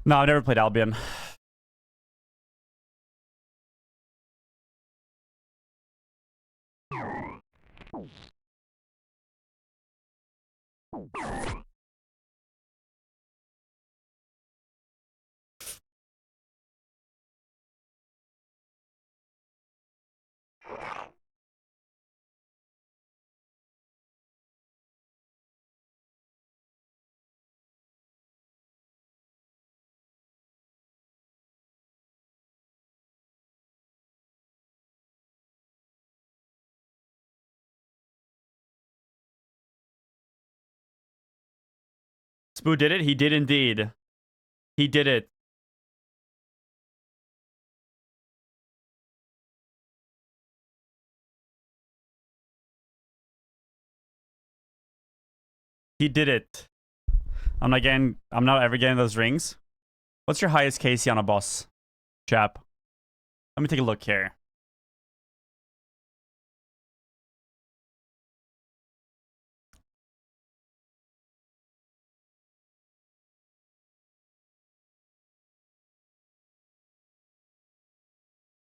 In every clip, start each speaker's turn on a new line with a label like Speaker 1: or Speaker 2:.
Speaker 1: No, I've never played Albion. Spoo did it? He did indeed. He did it. He did it. I'm not ever getting those rings. What's your highest KC on a boss, chap? Let me take a look here.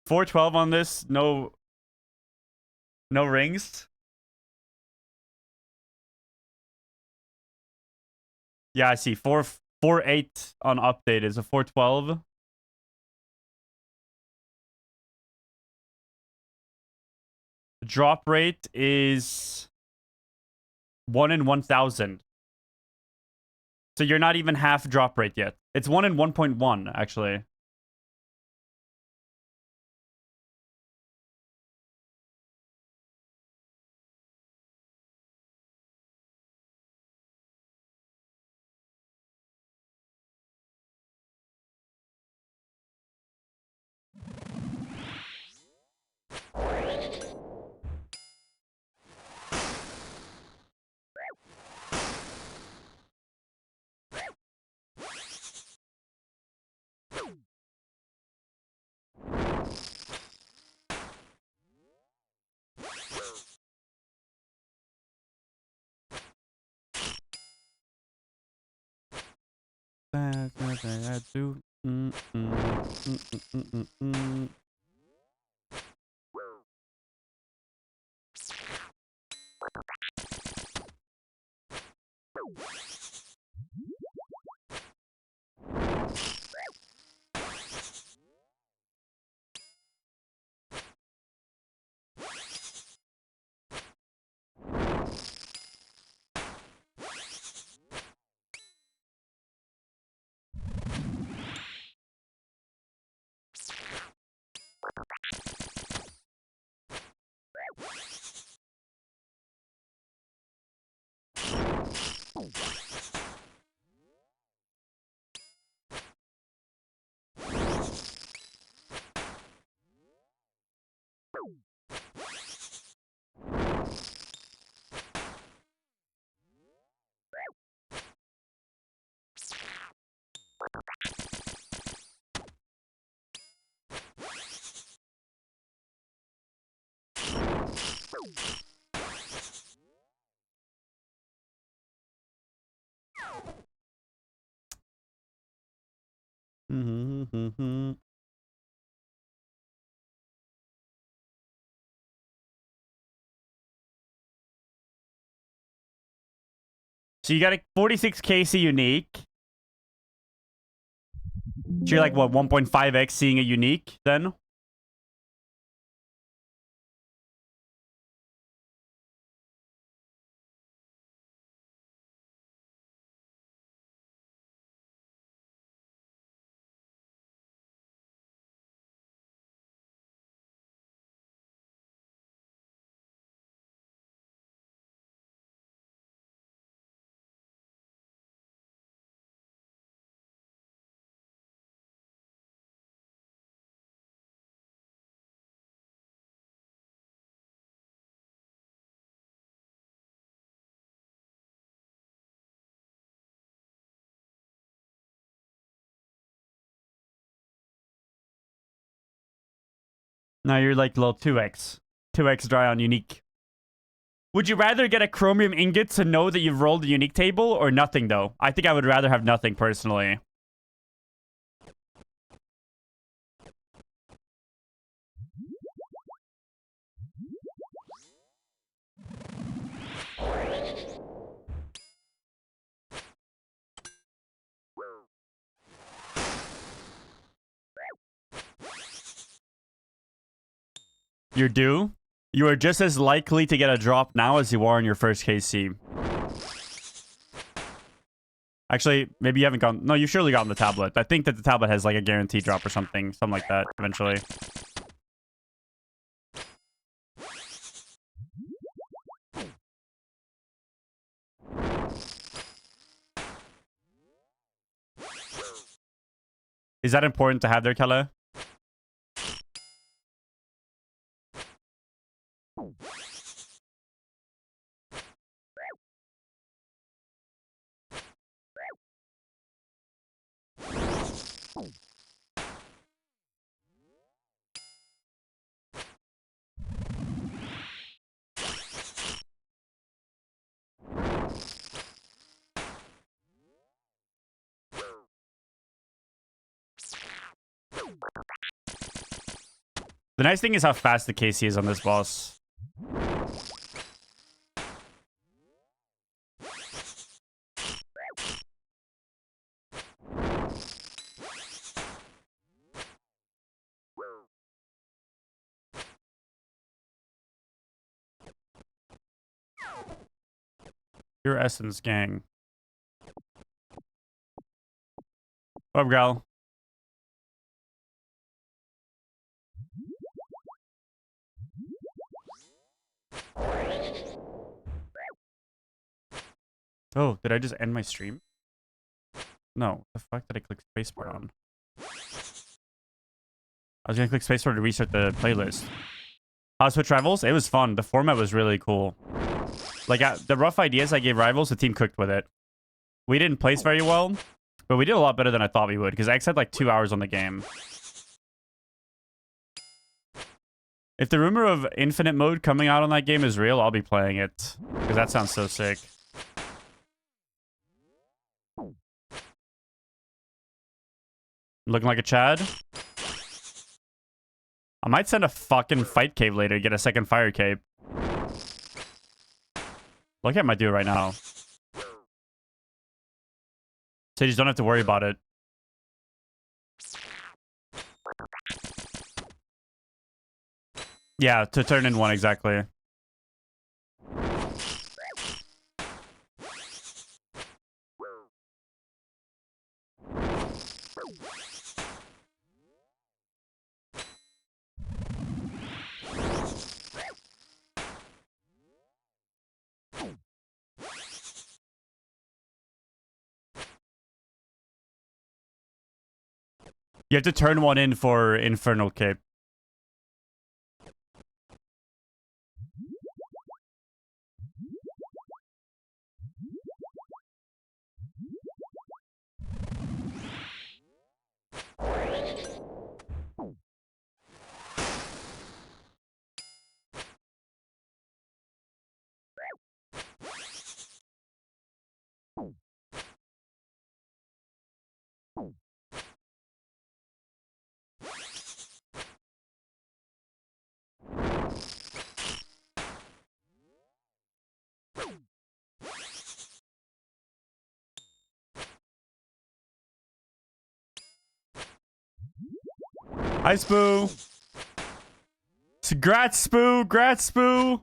Speaker 1: $412 on this. No rings. Yeah, I see. 448 on update is a 412. Drop rate is 1 in 1,000. So you're not even half drop rate yet. It's 1 in 1.1, actually. So you got a 46 KC unique. So you're like, what, 1.5x seeing a unique then? Now you're like level 2x. 2x dry on unique. Would you rather get a chromium ingot to know that you've rolled a unique table or nothing, though? I think I would rather have nothing, personally. You're due. You are just as likely to get a drop now as you are in your first KC. Actually, maybe you haven't gotten... No, you've surely gotten the tablet. I think that the tablet has like a guaranteed drop or something. Something like that, eventually. Is that important to have there, Kelle? The nice thing is how fast the KC is on this boss. Your essence, gang. What up, gal? Oh, did I just end my stream? No. The fuck did I click spacebar on? I was gonna click spacebar to restart the playlist. Switch Rivals? It was fun. The format was really cool. Like, the rough ideas I gave Rivals, the team cooked with it. We didn't place very well, but we did a lot better than I thought we would, because X had like 2 hours on the game. If the rumor of infinite mode coming out on that game is real, I'll be playing it, because that sounds so sick. Looking like a Chad? I might send a fucking fight cave later to get a second fire cape. Look at my dude right now. So you just don't have to worry about it. Yeah, to turn in one, exactly. You have to turn one in for Infernal Cape. Hi, Spoo. Grats, Spoo. Grats, Spoo.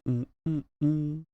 Speaker 1: mm, mm, mm.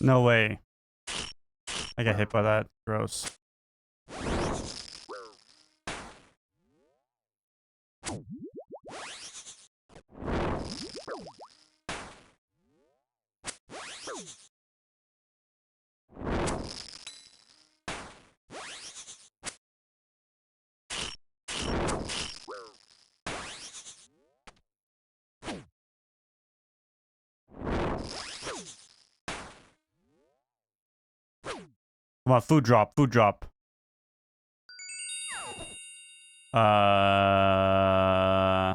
Speaker 1: No way. I got hit by that. Gross. Come on, food drop, food drop. Uh...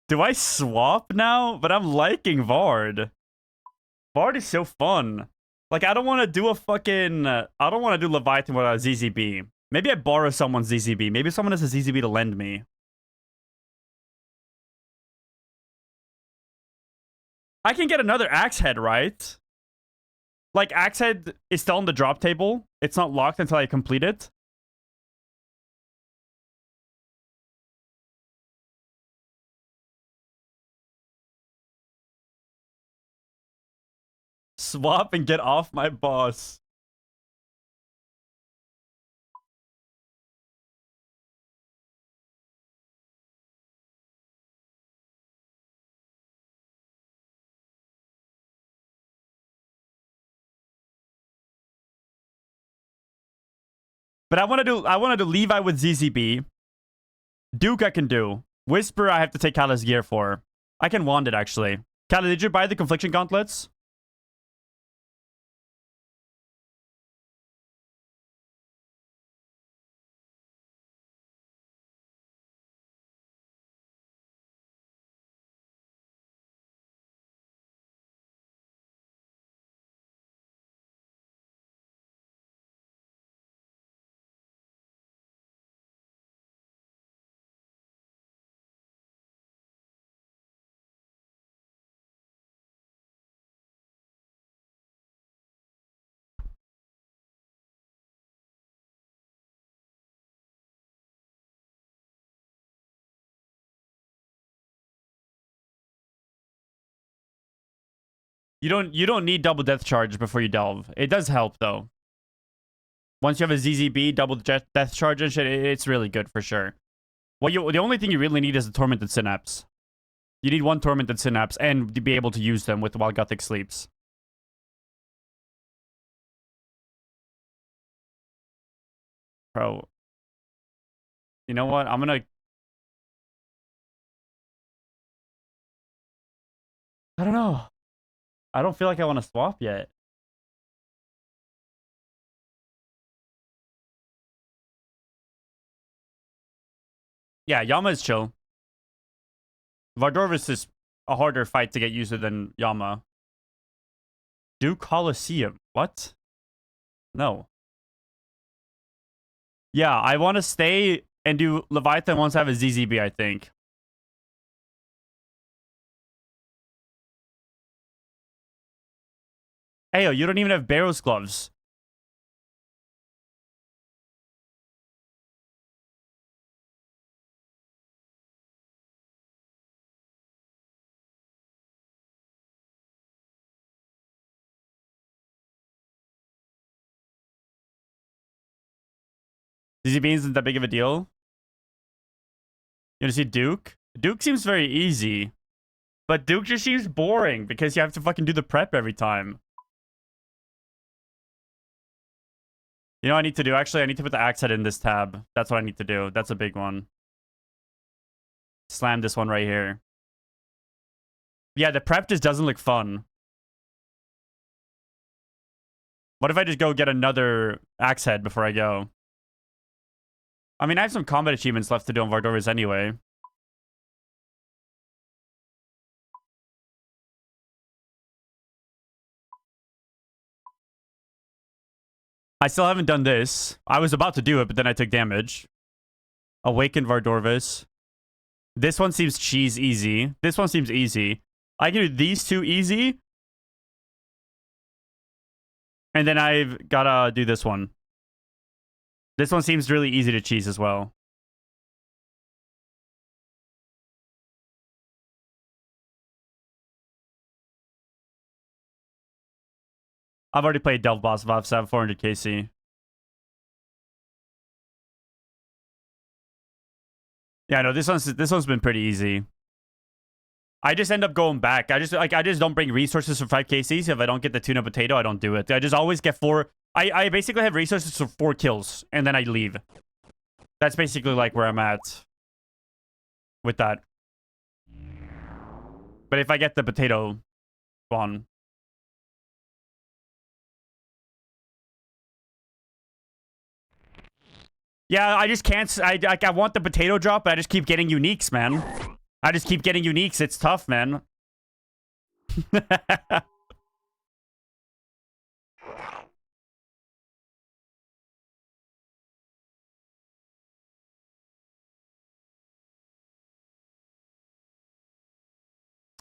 Speaker 1: Do I swap now? But I'm liking Vard. Vard is so fun. Like, I don't want to do a fucking... I don't want to do Leviathan without ZZB. Maybe I borrow someone's ZZB. Maybe someone has a ZZB to lend me. I can get another Axe Head, right? Like, Axe Head is still on the drop table. It's not locked until I complete it. Swap and get off my boss. But I want to do Levi with ZZB. Duke I can do. Whisper I have to take Kala's gear for. I can wand it, actually. Kala, did you buy the Confliction Gauntlets? You don't need double death charge before you delve. It does help though. Once you have a ZZB, double death charge and shit, it's really good for sure. The only thing you really need is a Tormented Synapse. You need one Tormented Synapse and to be able to use them while Gothic sleeps. Bro. You know what? I'm gonna... I don't know. I don't feel like I want to swap yet. Yeah, Yama is chill. Vardorvis is a harder fight to get used to than Yama. Do Colosseum. What? No. Yeah, I want to stay and do Leviathan once I have a ZZB, I think. Hey, yo, you don't even have Barrow's gloves. ZZB isn't that big of a deal. You want to see Duke? Duke seems very easy. But Duke just seems boring because you have to fucking do the prep every time. You know what I need to do? Actually, I need to put the axe head in this tab. That's what I need to do. That's a big one. Slam this one right here. Yeah, the prep just doesn't look fun. What if I just go get another axe head before I go? I mean, I have some combat achievements left to do on Vardorvis anyway. I still haven't done this. I was about to do it, but then I took damage. Awaken Vardorvis. This one seems cheese easy. This one seems easy. I can do these two easy. And then I've gotta do this one. This one seems really easy to cheese as well. I've already played Delve Boss Vav 400 KC. Yeah, no, this one's been pretty easy. I just end up going back. I just don't bring resources for 5 KCs. If I don't get the tuna potato, I don't do it. I just always get 4. I basically have resources for 4 kills, and then I leave. That's basically like where I'm at with that. But if I get the potato spawn. Yeah, I just can't. I want the potato drop, but I just keep getting uniques, man. I just keep getting uniques. It's tough, man.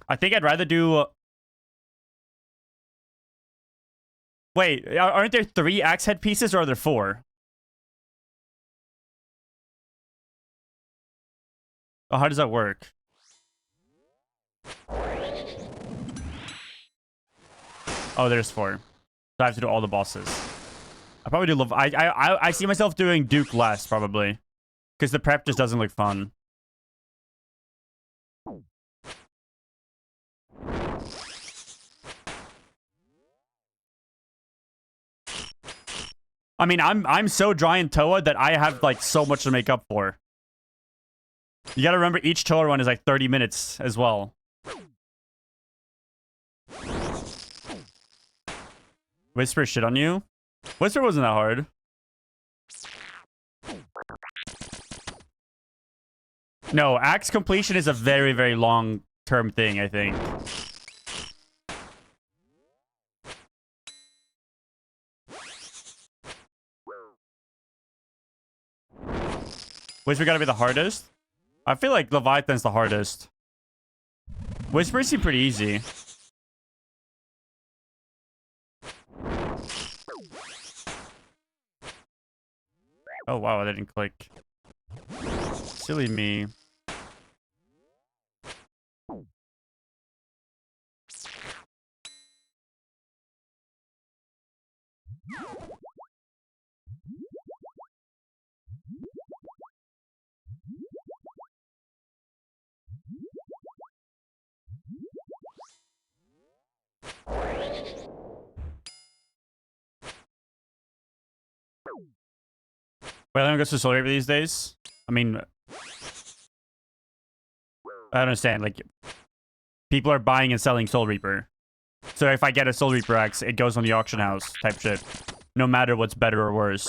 Speaker 1: I think I'd rather do... Wait, aren't there 3 axe head pieces, or are there 4? Oh, how does that work? Oh, there's 4. So I have to do all the bosses. I probably do love... I see myself doing Duke less, probably. Because the prep just doesn't look fun. I mean, I'm so dry in Toa that I have, like, so much to make up for. You gotta remember, each Toa run is, like, 30 minutes as well. Whisper shit on you? Whisper wasn't that hard. No, axe completion is a very, very long-term thing, I think. Whisper gotta be the hardest? I feel like Leviathan's the hardest. Whisper seemed pretty easy. Oh, wow, that didn't click. Silly me. Wait, I don't go to Soul Reaper these days. I mean, I don't understand. Like, people are buying and selling Soul Reaper. So if I get a Soul Reaper X, it goes on the auction house type shit. No matter what's better or worse.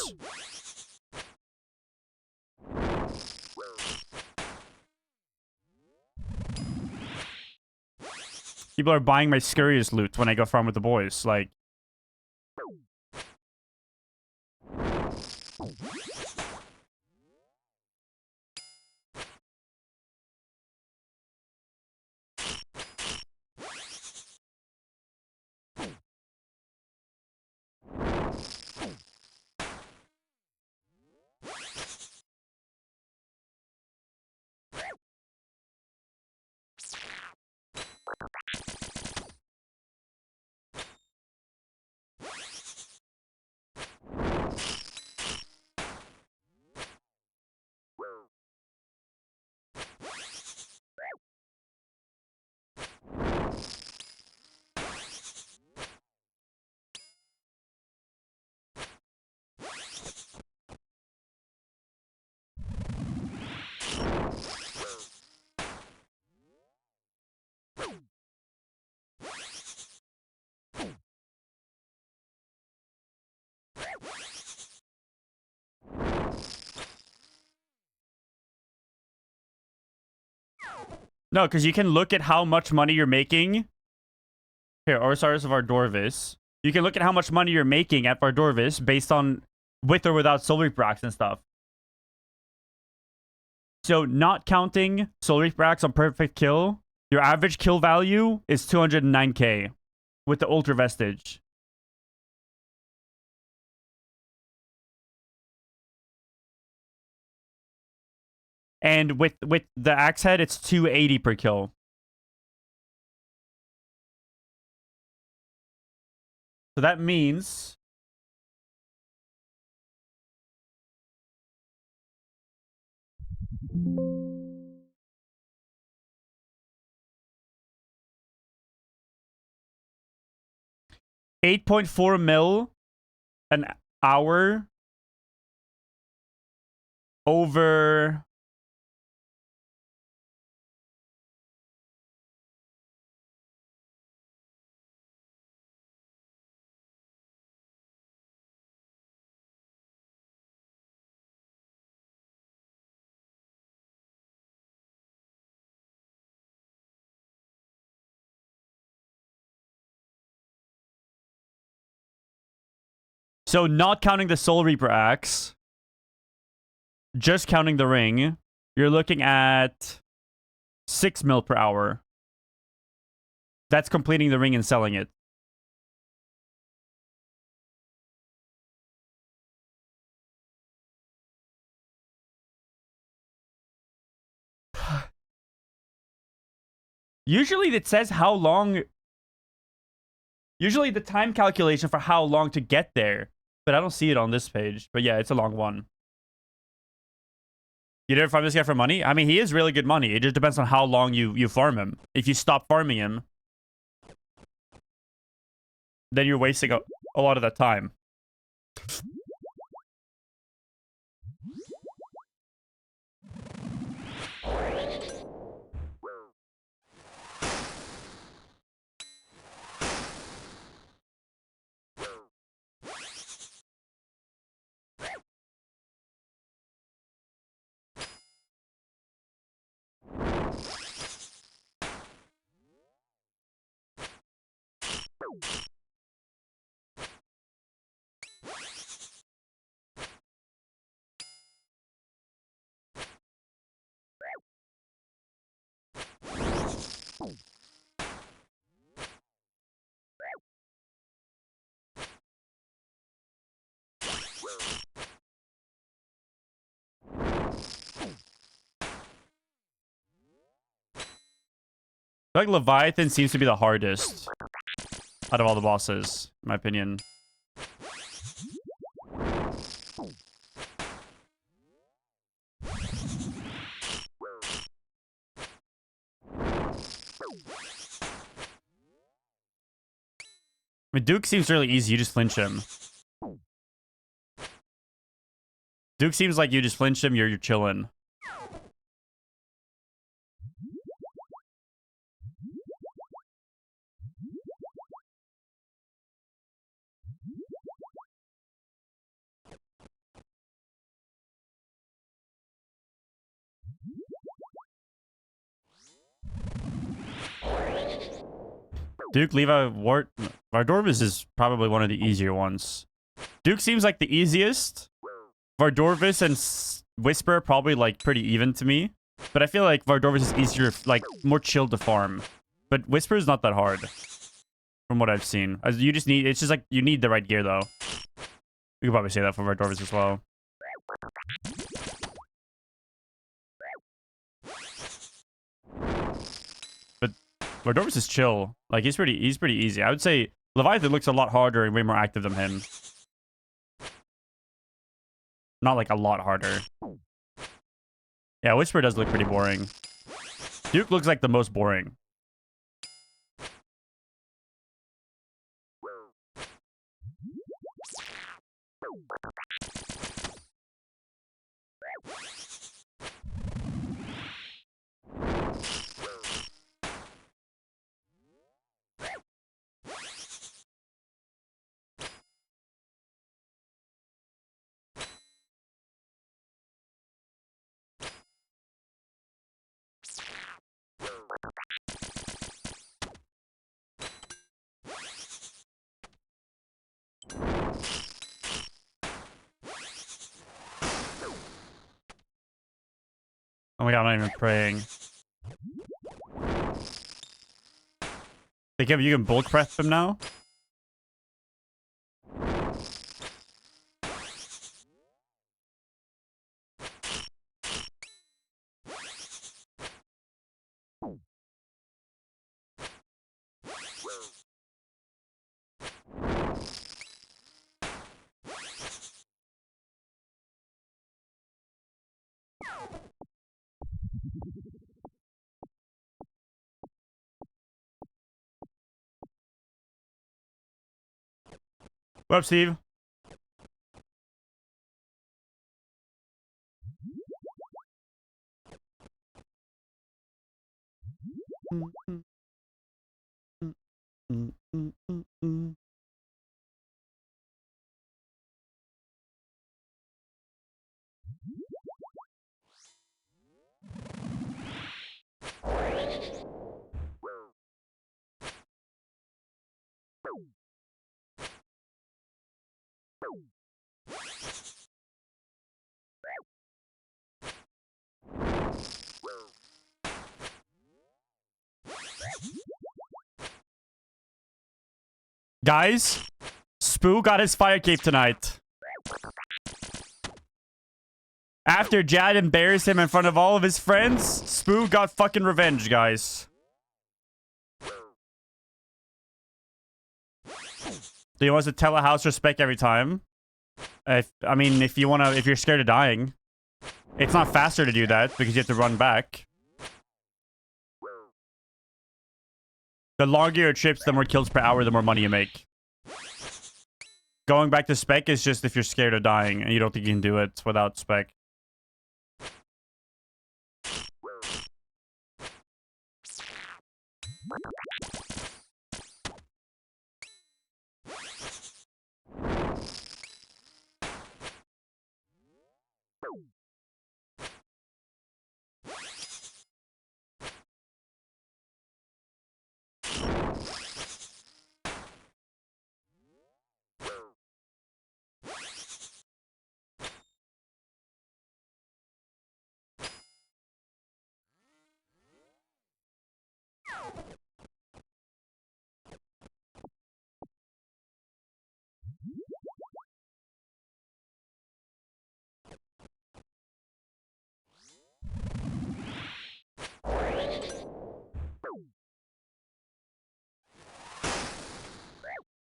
Speaker 1: People are buying my scariest loot when I go farm with the boys. Like... No, because you can look at how much money you're making. Here, Orsars of Ardorvis. You can look at how much money you're making at Ardorvis based on with or without Soul Reaper Axe and stuff. So, not counting Soul Reaper Axe on perfect kill, your average kill value is 209k with the Ultra Vestige. And with the axe head, it's 280 per kill. So that means... $8.4 mil an hour over... So not counting the Soul Reaper Axe, just counting the ring, you're looking at 6 mil per hour. That's completing the ring and selling it. Usually it says how long... Usually the time calculation for how long to get there. But I don't see it on this page. But yeah, it's a long one. You never farm this guy for money? I mean, he is really good money. It just depends on how long you farm him. If you stop farming him, then you're wasting a lot of that time. I feel like Leviathan seems to be the hardest out of all the bosses, in my opinion. I mean, Duke seems really easy. You just flinch him. Duke seems like you just flinch him, you're chilling. Duke, Levi, Wart... Vardorvis is probably one of the easier ones. Duke seems like the easiest. Vardorvis and Whisper probably like pretty even to me. But I feel like Vardorvis is easier, like more chill to farm. But Whisper is not that hard. From what I've seen. You just need, it's just like, you need the right gear though. We could probably say that for Vardorvis as well. But Vardorvis is chill. Like, he's pretty easy. I would say Leviathan looks a lot harder and way more active than him. Not like a lot harder. Yeah, Whisper does look pretty boring. Duke looks like the most boring. Oh my god, I'm not even praying. Think you can bulk prep him now? What up, Steve? Guys, Spoo got his fire cape tonight. After Jad embarrassed him in front of all of his friends, Spoo got fucking revenge, guys. Do you want us to tell a house respect every time? I mean, if you're scared of dying, it's not faster to do that because you have to run back. The longer your trips, the more kills per hour, the more money you make. Going back to spec is just if you're scared of dying and you don't think you can do it without spec.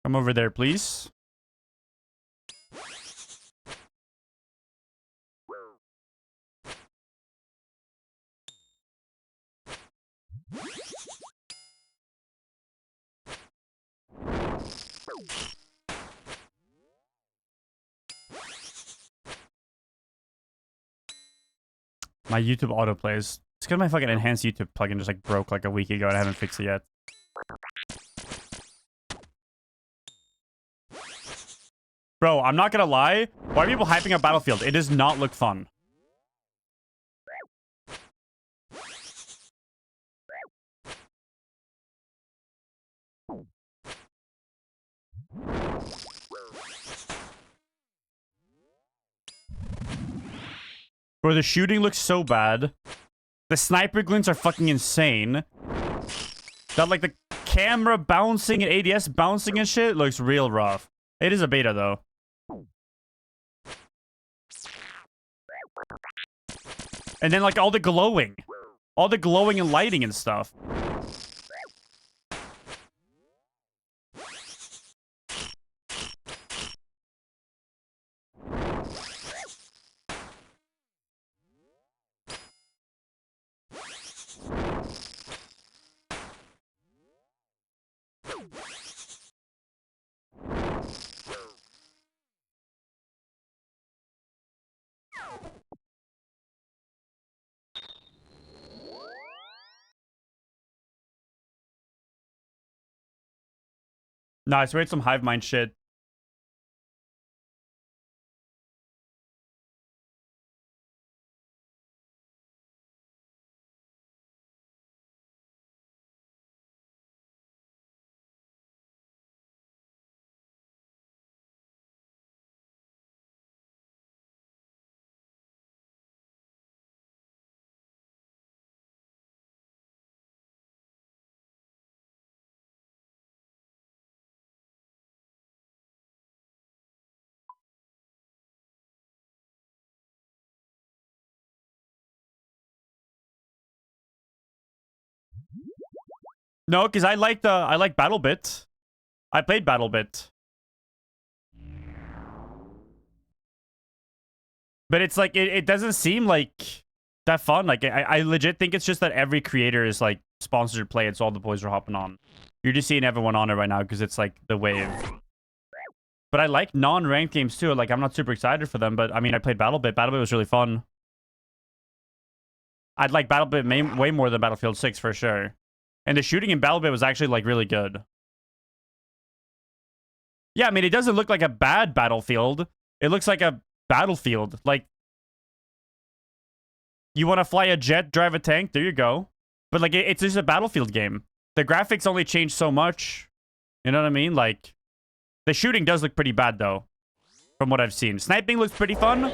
Speaker 1: Come over there, please. My YouTube autoplays. It's because my fucking enhanced YouTube plugin just like broke like a week ago and I haven't fixed it yet. Bro, I'm not gonna lie. Why are people hyping up Battlefield? It does not look fun. Bro, the shooting looks so bad. The sniper glints are fucking insane. That, like, the camera bouncing and ADS bouncing and shit looks real rough. It is a beta, though. And then, like, all the glowing. All the glowing and lighting and stuff. Nah, it's weird, some hive mind shit. No, because I like BattleBit. I played BattleBit. But it's like, it doesn't seem like that fun. Like, I legit think it's just that every creator is, like, sponsored to play it, so all the boys are hopping on. You're just seeing everyone on it right now because it's, like, the wave. But I like non-ranked games, too. Like, I'm not super excited for them, but, I mean, I played BattleBit. BattleBit was really fun. I'd like BattleBit way more than Battlefield 6, for sure. And the shooting in BattleBit was actually, like, really good. Yeah, I mean, it doesn't look like a bad Battlefield. It looks like a Battlefield. Like, you want to fly a jet, drive a tank? There you go. But, like, it's just a Battlefield game. The graphics only change so much. You know what I mean? Like, the shooting does look pretty bad, though, from what I've seen. Sniping looks pretty fun.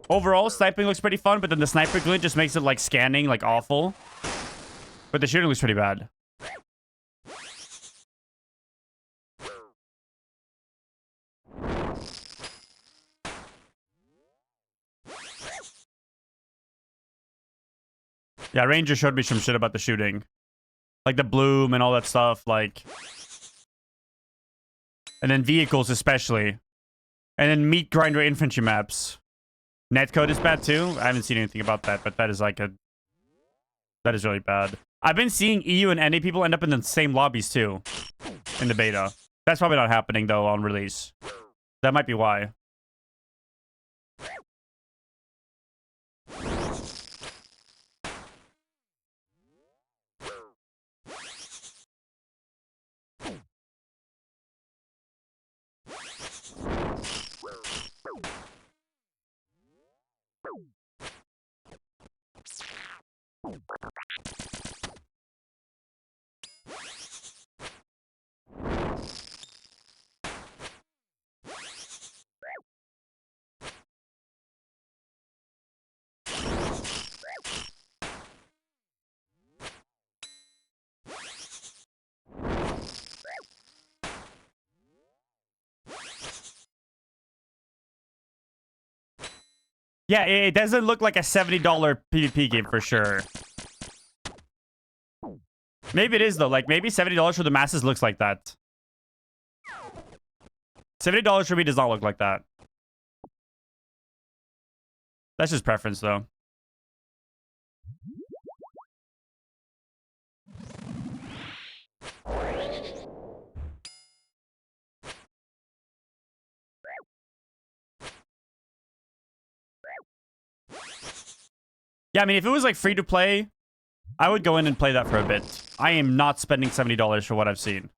Speaker 1: Overall, sniping looks pretty fun, but then the sniper glint just makes it, like, scanning, like, awful. But the shooting looks pretty bad. Yeah, Ranger showed me some shit about the shooting. Like the bloom and all that stuff, like... And then vehicles, especially. And then meat grinder infantry maps. Netcode is bad, too. I haven't seen anything about that, but that is like a... That is really bad. I've been seeing EU and NA people end up in the same lobbies, too. In the beta. That's probably not happening, though, on release. That might be why. Yeah, it doesn't look like a $70 PvP game for sure. Maybe it is, though. Like, maybe $70 for the masses looks like that. $70 for me does not look like that. That's just preference, though. Yeah, I mean, if it was like free to play, I would go in and play that for a bit. I am not spending $70 for what I've seen.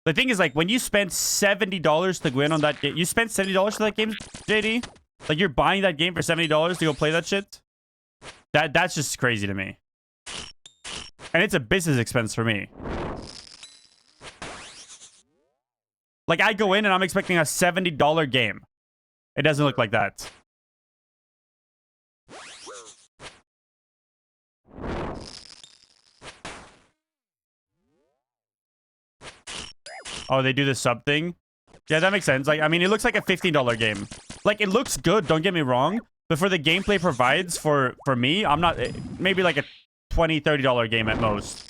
Speaker 1: The thing is, like, when you spend $70 to go in on that game, you spent $70 for that game, JD? Like, you're buying that game for $70 to go play that shit? That's just crazy to me. And it's a business expense for me. Like, I go in and I'm expecting a $70 game. It doesn't look like that. Oh, they do the sub thing? Yeah, that makes sense. Like, I mean, it looks like a $15 game. Like, it looks good, don't get me wrong. But for the gameplay provides for me, I'm not... Maybe like a $20, $30 game at most.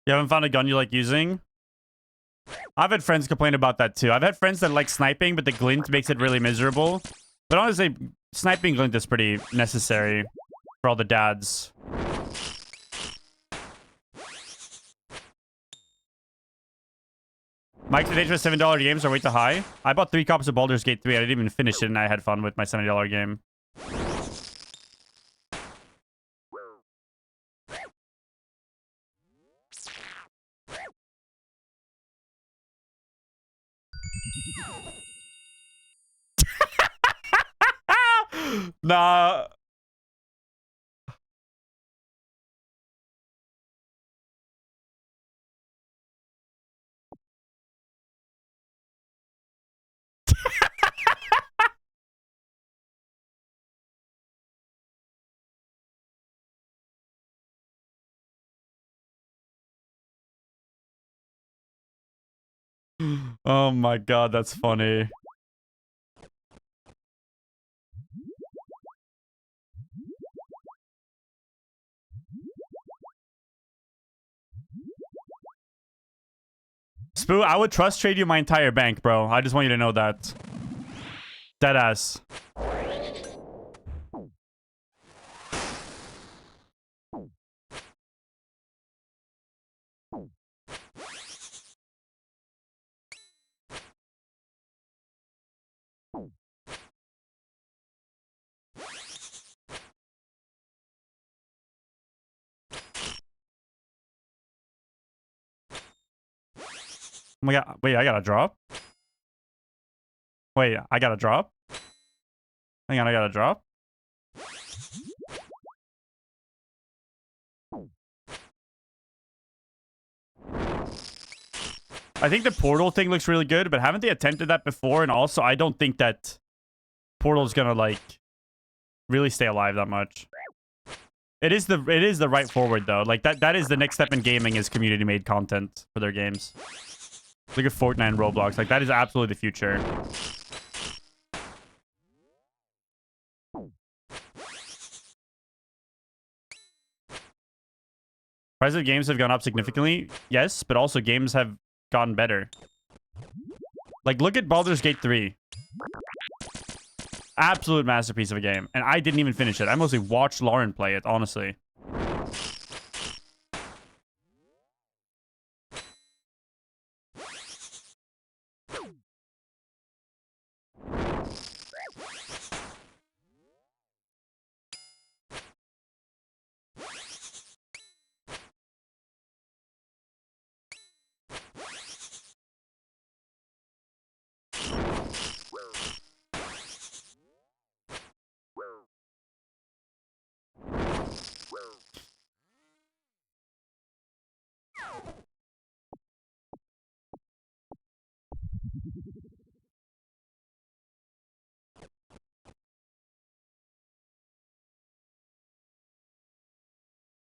Speaker 1: You haven't found a gun you like using? I've had friends complain about that too. I've had friends that like sniping, but the glint makes it really miserable. But honestly, sniping glint is pretty necessary for all the dads. My expectations for $7 games are way too high. I bought 3 copies of Baldur's Gate 3. I didn't even finish it, and I had fun with my $70 game. Nah. Oh my god, that's funny. Spoo, I would trust trade you my entire bank, bro. I just want you to know that. Deadass. Oh my god, wait, I got a drop? Wait, I got a drop? Hang on, I got a drop? I think the portal thing looks really good, but haven't they attempted that before? And also, I don't think that portal's gonna, like, really stay alive that much. It is the right forward, though. Like, that is the next step in gaming, is community-made content for their games. Look at Fortnite and Roblox. Like, that is absolutely the future. Price of games have gone up significantly. Yes, but also games have gotten better. Like, look at Baldur's Gate 3. Absolute masterpiece of a game. And I didn't even finish it. I mostly watched Lauren play it, honestly.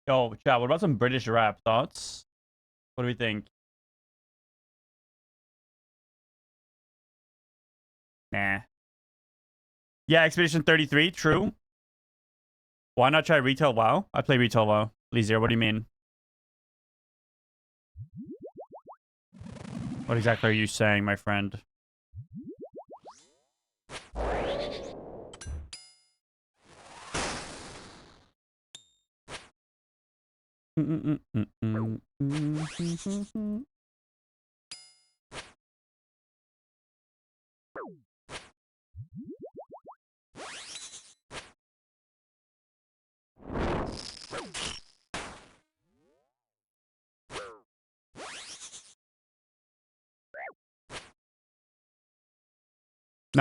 Speaker 1: Yo, chat, what about some British rap thoughts? What do we think? Nah. Yeah, Expedition 33, true. Why not try Retail WoW? I play Retail WoW. Leezier, what do you mean? What exactly are you saying, my friend? No,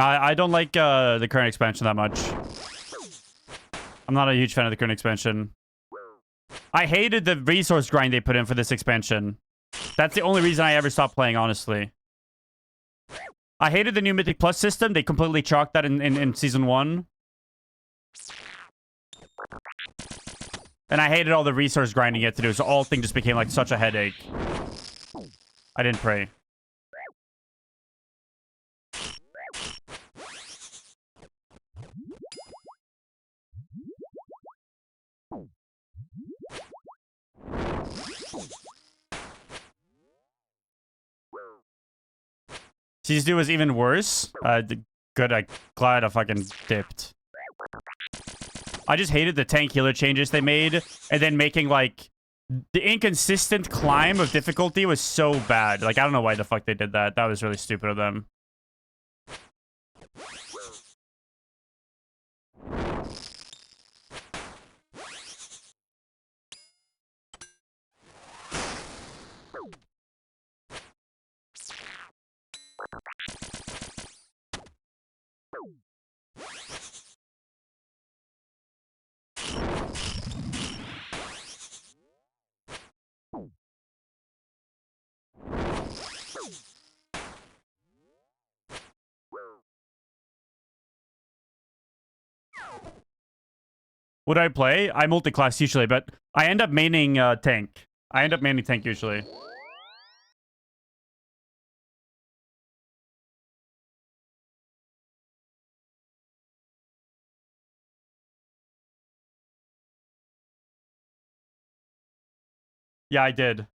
Speaker 1: I don't like the current expansion that much. I'm not a huge fan of the current expansion. I hated the resource grind they put in for this expansion. That's the only reason I ever stopped playing, honestly. I hated the new Mythic Plus system. They completely chalked that in Season 1. And I hated all the resource grinding you had to do, so all thing just became like such a headache. I didn't pray. Season 2 was even worse. Good, glad I fucking dipped. I just hated the tank healer changes they made, and then making, like, the inconsistent climb of difficulty was so bad. Like, I don't know why the fuck they did that. That was really stupid of them. What do I play? I multi-class usually, but I end up maining tank. I end up maining tank usually. Yeah, I did.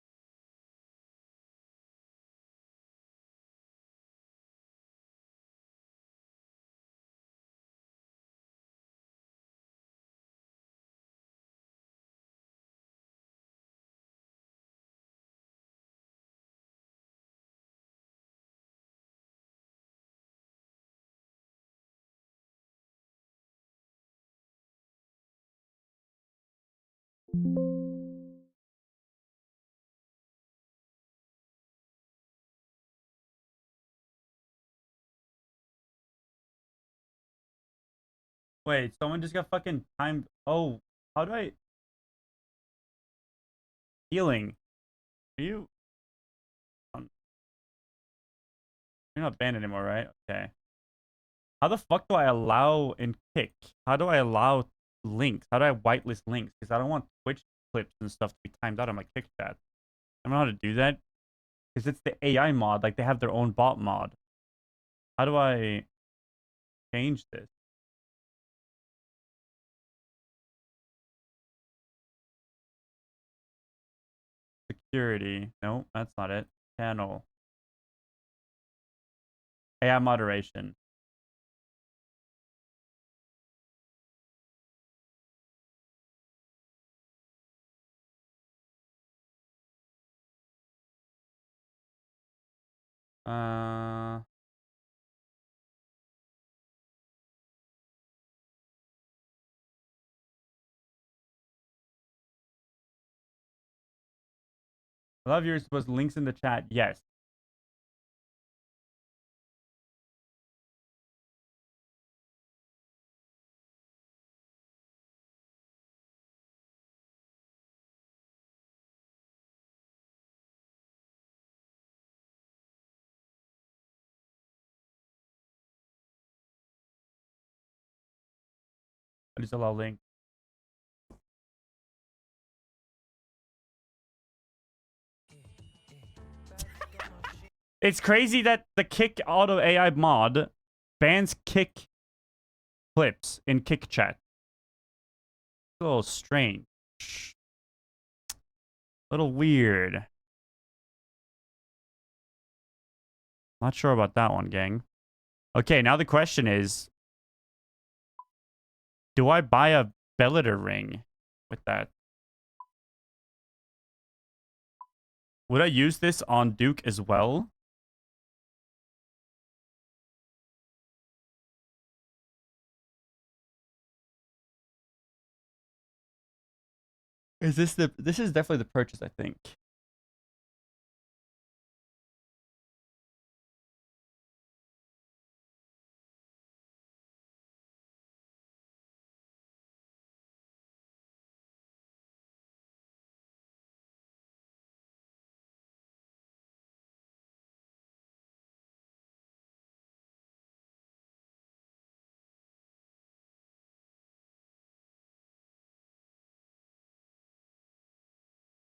Speaker 1: Wait, someone just got fucking timed. Oh, how do I... Healing. Are you... You're not banned anymore, right? Okay. How the fuck do I allow in kick? How do I allow links? How do I whitelist links? Because I don't want Twitch clips and stuff to be timed out on my kick chat. I don't know how to do that. Because it's the AI mod. Like, they have their own bot mod. How do I change this? Security. No, that's not it. Channel. AI moderation. Uh... I love yours was links in the chat. Yes. I just allow link. It's crazy that the kick auto AI mod bans kick clips in kick chat. A little strange. A little weird. Not sure about that one, gang. Okay, now the question is, do I buy a Bellator ring with that? Would I use this on Duke as well? Is this the... This is definitely the purchase, I think.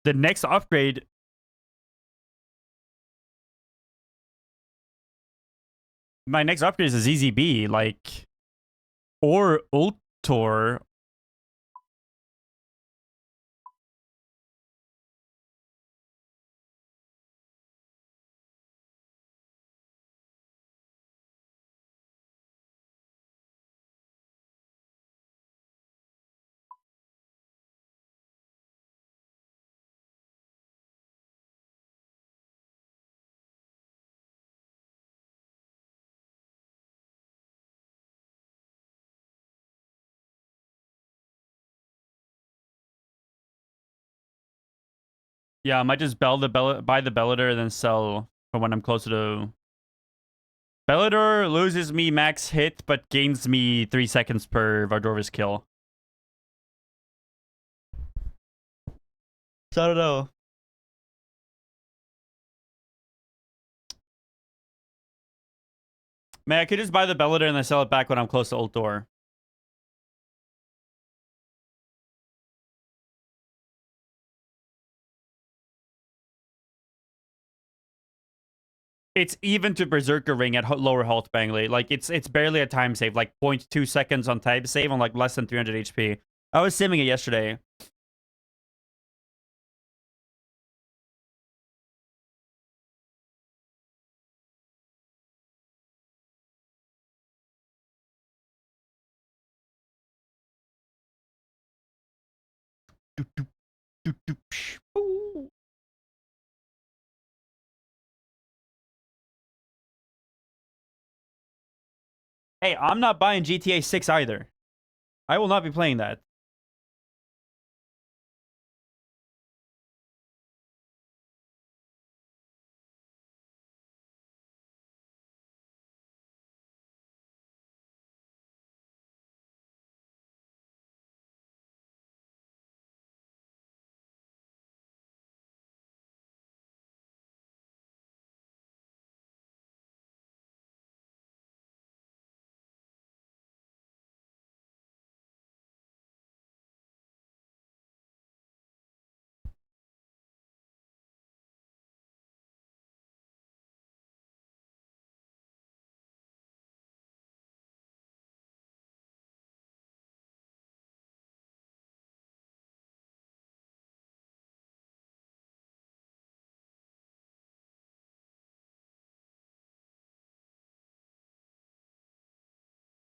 Speaker 1: The next upgrade... My next upgrade is a ZZB, like... Or Ultor. Yeah, I might just buy the Bellator and then sell for when I'm closer to... Bellator loses me max hit, but gains me 3 seconds per Vardorvis kill. So I don't know. Man, I could just buy the Bellator and then sell it back when I'm close to ult door. It's even to Berserker Ring at lower halt Bangley. Like, it's barely a time save. Like, 0.2 seconds on time save on, like, less than 300 HP. I was simming it yesterday. Hey, I'm not buying GTA 6 either. I will not be playing that.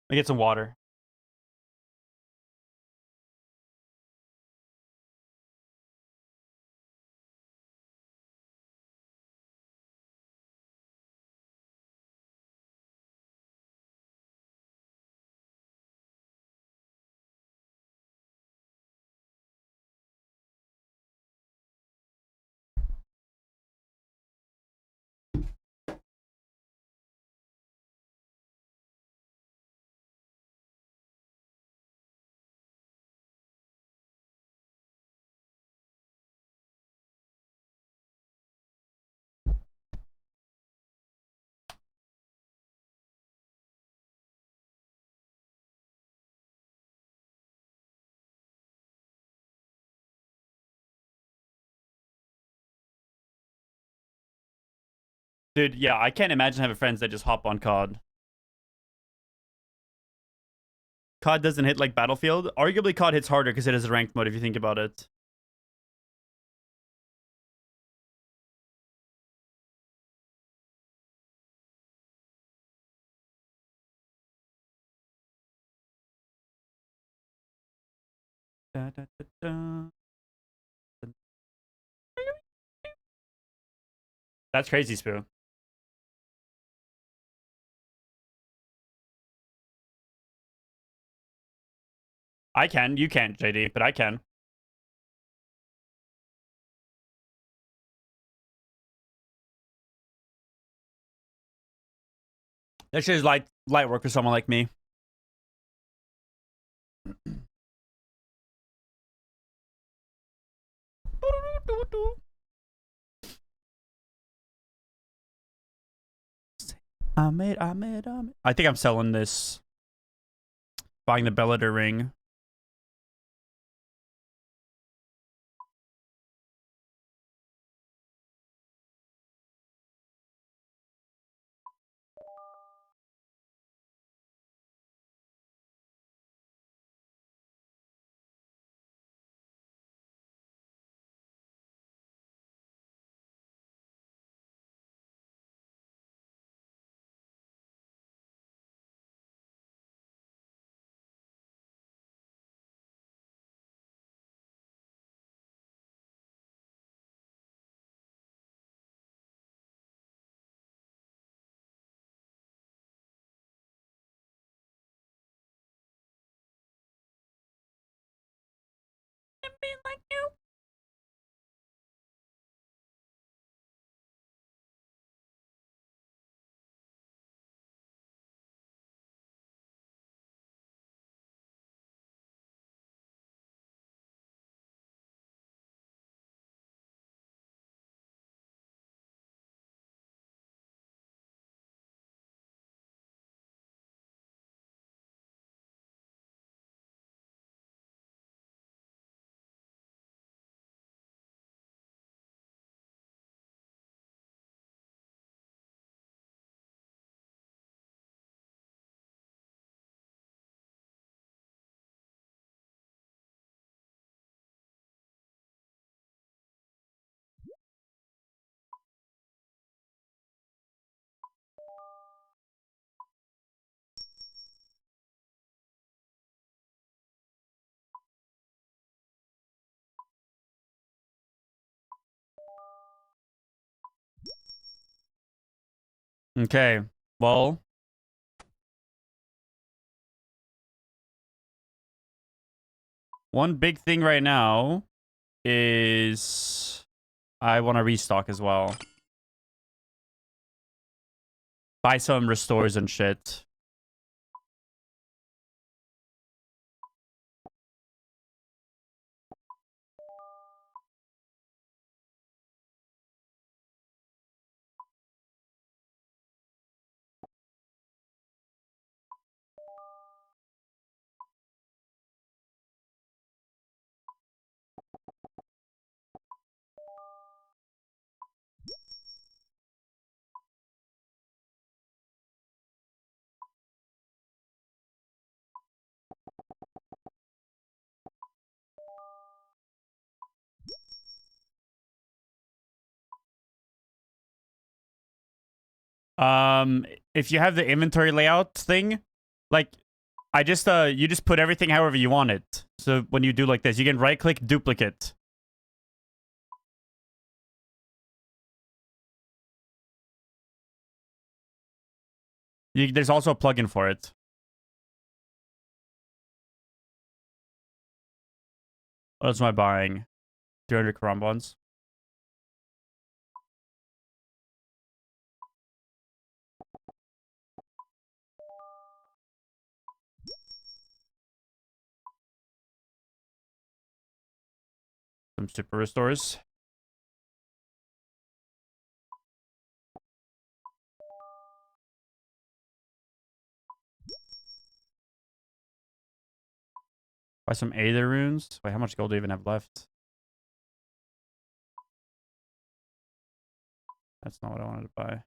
Speaker 1: I get some water. Dude, yeah, I can't imagine having friends that just hop on COD. COD doesn't hit like Battlefield. Arguably, COD hits harder because it is a ranked mode if you think about it. Da, da, da, da. That's crazy, Spoo. I can. You can't, JD, but I can. That shit is light work for someone like me. I think I'm selling this. Buying the Bellator ring. Like you. Okay. Well, one big thing right now is I want to restock as well. Buy some restores and shit. If you have the inventory layout thing, like I just you just put everything however you want it. So when you do like this, you can right click duplicate. There's also a plugin for it. What else am I buying? 300 Quran bonds. Some super restores. Buy some Aether runes. Wait, how much gold do you even have left? That's not what I wanted to buy.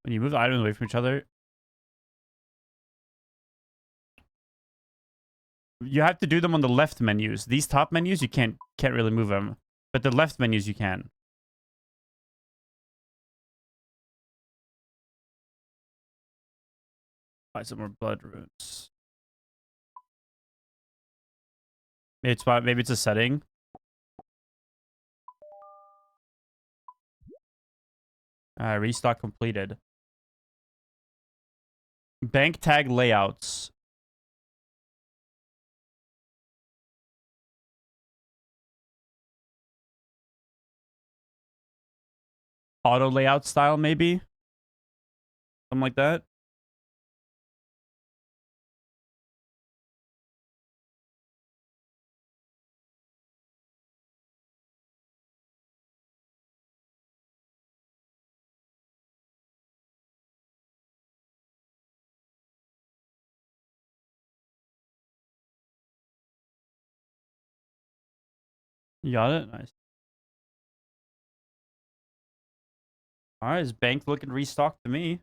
Speaker 1: When you move the items away from each other, you have to do them on the left menus. These top menus, you can't really move them. But the left menus, you can. Buy some more blood runes. Maybe it's a setting. Restock completed. Bank tag layouts. Auto layout style, maybe? Something like that. You got it? Nice. Alright, is bank looking restocked to me?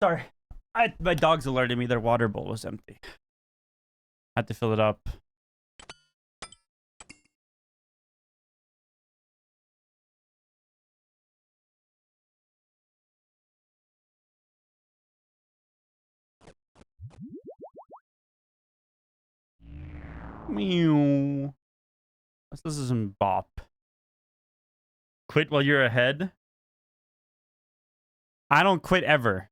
Speaker 1: Sorry. My dog's alerted me their water bowl was empty. Had to fill it up. Meow. This isn't bop. Quit while you're ahead? I don't quit ever.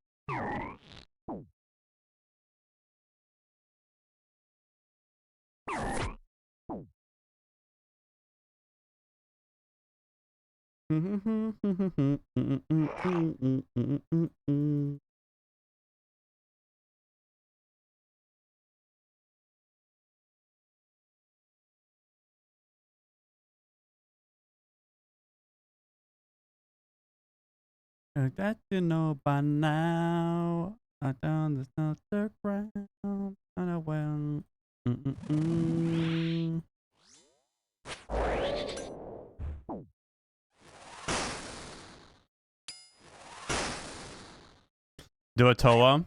Speaker 1: That you know by now. I down the not the ground. I know well. Do a Toa.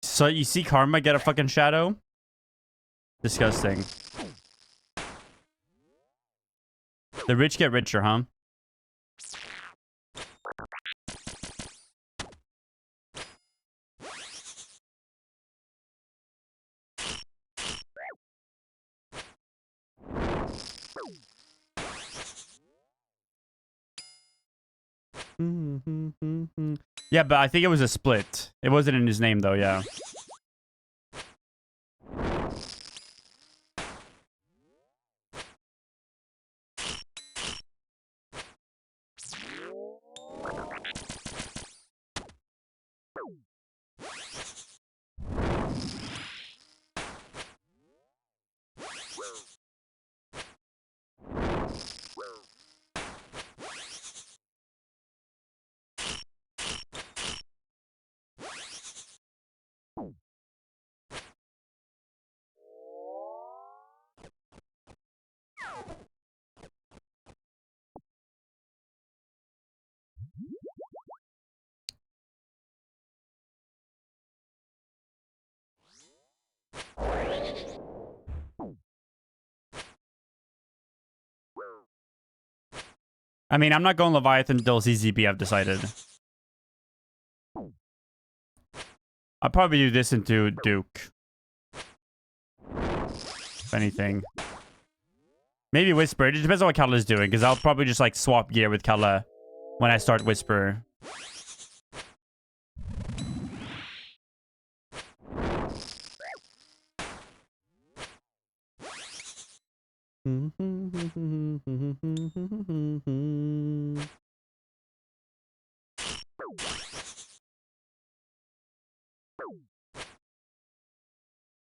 Speaker 1: So you see Karma get a fucking shadow? Disgusting. The rich get richer, huh? Yeah, but I think it was a split. It wasn't in his name, though, yeah. I mean, I'm not going Leviathan until CZB, I've decided. I'll probably do this into Duke. If anything. Maybe Whisper. It depends on what Kala is doing, because I'll probably just, like, swap gear with Kala when I start Whisper.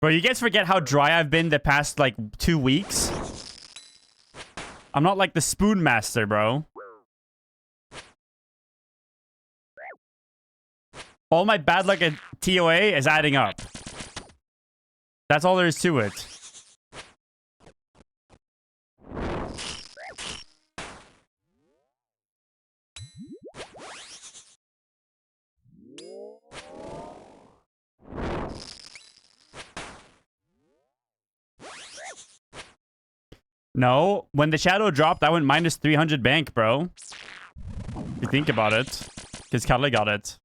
Speaker 1: Bro, you guys forget how dry I've been the past, like, 2 weeks? I'm not like the Spoon Master, bro. All my bad luck at TOA is adding up. That's all there is to it. No, when the shadow dropped, I went minus 300 bank, bro. If you think about it. Because Kala got it.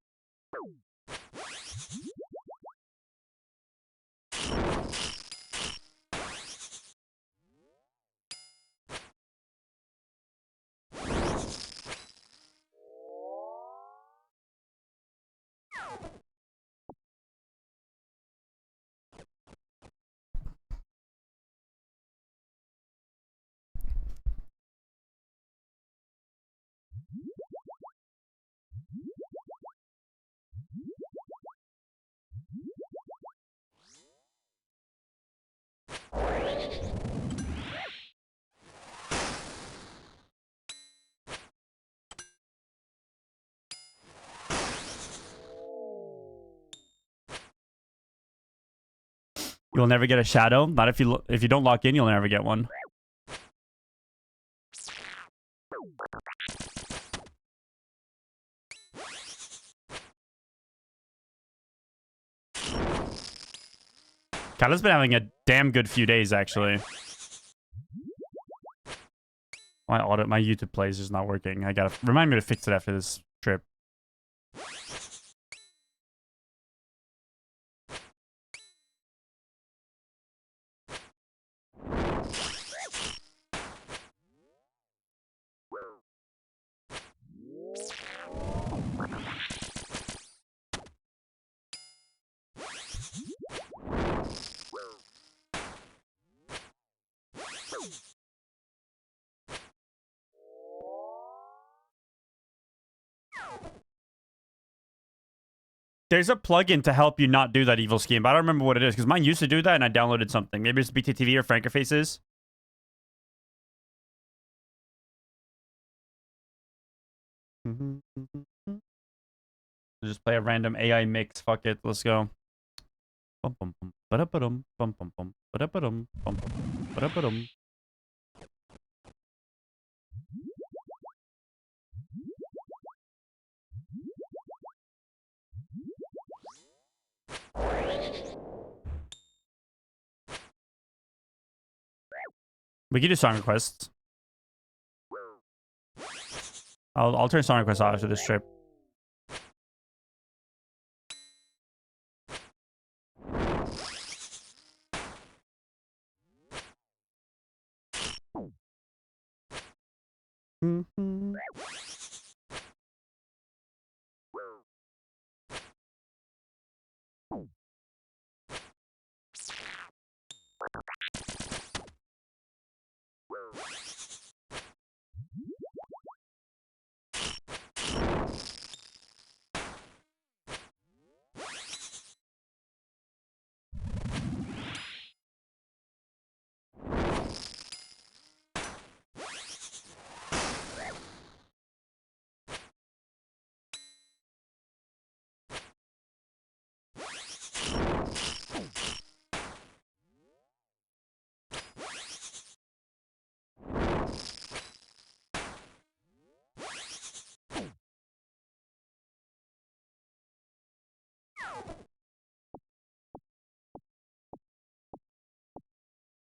Speaker 1: You'll never get a shadow. Not if you don't lock in, you'll never get one. Kyla's been having a damn good few days, actually. My YouTube plays is not working. I gotta remind me to fix it after this trip. There's a plugin to help you not do that evil scheme, but I don't remember what it is, because mine used to do that, and I downloaded something. Maybe it's BTTV or Franker Faces. Just play a random AI mix. Fuck it. Let's go. We can do song requests. I'll turn song requests off after this trip.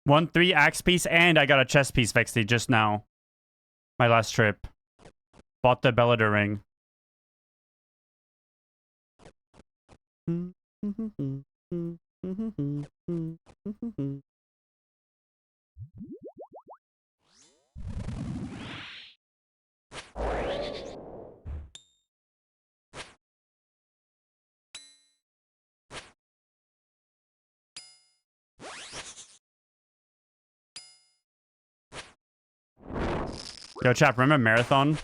Speaker 1: Won 3 axe piece, and I got a chest piece, Vexty, just now. My last trip. Bought the Bellador ring. Yo, chap, remember Marathon?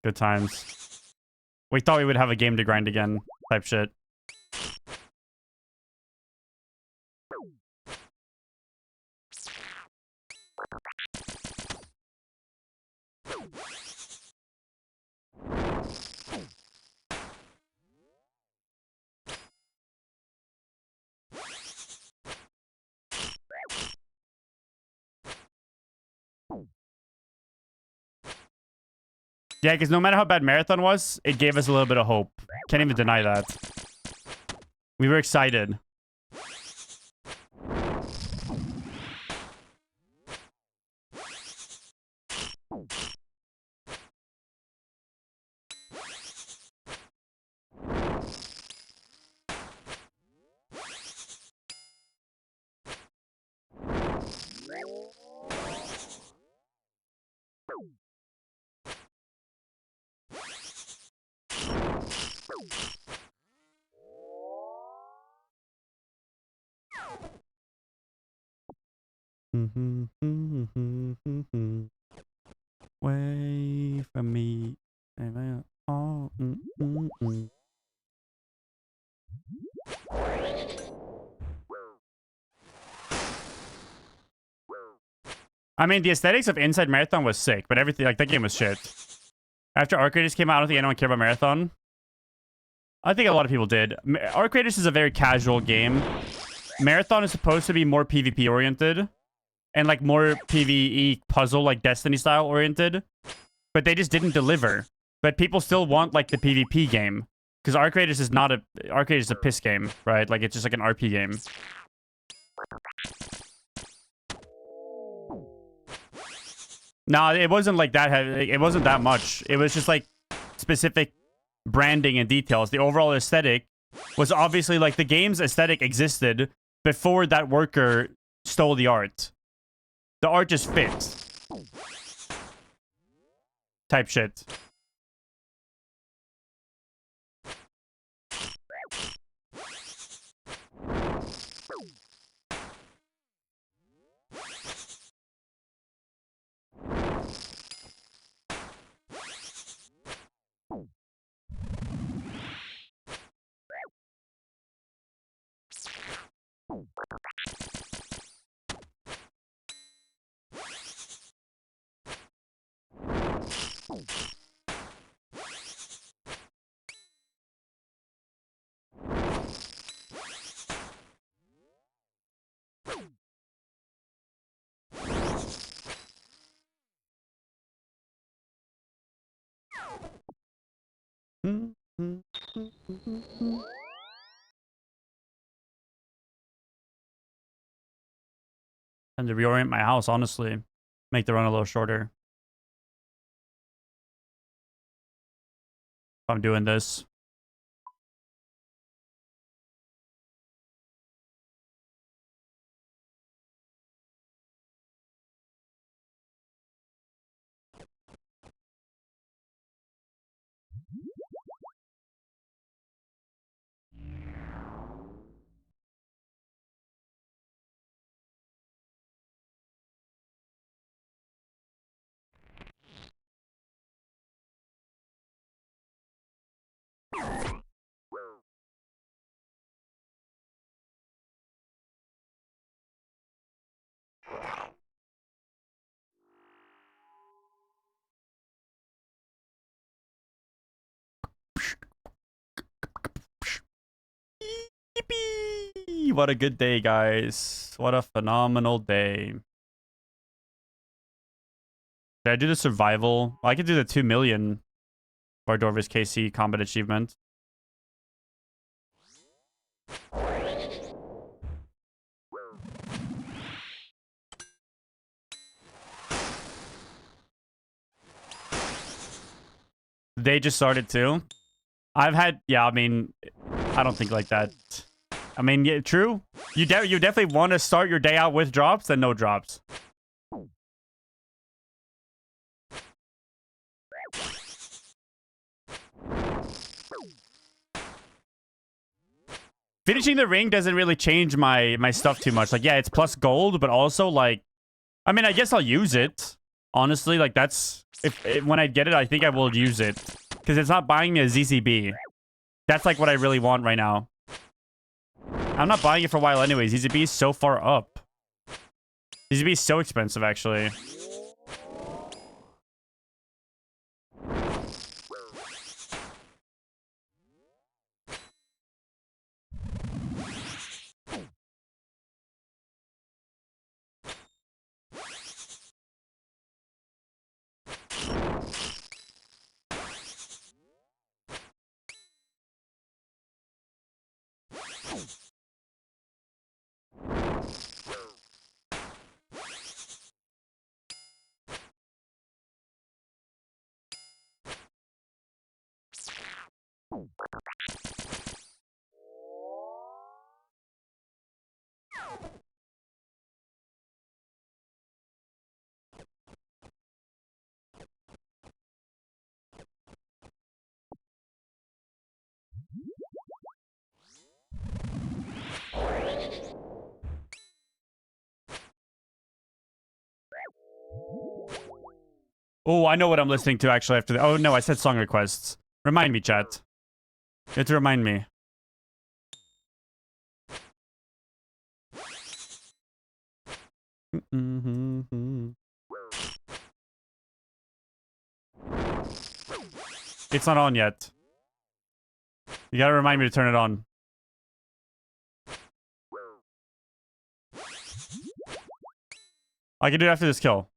Speaker 1: Good times. We thought we would have a game to grind again, type shit. Yeah, because no matter how bad Marathon was, it gave us a little bit of hope. Can't even deny that. We were excited. Way from me. I mean, the aesthetics of Inside Marathon was sick, but everything, like, that game was shit. After Arc Raiders came out, I don't think anyone cared about Marathon. I think a lot of people did. Arc Raiders is a very casual game. Marathon is supposed to be more PvP oriented and like more PvE puzzle, like Destiny style oriented, but they just didn't deliver. But people still want like the PvP game because Arc Raiders is not a Arc Raiders is a piss game, right? Like it's just like an RP game. No, it wasn't like that heavy. It wasn't that much. It was just like specific branding and details. The overall aesthetic was obviously like the game's aesthetic existed before that worker stole the art. The art just fits. Type shit. And to reorient my house, honestly. Make the run a little shorter. If I'm doing this. Yippee! What a good day, guys. What a phenomenal day. Did I do the survival? Well, I could do the 2 million Bardorvis KC combat achievement. They just started too. I've had, yeah, I mean, I don't think like that. I mean, yeah, true. You definitely want to start your day out with drops than no drops. Finishing the ring doesn't really change my stuff too much. Like, yeah, it's plus gold, but also like, I mean, I guess I'll use it. Honestly, like that's when I get it, I think I will use it because it's not buying me a ZZB. That's like what I really want right now. I'm not buying it for a while anyway. ZZB is so far up. ZZB is so expensive, actually. Oh, I know what I'm listening to actually after the... Oh, no, I said song requests. Remind me, chat. You have to remind me. It's not on yet. You gotta remind me to turn it on. I can do it after this kill.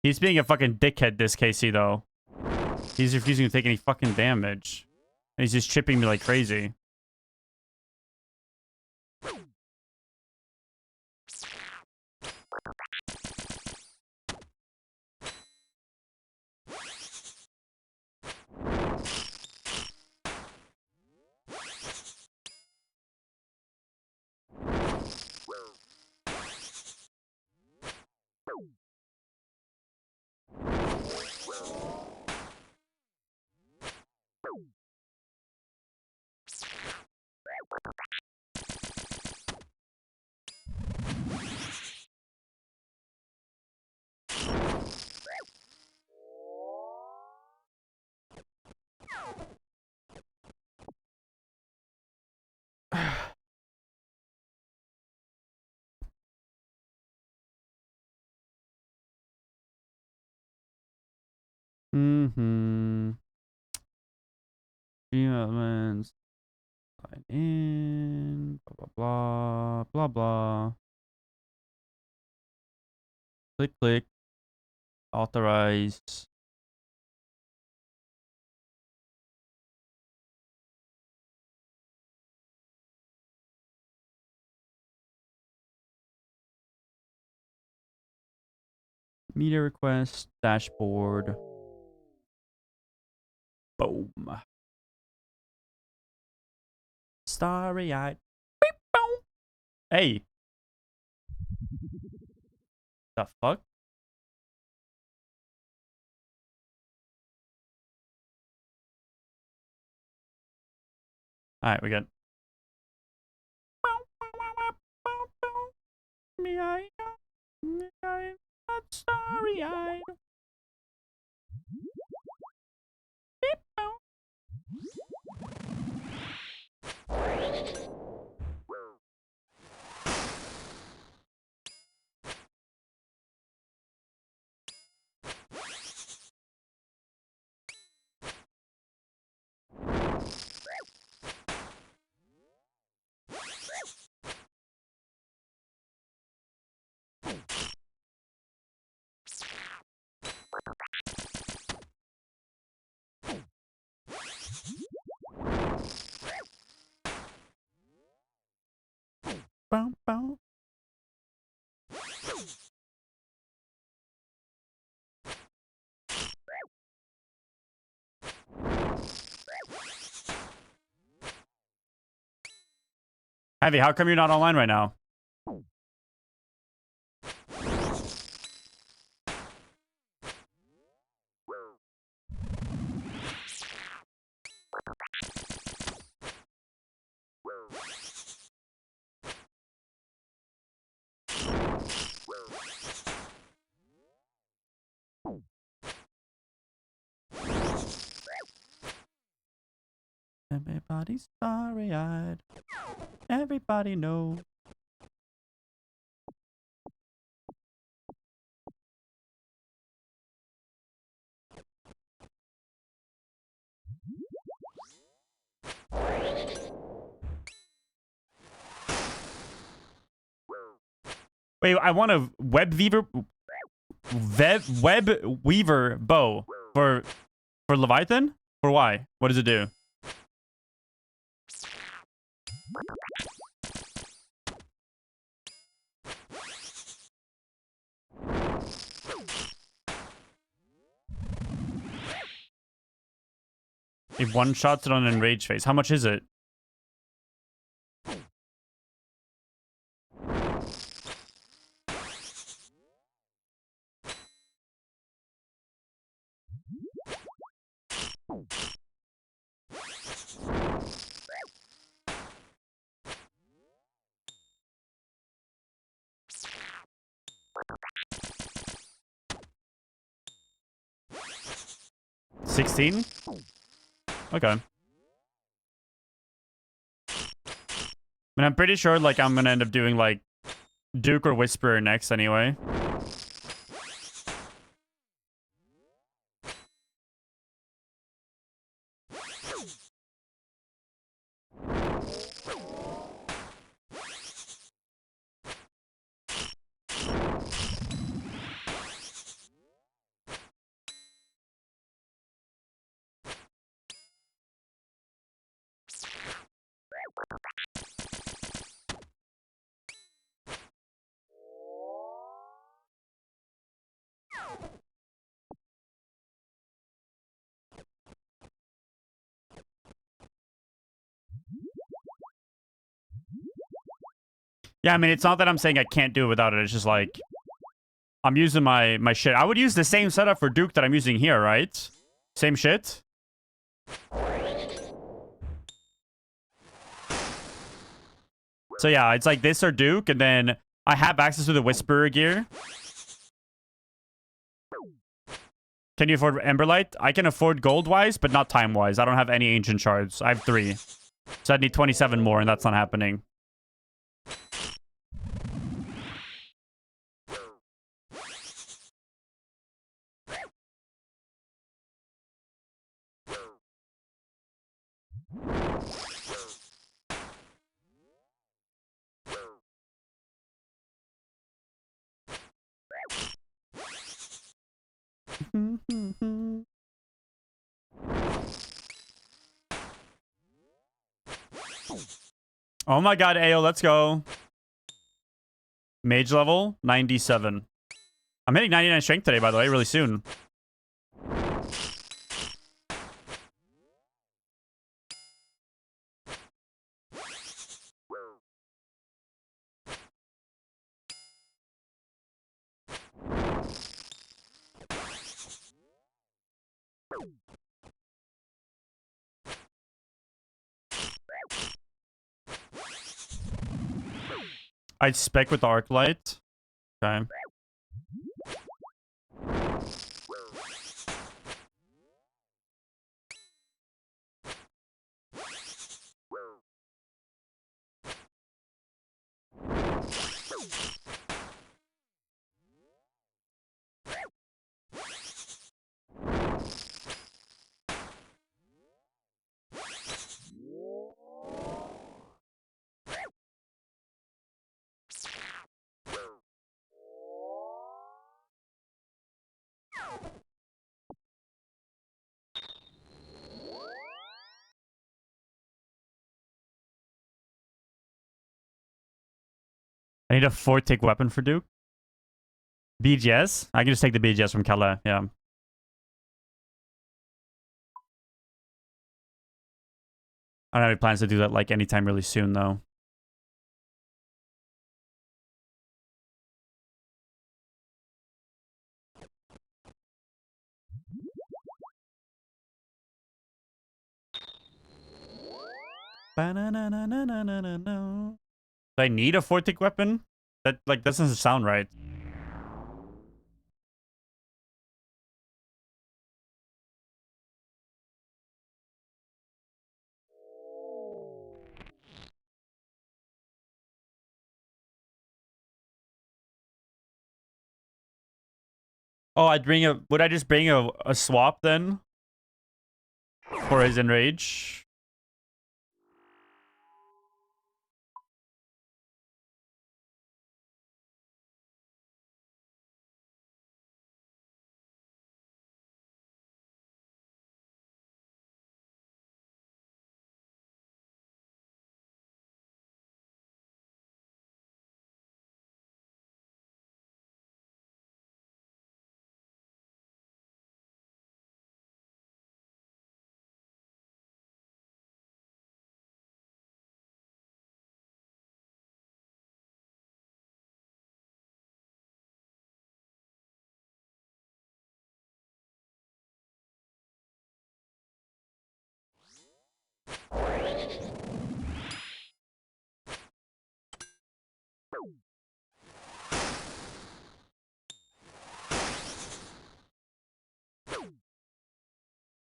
Speaker 1: He's being a fucking dickhead, this Casey, though. He's refusing to take any fucking damage. And he's just chipping me like crazy. Mm-hmm. Elements. Sign in. Blah, blah, blah. Blah, blah. Click, click. Authorize. Media request. Dashboard. Boom. Starry-eyed. Beep, boom. Hey. The fuck? Alright, we got. Starry-eyed. Beep, boom. Boom, boom. Heavy, how come you're not online right now? Everybody's starry-eyed. Everybody knows. Wait, I want a web weaver bow for Leviathan? For why? What does it do? It one-shots it on an enraged face. How much is it? $16? Okay. I mean, I'm pretty sure, like, I'm gonna end up doing, like, Duke or Whisperer next anyway. Yeah, I mean, it's not that I'm saying I can't do it without it. It's just like, I'm using my shit. I would use the same setup for Duke that I'm using here, right? Same shit. So yeah, it's like this or Duke, and then I have access to the Whisperer gear. Can you afford Emberlight? I can afford gold-wise, but not time-wise. I don't have any ancient shards. I have 3. So I'd need 27 more, and that's not happening. Oh my god, Ayo, let's go. Mage level, 97. I'm hitting 99 strength today, by the way, really soon. I'd spec with the arc light. Okay. I need a 4-tick weapon for Duke. BGS? I can just take the BGS from Kala, yeah. I don't have any plans to do that like anytime really soon, though. Do I need a 4-tick weapon? That doesn't sound right. Oh, would I just bring a swap then? For his enrage?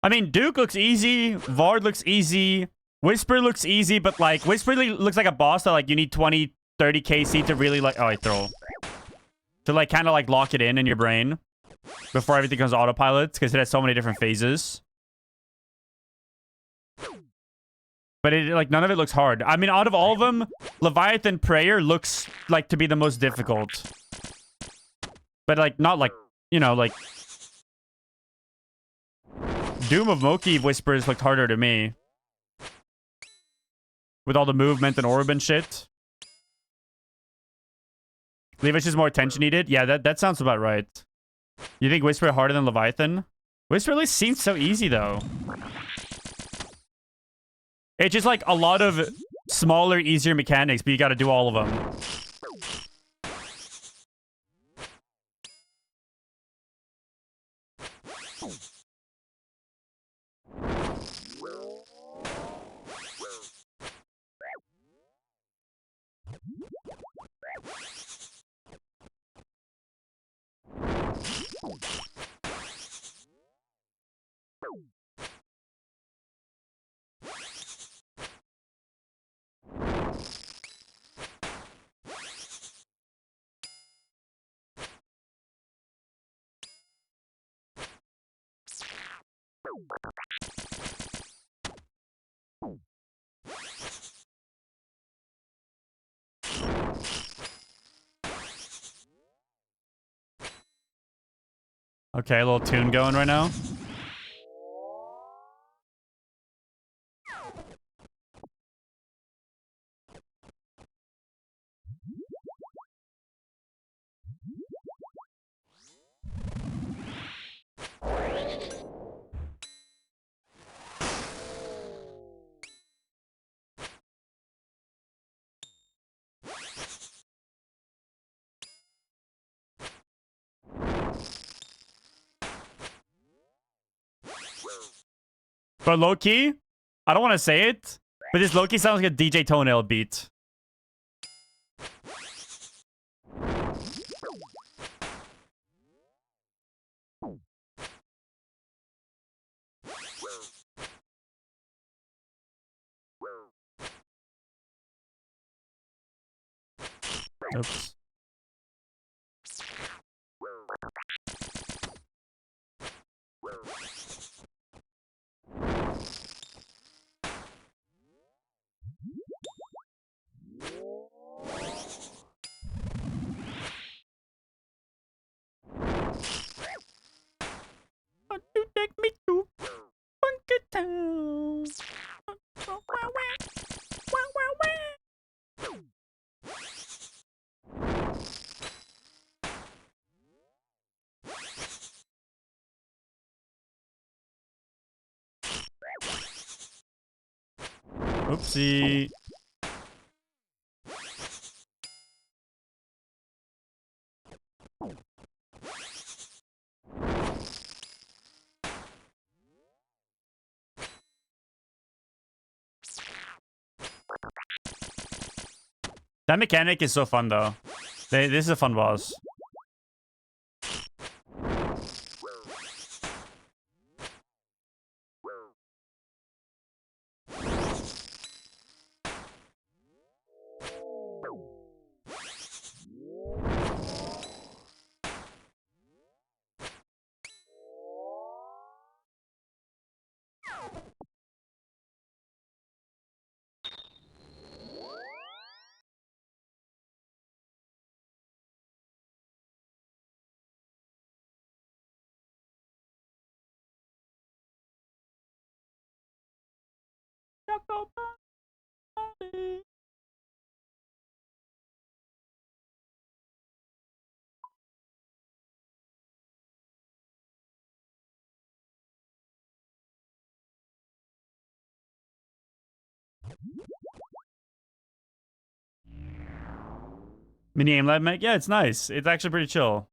Speaker 1: I mean, Duke looks easy. Vard looks easy. Whisper looks easy, but like, Whisper looks like a boss that like you need 20, 30 KC to really like, oh, I throw. To like kind of like lock it in your brain before everything goes autopilot, because it has so many different phases. But it like none of it looks hard. I mean, out of all of them, Leviathan Prayer looks like to be the most difficult. But like not like, you know, like Doom of Moki Whispers looked harder to me. With all the movement and orb and shit. Levish is more attention needed? Yeah, that sounds about right. You think Whisper harder than Leviathan? Whisper really seems so easy, though. It's just like a lot of smaller, easier mechanics, but you gotta do all of them. Okay, a little tune going right now. But low-key, I don't want to say it, but this low-key sounds like a DJ Toenail beat. Oops. Want to take me to Funky Town? Oopsie. That mechanic is so fun, though. This is a fun boss. Mini aim lab mech? Yeah, it's nice. It's actually pretty chill.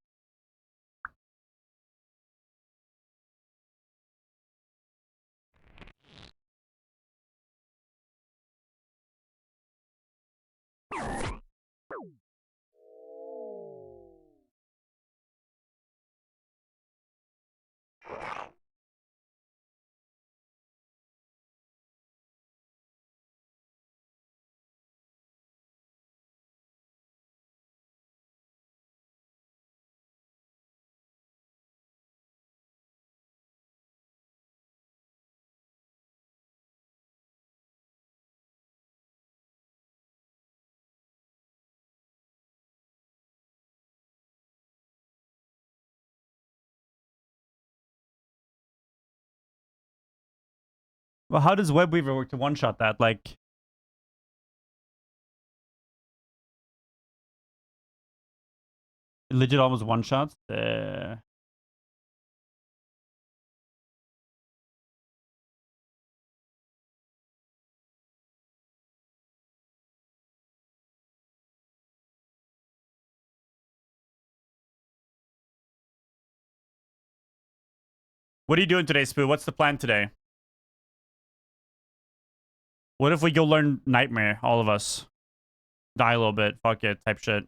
Speaker 1: Well, how does Webweaver work to one-shot that? Like, legit almost one-shots? What are you doing today, Spoo? What's the plan today? What if we go learn Nightmare, all of us? Die a little bit, fuck it, type shit.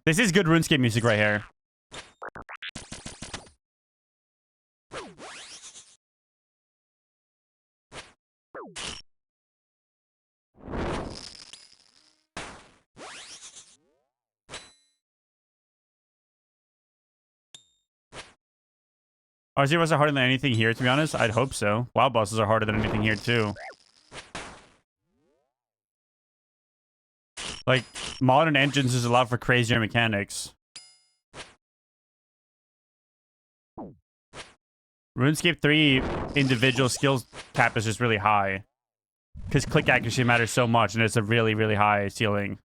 Speaker 1: This is good RuneScape music right here. RC bosses are harder than anything here, to be honest. I'd hope so. WoW bosses are harder than anything here, too. Like, modern engines is allowed for crazier mechanics. RuneScape 3 individual skills cap is just really high. Because click accuracy matters so much, and it's a really, really high ceiling.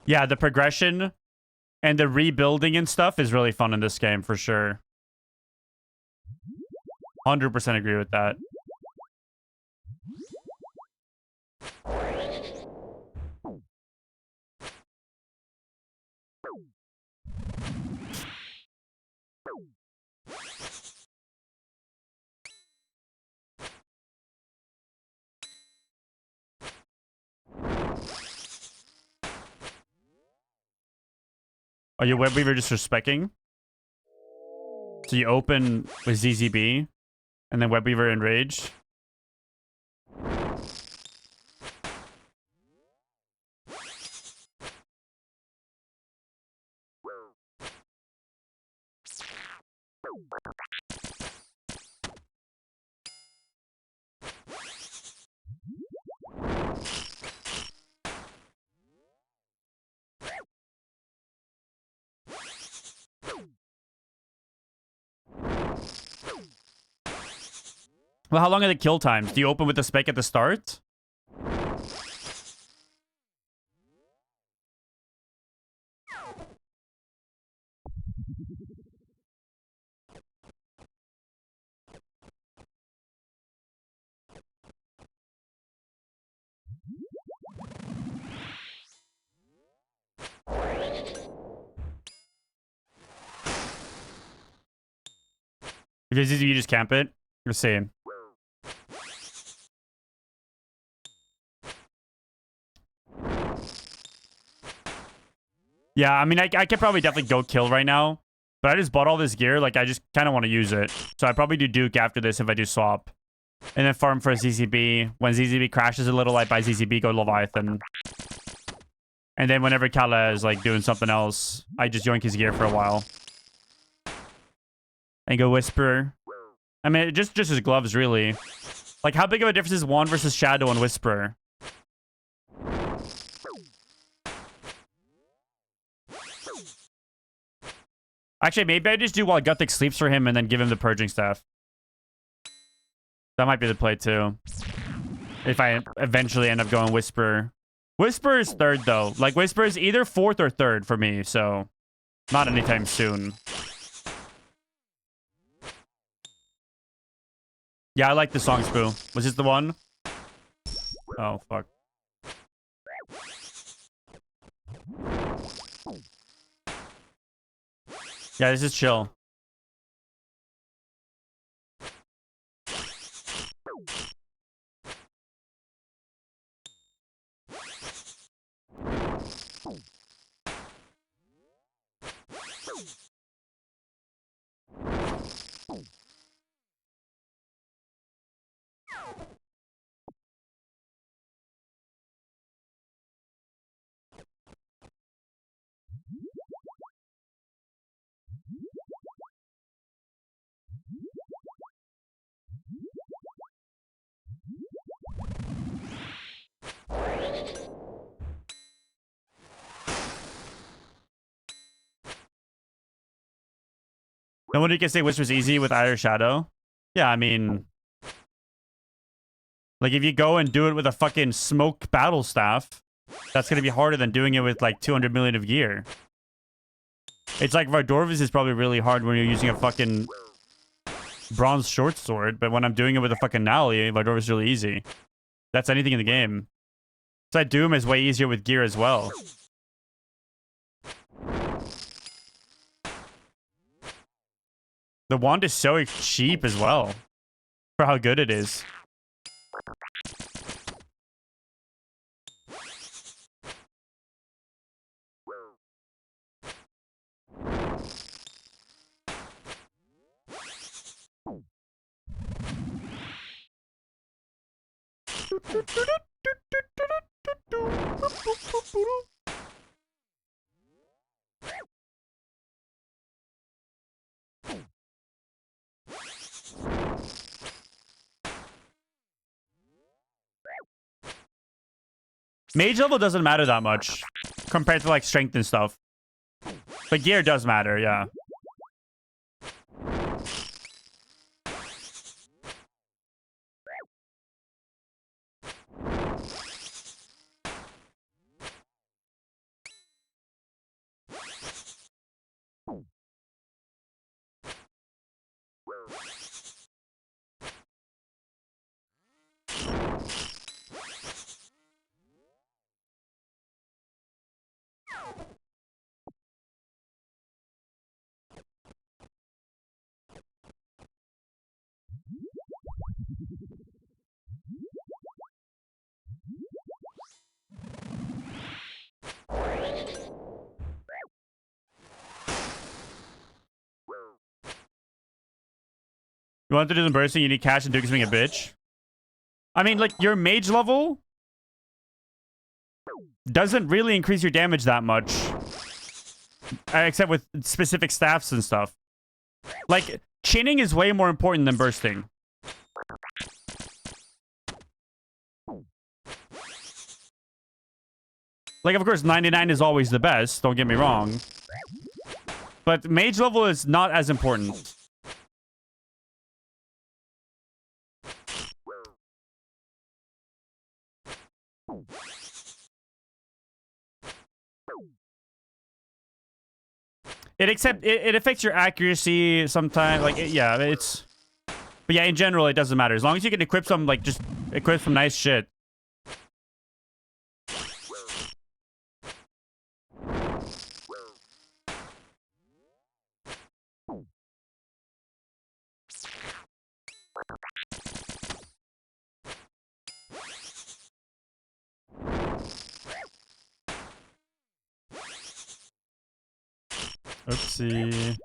Speaker 1: Yeah, the progression and the rebuilding and stuff is really fun in this game, for sure. 100% agree with that. Are you Web Weaver just respecting? So you open with ZZB, and then Web Weaver Enrage. Well, how long are the kill times? Do you open with the spec at the start? If you just camp it, you're saying. Yeah, I mean, I could probably definitely go kill right now. But I just bought all this gear. Like, I just kind of want to use it. So I probably do Duke after this if I do swap. And then farm for a ZZB. When ZZB crashes a little, I buy ZZB, go Leviathan. And then whenever Kala is, like, doing something else, I just yoink his gear for a while. And go Whisperer. I mean, just his gloves, really. Like, how big of a difference is Wand versus Shadow and Whisperer? Actually, maybe I just do while Guthic sleeps for him and then give him the Purging Staff. That might be the play, too. If I eventually end up going Whisperer. Whisperer is third, though. Like, Whisperer is either fourth or third for me, so... Not anytime soon. Yeah, I like the song, Spoo. Was this the one? Oh, fuck. Yeah, this is chill. Then what do you can say Whisper's easy with Iron Shadow? Yeah, I mean... Like, if you go and do it with a fucking smoke battle staff, that's going to be harder than doing it with, like, 200 million of gear. It's like Vardorvis is probably really hard when you're using a fucking bronze short sword, but when I'm doing it with a fucking Nally, Vardorvis is really easy. That's anything in the game. So Doom is way easier with gear as well. The wand is so cheap as well for how good it is. Mage level doesn't matter that much compared to like strength and stuff. But gear does matter, yeah. You want to do some bursting, you need cash, and Duke is being a bitch. I mean, like, your mage level doesn't really increase your damage that much. Except with specific staffs and stuff. Like, chinning is way more important than bursting. Like, of course, 99 is always the best, don't get me wrong. But mage level is not as important. It affects your accuracy sometimes. Like, yeah, it's... But yeah, in general, it doesn't matter. As long as you can equip some, like, just equip some nice shit. Oopsie.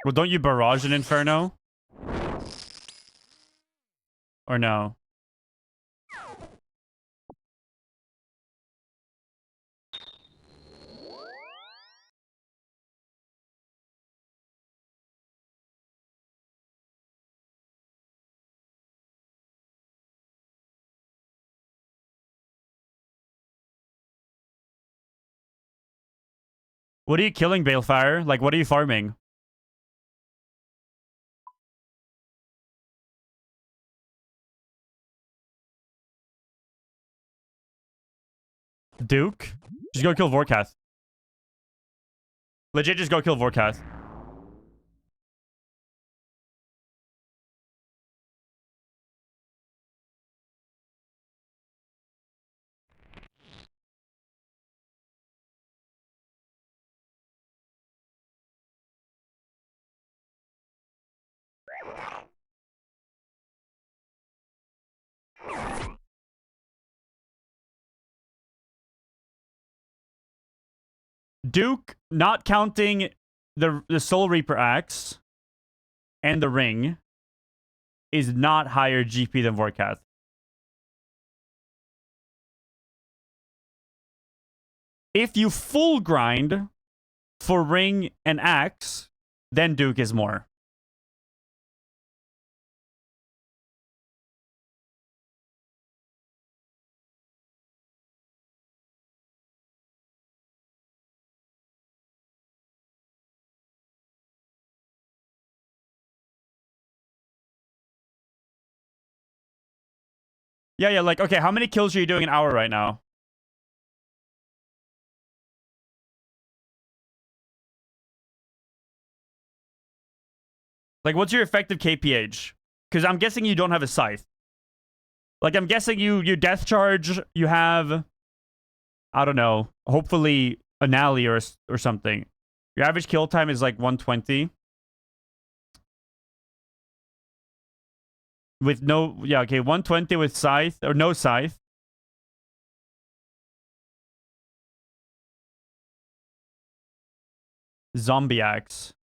Speaker 1: Well, don't you barrage an Inferno? Or no? What are you killing, Balefire? Like, what are you farming? Duke? Just go kill Vorkath. Legit, just go kill Vorkath. Duke, not counting the Soul Reaper axe and the ring, is not higher GP than Vorkath. If you full grind for ring and axe, then Duke is more. Yeah, like, okay, how many kills are you doing an hour right now? Like, what's your effective KPH? Because I'm guessing you don't have a scythe. Like, I'm guessing you death charge, you have, I don't know, hopefully an alley or something. Your average kill time is like 120. With no, yeah, okay, 120 with scythe, or no scythe. Zombie axe.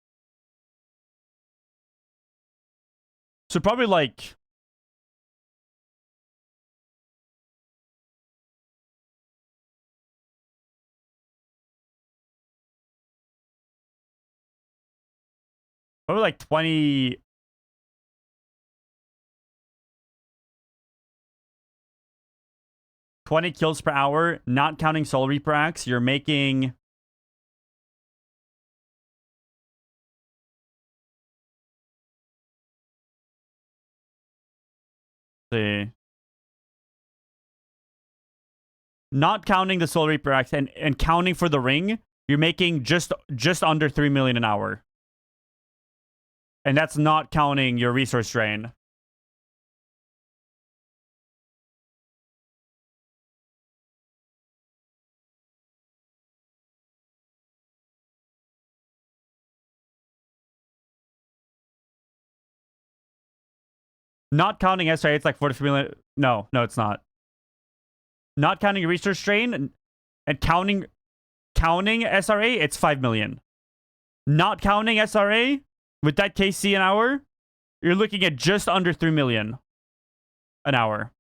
Speaker 1: So probably like... Probably like 20... 20 kills per hour, not counting Soul Reaper axe. You're making... See. Not counting the Soul Reaper axe and counting for the ring, you're making just under 3 million an hour. And that's not counting your resource drain. Not counting SRA, it's like 43 million. No, it's not. Not counting resource drain and counting SRA, it's 5 million. Not counting SRA, with that KC an hour, you're looking at just under 3 million an hour.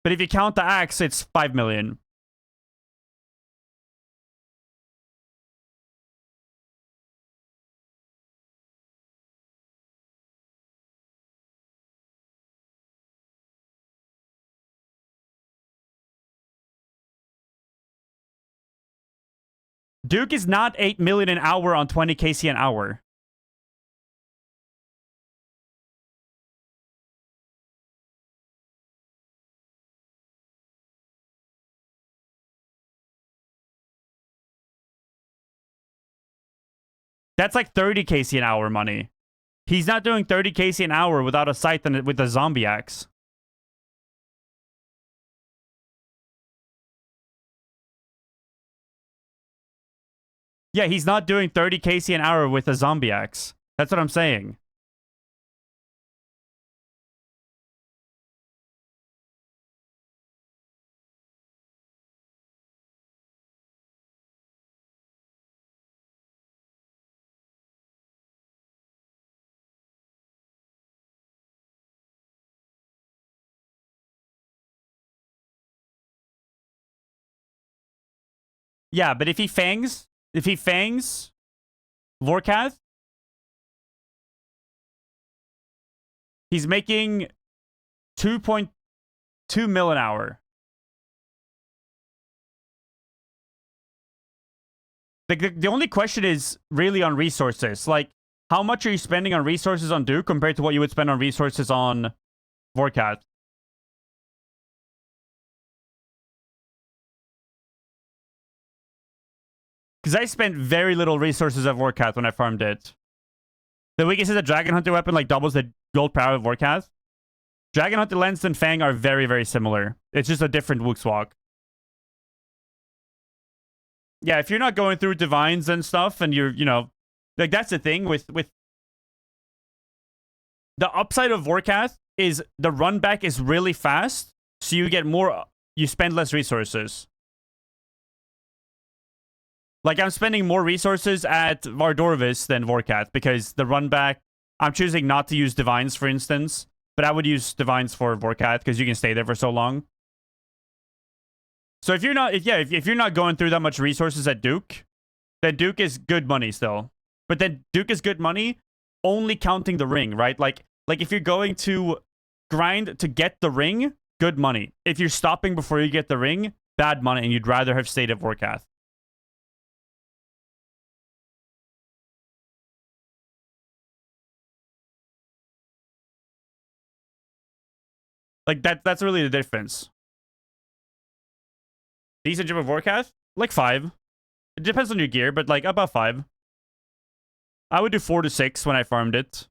Speaker 1: But if you count the axe, it's 5 million. Duke is not 8 million an hour on 20 KC an hour. That's like 30 KC an hour money. He's not doing 30 KC an hour without a scythe and with a zombie axe. Yeah, he's not doing 30 KC an hour with a zombie axe. That's what I'm saying. Yeah, but if he fangs Vorkath, he's making 2.2 mil an hour. The only question is really on resources. Like, how much are you spending on resources on Duke compared to what you would spend on resources on Vorkath? Because I spent very little resources at Vorkath when I farmed it. The weakness is a Dragon Hunter weapon like doubles the gold power of Vorkath. Dragon Hunter Lens and Fang are very, very similar. It's just a different Wookswalk. Yeah, if you're not going through divines and stuff, and you're, like, that's the thing with the upside of Vorkath is the run back is really fast, so you spend less resources. Like, I'm spending more resources at Vardorvis than Vorkath because the run back, I'm choosing not to use divines, for instance, but I would use divines for Vorkath because you can stay there for so long. So if you're not going through that much resources at Duke, then Duke is good money still. But then Duke is good money only counting the ring, right? Like if you're going to grind to get the ring, good money. If you're stopping before you get the ring, bad money, and you'd rather have stayed at Vorkath. Like that's really the difference. Decent gem of Warcath? Like 5. It depends on your gear, but like about 5. I would do 4 to 6 when I farmed it.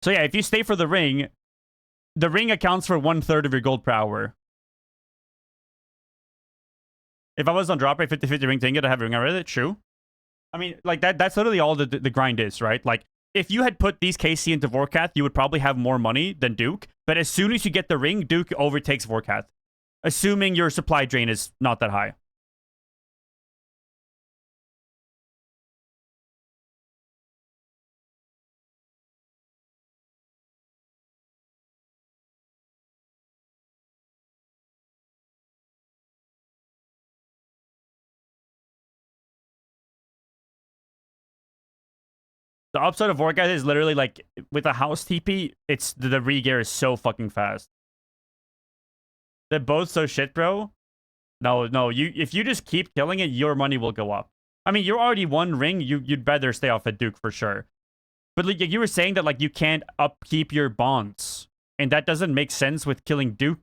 Speaker 1: So yeah, if you stay for the ring accounts for 1/3 of your gold per hour. If I was on drop rate 50-50 ring thing, I'd have a ring already. True. I mean, like that's literally all the grind is, right? Like if you had put these KC into Vorkath, you would probably have more money than Duke. But as soon as you get the ring, Duke overtakes Vorkath, assuming your supply drain is not that high. The upside of Vorkath is literally like with a house TP, it's the re-gear is so fucking fast. They're both so shit, bro. No, if you just keep killing it, your money will go up. I mean, you're already one ring. You'd better stay off at Duke for sure. But like you were saying that like you can't upkeep your bonds, and that doesn't make sense with killing Duke.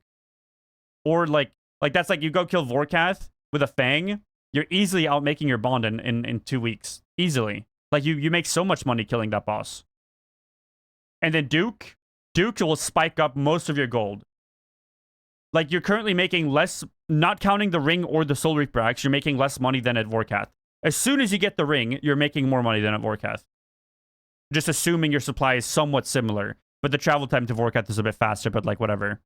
Speaker 1: Or like that's like you go kill Vorkath with a Fang, you're easily out making your bond in 2 weeks. Easily. Like you make so much money killing that boss. And then Duke will spike up most of your gold. Like you're currently making less, not counting the ring or the Soul Reaper axe, you're making less money than at Vorkath. As soon as you get the ring, you're making more money than at Vorkath. Just assuming your supply is somewhat similar. But the travel time to Vorkath is a bit faster, but like whatever.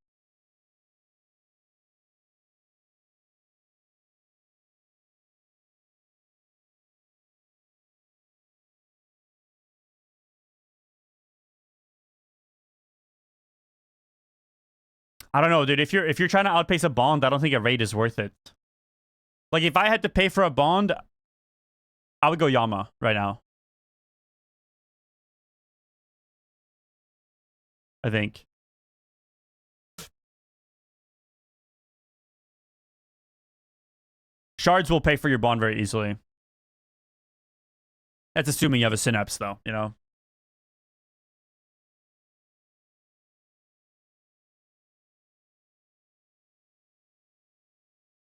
Speaker 1: I don't know, dude. If you're trying to outpace a bond, I don't think a raid is worth it. Like if I had to pay for a bond, I would go Yama right now. I think. Shards will pay for your bond very easily. That's assuming you have a synapse, though, you know?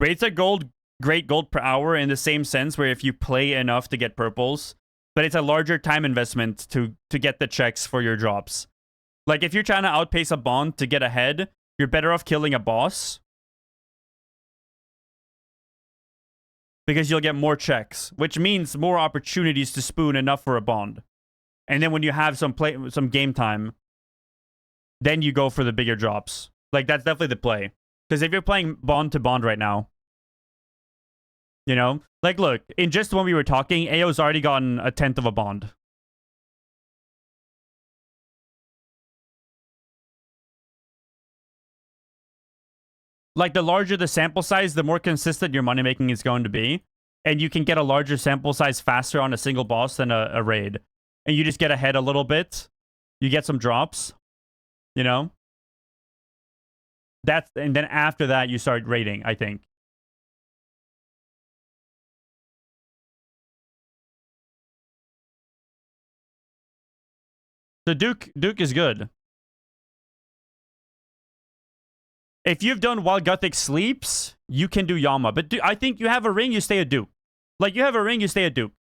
Speaker 1: Rates are great gold per hour in the same sense where if you play enough to get purples, but it's a larger time investment to get the checks for your drops. Like if you're trying to outpace a bond to get ahead, you're better off killing a boss. Because you'll get more checks, which means more opportunities to spoon enough for a bond. And then when you have some game time, then you go for the bigger drops. Like that's definitely the play. Because if you're playing bond to bond right now, you know, like look, in just when we were talking, AO's already gotten 1/10 of a bond. Like the larger the sample size, the more consistent your money making is going to be. And you can get a larger sample size faster on a single boss than a raid. And you just get ahead a little bit. You get some drops, you know? And then after that, you start raiding, I think. So Duke is good. If you've done while Gothic sleeps, you can do Yama. But I think you have a ring, you stay at Duke. Like, you have a ring, you stay at Duke.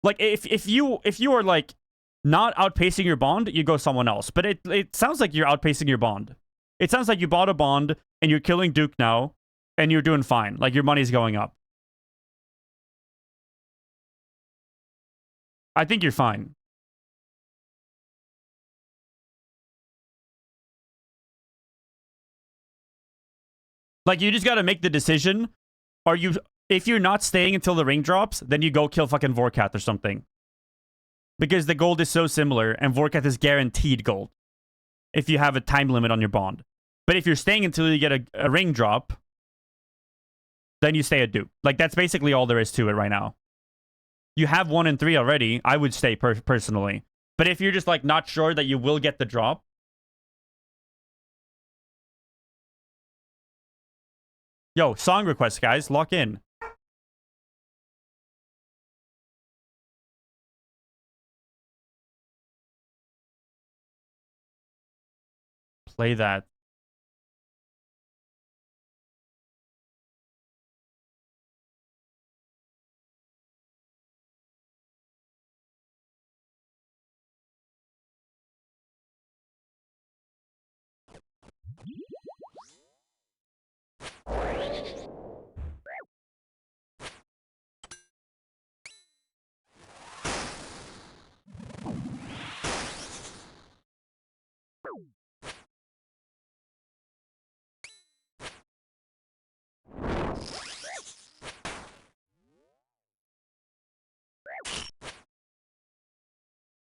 Speaker 1: Like, if you are, like, not outpacing your bond, you go someone else. But it sounds like you're outpacing your bond. It sounds like you bought a bond, and you're killing Duke now, and you're doing fine. Like, your money's going up. I think you're fine. Like, you just gotta make the decision. If you're not staying until the ring drops, then you go kill fucking Vorkath or something. Because the gold is so similar, and Vorkath is guaranteed gold. If you have a time limit on your bond. But if you're staying until you get a ring drop, then you stay at Duke. Like, that's basically all there is to it right now. You have 1 and 3 already. I would stay personally. But if you're just, like, not sure that you will get the drop, yo, song request, guys. Lock in. play that.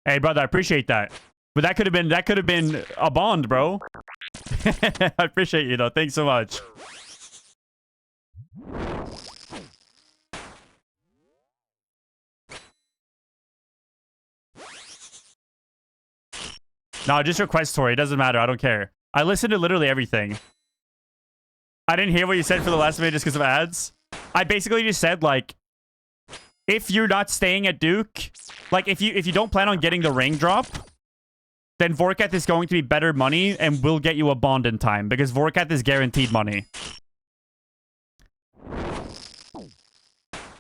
Speaker 1: Hey, brother, I appreciate that. But that could have been a bond, bro. I appreciate you though. Thanks so much. No, just request Tori. It doesn't matter. I don't care. I listen to literally everything. I didn't hear what you said for the last minute just because of ads. I basically just said, like, if you're not staying at Duke, like, if you don't plan on getting the ring drop, then Vorkath is going to be better money and will get you a bond in time because Vorkath is guaranteed money.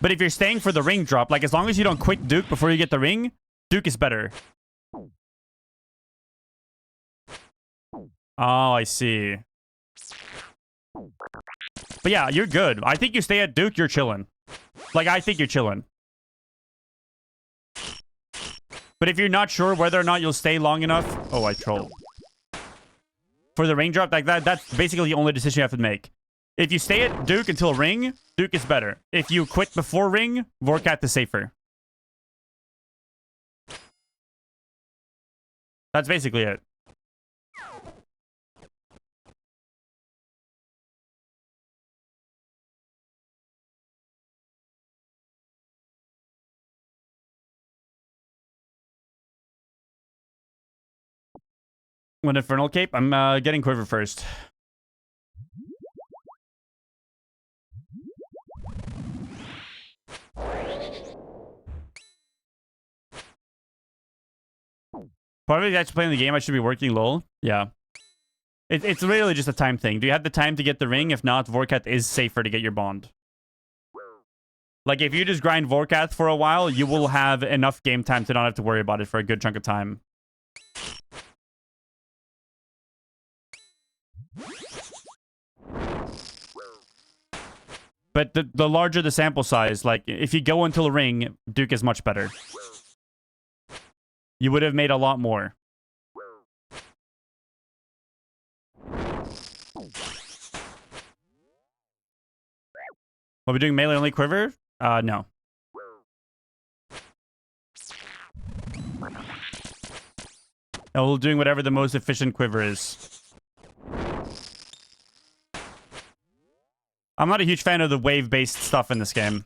Speaker 1: But if you're staying for the ring drop, like, as long as you don't quit Duke before you get the ring, Duke is better. Oh, I see. But yeah, you're good. I think you stay at Duke, you're chilling. Like, I think you're chilling. But if you're not sure whether or not you'll stay long enough... Oh, I trolled. For the ring drop, like that's basically the only decision you have to make. If you stay at Duke until ring, Duke is better. If you quit before ring, Vorkath is safer. That's basically it. When Infernal Cape, I'm getting Quiver first. Part of it is actually playing the game. I should be working lol. Yeah. It's really just a time thing. Do you have the time to get the ring? If not, Vorkath is safer to get your bond. Like, if you just grind Vorkath for a while, you will have enough game time to not have to worry about it for a good chunk of time. But the larger the sample size, like, if you go until ring, Duke is much better. You would have made a lot more. Are we doing melee only Quiver? No. And we're doing whatever the most efficient Quiver is. I'm not a huge fan of the wave-based stuff in this game.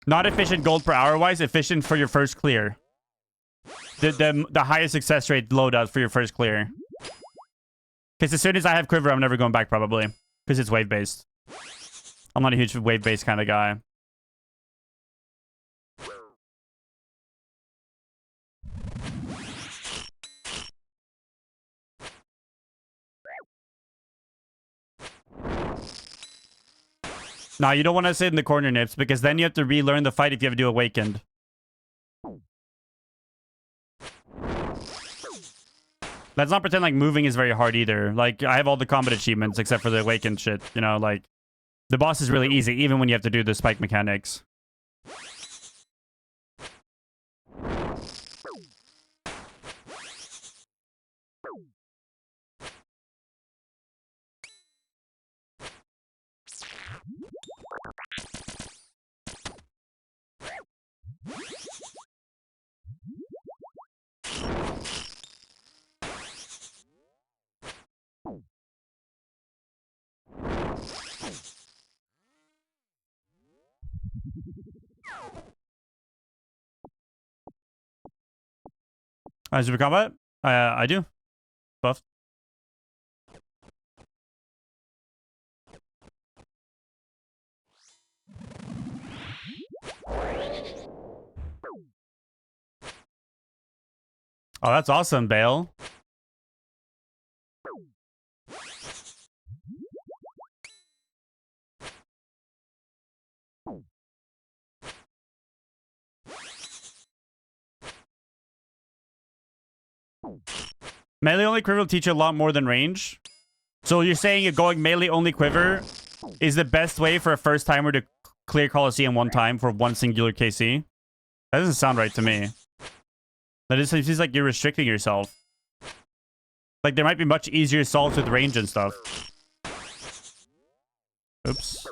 Speaker 1: Not efficient gold per hour wise, efficient for your first clear. The highest success rate loadout for your first clear. Because as soon as I have Quiver, I'm never going back probably. Because it's wave based. I'm not a huge wave based kind of guy. Nah, you don't want to sit in the corner, Nips, because then you have to relearn the fight if you have to do Awakened. Let's not pretend like moving is very hard either. Like, I have all the combat achievements except for the Awakened shit. You know, like, the boss is really easy, even when you have to do the spike mechanics. Super combat? I do. Buffed. Oh, that's awesome, Bale. Melee only quiver will teach you a lot more than range. So you're saying you're going melee only quiver is the best way for a first timer to clear Coliseum one time for one singular KC? That doesn't sound right to me. That just seems like you're restricting yourself. Like there might be much easier solves with range and stuff. Oops.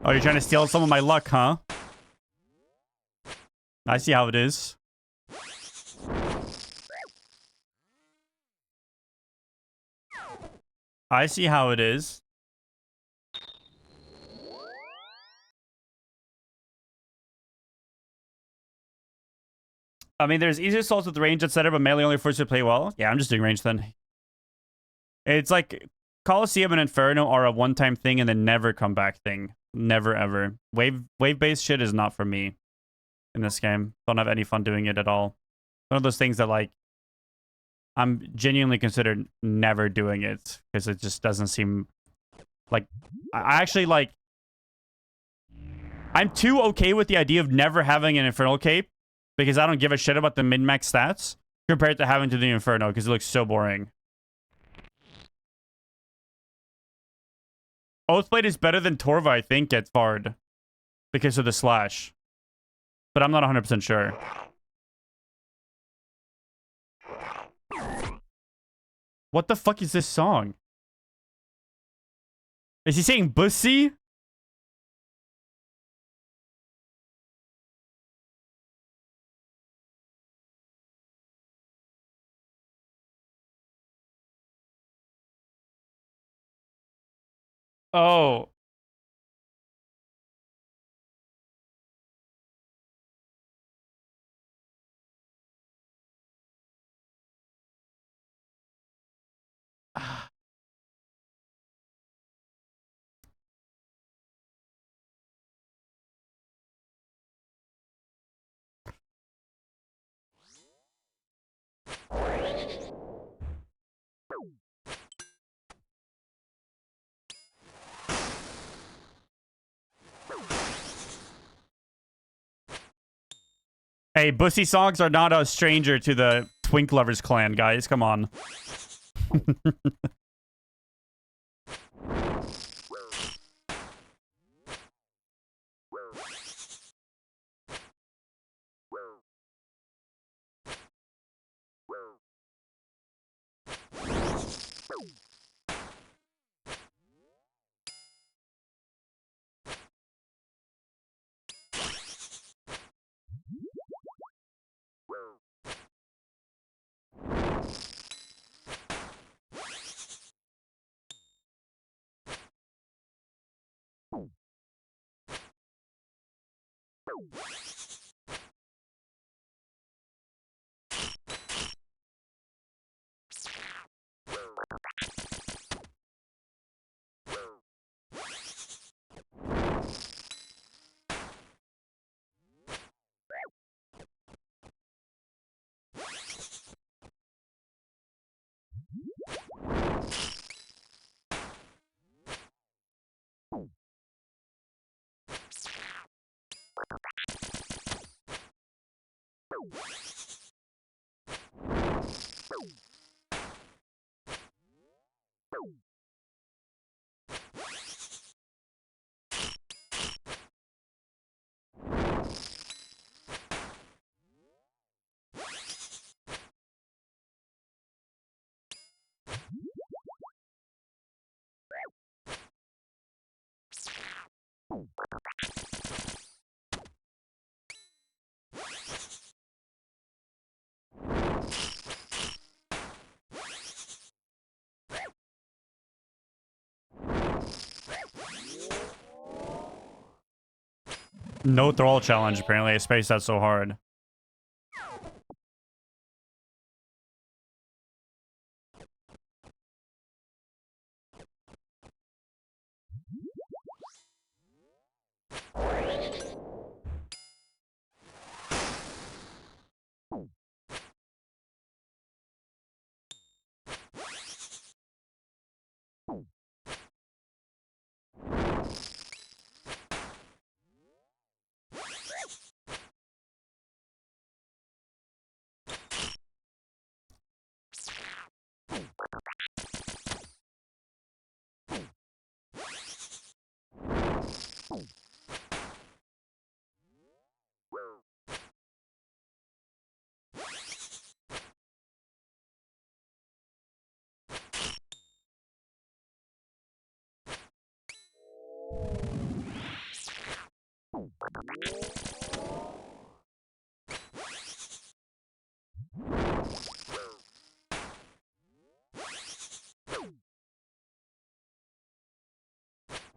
Speaker 1: Oh, you're trying to steal some of my luck, huh? I see how it is. I see how it is. I mean, there's easier assaults with range, etc., but melee only forces you to play well. Yeah, I'm just doing range then. It's like Coliseum and Inferno are a one-time thing and then never come back thing. Never ever. Wave-based shit is not for me in this game. Don't have any fun doing it at all. One of those things that like I'm genuinely considered never doing it because it just doesn't seem like I actually like. I'm too okay with the idea of never having an Infernal Cape because I don't give a shit about the min-max stats compared to having to do the Inferno because it looks so boring. Oathblade is better than Torva, I think, at Fard because of the slash. But I'm not 100% sure. What the fuck is this song? Is he saying bussy? Oh. Hey, bussy songs are not a stranger to the Twink Lovers clan, guys. Come on. No thrall challenge, apparently. I spaced out so hard.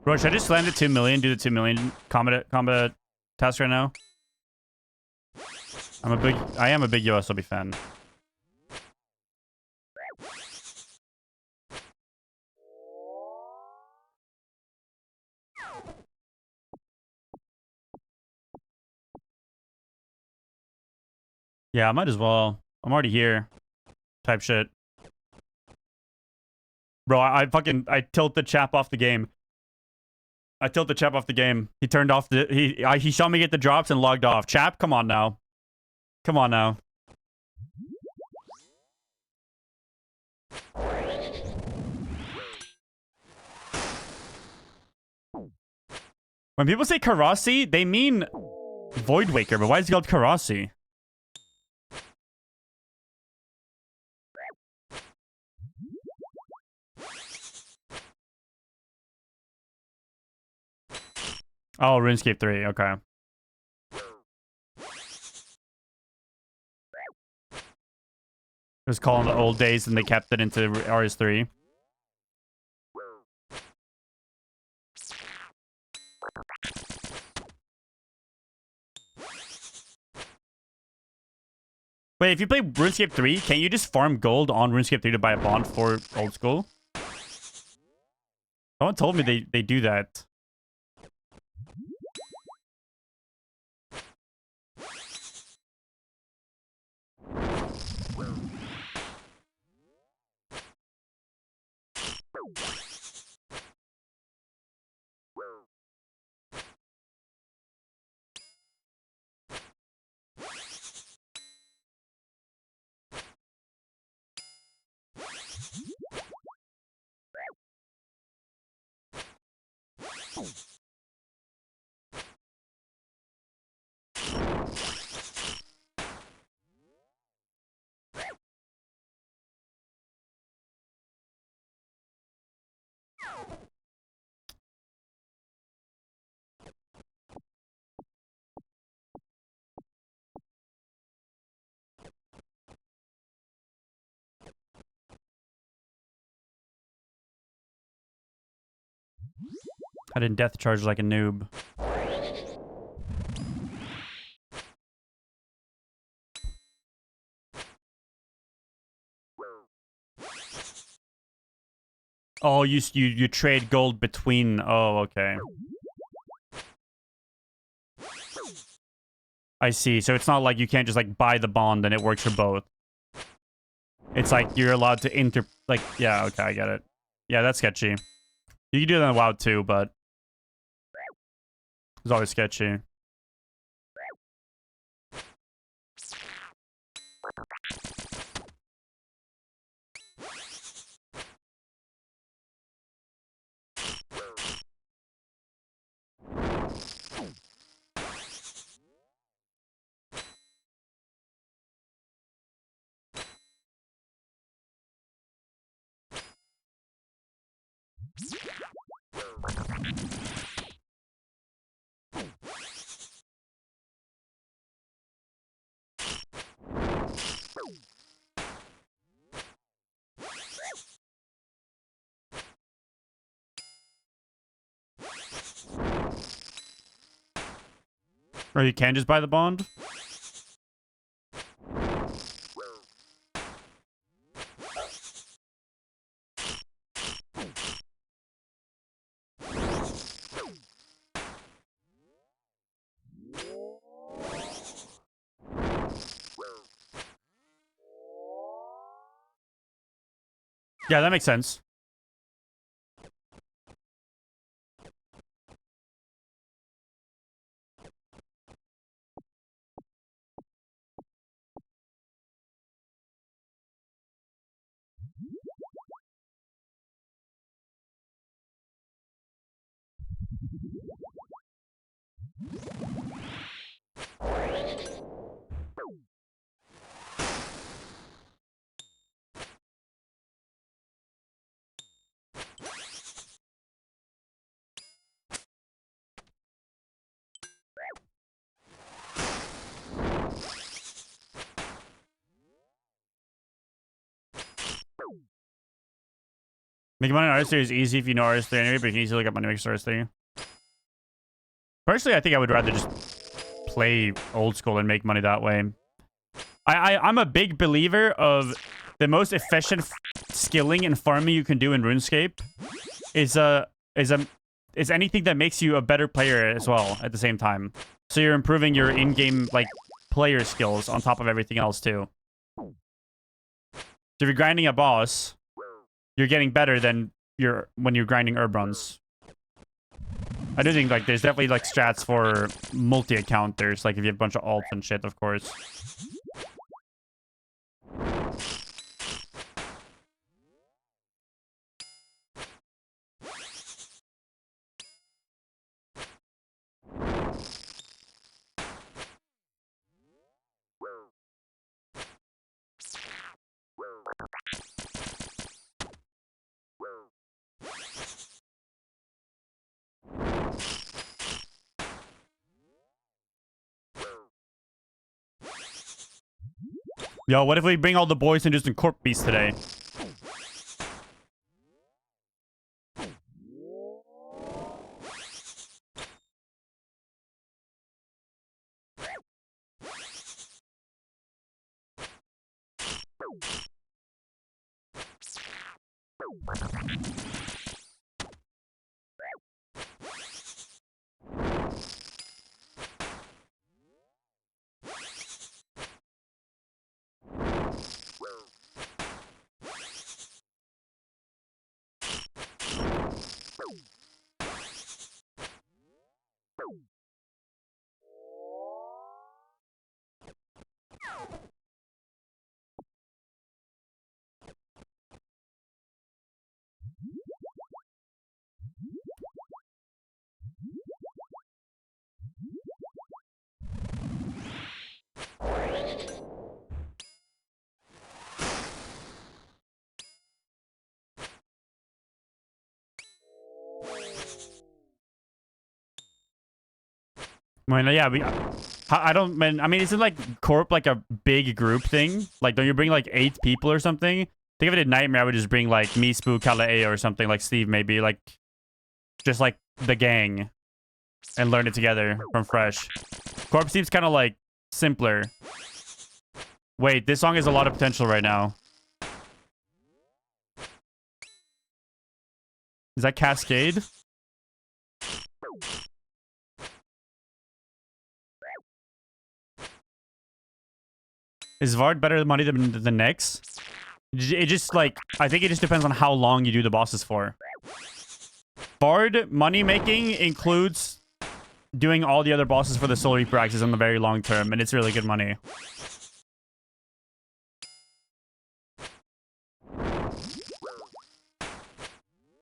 Speaker 1: Bro, should I just land at 2 million, do the 2 million combat task right now? I am a big USOB fan. Yeah, I might as well. I'm already here. Type shit. Bro, I tilt the chap off the game. I tilt the chap off the game. He turned off the... He saw me get the drops and logged off. Chap, come on now. Come on now. When people say Karasi, they mean Void Waker, but why is he called Karasi? Oh, RuneScape 3, okay. It was called in the old days and they kept it into RS3. Wait, if you play RuneScape 3, can't you just farm gold on RuneScape 3 to buy a bond for old school? Someone told me they do that. I didn't death charge like a noob. Oh, you trade gold between... Oh, okay. I see. So it's not like you can't just like buy the bond and it works for both. It's like you're allowed to like, yeah, okay, I get it. Yeah, that's sketchy. You can do that in WoW too, but it's always sketchy. Or you can just buy the bond. Yeah, that makes sense. Making money on RS3 is easy if you know RS3 anyway, but you can easily look up money makes RS3. Personally, I think I would rather just play old school and make money that way. I'm a big believer of the most efficient skilling and farming you can do in RuneScape is anything that makes you a better player as well at the same time. So you're improving your in-game like player skills on top of everything else too. So if you're grinding a boss, you're getting better than when you're grinding herb runs. I do think like there's definitely like strats for multi-accounters, like if you have a bunch of alts and shit, of course. Yo, what if we bring all the boys and just Corp Beast today? I mean, yeah, I don't, man. I mean, isn't like Corp like a big group thing? Like, don't you bring like 8 people or something? I think if I did Nightmare, I would just bring like me, Spook, Kala or something, like Steve maybe, like just like the gang and learn it together from fresh. Corp seems kind of like simpler. Wait, this song has a lot of potential right now. Is that Cascade? Is Vard better money than the Nyx? It just like, I think it just depends on how long you do the bosses for. Vard money making includes doing all the other bosses for the Soul Reaper axes on the very long term, and it's really good money.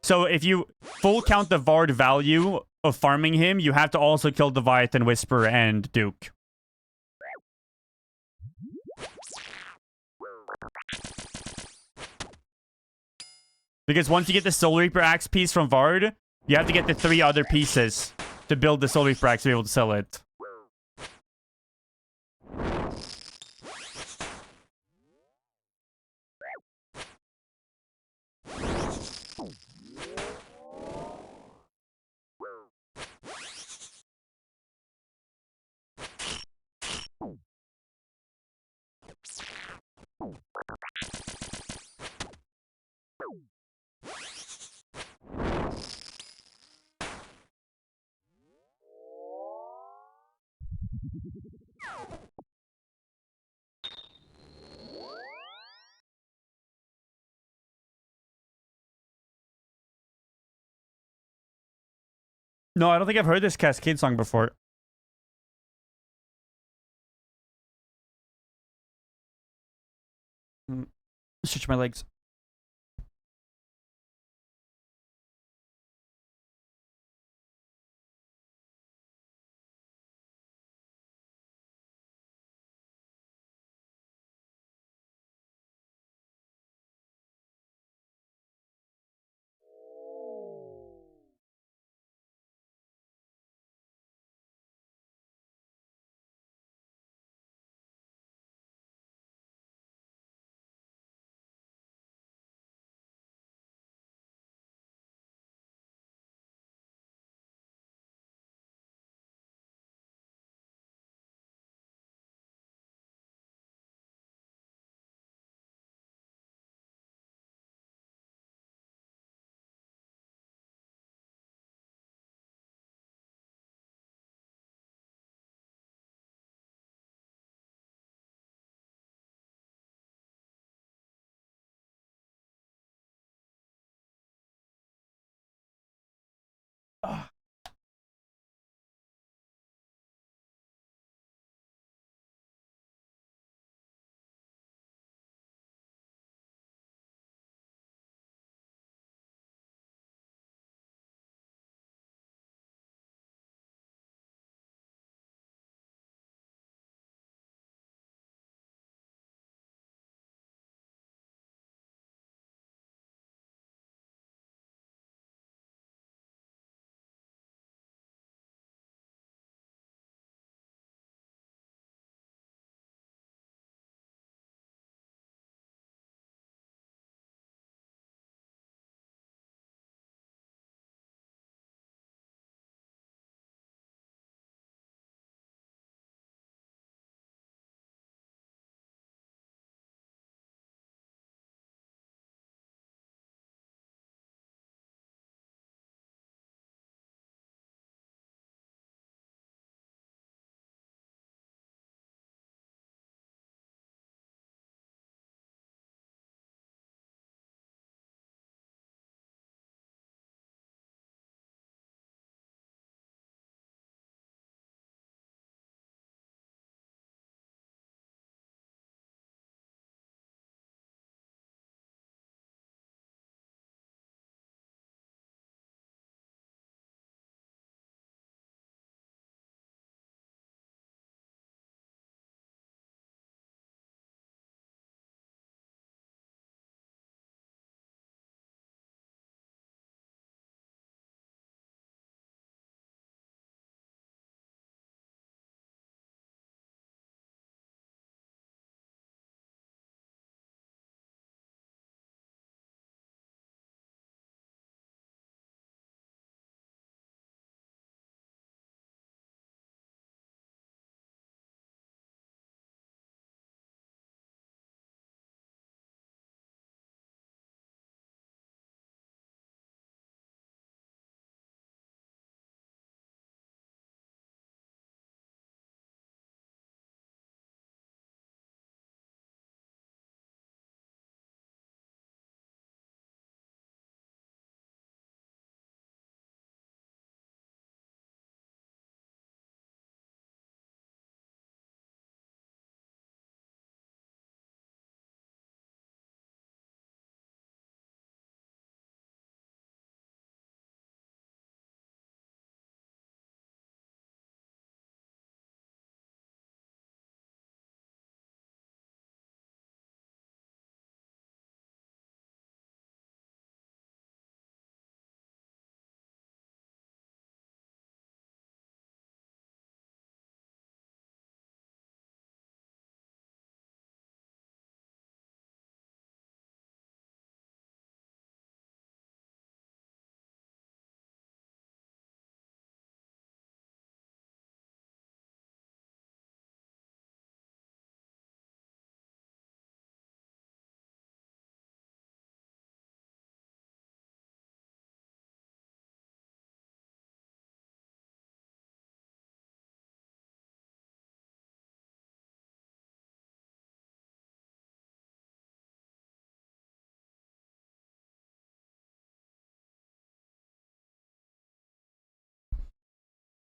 Speaker 1: So if you full count the Vard value of farming him, you have to also kill Leviathan, Whisper, and Duke. Because once you get the Soul Reaper axe piece from Vard, you have to get the 3 other pieces to build the Soul Reaper axe to be able to sell it. No, I don't think I've heard this Cascade song before. Stretch my legs.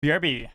Speaker 1: BRB.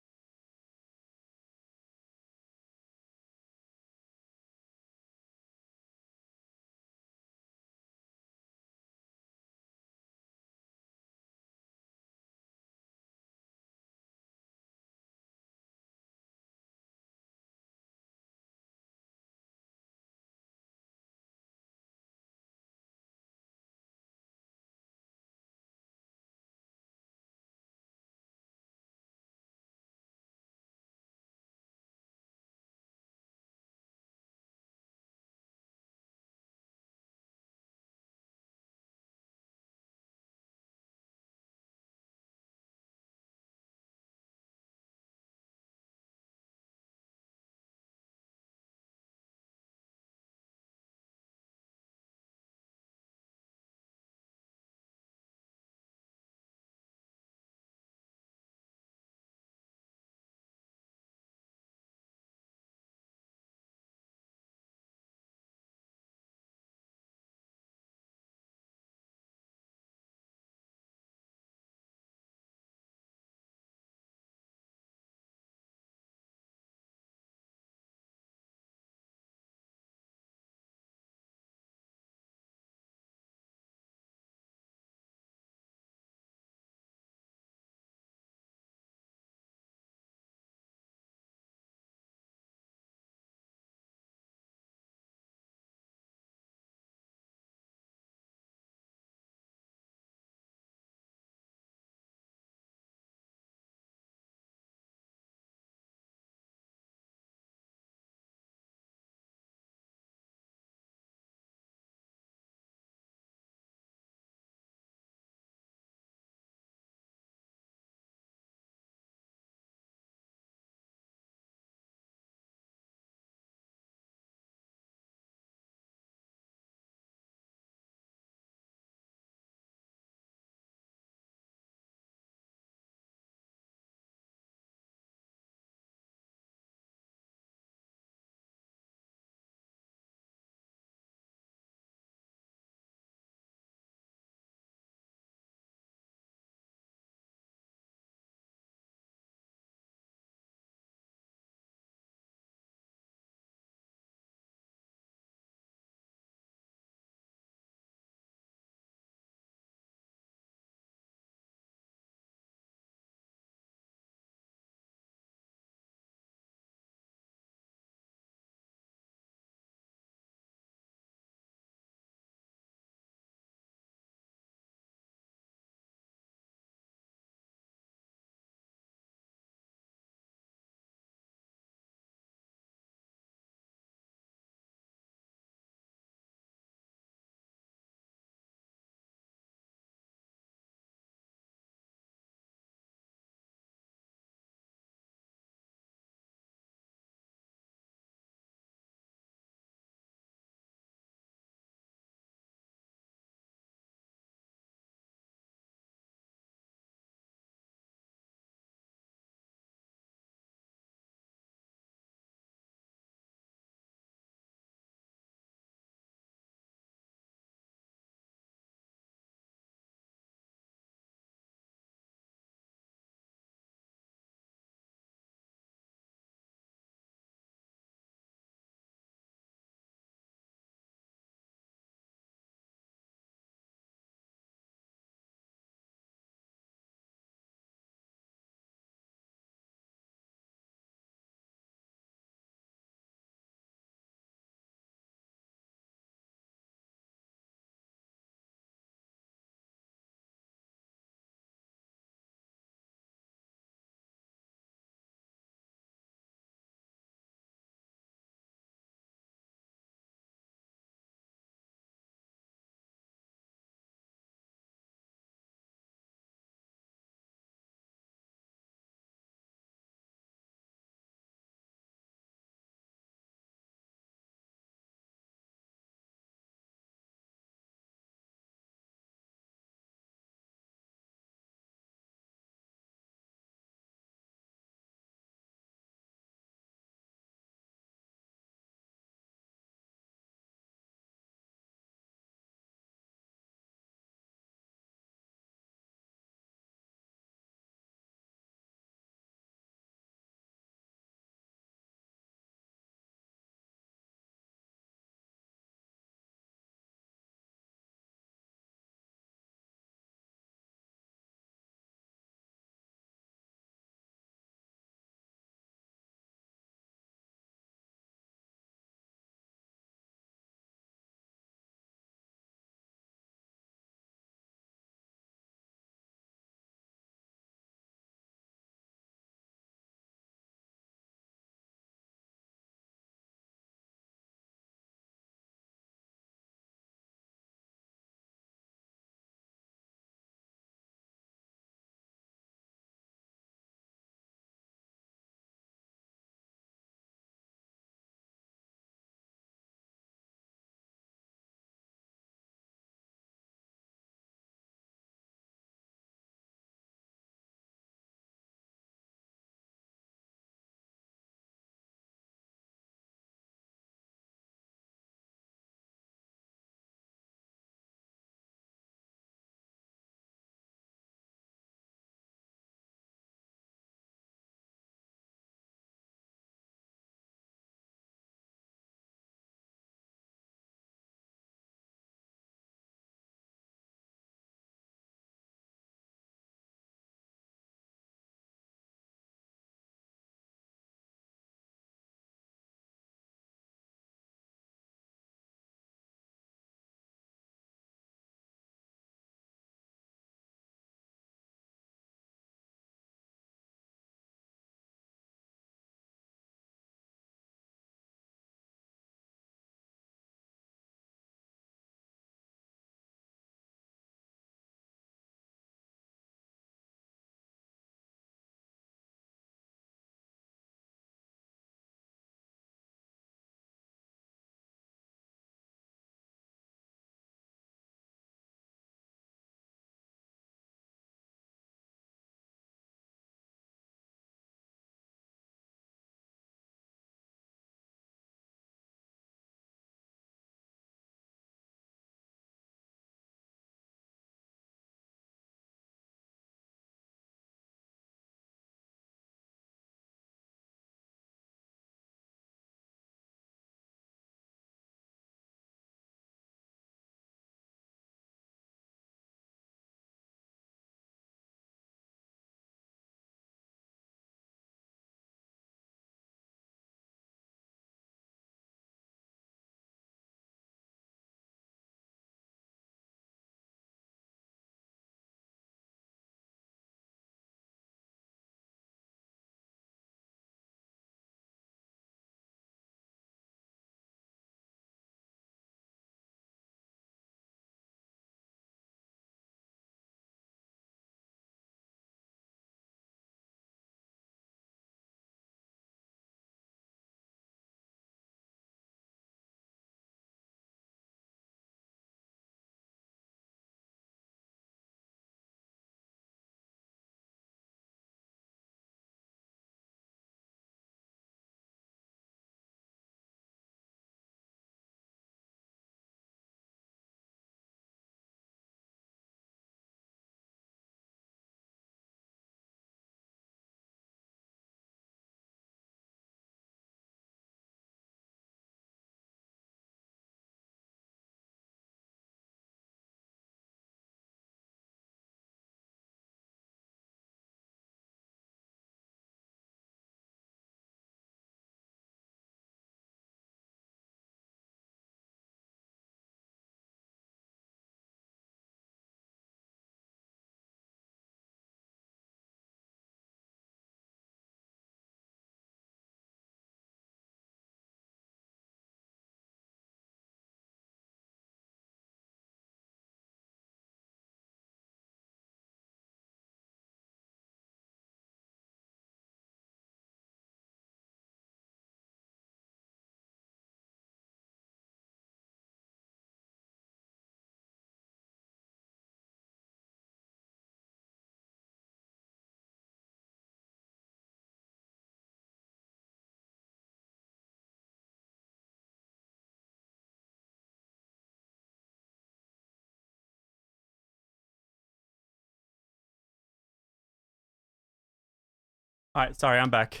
Speaker 1: Alright, sorry, I'm back.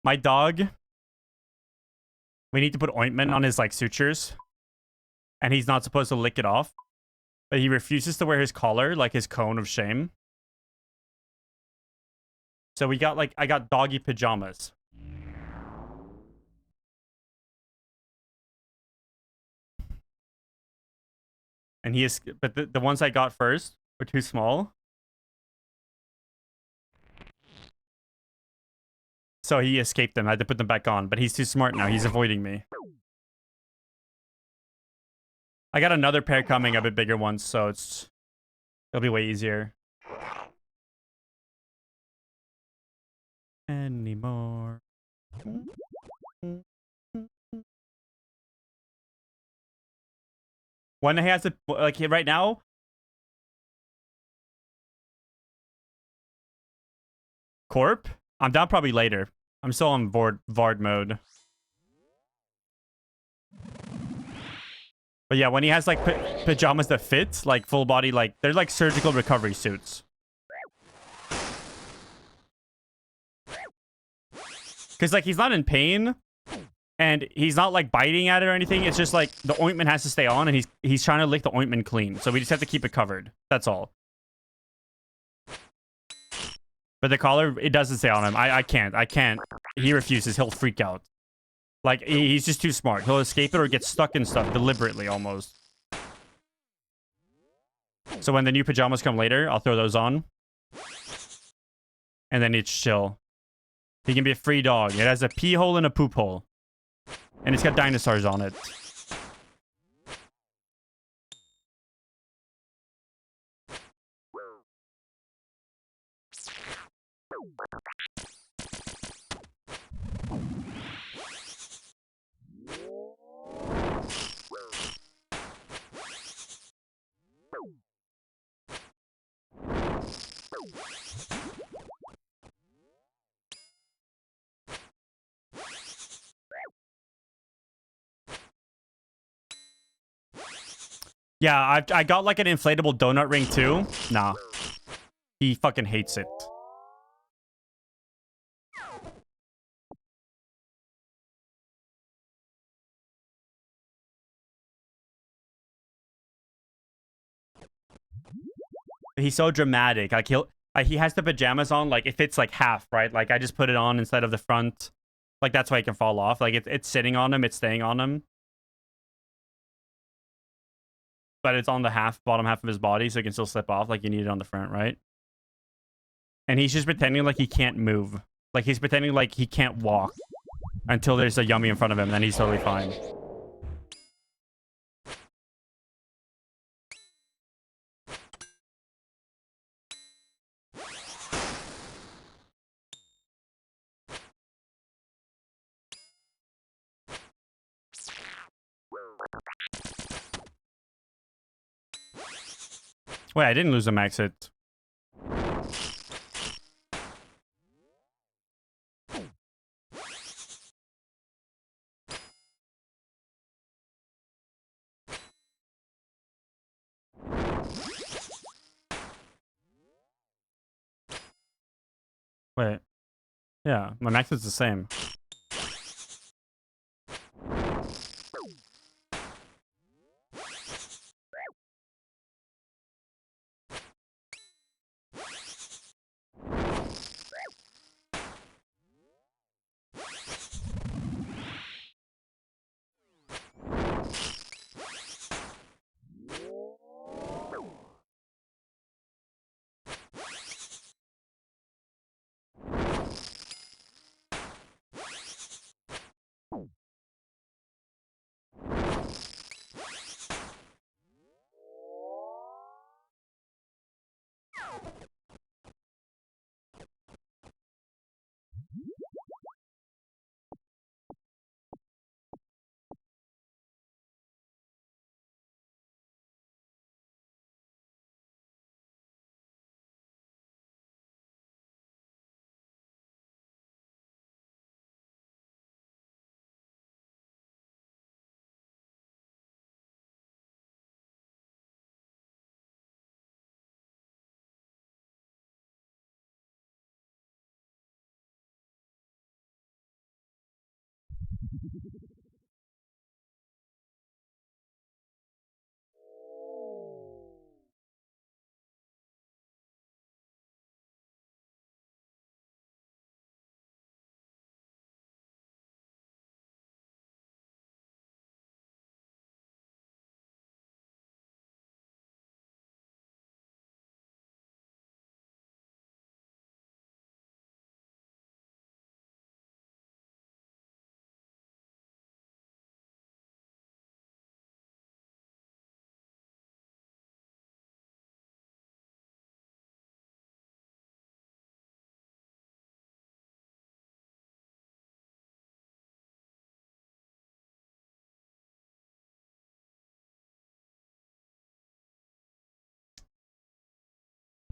Speaker 1: My dog, we need to put ointment on his, like, sutures. And he's not supposed to lick it off. But he refuses to wear his collar, like his cone of shame. So we got, like, I got doggy pajamas. And he is, but the ones I got first were too small. So he escaped them. I had to put them back on, but he's too smart now. He's avoiding me. I got another pair coming, a bit bigger ones, so it'll be way easier. Anymore. When he has to, like, right now. Corp? I'm down probably later. I'm still on Vard mode. But yeah, when he has, like, pajamas that fit, like, full body, like, they're like surgical recovery suits. Because, like, he's not in pain. And he's not, like, biting at it or anything. It's just, like, the ointment has to stay on, and he's trying to lick the ointment clean. So we just have to keep it covered. That's all. But the collar, it doesn't stay on him. I can't. He refuses. He'll freak out. Like, he's just too smart. He'll escape it or get stuck in stuff deliberately, almost. So when the new pajamas come later, I'll throw those on. And then it's chill. He can be a free dog. It has a pee hole and a poop hole. And it's got dinosaurs on it. Yeah, I got like an inflatable donut ring too. Nah. He fucking hates it. He's so dramatic. Like he has the pajamas on, like it fits like half, right? Like I just put it on instead of the front. Like that's why he can fall off. Like it's sitting on him, it's staying on him. But it's on the bottom half of his body, so it can still slip off like you need it on the front, right? And he's just pretending like he can't move. Like he's pretending like he can't walk until there's a yummy in front of him, then he's totally fine. Wait, I didn't lose a max hit. Wait. Yeah, my max is the same.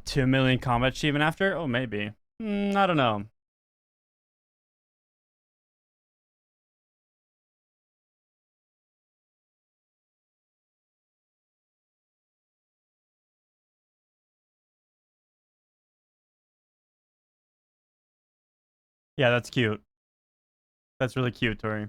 Speaker 1: 2 million combat achievement after? Oh, maybe. I don't know. Yeah, that's cute. That's really cute, Tori.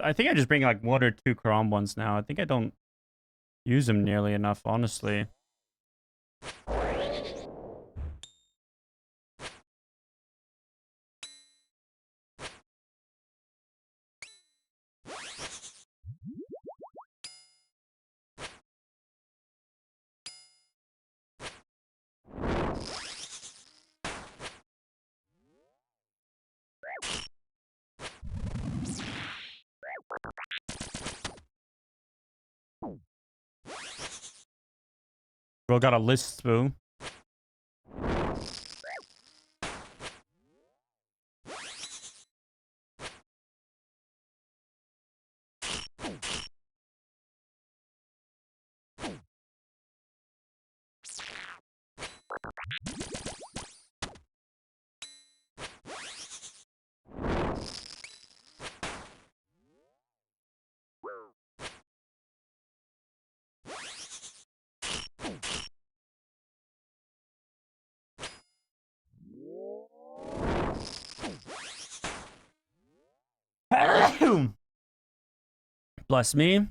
Speaker 1: I think I just bring like 1 or 2 Karam ones now. I think I don't use them nearly enough, honestly. Bro got a list, boo. Bless me.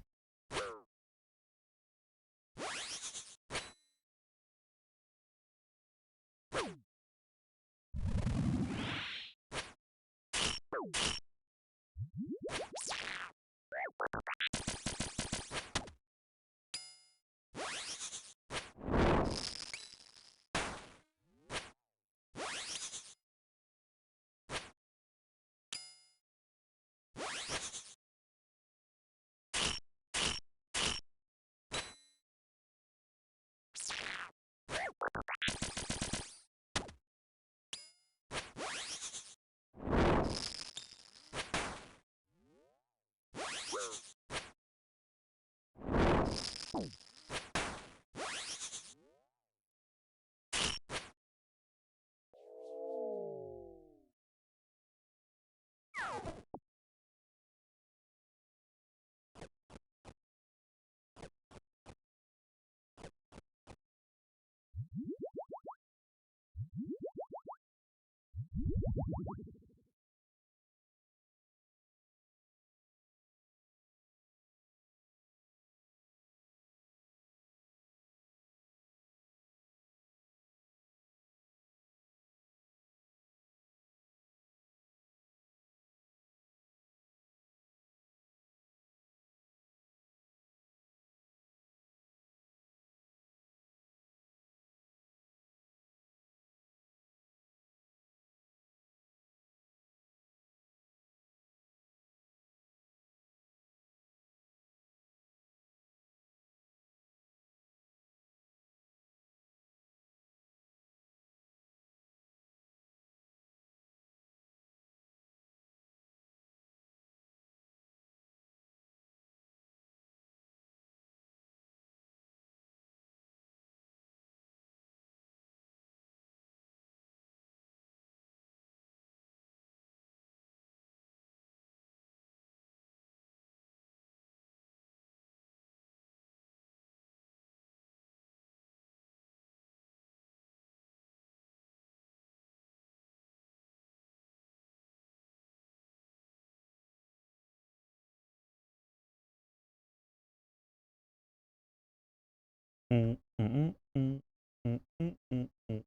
Speaker 1: Mm, mm, mm, mm, mm, mm, mm.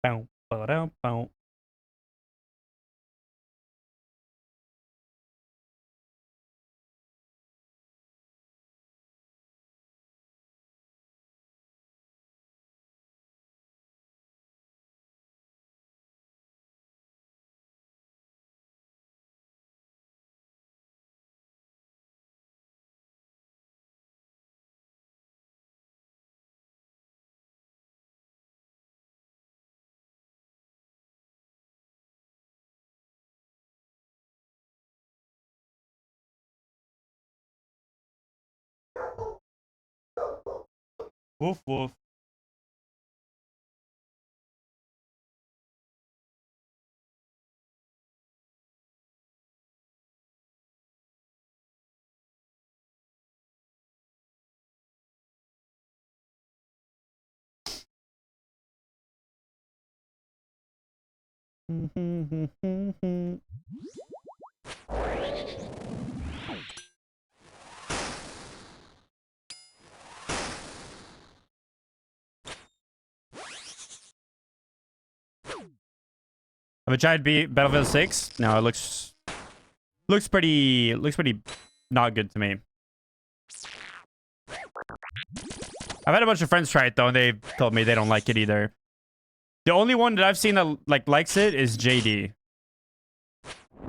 Speaker 1: Bow, ba-da, bow. Woof, woof. Have I tried Battlefield 6? No, it looks pretty not good to me. I've had a bunch of friends try it though, and they told me they don't like it either. The only one that I've seen that likes it is JD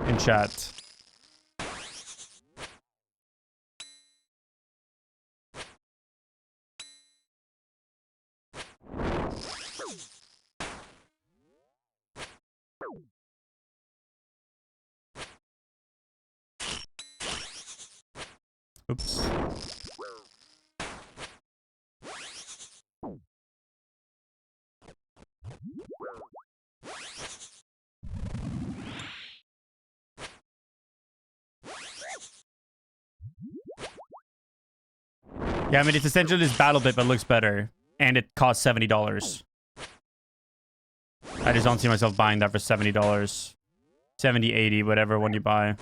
Speaker 1: in chat. Oops. Yeah, I mean, it's essentially this battle bit, but looks better. And it costs $70. I just don't see myself buying that for $70. 70, 80, whatever one you buy.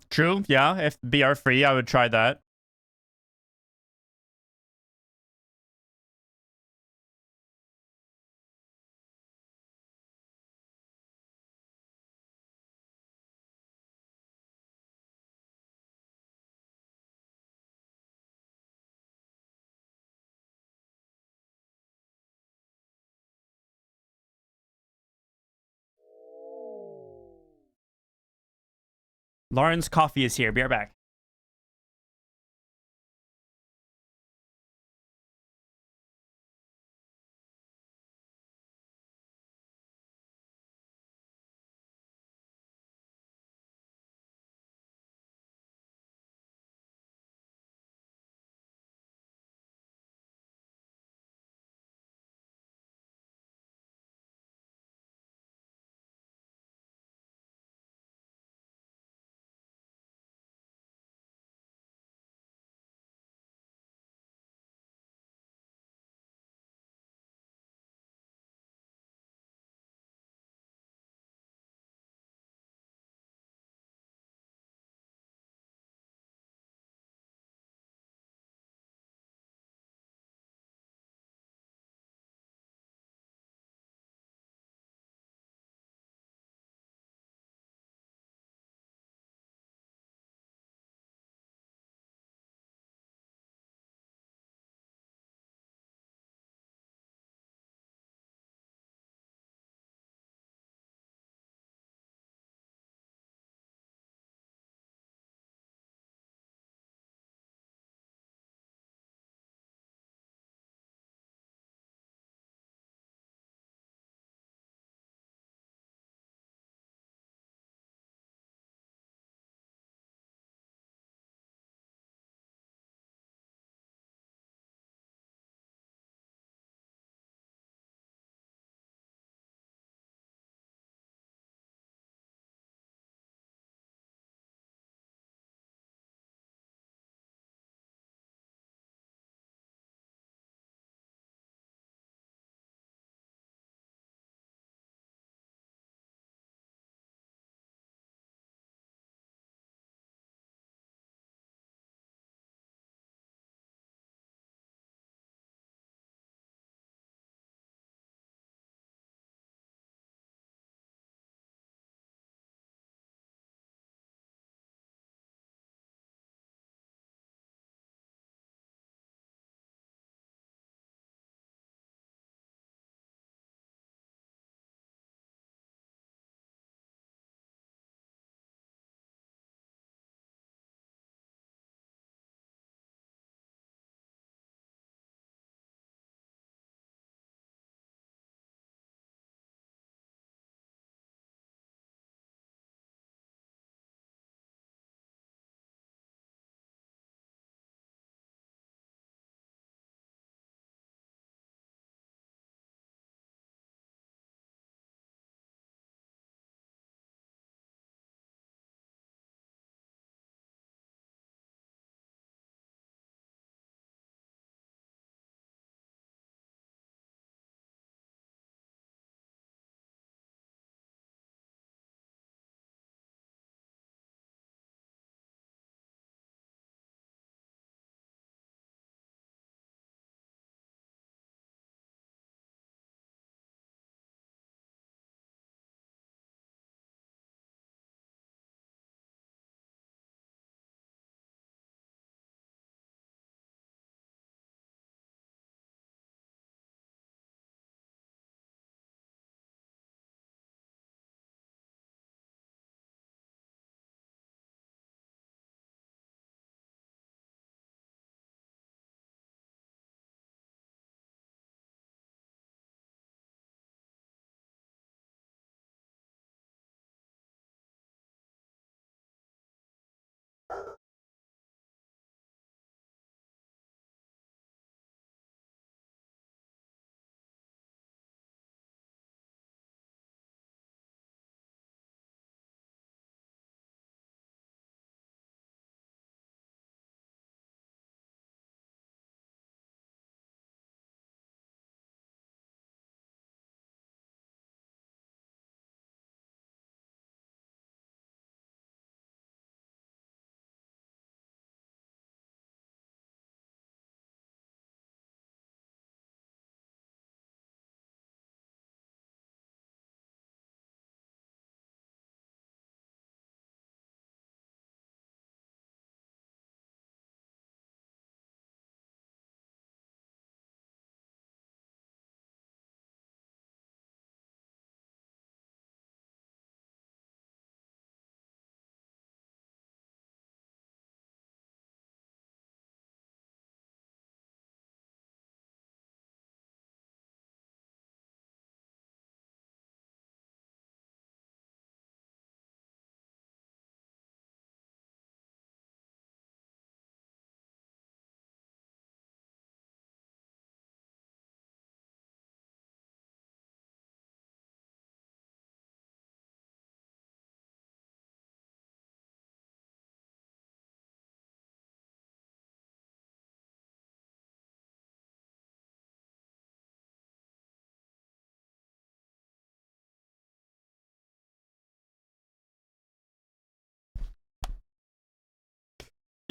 Speaker 1: True, yeah. If BR free, I would try that. Lauren's coffee is here. Be right back.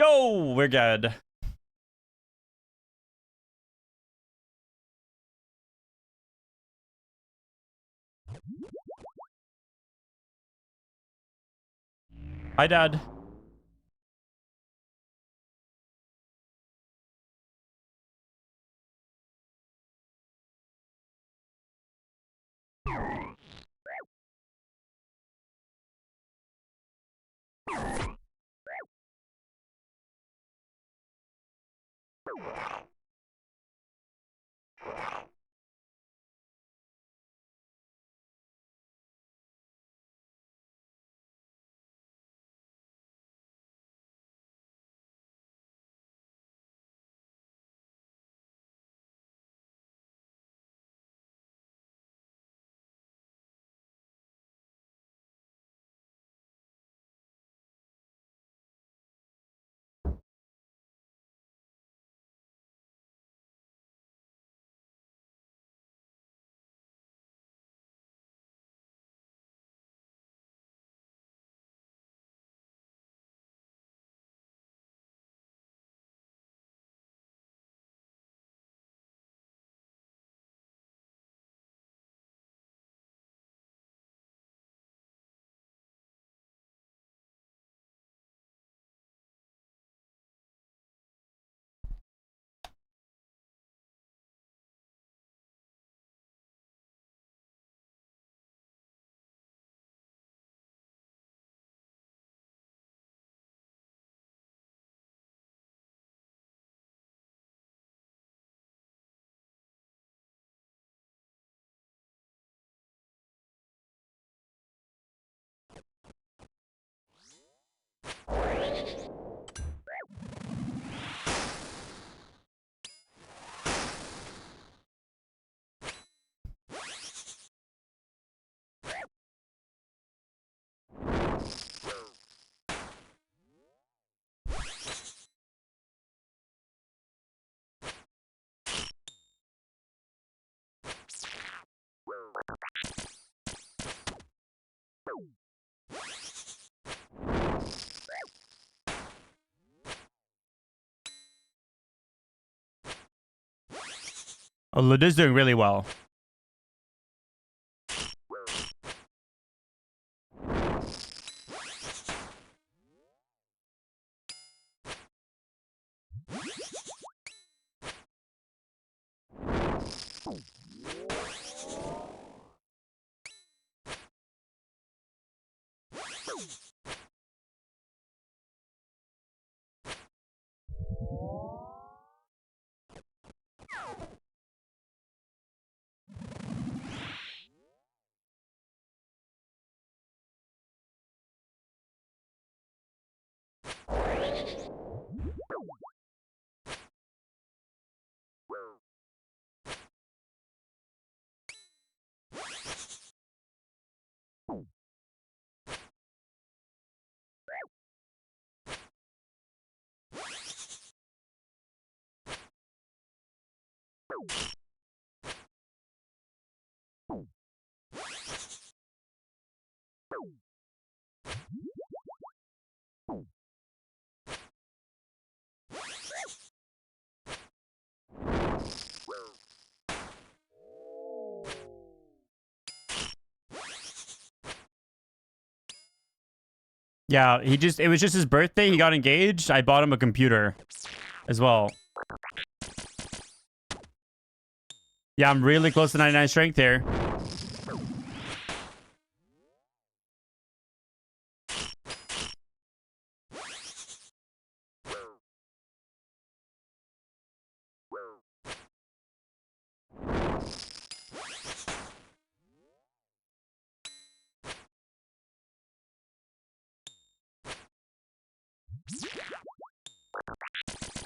Speaker 1: Yo, we're good. Hi, Dad. Oh, Luda's doing really well. Yeah, it was just his birthday. He got engaged. I bought him a computer as well. Yeah, I'm really close to 99 strength here.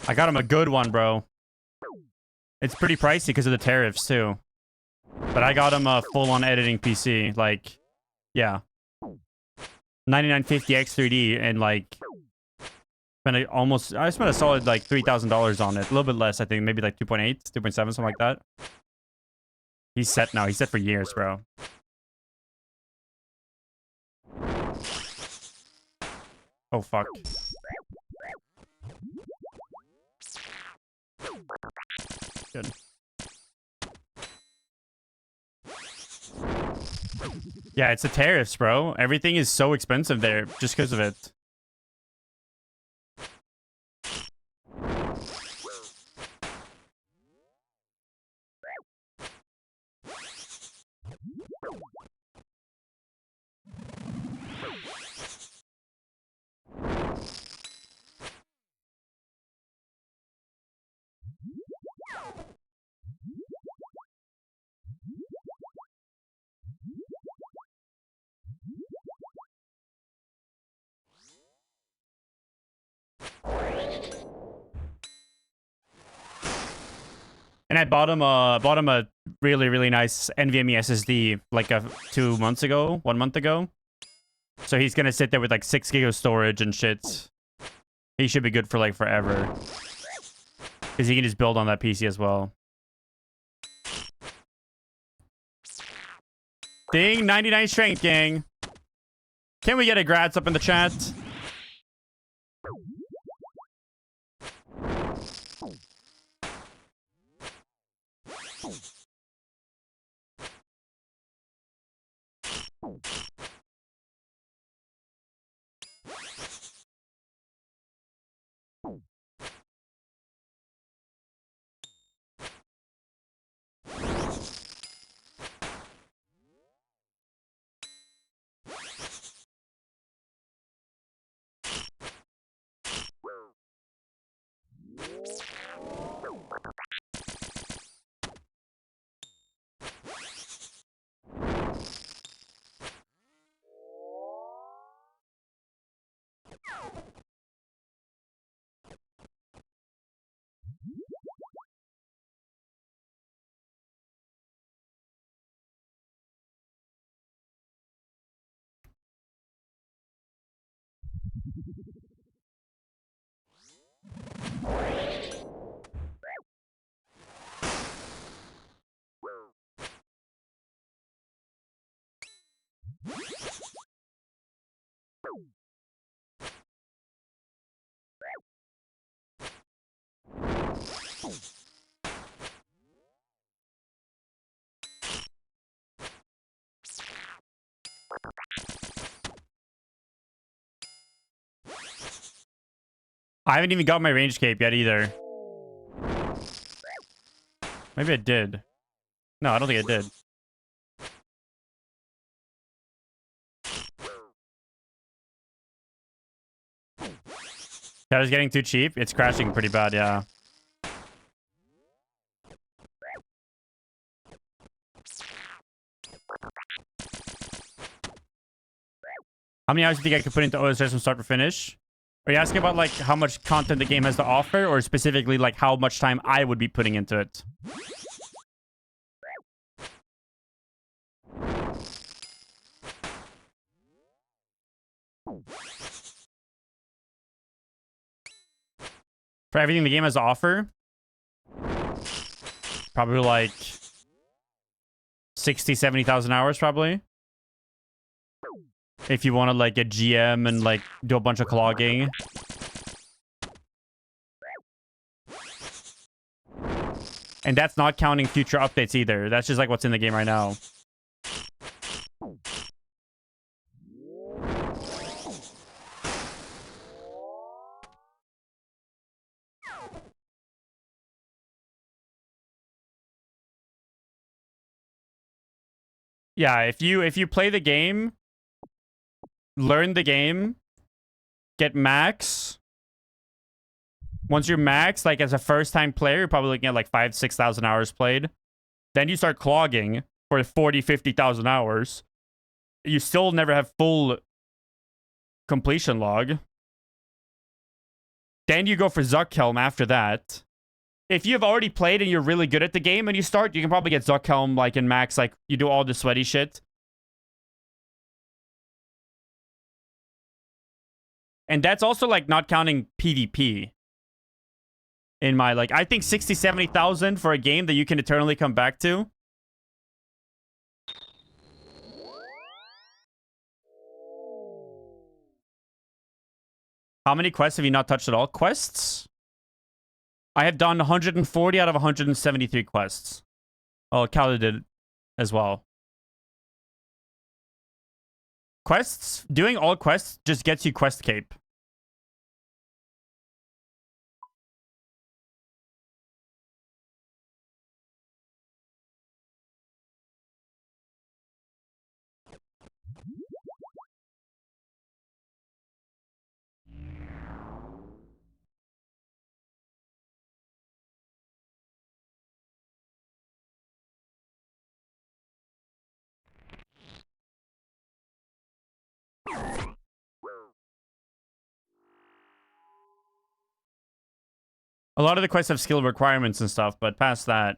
Speaker 1: I got him a good one, bro. It's pretty pricey because of the tariffs, too. But I got him a full-on editing PC. Like, yeah. 9950 X3D and, like, I spent a solid, like, $3,000 on it. A little bit less, I think. Maybe, like, 2.8, 2.7, something like that. He's set now. He's set for years, bro. Oh, fuck. Good. Yeah, it's the tariffs, bro. Everything is so expensive there just because of it. And I bought him a really, really nice NVMe SSD like 2 months ago, 1 month ago. So he's gonna sit there with like 6 gig of storage and shit. He should be good for like forever. Because he can just build on that PC as well. Ding, 99 strength, gang. Can we get a grats up in the chat? I haven't even got my range cape yet either. Maybe I did. No, I don't think I did. That was getting too cheap. It's crashing pretty bad, yeah. How many hours do you think I could put into OSS from start to finish? Are you asking about like how much content the game has to offer, or specifically like how much time I would be putting into it? For everything the game has to offer, probably like 60, 70,000 hours probably. If you want to like get GM and like do a bunch of clogging. And that's not counting future updates either. That's just like what's in the game right now. Yeah, if you play the game, learn the game, get max. Once you're max, like as a first-time player, you're probably looking at like 5,000, 6,000 hours played. Then you start clogging for 40,000, 50,000 hours. You still never have full completion log. Then you go for Zuckhelm after that. If you've already played and you're really good at the game and you start, you can probably get Zuckhelm like in max, like you do all the sweaty shit. And that's also like not counting PvP. In my like, I think 60, 70,000 for a game that you can eternally come back to. How many quests have you not touched at all? Quests? I have done 140 out of 173 quests. Oh, Calder did as well. Quests, doing all quests just gets you quest cape. A lot of the quests have skill requirements and stuff, but past that.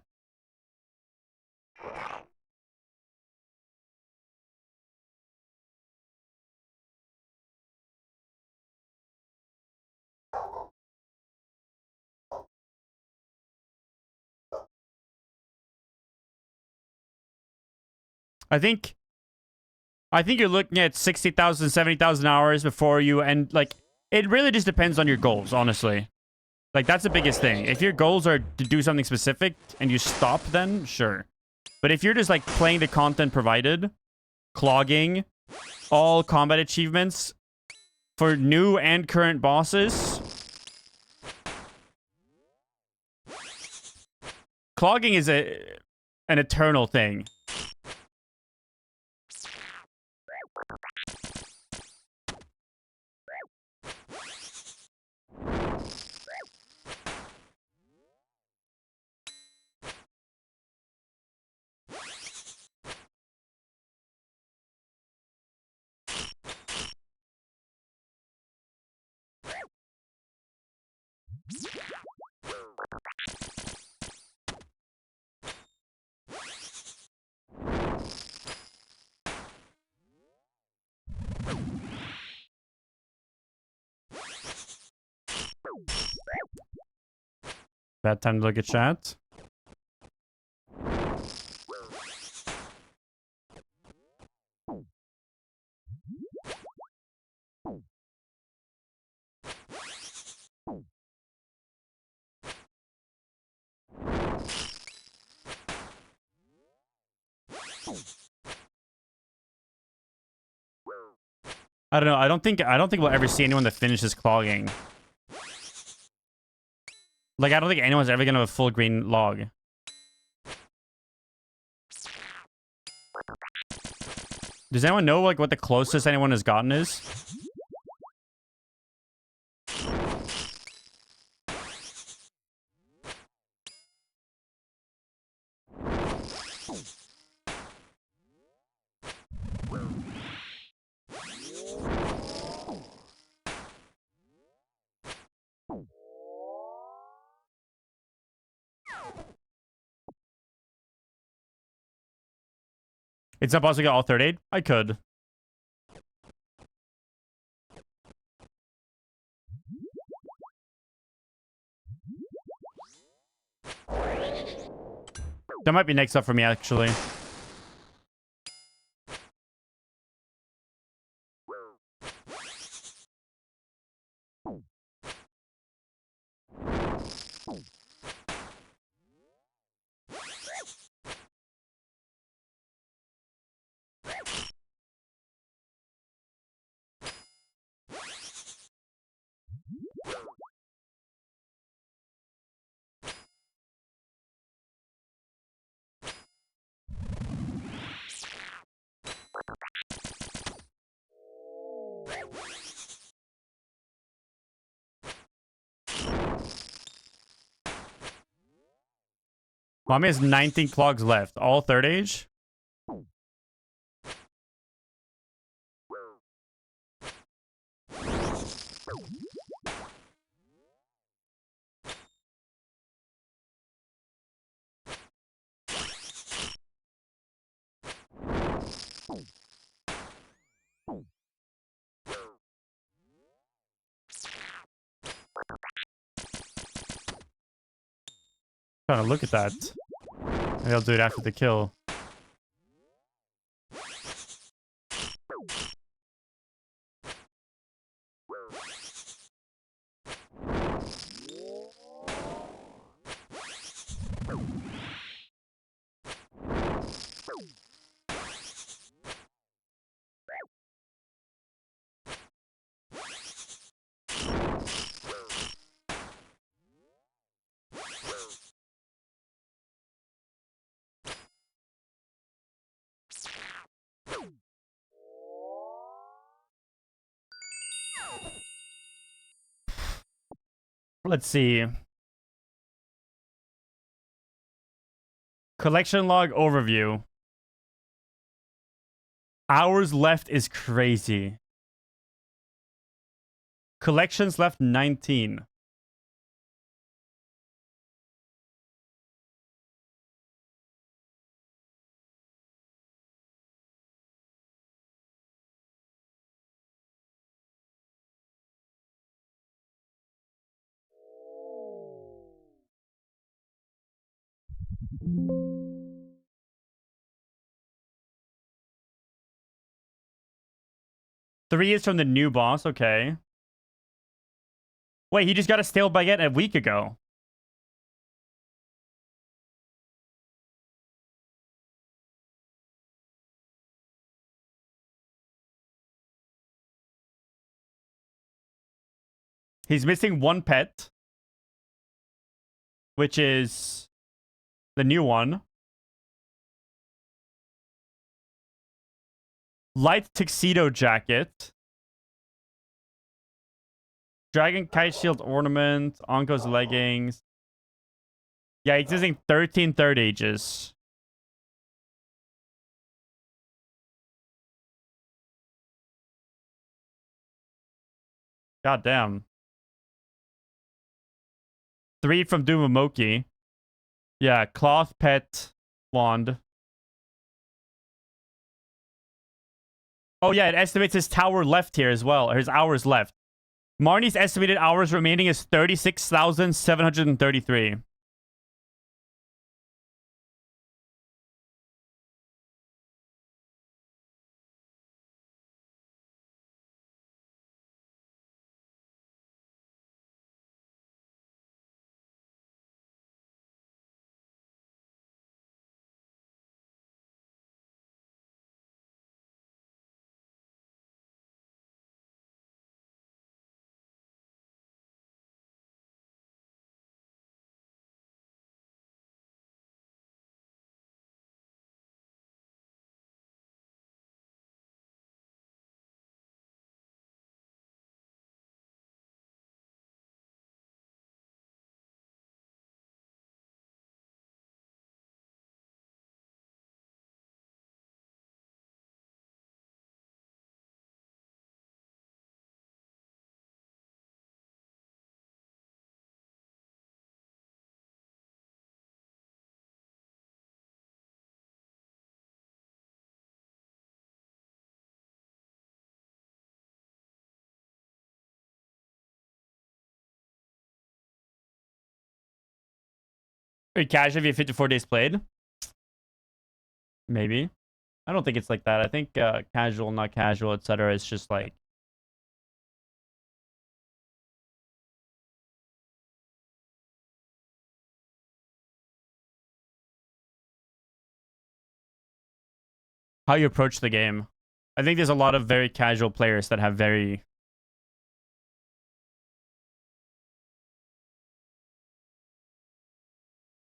Speaker 1: I think you're looking at 60,000, 70,000 hours before you end. Like, it really just depends on your goals, honestly. Like, that's the biggest thing. If your goals are to do something specific and you stop, then sure. But if you're just, like, playing the content provided, clogging, all combat achievements for new and current bosses, clogging is an eternal thing. Bad time to look at chat. I don't know. I don't think we'll ever see anyone that finishes clogging. Like, I don't think anyone's ever gonna have a full green log. Does anyone know, like, what the closest anyone has gotten is? It's not possible to get all third aid? I could. That might be next up for me, actually. Mommy has 19 clogs left. All third age? Trying to look at that. Maybe I'll do it after the kill. Let's see. Collection log overview. Hours left is crazy. Collections left 19. Three is from the new boss. Okay. Wait, he just got a stale baguette a week ago. He's missing one pet, which is the new one. Light tuxedo jacket. Dragon kite shield ornament. Onko's leggings. Yeah, he's using 13 third ages. God damn. 3 from Dumamoki. Yeah, cloth pet wand. Oh yeah, it estimates his tower left here as well. Or his hours left. Marnie's estimated hours remaining is 36,733. Wait, casual if you have 54 days played? Maybe. I don't think it's like that. I think casual, not casual, etc. is just like... how you approach the game. I think there's a lot of very casual players that have very...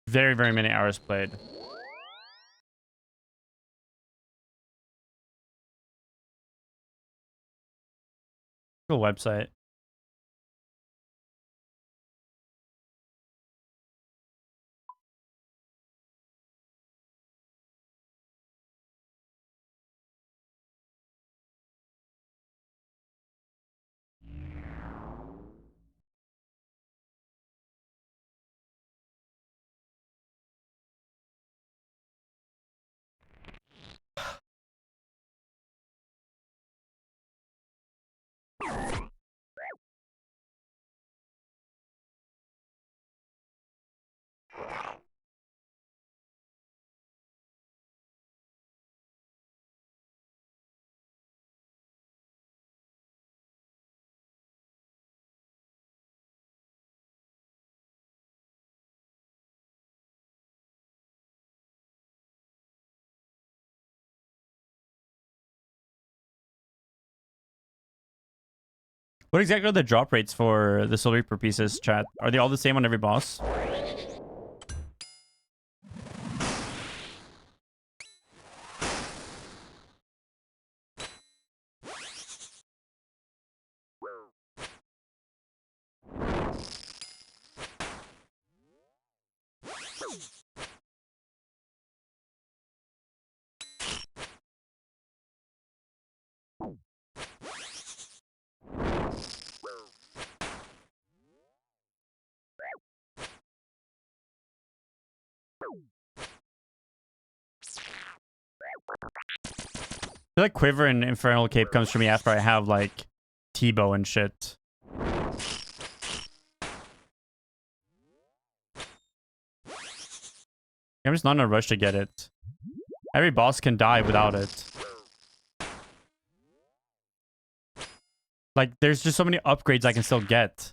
Speaker 1: very, very many hours played. Cool website. What exactly are the drop rates for the Soul Reaper pieces, chat? Are they all the same on every boss? I feel like Quiver and Infernal Cape comes for me after I have, like, T-Bow and shit. I'm just not in a rush to get it. Every boss can die without it. Like, there's just so many upgrades I can still get.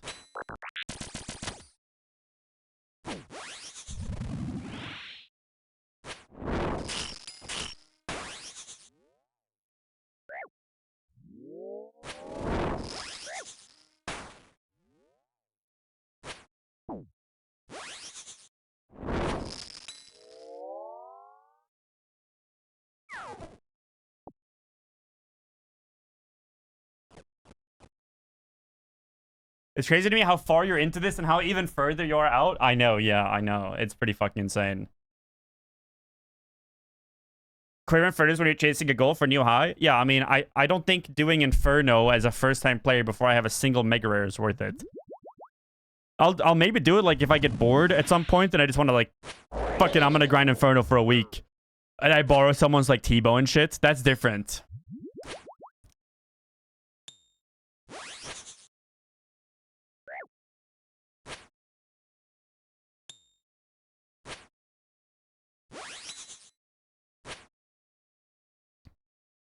Speaker 1: It's crazy to me how far you're into this and how even further you're out. I know, yeah, I know. It's pretty fucking insane. Clear Inferno is when you're chasing a goal for new high? Yeah, I mean, I don't think doing Inferno as a first-time player before I have a single Mega Rare is worth it. I'll maybe do it, like, if I get bored at some point and I just want to, like, fuck it, I'm gonna grind Inferno for a week. And I borrow someone's, like, T-Bow and shit. That's different.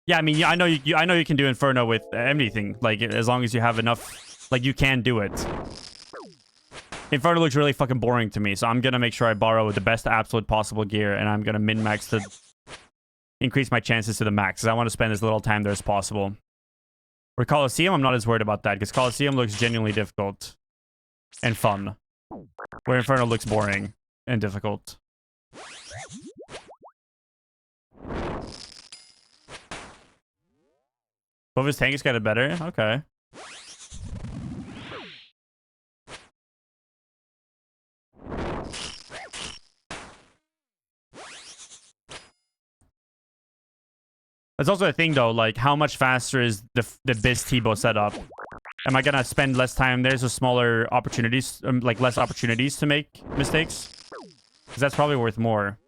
Speaker 1: Yeah, I mean, I know you can do Inferno with anything, like, as long as you have enough, like, you can do it. Inferno looks really fucking boring to me, so I'm gonna make sure I borrow the best absolute possible gear, and I'm gonna min-max to increase my chances to the max, because I want to spend as little time there as possible. For Coliseum, I'm not as worried about that, because Coliseum looks genuinely difficult and fun, where Inferno looks boring and difficult. Both his tanks got it better? Okay. That's also a thing, though. Like, how much faster is the Biz T-Bow setup? Am I gonna spend less time? There's a smaller opportunities, like less opportunities to make mistakes? Because that's probably worth more.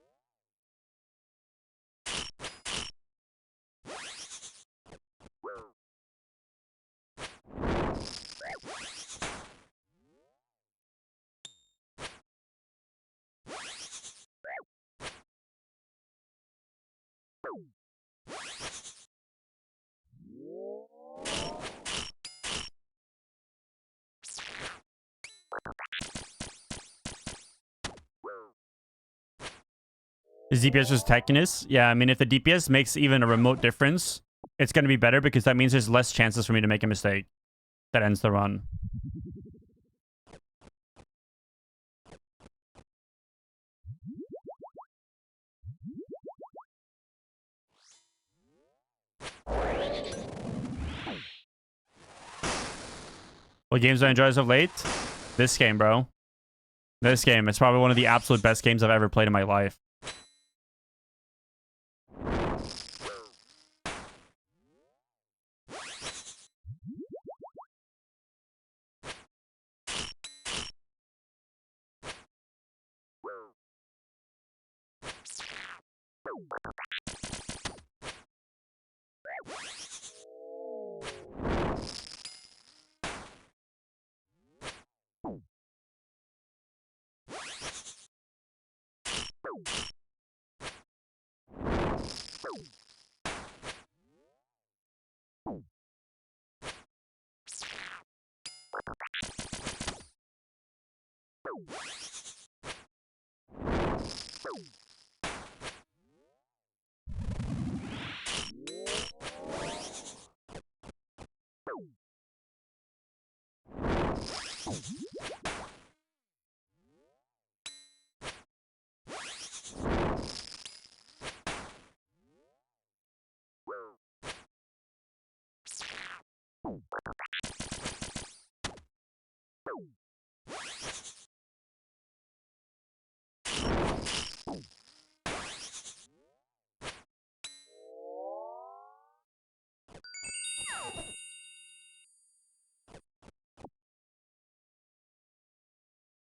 Speaker 1: Is DPS just techiness? Yeah, I mean, if the DPS makes even a remote difference, it's going to be better because that means there's less chances for me to make a mistake that ends the run. What games do I enjoy as of late? This game, bro. This game. It's probably one of the absolute best games I've ever played in my life.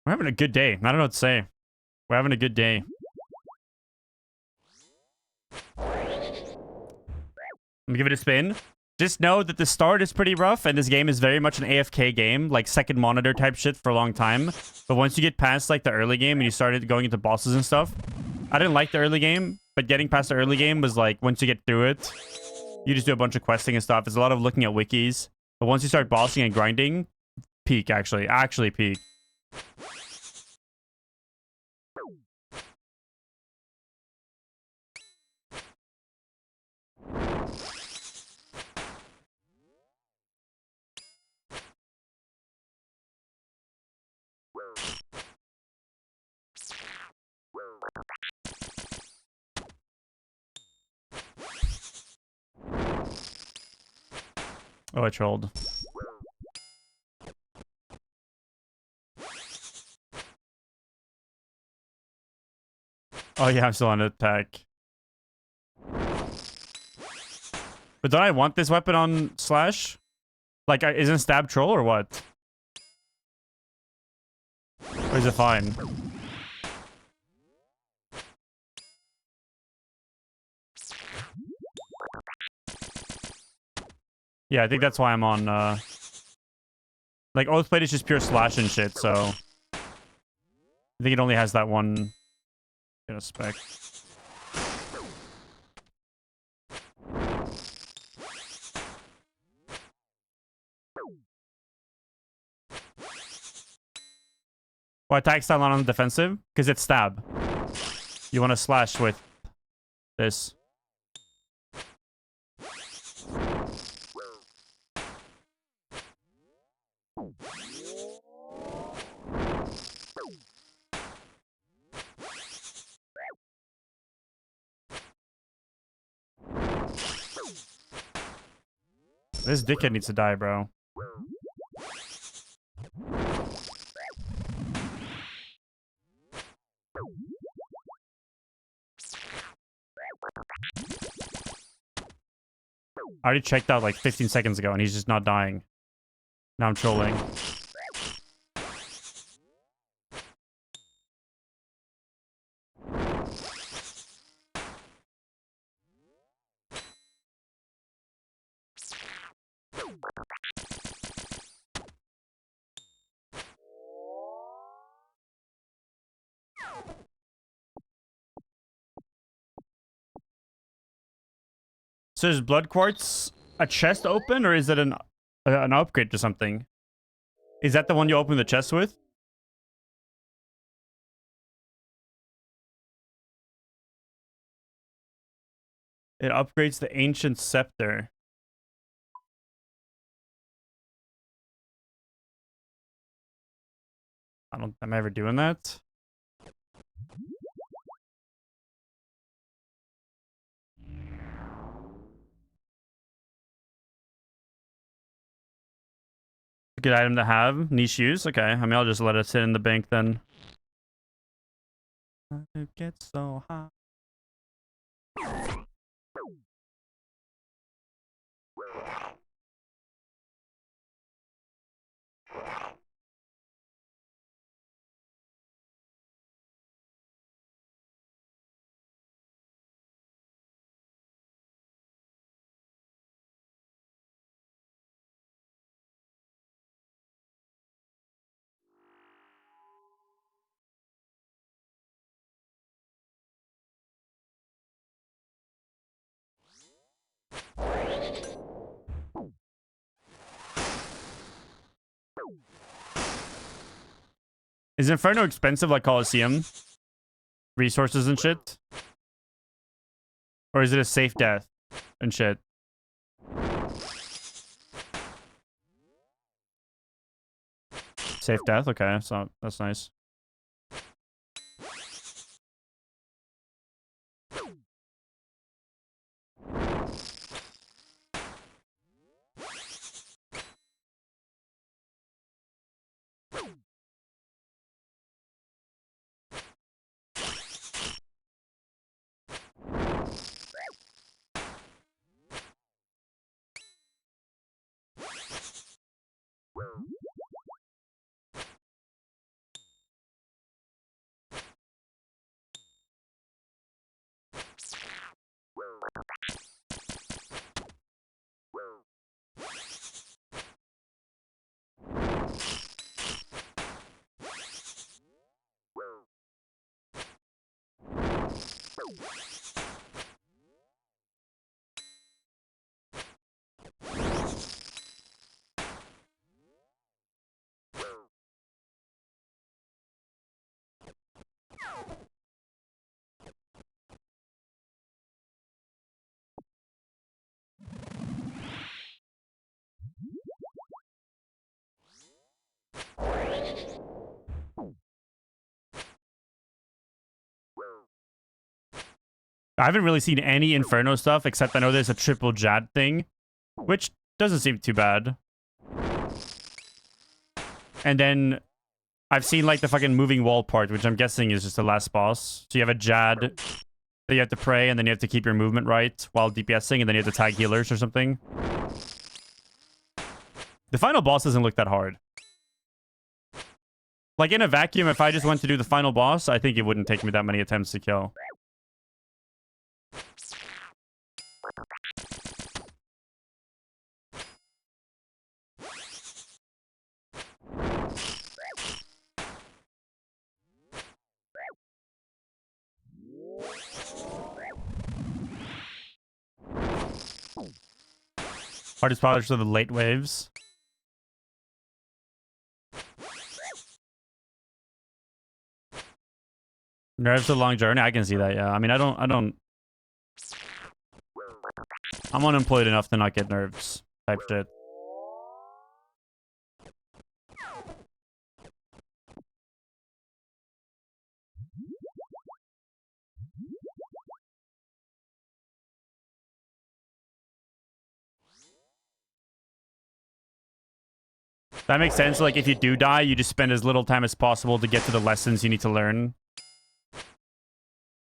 Speaker 1: We're having a good day. I don't know what to say. We're having a good day. Let me give it a spin. Just know that the start is pretty rough, and this game is very much an AFK game, like second monitor type shit for a long time. But once you get past like the early game and you started going into bosses and stuff, I didn't like the early game, but getting past the early game was like, once you get through it, you just do a bunch of questing and stuff. There's a lot of looking at wikis. But once you start bossing and grinding, peak actually. Actually peak. Oh, I trolled. Oh yeah, I'm still on attack. But don't I want this weapon on Slash? Like, isn't stab troll or what? Or is it fine? Yeah, I think that's why I'm on, like, Oathblade is just pure slash and shit, so... I think it only has that one... spec. Why attack style not on the defensive? Because it's stab. You want to slash with this. This dickhead needs to die, bro. I already checked out like 15 seconds ago and he's just not dying. Now I'm trolling. So is Blood Quartz a chest open or is it an upgrade to something? Is that the one you open the chest with? It upgrades the Ancient Scepter. I'm ever doing that. A good item to have. Niche use. Okay. I mean, I'll just let it sit in the bank then. It gets so hot. Is Inferno expensive like Coliseum? Resources and shit? Or is it a safe death and shit? Safe death? Okay, so that's nice. I haven't really seen any Inferno stuff, except I know there's a triple Jad thing, which doesn't seem too bad. And then I've seen like the fucking moving wall part, which I'm guessing is just the last boss. So you have a Jad that you have to pray, and then you have to keep your movement right while DPSing, and then you have to tag healers or something. The final boss doesn't look that hard. Like in a vacuum, if I just went to do the final boss, I think it wouldn't take me that many attempts to kill. Hardest powers are the late waves. Nerves a long journey. I can see that. Yeah. I mean, I'm unemployed enough to not get nerves type shit. That makes sense. Like, if you do die, you just spend as little time as possible to get to the lessons you need to learn.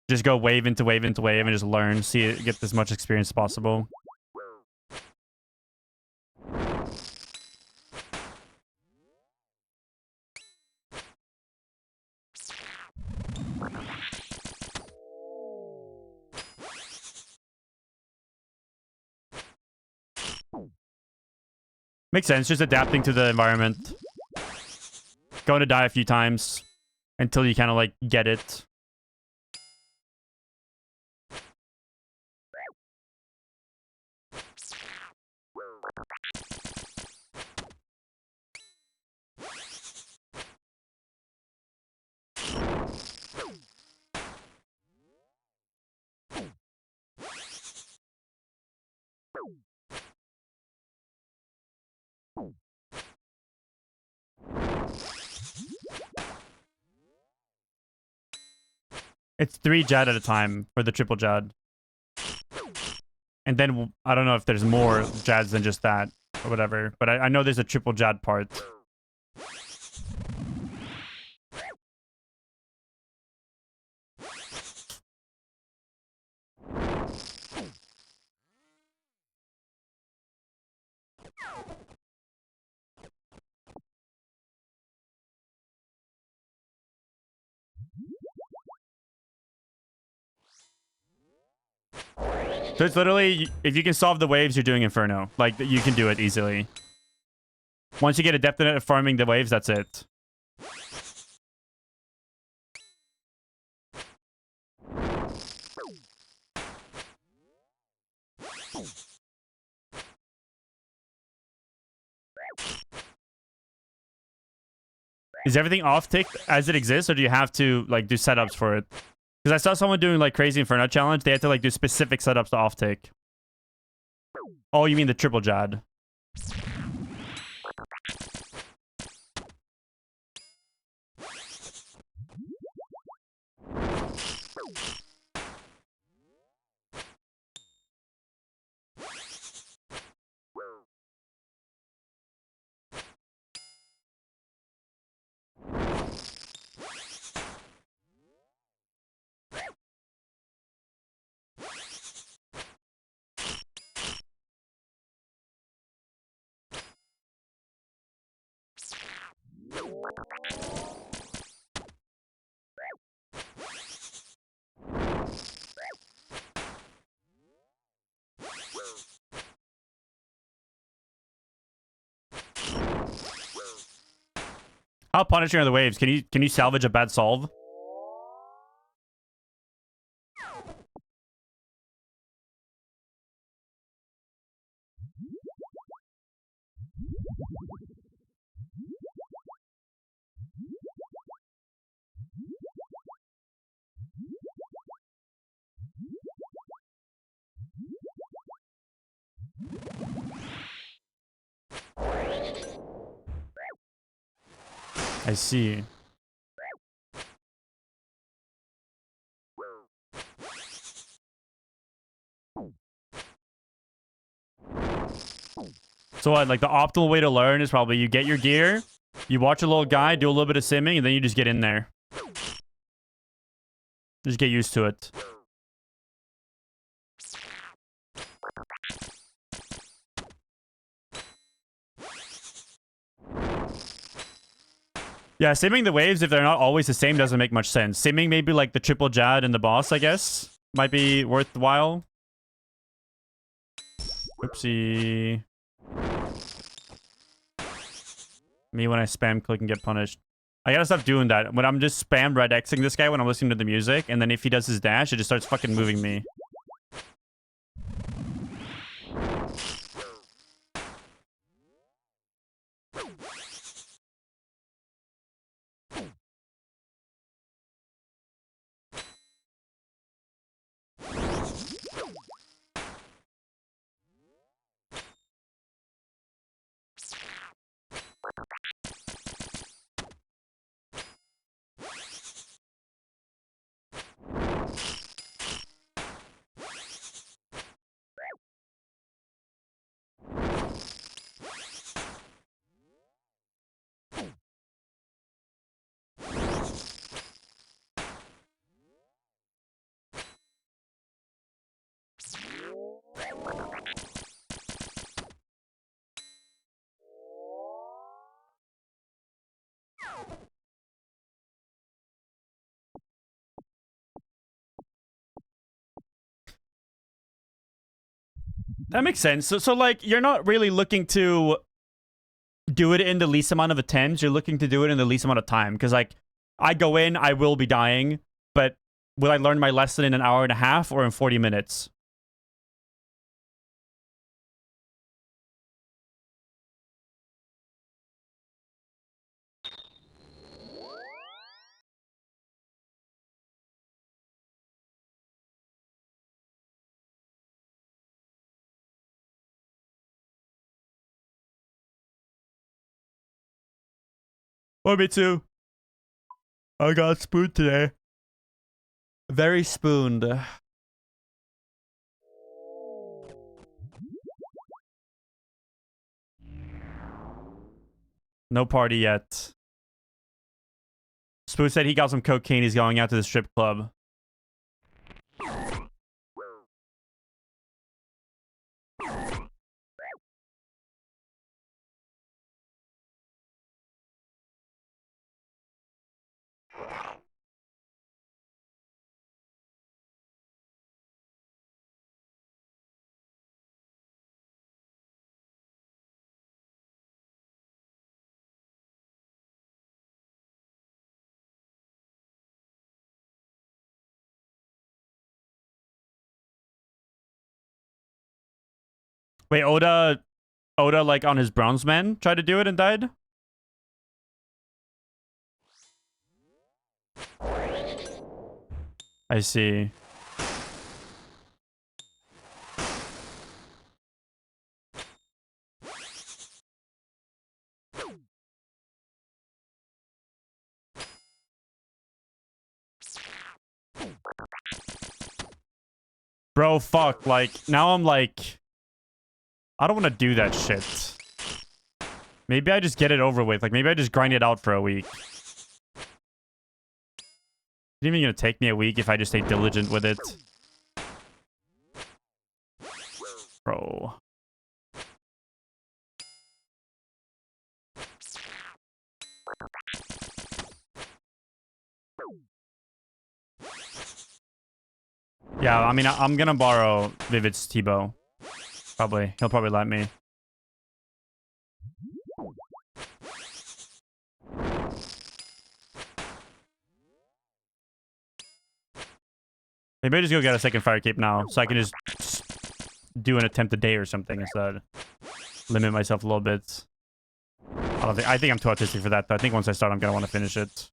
Speaker 1: Just go wave into wave into wave and just learn. See it, get as much experience as possible. Makes sense. Just adapting to the environment. Going to die a few times until you kind of like get it. It's 3 Jad at a time for the triple Jad. And then I don't know if there's more Jads than just that or whatever. But I know there's a triple Jad part. So it's literally, if you can solve the waves, you're doing Inferno. Like, you can do it easily. Once you get adept at farming the waves, that's it. Is everything off-ticked as it exists, or do you have to, like, do setups for it? Because I saw someone doing, like, Crazy Inferno Challenge. They had to, like, do specific setups to off-tick. Oh, you mean the triple Jad. How punishing are the waves? Can you salvage a bad solve? I see. So what, like the optimal way to learn is probably you get your gear, you watch a little guy, do a little bit of simming, and then you just get in there. Just get used to it. Yeah, simming the waves, if they're not always the same, doesn't make much sense. Simming maybe like the triple Jad and the boss, I guess, might be worthwhile. Oopsie. Me when I spam click and get punished. I gotta stop doing that. When I'm just spam red Xing this guy when I'm listening to the music, and then if he does his dash, it just starts fucking moving me. That makes sense. So like, you're not really looking to do it in the least amount of attempts. You're looking to do it in the least amount of time. Because, like, I go in, I will be dying. But will I learn my lesson in an hour and a half or in 40 minutes? Oh, me too. I got spooned today. Very spooned. No party yet. Spoon said he got some cocaine. He's going out to the strip club. Wait, Oda, like on his bronze man, tried to do it and died? I see. Bro, fuck. Like, now I'm like, I don't want to do that shit. Maybe I just get it over with. Like, maybe I just grind it out for a week. It's even gonna take me a week if I just stay diligent with it. Bro. Yeah, I mean, I'm gonna borrow Vivid's T-bow. Probably. He'll probably let me. Maybe I just go get a second fire cape now, so I can just do an attempt a day or something instead. Limit myself a little bit. I think I'm too autistic for that, though. I think once I start, I'm gonna want to finish it.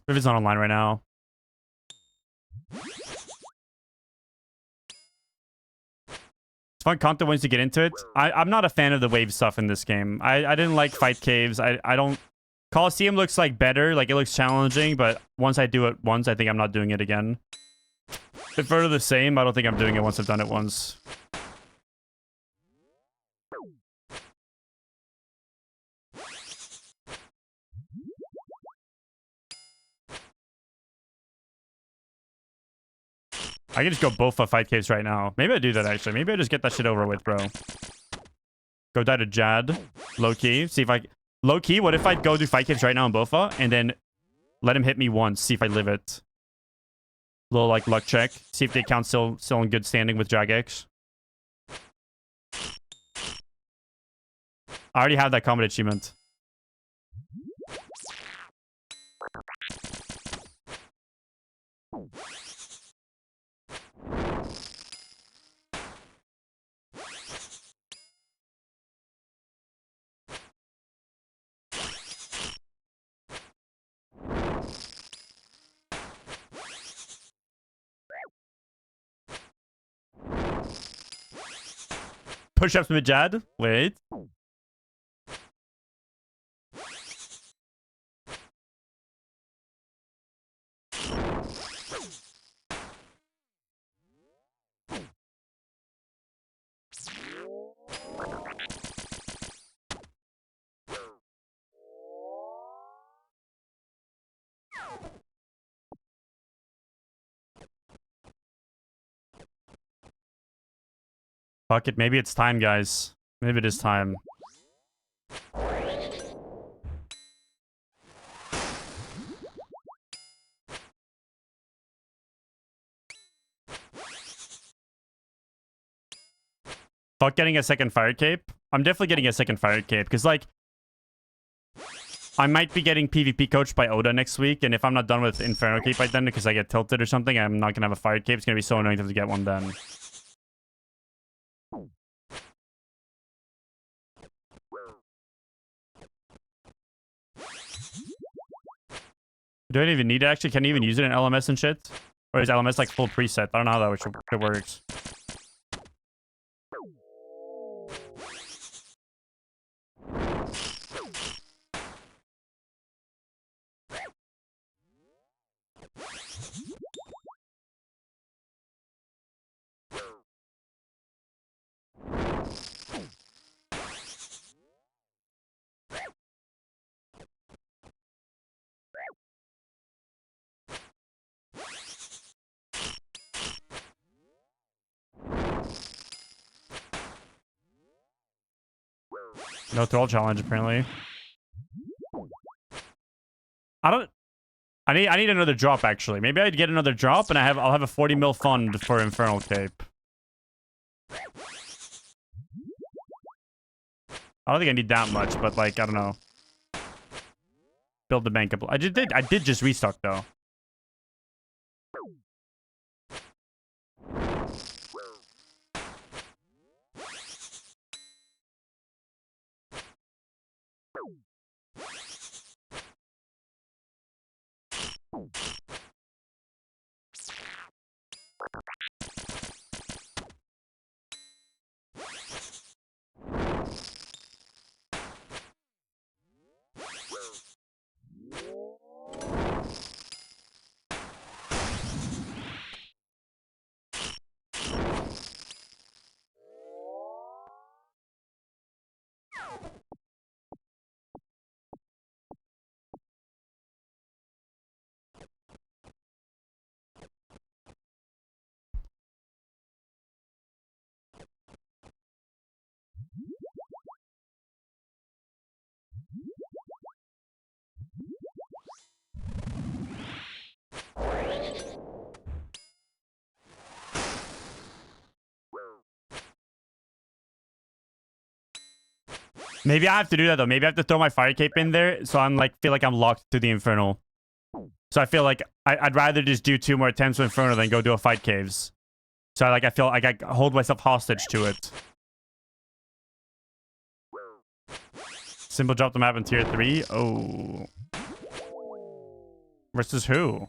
Speaker 1: If it's not online right now. It's fun content once you get into it. I'm not a fan of the wave stuff in this game. I didn't like fight caves. I don't... Coliseum looks like better. Like, it looks challenging, but once I do it once, I think I'm not doing it again. If they're the same, I don't think I'm doing it once I've done it once. I can just go both of fight caves right now. Maybe I do that, actually. Maybe I just get that shit over with, bro. Go die to Jad. Low-key. See if I... Low-key, what if I go do fight caves right now in Bofa, and then let him hit me once, see if I live it. Little, like, luck check. See if the account's still in good standing with Jagex. I already have that combat achievement. Push-ups with Jad. Wait. Fuck it. Maybe it's time, guys. Maybe it is time. Fuck getting a second fire cape. I'm definitely getting a second fire cape because, like, I might be getting PvP coached by Oda next week, and if I'm not done with Inferno cape by then because I get tilted or something, I'm not gonna have a fire cape. It's gonna be so annoying to have to get one then. Do I even need it, actually? Can you even use it in LMS and shit? Or is LMS like full preset? I don't know how that works. No troll challenge, apparently. I need another drop, actually. Maybe I'd get another drop, and I'll have a 40 mil fund for Infernal Cape. I don't think I need that much, but, like, I don't know. Build the bank up. I did just restock, though. Maybe I have to do that, though. Maybe I have to throw my fire cape in there, so I'm like, feel like I'm locked to the Infernal. So I feel like I'd rather just do 2 more attempts with Infernal than go do a fight caves. So I feel like I hold myself hostage to it. Simple drop the map in tier 3. Oh. Versus who?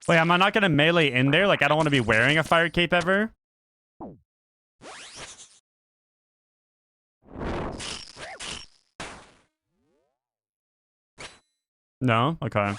Speaker 1: Wait, am I not gonna melee in there? Like, I don't want to be wearing a fire cape ever. No? Okay.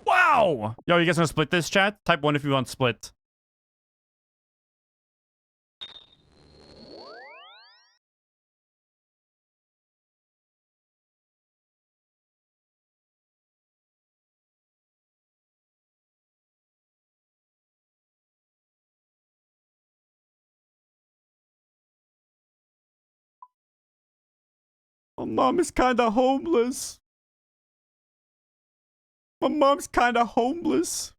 Speaker 1: Wow! Yo, you guys want to split this, chat? Type 1 if you want split. My mom is kinda homeless. My mom's kinda homeless.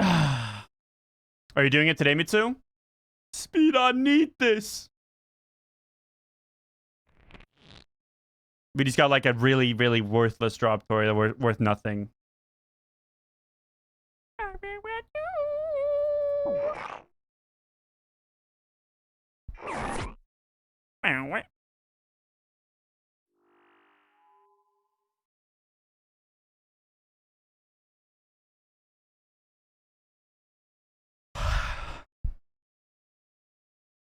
Speaker 1: Are you doing it today, Mitsu? Speed, I need this. We just got like a really, really worthless drop, Tori, that worth nothing.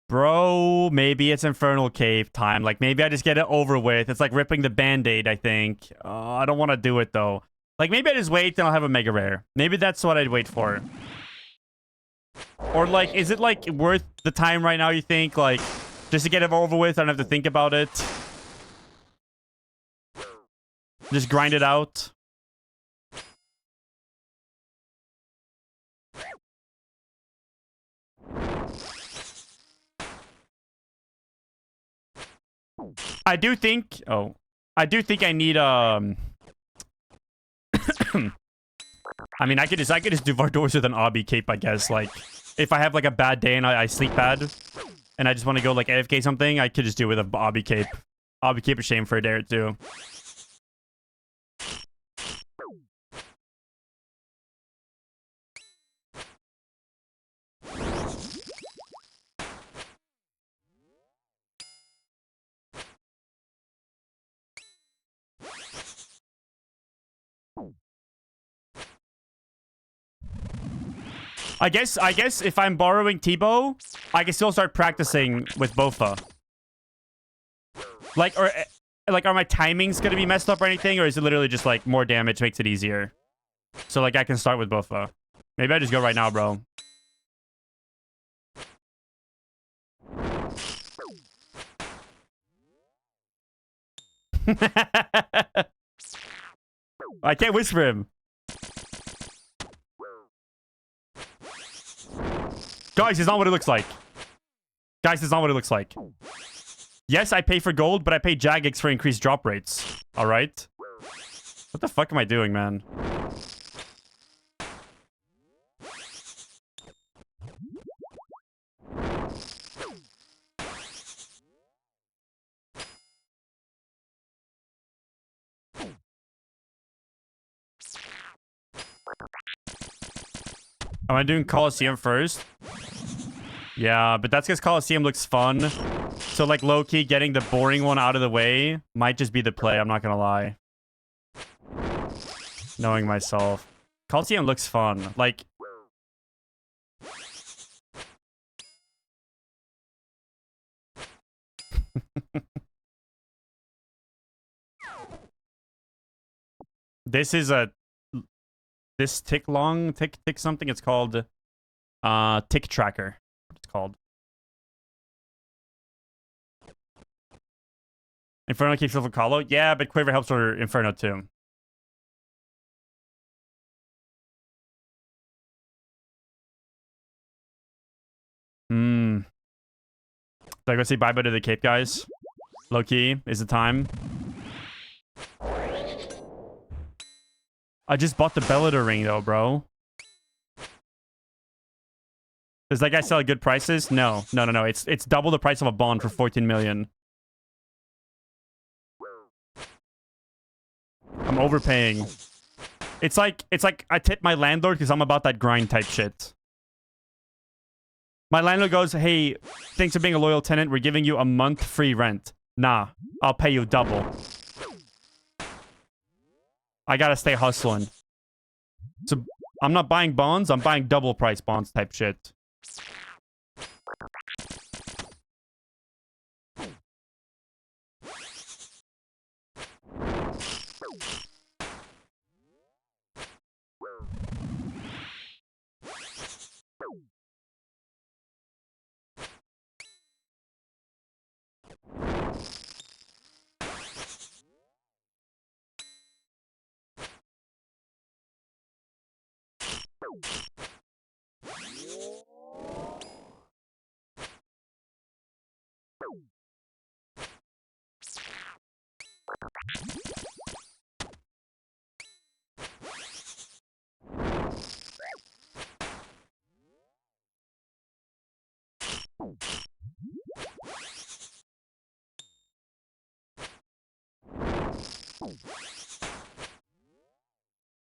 Speaker 1: Bro, maybe it's Infernal Cave time. Like, maybe I just get it over with. It's like ripping the Band-Aid, I think. I don't want to do it, though. Like, maybe I just wait and I'll have a Mega Rare. Maybe that's what I'd wait for. Or, like, is it, like, worth the time right now, you think? Like, just to get it over with, I don't have to think about it. Just grind it out. I do think... Oh. I do think I need, I mean, I could just do Vardors with an Obby cape, I guess. Like, if I have, like, a bad day and I sleep bad, and I just want to go, like, AFK something, I could just do it with a Obby cape. Obby cape is shame for a day or two. I guess if I'm borrowing T-Bow, I can still start practicing with Bofa. Like, are my timings gonna be messed up or anything, or is it literally just like more damage makes it easier? So like I can start with Bofa. Maybe I just go right now, bro. I can't whisper him. Guys, it's not what it looks like. Guys, it's not what it looks like. Yes, I pay for gold, but I pay Jagex for increased drop rates. Alright? What the fuck am I doing, man? Am I doing Coliseum first? Yeah, but that's because Coliseum looks fun. So, like, low-key getting the boring one out of the way might just be the play, I'm not gonna lie. Knowing myself. Coliseum looks fun. Like... This is a... This tick something, it's called... tick tracker. What it's called. Inferno keeps with Colo? Yeah, but Quiver helps for Inferno too. So I go say bye-bye to the Cape guys. Low key is the time. I just bought the Bellator ring though, bro. Does that guy sell at good prices? No. It's double the price of a bond for 14 million. I'm overpaying. It's like I tip my landlord because I'm about that grind type shit. My landlord goes, hey, thanks for being a loyal tenant. We're giving you a month free rent. Nah, I'll pay you double. I gotta stay hustling. So I'm not buying bonds. I'm buying double price bonds type shit.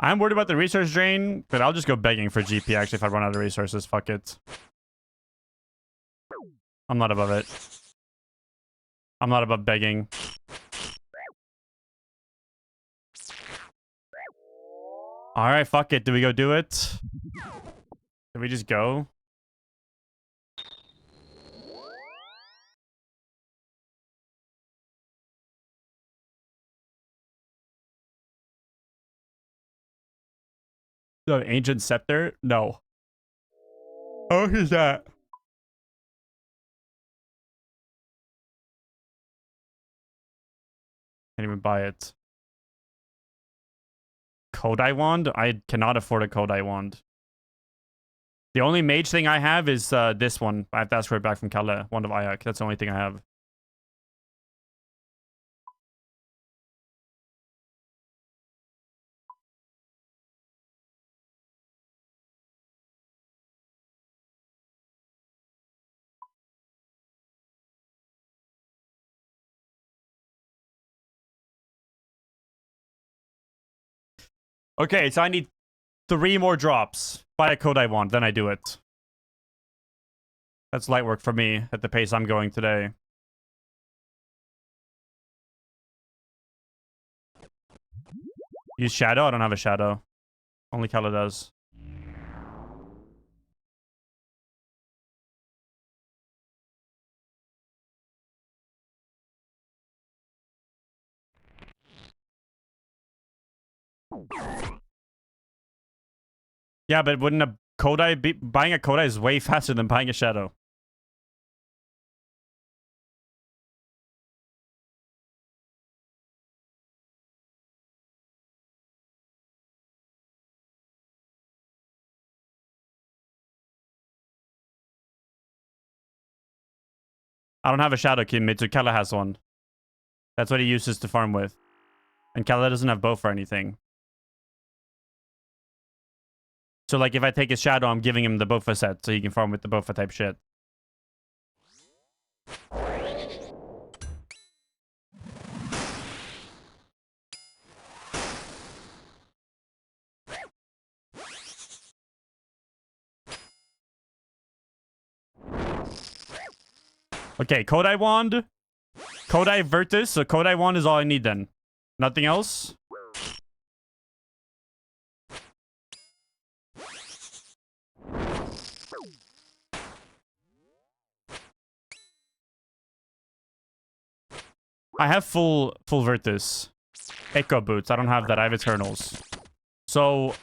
Speaker 1: I'm worried about the resource drain, but I'll just go begging for GP actually if I run out of resources. Fuck it. I'm not above it. I'm not above begging. Alright, fuck it. Do we go do it? Did we just go? The Ancient Scepter? No. Oh, who's that? Can't even buy it. Kodai Wand? I cannot afford a Kodai Wand. The only mage thing I have is this one. I have to ask for it back from Kalle, Wand of Ayak. That's the only thing I have. Okay, so I need 3 more drops. Buy a Kodai Wand, then I do it. That's light work for me at the pace I'm going today. Use Shadow? I don't have a Shadow. Only Kalle does. Yeah, but wouldn't a Kodai be... Buying a Kodai is way faster than buying a Shadow. I don't have a Shadow Kimitsu. Kalle has one. That's what he uses to farm with. And Kalle doesn't have bow for anything. So, like, if I take his Shadow, I'm giving him the Bofa set, so he can farm with the Bofa type shit. Okay, Kodai Wand. Kodai Virtus. So Kodai Wand is all I need then. Nothing else? I have full Virtus. Echo Boots. I don't have that. I have Eternals. So...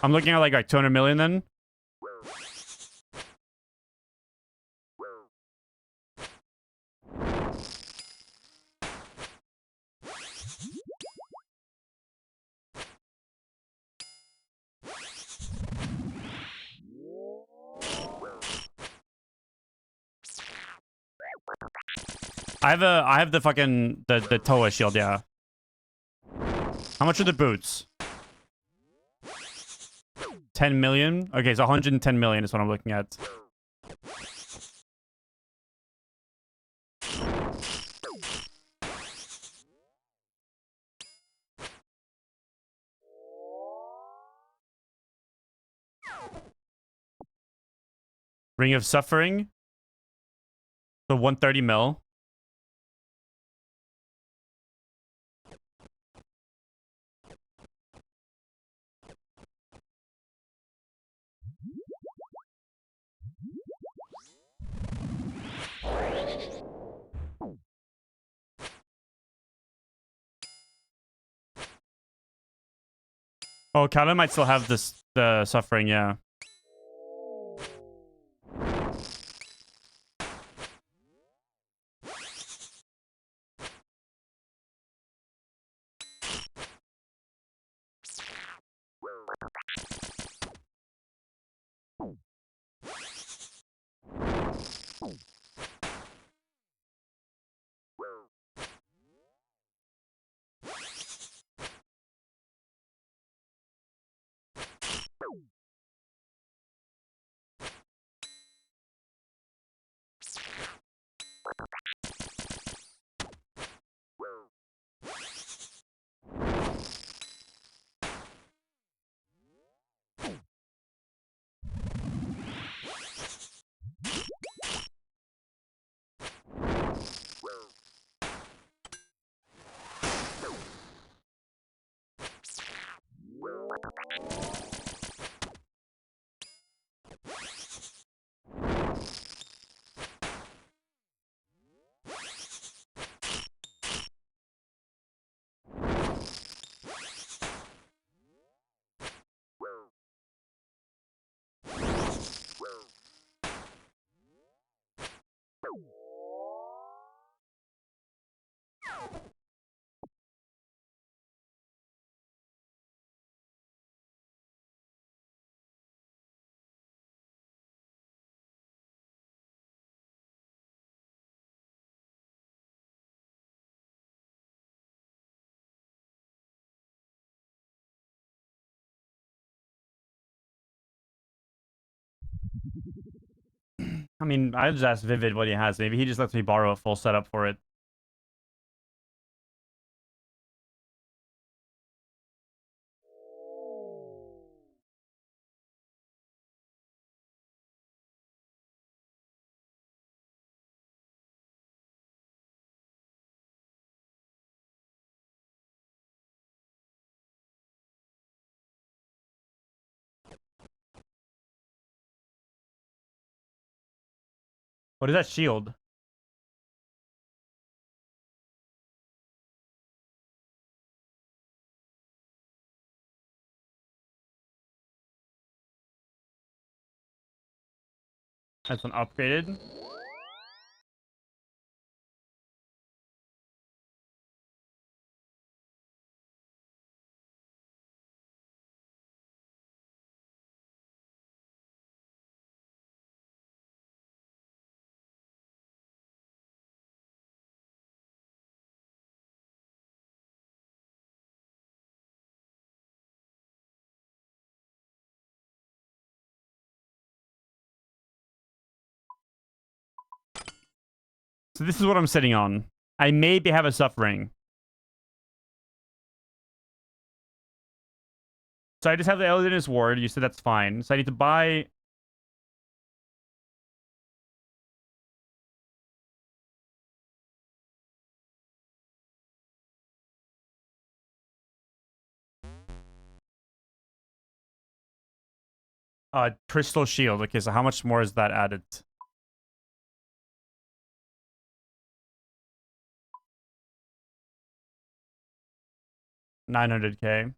Speaker 1: I'm looking at like 200 million then. I have the fucking the Toa shield, yeah. How much are the boots? 10 million? Okay, so 110 million is what I'm looking at. Ring of Suffering. So 130 mil. Oh, Kala might still have this the Suffering, yeah. I mean, I just asked Vivid what he has. Maybe he just lets me borrow a full setup for it. What is that shield? That's an upgraded. So this is what I'm sitting on. I maybe have a Suffering. So I just have the Alienist Ward. You said that's fine. So I need to buy... Crystal Shield. Okay, so how much more is that added? 900k.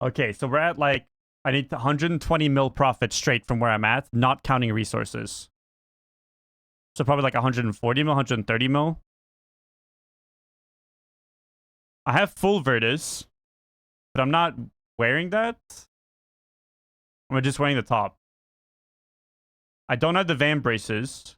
Speaker 1: Okay, so we're at like... I need 120 mil profit straight from where I'm at, not counting resources. So probably like 140 mil, 130 mil. I have full Virtus, but I'm not wearing that. I'm just wearing the top. I don't have the Van braces.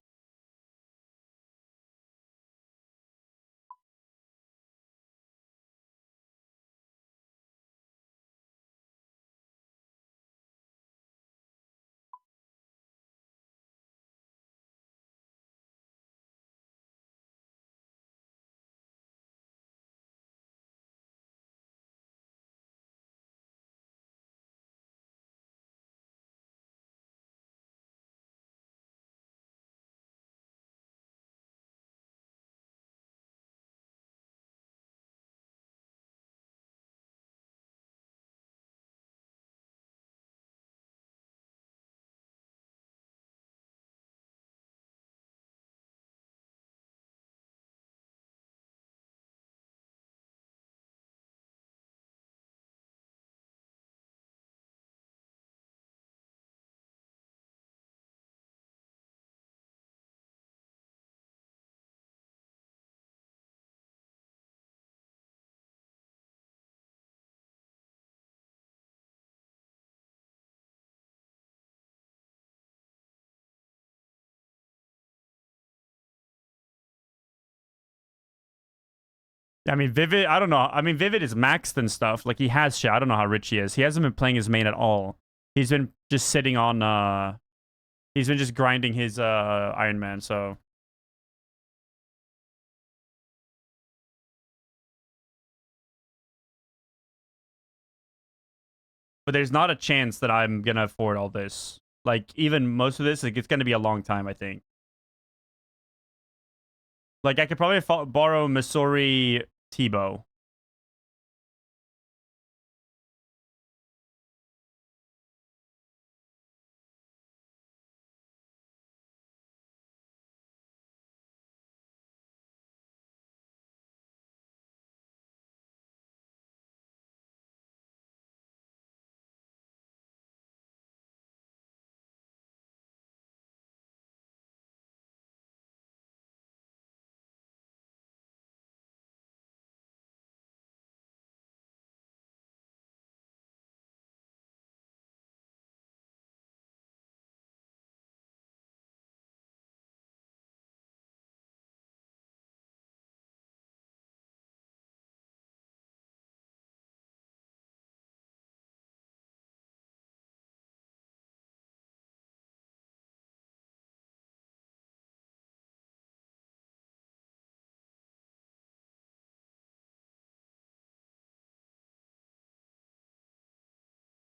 Speaker 1: I mean, Vivid, I don't know. I mean, Vivid is maxed and stuff. Like, he has shit. I don't know how rich he is. He hasn't been playing his main at all. He's been just sitting on, he's been just grinding his, Iron Man, so... But there's not a chance that I'm gonna afford all this. Like, even most of this, like, it's gonna be a long time, I think. Like, I could probably borrow Missouri Tebow.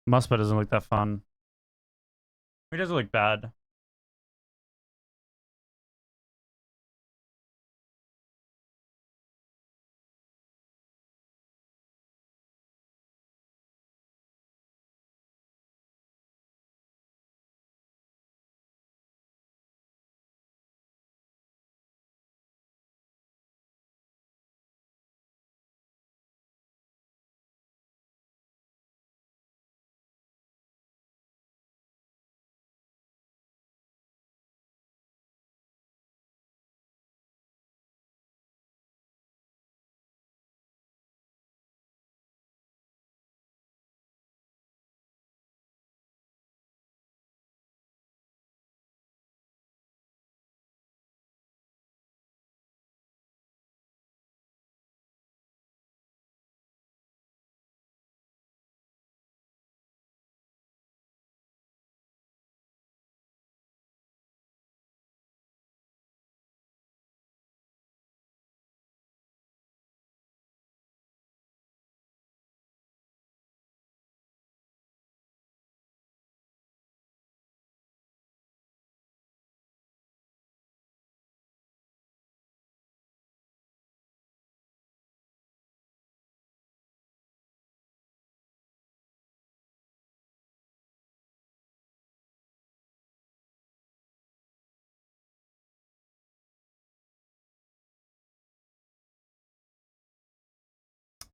Speaker 1: Muspa doesn't look that fun. He doesn't look bad.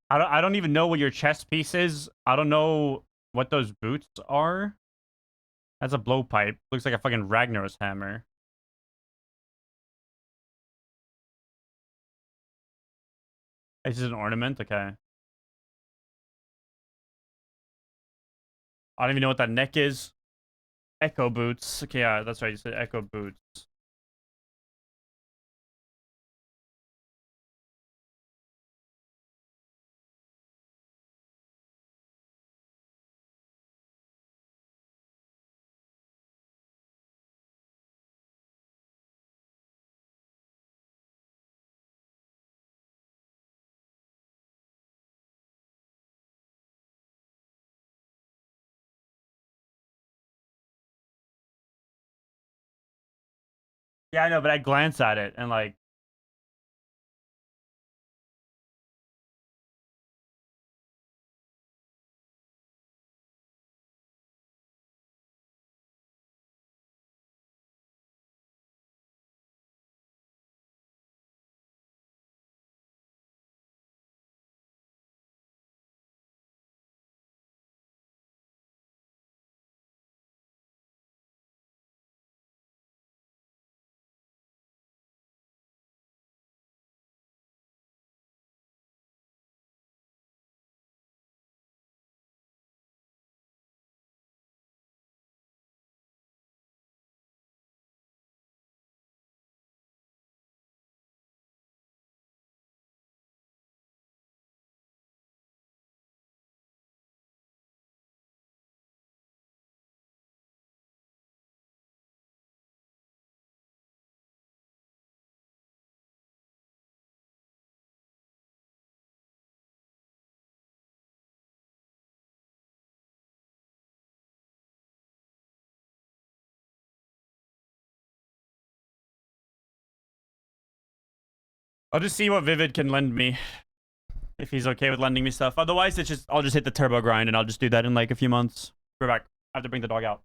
Speaker 1: I don't even know what your chest piece is. I don't know what those boots are. That's a blowpipe. Looks like a fucking Ragnar's hammer. It's just an ornament? Okay. I don't even know what that neck is. Echo boots. Okay, yeah, that's right. You said echo boots. Yeah, I know, but I glance at it and like, I'll just see what Vivid can lend me. If he's okay with lending me stuff. Otherwise, I'll just hit the turbo grind and I'll just do that in like a few months. We're back. I have to bring the dog out.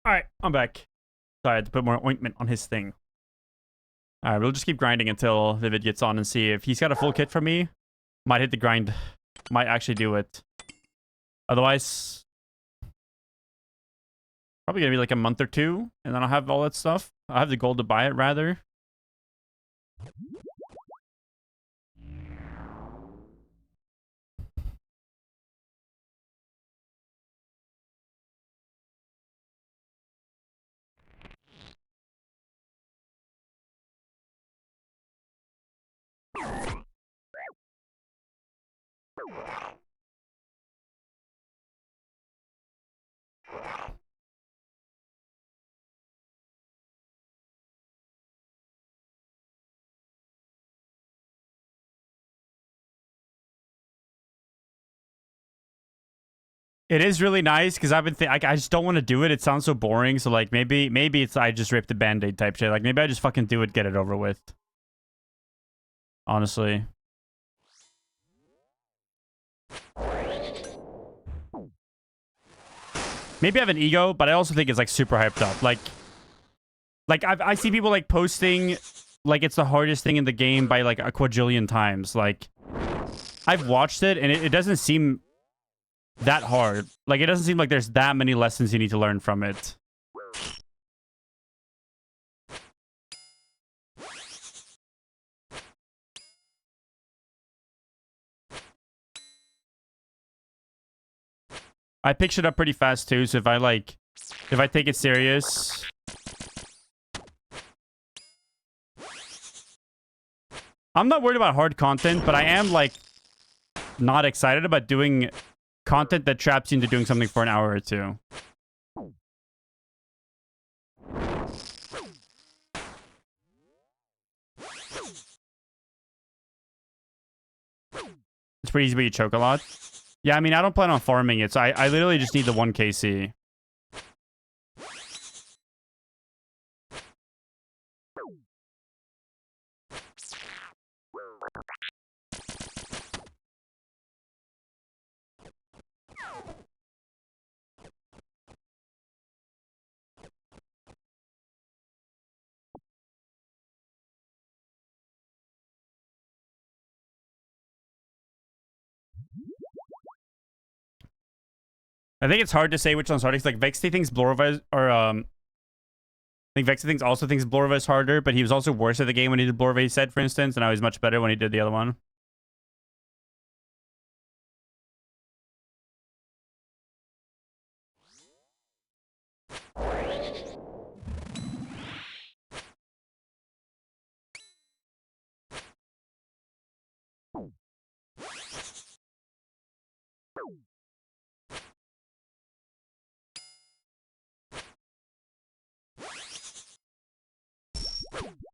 Speaker 1: Alright, I'm back. Sorry, I had to put more ointment on his thing. Alright, we'll just keep grinding until Vivid gets on and see if he's got a full kit for me. Might hit the grind. Might actually do it. Otherwise, probably gonna be like a month or two, and then I'll have all that stuff. I'll have the gold to buy it, rather. It is really nice because I've been I just don't want to do it. It sounds so boring. So like maybe it's I just ripped the band-aid type shit. Like maybe I just fucking do it, get it over with. Honestly. Maybe I have an ego, but I also think it's like super hyped up. Like I see people like posting like it's the hardest thing in the game by like a quadrillion times. Like I've watched it and it doesn't seem that hard. Like it doesn't seem like there's that many lessons you need to learn from it. I picked it up pretty fast too, so if I take it serious, I'm not worried about hard content, but I am like not excited about doing content that traps you into doing something for an hour or two. It's pretty easy, but you choke a lot. Yeah, I mean, I don't plan on farming it, so I literally just need the 1 KC. I think it's hard to say which one's harder. Like Vexty thinks Blorva or I think Vexty thinks also thinks Blorva is harder, but he was also worse at the game when he did Blorva, he said, for instance, and I was much better when he did the other one.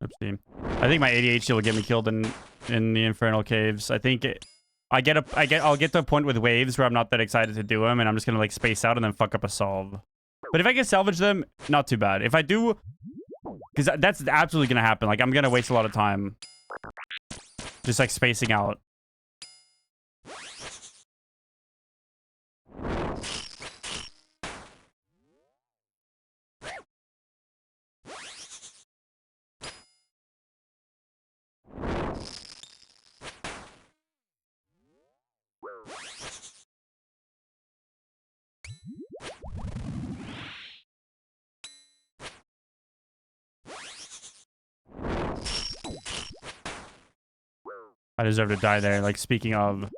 Speaker 1: Oopsie. I think my ADHD will get me killed in the Infernal Caves. I think I'll get to a point with waves where I'm not that excited to do them, and I'm just gonna like space out and then fuck up a solve. But if I can salvage them, not too bad. If I do, because that's absolutely gonna happen. Like I'm gonna waste a lot of time just like spacing out. I deserve to die there. Like, speaking of...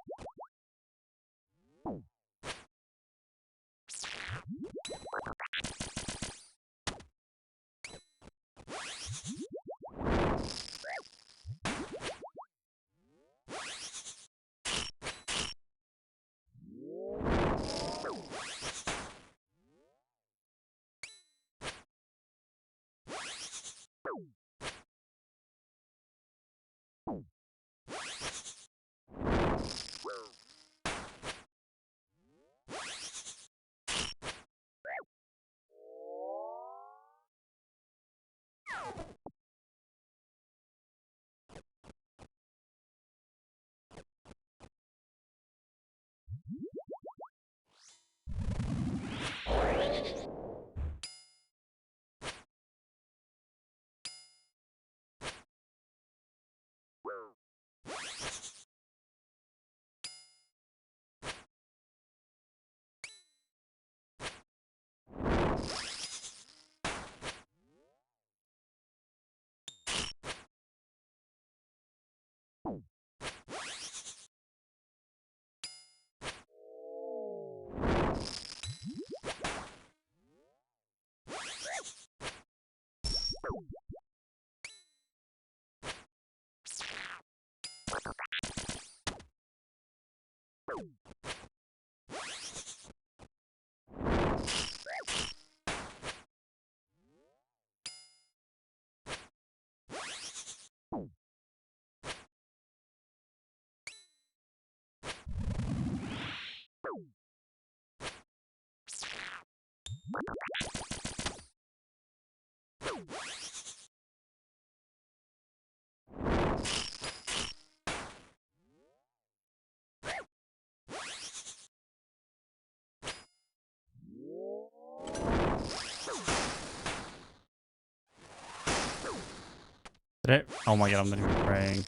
Speaker 1: Did it? Oh my god, I'm not even praying.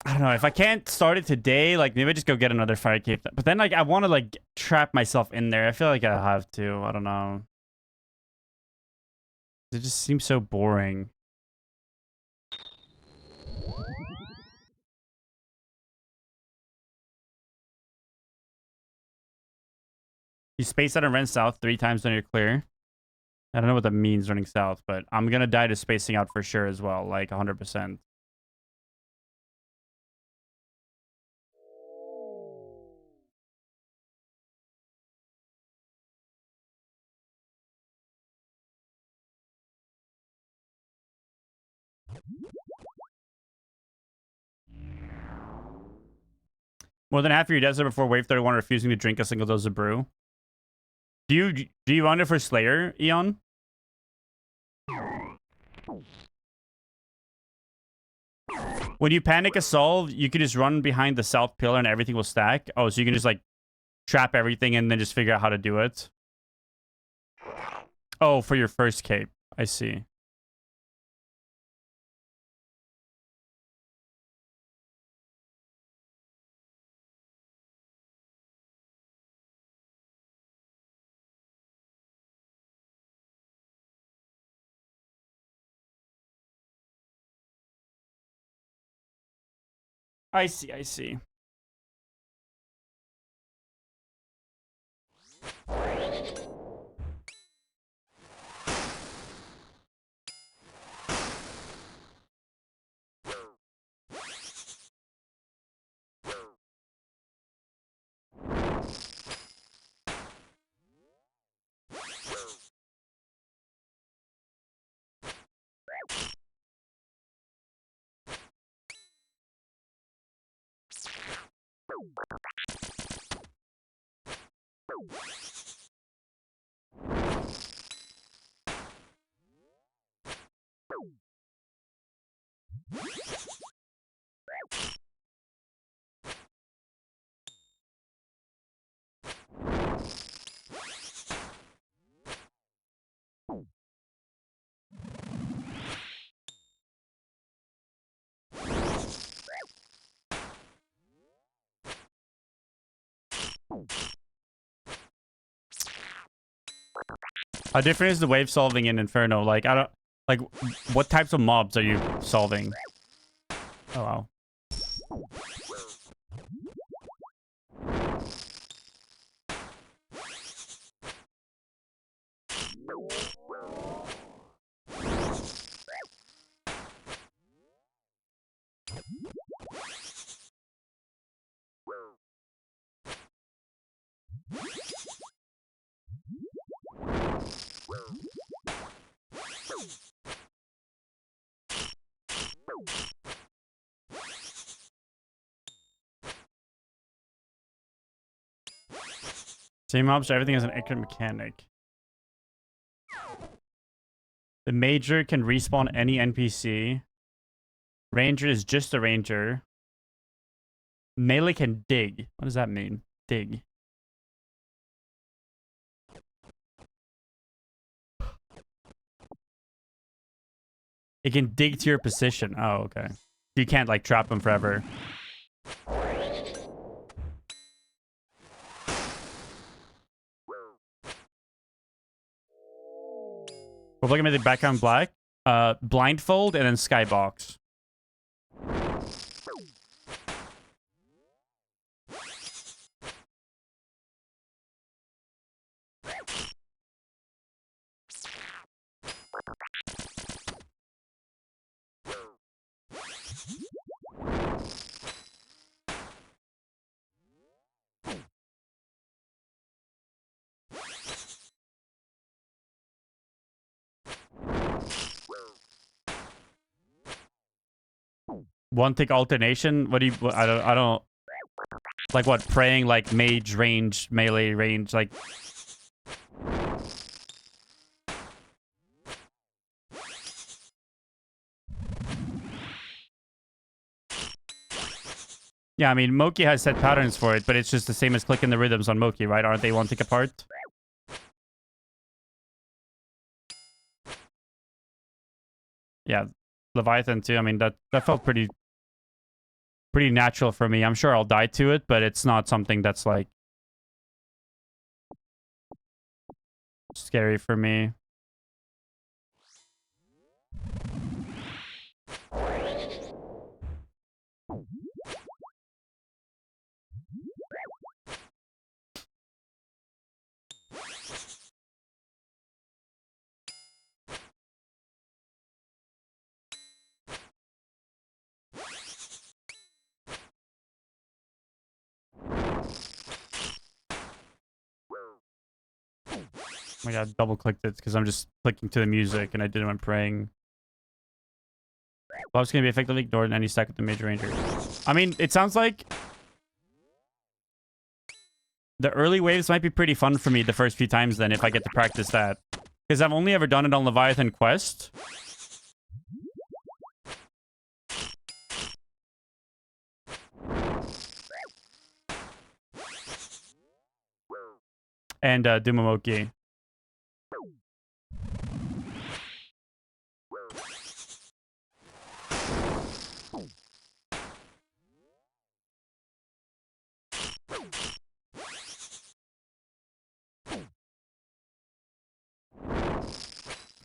Speaker 1: I don't know. If I can't start it today, like maybe I just go get another fire cape. But then like I want to like trap myself in there. I feel like I have to. I don't know. It just seems so boring. You space out and run south 3 times when you're clear. I don't know what that means running south, but I'm gonna die to spacing out for sure as well, like 100%. More than half of your deaths are before wave 31 refusing to drink a single dose of brew. Do you run it for Slayer, Eon? When you panic a solve, you can just run behind the south pillar and everything will stack. Oh, so you can just like trap everything and then just figure out how to do it. Oh, for your first cape. I see. I see, I see. How different is the wave solving in Inferno? Like, I don't... Like, what types of mobs are you solving? Oh, wow. Same mobs, so everything has an accurate mechanic. The Major can respawn any NPC. Ranger is just a Ranger. Melee can dig. What does that mean? Dig. It can dig to your position. Oh, okay. You can't, like, trap them forever. We're looking at the background black. Blindfold and then skybox. One tick alternation. What do you? I don't. Like what? Praying like mage range, melee range, like. Yeah, I mean, Moki has set patterns for it, but it's just the same as clicking the rhythms on Moki, right? Aren't they one tick apart? Yeah, Leviathan too. I mean, that felt pretty natural for me. I'm sure I'll die to it, but it's not something that's like scary for me. Oh my god, double clicked it because I'm just clicking to the music and I did it when praying. Buff's gonna be effectively ignored in any stack with the major ranger. I mean, it sounds like the early waves might be pretty fun for me the first few times then if I get to practice that. Because I've only ever done it on Leviathan Quest. And Dumamoki.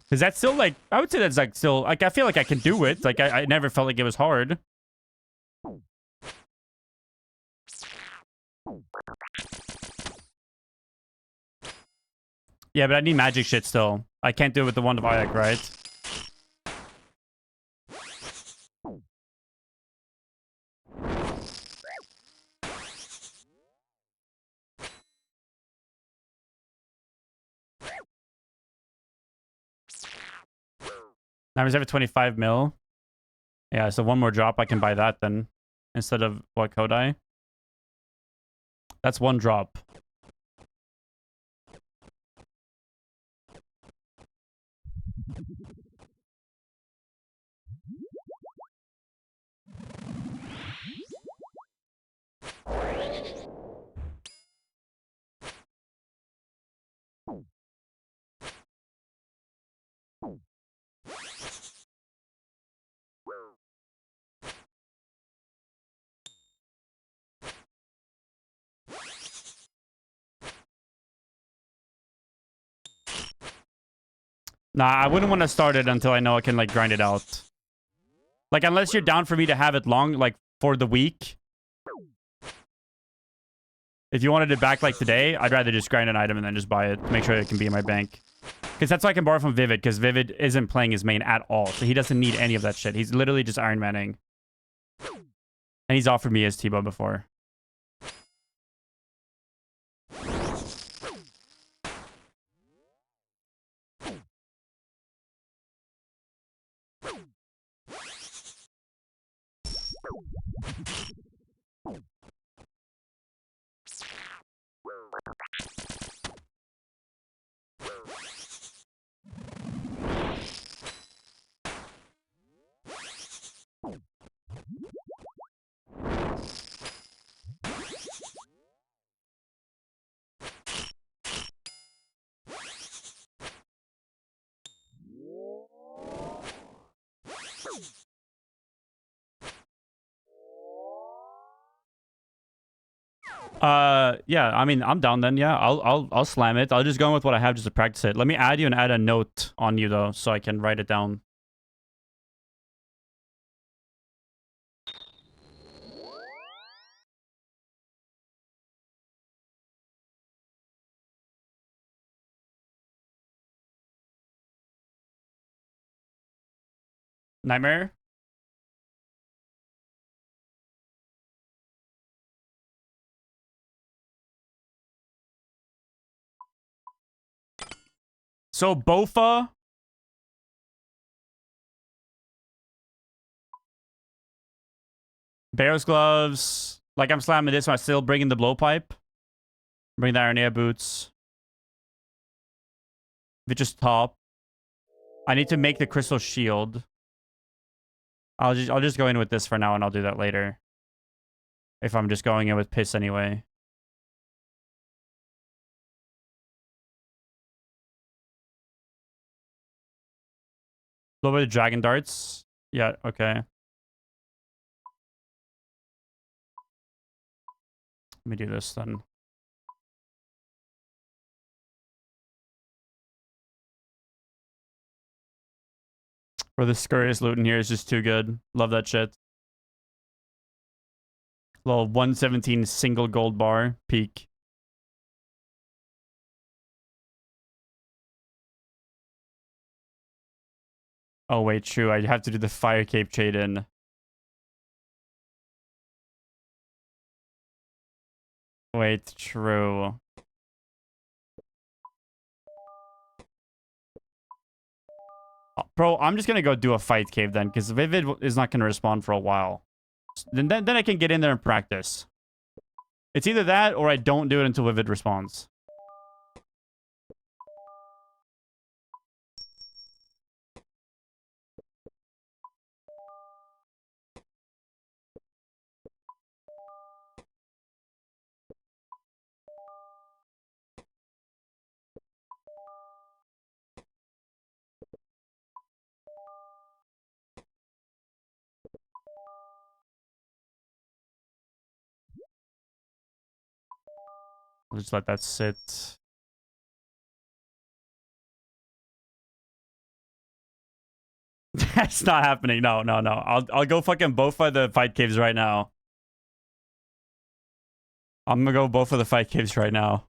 Speaker 1: Is that still like, I would say that's like still, like I feel like I can do it. Like I never felt like it was hard. Yeah, but I need magic shit still. I can't do it with the Wand of Ayak, right? Now reserve at 25 mil. Yeah, so one more drop, I can buy that then. Instead of what, Kodai? That's one drop. Nah, I wouldn't want to start it until I know I can, like, grind it out. Like, unless you're down for me to have it long, like, for the week. If you wanted it back, like, today, I'd rather just grind an item and then just buy it to make sure it can be in my bank. Because that's why I can borrow from Vivid, because Vivid isn't playing his main at all. So he doesn't need any of that shit. He's literally just Iron Manning. And he's offered me his T-Bow before. yeah, I mean, I'm down then. Yeah, I'll slam it. I'll just go with what I have just to practice it. Let me add you and add a note on you though, so I can write it down. Nightmare. So Bofa. Bear's gloves. Like I'm slamming this one. I'm still bringing the blowpipe. Bring the Ironia boots. Vicious top. I need to make the crystal shield. I'll just go in with this for now and I'll do that later. If I'm just going in with piss anyway. A little bit of dragon darts. Yeah, okay. Let me do this then. For the scurriest loot in here is just too good. Love that shit. Little 117 single gold bar. Peak. Oh, wait, true. I have to do the fire cape trade-in. Wait, true. Bro, I'm just gonna go do a fight cave then, because Vivid is not gonna respond for a while. Then I can get in there and practice. It's either that or I don't do it until Vivid responds. I'll just let that sit. That's not happening. No. I'll go fucking Bofa the fight caves right now. I'm gonna go Bofa the fight caves right now.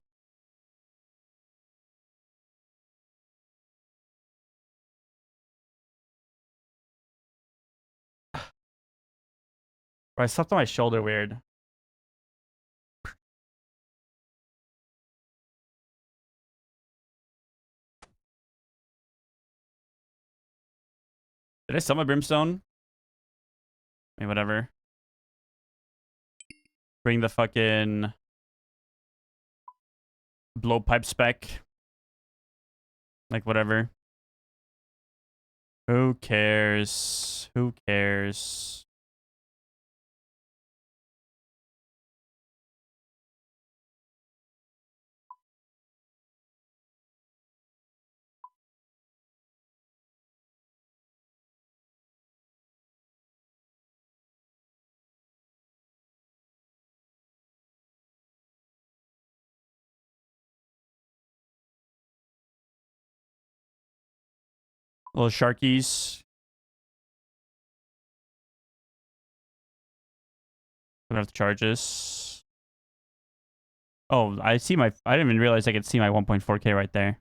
Speaker 1: I slept on my shoulder weird. Did I sell my brimstone? I mean, whatever. Bring the fucking blowpipe spec. Like, whatever. Who cares? Who cares? Little sharkies. I don't have to charge this. Oh, I see my... I didn't even realize I could see my 1.4K right there.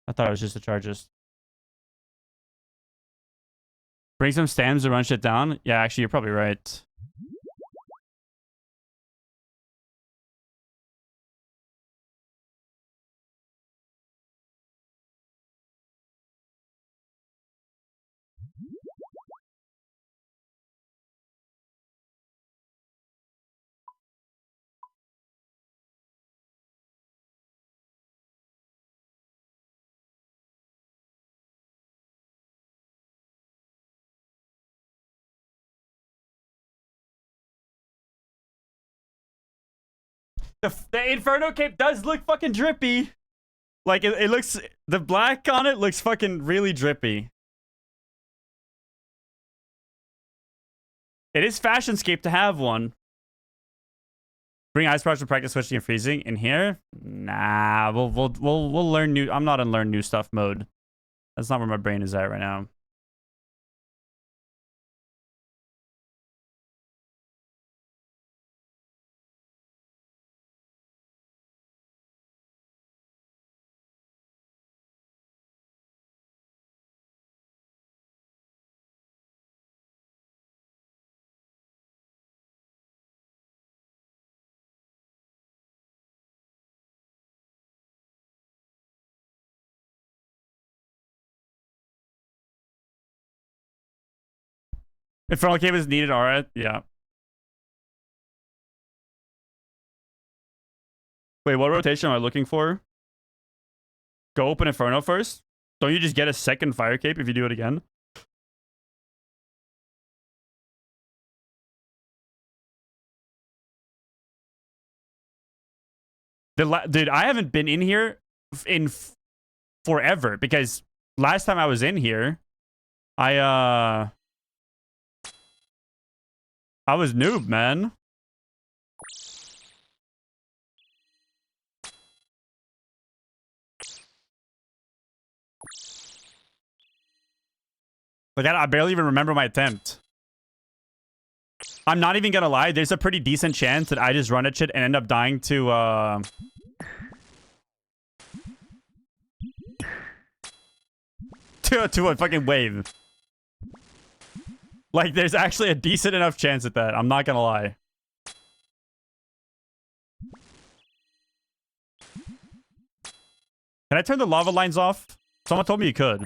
Speaker 1: I thought it was just the charges. Bring some stems to run shit down? Yeah, actually, you're probably right. The Inferno Cape does look fucking drippy. Like, it looks... The black on it looks fucking really drippy. It is fashionscape to have one. Bring ice powers to practice switching and freezing in here. Nah, we'll learn new. I'm not in learn new stuff mode. That's not where my brain is at right now. If frontal cave is needed, alright, yeah. Wait, what rotation am I looking for? Go open Inferno first? Don't you just get a second fire cape if you do it again? Dude, I haven't been in here in forever because last time I was in here, I was noob, man. Like, I barely even remember my attempt. I'm not even gonna lie, there's a pretty decent chance that I just run at shit and end up dying to to a fucking wave. Like, there's actually a decent enough chance at that. I'm not gonna lie. Can I turn the lava lines off? Someone told me you could.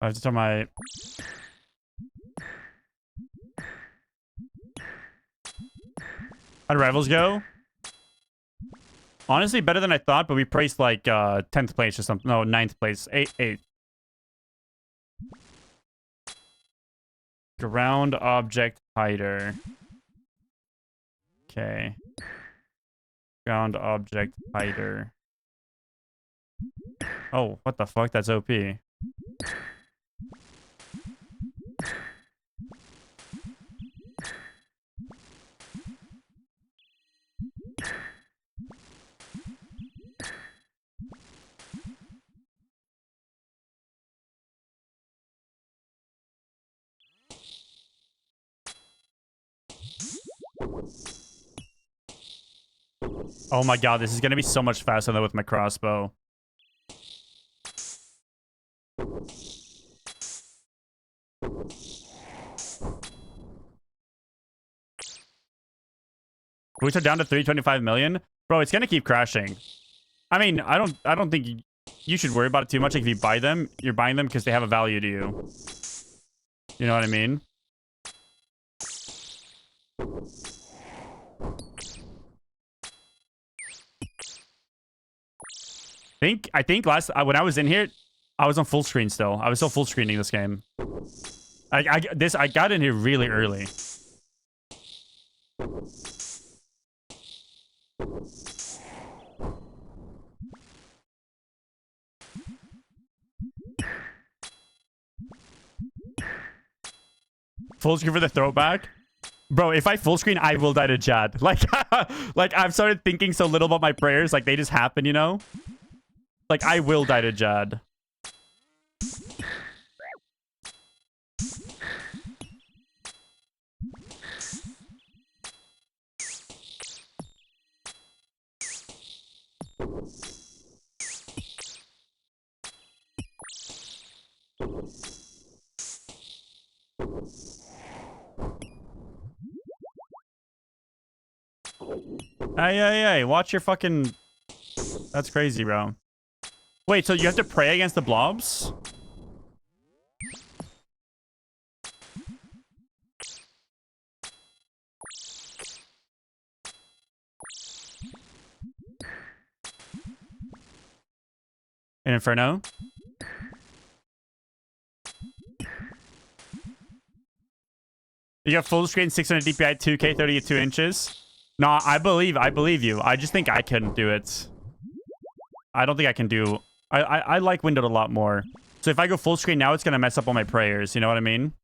Speaker 1: I have to turn my... How'd Rivals go? Honestly, better than I thought, but we placed like 10th place or something. No, 9th place. 8th. Ground object hider. Okay. Ground object hider. Oh, what the fuck? That's OP. Oh my god, this is gonna be so much faster than with my crossbow. Boots are down to 325 million. Bro, it's gonna keep crashing. I mean, I don't think you should worry about it too much. Like, if you buy them, you're buying them because they have a value to you. You know what I mean? I think last when I was in here, I was on full screen still. I was still full screening this game. I got in here really early. Full screen for the throwback. Bro, if I full screen, I will die to Jad. Like, like I've started thinking so little about my prayers. Like, they just happen, you know? Like, I will die to Jad. Hey, watch your fucking... That's crazy, bro. Wait, so you have to pray against the blobs? In Inferno? You got full screen, 600 DPI, 2K, 30 at 2 inches. No, I believe you. I just think I couldn't do it. I don't think I can do... I like windowed a lot more. So if I go full screen now, it's going to mess up all my prayers. You know what I mean?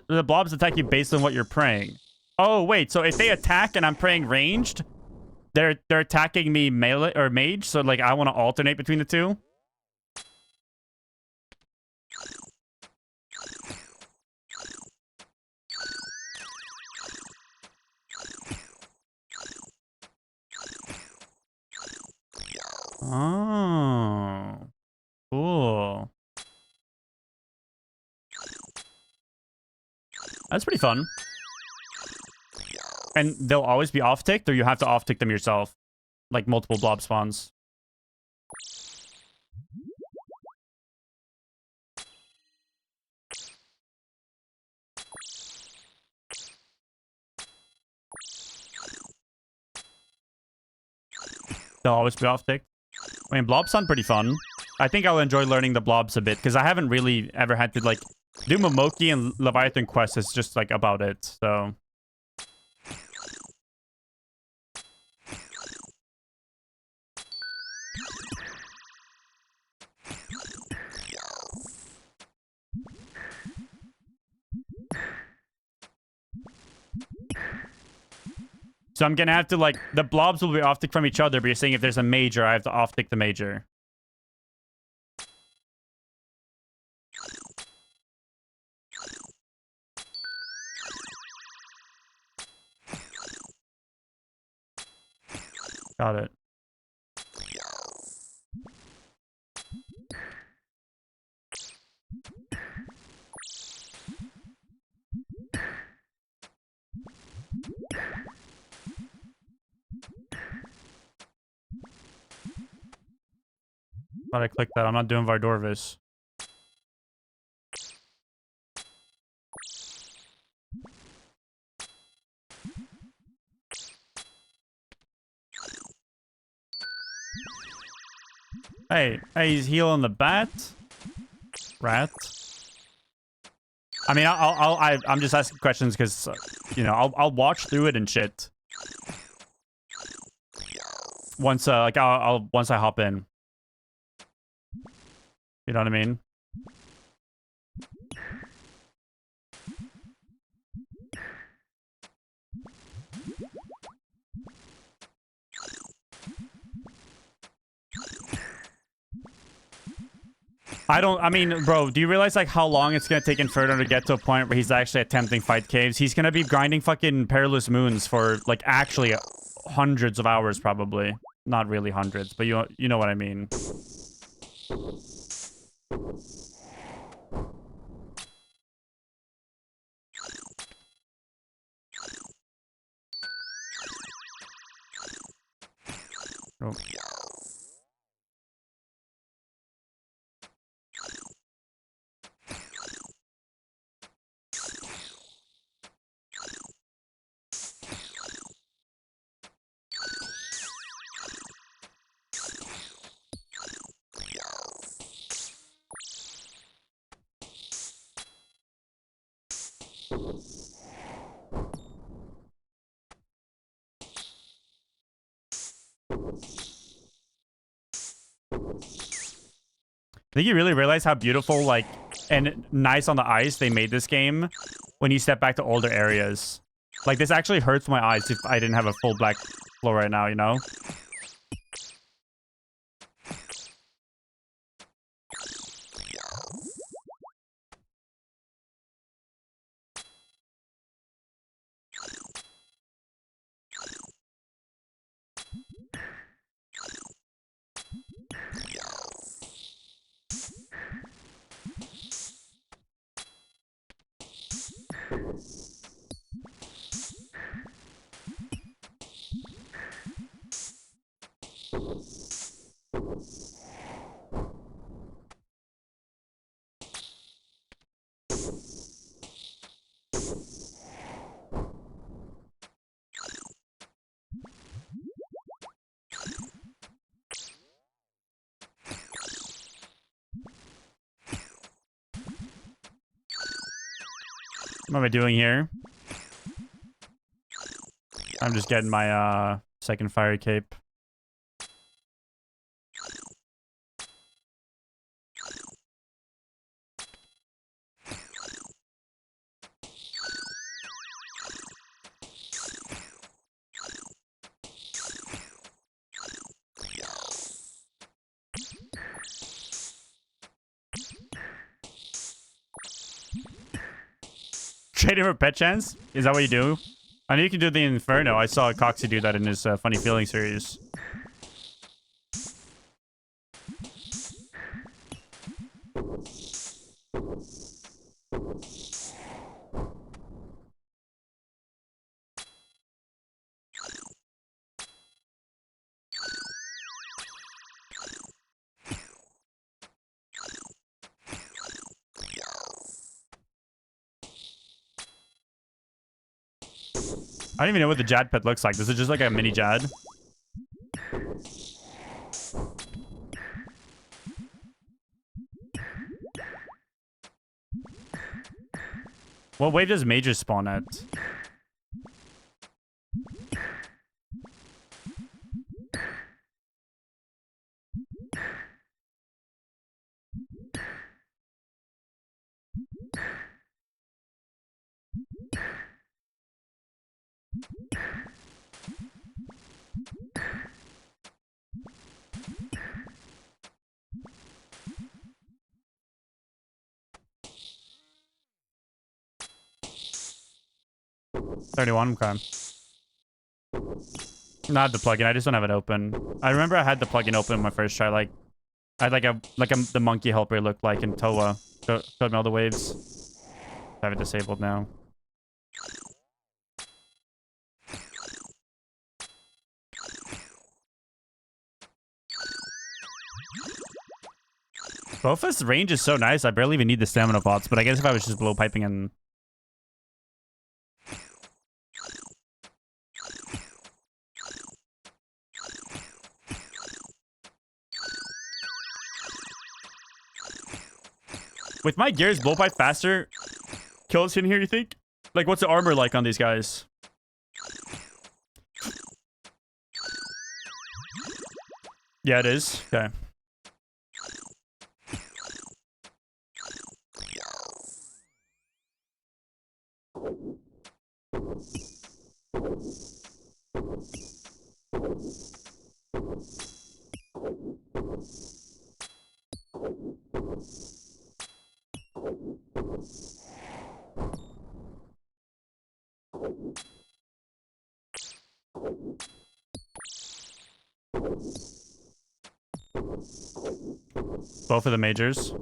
Speaker 1: The blobs attack you based on what you're praying. Oh, wait. So if they attack and I'm praying ranged, they're attacking me melee or mage, so like I want to alternate between the two. Oh. Cool. That's pretty fun. And they'll always be off-ticked, or you have to off-tick them yourself? Like multiple blob spawns. They'll always be off-ticked. I mean, blobs sound pretty fun. I think I'll enjoy learning the blobs a bit, because I haven't really ever had to, like, do Momoki and Leviathan Quest is just, like, about it, so... So I'm gonna have to, like, the blobs will be off-tick from each other, but you're saying if there's a major, I have to off-tick the major. Got it. Thought I clicked that. I'm not doing Vardorvis. Hey, he's healing the bat. Rat. I mean, I'm just asking questions because, you know, I'll watch through it and shit. Once, like, once I hop in. You know what I mean? I mean, bro, do you realize, like, how long it's gonna take Inferno to get to a point where he's actually attempting fight caves? He's gonna be grinding fucking Perilous Moons for, like, actually hundreds of hours, probably. Not really hundreds, but you know what I mean. Oh. I think you really realize how beautiful, like, and nice on the ice they made this game when you step back to older areas. Like, this actually hurts my eyes if I didn't have a full black floor right now, you know? What am I doing here? I'm just getting my second fire cape. Trading for pet chance? Is that what you do? I know you can do the Inferno. I saw Coxie do that in his Funny Feeling series. I don't even know what the Jad pet looks like. Is it just like a mini Jad? What wave does Major spawn at? $31, okay. Not the plugin. I just don't have it open. I remember I had the plugin open in my first try. Like, I had the monkey helper looked like in Toa. Showed me all the waves. I have it disabled now. Bofa's range is so nice. I barely even need the stamina pots. But I guess if I was just blow piping and with my gears, blowpipe faster kills in here, you think? Like, what's the armor like on these guys? Yeah, it is. Okay. Both of the majors.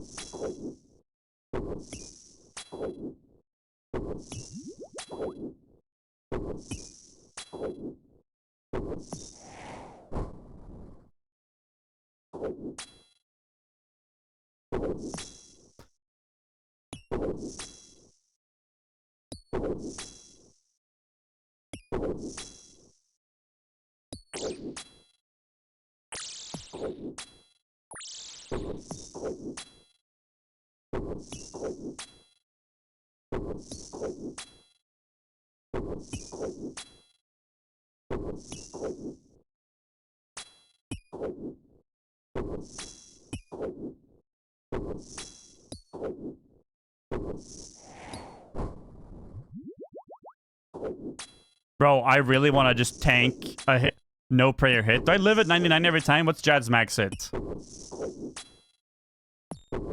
Speaker 1: Bro, I really want to just tank a hit. No prayer hit. Do I live at 99 every time? What's Jad's max hit?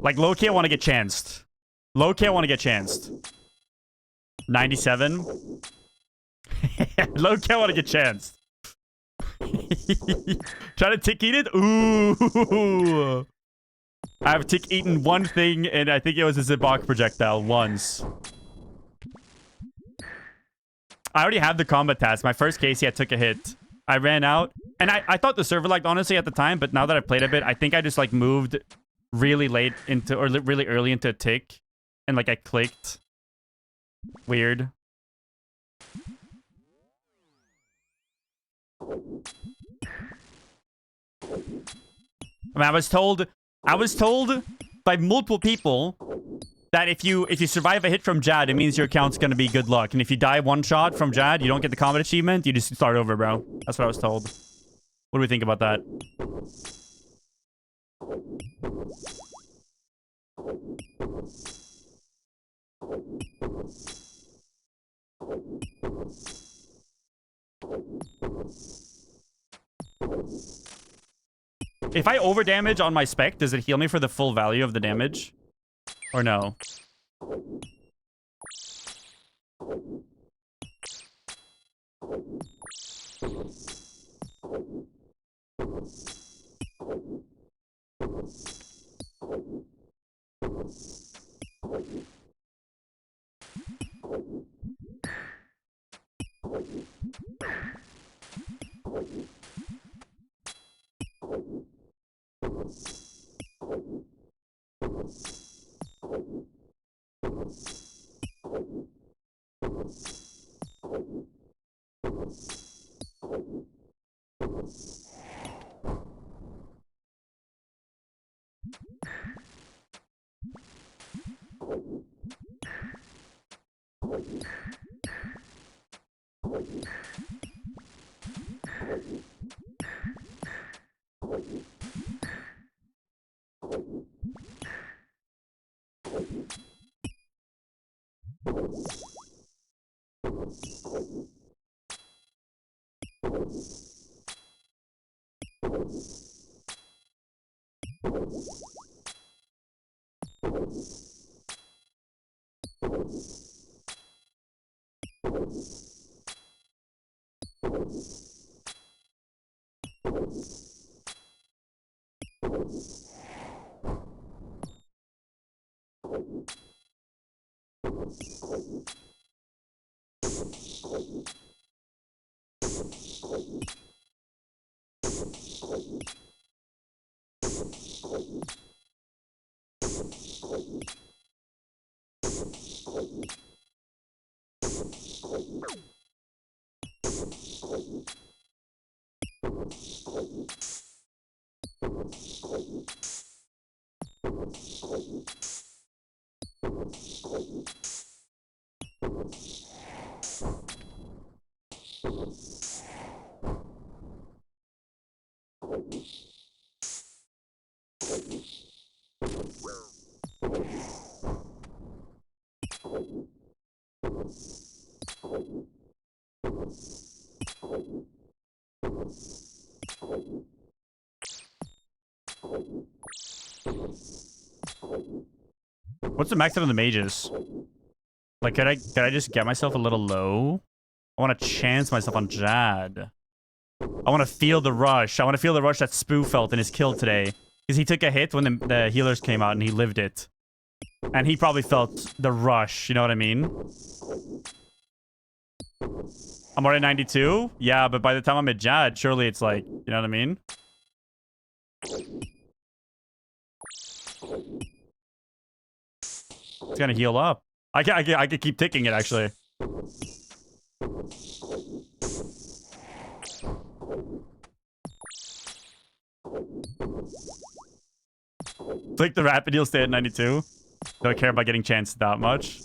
Speaker 1: Like, low-key, I want to get chanced. Low-key, I want to get chanced. 97? Low-key, I want to get chanced. Try to tick eat it? Ooh. I've tick eaten one thing, and I think it was a Zibok projectile once. I already have the combat task. My first case, I took a hit. I ran out. And I thought the server lagged, honestly, at the time. But now that I've played a bit, I think I just, like, moved really late into... Or really early into a tick. And, like, I clicked. Weird. I mean, I was told by multiple people that if you survive a hit from Jad, it means your account's gonna be good luck. And if you die one shot from Jad, you don't get the combat achievement, you just start over, bro. That's what I was told. What do we think about that? If I overdamage on my spec, does it heal me for the full value of the damage? Or no? What's the max out of the mages? Like, could I just get myself a little low? I want to chance myself on Jad. I want to feel the rush. I want to feel the rush that Spoo felt in his kill today. Because he took a hit when the healers came out and he lived it. And he probably felt the rush, you know what I mean? I'm already 92? Yeah, but by the time I'm at Jad, surely it's like, you know what I mean? It's gonna heal up. I could keep ticking it, actually. Click the rapid heal, stay at 92. Don't care about getting chanced that much.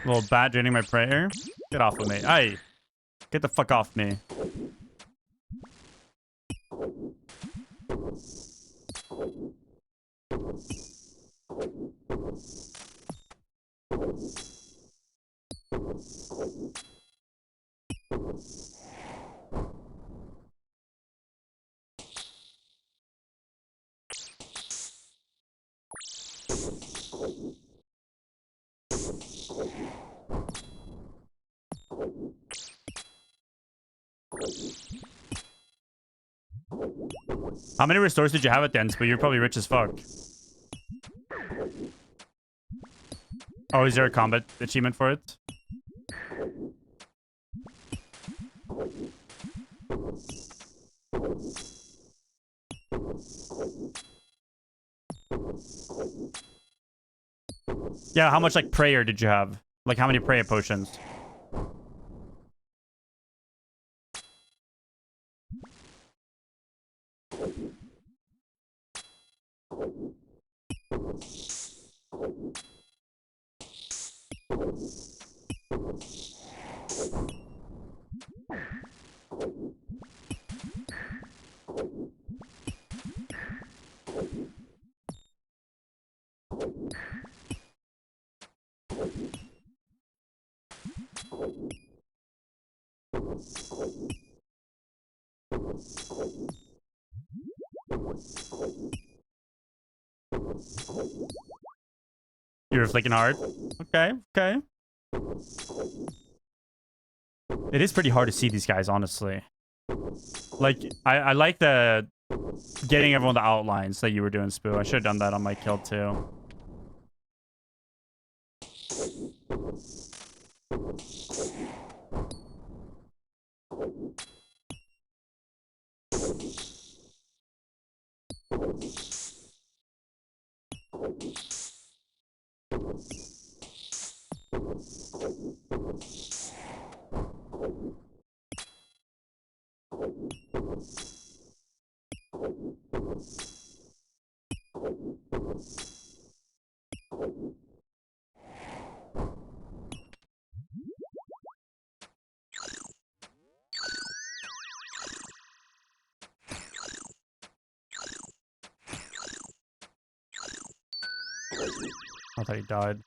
Speaker 1: Little bat draining my prayer. Get off of me. Hey, get the fuck off me. How many restores did you have at the end? But you're probably rich as fuck. Oh, is there a combat achievement for it? Yeah, how much like prayer did you have? Like how many prayer potions? You're flicking hard. Okay, okay. It is pretty hard to see these guys, honestly. Like, I like the getting everyone the outlines that you were doing, Spoo. I should have done that on my kill, too. I thought he died.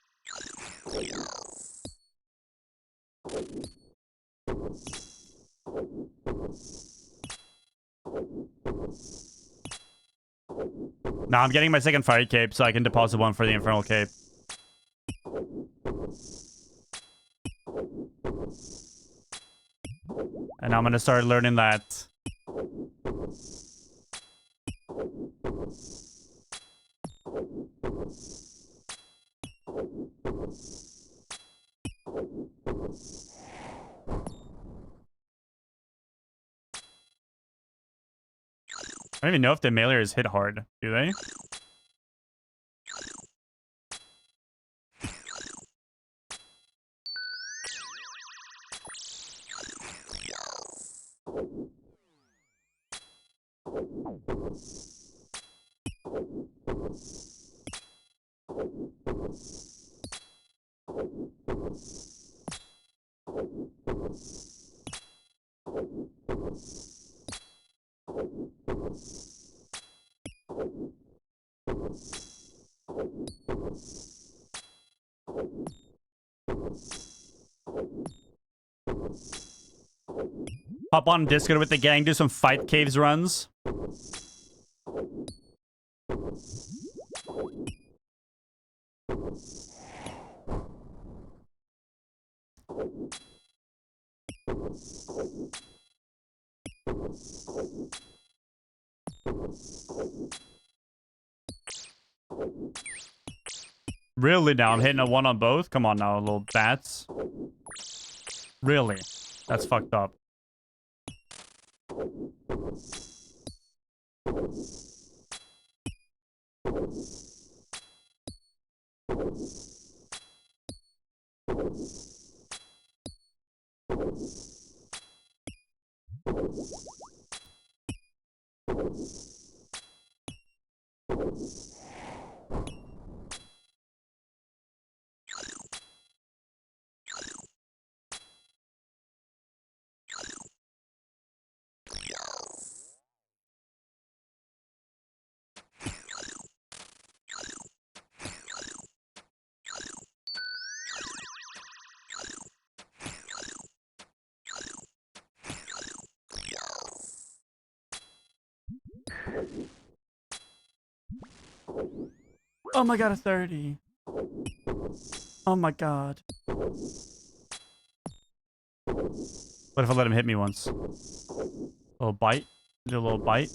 Speaker 1: Now I'm getting my second fire cape so I can deposit one for the infernal cape. And I'm gonna start learning that. I don't even know if the mailers hit hard, do they? Hop on Discord with the gang, do some fight caves runs. Really now? I'm hitting a one on both? Come on now, little bats. Really? That's fucked up. Oh my god, a 30. Oh my god. What if I let him hit me once? A little bite? Do a little bite?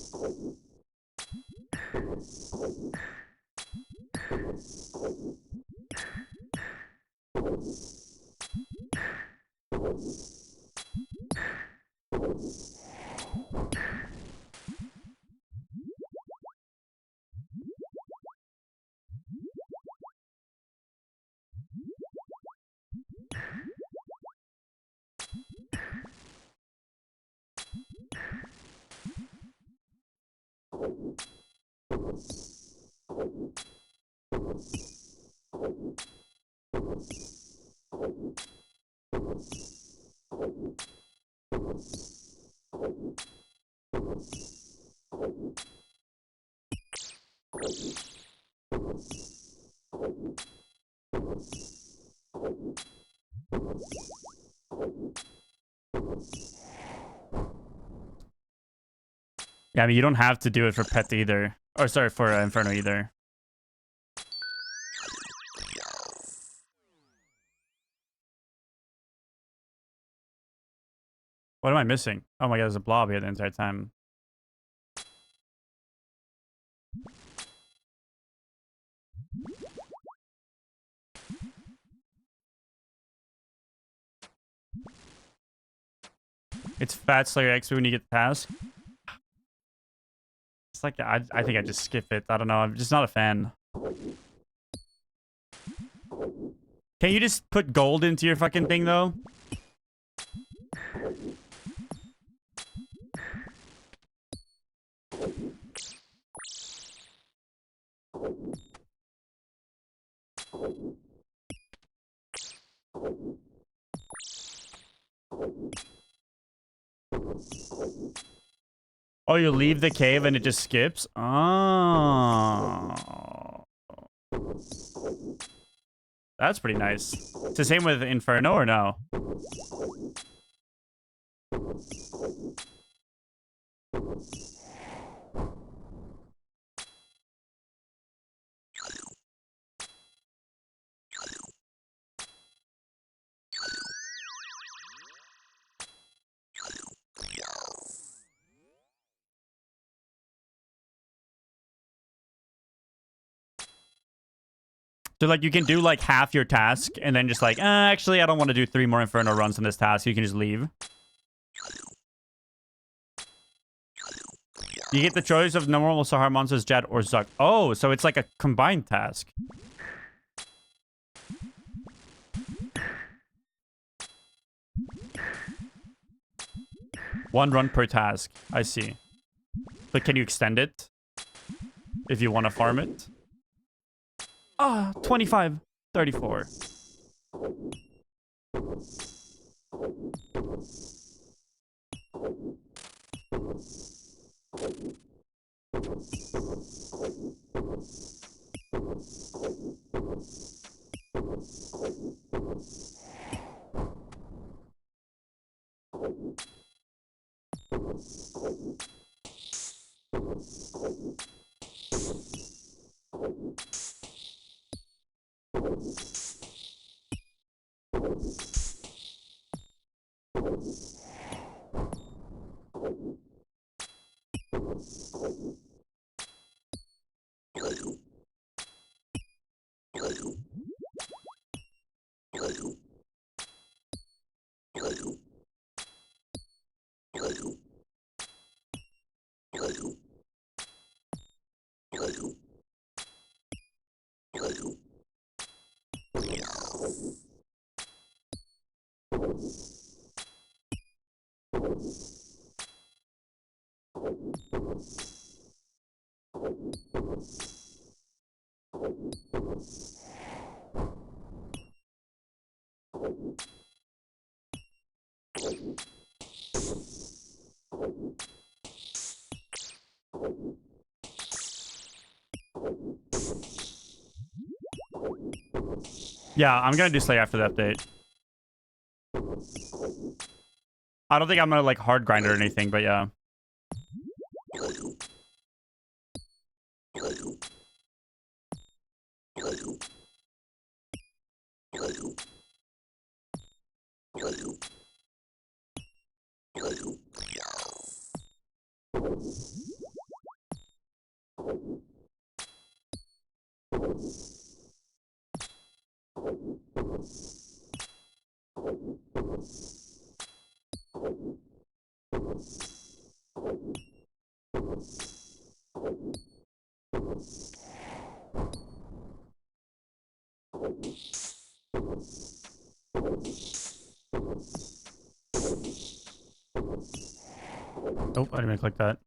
Speaker 1: Yeah, I mean, you don't have to do it for Pet either. Or, sorry, for Inferno either. What am I missing? Oh my god, there's a blob here the entire time. It's Fat Slayer XP when you get the task. It's like, I think I just skip it. I don't know. I'm just not a fan. Can you just put gold into your fucking thing, though? Oh, you leave the cave and it just skips? Oh. That's pretty nice. It's the same with Inferno, or no? So, like, you can do, like, half your task, and then just like, actually, I don't want to do 3 more Inferno runs on this task. You can just leave. You get the choice of normal Sahar monsters, Jet, or Zuck. Oh, so it's like a combined task. One run per task. I see. But can you extend it? If you want to farm it? Ah, 25, 34. Yeah, I'm gonna do Slay after the update. I don't think I'm gonna like hard grind or anything, but yeah. Nope, I didn't even click that.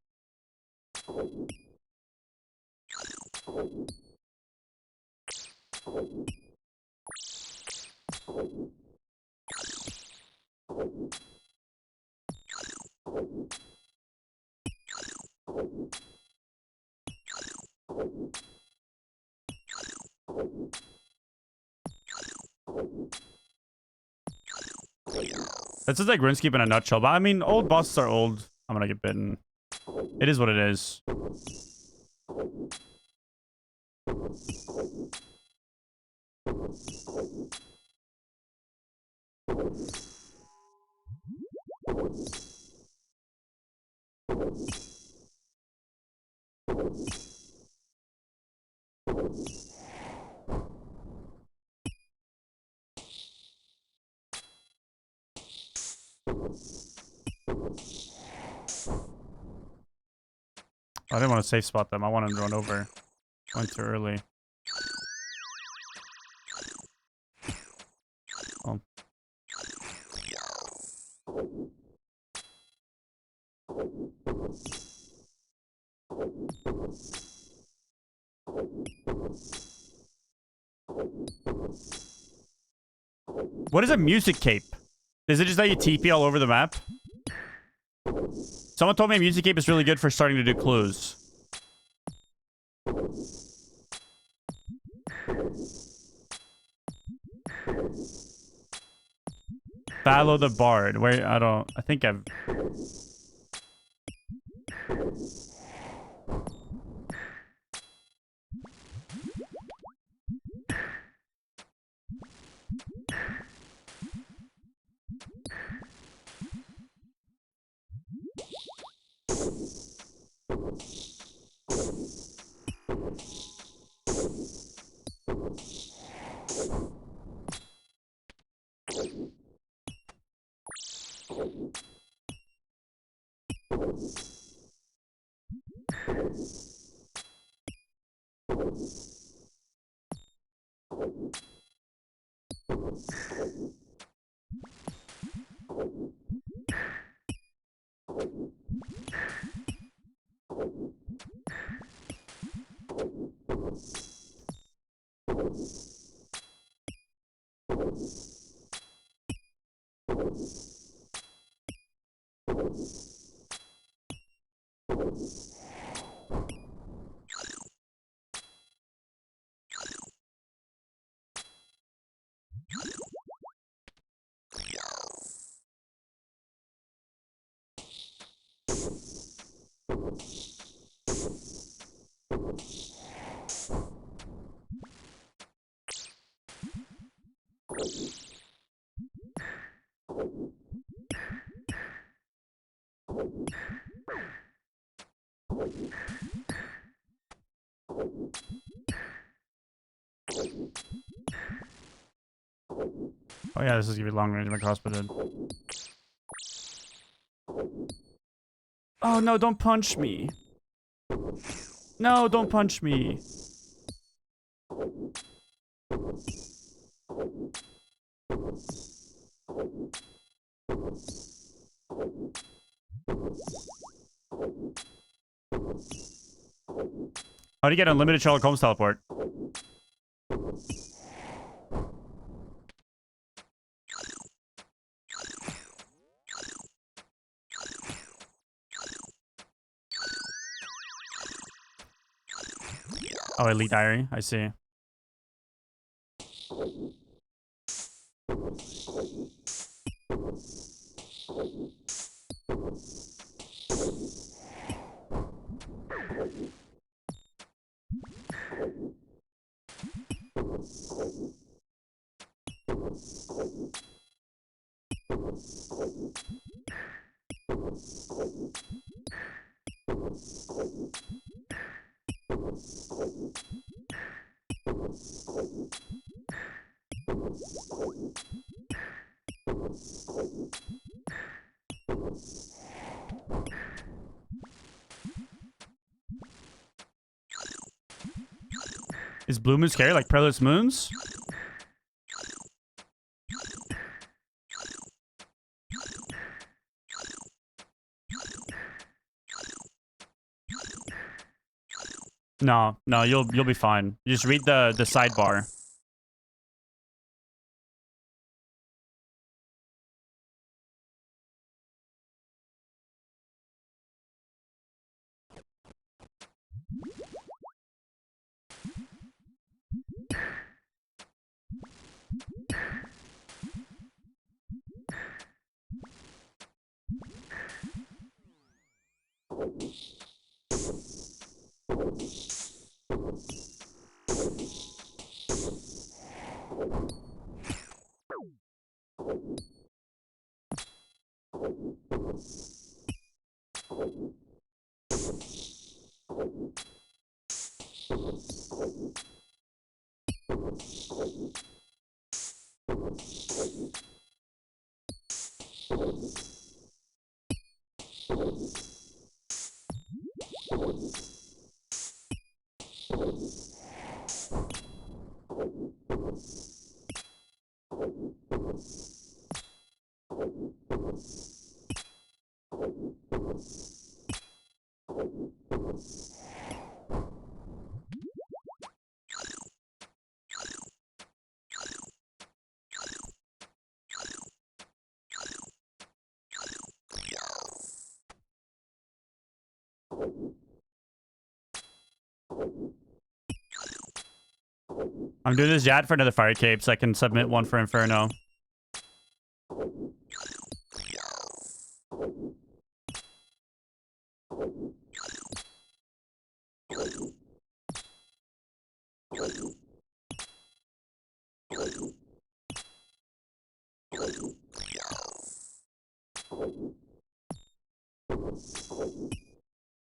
Speaker 1: That's just like RuneScape in a nutshell. But I mean, old bosses are old. I'm gonna get bitten. It is what it is. I didn't want to safe spot them. I wanted to run over. Went too early. Oh. What is a music cape? Is it just that you TP all over the map? Someone told me a music cape is really good for starting to do clues. Follow the bard. Where I think I've. Oh yeah, this is gonna be long range. My crossbow. Oh no! Don't punch me. No, don't punch me. How do you get unlimited Sherlock Holmes teleport? Oh, Elite Diary. I see. Is Blue Moon scary like Perilous Moons? No, you'll be fine. You just read the sidebar. I'm doing this Jad for another fire cape so I can submit one for Inferno.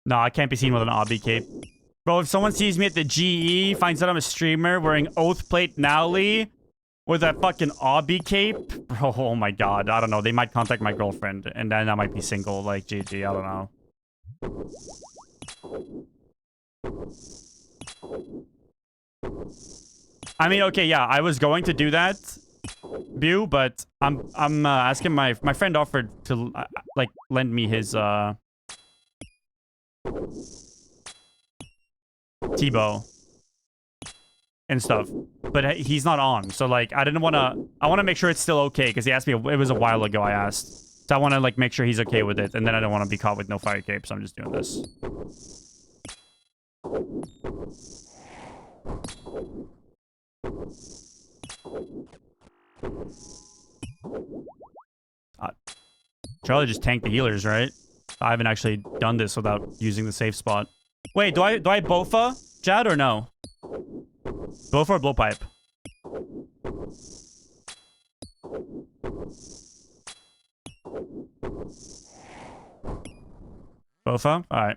Speaker 1: No, I can't be seen with an obby cape. Bro, if someone sees me at the GE, finds out I'm a streamer wearing Oathplate Nowly with a fucking obby cape, bro, oh my god, I don't know. They might contact my girlfriend, and then I might be single, like GG, I don't know. I mean, okay, yeah, I was going to do that, Bew, but I'm asking my friend offered to like lend me his T-bow and stuff, but he's not on, so like I want to make sure it's still okay because he asked me. It was a while ago I asked, so I want to like make sure he's okay with it, and then I don't want to be caught with no fire cape, so I'm just doing this. Charlie just tanked the healers, right? I haven't actually done this without using the safe spot. Wait, do I Bofa Jad or no? Bofa or blowpipe? Bofa? Alright.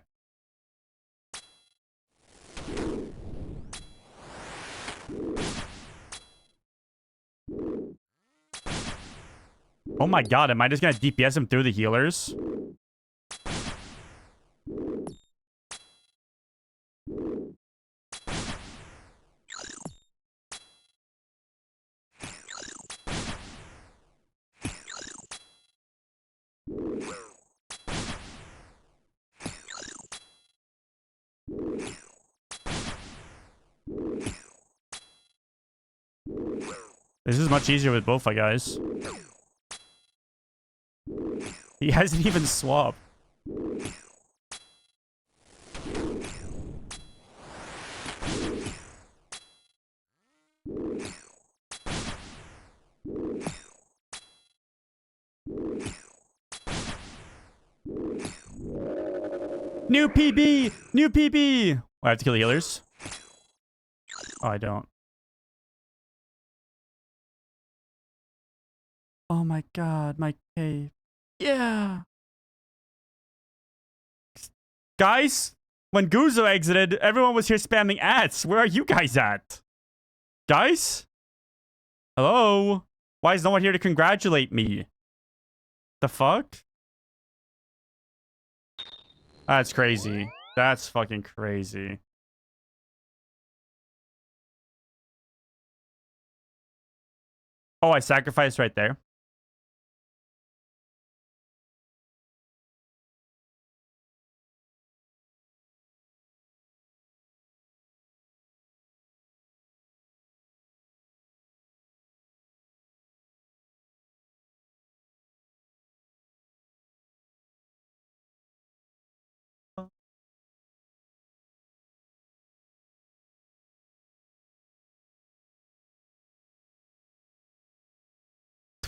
Speaker 1: Oh my god, am I just gonna DPS him through the healers? This is much easier with Bofa, guys. He hasn't even swapped. New PB! New PB! Oh, I have to kill the healers? Oh, I don't. Oh my god, my cave. Yeah! Guys, when Guzo exited, everyone was here spamming ads. Where are you guys at? Guys? Hello? Why is no one here to congratulate me? The fuck? That's crazy. That's fucking crazy. Oh, I sacrificed right there.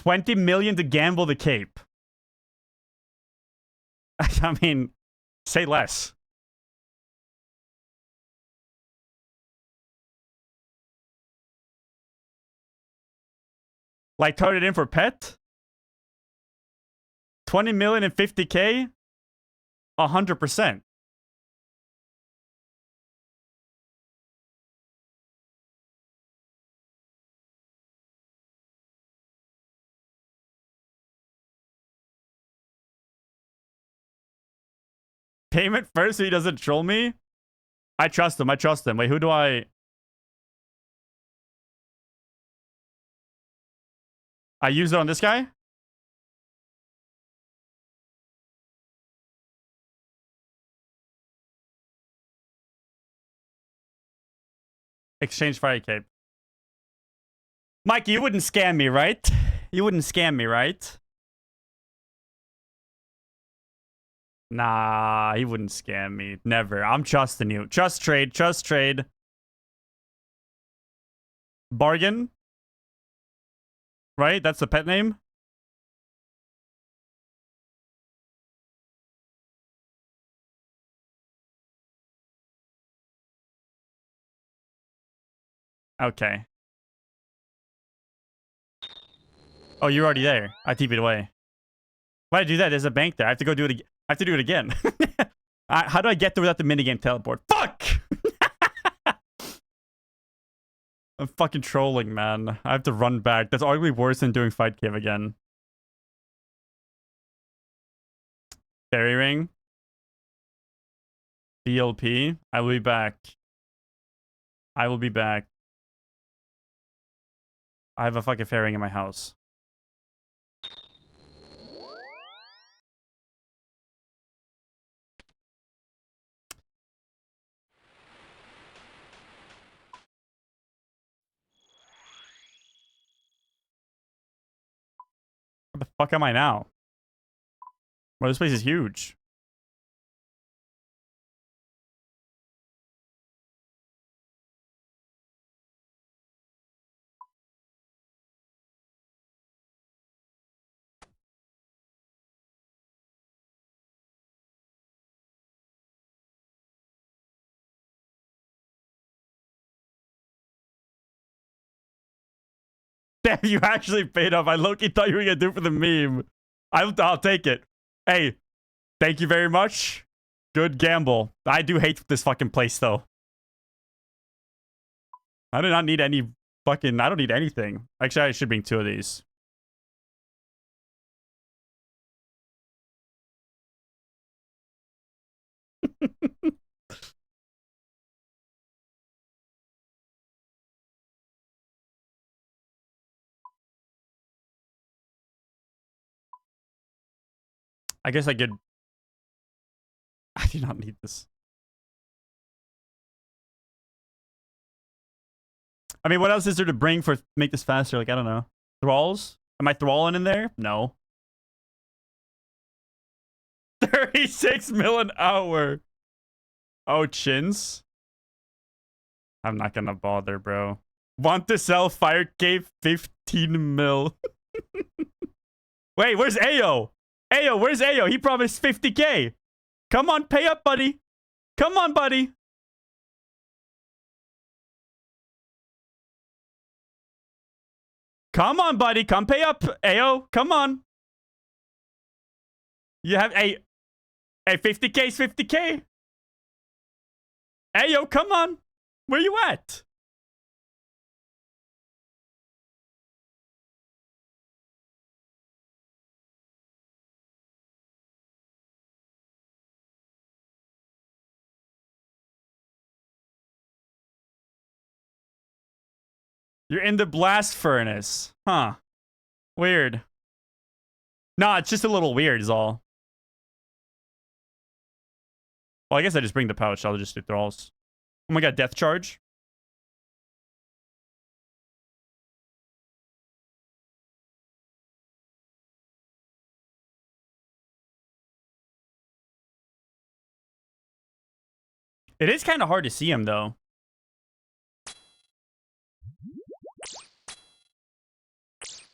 Speaker 1: $20 million to gamble the cape. I mean, say less. Like, turn it in for pet? 20 million and 50K? 100%. Payment first so he doesn't troll me? I trust him. I trust him. Wait, who do I... I use it on this guy? Exchange fire cape. Mikey, you wouldn't scam me, right? You wouldn't scam me, right? Nah, he wouldn't scam me. Never. I'm trusting you. Trust trade. Trust trade. Bargain? Right? That's the pet name? Okay. Oh, you're already there. I TP'd away. Why did I do that? There's a bank there. I have to go do it. I have to do it again. How do I get there without the minigame teleport? Fuck! I'm fucking trolling, man. I have to run back. That's arguably worse than doing fight cave again. Fairy ring. BLP. I will be back. I will be back. I have a fucking fairy ring in my house. Where the fuck am I now? Well, this place is huge. Damn, you actually paid off. I low-key thought you were gonna do it for the meme. I'll take it. Hey, thank you very much. Good gamble. I do hate this fucking place, though. I do not need any fucking... I don't need anything. Actually, I should bring 2 of these. I guess I could... I do not need this. I mean, what else is there to bring for make this faster? Like, I don't know. Thralls? Am I thralling in there? No. 36 mil an hour. Oh, chins. I'm not gonna bother, bro. Want to sell Fire Cave 15 mil. Wait, where's Ayo? Ayo, where's Ayo? He promised 50k. Come on, pay up, buddy. Come on, buddy. Come on, buddy. Come pay up, Ayo. Come on. You have a 50k is 50k. Ayo, come on. Where you at? You're in the blast furnace. Huh. Weird. Nah, it's just a little weird is all. Well, I guess I just bring the pouch. I'll just do thralls. Oh my god, death charge. It is kind of hard to see him, though.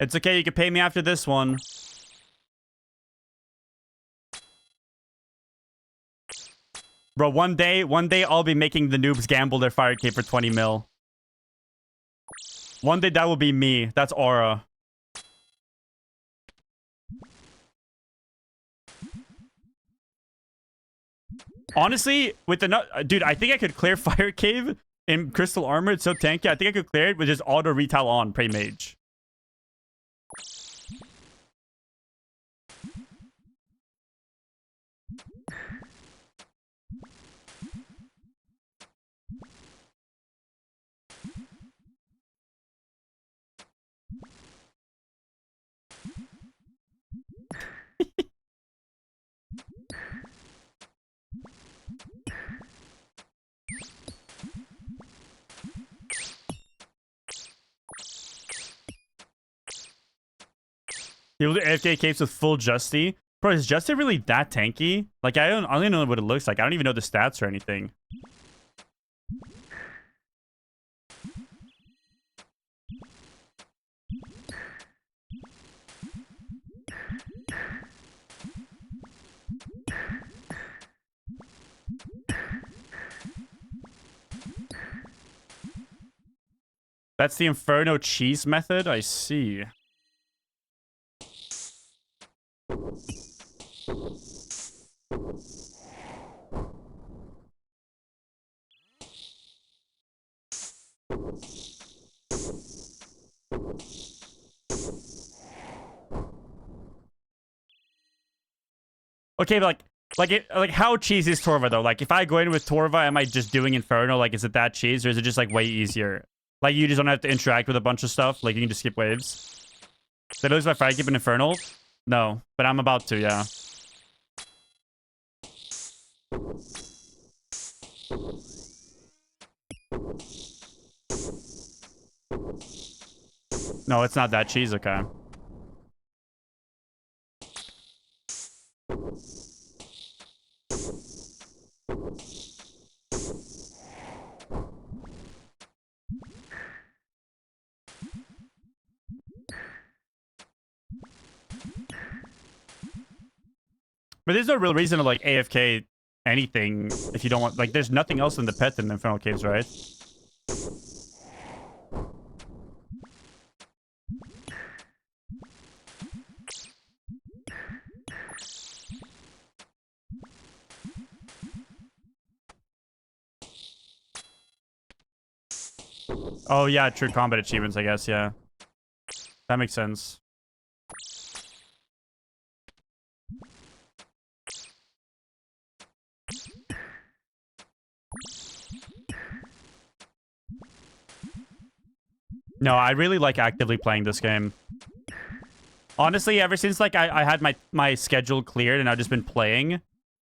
Speaker 1: It's okay, you can pay me after this one. Bro, one day I'll be making the noobs gamble their Fire Cave for 20 mil. One day that will be me. That's Aura. Honestly, with the dude, I think I could clear Fire Cave in Crystal Armor. It's so tanky. I think I could clear it with just auto retail on Prey Mage. People do AFK caves with full Justy. Bro, is Justy really that tanky? Like, I don't even know what it looks like. I don't even know the stats or anything. That's the Inferno cheese method? I see. Okay, but like how cheesy is Torva though? Like if I go in with Torva, am I just doing Inferno? Like is it that cheese or is it just like way easier? Like you just don't have to interact with a bunch of stuff. Like you can just skip waves. Did I lose my Fire Keep in Infernal? No, but I'm about to, yeah. No, it's not that cheese, okay. But there's no real reason to like AFK anything if you don't want, like there's nothing else in the pet in the Infernal Caves, right? Oh yeah, true combat achievements, I guess, yeah. That makes sense. No, I really like actively playing this game. Honestly, ever since like I had my schedule cleared and I've just been playing,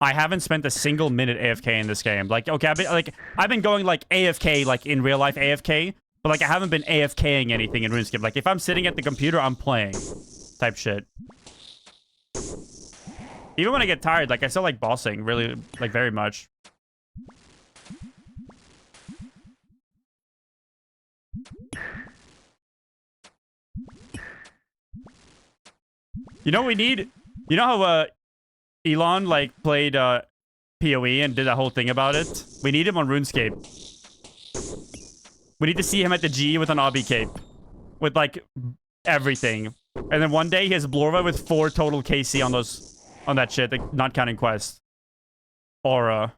Speaker 1: I haven't spent a single minute AFK in this game. Like, okay, I've been going like AFK, like in real life AFK, But, like, I haven't been AFKing anything in RuneScape. Like, if I'm sitting at the computer, I'm playing. Type shit. Even when I get tired, like, I still like bossing. Really, like, very much. You know what we need? You know how, Elon, like, played, PoE and did that whole thing about it? We need him on RuneScape. We need to see him at the G with an obby cape. With, like, everything. And then one day he has Blorva with 4 total KC on those... on that shit, like, not counting Quest. Aura.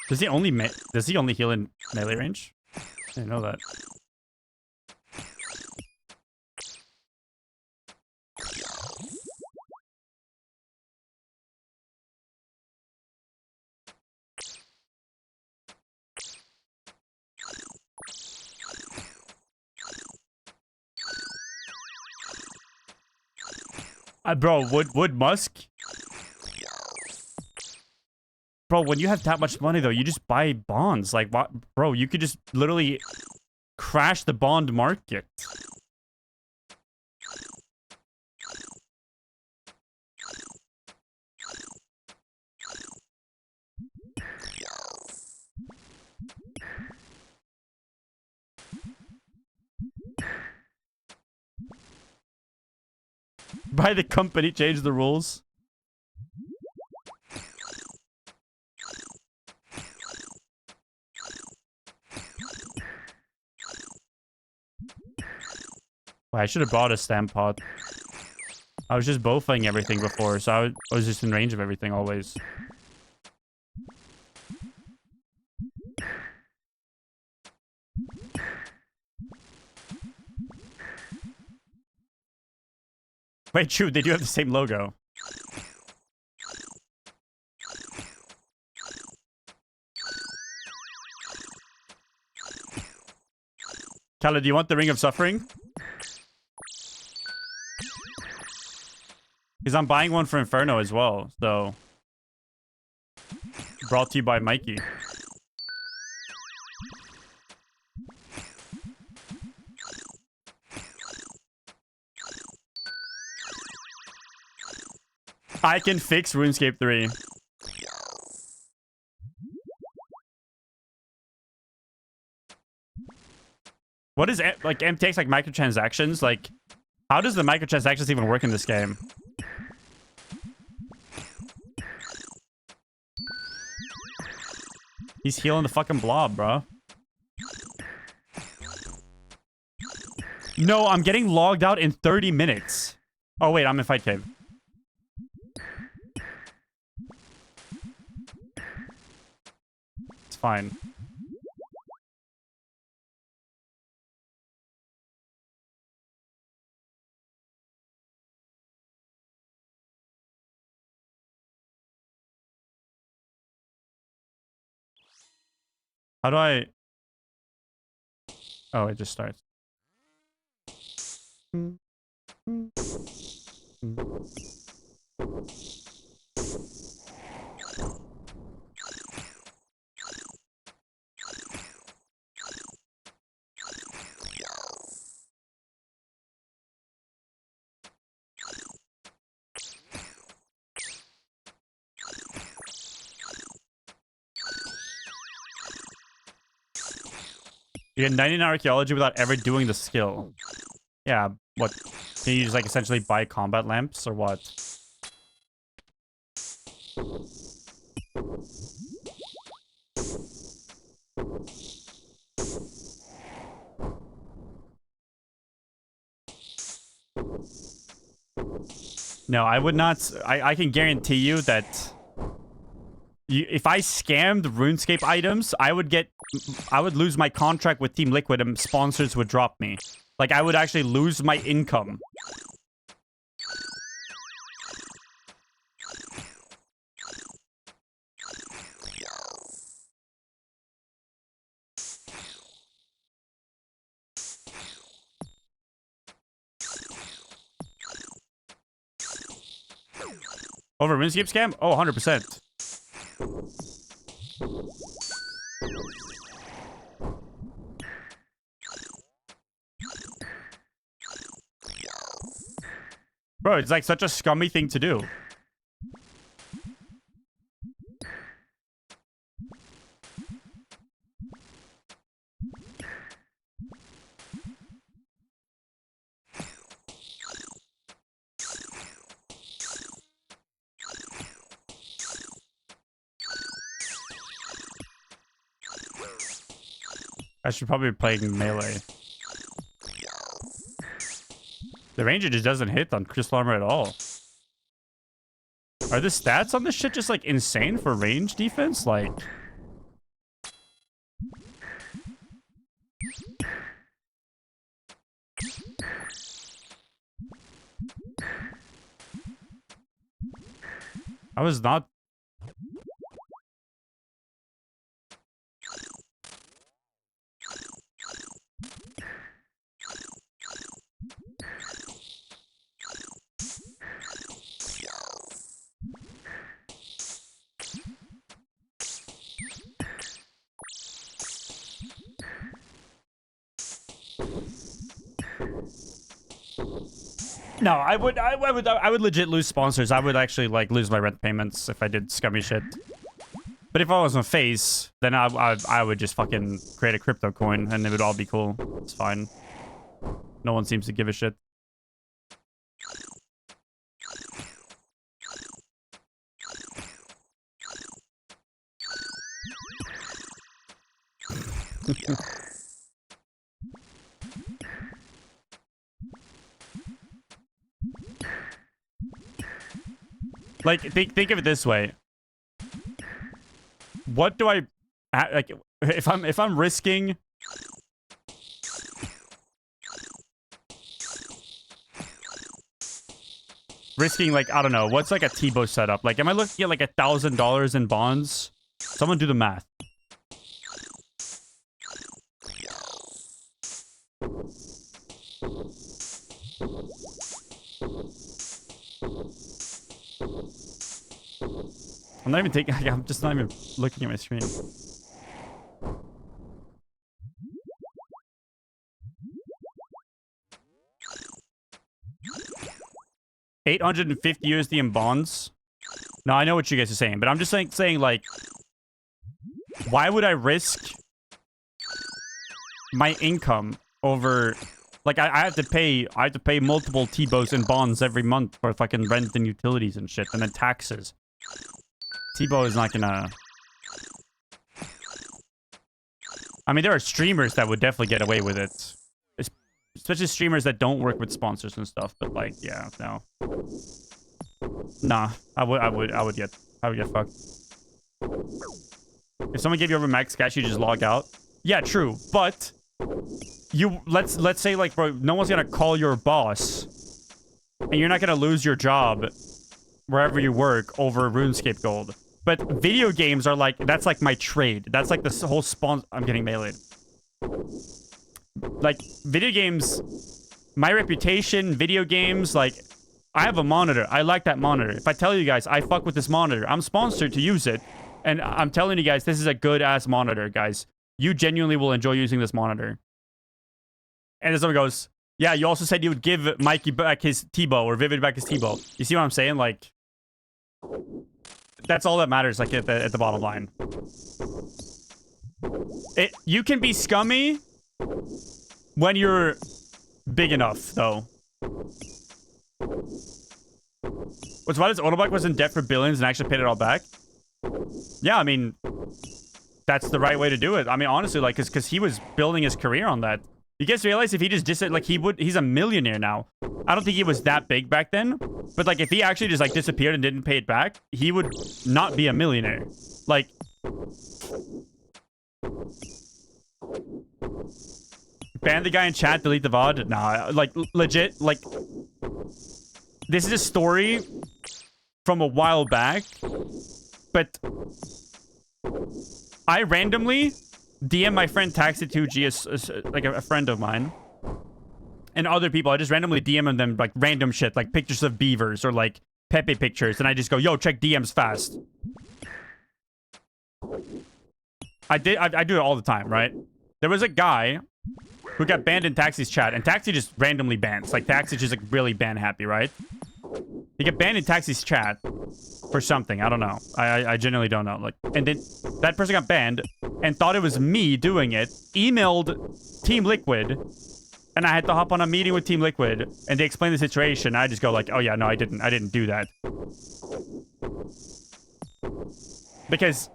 Speaker 1: Does he only heal in melee range? I didn't know that. Bro, would Musk? Bro, when you have that much money, though, you just buy bonds. Like, what? Bro, you could just literally crash the bond market. Buy the company, change the rules. Well, I should have bought a stamp pot. I was just bowfing everything before, so I was just in range of everything always. Wait, true, they do have the same logo. Kala, do you want the Ring of Suffering? Because I'm buying one for Inferno as well, so... Brought to you by Mikey. I can fix RuneScape 3. What is, like, MTX, like, microtransactions? Like, how does the microtransactions even work in this game? He's healing the fucking blob, bro. No, I'm getting logged out in 30 minutes. Oh, wait, I'm in Fight Cave. It's fine. How do I... Oh, it just starts. You get 99 archaeology without ever doing the skill. Yeah, what? Can you just, like, essentially buy combat lamps, or what? No, I would not... I can guarantee you that... if I scammed RuneScape items, I would lose my contract with Team Liquid and sponsors would drop me. Like, I would actually lose my income. Over RuneScape scam? Oh, 100%. Bro, it's like such a scummy thing to do. I should probably be playing melee. The ranger just doesn't hit on crystal armor at all. Are the stats on this shit just like insane for range defense? Like, I was not. No, I would legit lose sponsors. I would actually like lose my rent payments if I did scummy shit. But if I was on face, then I would just fucking create a crypto coin and it would all be cool. It's fine. No one seems to give a shit. Like, think of it this way. What do I like if I'm risking like, I don't know, what's like a T-Bow setup? Like, am I looking at like $1,000 in bonds? Someone do the math. I'm not even taking. I'm just not even looking at my screen. $850 USD in bonds. No, I know what you guys are saying, but I'm just saying like, why would I risk my income over? Like, I have to pay multiple T-Bows in bonds every month for fucking rent and utilities and shit, and then taxes. T-Bow is not gonna... I mean, there are streamers that would definitely get away with it. Especially streamers that don't work with sponsors and stuff, but like, yeah, no. Nah, I would get fucked. If someone gave you over max cash, you just log out. Yeah, true, but let's say like, bro, no one's gonna call your boss, and you're not gonna lose your job wherever you work over RuneScape gold. But video games are like, that's like my trade. That's like the whole I'm getting meleeed. Like, video games, my reputation, video games, like, I have a monitor. I like that monitor. If I tell you guys, I fuck with this monitor, I'm sponsored to use it. And I'm telling you guys, this is a good-ass monitor, guys. You genuinely will enjoy using this monitor. And then someone goes, yeah, you also said you would give Mikey back his T-Bow, or Vivid back his T-Bow. You see what I'm saying? Like, that's all that matters, like, at the bottom line. You can be scummy when you're big enough, though. What's why this autobike was in debt for billions and actually paid it all back? Yeah, I mean, that's the right way to do it. I mean, honestly, like, because he was building his career on that. You guys realize if he just like, he's a millionaire now. I don't think he was that big back then, but like, if he actually just like disappeared and didn't pay it back, he would not be a millionaire. Like, ban the guy in chat, delete the VOD. Nah, like, legit, like, this is a story from a while back, but I randomly DM my friend Taxi2G, like a friend of mine, and other people. I just randomly DM them like random shit, like pictures of beavers or like Pepe pictures, and I just go, yo, check DMs fast. I do it all the time, right? There was a guy who got banned in Taxi's chat, and Taxi just randomly bans. Like, Taxi's just, like, really ban happy, right? He got banned in Taxi's chat for something. I don't know. I genuinely don't know. Like, and then that person got banned and thought it was me doing it, emailed Team Liquid, and I had to hop on a meeting with Team Liquid, and they explained the situation. I just go like, oh yeah, no, I didn't do that. Because,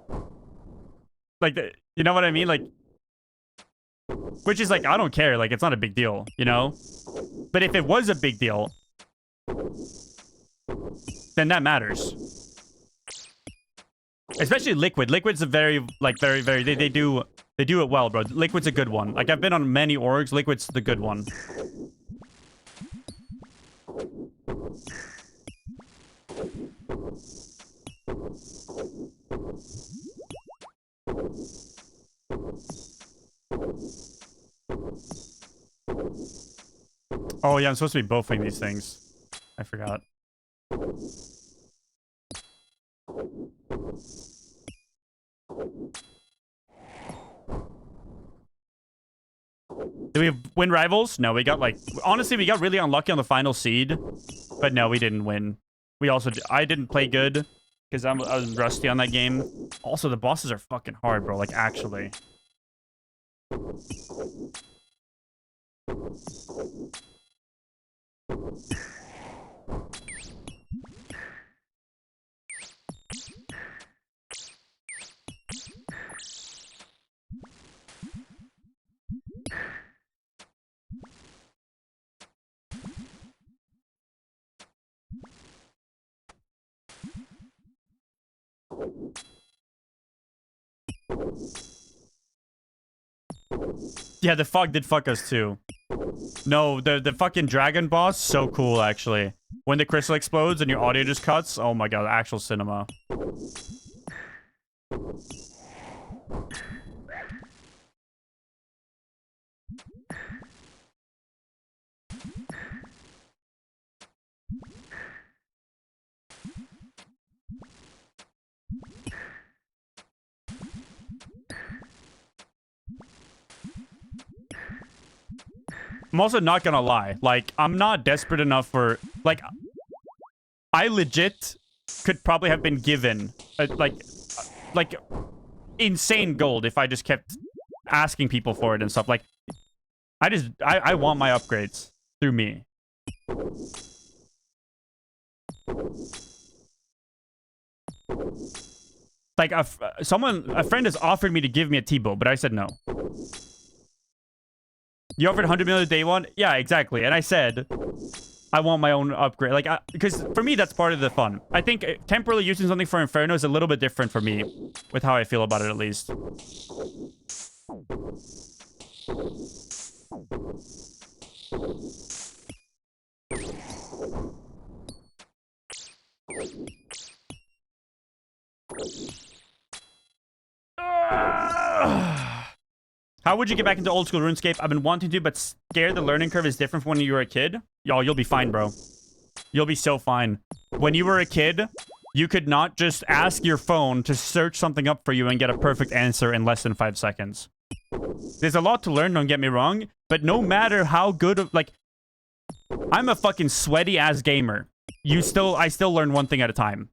Speaker 1: like, you know what I mean? Like, which is like, I don't care. Like, it's not a big deal, you know? But if it was a big deal, then that matters. Especially Liquid. Liquid's a very, like, very, they do it well, bro. Liquid's a good one. Like, I've been on many orgs. Liquid's the good one. Oh, yeah, I'm supposed to be buffing these things. I forgot. Did we win rivals? No, we got like... Honestly, we got really unlucky on the final seed. But no, we didn't win. We also... I didn't play good. Because I was rusty on that game. Also, the bosses are fucking hard, bro. Like, actually. Yeah, the fog did fuck us too. No, the fucking dragon boss, so cool, actually. When the crystal explodes and your audio just cuts, oh my god, actual cinema. I'm also not gonna lie. Like, I'm not desperate enough for... Like, I legit could probably have been given, like, insane gold if I just kept asking people for it and stuff. Like, I want my upgrades through me. Like, a friend has offered me to give me a T-bow, but I said no. You offered 100 million day one? Yeah, exactly. And I said, I want my own upgrade. Like, because for me, that's part of the fun. I think temporarily using something for Inferno is a little bit different for me, with how I feel about it, at least. How would you get back into old school RuneScape? I've been wanting to, but scared the learning curve is different from when you were a kid. Yo, you'll be fine, bro. You'll be so fine. When you were a kid, you could not just ask your phone to search something up for you and get a perfect answer in less than 5 seconds. There's a lot to learn, don't get me wrong, but no matter how good like, I'm a fucking sweaty ass gamer. I still learn one thing at a time.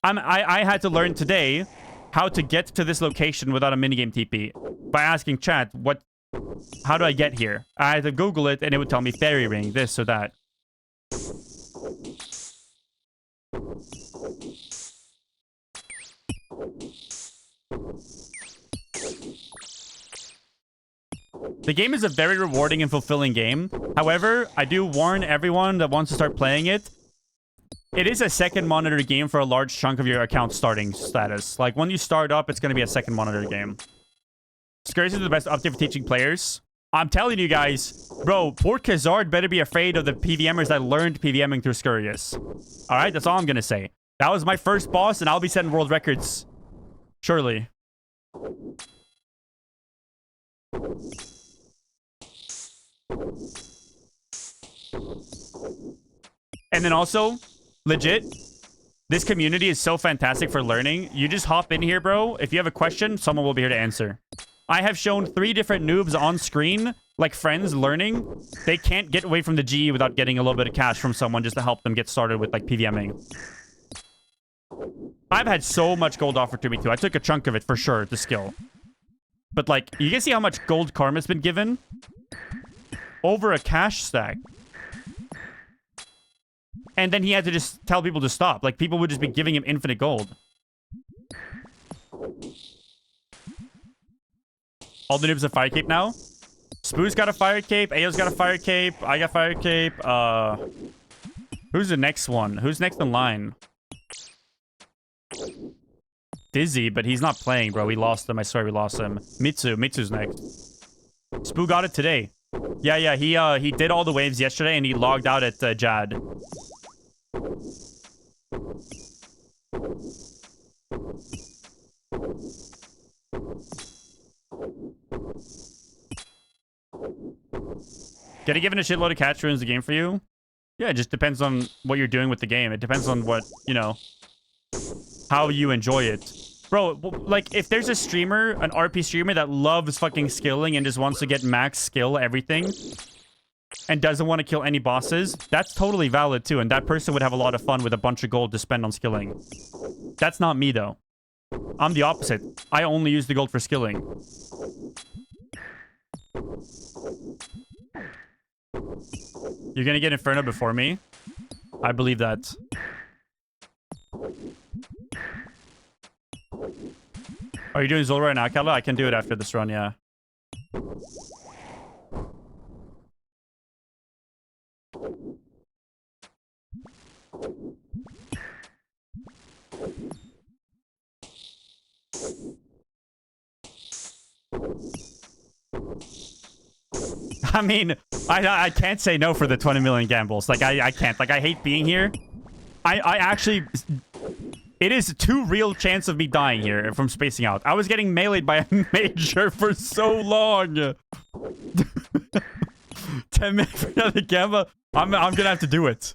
Speaker 1: I had to learn today how to get to this location without a minigame TP by asking chat, how do I get here? I had to Google it and it would tell me fairy ring, this or that. The game is a very rewarding and fulfilling game. However, I do warn everyone that wants to start playing it, it is a second monitor game for a large chunk of your account starting status. Like, when you start up, it's going to be a second monitor game. Scurries is the best update for teaching players. I'm telling you guys, bro, Port Khazard better be afraid of the PVMers that learned PVMing through Scurrius. Alright, that's all I'm going to say. That was my first boss, and I'll be setting world records. Surely. And then also, legit, this community is so fantastic for learning. You just hop in here, bro. If you have a question, someone will be here to answer. I have shown 3 different noobs on screen, like friends learning. They can't get away from the GE without getting a little bit of cash from someone just to help them get started with like pvming. I've had so much gold offered to me too. I took a chunk of it for sure, the skill. But like, you can see how much gold karma's been given over a cash stack. And then he had to just tell people to stop. Like, people would just be giving him infinite gold. All the noobs have fire cape now. Spoo's got a fire cape. Ayo's got a fire cape. I got fire cape. Who's the next one? Who's next in line? Dizzy, but he's not playing, bro. We lost him. I swear we lost him. Mitsu's next. Spoo got it today. Yeah. He did all the waves yesterday, and he logged out at Jad. Getting given a shitload of catch ruins the game for you? Yeah, it just depends on what you're doing with the game. It depends on what, you know, how you enjoy it. Bro, like, if there's a streamer, an RP streamer that loves fucking skilling and just wants to get max skill everything and doesn't want to kill any bosses, that's totally valid too. And that person would have a lot of fun with a bunch of gold to spend on skilling. That's not me, though. I'm the opposite. I only use the gold for skilling. You're gonna get Inferno before me? I believe that. Are you doing Zul right now, Kala? I can do it after this run, yeah. I mean, I can't say no for the 20 million gambles. Like, I can't. Like, I hate being here. I actually... It is a 2 real chance of me dying here from spacing out. I was getting meleeed by a major for so long. 10 minutes for another gamma. I'm gonna have to do it.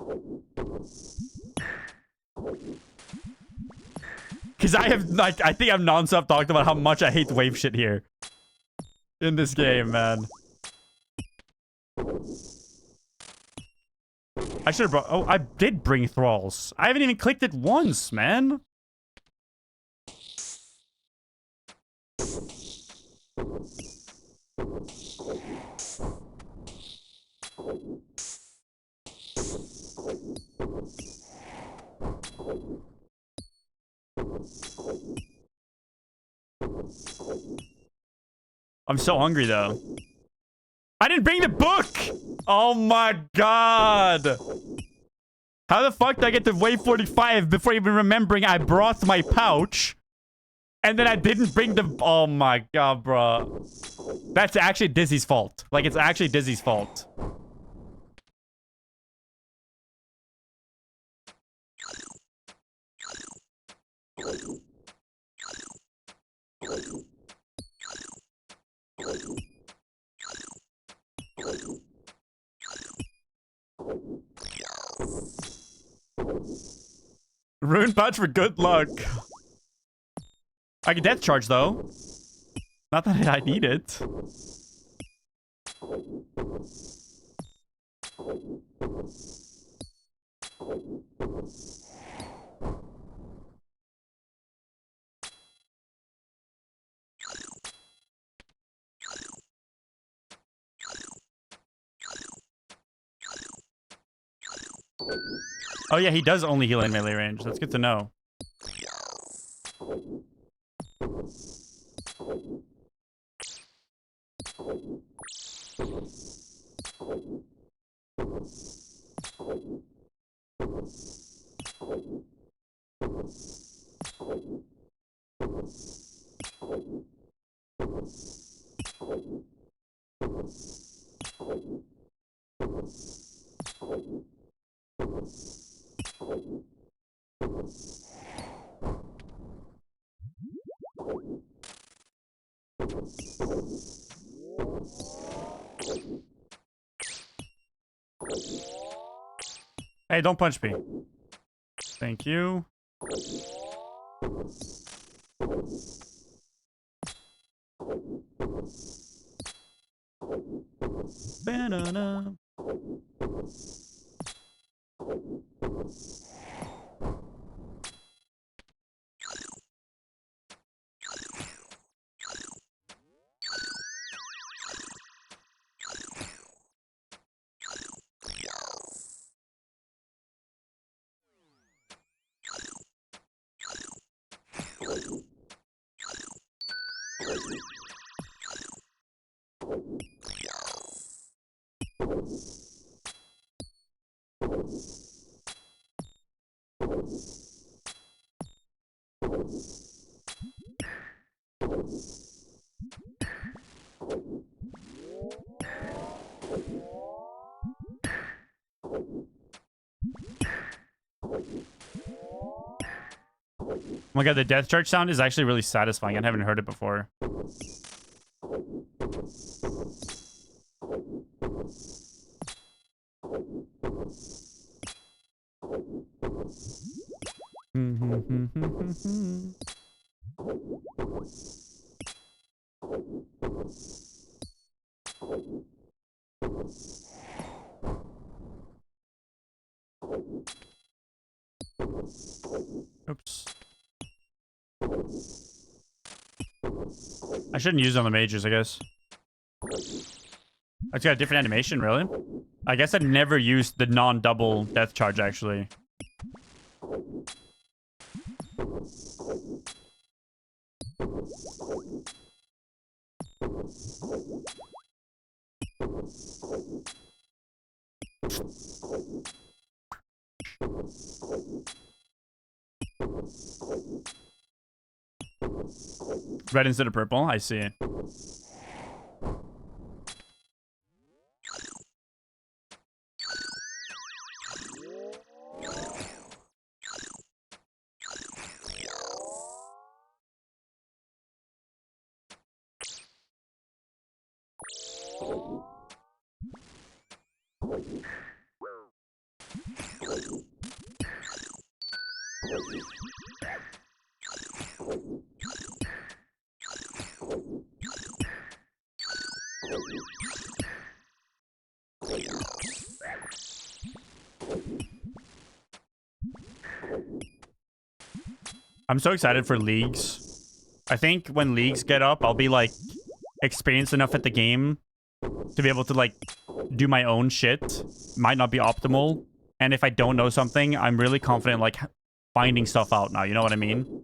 Speaker 1: Because I have, like, I think I've nonstop talked about how much I hate wave shit here. In this game, man. I should have brought... Oh, I did bring thralls. I haven't even clicked it once, man. I'm so hungry, though. I didn't bring the book! Oh my god! How the fuck did I get to wave 45 before even remembering I brought my pouch? And then I didn't bring the... Oh my god, bro. That's actually Dizzy's fault. Like, it's actually Dizzy's fault. Rune punch for good luck. I can death charge though. Not that I need it. Oh yeah, he does only heal in melee range. That's good to know. Hey, don't punch me. Thank you. Banana. Oh my god, the death charge sound is actually really satisfying. I haven't heard it before. Oops. I shouldn't use it on the mages, I guess. It's got a different animation, really? I guess I've never used the non-double death charge, actually. Red instead of purple, I see. I'm so excited for leagues. I think when leagues get up, I'll be like experienced enough at the game to be able to like do my own shit. Might not be optimal. And if I don't know something, I'm really confident like finding stuff out now. You know what I mean?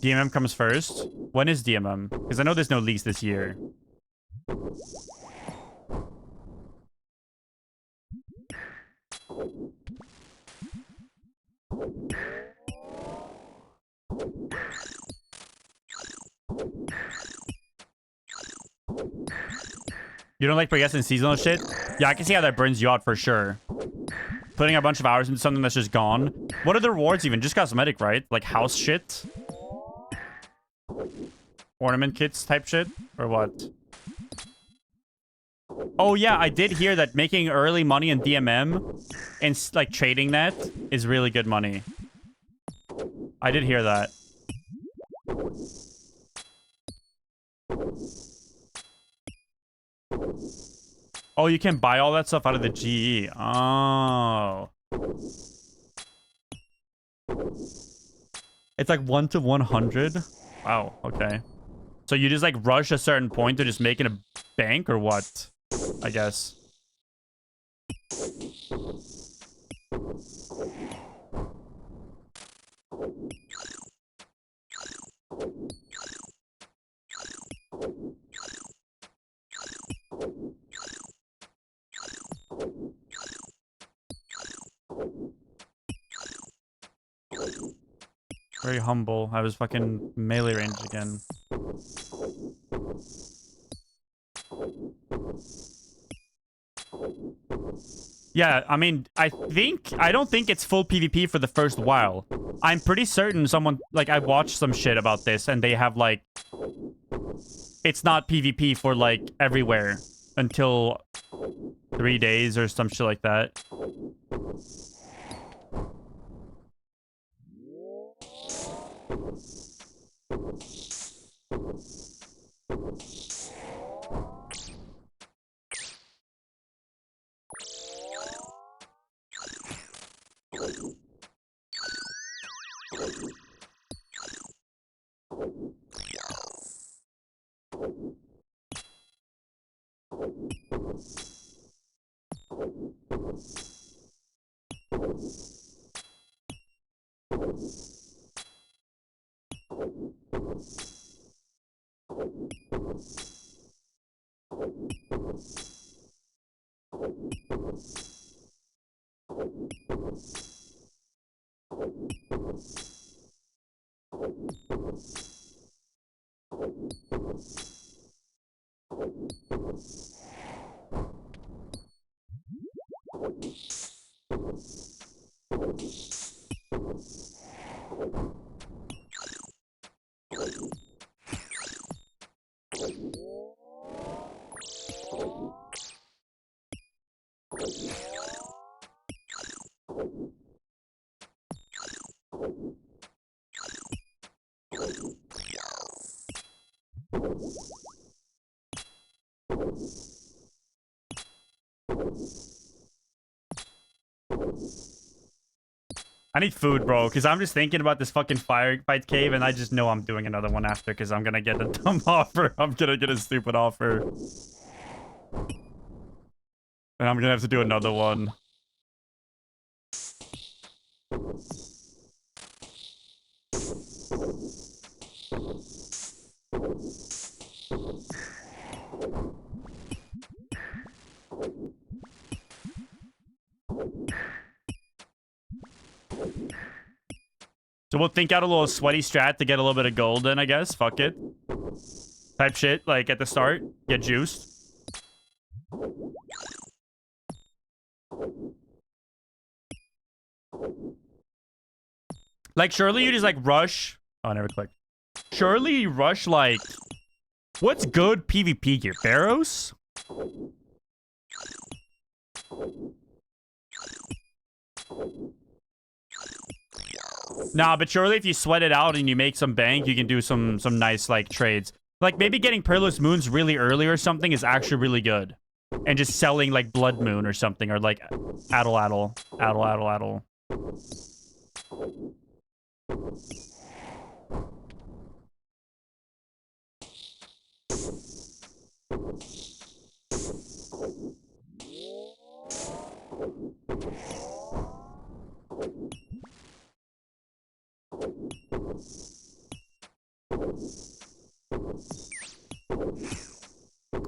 Speaker 1: DMM comes first. When is DMM? Because I know there's no leagues this year. You don't like progressing seasonal shit? Yeah, I can see how that burns you out for sure. Putting a bunch of hours into something that's just gone. What are the rewards even? Just cosmetic, right? Like house shit? Ornament kits type shit? Or what? Oh yeah, I did hear that making early money in DMM and like trading that is really good money. I did hear that. Oh, you can buy all that stuff out of the GE. Oh. It's like 1 to 100. Wow, okay. So you just like rush a certain point to just make it a bank or what? I guess. Very humble. I was fucking melee range again. Yeah, I mean, I don't think it's full PvP for the first while. I'm pretty certain someone, like, I watched some shit about this and they have, like, it's not PvP for like everywhere until 3 days or some shit like that. I need food, bro, because I'm just thinking about this fucking firefight cave, and I just know I'm doing another one after, because I'm gonna get a dumb offer. I'm gonna get a stupid offer. And I'm gonna have to do another one. So we'll think out a little sweaty strat to get a little bit of gold in, I guess. Fuck it. Type shit, like, at the start. Get juiced. Like, surely you just, like, rush... Oh, I never clicked. Surely you rush, like... What's good PvP gear? Barrows? Nah, but surely if you sweat it out and you make some bank, you can do some nice, like, trades. Like, maybe getting Perilous Moons really early or something is actually really good. And just selling, like, Blood Moon or something. Or, like, Addle Addle. Addle Addle Addle.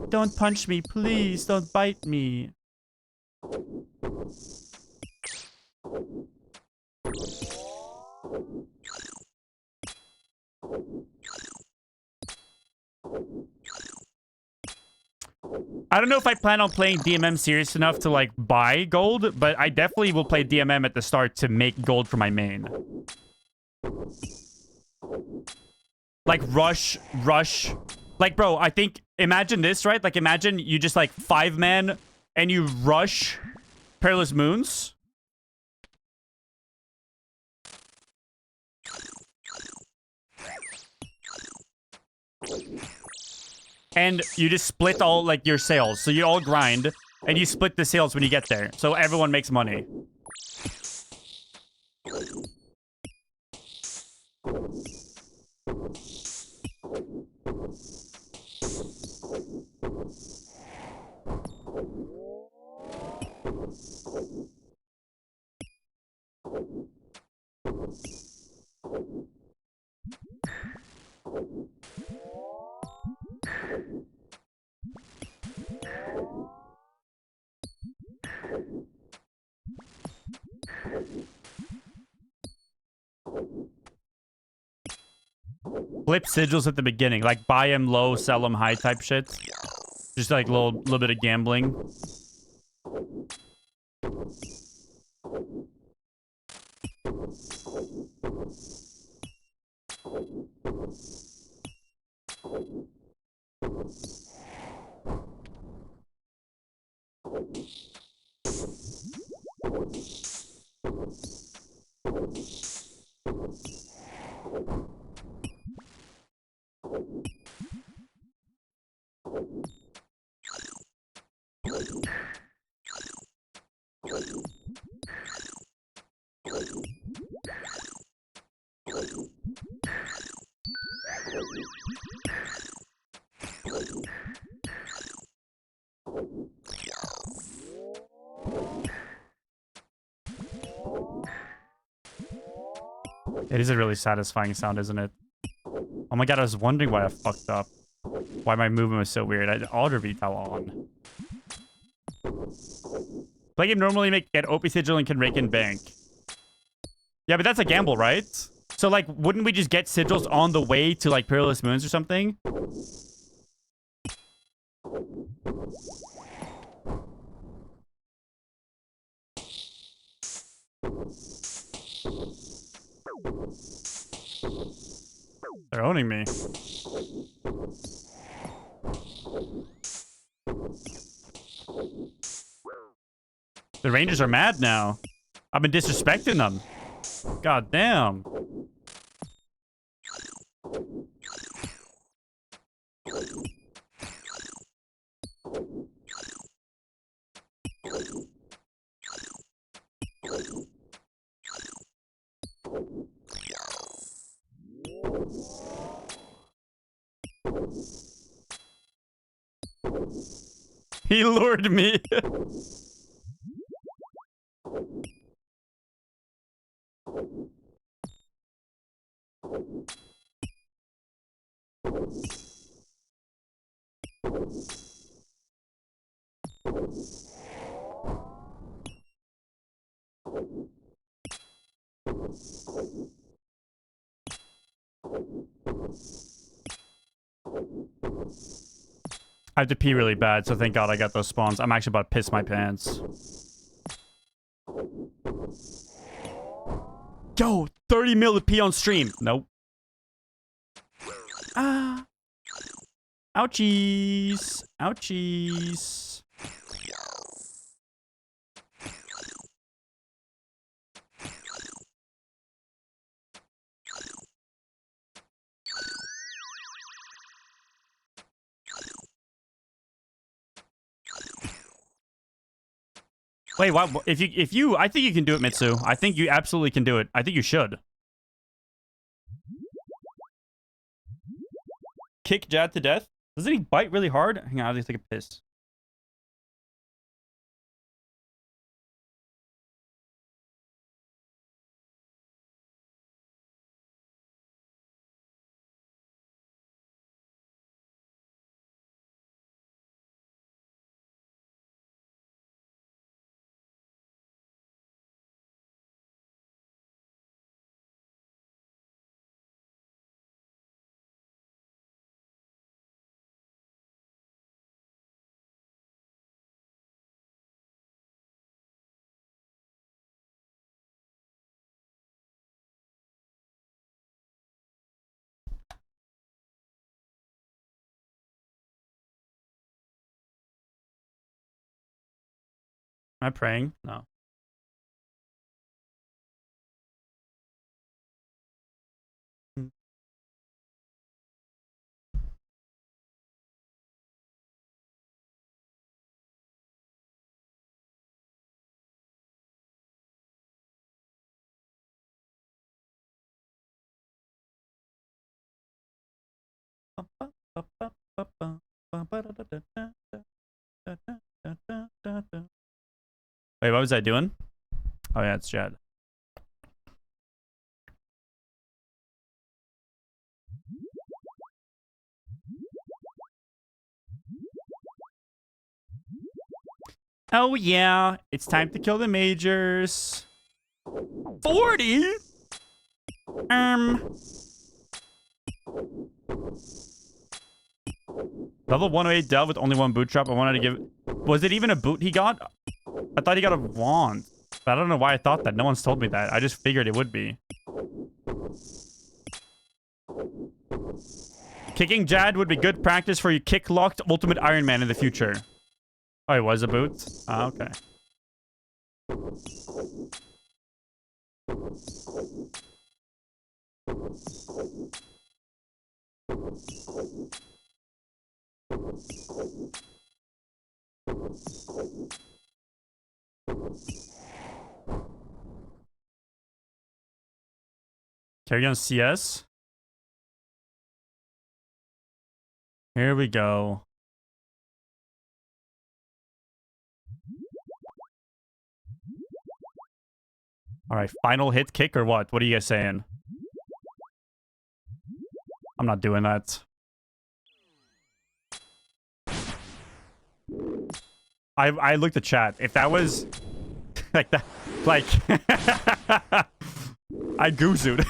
Speaker 1: Don't punch me, please. Don't bite me. I don't know if I plan on playing DMM serious enough to, like, buy gold, but I definitely will play DMM at the start to make gold for my main. Like, rush. Like, bro, I think... Imagine this, right? Like, imagine you just, like, 5-man and you rush Perilous Moons. And you just split all, like, your sales. So you all grind, and you split the sales when you get there. So everyone makes money. Flip sigils at the beginning. Like, buy them low, sell them high type shit. Just, like, little bit of gambling. It is a really satisfying sound, isn't it? Oh my god, I was wondering why I fucked up. Why my movement was so weird. I had auto retail on. Play game normally get OP sigil and can rake in bank. Yeah, but that's a gamble, right? So, like, wouldn't we just get sigils on the way to, like, Perilous Moons or something? They're owning me. The Rangers are mad now. I've been disrespecting them. God damn. He lured me. I have to pee really bad, so thank God I got those spawns. I'm actually about to piss my pants. Yo, 30 mil to pee on stream. Nope. Ah. Ouchies. Ouchies. Wait, what? If you, I think you can do it, Mitsu. I think you absolutely can do it. I think you should. Kick Jad to death? Doesn't he bite really hard? Hang on, I have to take a piss. Am I praying? No. Wait, what was I doing? Oh yeah, it's Jad. Oh yeah, it's time to kill the majors. 40? Level 108 Delve with only one boot drop. I wanted to give... Was it even a boot he got? I thought he got a wand. But I don't know why I thought that. No one's told me that. I just figured it would be. Kicking Jad would be good practice for your kick-locked Ultimate Iron Man in the future. Oh, it was a boot? Ah, okay. Carry on CS. Here we go. All right, final hit kick or what? What are you guys saying? I'm not doing that. I looked at chat. If that was like that, like I goozooed.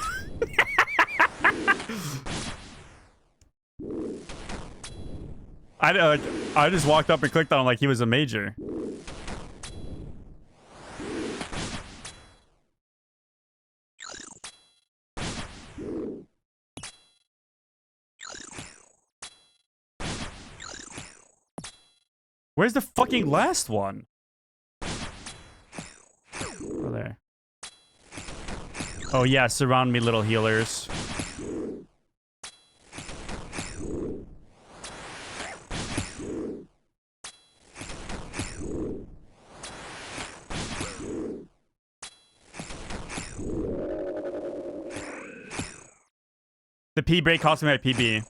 Speaker 1: I just walked up and clicked on him like he was a major. Where's the fucking last one? Oh, there. Oh, yeah, surround me, little healers. The P break cost me my PB.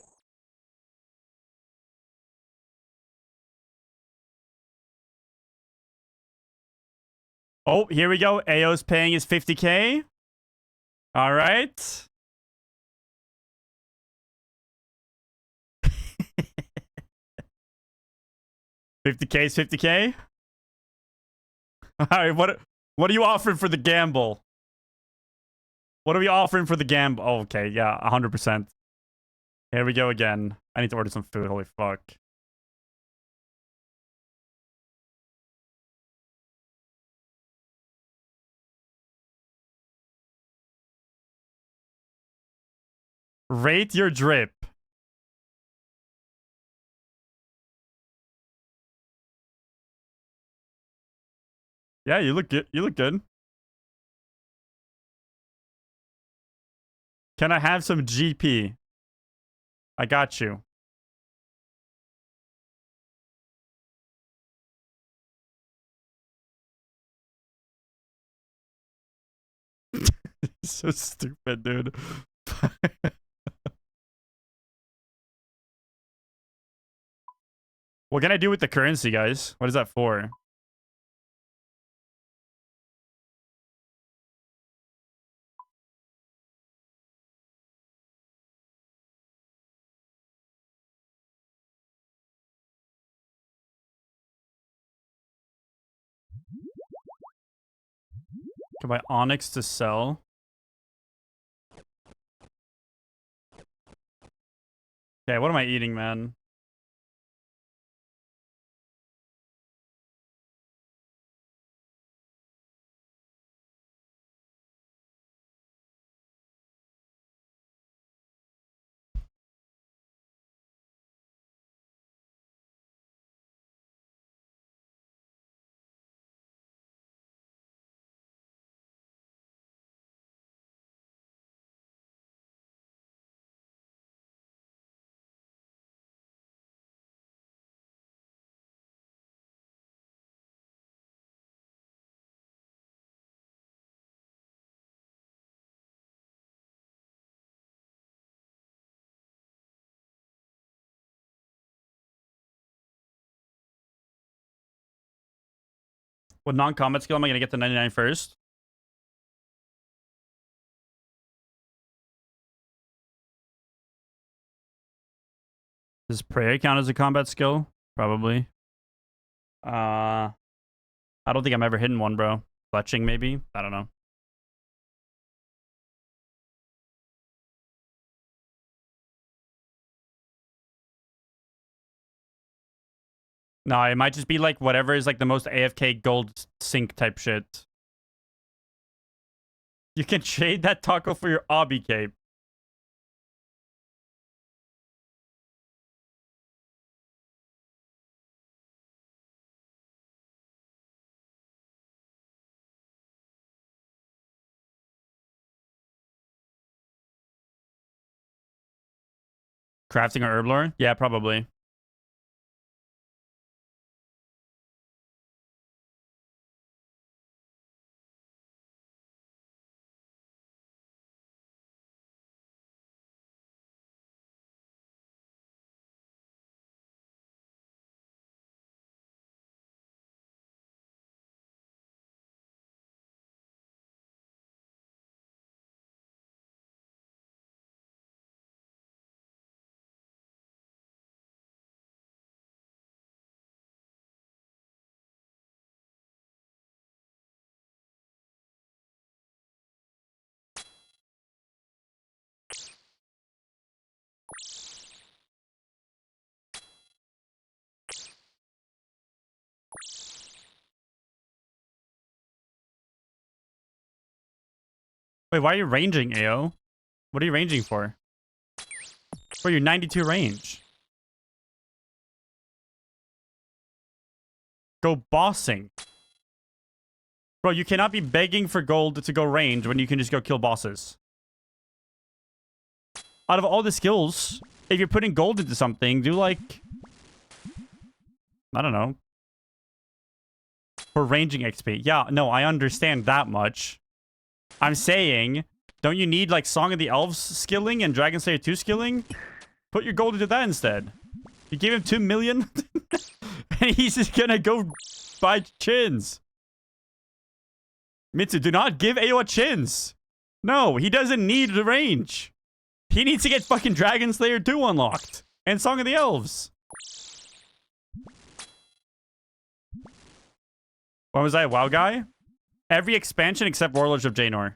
Speaker 1: Oh, here we go. AO's paying his 50K. All right. $50K is $50K. All right, what are you offering for the gamble? What are we offering for the gamble? Oh, okay, yeah, 100%. Here we go again. I need to order some food. Holy fuck. Rate your drip. Yeah, you look good. You look good. Can I have some GP? I got you. So stupid, dude. What can I do with the currency, guys? What is that for? Can I buy Onyx to sell? Okay, what am I eating, man? What non-combat skill am I gonna get to 99 first? Does prayer count as a combat skill? Probably. I don't think I'm ever hitting one, bro. Clutching, maybe? I don't know. No, it might just be like whatever is like the most AFK gold sync type shit. You can trade that taco for your obby cape. Crafting or herb lore? Yeah, probably. Wait, why are you ranging, AO? What are you ranging for? For your 92 range. Go bossing. Bro, you cannot be begging for gold to go range when you can just go kill bosses. Out of all the skills, if you're putting gold into something, do like... I don't know. For ranging XP. Yeah, no, I understand that much. I'm saying, don't you need like Song of the Elves skilling and Dragon Slayer 2 skilling? Put your gold into that instead. You gave him 2 million? And he's just gonna go buy chins. Mitsu, do not give AO chins. No, he doesn't need the range. He needs to get fucking Dragon Slayer 2 unlocked. And Song of the Elves. When was I a WoW guy? Every expansion except Warlords of Draenor.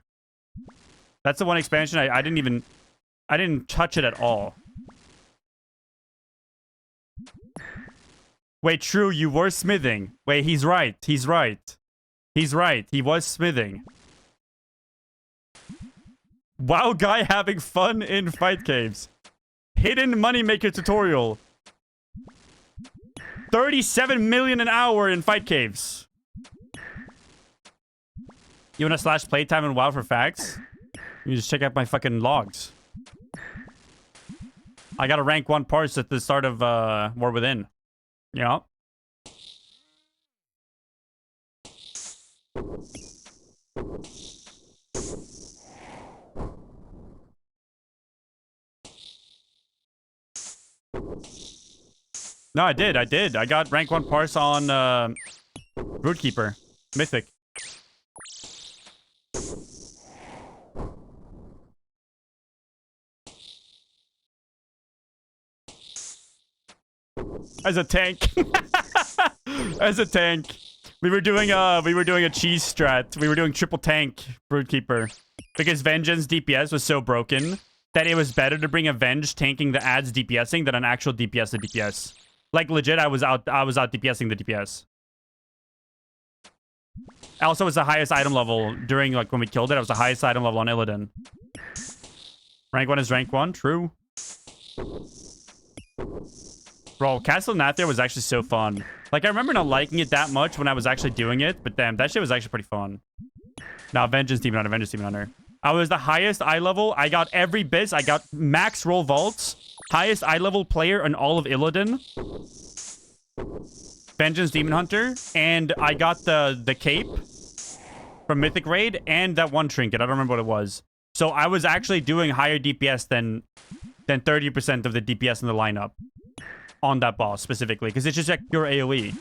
Speaker 1: That's the one expansion I didn't touch it at all. Wait, true, you were smithing. Wait, he's right. He's right. He's right. He was smithing. WoW guy having fun in fight caves. Hidden moneymaker tutorial. 37 million an hour in fight caves. You wanna slash playtime and WoW for facts? You just check out my fucking logs. I got a rank 1 parse at the start of War Within. Yeah. No, I did. I got rank 1 parse on Broodkeeper. Mythic. As a tank. As a tank. We were doing a cheese strat. We were doing triple tank Broodkeeper. Because Vengeance DPS was so broken that it was better to bring Avenge tanking the adds DPSing than an actual DPS to DPS. Like legit, I was out DPSing the DPS. Also, was the highest item level during like when we killed it. I was the highest item level on Illidan. Rank 1 is rank 1, true. Bro, Castle Nathir was actually so fun. Like, I remember not liking it that much when I was actually doing it, but damn, that shit was actually pretty fun. Now, Vengeance Demon Hunter, Vengeance Demon Hunter. I was the highest eye level. I got every bit. I got max roll vaults. Highest eye level player in all of Illidan. Vengeance Demon Hunter. And I got the cape from Mythic Raid and that one trinket. I don't remember what it was. So I was actually doing higher DPS than 30% of the DPS in the lineup. On that boss specifically, because it's just like your AoE.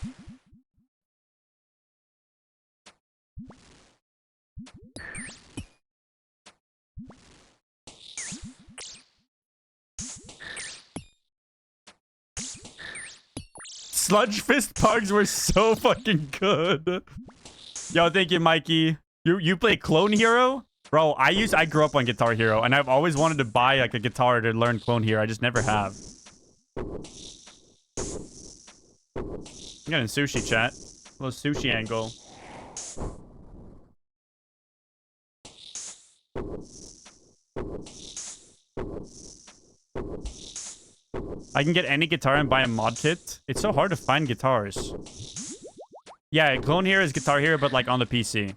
Speaker 1: Sludge Fist Pugs were so fucking good. Yo, thank you, Mikey. You play Clone Hero? Bro, I grew up on Guitar Hero, and I've always wanted to buy like a guitar to learn Clone Hero. I just never have. I'm getting sushi, chat. A little sushi angle. I can get any guitar and buy a mod kit. It's so hard to find guitars. Yeah, Clone Hero is Guitar Hero, but like on the PC.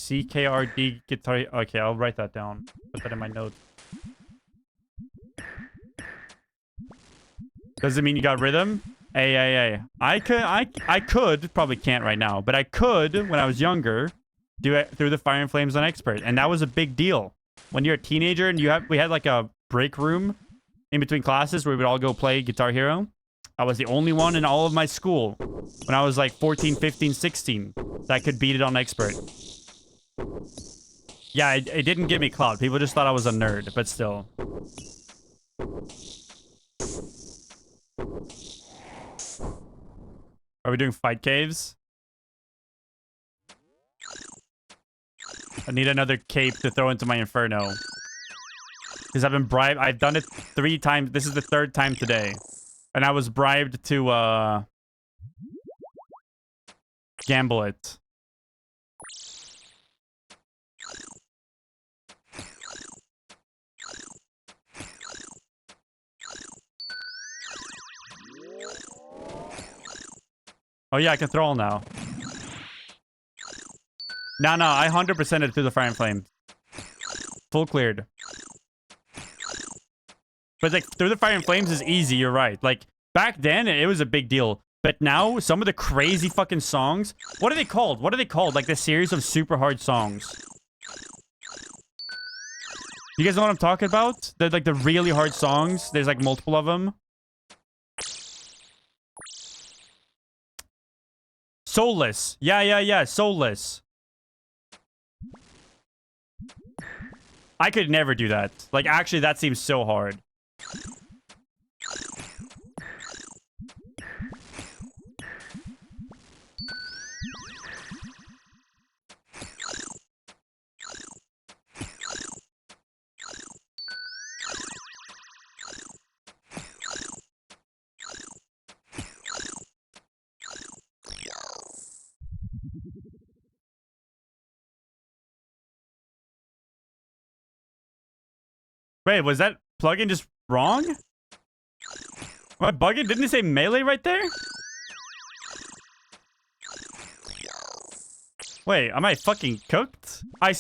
Speaker 1: CKRD guitar. Okay, I'll write that down. Put that in my notes. Does it mean you got rhythm? Hey. I could, probably can't right now, but I could, when I was younger, do it through the Fire and Flames on Expert. And that was a big deal. When you're a teenager and we had like a break room in between classes where we would all go play Guitar Hero. I was the only one in all of my school when I was like 14, 15, 16 that could beat it on Expert. Yeah, it didn't give me clout. People just thought I was a nerd, but still. Are we doing fight caves? I need another cape to throw into my Inferno. Because I've been bribed. I've done it 3 times. This is the 3rd time today. And I was bribed to, gamble it. Oh yeah, I can throw all now. No, I 100%ed it through the Fire and Flame. Full cleared. But like, through the Fire and Flames is easy, you're right. Like, back then, it was a big deal. But now, some of the crazy fucking songs... What are they called? What are they called? Like, the series of super hard songs. You guys know what I'm talking about? They're like the really hard songs. There's like multiple of them. Soulless. Yeah. Soulless. I could never do that. Like, actually, that seems so hard. Wait, was that plugin just wrong? Am I bugging? Didn't it say melee right there? Wait, am I fucking cooked? I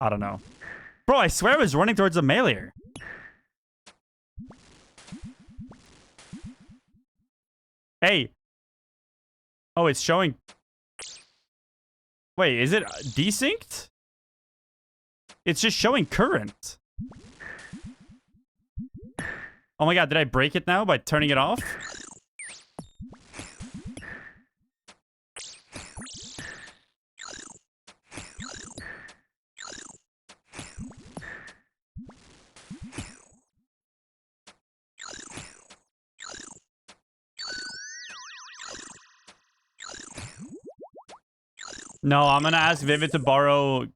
Speaker 1: don't know. Bro, I swear I was running towards a melee. Hey. Oh, it's showing... Wait, is it desynced? It's just showing current. Oh my god, did I break it now by turning it off? No, I'm gonna ask Vivid to borrow...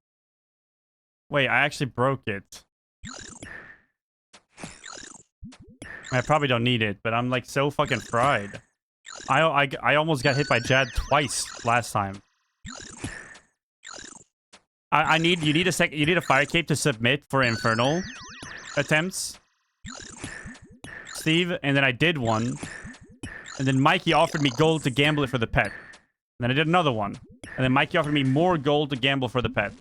Speaker 1: Wait, I actually broke it. I probably don't need it, but I'm like so fucking fried. I almost got hit by Jad twice last time. You need a fire cape to submit for infernal attempts, Steve, and then I did one, and then Mikey offered me gold to gamble it for the pet. And then I did another one, and then Mikey offered me more gold to gamble for the pet.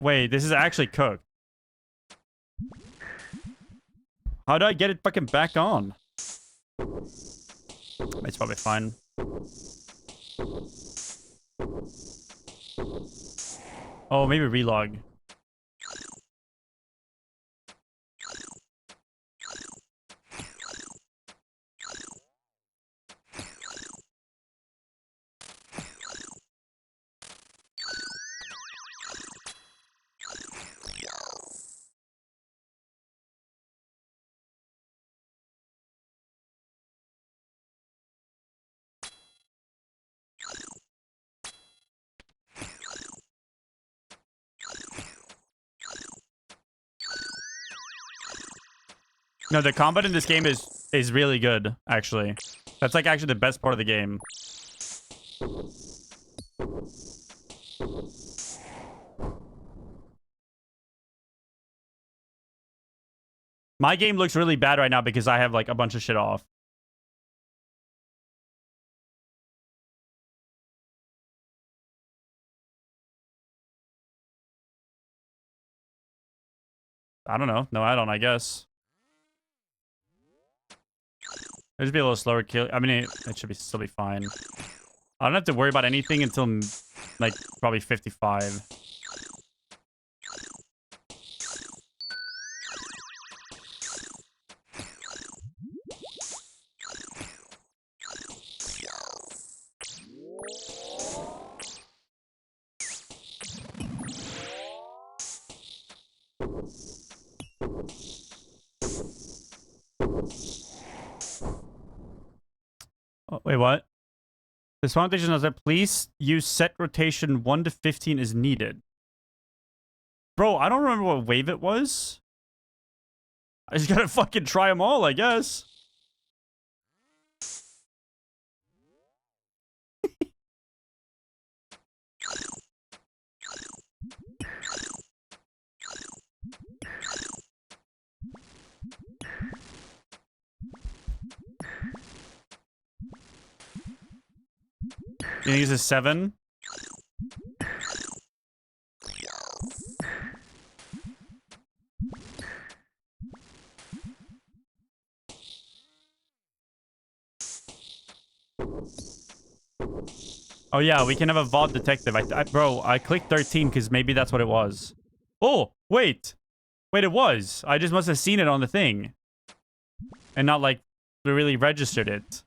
Speaker 1: Wait, this is actually cooked. How do I get it fucking back on? It's probably fine. Oh, maybe relog. No, the combat in this game is really good, actually. That's like actually the best part of the game. My game looks really bad right now because I have like a bunch of shit off. I don't know. No, I don't, I guess. It'll just be a little slower kill. I mean, it should still be fine. I don't have to worry about anything until like probably 55. Oh, wait, what? This foundation knows that please use set rotation 1 to 15 is needed. Bro, I don't remember what wave it was. I just gotta fucking try them all, I guess. You think this is 7? Oh yeah, we can have a vault detective. Bro, I clicked 13 because maybe that's what it was. Oh, wait. Wait, it was. I just must have seen it on the thing. And not like really registered it.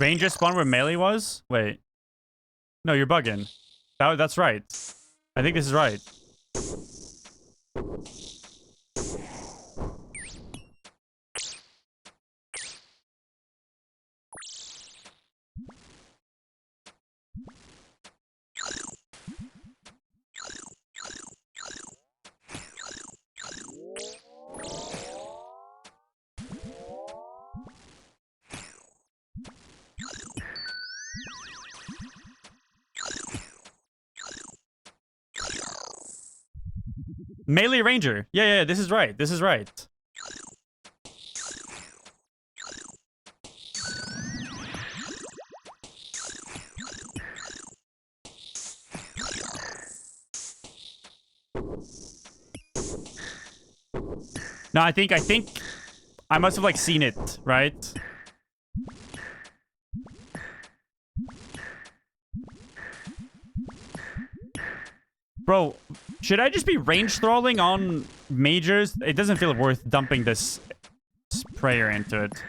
Speaker 1: Ranger spawn where melee was? Wait. No, you're bugging. That's right. I think this is right. Melee Ranger. Yeah, this is right. This is right. No, I think I must have like seen it, right? Bro, should I just be range thralling on majors? It doesn't feel worth dumping this sprayer into it.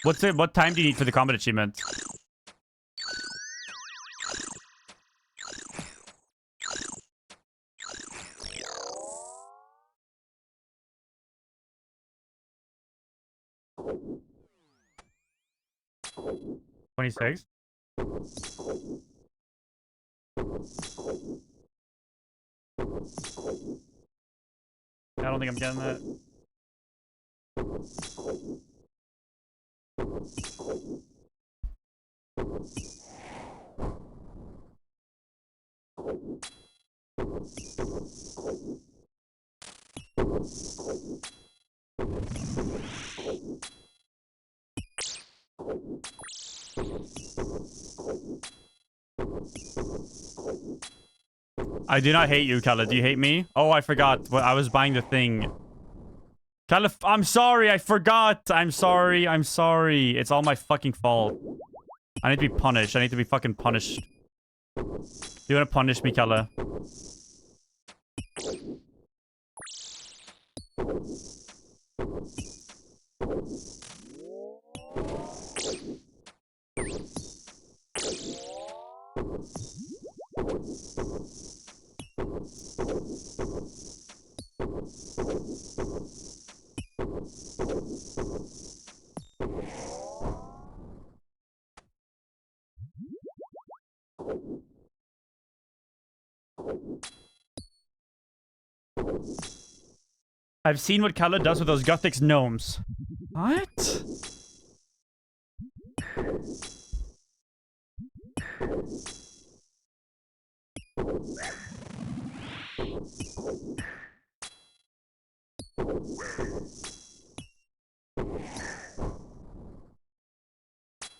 Speaker 1: What time do you need for the combat achievement? $26? I don't think I'm getting that. I do not hate you, Kala. Do you hate me? Oh, I forgot. Well, I was buying the thing. Kala, I'm sorry. I forgot. I'm sorry. I'm sorry. It's all my fucking fault. I need to be punished. I need to be fucking punished. Do you want to punish me, Kala? I've seen what Kala does with those Guthix gnomes. What?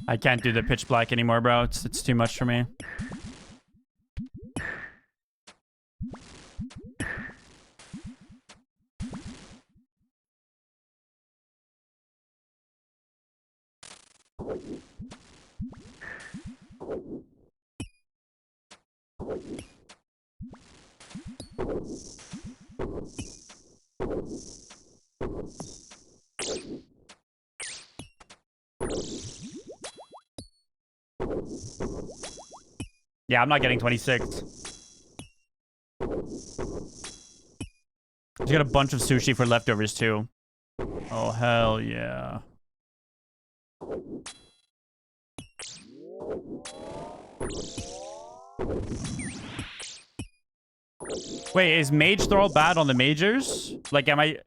Speaker 1: I can't do the pitch black anymore, bro. It's too much for me. Yeah, I'm not getting 26. Just got a bunch of sushi for leftovers, too. Oh, hell yeah. Wait, is mage throw bad on the majors? Like, am I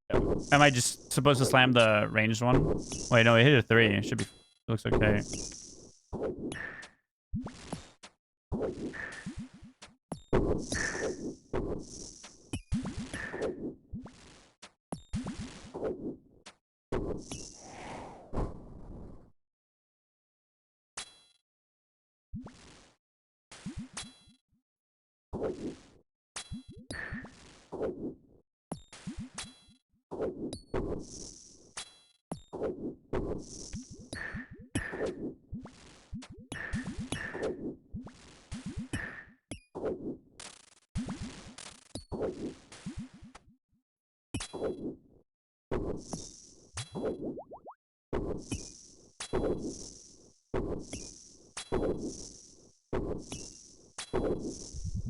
Speaker 1: just supposed to slam the ranged one? Wait, no, it hit a 3. It should be... It looks okay.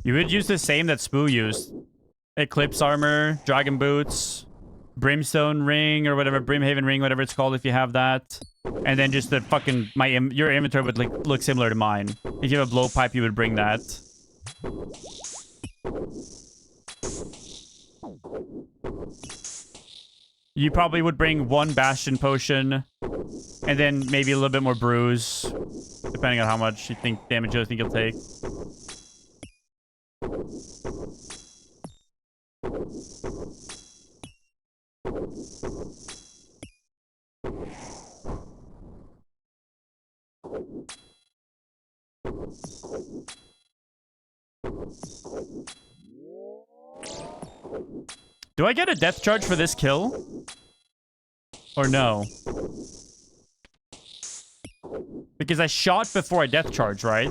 Speaker 1: You would use the same that Spoo used. Eclipse armor, dragon boots, brimstone ring, or whatever, brimhaven ring, whatever it's called if you have that. And then just the fucking... your inventory would look similar to mine. If you have a blowpipe, you would bring that. You probably would bring 1 bastion potion, and then maybe a little bit more bruise, depending on how much you think damage you think you'll take. Do I get a death charge for this kill? Or no? Because I shot before I death charge, right?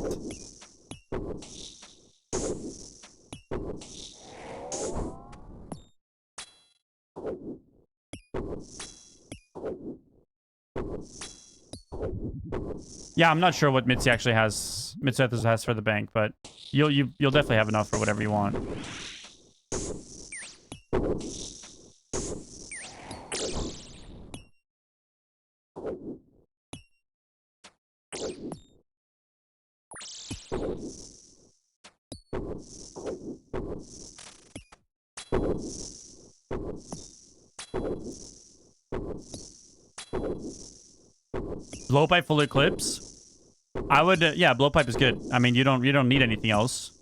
Speaker 1: Yeah, I'm not sure what Mitzi actually has. Mitzi has for the bank, but you'll definitely have enough for whatever you want. Blowpipe full eclipse. I would, yeah, blowpipe is good. I mean, you don't need anything else.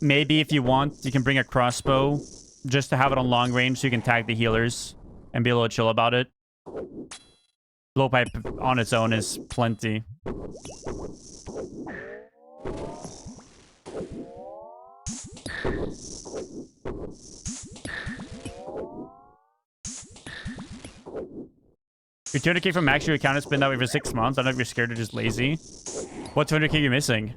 Speaker 1: Maybe if you want, you can bring a crossbow just to have it on long range so you can tag the healers and be a little chill about it. Blowpipe on its own is plenty. Your 200k from max your account has been that way for 6 months. I don't know if you're scared or just lazy. What 200k you missing?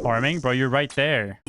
Speaker 1: Farming? Bro, you're right there.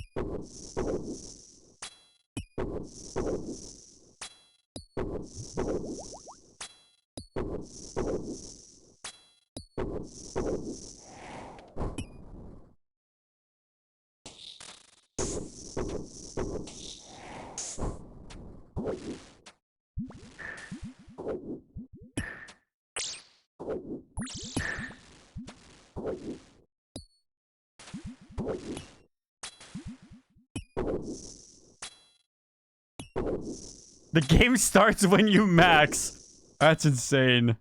Speaker 1: The game starts when you max. That's insane.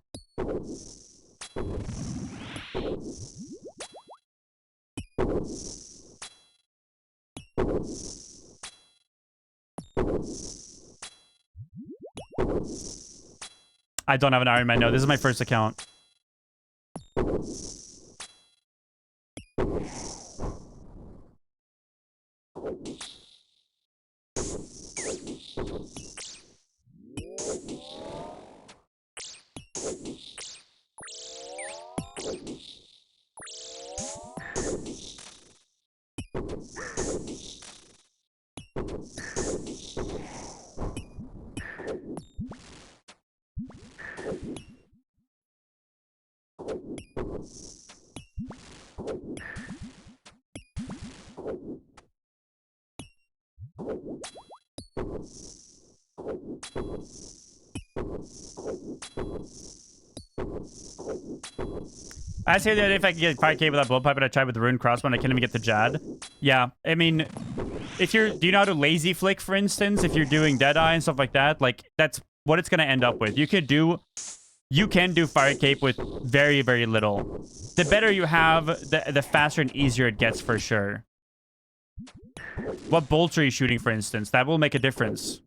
Speaker 1: I don't have an Iron Man. No, this is my first account. I say the other day if I could get 5k without blowpipe, but I tried with the rune crossbow and I can't even get the Jad. Yeah, I mean, if you're, do you know how to lazy flick, for instance? If you're doing Deadeye and stuff like that, like, that's what it's gonna end up with. You can do Fire Cape with very, very little. The better you have, the faster and easier it gets for sure. What bolts are you shooting, for instance? That will make a difference.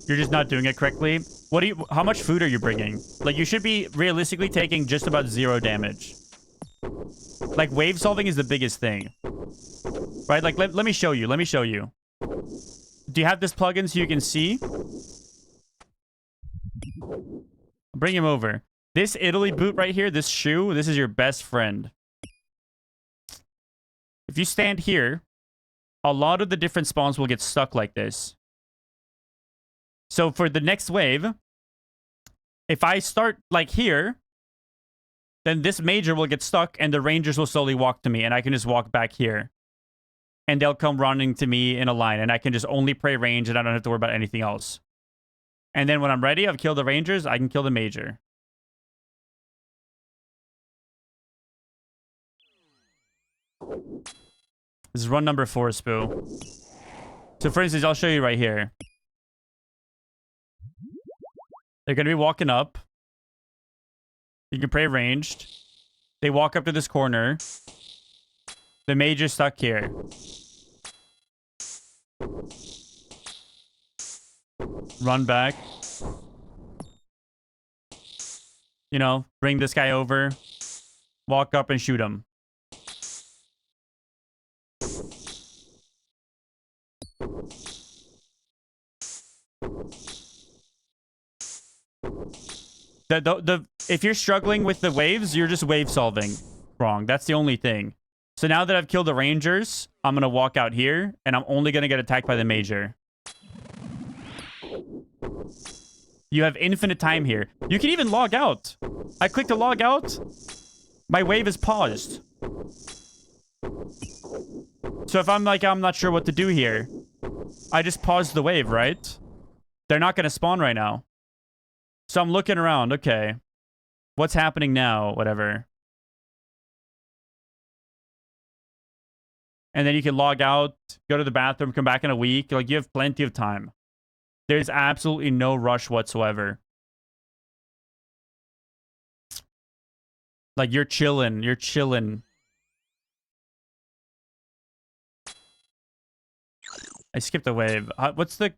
Speaker 1: You're just not doing it correctly. How much food are you bringing? Like, you should be realistically taking just about 0 damage. Like, wave solving is the biggest thing. Right? Like, let me show you. Let me show you. Do you have this plugin so you can see? Bring him over. This Italy boot right here, this shoe, this is your best friend. If you stand here, a lot of the different spawns will get stuck like this. So for the next wave, if I start like here, then this major will get stuck and the rangers will slowly walk to me and I can just walk back here. And they'll come running to me in a line and I can just only pray range and I don't have to worry about anything else. And then when I'm ready, I've killed the rangers, I can kill the major. This is run number 4, Spoo. So for instance, I'll show you right here. They're going to be walking up. You can pray ranged. They walk up to this corner. The major's stuck here. Run back. You know, bring this guy over. Walk up and shoot him. If you're struggling with the waves, you're just wave solving wrong. That's the only thing. So now that I've killed the rangers, I'm going to walk out here, and I'm only going to get attacked by the major. You have infinite time here. You can even log out. I click to log out. My wave is paused. So if I'm like, I'm not sure what to do here, I just pause the wave, right? They're not going to spawn right now. So I'm looking around. Okay. What's happening now? Whatever. And then you can log out, go to the bathroom, come back in a week. Like, you have plenty of time. There's absolutely no rush whatsoever. Like, you're chilling. You're chilling. I skipped a wave. What's the...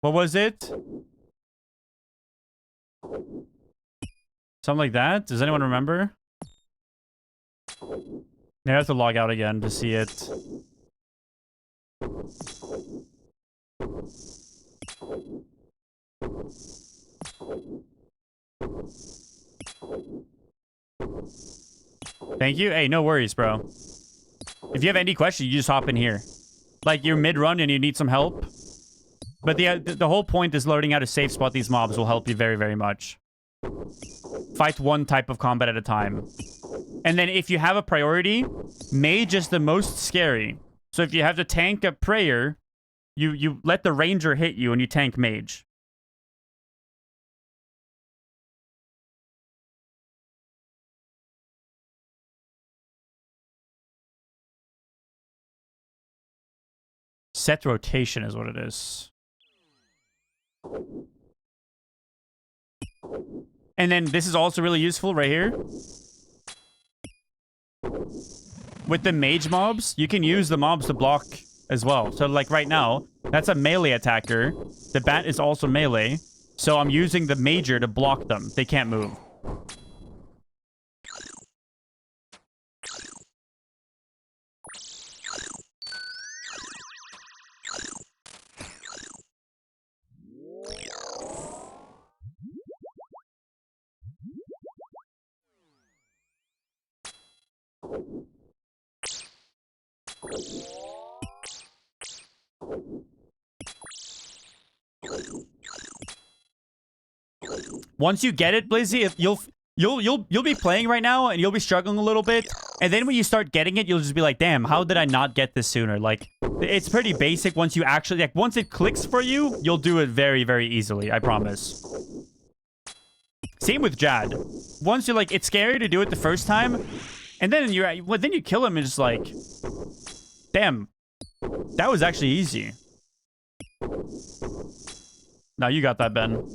Speaker 1: What was it? Something like that? Does anyone remember? I have to log out again to see it. Thank you. Hey, no worries, bro. If you have any questions, you just hop in here. Like, you're mid-run and you need some help. But the whole point is learning how to safe spot these mobs will help you very, very much. Fight one type of combat at a time. And then if you have a priority, mage is the most scary. So if you have to tank a prayer, you let the ranger hit you and you tank mage. Set rotation is what it is. And then this is also really useful right here. With the mage mobs, you can use the mobs to block as well. So like right now, that's a melee attacker. The bat is also melee. So I'm using the major to block them. They can't move. Once you get it, Blizzy, you'll be playing right now and you'll be struggling a little bit. And then when you start getting it, you'll just be like, damn, how did I not get this sooner? Like, it's pretty basic. Once you actually, like, once it clicks for you, you'll do it very, very easily. I promise. Same with Jad. Once you're like, it's scary to do it the first time. And then you kill him and just like, damn, that was actually easy. Now you got that, Ben.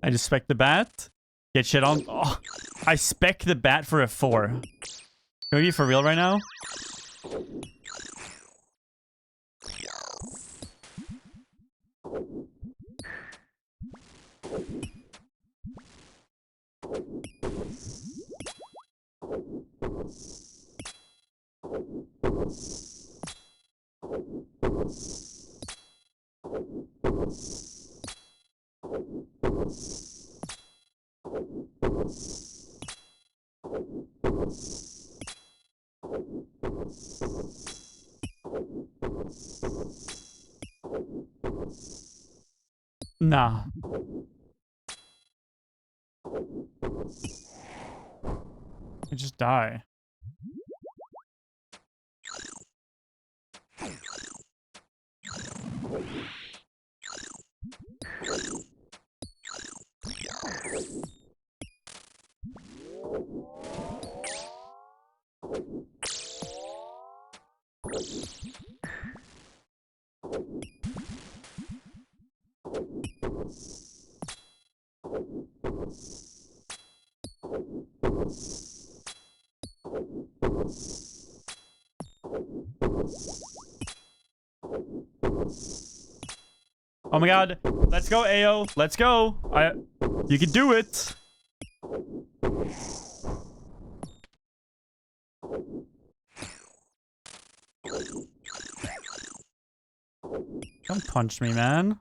Speaker 1: I just spec the bat. Get shit on. Oh, I spec the bat for a 4. Can we be for real right now? Nah. I just die. Oh my god. Let's go, AO. Let's go. You can do it. Don't punch me, man.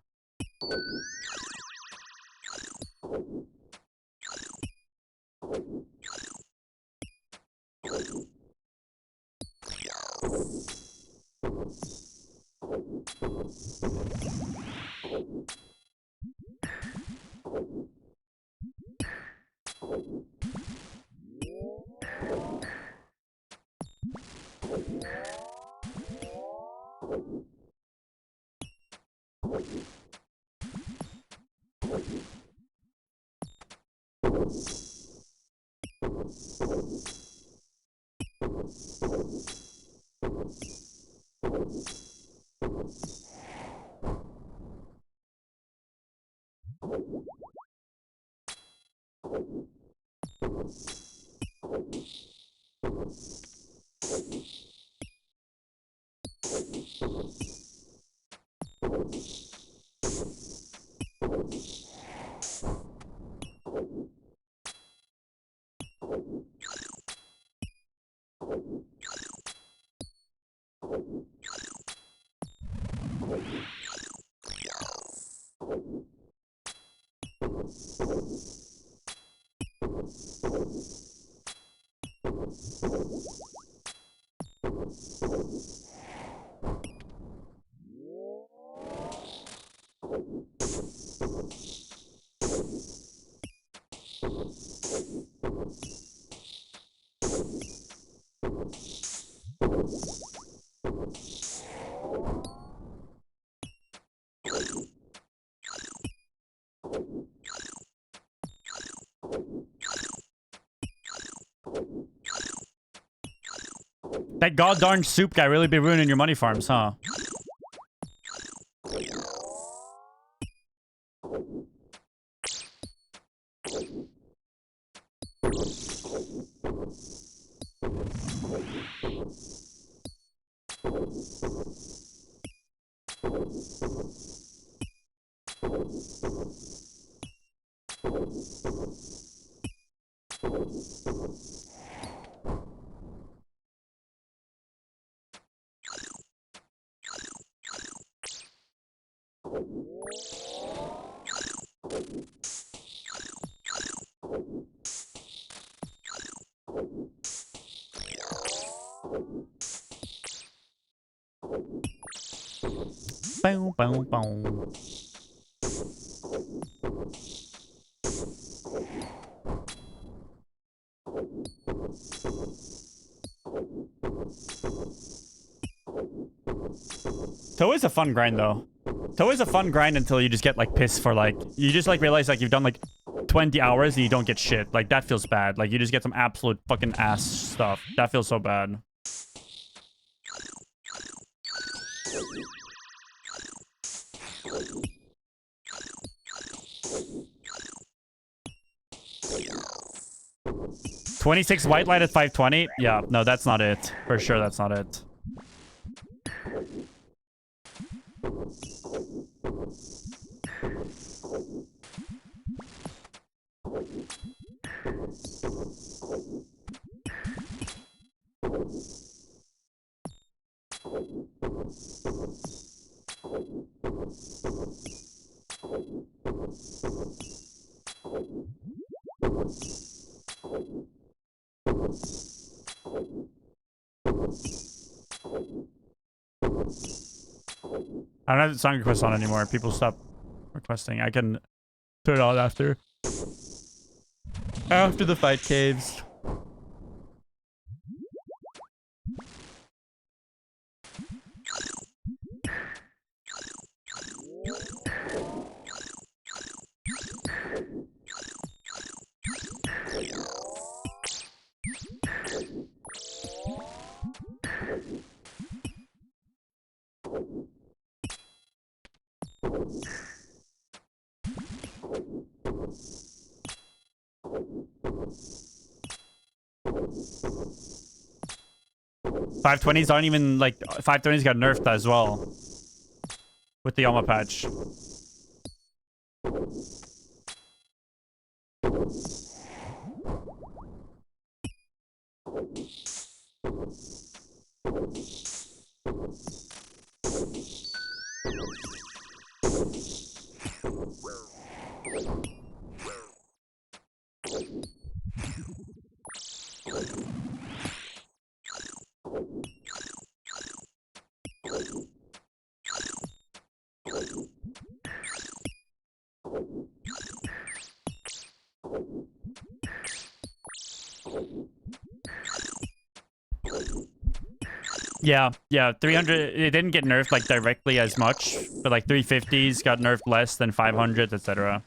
Speaker 1: That goddamn soup guy really be ruining your money farms, huh? Boom, boom, boom. Toe is a fun grind, though. Toe is a fun grind until you just get, like, pissed for, like... You just, like, realize, like, you've done, like, 20 hours and you don't get shit. Like, that feels bad. Like, you just get some absolute fucking ass stuff. That feels so bad. $26 white light at 520? Yeah, no, that's not it. For sure, that's not it. I don't have the song request on anymore. People stop requesting. I can put it on after. After the fight caves. 520s aren't even like 520s got nerfed as well with the Alma patch. Yeah, 300, it didn't get nerfed like directly as much, but like 350s got nerfed less than 500s, etc.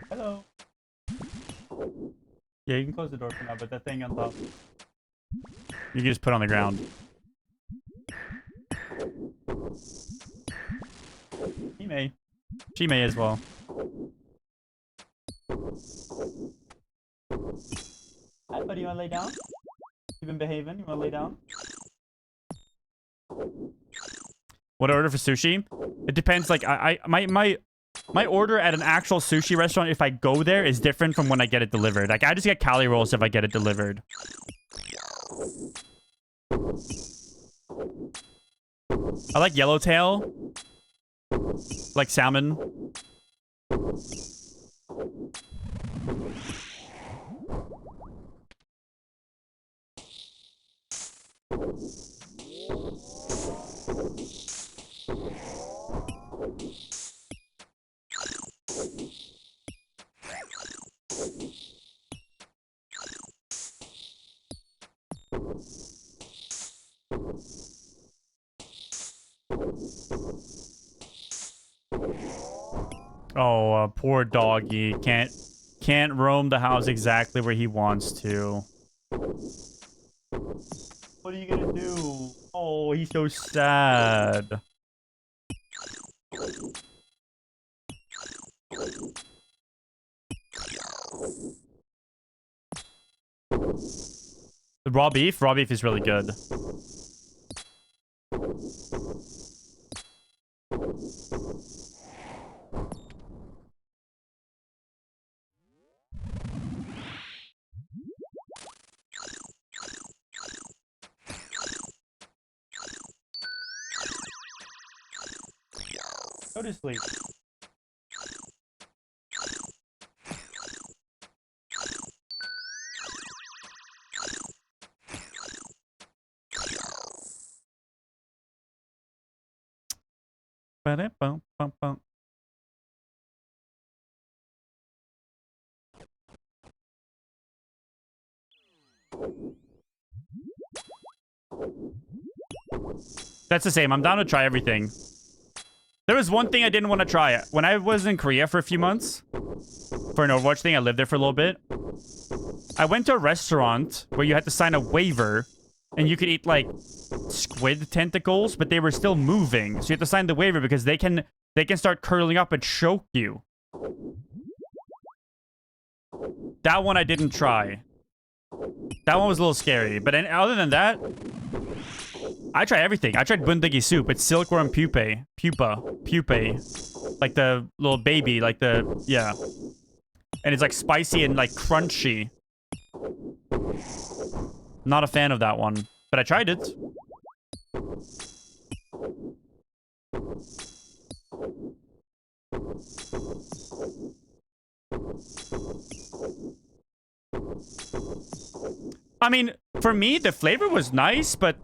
Speaker 1: Hello. Yeah, you can close the door for now, but that thing on top, you can just put on the ground. He may. She may as well. Hi, buddy. You want to lay down? You've been behaving. You want to lay down? What order for sushi? It depends. Like, my order at an actual sushi restaurant, if I go there, is different from when I get it delivered. Like, I just get Cali rolls if I get it delivered. I like yellowtail. Like salmon. Oh, poor doggy. Can't roam the house exactly where he wants to. What are you gonna do? Oh, he's so sad. The raw beef? Raw beef is really good. Go to sleep. Ba-da-bum-bum-bum. That's the same. I'm down to try everything. There was one thing I didn't want to try. When I was in Korea for a few months, for an Overwatch thing, I lived there for a little bit. I went to a restaurant where you had to sign a waiver, and you could eat, like, squid tentacles, but they were still moving. So you have to sign the waiver because they can start curling up and choke you. That one I didn't try. That one was a little scary. But other than that, I tried everything. I tried bundegi soup. It's silkworm pupae. Pupae. Like the little baby. Like the... Yeah. And it's like spicy and like crunchy. Not a fan of that one. But I tried it. I mean, for me, the flavor was nice, but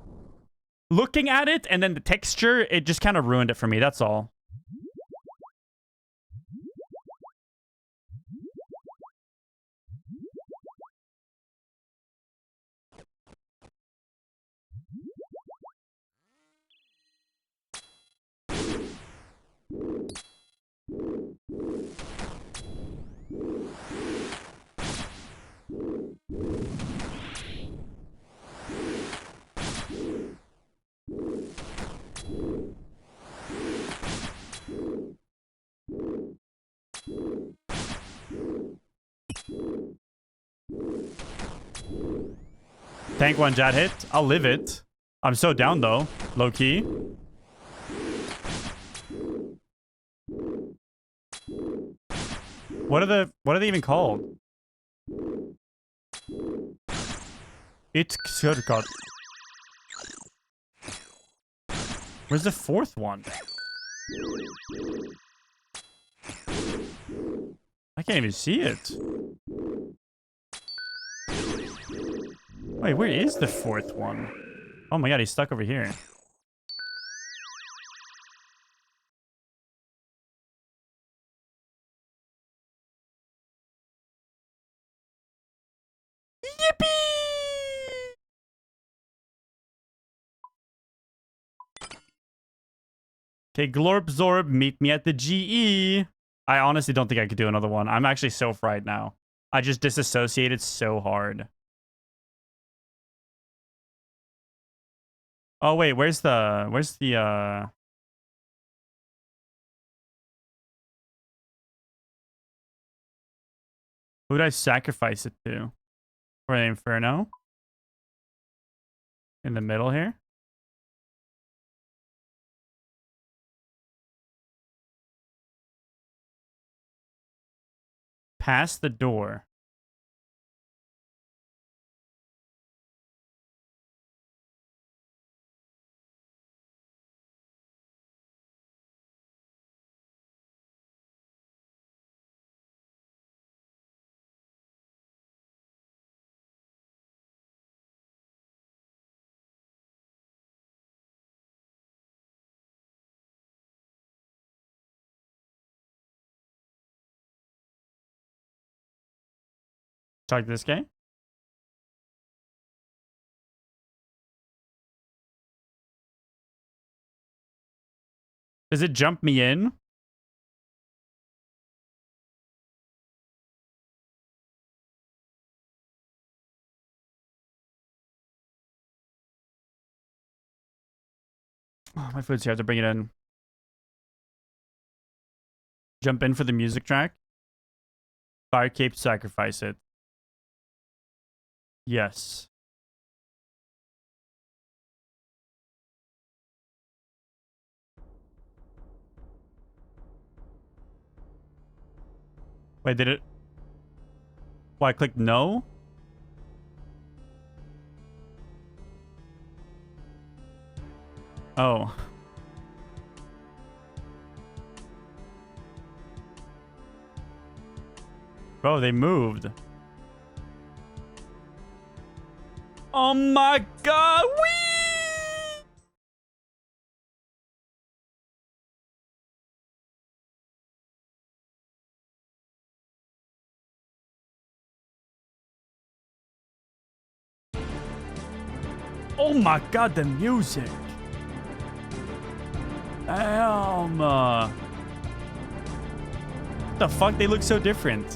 Speaker 1: looking at it and then the texture, it just kind of ruined it for me. That's all. Tank one jet hit. I'll live it. I'm so down though. Low key. What are they even called? It's Ksurkat. Where's the fourth one? I can't even see it. Wait, where is the fourth one? Oh my god, he's stuck over here. Yippee! Okay, Glorp Zorb, meet me at the GE. I honestly don't think I could do another one. I'm actually so fried now. I just disassociated so hard. Oh wait, where's the who did I sacrifice it to? For the Inferno? In the middle here? Past the door. Talk to this guy. Does it jump me in? Oh, my food's here. I have to bring it in. Jump in for the music track. Fire cape, sacrifice it. Yes. Wait, did it? Well, I clicked no? Oh. Bro, they moved. Oh my god! Whee! Oh my god, the music. Damn. What the fuck? They look so different.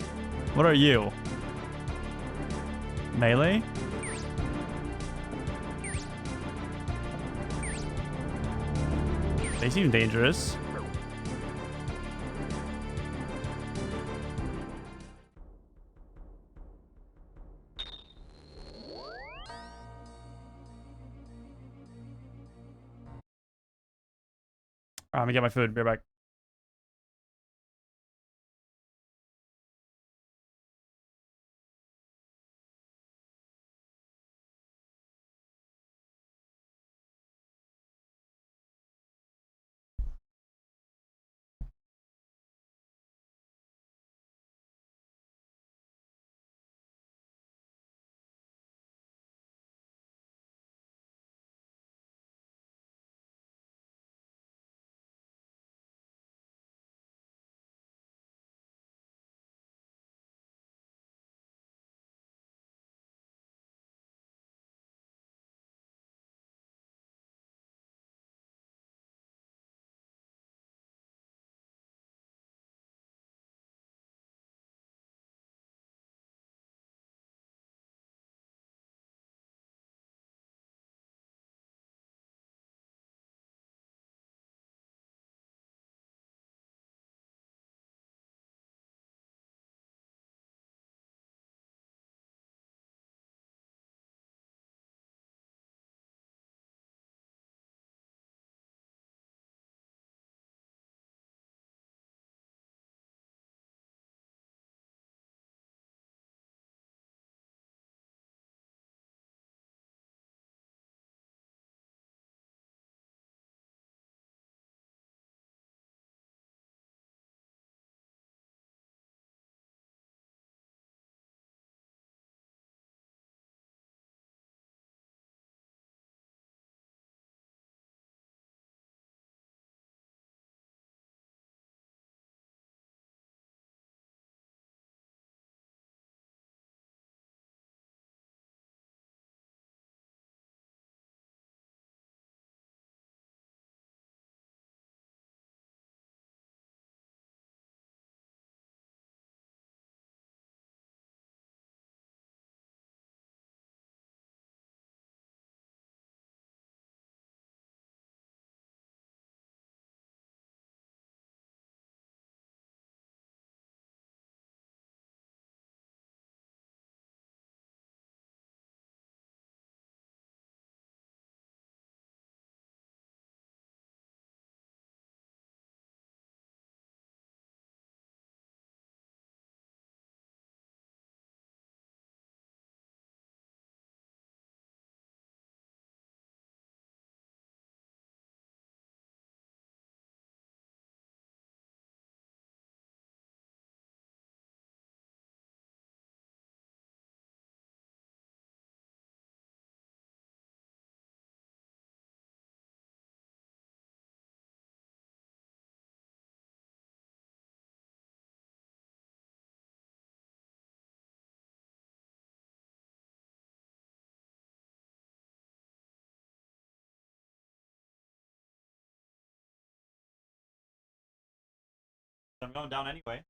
Speaker 1: What are you? Melee? They seem dangerous. Let me get my food. Be right back. I'm going down anyway.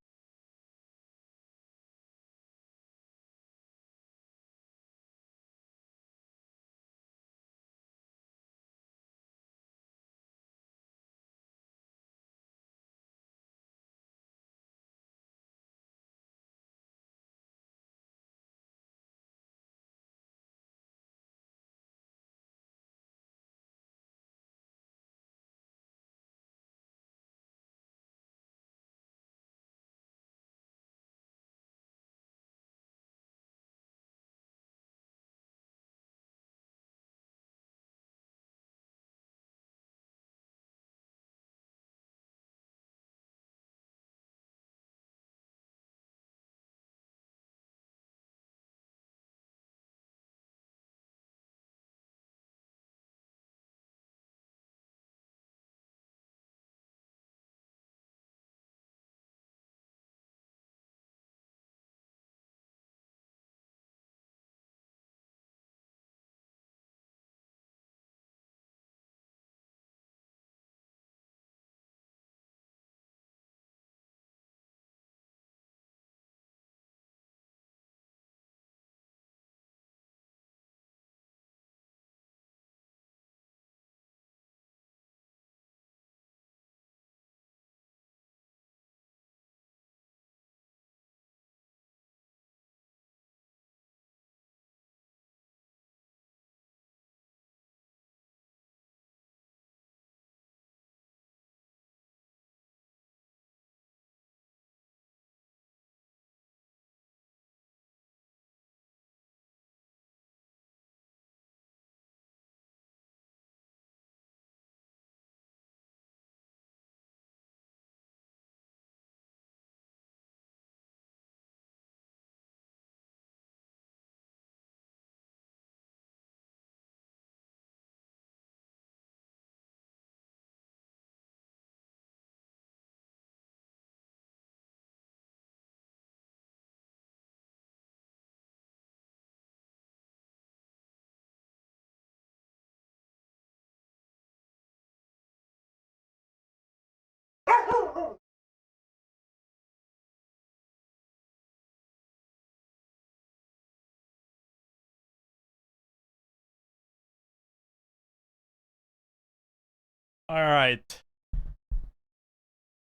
Speaker 1: All right.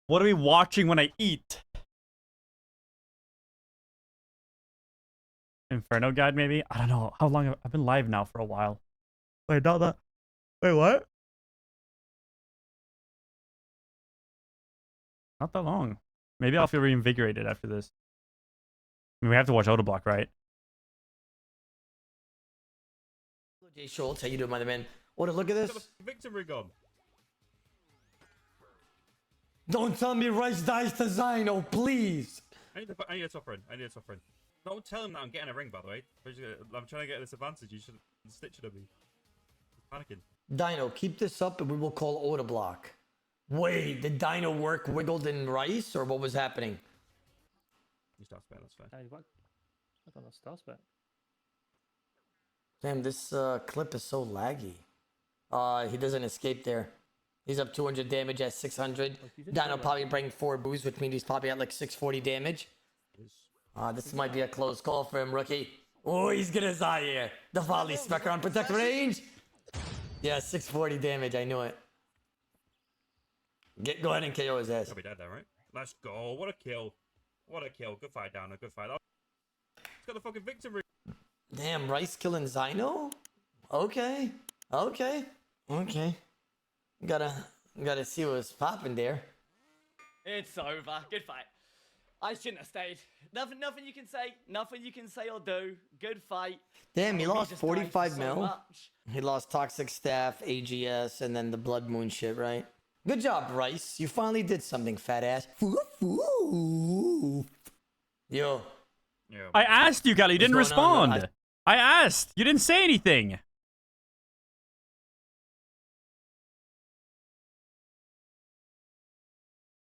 Speaker 1: What are we watching when I eat? Inferno Guide, maybe? I don't know. How long? I've been live now for a while. Wait, not that. Wait, what? Not that long. Maybe I'll feel reinvigorated after this. I mean, we have to watch Autoblock, right?
Speaker 2: Jay Schultz, how you doing, my man? Oh, look at this.
Speaker 3: Victim rig on.
Speaker 2: Don't tell me Rice dies to Zyno, please.
Speaker 3: I need a top friend. I need a top friend. Don't tell him that I'm getting a ring, by the way. I'm trying to get this advantage. You should stitch it at me. He's panicking.
Speaker 2: Dino, keep this up and we will call Order Block. Wait, did Dino work wiggled in Rice or what was happening?
Speaker 3: You start spare, that's fair.
Speaker 4: Hey, what? I don't know, stars bet.
Speaker 2: Damn, this clip is so laggy. He doesn't escape there. He's up 200 damage at 600. Dino probably bring 4 boosts, which means he's probably at like 640 damage. This might be a close call for him, rookie. Oh, he's gonna die here. The volley specker on protect range. Yeah, 640 damage. I knew it. Go ahead and KO his ass.
Speaker 3: He'll be dead there, right? Let's go. What a kill. What a kill. Good fight, Downer. Good fight. He's got the fucking victim rig.
Speaker 2: Damn, Rice killing Zyno? Okay. Gotta see what's popping there.
Speaker 5: It's over. Good fight. I shouldn't have stayed. Nothing you can say. Nothing you can say or do. Good fight.
Speaker 2: Damn, he
Speaker 5: Probably
Speaker 2: lost
Speaker 5: just dying
Speaker 2: 45
Speaker 5: so
Speaker 2: mil.
Speaker 5: much.
Speaker 2: He lost Toxic Staff, AGS, and then the Blood Moon shit, right? Good job, Rice. You finally did something, fat ass. Yo.
Speaker 3: Yeah.
Speaker 1: I asked you, Gali. You didn't
Speaker 2: What's going on?
Speaker 1: respond. I asked. You didn't say anything.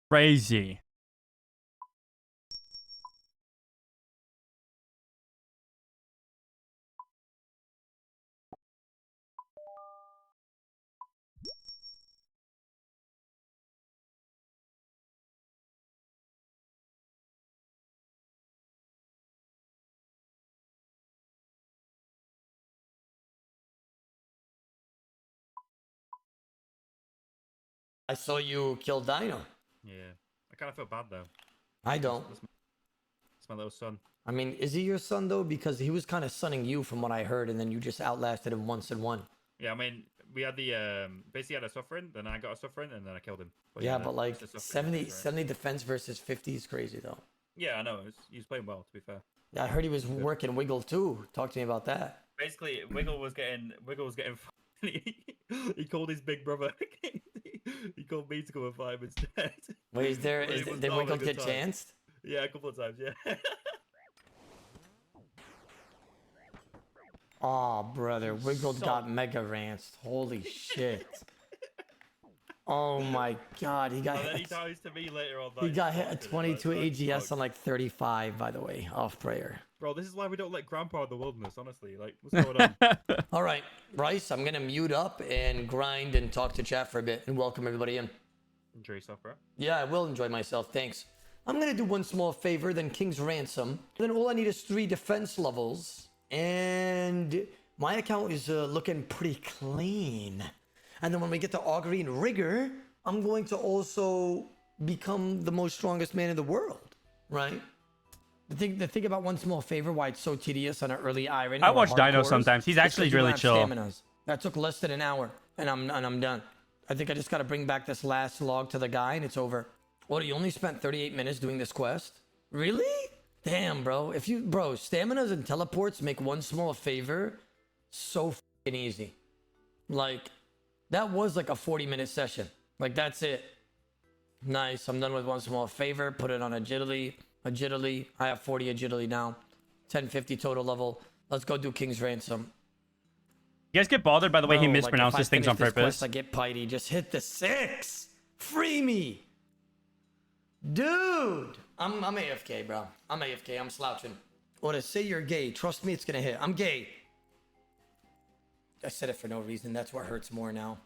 Speaker 1: Crazy.
Speaker 2: I saw you kill Dino.
Speaker 3: Yeah. I kind of feel bad though.
Speaker 2: I don't.
Speaker 3: It's my little son.
Speaker 2: I mean, is he your son though? Because he was kind of sunning you from what I heard, and then you just outlasted him once and one.
Speaker 3: Yeah, I mean, we had the basically had a suffering, then I got a suffering, and then I killed him.
Speaker 2: Yeah, but
Speaker 3: that's
Speaker 2: like
Speaker 3: the suffering
Speaker 2: 70,
Speaker 3: phase, right?
Speaker 2: 70 defense versus 50 is crazy though.
Speaker 3: Yeah, I know. He's playing well, to be fair.
Speaker 2: Yeah, I heard he was working Wiggle too. Talk to me about that.
Speaker 3: Basically, Wiggle was getting. He called his big brother. He called me to come and fight him instead.
Speaker 2: Wait, is there?
Speaker 3: But
Speaker 2: Is
Speaker 3: it was
Speaker 2: did
Speaker 3: not a
Speaker 2: Wiggle
Speaker 3: good
Speaker 2: get
Speaker 3: time.
Speaker 2: chanced?
Speaker 3: Yeah, a couple of times. Yeah.
Speaker 2: Oh, brother, Wiggle
Speaker 5: So-
Speaker 2: got mega ranced. Holy shit! Oh my god, he got
Speaker 3: And then he
Speaker 2: hit.
Speaker 3: dies to me later on.
Speaker 2: He
Speaker 3: like,
Speaker 2: got hit
Speaker 3: fuck
Speaker 2: at
Speaker 3: it,
Speaker 2: 22
Speaker 3: like,
Speaker 2: AGS
Speaker 3: fuck.
Speaker 2: on like 35, by the way, off prayer.
Speaker 3: Bro, this is why we don't let Grandpa in the wilderness. Honestly, like, what's going on?
Speaker 2: All right, Rice, I'm gonna mute up and grind and talk to chat for a bit and welcome everybody in.
Speaker 3: Enjoy yourself, bro.
Speaker 2: Yeah, I will enjoy myself, thanks. I'm gonna do one small favor, then King's Ransom. Then all I need is 3 defense levels, and my account is looking pretty clean. And then when we get to Augury and Rigor, I'm going to also become the most strongest man in the world, right? The thing about one small favor, why it's so tedious on an early Iron.
Speaker 1: I
Speaker 2: or
Speaker 1: watch Dino
Speaker 2: hardcores,
Speaker 1: sometimes. He's
Speaker 2: is 'cause
Speaker 1: actually
Speaker 2: you don't
Speaker 1: really
Speaker 2: have
Speaker 1: chill.
Speaker 2: staminas. That took less than an hour, and I'm done. I think I just got to bring back this last log to the guy, and it's over. What? You only spent 38 minutes doing this quest? Really? Damn, bro. Bro, staminas and teleports make one small favor so fucking easy. Like, that was like a 40-minute session. Like, that's it. Nice. I'm done with one small favor. Put it on agility. Agility. I have 40 agility now. 1050 total level. Let's go do King's Ransom.
Speaker 1: You guys get bothered by the way he
Speaker 2: Bro, like, if I
Speaker 1: mispronounces things on
Speaker 2: finish this
Speaker 1: purpose.
Speaker 2: quest, I get piety. Just hit the 6. Free me. Dude. I'm AFK, bro. I'm AFK. I'm slouching. Or to say you're gay. Trust me, it's going to hit. I'm gay. I said it for no reason. That's what hurts more now.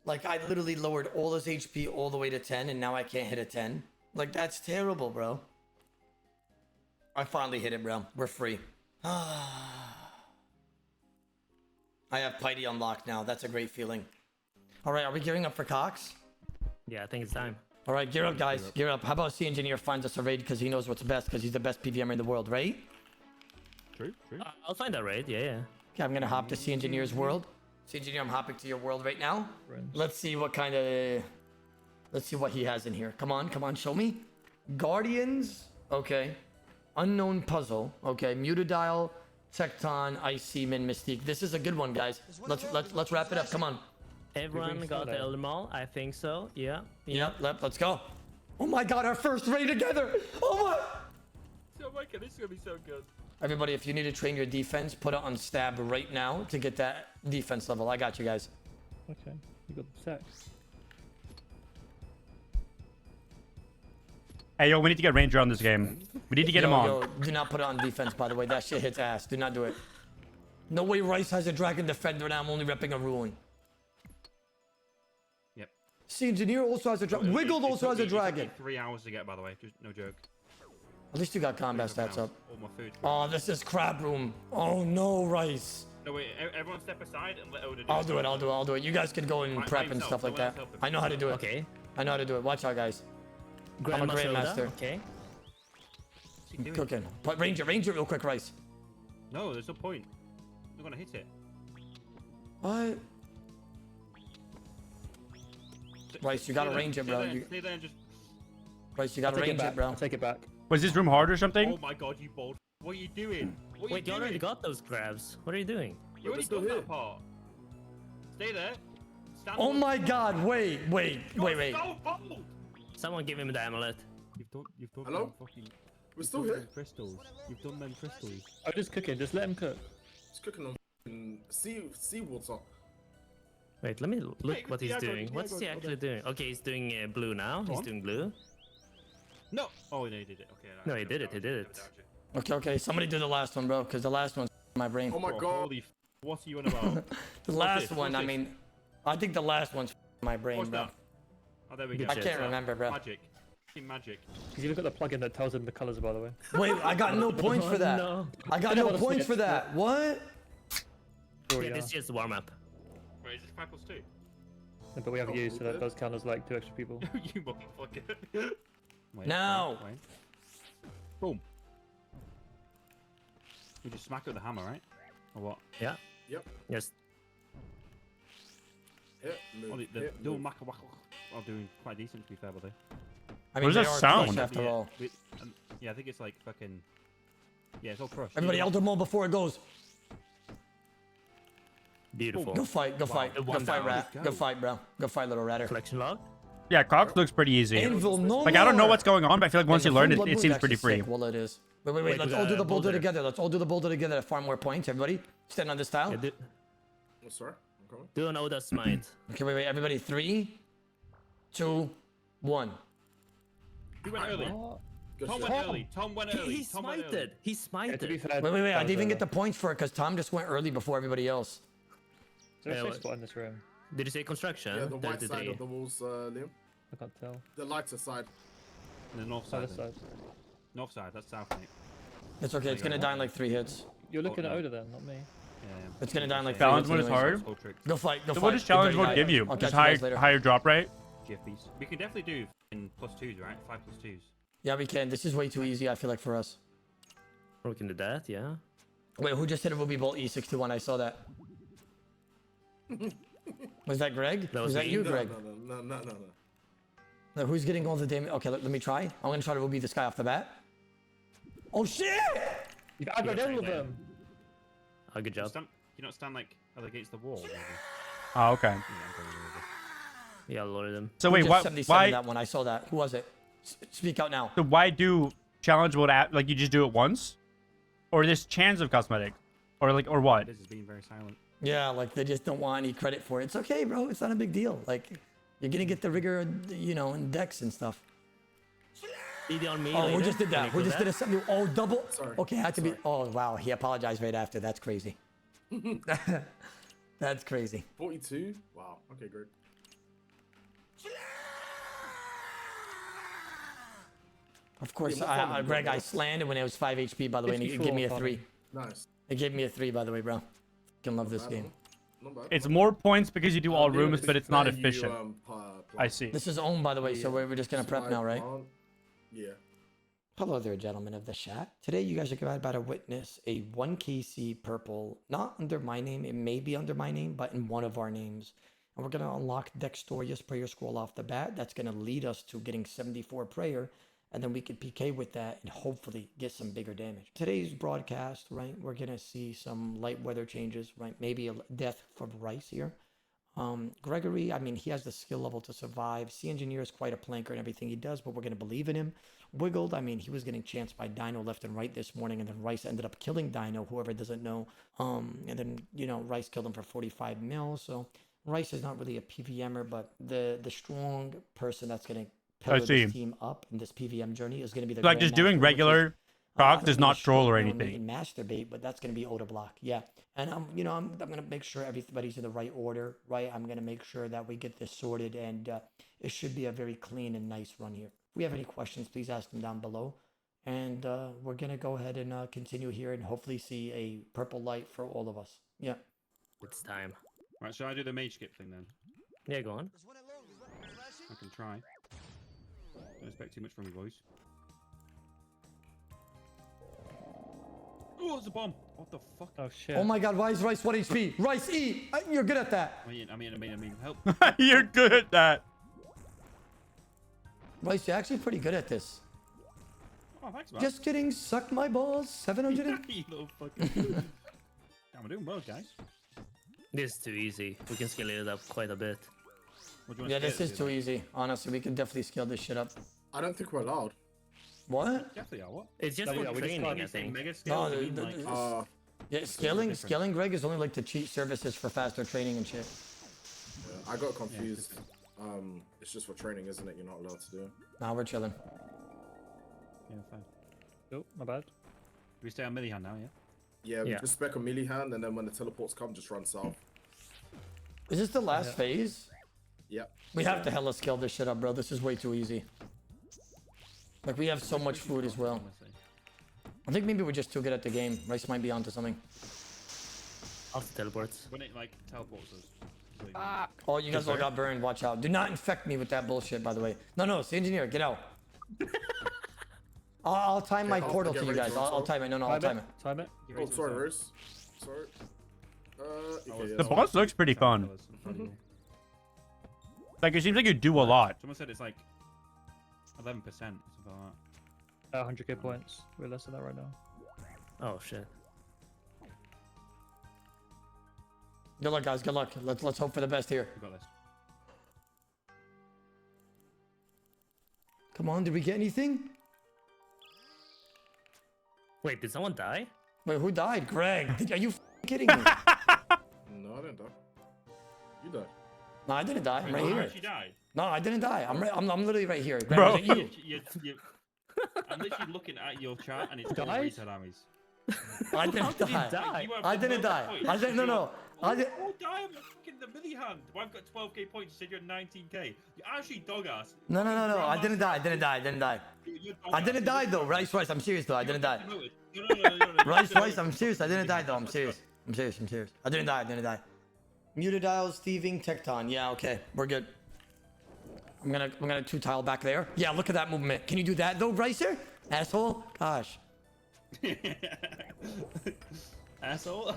Speaker 2: Like, I literally lowered all his HP all the way to 10, and now I can't hit a 10. Like, that's terrible, bro. I finally hit it, bro. We're free. I have Piety unlocked now. That's a great feeling. All right, are we gearing up for Cox?
Speaker 4: Yeah, I think it's time.
Speaker 2: All right, gear up, guys. Gear up. How about C Engineer finds us a raid because he knows what's best because he's the best PVMer in the world, right?
Speaker 3: True.
Speaker 4: I'll find that raid. Yeah, yeah.
Speaker 2: Okay, I'm going to hop to C Engineer's world. C Engineer, I'm hopping to your world right now.
Speaker 4: Right.
Speaker 2: Let's see what kind of... Let's see what he has in here. Come on, show me. Guardians. Okay. Unknown puzzle. Okay. Mutadial, Tecton, Ice Seaman, Mystique. This is a good one, guys. Let's wrap it up. Come on.
Speaker 4: Everyone got the Elder Maul? I think so. Yeah.
Speaker 2: Yep, let's go. Oh my god, our first raid together. Oh my...
Speaker 3: Oh my god, this is gonna be so good.
Speaker 2: Everybody, if you need to train your defense, put it on stab right now to get that defense level. I got you guys.
Speaker 4: Okay. You got the sex.
Speaker 1: Hey, yo, we need to get Ranger on this game. We need to get him on.
Speaker 2: Yo, do not put it on defense, by the way. That shit hits ass. Do not do it. No way Rice has a Dragon Defender now. I'm only repping a Ruin.
Speaker 3: Yep.
Speaker 2: See, Engineer also has a Dragon. Wiggled also has a Dragon.
Speaker 3: 3 hours to get, by the way. Just no joke.
Speaker 2: At least you got combat stats up.
Speaker 3: All my food.
Speaker 2: Oh, this is crab room. Oh no, Rice.
Speaker 3: No wait, everyone step aside and let Oda do
Speaker 2: I'll do it. You guys can go and
Speaker 3: By
Speaker 2: prep and
Speaker 3: himself,
Speaker 2: stuff like
Speaker 3: no one
Speaker 2: that.
Speaker 3: else help him.
Speaker 2: I know how to do it.
Speaker 4: Okay.
Speaker 2: I know how to do it. Watch out, guys. I'm a
Speaker 4: Grandmaster Yoda,
Speaker 2: Grandmaster.
Speaker 4: Okay.
Speaker 3: What's he doing?
Speaker 2: Cooking. Put Ranger real quick, Rice.
Speaker 3: No, there's no point. They're gonna hit it.
Speaker 2: What? Rice, you gotta range it, bro.
Speaker 3: Stay there and just.
Speaker 2: Rice, you gotta range it, bro.
Speaker 4: I'll take it back.
Speaker 1: Was this room hard or
Speaker 3: Oh
Speaker 1: something?
Speaker 3: my god, you bold. What are you doing? What are
Speaker 4: Wait, you
Speaker 3: you
Speaker 4: already
Speaker 3: doing?
Speaker 4: got those grabs. What are you doing?
Speaker 3: You already got that part. Stay there. Stand
Speaker 2: Oh
Speaker 3: up.
Speaker 2: my god, wait.
Speaker 3: You're so bold.
Speaker 4: Someone give him the amulet.
Speaker 3: You've done
Speaker 6: Hello?
Speaker 3: them fucking.
Speaker 6: We're still here.
Speaker 3: Crystals. You've done them crystals.
Speaker 4: I'm just cooking. Just let him cook.
Speaker 6: It's cooking on sea water.
Speaker 4: Wait, let me look what he's
Speaker 3: yeah, go on,
Speaker 4: doing.
Speaker 3: yeah,
Speaker 4: What's
Speaker 3: go
Speaker 4: he
Speaker 3: on,
Speaker 4: actually doing? Okay, he's doing blue now. He's
Speaker 3: on.
Speaker 4: doing blue.
Speaker 3: No. Oh no, he did it. Okay.
Speaker 4: No, he did it. He did it.
Speaker 2: Okay. Somebody do the last one, bro, because the last one's my brain.
Speaker 6: Oh my god.
Speaker 3: Holy. What are you on about?
Speaker 2: The last
Speaker 3: this?
Speaker 2: one,
Speaker 3: What's
Speaker 2: I
Speaker 3: this?
Speaker 2: mean, I think the last one's my brain,
Speaker 3: What's
Speaker 2: bro.
Speaker 3: that? Oh, there we
Speaker 4: Good
Speaker 3: go.
Speaker 2: I can't remember, bro.
Speaker 3: Magic. Magic.
Speaker 4: He's even got the plugin that tells him the colors, by the way.
Speaker 2: Wait, I got no points for that.
Speaker 4: No.
Speaker 2: I got no points for that. What?
Speaker 4: Yeah, this is just warm up.
Speaker 3: Wait, is this 5+2?
Speaker 4: But we have
Speaker 6: Oh,
Speaker 4: you, so that
Speaker 6: okay.
Speaker 4: does count as like 2 extra people.
Speaker 3: You motherfucker. Wait,
Speaker 2: No.
Speaker 3: wait. Boom. We just smack it with the hammer, right? Or what?
Speaker 4: Yeah.
Speaker 6: Yep.
Speaker 4: Yes.
Speaker 6: Hit,
Speaker 3: Oh,
Speaker 6: move,
Speaker 3: the
Speaker 6: hit,
Speaker 3: dual
Speaker 6: move.
Speaker 3: maca are doing quite decent to be fair, but they.
Speaker 2: I
Speaker 1: What does
Speaker 2: they
Speaker 1: that
Speaker 2: are
Speaker 1: sound?
Speaker 2: clutch after
Speaker 3: yeah,
Speaker 2: all.
Speaker 3: yeah, I think it's like fucking. Yeah, it's all crushed.
Speaker 2: Everybody, Elder Mole before it goes.
Speaker 4: Beautiful.
Speaker 2: Go fight, go fight, go
Speaker 4: one
Speaker 2: fight,
Speaker 4: down.
Speaker 2: rat.
Speaker 3: Let's
Speaker 2: Go
Speaker 3: go.
Speaker 2: fight, bro. Go fight, little ratter.
Speaker 4: Collection log.
Speaker 1: Yeah, Cox looks pretty easy.
Speaker 2: Anvil, no
Speaker 1: Like, I don't know
Speaker 2: more.
Speaker 1: what's going on, but I feel like once
Speaker 2: Hey,
Speaker 1: you
Speaker 2: the
Speaker 1: learn
Speaker 2: full
Speaker 1: it,
Speaker 2: blood
Speaker 1: it
Speaker 2: moon's
Speaker 1: seems
Speaker 2: actually
Speaker 1: pretty free.
Speaker 2: sick. Well, it is. Wait,
Speaker 4: Wait,
Speaker 2: let's
Speaker 4: with
Speaker 2: all do
Speaker 4: the
Speaker 2: the boulder
Speaker 4: boulder.
Speaker 2: together. Let's all do the boulder together to farm more points. Everybody, stand on this tile.
Speaker 4: Yeah,
Speaker 6: Oh, sorry. I'm coming.
Speaker 4: do an Oda smite.
Speaker 2: Okay, wait. Everybody, 3, 2, 1.
Speaker 3: He went early.
Speaker 6: Good
Speaker 3: Tom
Speaker 6: shit.
Speaker 3: went early. Tom went early.
Speaker 4: He
Speaker 3: Tom went early.
Speaker 4: smited. He Yeah, to be smited. fair,
Speaker 2: Wait. I
Speaker 4: that
Speaker 2: didn't even
Speaker 4: was,
Speaker 2: get the points for it because Tom just went early before everybody else.
Speaker 4: There's Yeah, a what- safe spot in this room. Did you say construction?
Speaker 6: Yeah, the white
Speaker 4: Did
Speaker 6: side
Speaker 4: they-
Speaker 6: of the walls, Liam.
Speaker 4: I can't tell.
Speaker 6: The lighter side.
Speaker 3: The north
Speaker 4: Oh,
Speaker 3: side.
Speaker 4: this
Speaker 3: then.
Speaker 4: side.
Speaker 3: North side. That's south, mate.
Speaker 2: It's okay. It's gonna die in like 3 hits.
Speaker 4: You're looking at
Speaker 3: no.
Speaker 4: Oda then, not me.
Speaker 3: Yeah.
Speaker 2: It's gonna die in like 3
Speaker 1: Challenge
Speaker 2: hits.
Speaker 1: mode is
Speaker 2: anyways.
Speaker 1: hard.
Speaker 3: Slow tricks.
Speaker 2: Go fight. Go
Speaker 1: So
Speaker 2: fight.
Speaker 1: what does challenge
Speaker 2: Everybody
Speaker 1: mode
Speaker 2: die.
Speaker 1: give you?
Speaker 2: I'll
Speaker 1: Just
Speaker 2: catch you guys
Speaker 1: higher,
Speaker 2: later.
Speaker 1: higher drop rate?
Speaker 3: Jiffies. We can definitely do in +2s, right? 5+2s.
Speaker 2: Yeah, we can. This is way too easy. I feel like for us.
Speaker 4: Or we can do that, yeah.
Speaker 2: Wait, who just hit a Ruby Bolt E61? I saw that. Was that Greg?
Speaker 4: That
Speaker 2: was
Speaker 4: was
Speaker 2: that
Speaker 4: me.
Speaker 2: you,
Speaker 6: No,
Speaker 2: Greg?
Speaker 6: no.
Speaker 2: No, who's getting all the damage? Okay, let me try. I'm gonna try to Ruby this guy off the bat. Oh shit!
Speaker 4: You've aggroed all of them. Oh, good job.
Speaker 3: Stand, you not stand like against the wall. Maybe.
Speaker 1: Oh, okay.
Speaker 3: Yeah, I'm going over.
Speaker 4: Yeah, I loaded them.
Speaker 1: So
Speaker 2: Who
Speaker 1: wait,
Speaker 2: just
Speaker 1: why,
Speaker 2: 77 that one? I saw that. Who was it? Speak out now.
Speaker 1: so why do challenge mode app, like you just do it once? Or there's chance of cosmetic? Or what?
Speaker 3: This is being very silent.
Speaker 2: Yeah, like they just don't want any credit for it. It's okay, bro. It's not a big deal. Like you're gonna get the rigor, in decks and stuff.
Speaker 4: DD on me.
Speaker 2: Oh, who
Speaker 4: later.
Speaker 2: just did
Speaker 4: Can
Speaker 2: that?
Speaker 4: you
Speaker 2: Who
Speaker 4: kill
Speaker 2: just did a something? Oh, double.
Speaker 6: Sorry.
Speaker 2: Okay, I had to be.
Speaker 6: Sorry.
Speaker 2: Oh wow, he apologized right after. That's crazy. That's crazy.
Speaker 6: 42? Wow. Okay, great.
Speaker 2: Of course,
Speaker 6: Yeah, what fun
Speaker 2: Greg, I
Speaker 6: was it?
Speaker 2: slammed when it was 5 HP, by the way, and it gave me a
Speaker 4: 54
Speaker 2: 3.
Speaker 6: Nice.
Speaker 2: It gave me a 3, by the way, bro. Can love this
Speaker 6: Bad,
Speaker 2: game.
Speaker 6: Not bad.
Speaker 1: It's more points because you do all rooms, but it's not
Speaker 6: better you,
Speaker 1: efficient. I see.
Speaker 2: This is owned, by the way, so we're just gonna prep now, right?
Speaker 6: Yeah.
Speaker 2: Hello there, gentlemen of the chat. Today, you guys are about to witness a 1KC purple, not under my name. It may be under my name, but in one of our names. And we're going to unlock Dextorious Prayer Scroll off the bat. That's going to lead us to getting 74 prayer. And then we could PK with that and hopefully get some bigger damage. Today's broadcast, right, we're going to see some light weather changes, right? Maybe a death from Rice here. Gregory, I mean, he has the skill level to survive. Sea Engineer is quite a planker in everything he does, but we're going to believe in him. Wiggled, I mean, he was getting chanced by Dino left and right this morning, and then Rice ended up killing Dino, whoever doesn't know. And then, Rice killed him for 45 mil. So Rice is not really a PVMer, but the strong person that's going to pillar
Speaker 1: see.
Speaker 2: this team up in this PVM journey is going to be the
Speaker 1: Like just
Speaker 2: Grandmaster,
Speaker 1: doing
Speaker 2: which is,
Speaker 1: regular
Speaker 2: I
Speaker 1: Cox
Speaker 2: don't
Speaker 1: does
Speaker 2: mean
Speaker 1: not
Speaker 2: to
Speaker 1: troll or
Speaker 2: shit, I don't
Speaker 1: anything.
Speaker 2: mean masturbate, but that's gonna be Oda block. Yeah, and I'm gonna make sure everybody's in the right order, right? I'm gonna make sure that we get this sorted, and it should be a very clean and nice run here. If we have any questions, please ask them down below, and we're gonna go ahead and continue here, and hopefully see a purple light for all of us. Yeah.
Speaker 4: It's time.
Speaker 3: Right, shall I do the mage skip thing then?
Speaker 4: Yeah, go on.
Speaker 3: I can try. Don't expect too much from you boys. Oh, it's a bomb! What the fuck?
Speaker 4: Oh shit.
Speaker 2: Oh my God! Why is Rice 1 HP? Rice E! You're good at that.
Speaker 3: I mean, help.
Speaker 1: You're good at that.
Speaker 2: Rice, you're actually pretty good at this.
Speaker 3: Oh, thanks, man.
Speaker 2: Just kidding. Suck my balls. 700.
Speaker 3: You little fucking. Damn, we're doing well, guys.
Speaker 4: This is too easy. We can scale it up quite a bit.
Speaker 3: What do you want
Speaker 2: Yeah,
Speaker 3: to
Speaker 2: this
Speaker 3: scale it
Speaker 2: is
Speaker 3: to,
Speaker 2: too
Speaker 3: then?
Speaker 2: easy. Honestly, we can definitely scale this shit up.
Speaker 6: I don't think we're allowed.
Speaker 2: What?
Speaker 3: Definitely are. What?
Speaker 4: It's just
Speaker 3: No,
Speaker 4: for
Speaker 3: we just
Speaker 4: training,
Speaker 3: can't
Speaker 4: I
Speaker 3: use the
Speaker 4: think.
Speaker 3: mega scale.
Speaker 2: No,
Speaker 3: you mean, like,
Speaker 2: Yeah, scaling, Greg, is only like to cheat services for faster training and shit.
Speaker 6: yeah, I got confused. It's just for training, isn't it? You're not allowed to do it.
Speaker 2: Nah, we're chilling.
Speaker 3: yeah, fine.
Speaker 4: Oh, my bad.
Speaker 3: We stay on Millihan now, yeah?
Speaker 6: Yeah, we
Speaker 4: Yeah.
Speaker 6: just spec a melee hand, and then when the teleports come, just run south.
Speaker 2: Is this the last phase?
Speaker 6: Yep.
Speaker 2: We have to hella scale this shit up, bro. This is way too easy. Like, we have so much food as well.
Speaker 3: Honestly.
Speaker 2: I think maybe we're just too good at the game. Rice might be onto something.
Speaker 4: After teleports.
Speaker 3: When it like teleports us.
Speaker 2: Oh, you guys all got burned. Watch out. Do not infect me with that bullshit, by the way. No, no, it's the engineer. Get out. I'll time my
Speaker 6: I'll
Speaker 2: portal
Speaker 6: get
Speaker 2: to you
Speaker 6: ready
Speaker 2: guys.
Speaker 6: to
Speaker 2: I'll time it. No, no, I'll time it.
Speaker 4: Time it.
Speaker 6: Oh, sorry, Rose. Sorry. Okay,
Speaker 1: The boss looks pretty fun. Like, it seems like you do a lot.
Speaker 3: Someone said it's like 11%. Something like that.
Speaker 4: 100k points. We're less than that right now.
Speaker 7: Oh shit.
Speaker 2: Good luck, guys. Good luck. Let's hope for the best here.
Speaker 3: We got this.
Speaker 2: Come on, did we get anything?
Speaker 7: Wait, did someone die?
Speaker 2: Wait, who died? Greg. Are you kidding me?
Speaker 6: No, I didn't die. You died.
Speaker 2: No, I didn't die. I'm right here.
Speaker 3: She died.
Speaker 2: No, I didn't die. I'm literally right here. Greg,
Speaker 1: Bro.
Speaker 2: was it you?
Speaker 3: I'm literally looking at your chat and it's all
Speaker 4: Died?
Speaker 3: reset armies.
Speaker 2: I didn't
Speaker 7: did he
Speaker 2: die.
Speaker 7: die?
Speaker 3: You have
Speaker 2: I didn't
Speaker 3: no
Speaker 2: die.
Speaker 3: points.
Speaker 2: I didn't. No, no. I did.
Speaker 3: Oh, die! I'm fucking the milli hand. Well, I've got 12k points. You said you're 19k. You're actually dog ass.
Speaker 2: No, no, no, no. I didn't die. I didn't die. I didn't die. I didn't die though. Rice, I'm serious though. I didn't die.
Speaker 3: No.
Speaker 2: Rice, I'm serious. I didn't die though. I'm serious. I'm serious. I didn't die. I didn't die. Mutadiles, thieving, Tecton. Yeah, okay. We're good. I'm gonna 2-tile back there. Yeah, look at that movement. Can you do that though, Ricer? Asshole? Gosh.
Speaker 3: Asshole.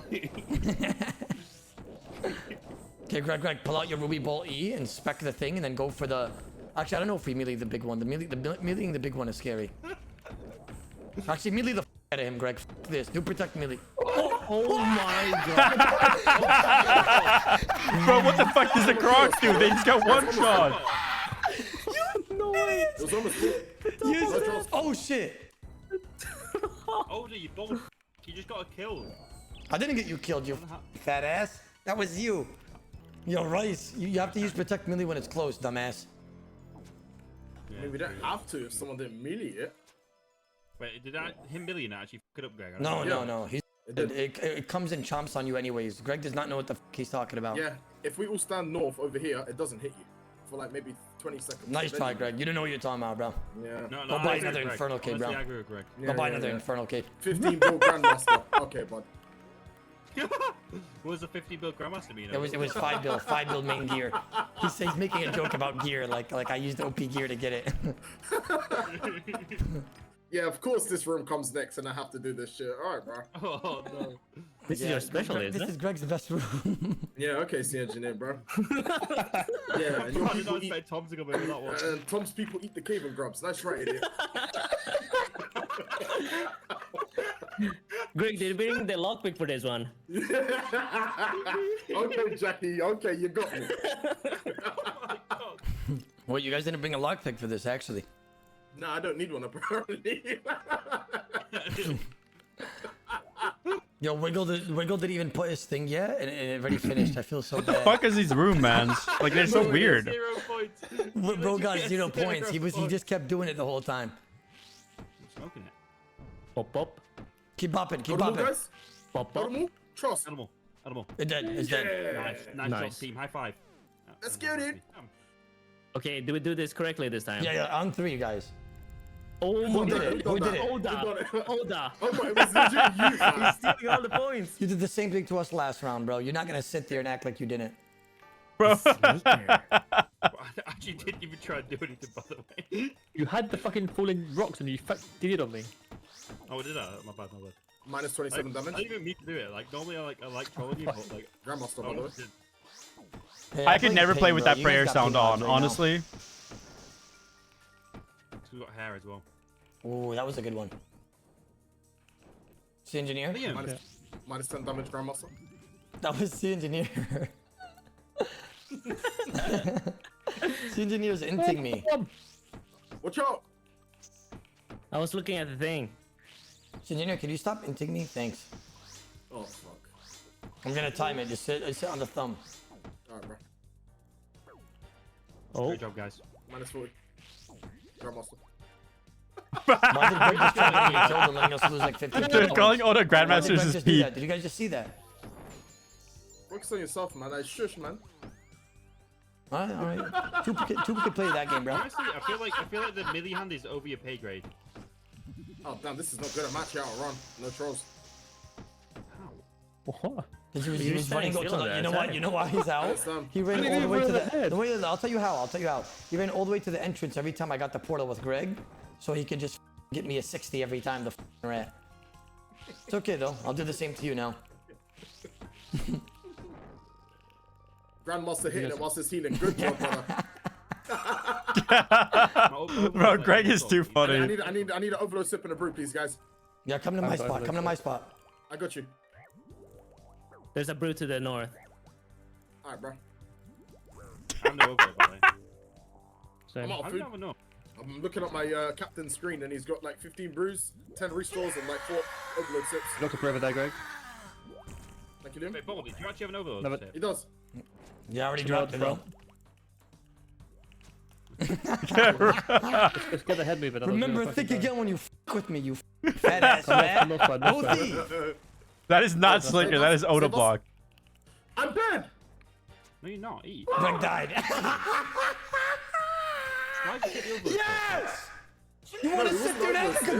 Speaker 2: Okay, Greg, pull out your Ruby Bolt E and spec the thing and then go for the... Actually, I don't know if we melee the big one. Meleeing the big one is scary. Actually, melee the out of him, Greg. F this. Do protect melee.
Speaker 7: Oh my god.
Speaker 1: Bro, what the fuck does the Crocs do? They just got one shot.
Speaker 6: It was almost me.
Speaker 2: Oh, shit.
Speaker 3: Older, you both. You just got a kill.
Speaker 2: I didn't get you killed, you fat ass. That was you. Yo, Rice, you have to use protect melee when it's close, dumbass.
Speaker 6: I mean, we don't have to if someone didn't melee it.
Speaker 3: Wait, did him million actually fuck it up, Greg?
Speaker 2: No,
Speaker 6: Yeah.
Speaker 2: no, no. He's,
Speaker 6: did.
Speaker 2: it comes and chomps on you anyways. Greg does not know what the f he's talking about.
Speaker 6: Yeah, if we all stand north over here, it doesn't hit you for like maybe 20 seconds.
Speaker 2: Nice
Speaker 6: Then
Speaker 2: try,
Speaker 6: you-
Speaker 2: Greg. You don't know what you're talking about, bro.
Speaker 6: Yeah.
Speaker 3: No,
Speaker 2: Go
Speaker 3: I
Speaker 2: buy
Speaker 3: agree
Speaker 2: another
Speaker 3: with Greg.
Speaker 2: Infernal Cape,
Speaker 3: Honestly,
Speaker 2: bro.
Speaker 3: I agree with Greg.
Speaker 2: Go buy another Infernal Cape.
Speaker 6: 15 bill Grandmaster. Okay, bud.
Speaker 3: What does a 50 build Grandmaster mean?
Speaker 2: It was 5 bill main gear. He's making a joke about gear, like I used OP gear to get it.
Speaker 6: Yeah, of course this room comes next and I have to do this shit. Alright, bro.
Speaker 3: Oh no.
Speaker 7: This is your specialty,
Speaker 2: This
Speaker 7: isn't
Speaker 2: is
Speaker 7: it?
Speaker 2: Greg's best room.
Speaker 6: Yeah, okay, sea engineer, bro. Yeah, and your
Speaker 3: I did
Speaker 6: people
Speaker 3: not
Speaker 6: eat,
Speaker 3: expect Tom to come in with that one.
Speaker 6: and Tom's people eat the cave and grubs. That's right, idiot.
Speaker 7: Greg, did you bring the lockpick for this one?
Speaker 6: Okay, Jackie. Okay, you got me.
Speaker 2: Well, you guys didn't bring a lockpick for this, actually.
Speaker 6: No, I don't need one apparently.
Speaker 2: Yo, Wiggle didn't even put his thing yet, and it already finished. I feel so
Speaker 1: What the
Speaker 2: bad.
Speaker 1: fuck is these room, man? Like, they're so weird.
Speaker 3: 0 points.
Speaker 2: Bro got 0 points. He just kept doing it the whole time.
Speaker 3: Smoking it.
Speaker 7: Pop pop.
Speaker 2: Keep bopping, keep
Speaker 6: Got 'em all,
Speaker 2: bopping.
Speaker 6: guys.
Speaker 7: Pop
Speaker 6: Got
Speaker 7: pop.
Speaker 6: 'em all. Trust.
Speaker 3: Animal. Animal.
Speaker 2: It's dead. It's dead.
Speaker 6: Yeah.
Speaker 3: Nice
Speaker 7: Nice.
Speaker 3: job, team. High five.
Speaker 6: Let's get it.
Speaker 7: Okay, do we do this correctly this time?
Speaker 2: Yeah, yeah. On 3, guys.
Speaker 7: Oh
Speaker 2: Who
Speaker 7: my
Speaker 2: did it? Who did it?
Speaker 6: We got
Speaker 7: Oda.
Speaker 6: it.
Speaker 7: Oda.
Speaker 6: Oh my, it was legit you, man.
Speaker 7: Stealing all the points.
Speaker 2: You did the same thing to us last round, bro. You're not gonna sit there and act like you didn't.
Speaker 1: Bro.
Speaker 3: I actually didn't even try and do anything, by the way.
Speaker 4: You had the fucking falling rocks and you did it on me.
Speaker 3: Oh, did I? My bad, my bad.
Speaker 6: Minus 27
Speaker 3: I
Speaker 6: damage.
Speaker 3: didn't even mean to do it. Like, normally I like trolling you, but like,
Speaker 6: Grandmaster,
Speaker 3: I
Speaker 6: by the way.
Speaker 3: almost did.
Speaker 2: Hey,
Speaker 1: I could
Speaker 2: played
Speaker 1: never
Speaker 2: Ping,
Speaker 1: play with
Speaker 2: bro.
Speaker 1: that
Speaker 2: You guys
Speaker 1: prayer
Speaker 2: got
Speaker 1: sound
Speaker 2: Ping
Speaker 1: on,
Speaker 2: odds right now.
Speaker 1: honestly.
Speaker 3: 'Cause we got hair as well.
Speaker 2: Ooh, that was a good one. Sea engineer?
Speaker 3: Liam.
Speaker 6: Minus 10 damage, Grandmaster.
Speaker 2: That was sea engineer. Sea engineer's inting me.
Speaker 6: Watch out.
Speaker 7: I was looking at the thing.
Speaker 2: Sea engineer, can you stop inting me? Thanks.
Speaker 6: Oh, fuck.
Speaker 2: I'm gonna time it. Just sit on the thumb.
Speaker 6: Alright, bro.
Speaker 7: Oh,
Speaker 3: Great job, guys.
Speaker 6: Minus 40. Grandmaster.
Speaker 2: Why did Greg just try to get killed and letting us lose like 15
Speaker 1: Dude,
Speaker 2: points?
Speaker 1: calling all the
Speaker 2: Why did Greg
Speaker 1: grandmasters is
Speaker 2: just do
Speaker 1: peak.
Speaker 2: that? Did you guys just see that?
Speaker 6: Focus on yourself, man. I shush, man.
Speaker 2: Alright, alright. Tupa could play that game, bro.
Speaker 3: Honestly, I feel like the melee hand is over your pay grade.
Speaker 6: Oh, damn, this is not good. I'm actually out of run. No trolls.
Speaker 4: What?
Speaker 2: Because he was,
Speaker 7: You're
Speaker 2: running
Speaker 7: standing
Speaker 2: to
Speaker 7: still
Speaker 2: the,
Speaker 7: on
Speaker 2: you know
Speaker 7: that
Speaker 2: what?
Speaker 7: side.
Speaker 2: You know why he's out? He ran all the way to the. No, wait, I'll tell you how. I'll tell you how. He ran all the way to the entrance every time I got the portal with Greg, so he could just get me a 60 every time the rat. It's okay though. I'll do the same to you now.
Speaker 6: Grandmaster hitting it whilst it's healing. Good job, brother.
Speaker 1: Bro, Greg is too
Speaker 6: I
Speaker 1: funny.
Speaker 6: need an overload sip and a brew, please, guys.
Speaker 2: Yeah, come to my spot. Come to my spot.
Speaker 6: I got you.
Speaker 7: There's a brew to the north.
Speaker 6: All right, bro.
Speaker 3: I'm no overload, by the way.
Speaker 6: I'm out
Speaker 3: I
Speaker 6: of food.
Speaker 3: don't even know.
Speaker 6: I'm looking at my captain's screen, and he's got like 15 brews, 10 restores, and like 4 overload sips.
Speaker 4: Look up forever there, Greg.
Speaker 6: Thank you, Liam.
Speaker 3: Wait, Bumblebee, do you actually have an overload?
Speaker 4: No, but-
Speaker 3: sip?
Speaker 6: He does.
Speaker 2: Yeah, I already dropped it, bro.
Speaker 4: Let's get the head moving.
Speaker 2: Remember, think again when you with me, you fat ass rat. Both
Speaker 1: That is not Slicker, that is Oda
Speaker 6: Save us.
Speaker 1: Block.
Speaker 6: I'm dead.
Speaker 3: No, you're not. Eat.
Speaker 2: Greg died.
Speaker 3: Why did you get the overload?
Speaker 2: Yes! You want to sit there and act like a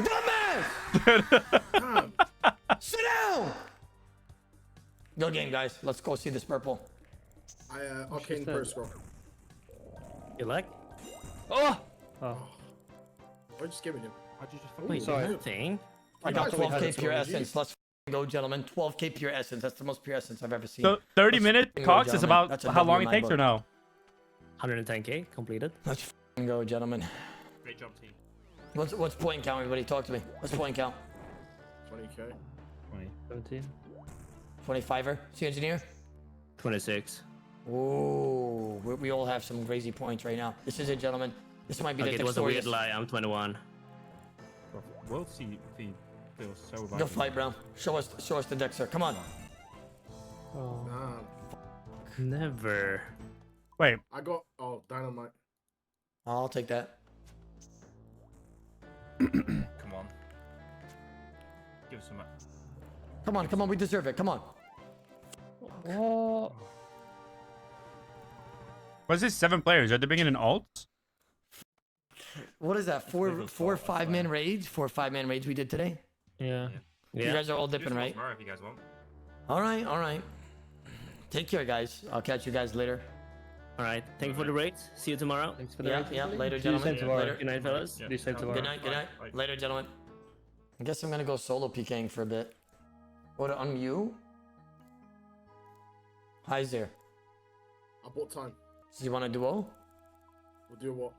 Speaker 2: dumbass? Sit down! Go game, guys. Let's go see this purple.
Speaker 6: Arcane Pro Scroll.
Speaker 7: You like?
Speaker 4: Oh!
Speaker 6: Why just give me him?
Speaker 3: Why'd you just
Speaker 7: Wait,
Speaker 4: sorry.
Speaker 7: nothing.
Speaker 2: I got
Speaker 6: thought we had
Speaker 2: 12k
Speaker 6: it
Speaker 2: pure
Speaker 6: already.
Speaker 2: essence. Let's go, gentlemen. 12k pure essence. That's the most pure essence I've ever seen.
Speaker 1: So 30-minute
Speaker 2: go,
Speaker 1: Cox is
Speaker 2: gentlemen.
Speaker 1: about
Speaker 2: That's a
Speaker 1: how
Speaker 2: W
Speaker 1: long
Speaker 2: in
Speaker 1: it
Speaker 2: my
Speaker 1: takes or
Speaker 2: book.
Speaker 1: no?
Speaker 7: 110k completed.
Speaker 2: Let's go, gentlemen.
Speaker 3: Great job, team.
Speaker 2: What's point count, everybody? Talk to me. What's point count?
Speaker 6: 20k.
Speaker 4: 17.
Speaker 2: 25er. See engineer?
Speaker 7: 26.
Speaker 2: Ooh, we all have some crazy points right now. This is it, gentlemen. This might be
Speaker 7: Okay,
Speaker 2: the
Speaker 7: it was a weird
Speaker 2: victorious.
Speaker 7: lie. I'm 21.
Speaker 3: World feed feels so bad.
Speaker 2: Go fight, bro. Show us the deck, sir. Come on.
Speaker 6: Nah,
Speaker 7: Never.
Speaker 1: Wait,
Speaker 6: I got dynamite.
Speaker 2: I'll take that.
Speaker 3: Come on. Give us some.
Speaker 2: Come on. We deserve it. Come on.
Speaker 4: Oh.
Speaker 1: what's this 7 players? Are they bringing in alts?
Speaker 2: What is that? Four 5-man raids? 4 5-man raids we did today?
Speaker 7: Yeah.
Speaker 2: You
Speaker 7: Yeah.
Speaker 2: guys are all
Speaker 3: Do
Speaker 2: dipping,
Speaker 3: some
Speaker 2: right?
Speaker 3: tomorrow if you guys want.
Speaker 2: All right. Take care, guys. I'll catch you guys later.
Speaker 7: All right. Thank you for the rates. See you tomorrow.
Speaker 4: Thanks for the
Speaker 2: Yeah,
Speaker 4: rating,
Speaker 2: yeah.
Speaker 4: buddy.
Speaker 2: Later,
Speaker 4: See you
Speaker 2: gentlemen.
Speaker 4: soon tomorrow.
Speaker 2: Later.
Speaker 7: Good night, fellas.
Speaker 3: Yeah.
Speaker 4: See you soon tomorrow.
Speaker 2: Good night.
Speaker 3: Bye.
Speaker 2: Later, gentlemen. I guess I'm gonna go solo PKing for a bit. Go to unmute. Hi, there.
Speaker 6: I bought time.
Speaker 2: So you want a duo?
Speaker 6: We'll do what?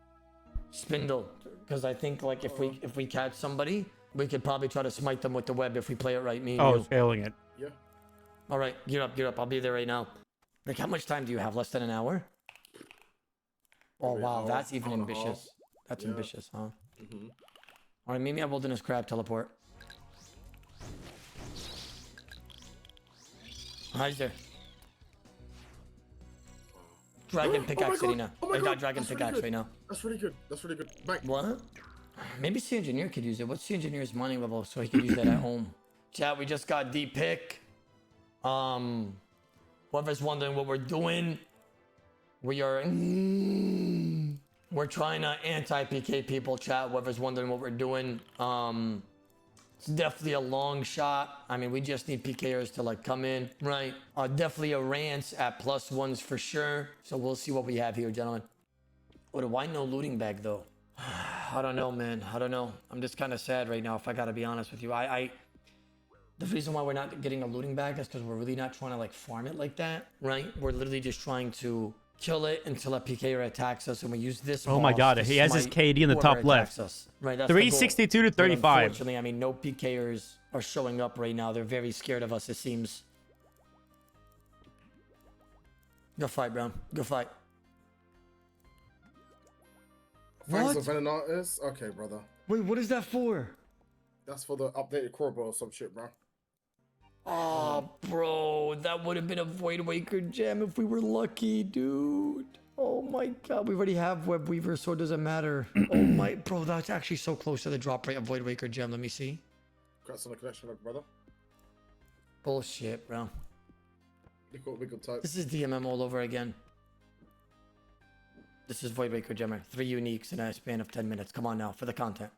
Speaker 2: Spindle, because I think like if we catch somebody, we could probably try to smite them with the web if we play it right. Me and
Speaker 1: Oh,
Speaker 2: you.
Speaker 1: failing it.
Speaker 6: Yeah.
Speaker 2: All right, gear up. I'll be there right now. Like, how much time do you have? Less than an hour? Oh
Speaker 6: Maybe an
Speaker 2: wow,
Speaker 6: hour,
Speaker 2: that's even
Speaker 6: hour and a half.
Speaker 2: ambitious. That's
Speaker 6: Yeah.
Speaker 2: ambitious, huh?
Speaker 6: Mm-hmm.
Speaker 2: All right, meet me at Wilderness Crab teleport. Hi there. Dragon pickaxe
Speaker 6: God.
Speaker 2: arena.
Speaker 6: Oh my
Speaker 2: I've got
Speaker 6: God,
Speaker 2: dragon
Speaker 6: that's really
Speaker 2: pickaxe
Speaker 6: good.
Speaker 2: right now.
Speaker 6: That's really good. That's really good. Bang.
Speaker 2: What? Maybe C Engineer could use it. What's C Engineer's money level so he could use that at home? Chat, we just got D pick. Whoever's wondering what we're doing, we are we're trying to anti-PK people. Chat, whoever's wondering what we're doing, it's definitely a long shot. I mean, we just need PKers to like come in, right? Definitely a rants at +1s for sure. So we'll see what we have here, gentlemen. Oh, why no looting bag though? I don't know, man. I don't know. I'm just kind of sad right now, if I gotta be honest with you. The reason why we're not getting a looting bag is because we're really not trying to like farm it like that, right? We're literally just trying to kill it until a PKer attacks us, and we use this.
Speaker 1: Oh my
Speaker 2: boss
Speaker 1: God,
Speaker 2: to
Speaker 1: he has his
Speaker 2: smite
Speaker 1: KD in the
Speaker 2: whoever
Speaker 1: top left.
Speaker 2: attacks us. Right, that's the goal.
Speaker 1: 362 to
Speaker 2: But
Speaker 1: 35.
Speaker 2: Unfortunately, I mean, no PKers are showing up right now. They're very scared of us, it seems. Go fight, Brown. Go fight.
Speaker 6: Fangs
Speaker 2: What?
Speaker 6: of an artist? Okay, brother.
Speaker 2: Wait, what is that for?
Speaker 6: That's for the updated crowbar or some shit, bro.
Speaker 2: Oh, bro, that would have been a Void Waker gem if we were lucky, dude. Oh my God, we already have Web Weaver, so it doesn't matter. Oh my, bro, that's actually so close to the drop rate of Void Waker gem. Let me see.
Speaker 6: Congrats on the connection, look, brother.
Speaker 2: Bullshit, bro.
Speaker 6: Look what wiggle type.
Speaker 2: This is DMM all over again. This is Void Waker Gemmer. 3 uniques in a span of 10 minutes. Come on now, for the content.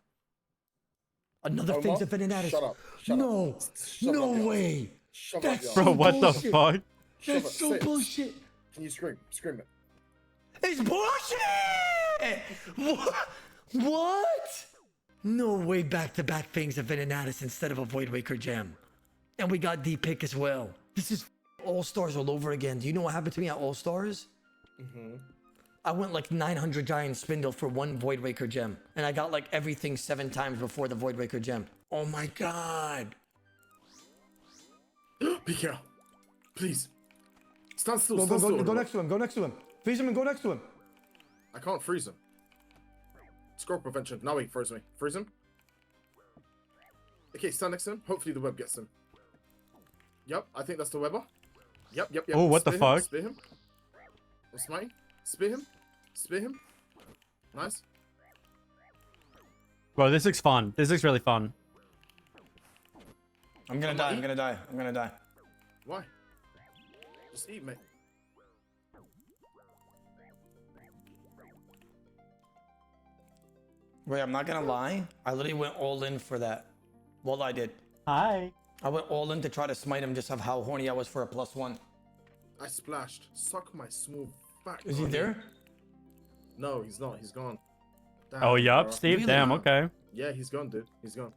Speaker 2: Another
Speaker 6: Omar,
Speaker 2: thing's offending that is.
Speaker 6: shut up. Shut
Speaker 2: No,
Speaker 6: up. Shut
Speaker 2: no
Speaker 6: up, yo.
Speaker 2: way.
Speaker 6: Shove
Speaker 2: That's
Speaker 6: up
Speaker 2: so
Speaker 1: Bro, what the
Speaker 2: bullshit.
Speaker 1: fuck?
Speaker 6: Shove
Speaker 2: That's
Speaker 6: it,
Speaker 2: so
Speaker 6: say it.
Speaker 2: bullshit.
Speaker 6: Can you scream? Scream it.
Speaker 2: It's bullshit! What? No way back-to-back things of Venenatis instead of a Void Waker gem. And we got D-Pick as well. This is All-Stars all over again. Do you know what happened to me at All-Stars? I went like 900 Giant Spindle for one Void Waker gem. And I got like everything 7 times before the Void Waker gem. Oh my god.
Speaker 6: Be careful. Please. Stand still.
Speaker 2: Go,
Speaker 6: stand
Speaker 2: go,
Speaker 6: still.
Speaker 2: go, go next to him. Go next to him. Freeze him and go next to him.
Speaker 6: I can't freeze him. Scroll prevention. Now he froze me. Freeze him. Okay, stand next to him. Hopefully the web gets him. Yep, I think that's the webber. Yep, yep, yep.
Speaker 1: Oh, what the
Speaker 6: Spear him,
Speaker 1: fuck?
Speaker 6: Spear him. I'm smiting. Spear him. Spear him. Nice.
Speaker 1: Bro, this looks fun. This looks really fun.
Speaker 2: I'm gonna die. I'm gonna die. I'm gonna die.
Speaker 6: Why? Just eat, mate.
Speaker 2: Wait, I'm not gonna lie. I literally went all in for that. Well, I did.
Speaker 1: Hi.
Speaker 2: I went all in to try to smite him just of how horny I was for a +1.
Speaker 6: I splashed. Suck my smooth back.
Speaker 2: Is he there?
Speaker 6: No, he's not. He's gone. Damn,
Speaker 1: Oh, yup,
Speaker 6: bro.
Speaker 1: Steve.
Speaker 2: Really?
Speaker 1: Damn, okay.
Speaker 6: Yeah, he's gone, dude. He's gone.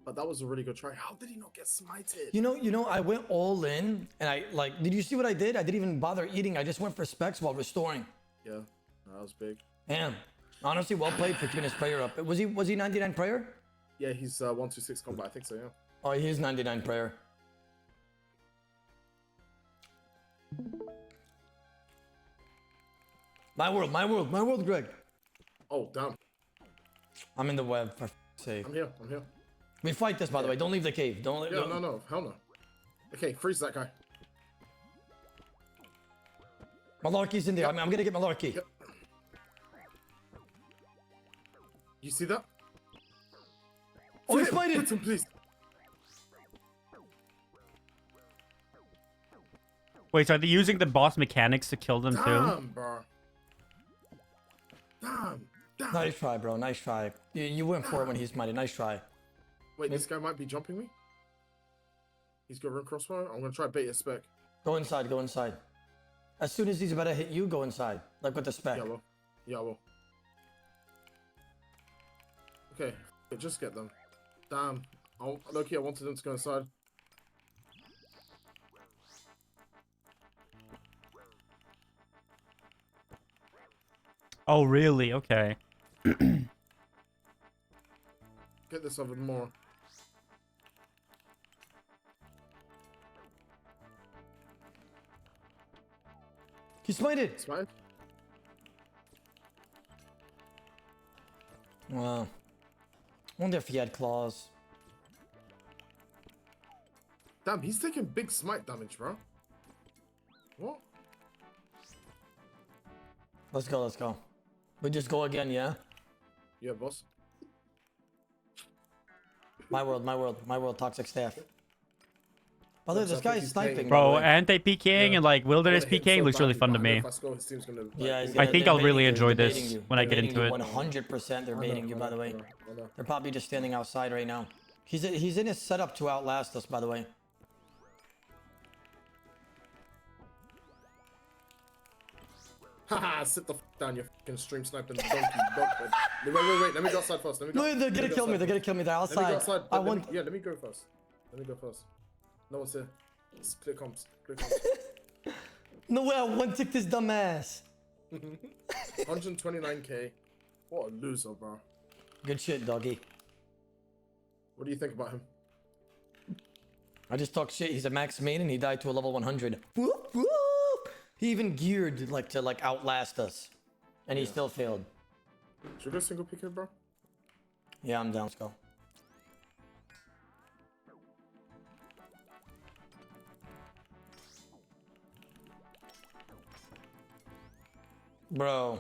Speaker 6: But that was a really good try. How did he not get smited?
Speaker 2: You know, I went all in and I like, did you see what I did? I didn't even bother eating. I just went for specs while restoring.
Speaker 6: Yeah, that was big.
Speaker 2: Damn. Honestly, well played for keeping his prayer up. Was he 99 prayer?
Speaker 6: Yeah, he's 126 combat. I think so, yeah.
Speaker 2: Oh, he is 99 prayer. My world, Greg.
Speaker 6: Oh, damn.
Speaker 2: I'm in the web, for f***'s sake.
Speaker 6: I'm here. I'm here.
Speaker 2: We fight this, by the way. Don't leave the cave. Don't.
Speaker 6: Yeah, no. Hell no. Okay, freeze that guy.
Speaker 2: Malarkey's in there. I'm gonna get Malarkey.
Speaker 6: Yep. You see that?
Speaker 2: Oh, he
Speaker 6: Hit him,
Speaker 2: spited!
Speaker 6: hit him, please.
Speaker 1: Wait, so are they using the boss mechanics to kill them too?
Speaker 6: Damn, bro. Damn.
Speaker 2: Nice try, bro. Nice try. You went for it when he's mighty. Nice try.
Speaker 6: Wait, this guy might be jumping me. He's got run crossfire. I'm gonna try bait a spec.
Speaker 2: Go inside. Go inside. As soon as he's about to hit you, go inside. Like with the spec.
Speaker 6: Yeah, well. Yeah, well. Okay, just get them. Damn. Oh, Loki, I wanted them to go inside.
Speaker 1: Oh, really? Okay.
Speaker 6: Get this over more.
Speaker 2: He smited.
Speaker 6: It's fine.
Speaker 2: Wow. Wonder if he had claws.
Speaker 6: Damn, he's taking big smite damage, bro. What?
Speaker 2: Let's go. Let's go. We just go again, yeah?
Speaker 6: Yeah, boss.
Speaker 2: My world, toxic staff. By the way,
Speaker 6: Looks
Speaker 2: this
Speaker 6: like
Speaker 2: guy's
Speaker 6: he's
Speaker 2: sniping.
Speaker 6: playing-
Speaker 2: by the
Speaker 1: Bro,
Speaker 2: way.
Speaker 1: anti-PKing and like wilderness
Speaker 6: I'm gonna hit him
Speaker 1: PKing
Speaker 6: so
Speaker 1: looks really
Speaker 6: badly,
Speaker 1: fun to
Speaker 6: but I know
Speaker 1: me.
Speaker 6: if I score, his team's gonna, like,
Speaker 2: Yeah, he's
Speaker 6: lose.
Speaker 1: I
Speaker 2: gonna-
Speaker 1: think
Speaker 2: they're
Speaker 1: I'll really
Speaker 2: baiting you,
Speaker 1: enjoy
Speaker 2: they're
Speaker 1: this
Speaker 2: baiting you,
Speaker 1: when I
Speaker 2: they're
Speaker 1: get
Speaker 2: baiting
Speaker 1: into
Speaker 2: you
Speaker 1: it.
Speaker 2: 100% they're
Speaker 6: I know,
Speaker 2: baiting you,
Speaker 6: I
Speaker 2: by the
Speaker 6: know,
Speaker 2: way.
Speaker 6: I know.
Speaker 2: They're probably just standing outside right now. He's in his setup to outlast us, by the way.
Speaker 6: Haha, sit the f down, you fucking stream sniping donkey. Wait, let me go outside first. Let me go.
Speaker 2: No, they're
Speaker 6: let
Speaker 2: gonna
Speaker 6: go
Speaker 2: kill me.
Speaker 6: outside.
Speaker 2: They're gonna kill me. They're
Speaker 6: Let me go
Speaker 2: outside.
Speaker 6: outside.
Speaker 2: I
Speaker 6: Let me-
Speaker 2: want.
Speaker 6: yeah, let me go first. Let me go first. No one's here. It's clear comms. Clear comms.
Speaker 2: No way. I one tick this dumbass.
Speaker 6: 129k. What a loser, bro.
Speaker 2: Good shit, doggy.
Speaker 6: What do you think about him?
Speaker 2: I just talk shit. He's a max main and he died to a level 100. Whoop, whoop. He even geared to outlast us, and he still failed.
Speaker 6: Should we go single pick here, bro?
Speaker 2: Yeah, I'm down. Let's go. Bro,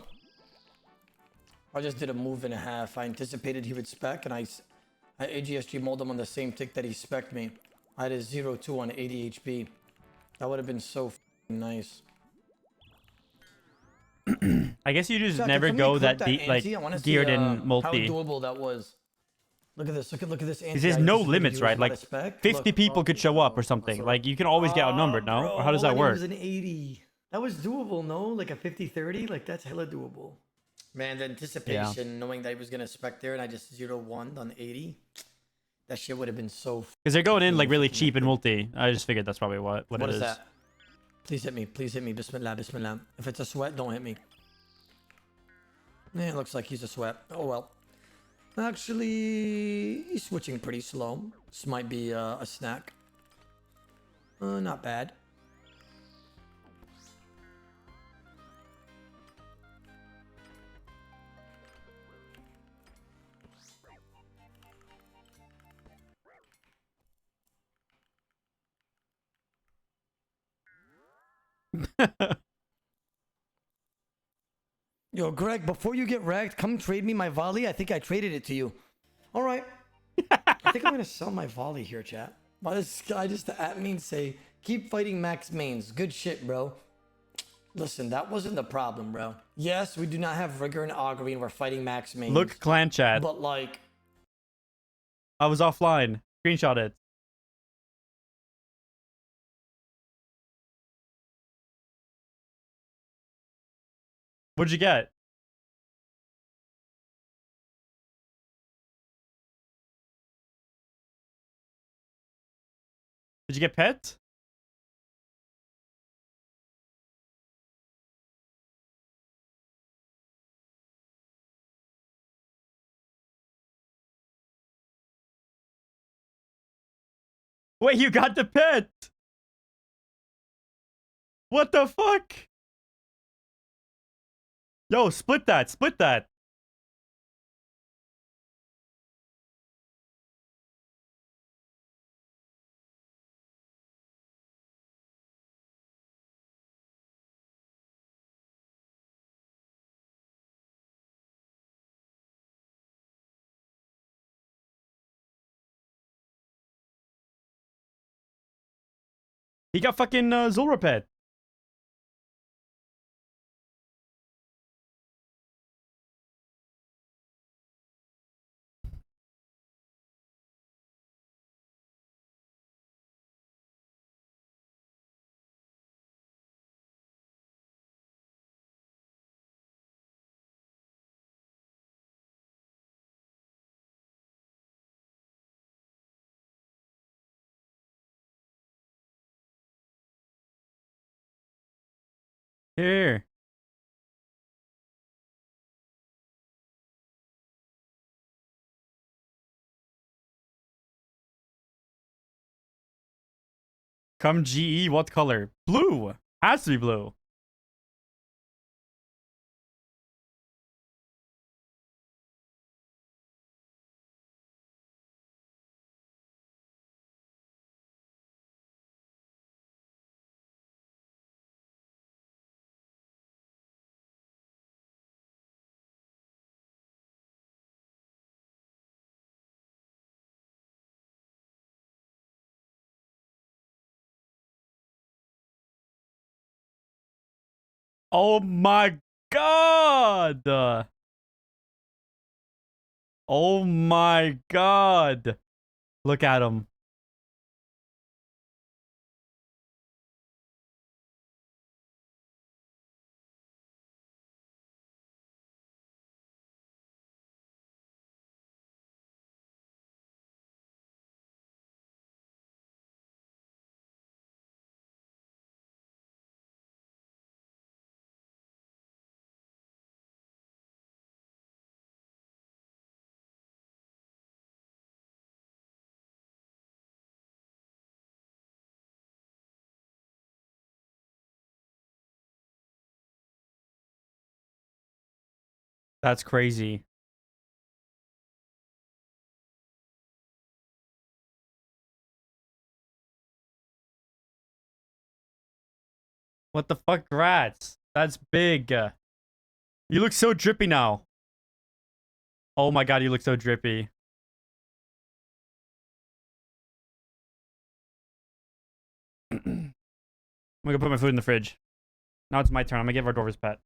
Speaker 2: I just did a move and a half. I anticipated he would spec, and I AGSG mold him on the same tick that he spec'd me. I had a 0-2 on 80 HP. That would have been so f***ing nice.
Speaker 1: I guess you just
Speaker 2: Shaka,
Speaker 1: never
Speaker 2: can we
Speaker 1: go
Speaker 2: clip
Speaker 1: that
Speaker 2: that
Speaker 1: deep, like
Speaker 2: ante? I wanna see,
Speaker 1: geared in
Speaker 2: How
Speaker 1: multi.
Speaker 2: doable that was. Look at this. Look at this.
Speaker 1: Because there's no limits, right? Like 50 people could show up or something. Like you can always get outnumbered, no? Or how does that work?
Speaker 2: It was an 80. That was doable, no? Like a 50-30? Like that's hella doable. Man, the anticipation, knowing that he was gonna spec there and I just 0-1 on 80. That shit would have been so.
Speaker 1: Because they're going in like really cheap in multi. I just figured that's probably what it is.
Speaker 2: That? Please hit me. Please hit me. Bismillah, bismillah. If it's a sweat, don't hit me. Yeah, it looks like he's a sweat. Oh well. Actually, he's switching pretty slow. This might be a snack. Not bad. Yo, Greg, before you get wrecked, come trade me my volley. I think I traded it to you. All right. I think I'm going to sell my volley here, chat. Why does this guy just at me and say, keep fighting max mains? Good shit, bro. Listen, that wasn't the problem, bro. Yes, we do not have rigor and augury and we're fighting max mains.
Speaker 1: Look, clan chat.
Speaker 2: But like...
Speaker 1: I was offline. Screenshot it. What'd you get? Did you get pet? Wait, you got the pet? What the fuck? Yo, split that, split that. He got fucking Zulra pet. Here. Come GE, what color? Blue. Has to be blue. Oh my god! Oh my god! Look at him. That's crazy. What the fuck, rats? That's big. You look so drippy now. Oh my god, you look so drippy. I'm gonna put my food in the fridge. Now it's my turn. I'm gonna give Ardorva's pet.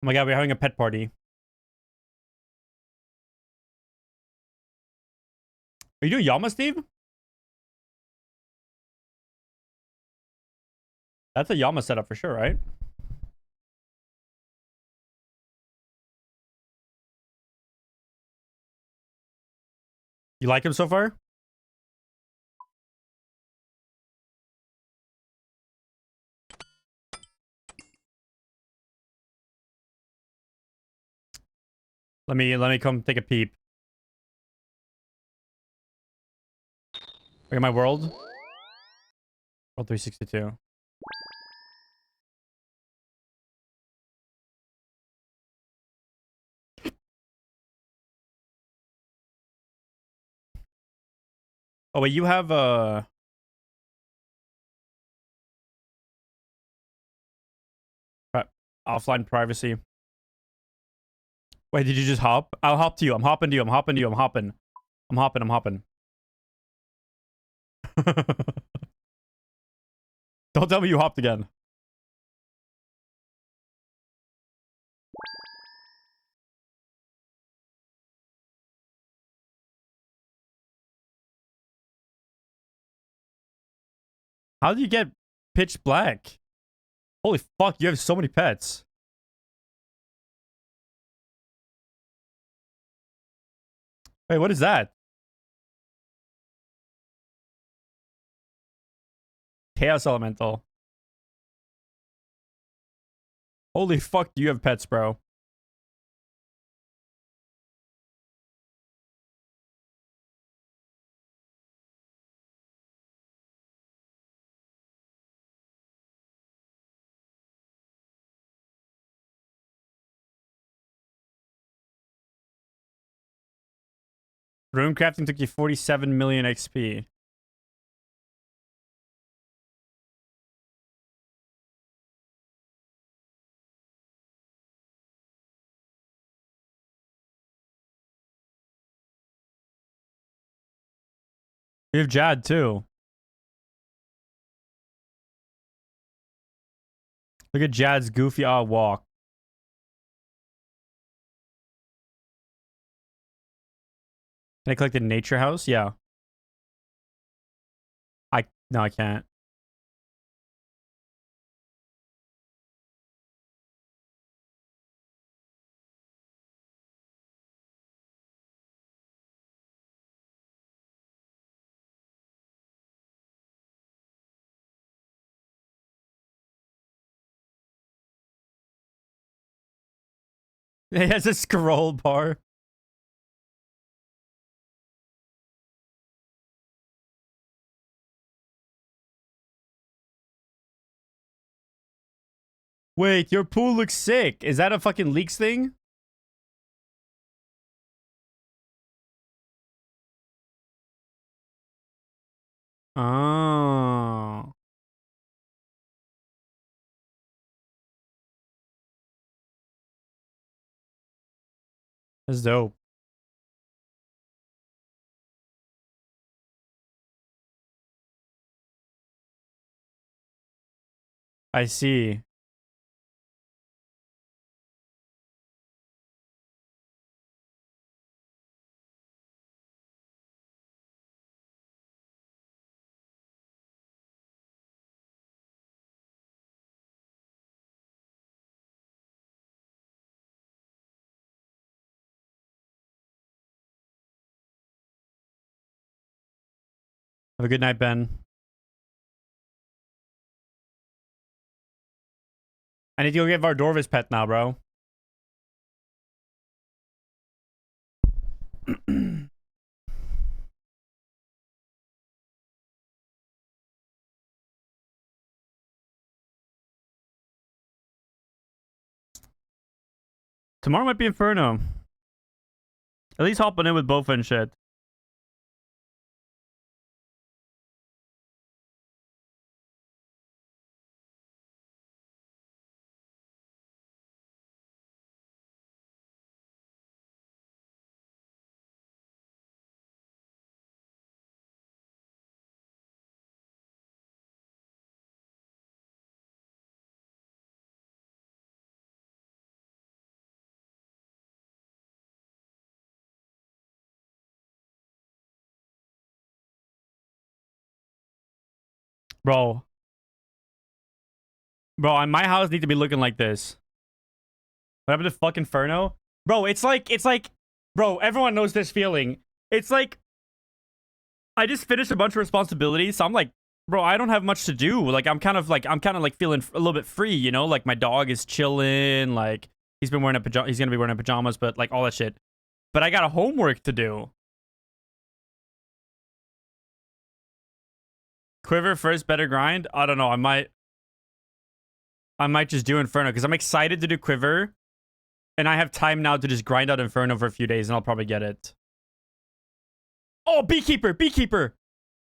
Speaker 1: Oh my god, we're having a pet party. Are you doing Yama, Steve? That's a Yama setup for sure, right? You like him so far? Let me come take a peep. Look at my world. World 362. Oh wait, you have offline privacy. Wait, did you just hop? I'll hop to you. I'm hopping to you. I'm hopping to you. I'm hopping. I'm hopping. I'm hopping. Don't tell me you hopped again. How do you get pitch black? Holy fuck, you have so many pets. Wait, what is that? Chaos Elemental. Holy fuck, do you have pets, bro? Rune crafting took you 47 million XP. You have Jad too. Look at Jad's goofy walk. Can I collect the nature house? Yeah. No, I can't. It has a scroll bar. Wait, your pool looks sick. Is that a fucking leaks thing? Oh. That's dope. I see. Have a good night, Ben. I need to go get Vardorva's pet now, bro. Tomorrow might be Inferno. At least hopping in with both and shit. Bro. Bro, my house need to be looking like this. What happened to fucking Inferno? Bro, it's like, bro, everyone knows this feeling. It's like, I just finished a bunch of responsibilities, so I'm like, bro, I don't have much to do. Like, I'm kind of like feeling a little bit free, you know? Like, my dog is chilling, like, he's gonna be wearing pajamas, but like, all that shit. But I got a homework to do. Quiver first, better grind? I don't know, I might just do Inferno, because I'm excited to do Quiver, and I have time now to just grind out Inferno for a few days, and I'll probably get it. Oh, Beekeeper! Beekeeper!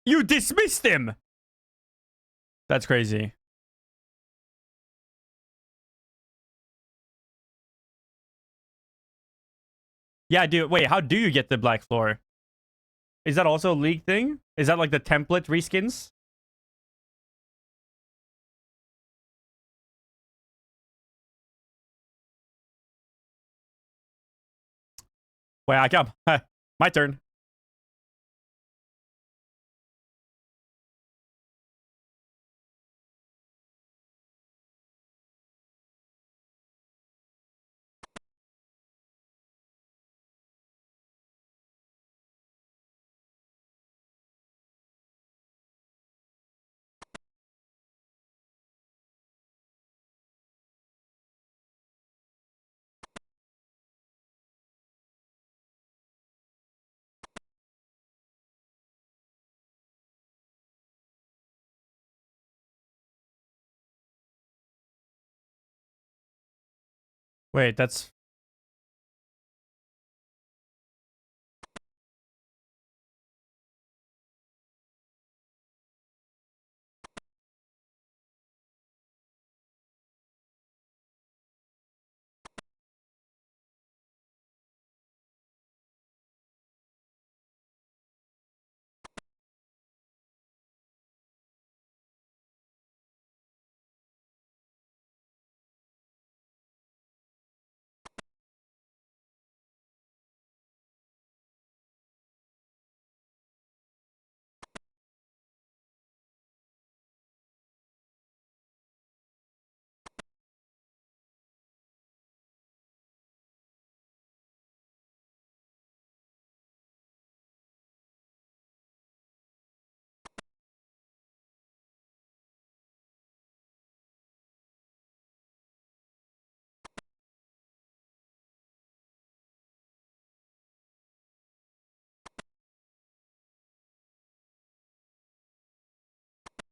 Speaker 1: You dismissed him! That's crazy. Yeah, dude. Wait, how do you get the black floor? Is that also a league thing? Is that like the template reskins? Wait, I come. My turn. Wait, that's...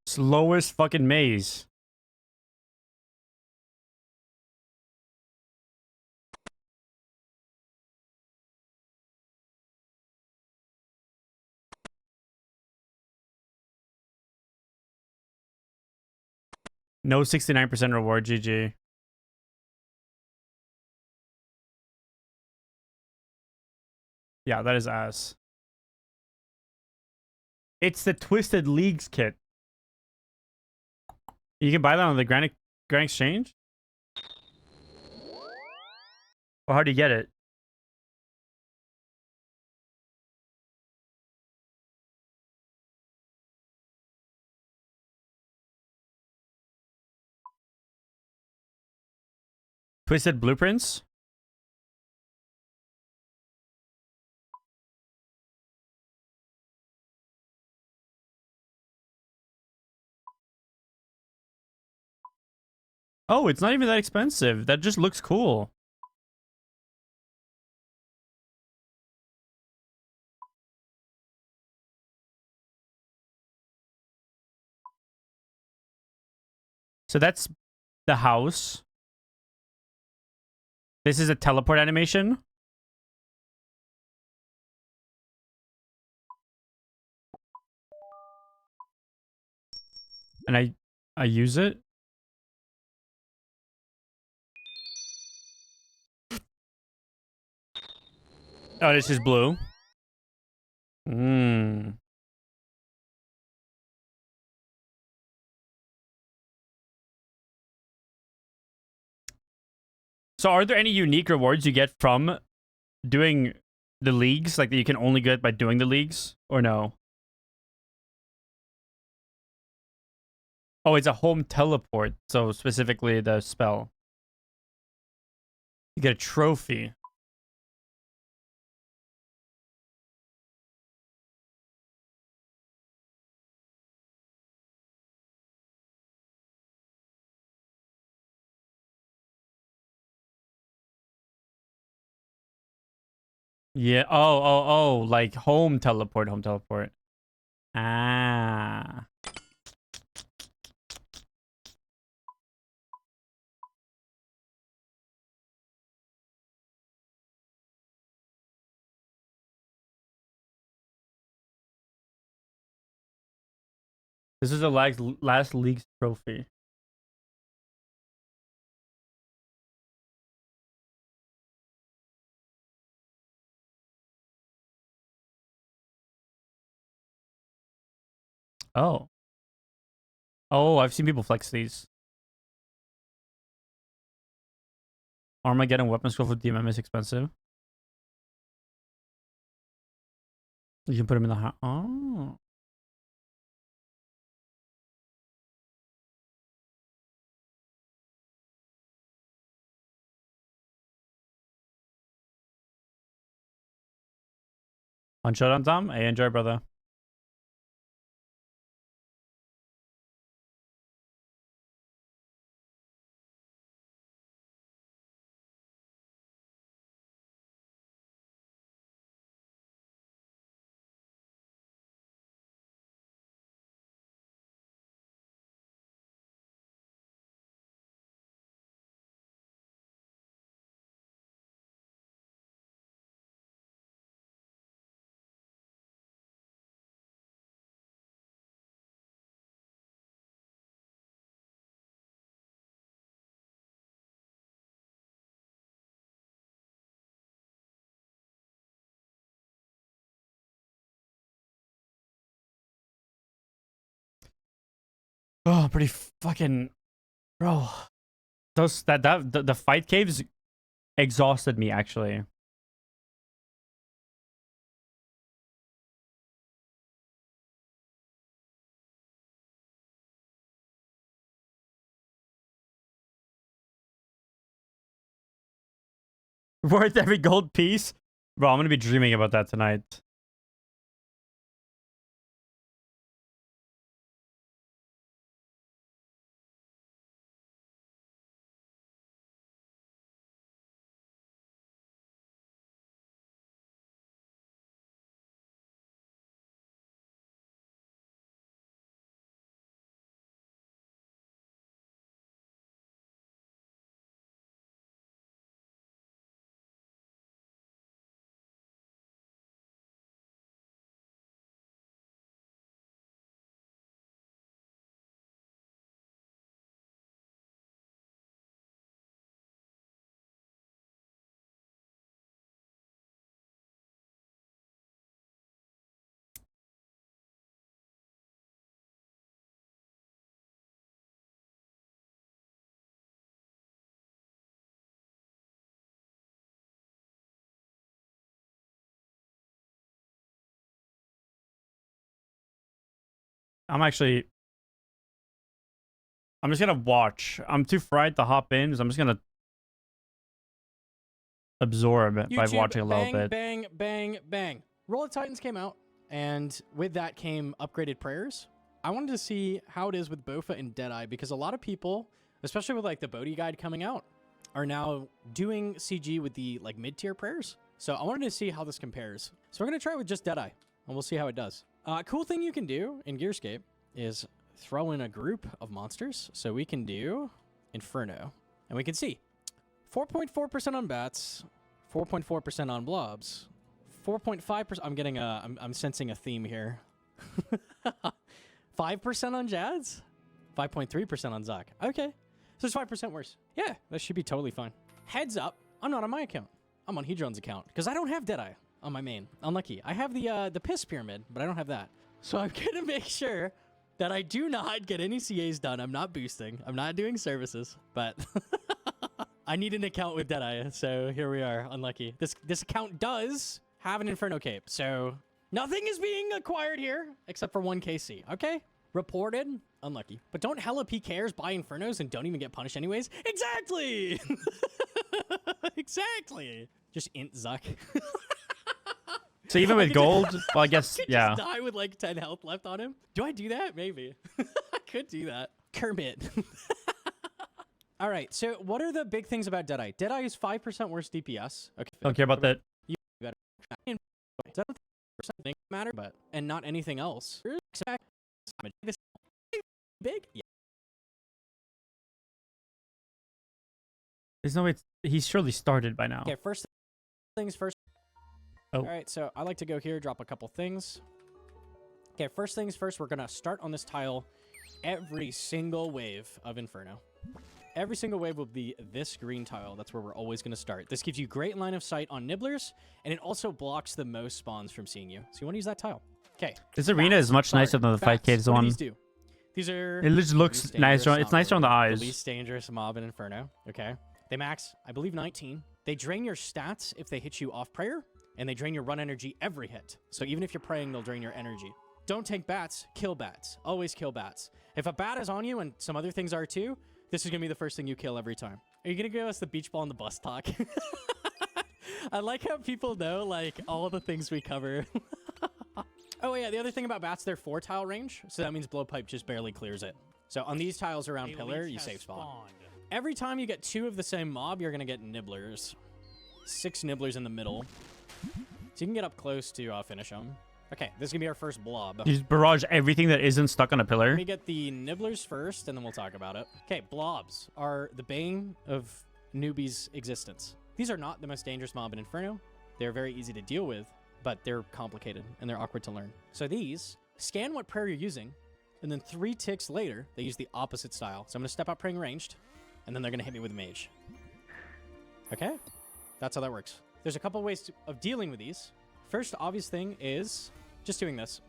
Speaker 1: slowest fucking maze. No 69% reward, GG. Yeah, that is ass. It's the Twisted Leagues kit. You can buy that on the Grand Exchange? Or how do you get it? Twisted Blueprints? Oh, it's not even that expensive. That just looks cool. So that's the house. This is a teleport animation. And I use it. Oh, this is blue. Hmm. So are there any unique rewards you get from doing the leagues? Like that you can only get by doing the leagues? Or no? Oh, it's a home teleport. So specifically the spell. You get a trophy. Yeah. Oh. Like home teleport. Home teleport. Ah. This is the last league's trophy. Oh. Oh, I've seen people flex these. Armageddon weapon scroll for DMM is expensive. You can put them in the house. Oh. On Showdown Tom? Hey, enjoy, brother. Oh, pretty fucking, bro. Those the fight caves exhausted me actually. Worth every gold piece, bro. I'm gonna be dreaming about that tonight. I'm just gonna watch. I'm too fried to hop in, so I'm just gonna absorb it by
Speaker 8: YouTube,
Speaker 1: watching a little
Speaker 8: bang,
Speaker 1: bit.
Speaker 8: bang, bang, bang. Roll of Titans came out, and with that came upgraded prayers. I wanted to see how it is with Bofa and Deadeye, because a lot of people, especially with like the Bodhi guide coming out, are now doing CG with the like mid-tier prayers. So I wanted to see how this compares. So we're gonna try it with just Deadeye, and we'll see how it does. Cool thing you can do in Gearscape is throw in a group of monsters. So we can do Inferno, and we can see 4.4% on bats, 4.4% on blobs, 4.5%. I'm getting a. I'm sensing a theme here. 5% on Jads, 5.3% on Zach. Okay, so it's 5% worse. Yeah, that should be totally fine. Heads up, I'm not on my account. I'm on Hedron's account because I don't have Deadeye on my main. Unlucky. I have the piss pyramid, but I don't have that. So I'm gonna make sure that I do not get any CAs done. I'm not boosting. I'm not doing services, but I need an account with Deadeye. So here we are. Unlucky. This account does have an Inferno Cape, so nothing is being acquired here except for 1 KC. Okay, reported. Unlucky. But don't hella PKers buy Infernos and don't even get punished anyways? Exactly. Exactly. Just int Zuck.
Speaker 1: So even with gold, well, I guess, yeah.
Speaker 8: Just die with like 10 health left on him. Do I do that? Maybe. I could do that. Kermit. All right. So what are the big things about Deadeye? Deadeye is 5% worse DPS. Okay.
Speaker 1: Don't care about that.
Speaker 8: You better. Doesn't think matter, but and not anything else. This big. Yeah.
Speaker 1: There's no way he's surely started by now.
Speaker 8: Okay. First things first.
Speaker 1: Oh.
Speaker 8: All right. So I like to go here, drop a couple things. Okay. First things first. We're gonna start on this tile. Every single wave of Inferno. Every single wave will be this green tile. That's where we're always going to start. This gives you great line of sight on nibblers, and it also blocks the most spawns from seeing you. So you want to use that tile. Okay.
Speaker 1: This arena is much nicer than the 5K's
Speaker 8: What do
Speaker 1: one.
Speaker 8: these do? These are...
Speaker 1: It just looks nicer. It's nicer on the eyes.
Speaker 8: The least dangerous mob in Inferno. Okay. They max, I believe, 19. They drain your stats if they hit you off prayer, and they drain your run energy every hit. So even if you're praying, they'll drain your energy. Don't take bats, kill bats. Always kill bats. If a bat is on you, and some other things are too, this is going to be the first thing you kill every time. Are you going to give us the beach ball and the bus talk? I like how people know, like, all the things we cover. Oh, yeah, the other thing about bats, they're 4-tile range, so that means blowpipe just barely clears it. So on these tiles around pillar, you save spawn. Every time you get 2 of the same mob, you're going to get nibblers. 6 nibblers in the middle. So you can get up close to finish them. Okay, this is going to be our first blob.
Speaker 1: You just barrage everything that isn't stuck on a pillar.
Speaker 8: Let me get the nibblers first, and then we'll talk about it. Okay, blobs are the bane of newbies' existence. These are not the most dangerous mob in Inferno. They're very easy to deal with, but they're complicated, and they're awkward to learn. So these, scan what prayer you're using, and then 3 ticks later, they use the opposite style. So I'm going to step out praying ranged, and then they're going to hit me with mage. Okay? That's how that works. There's a couple ways of dealing with these. First obvious thing is just doing this.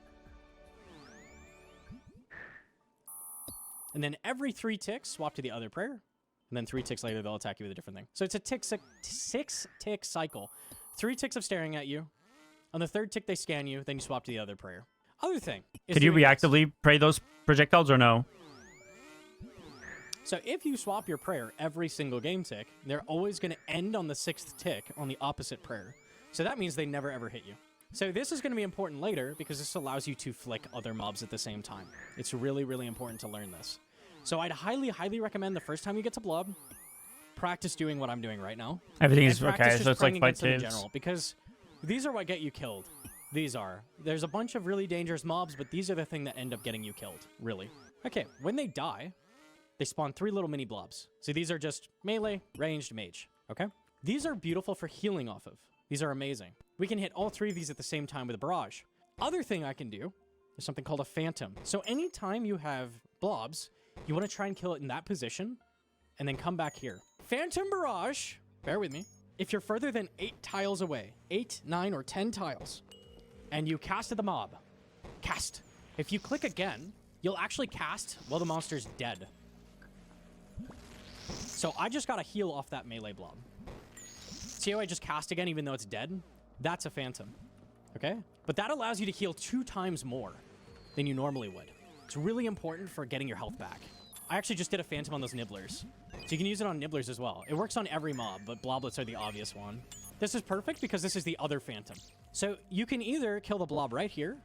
Speaker 8: And then every 3 ticks, swap to the other prayer. And then 3 ticks later, they'll attack you with a different thing. So it's a 6-tick cycle. 3 ticks of staring at you. On the 3rd tick, they scan you. Then you swap to the other prayer. Other thing is
Speaker 1: Could you reactively pray those projectiles or no?
Speaker 8: So if you swap your prayer every single game tick, they're always going to end on the 6th tick on the opposite prayer. So that means they never ever hit you. So this is going to be important later because this allows you to flick other mobs at the same time. It's really, really important to learn this. So I'd highly, highly recommend the first time you get to blob, practice doing what I'm doing right now.
Speaker 1: Everything is
Speaker 8: And
Speaker 1: okay,
Speaker 8: practice
Speaker 1: so
Speaker 8: just
Speaker 1: it's like
Speaker 8: praying
Speaker 1: fight
Speaker 8: against them in
Speaker 1: caves.
Speaker 8: general, because these are what get you killed. These are. There's a bunch of really dangerous mobs, but these are the thing that end up getting you killed, really. Okay, when they die, they spawn 3 little mini blobs. So these are just melee, ranged, mage, okay? These are beautiful for healing off of. These are amazing. We can hit all 3 of these at the same time with a barrage. Other thing I can do is something called a phantom. So anytime you have blobs, you want to try and kill it in that position and then come back here. Phantom barrage, bear with me. If you're further than 8 tiles away, 8, 9, or 10 tiles, and you casted the mob, cast. If you click again, you'll actually cast while the monster's dead. So I just got to heal off that melee blob. See how I just cast again even though it's dead? That's a phantom, okay? But that allows you to heal 2 times more than you normally would. It's really important for getting your health back. I actually just did a phantom on those nibblers. So you can use it on nibblers as well. It works on every mob, but bloblets are the obvious one. This is perfect because this is the other phantom. So you can either kill the blob right here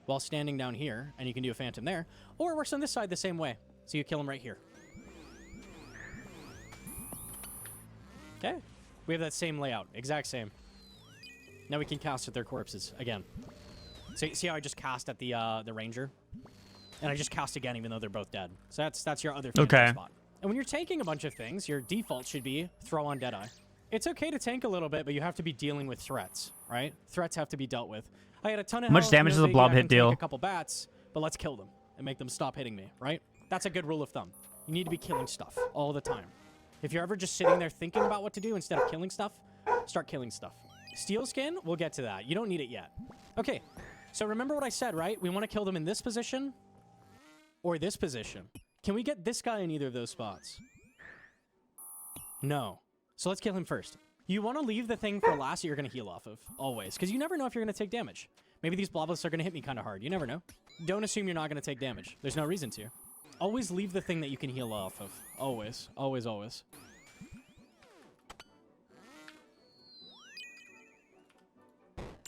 Speaker 8: while standing down here, and you can do a phantom there, or it works on this side the same way. So you kill him right here. Okay. We have that same layout, exact same. Now we can cast at their corpses again. So you see how I just cast at the ranger, and I just cast again even though they're both dead. So that's your other phantom spot. And when you're tanking a bunch of things, your default should be throw on Deadeye. It's okay to tank a little bit, but you have to be dealing with threats, right? Threats have to be dealt with. I had a ton of
Speaker 1: How much
Speaker 8: health,
Speaker 1: damage
Speaker 8: no
Speaker 1: does a
Speaker 8: biggie,
Speaker 1: blob
Speaker 8: I
Speaker 1: hit
Speaker 8: can tank
Speaker 1: deal?
Speaker 8: a couple bats, but let's kill them and make them stop hitting me, right? That's a good rule of thumb. You need to be killing stuff all the time. If you're ever just sitting there thinking about what to do instead of killing stuff, start killing stuff. Steel skin, we'll get to that. You don't need it yet. Okay, so remember what I said, right? We want to kill them in this position or this position. Can we get this guy in either of those spots? No. So let's kill him first. You want to leave the thing for last that you're going to heal off of, always, because you never know if you're going to take damage. Maybe these bloblets are going to hit me kind of hard. You never know. Don't assume you're not going to take damage. There's no reason to. Always leave the thing that you can heal off of. Always. Always, always.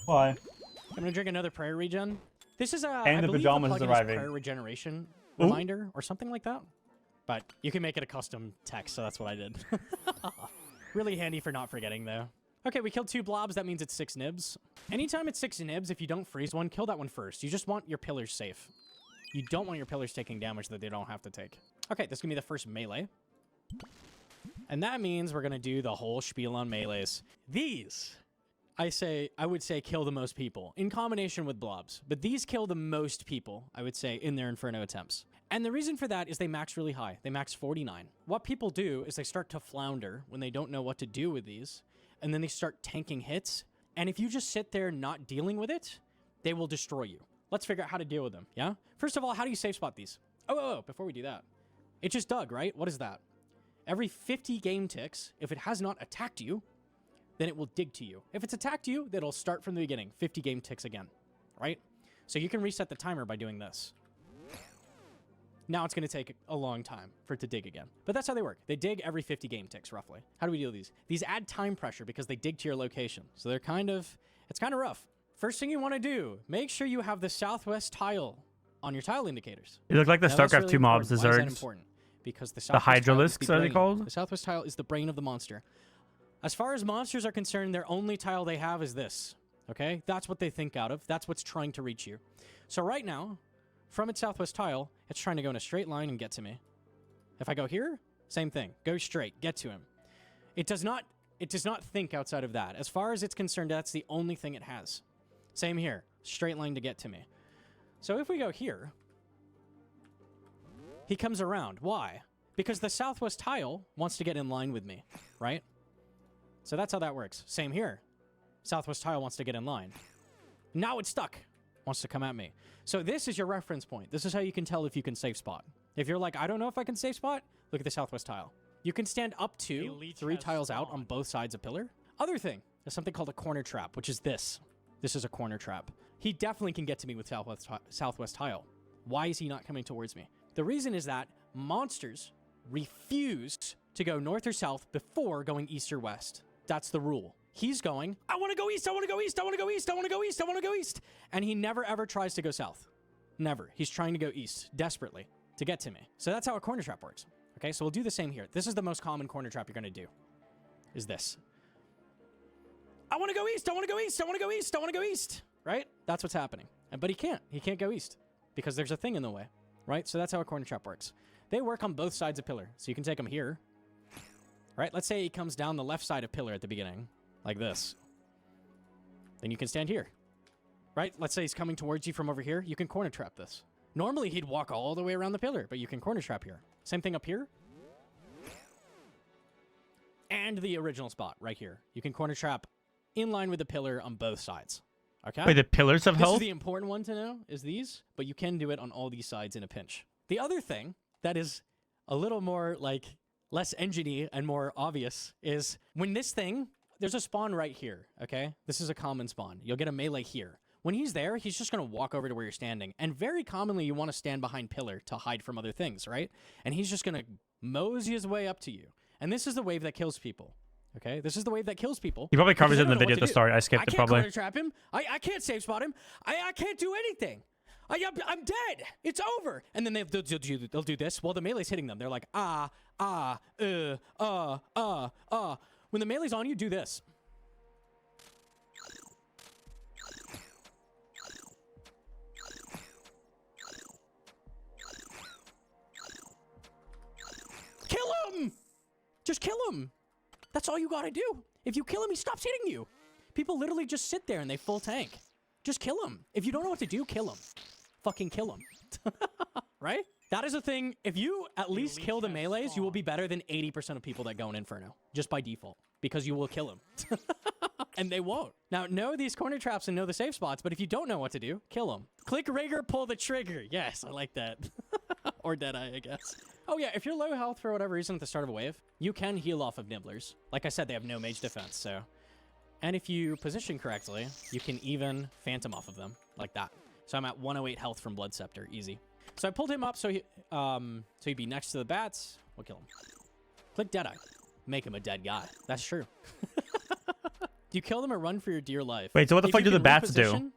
Speaker 1: Why?
Speaker 8: I'm going to drink another prayer regen. This is a,
Speaker 1: And
Speaker 8: I
Speaker 1: the
Speaker 8: believe
Speaker 1: pajamas
Speaker 8: the
Speaker 1: is
Speaker 8: plugin is
Speaker 1: arriving.
Speaker 8: prayer regeneration
Speaker 1: Ooh.
Speaker 8: reminder or something like that. But you can make it a custom text, so that's what I did. Really handy for not forgetting, though. Okay, we killed 2 blobs. That means it's 6 nibs. Anytime it's 6 nibs, if you don't freeze one, kill that one first. You just want your pillars safe. You don't want your pillars taking damage that they don't have to take. Okay, this is going to be the first melee. And that means we're going to do the whole spiel on melees. These, I would say kill the most people in combination with blobs. But these kill the most people, I would say, in their Inferno attempts. And the reason for that is they max really high. They max 49. What people do is they start to flounder when they don't know what to do with these. And then they start tanking hits. And if you just sit there not dealing with it, they will destroy you. Let's figure out how to deal with them, yeah? First of all, how do you safe spot these? Oh, before we do that. It just dug, right? What is that? Every 50 game ticks, if it has not attacked you, then it will dig to you. If it's attacked you, then it'll start from the beginning. 50 game ticks again, right? So you can reset the timer by doing this. Now it's going to take a long time for it to dig again. But that's how they work. They dig every 50 game ticks, roughly. How do we deal with these? These add time pressure because they dig to your location. So they're it's kind of rough. First thing you want to do, make sure you have the southwest tile on your tile indicators.
Speaker 1: You look like the
Speaker 8: Now, that's
Speaker 1: StarCraft
Speaker 8: really
Speaker 1: 2 mobs, the
Speaker 8: important. Why is that
Speaker 1: Zergs.
Speaker 8: important? Because the
Speaker 1: The
Speaker 8: southwest tile is
Speaker 1: Hydralisks,
Speaker 8: the
Speaker 1: are they
Speaker 8: brain.
Speaker 1: called?
Speaker 8: The southwest tile is the brain of the monster. As far as monsters are concerned, their only tile they have is this. Okay? That's what they think out of. That's what's trying to reach you. So right now, from its southwest tile, it's trying to go in a straight line and get to me. If I go here, same thing. Go straight. Get to him. It does not think outside of that. As far as it's concerned, that's the only thing it has. Same here. Straight line to get to me. So if we go here, he comes around. Why? Because the southwest tile wants to get in line with me, right? So that's how that works. Same here. Southwest tile wants to get in line. Now it's stuck. Wants to come at me. So this is your reference point. This is how you can tell if you can safe spot. If you're like, I don't know if I can safe spot, look at the southwest tile. You can stand up to 3 tiles out on both sides of pillar. Other thing, there's something called a corner trap, which is this. This is a corner trap. He definitely can get to me with southwest tile. Why is he not coming towards me? The reason is that monsters refuse to go north or south before going east or west. That's the rule. He's going, I want to go east, I want to go east, I want to go east, I want to go east, I want to go east. And he never ever tries to go south. Never. He's trying to go east desperately to get to me. So that's how a corner trap works. Okay, so we'll do the same here. This is the most common corner trap you're going to do. Is this. I want to go east, I want to go east, I want to go east, I want to go east. Right? That's what's happening. But he can't. He can't go east because there's a thing in the way. Right? So that's how a corner trap works. They work on both sides of pillar. So you can take them here. Right? Let's say he comes down the left side of pillar at the beginning. Like this. Then you can stand here. Right? Let's say he's coming towards you from over here. You can corner trap this. Normally he'd walk all the way around the pillar, but you can corner trap here. Same thing up here. And the original spot right here. You can corner trap in line with the pillar on both sides. Okay?
Speaker 1: Wait, the pillars of
Speaker 8: This is
Speaker 1: health?
Speaker 8: the important one to know, is these, but you can do it on all these sides in a pinch. The other thing that is a little more, like, less engine-y and more obvious is when this thing, there's a spawn right here, okay? This is a common spawn. You'll get a melee here. When he's there, he's just going to walk over to where you're standing. And very commonly, you want to stand behind pillar to hide from other things, right? And he's just going to mosey his way up to you. And this is the wave that kills people. Okay, this is the wave that kills people.
Speaker 1: He probably covers
Speaker 8: because
Speaker 1: it in
Speaker 8: they
Speaker 1: the
Speaker 8: don't know
Speaker 1: video
Speaker 8: what
Speaker 1: at the
Speaker 8: to do.
Speaker 1: start. I skipped
Speaker 8: I
Speaker 1: it
Speaker 8: can't
Speaker 1: probably.
Speaker 8: corner trap him. I can't safe spot him. I can't do anything. I'm dead. It's over. And then they'll do this while the melee's hitting them. They're like, When the melee's on you, do this. Kill Just kill him. That's all you gotta do. If you kill him, he stops hitting you. People literally just sit there and they full tank. Just kill him. If you don't know what to do, kill him. Fucking kill him. Right? That is a thing. If you at least kill the melees, you will be better than 80% of people that go in Inferno. Just by default. Because you will kill him. And they won't. Now, know these corner traps and know the safe spots, but if you don't know what to do, kill them. Click Rager, pull the trigger. Yes, I like that. Or Deadeye, I guess. Oh yeah, if you're low health for whatever reason at the start of a wave, you can heal off of Nibblers. Like I said, they have no mage defense, so... And if you position correctly, you can even Phantom off of them, like that. So I'm at 108 health from Blood Scepter, easy. So I pulled him up so he'd be next to the bats. We'll kill him. Click Deadeye. Make him a dead guy. That's true. You kill them or run for your dear life.
Speaker 1: Wait, so what the
Speaker 8: If
Speaker 1: fuck
Speaker 8: you
Speaker 1: do the
Speaker 8: can
Speaker 1: bats do?
Speaker 8: reposition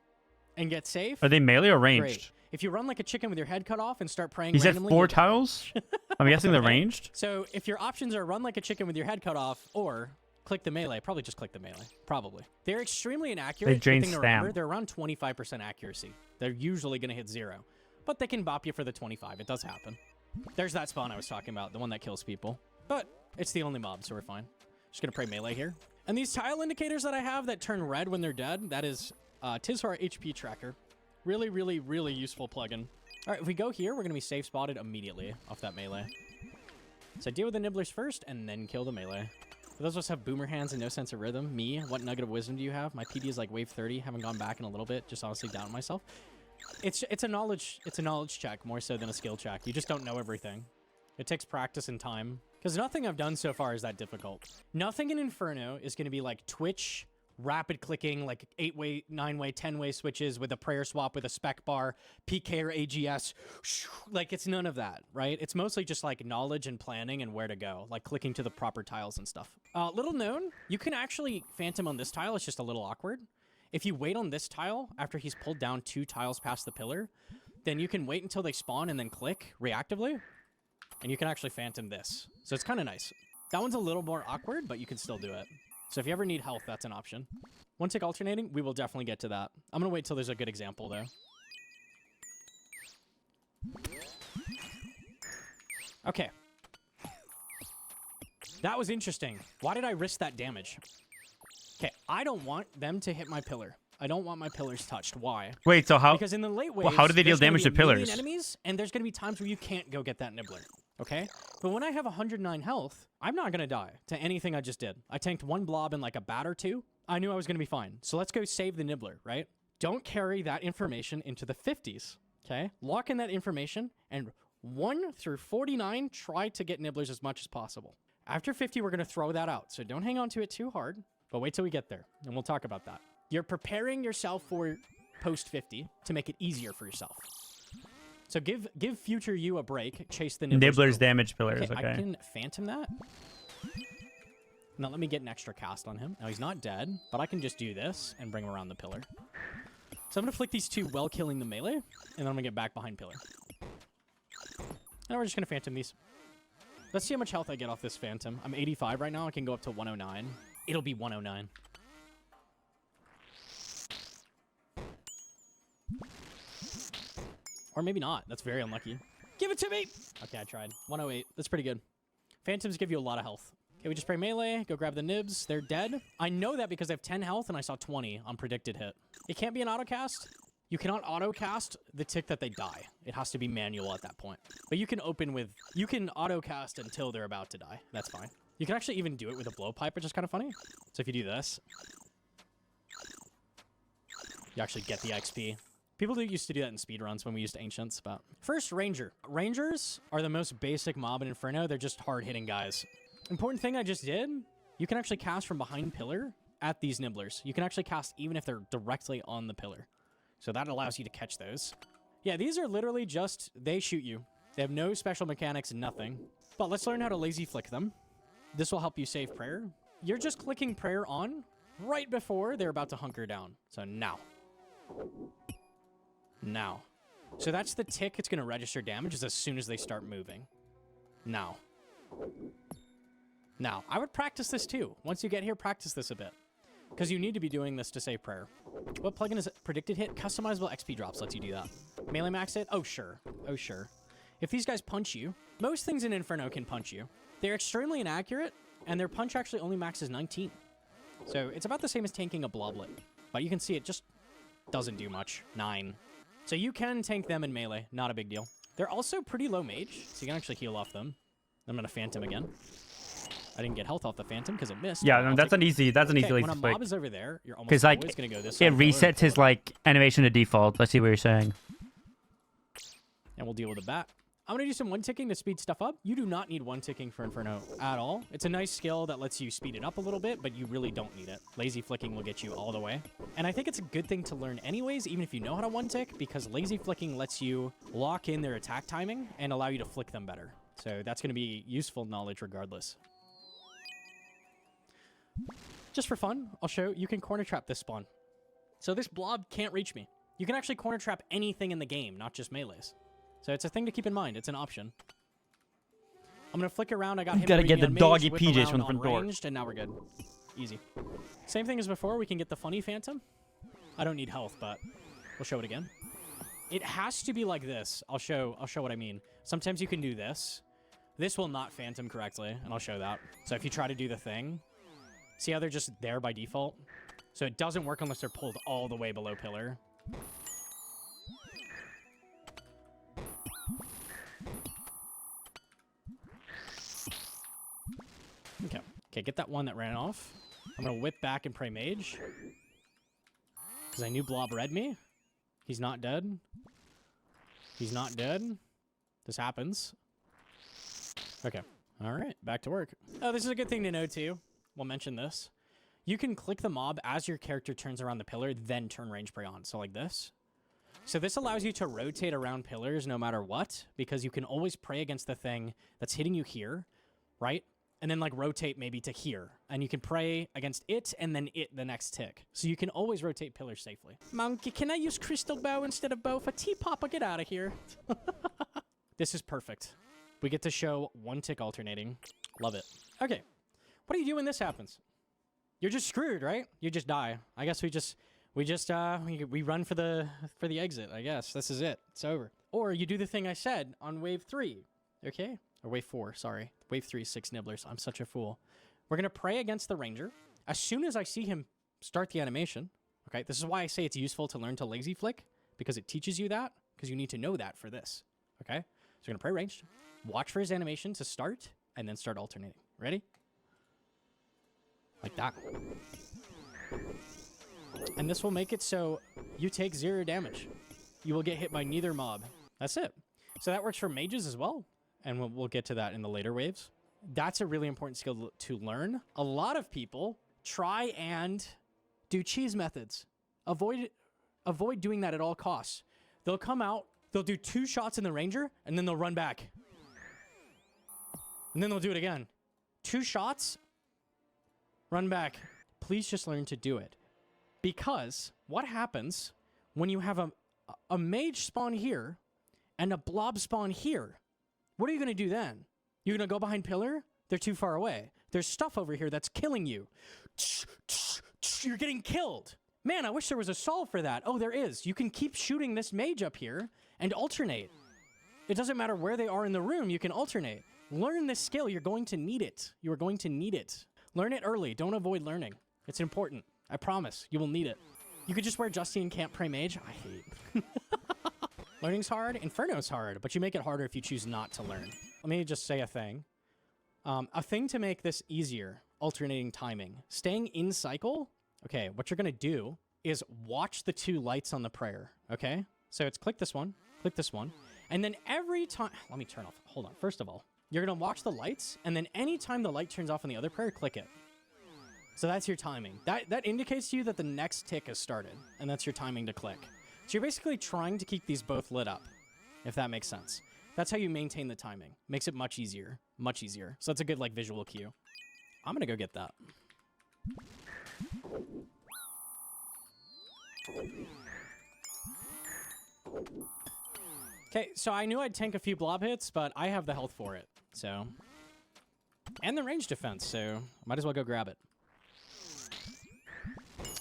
Speaker 8: and get safe.
Speaker 1: Are they melee or ranged?
Speaker 8: Great. If you run like a chicken with your head cut off and start praying
Speaker 1: He said
Speaker 8: randomly,
Speaker 1: 4
Speaker 8: you're dead.
Speaker 1: tiles? I'm guessing they're ranged?
Speaker 8: So if your options are run like a chicken with your head cut off or click the melee, probably just click the melee. Probably. They're extremely inaccurate.
Speaker 1: They drain
Speaker 8: Good thing to remember,
Speaker 1: stam.
Speaker 8: they're around 25% accuracy. They're usually going to hit 0. But they can bop you for the 25. It does happen. There's that spawn I was talking about, the one that kills people. But it's the only mob, so we're fine. Just going to pray melee here. And these tile indicators that I have that turn red when they're dead, that is Tizhar HP tracker. Really, really, really useful plugin. All right, if we go here, we're going to be safe spotted immediately off that melee. So deal with the nibblers first and then kill the melee. For those of us who have boomer hands and no sense of rhythm, me, what nugget of wisdom do you have? My PD is like wave 30. Haven't gone back in a little bit. Just honestly doubting myself. It's a knowledge check more so than a skill check. You just don't know everything. It takes practice and time. Because nothing I've done so far is that difficult. Nothing in Inferno is going to be like Twitch, rapid clicking, like 8-way, 9-way, 10-way switches with a prayer swap with a spec bar, PK or AGS. Like, it's none of that, right? It's mostly just like knowledge and planning and where to go, like clicking to the proper tiles and stuff. Little known, you can actually Phantom on this tile. It's just a little awkward. If you wait on this tile after he's pulled down 2 tiles past the pillar, then you can wait until they spawn and then click reactively. And you can actually Phantom this. So it's kind of nice. That one's a little more awkward, but you can still do it. So if you ever need health, that's an option. One tick alternating, we will definitely get to that. I'm going to wait till there's a good example, though. Okay. That was interesting. Why did I risk that damage? Okay, I don't want them to hit my pillar. I don't want my pillars touched. Why?
Speaker 1: Wait, so how...
Speaker 8: Because in the late waves,
Speaker 1: how do they deal
Speaker 8: there's gonna
Speaker 1: damage
Speaker 8: be
Speaker 1: to
Speaker 8: a million
Speaker 1: pillars?
Speaker 8: enemies, and there's going to be times where you can't go get that nibbler. Okay? But when I have 109 health, I'm not going to die to anything I just did. I tanked 1 blob and like a bat or 2. I knew I was going to be fine. So let's go save the nibbler, right? Don't carry that information into the 50s. Okay? Lock in that information, and 1 through 49, try to get nibblers as much as possible. After 50, we're going to throw that out. So don't hang on to it too hard, but wait till we get there, and we'll talk about that. You're preparing yourself for post 50 to make it easier for yourself. So give future you a break. Chase the
Speaker 1: Nibblers
Speaker 8: early.
Speaker 1: damage pillars,
Speaker 8: Okay,
Speaker 1: okay.
Speaker 8: I can Phantom that. Now let me get an extra cast on him. Now he's not dead, but I can just do this and bring him around the pillar. So I'm going to flick these 2 while killing the melee, and then I'm going to get back behind pillar. Now we're just going to Phantom these. Let's see how much health I get off this Phantom. I'm 85 right now. I can go up to 109. It'll be 109. Or maybe not. That's very unlucky. Give it to me! Okay, I tried. 108. That's pretty good. Phantoms give you a lot of health. Okay, we just spray melee. Go grab the nibs. They're dead. I know that because I have 10 health and I saw 20 on predicted hit. It can't be an autocast. You cannot autocast the tick that they die. It has to be manual at that point. But you can open with... You can autocast until they're about to die. That's fine. You can actually even do it with a blowpipe, which is kind of funny. So if you do this... You actually get the XP. People used to do that in speedruns when we used Ancients, but... First, Ranger. Rangers are the most basic mob in Inferno. They're just hard-hitting guys. Important thing I just did, you can actually cast from behind pillar at these nibblers. You can actually cast even if they're directly on the pillar. So that allows you to catch those. Yeah, these are literally just... They shoot you. They have no special mechanics, nothing. But let's learn how to lazy flick them. This will help you save prayer. You're just clicking prayer on right before they're about to hunker down. So now. Now. So that's the tick it's going to register damage is as soon as they start moving. Now. Now. I would practice this too. Once you get here, practice this a bit. Because you need to be doing this to save prayer. What plugin is it? Predicted hit? Customizable XP drops lets you do that. Melee max it? Oh, sure. Oh, sure. If these guys punch you, most things in Inferno can punch you. They're extremely inaccurate, and their punch actually only maxes 19. So it's about the same as tanking a Bloblet. But you can see it just doesn't do much. 9. So you can tank them in melee. Not a big deal. They're also pretty low mage, so you can actually heal off them. I'm going to Phantom again. I didn't get health off the Phantom because it missed.
Speaker 1: Yeah,
Speaker 8: but
Speaker 1: no,
Speaker 8: I'll
Speaker 1: that's
Speaker 8: take
Speaker 1: an easy
Speaker 8: it.
Speaker 1: lazy
Speaker 8: When a
Speaker 1: flick.
Speaker 8: mob is over there, you're almost
Speaker 1: 'Cause, like,
Speaker 8: always going to go this
Speaker 1: It
Speaker 8: side.
Speaker 1: resets his like animation to default. Let's see what you're saying.
Speaker 8: And we'll deal with the bat. I'm going to do some one-ticking to speed stuff up. You do not need one-ticking for Inferno at all. It's a nice skill that lets you speed it up a little bit, but you really don't need it. Lazy flicking will get you all the way. And I think it's a good thing to learn anyways, even if you know how to one-tick, because lazy flicking lets you lock in their attack timing and allow you to flick them better. So that's going to be useful knowledge regardless. Just for fun, I'll show you can corner trap this spawn. So this blob can't reach me. You can actually corner trap anything in the game, not just melees. So it's a thing to keep in mind. It's an option. I'm going to flick around. I got him.
Speaker 1: Gotta get the
Speaker 8: mage,
Speaker 1: doggy
Speaker 8: whip
Speaker 1: PJs
Speaker 8: around
Speaker 1: from the
Speaker 8: on
Speaker 1: front door.
Speaker 8: ranged, and now we're good. Easy. Same thing as before. We can get the funny Phantom. I don't need health, but we'll show it again. It has to be like this. I'll show what I mean. Sometimes you can do this. This will not Phantom correctly, and I'll show that. So if you try to do the thing, see how they're just there by default? So it doesn't work unless they're pulled all the way below pillar. Okay, get that one that ran off. I'm going to whip back and pray mage. Because I knew Blob read me. He's not dead. He's not dead. This happens. Okay. All right, back to work. Oh, this is a good thing to know, too. We'll mention this. You can click the mob as your character turns around the pillar, then turn range pray on. So like this. So this allows you to rotate around pillars no matter what, because you can always pray against the thing that's hitting you here, right? And then like rotate maybe to here. And you can pray against it and then it the next tick. So you can always rotate pillars safely. Monkey, can I use crystal bow instead of bow for T-Papa? Get out of here. This is perfect. We get to show one tick alternating. Love it. Okay. What do you do when this happens? You're just screwed, right? You just die. I guess we run for the exit, I guess. This is it. It's over. Or you do the thing I said on wave 3. Okay? Or wave 4, sorry. Wave 3 is 6 nibblers. I'm such a fool. We're going to pray against the ranger. As soon as I see him start the animation, okay? This is why I say it's useful to learn to lazy flick, because it teaches you that, because you need to know that for this. Okay? So we're going to pray ranged. Watch for his animation to start, and then start alternating. Ready? Like that. And this will make it so you take 0 damage. You will get hit by neither mob. That's it. So that works for mages as well. And we'll get to that in the later waves. That's a really important skill to learn. A lot of people try and do cheese methods. Avoid doing that at all costs. They'll come out, they'll do 2 shots in the ranger, and then they'll run back. And then they'll do it again. 2 shots, run back. Please just learn to do it. Because what happens when you have a mage spawn here and a blob spawn here? What are you going to do then? You're going to go behind pillar? They're too far away. There's stuff over here that's killing you. You're getting killed. Man, I wish there was a solve for that. Oh, there is. You can keep shooting this mage up here and alternate. It doesn't matter where they are in the room. You can alternate. Learn this skill. You're going to need it. You are going to need it. Learn it early. Don't avoid learning. It's important. I promise. You will need it. You could just wear Justy and can't pray mage. I hate. Learning's hard. Inferno's hard, but you make it harder if you choose not to learn. Let me just say a thing. A thing to make this easier, alternating timing. Staying in cycle, okay, what you're going to do is watch the 2 lights on the prayer, okay? So it's click this one, and then every time... Let me turn off. Hold on. First of all, you're going to watch the lights, and then anytime the light turns off on the other prayer, click it. So that's your timing. That indicates to you that the next tick has started, and that's your timing to click. So you're basically trying to keep these both lit up, if that makes sense. That's how you maintain the timing. Makes it much easier. Much easier. So that's a good, like, visual cue. I'm gonna go get that. Okay, so I knew I'd tank a few blob hits, but I have the health for it, so... And the range defense, so might as well go grab it.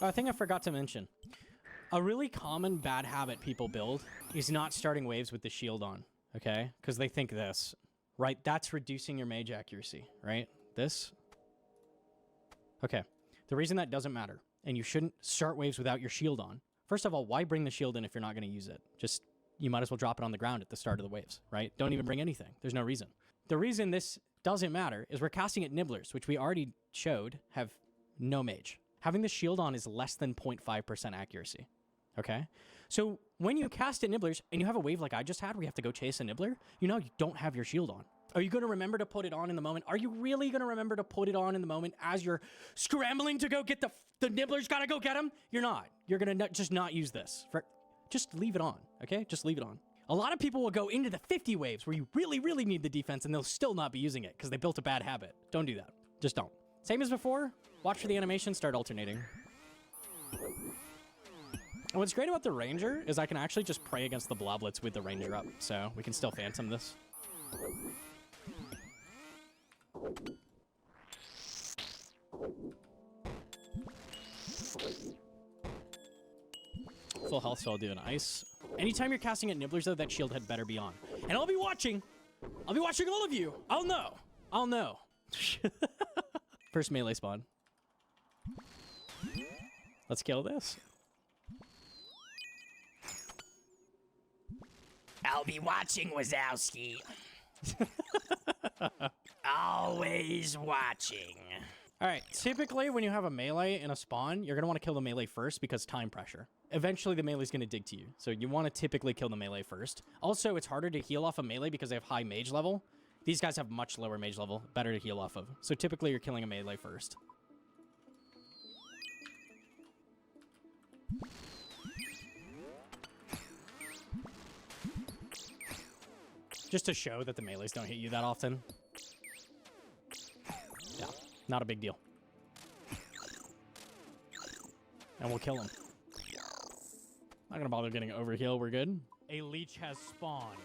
Speaker 8: Oh, a thing I forgot to mention. A really common bad habit people build is not starting waves with the shield on, okay? Because they think this, right? That's reducing your mage accuracy, right? This, Okay. The reason that doesn't matter, and you shouldn't start waves without your shield on. First of all, why bring the shield in if you're not going to use it? Just, you might as well drop it on the ground at the start of the waves, right? Don't even bring anything. There's no reason. The reason this doesn't matter is we're casting at Nibblers, which we already showed have no mage. Having the shield on is less than 0.5% accuracy, okay? So when you cast at Nibblers and you have a wave like I just had where you have to go chase a Nibbler, you know you don't have your shield on. Are you going to remember to put it on in the moment? Are you really going to remember to put it on in the moment as you're scrambling to go get the Nibbler's got to go get him? You're not. You're going to just not use this. Just leave it on, okay? Just leave it on. A lot of people will go into the 50 waves where you really, really need the defense and they'll still not be using it because they built a bad habit. Don't do that. Just don't. Same as before. Watch for the animation, start alternating. And what's great about the Ranger is I can actually just pray against the Bloblets with the Ranger up, so we can still Phantom this. Full health, so I'll do an ice. Anytime you're casting at Nibblers, though, that shield had better be on. And I'll be watching. I'll be watching all of you. I'll know. I'll know. First melee spawn. Let's kill this. I'll be watching, Wazowski. Always watching. All right, typically when you have a melee in a spawn, you're going to want to kill the melee first because time pressure. Eventually the melee's going to dig to you, so you want to typically kill the melee first. Also, it's harder to heal off a melee because they have high mage level. These guys have much lower mage level, better to heal off of. So typically you're killing a melee first. Just to show that the melees don't hit you that often. Yeah, not a big deal. And we'll kill him. Not gonna bother getting over heal, we're good. A leech has spawned.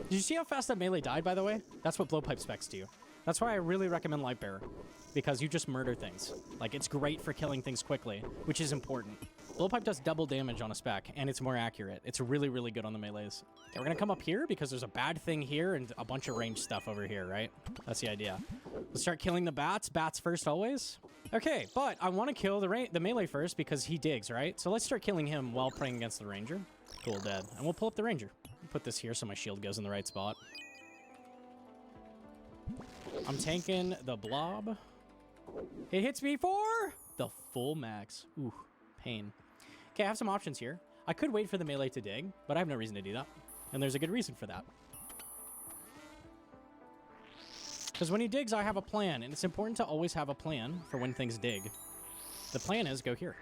Speaker 8: Did you see how fast that melee died, by the way? That's what blowpipe specs do. That's why I really recommend Lightbearer, because you just murder things. Like, it's great for killing things quickly, which is important. Blowpipe does double damage on a spec, and it's more accurate. It's really, really good on the melees. Okay, we're gonna come up here because there's a bad thing here and a bunch of ranged stuff over here, right? That's the idea. Let's start killing the bats. Bats first, always. Okay, but I want to kill the melee first because he digs, right? So let's start killing him while praying against the ranger. Cool, dead. And we'll pull up the ranger. Put this here so my shield goes in the right spot. I'm tanking the blob. It hits me for the full max. Ooh, pain. Okay, I have some options here. I could wait for the melee to dig, but I have no reason to do that. And there's a good reason for that. Because when he digs, I have a plan, and it's important to always have a plan for when things dig. The plan is go here.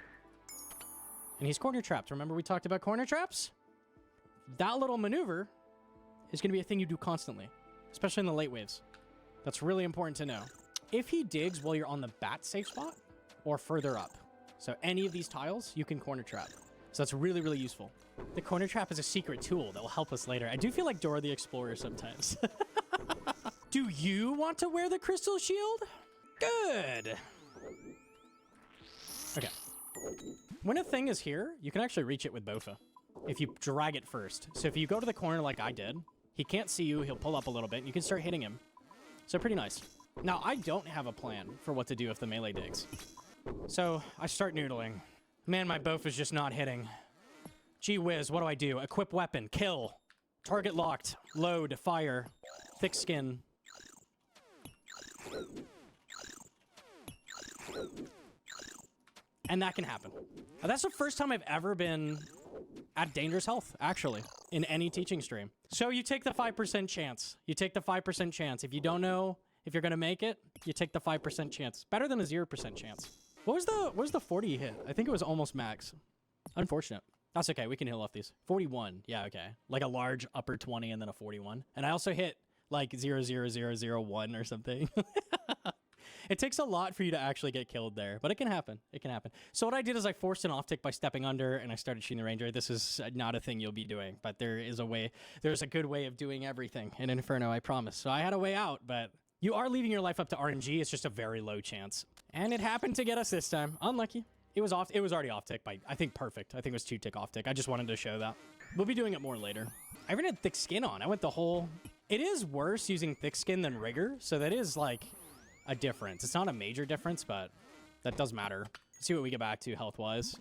Speaker 8: And he's corner trapped. Remember we talked about corner traps? That little maneuver is going to be a thing you do constantly, especially in the late waves. That's really important to know. If he digs while you're on the bat safe spot or further up, so any of these tiles, you can corner trap. So that's really, really useful. The corner trap is a secret tool that will help us later. I do feel like Dora the Explorer sometimes. Do you want to wear the crystal shield? Good. Okay. When a thing is here, you can actually reach it with Bofa if you drag it first. So if you go to the corner like I did, he can't see you, he'll pull up a little bit, and you can start hitting him. So pretty nice. Now, I don't have a plan for what to do if the melee digs. So I start noodling. Man, my Bofa's just not hitting. Gee whiz, what do I do? Equip weapon, kill. Target locked, load, fire, thick skin. And that can happen. That's the first time I've ever been at dangerous health, actually, in any teaching stream. So you take the 5% chance. You take the 5% chance. If you don't know if you're gonna make it, you take the 5% chance. Better than a 0% chance. What was the 40 you hit? I think it was almost max. Unfortunate. That's okay, we can heal off these. 41, yeah, okay. Like a large upper 20 and then a 41. And I also hit like 00001 or something. It takes a lot for you to actually get killed there, but it can happen. It can happen. So what I did is I forced an off tick by stepping under and I started shooting the ranger. This is not a thing you'll be doing, but there is a way. There's a good way of doing everything in Inferno, I promise. So I had a way out, but you are leaving your life up to RNG. It's just a very low chance. And it happened to get us this time. Unlucky. It was already off tick by, I think, perfect. I think it was 2 tick off tick. I just wanted to show that. We'll be doing it more later. I even had thick skin on. I went the whole... It is worse using thick skin than rigor, so that is like a difference. It's not a major difference, but that does matter. Let's see what we get back to health-wise.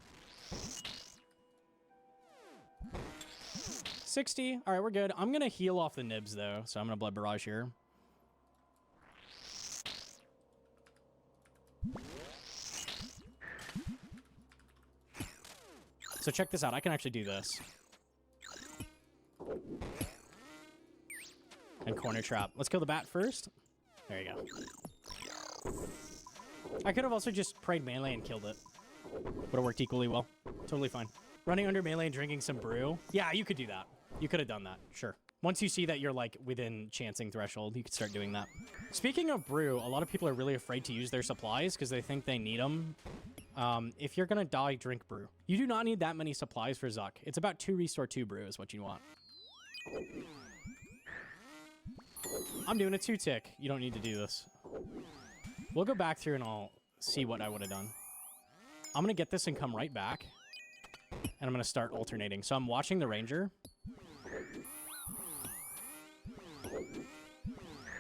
Speaker 8: 60. All right, we're good. I'm gonna heal off the nibs though, so I'm gonna blood barrage here. So check this out. I can actually do this. And corner trap. Let's kill the bat first. There you go. I could have also just prayed melee and killed it. Would have worked equally well. Totally fine. Running under melee and drinking some brew. Yeah, you could do that. You could have done that. Sure. Once you see that you're like within chancing threshold, you could start doing that. Speaking of brew, a lot of people are really afraid to use their supplies because they think they need them. If you're gonna die, drink brew. You do not need that many supplies for Zuck. It's about 2 restore 2 brew is what you want. I'm doing a 2-tick. You don't need to do this. We'll go back through and I'll see what I would have done. I'm gonna get this and come right back. And I'm gonna start alternating. So I'm watching the ranger.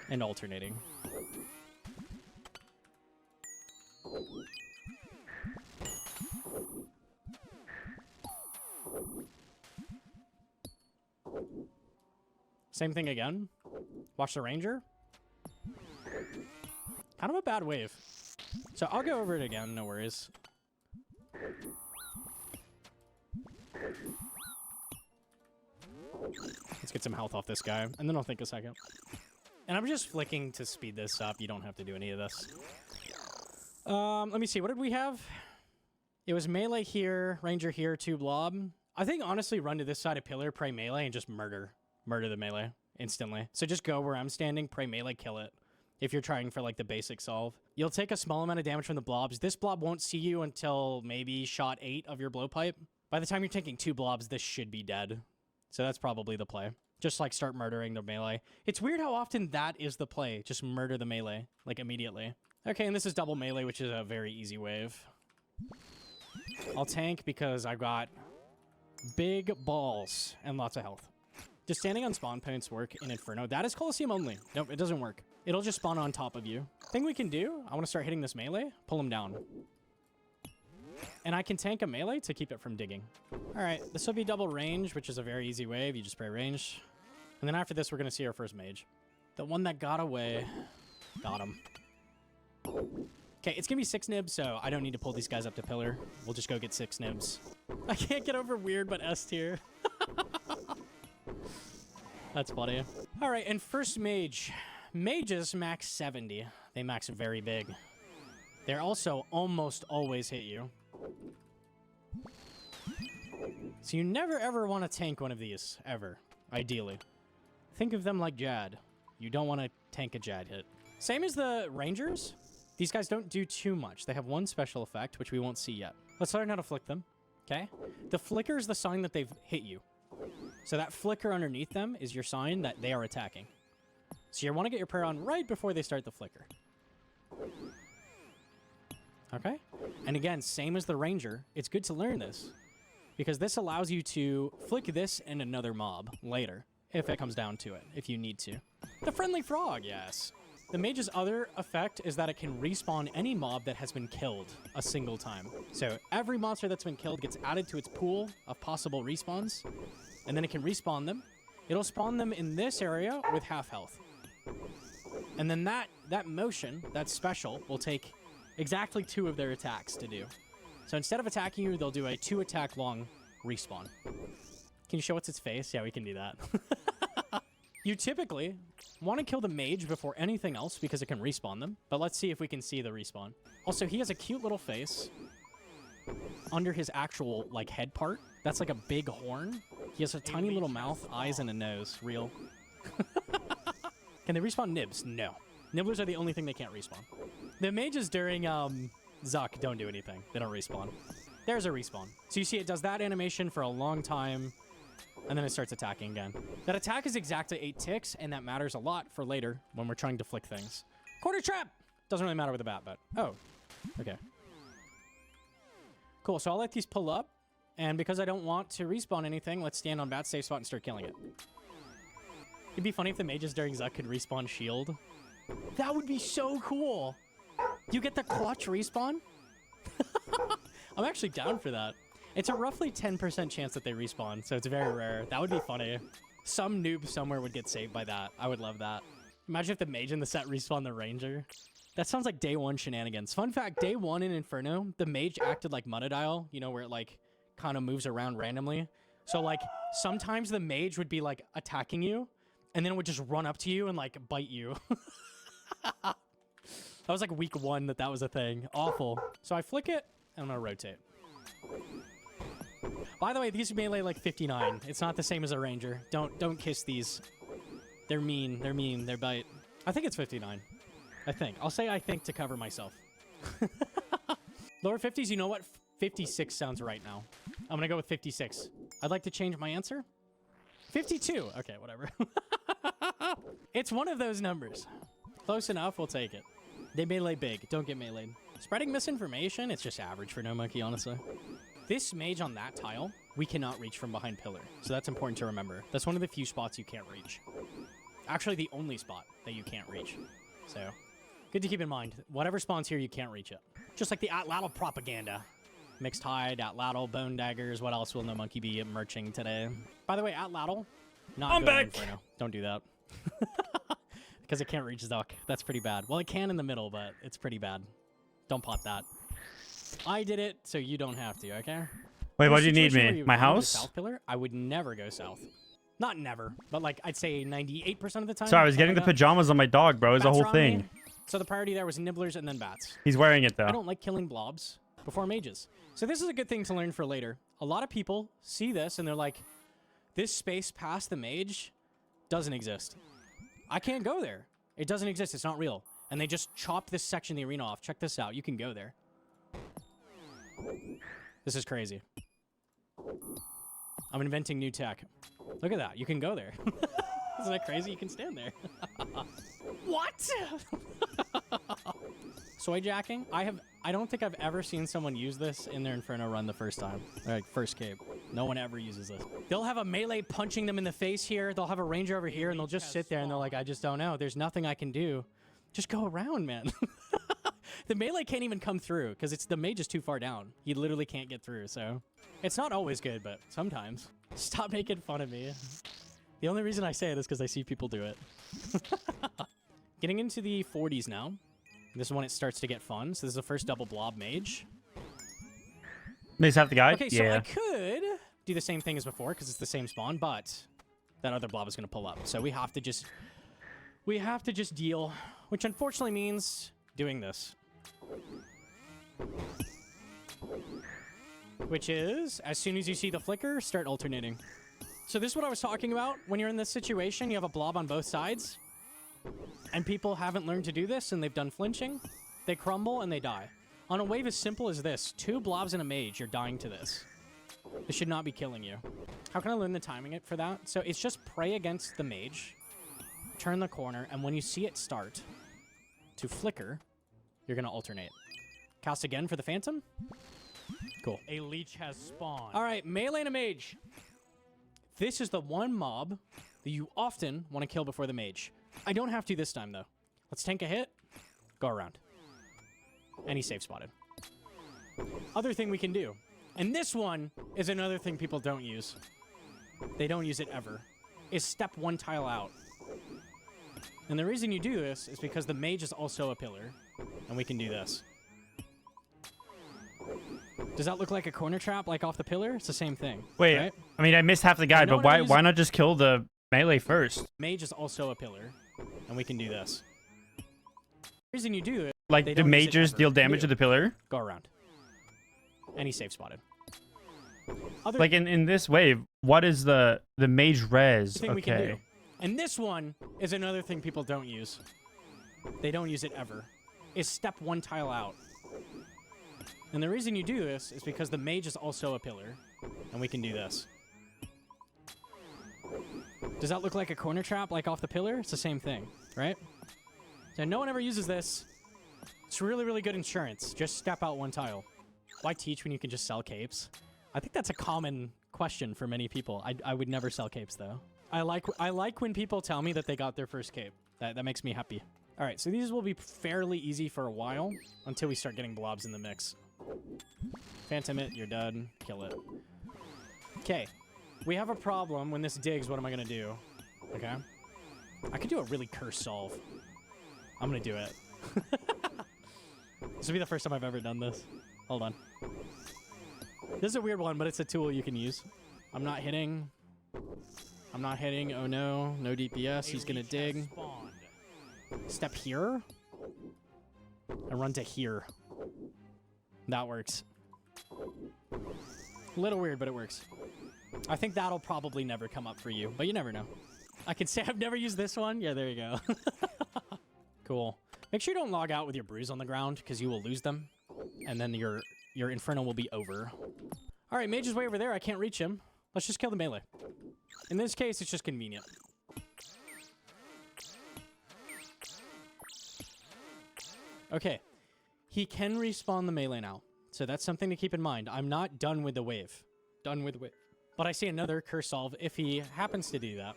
Speaker 8: And alternating. Same thing again. Watch the ranger. Kind of a bad wave. So I'll go over it again, no worries. Let's get some health off this guy, and then I'll think a second. And I'm just flicking to speed this up. You don't have to do any of this. Let me see. What did we have? It was melee here, ranger here, 2 blob. I think, honestly, run to this side of pillar, pray melee, and just murder the melee instantly. So just go where I'm standing, pray melee, kill it. If you're trying for, like, the basic solve. You'll take a small amount of damage from the blobs. This blob won't see you until maybe shot 8 of your blowpipe. By the time you're taking 2 blobs, this should be dead. So that's probably the play. Just, like, start murdering the melee. It's weird how often that is the play. Just murder the melee, like, immediately. Okay, and this is double melee, which is a very easy wave. I'll tank because I've got big balls and lots of health. Does standing on spawn points work in Inferno? That is Coliseum only. Nope, it doesn't work. It'll just spawn on top of you. Thing we can do, I want to start hitting this melee, pull him down. And I can tank a melee to keep it from digging. All right, this will be double range, which is a very easy wave. You just spray range. And then after this, we're going to see our first mage. The one that got away. Got him. Okay, it's going to be 6 nibs, so I don't need to pull these guys up to pillar. We'll just go get 6 nibs. I can't get over weird, but S tier. That's funny. All right, and first mage. Mages max 70. They max very big. They're also almost always hit you. So you never ever want to tank one of these, ever, ideally. Think of them like Jad. You don't want to tank a Jad hit. Same as the Rangers. These guys don't do too much. They have one special effect, which we won't see yet. Let's learn how to flick them, okay? The flicker is the sign that they've hit you. So that flicker underneath them is your sign that they are attacking. So you want to get your prayer on right before they start the flicker. Okay? And again, same as the Ranger, it's good to learn this. Because this allows you to flick this and another mob later, if it comes down to it, if you need to. The Friendly Frog, yes. The Mage's other effect is that it can respawn any mob that has been killed a single time. So every monster that's been killed gets added to its pool of possible respawns, and then it can respawn them. It'll spawn them in this area with half health. And then that motion, that special, will take exactly 2 of their attacks to do. So instead of attacking you, they'll do a 2-attack long respawn. Can you show us its face? Yeah, we can do that. You typically want to kill the mage before anything else because it can respawn them. But let's see if we can see the respawn. Also, he has a cute little face under his actual, like, head part. That's like a big horn. He has a tiny little mouth, eyes, and a nose. Real. Can they respawn nibs? No. Nibblers are the only thing they can't respawn. The mages during Zuck don't do anything. They don't respawn. There's a respawn. So you see it does that animation for a long time, and then it starts attacking again. That attack is exactly 8 ticks, and that matters a lot for later when we're trying to flick things. Quarter trap! Doesn't really matter with the bat, but... Oh. Okay. Cool, so I'll let these pull up, and because I don't want to respawn anything, let's stand on bat safe spot and start killing it. It'd be funny if the mages during Zuck could respawn shield. That would be so cool. You get the clutch respawn? I'm actually down for that. It's a roughly 10% chance that they respawn, so it's very rare. That would be funny. Some noob somewhere would get saved by that. I would love that. Imagine if the mage in the set respawned the ranger. That sounds like day one shenanigans. Fun fact, day one in Inferno, the mage acted like Monodile, you know, where it like kind of moves around randomly. So like sometimes the mage would be like attacking you and then it would just run up to you and like bite you. That was like week one that was a thing. Awful. So I flick it and I'm gonna rotate. By the way, these melee like 59. It's not the same as a ranger. Don't kiss these. They're mean. They're mean. They bite. I think it's 59. I think. I'll say I think to cover myself. Lower 50s, you know what? 56 sounds right now. I'm gonna go with 56. I'd like to change my answer. 52. Okay, whatever. It's one of those numbers. Close enough, we'll take it. They melee big. Don't get meleeed. Spreading misinformation, it's just average for No Monkey, honestly. This mage on that tile, we cannot reach from behind pillar. So that's important to remember. That's one of the few spots you can't reach. Actually, the only spot that you can't reach. So, good to keep in mind. Whatever spawns here, you can't reach it. Just like the Atlatl propaganda. Mixed hide, Atlatl, bone daggers. What else will No Monkey be merching today? By the way, Atlatl, not
Speaker 1: I'm
Speaker 8: good in
Speaker 1: back.
Speaker 8: Inferno. Don't do that. Because it can't reach Zuck. That's pretty bad. Well, it can in the middle, but it's pretty bad. Don't pop that. I did it, so you don't have to, okay?
Speaker 1: Wait,
Speaker 8: In
Speaker 1: why
Speaker 8: a
Speaker 1: do you need
Speaker 8: situation where
Speaker 1: me?
Speaker 8: you
Speaker 1: My
Speaker 8: would go to
Speaker 1: house?
Speaker 8: South pillar, I would never go south. Not never, but like I'd say 98% of the time.
Speaker 1: Sorry, I was
Speaker 8: something
Speaker 1: getting the
Speaker 8: like that.
Speaker 1: pajamas on my dog, bro. It's a
Speaker 8: Bats
Speaker 1: whole
Speaker 8: are on me.
Speaker 1: thing.
Speaker 8: So the priority there was nibblers and then bats.
Speaker 1: He's wearing it, though.
Speaker 8: I don't like killing blobs before mages. So this is a good thing to learn for later. A lot of people see this and they're like, this space past the mage doesn't exist. I can't go there. It doesn't exist. It's not real. And they just chop this section of the arena off. Check this out. You can go there. This is crazy. I'm inventing new tech. Look at that. You can go there. Isn't that crazy? You can stand there. What? Soy jacking? I don't think I've ever seen someone use this in their Inferno run the first time. Like first cape. No one ever uses this. They'll have a melee punching them in the face here. They'll have a ranger over here and they'll just sit there and they're like, I just don't know. There's nothing I can do. Just go around, man. The melee can't even come through because the mage is too far down. He literally can't get through, so it's not always good, but sometimes. Stop making fun of me. The only reason I say it is because I see people do it. Getting into the 40s now. This is when it starts to get fun. So this is the first double blob mage.
Speaker 1: Maze half the guy?
Speaker 8: Okay, so
Speaker 1: yeah.
Speaker 8: I could do the same thing as before because it's the same spawn, but that other blob is going to pull up. So we have to just deal, which unfortunately means doing this. Which is, as soon as you see the flicker, start alternating. So this is what I was talking about. When you're in this situation, you have a blob on both sides. And people haven't learned to do this, and they've done flinching. They crumble, and they die. On a wave as simple as this, 2 blobs and a mage, you're dying to this. This should not be killing you. How can I learn the timing it for that? So it's just pray against the mage, turn the corner, and when you see it start to flicker, you're going to alternate. Cast again for the phantom. Cool.
Speaker 4: A leech has spawned.
Speaker 8: All right, melee and a mage. This is the one mob that you often want to kill before the mage. I don't have to this time, though. Let's tank a hit. Go around. And he's safe spotted. Other thing we can do. And this one is another thing people don't use. They don't use it ever. Is step 1 tile out. And the reason you do this is because the mage is also a pillar. And we can do this. Does that look like a corner trap, like off the pillar? It's the same thing.
Speaker 1: Wait,
Speaker 8: right?
Speaker 1: I mean, I missed half the guy,
Speaker 8: no
Speaker 1: but
Speaker 8: one ever
Speaker 1: why
Speaker 8: uses-
Speaker 1: not just kill the melee first?
Speaker 8: Mage is also a pillar. And we can do this. The reason you do it,
Speaker 1: Like,
Speaker 8: they
Speaker 1: do
Speaker 8: don't use it
Speaker 1: majors
Speaker 8: ever.
Speaker 1: deal damage
Speaker 8: Do.
Speaker 1: to the pillar?
Speaker 8: Go around. And he's safe spotted. Other
Speaker 1: Like, in this wave, what is the mage res?
Speaker 8: thing we can do.
Speaker 1: Okay.
Speaker 8: And this one is another thing people don't use. They don't use it ever. Is step 1 tile out. And the reason you do this is because the mage is also a pillar. And we can do this. Does that look like a corner trap, like off the pillar? It's the same thing, right? So no one ever uses this. It's really, really good insurance. Just step out 1 tile. Why teach when you can just sell capes? I think that's a common question for many people. I would never sell capes, though. I like when people tell me that they got their first cape. That makes me happy. All right, so these will be fairly easy for a while until we start getting blobs in the mix. Phantom it, you're done. Kill it. Okay, we have a problem when this digs. What am I gonna do? Okay, I could do a really cursed solve. I'm gonna do it. This will be the first time I've ever done this. Hold on. This is a weird one, but it's a tool you can use. I'm not hitting. I'm not hitting. Oh no, no DPS. He's gonna dig. Step here. And run to here. That works. A little weird, but it works. I think that'll probably never come up for you, but you never know. I can say I've never used this one. Yeah, there you go. Cool. Make sure you don't log out with your brews on the ground, because you will lose them. And then your Inferno will be over. All right, Mage is way over there. I can't reach him. Let's just kill the melee. In this case, it's just convenient. Okay. He can respawn the melee now. So that's something to keep in mind. I'm not done with the wave. Done with the wave. But I see another curse solve if he happens to do that.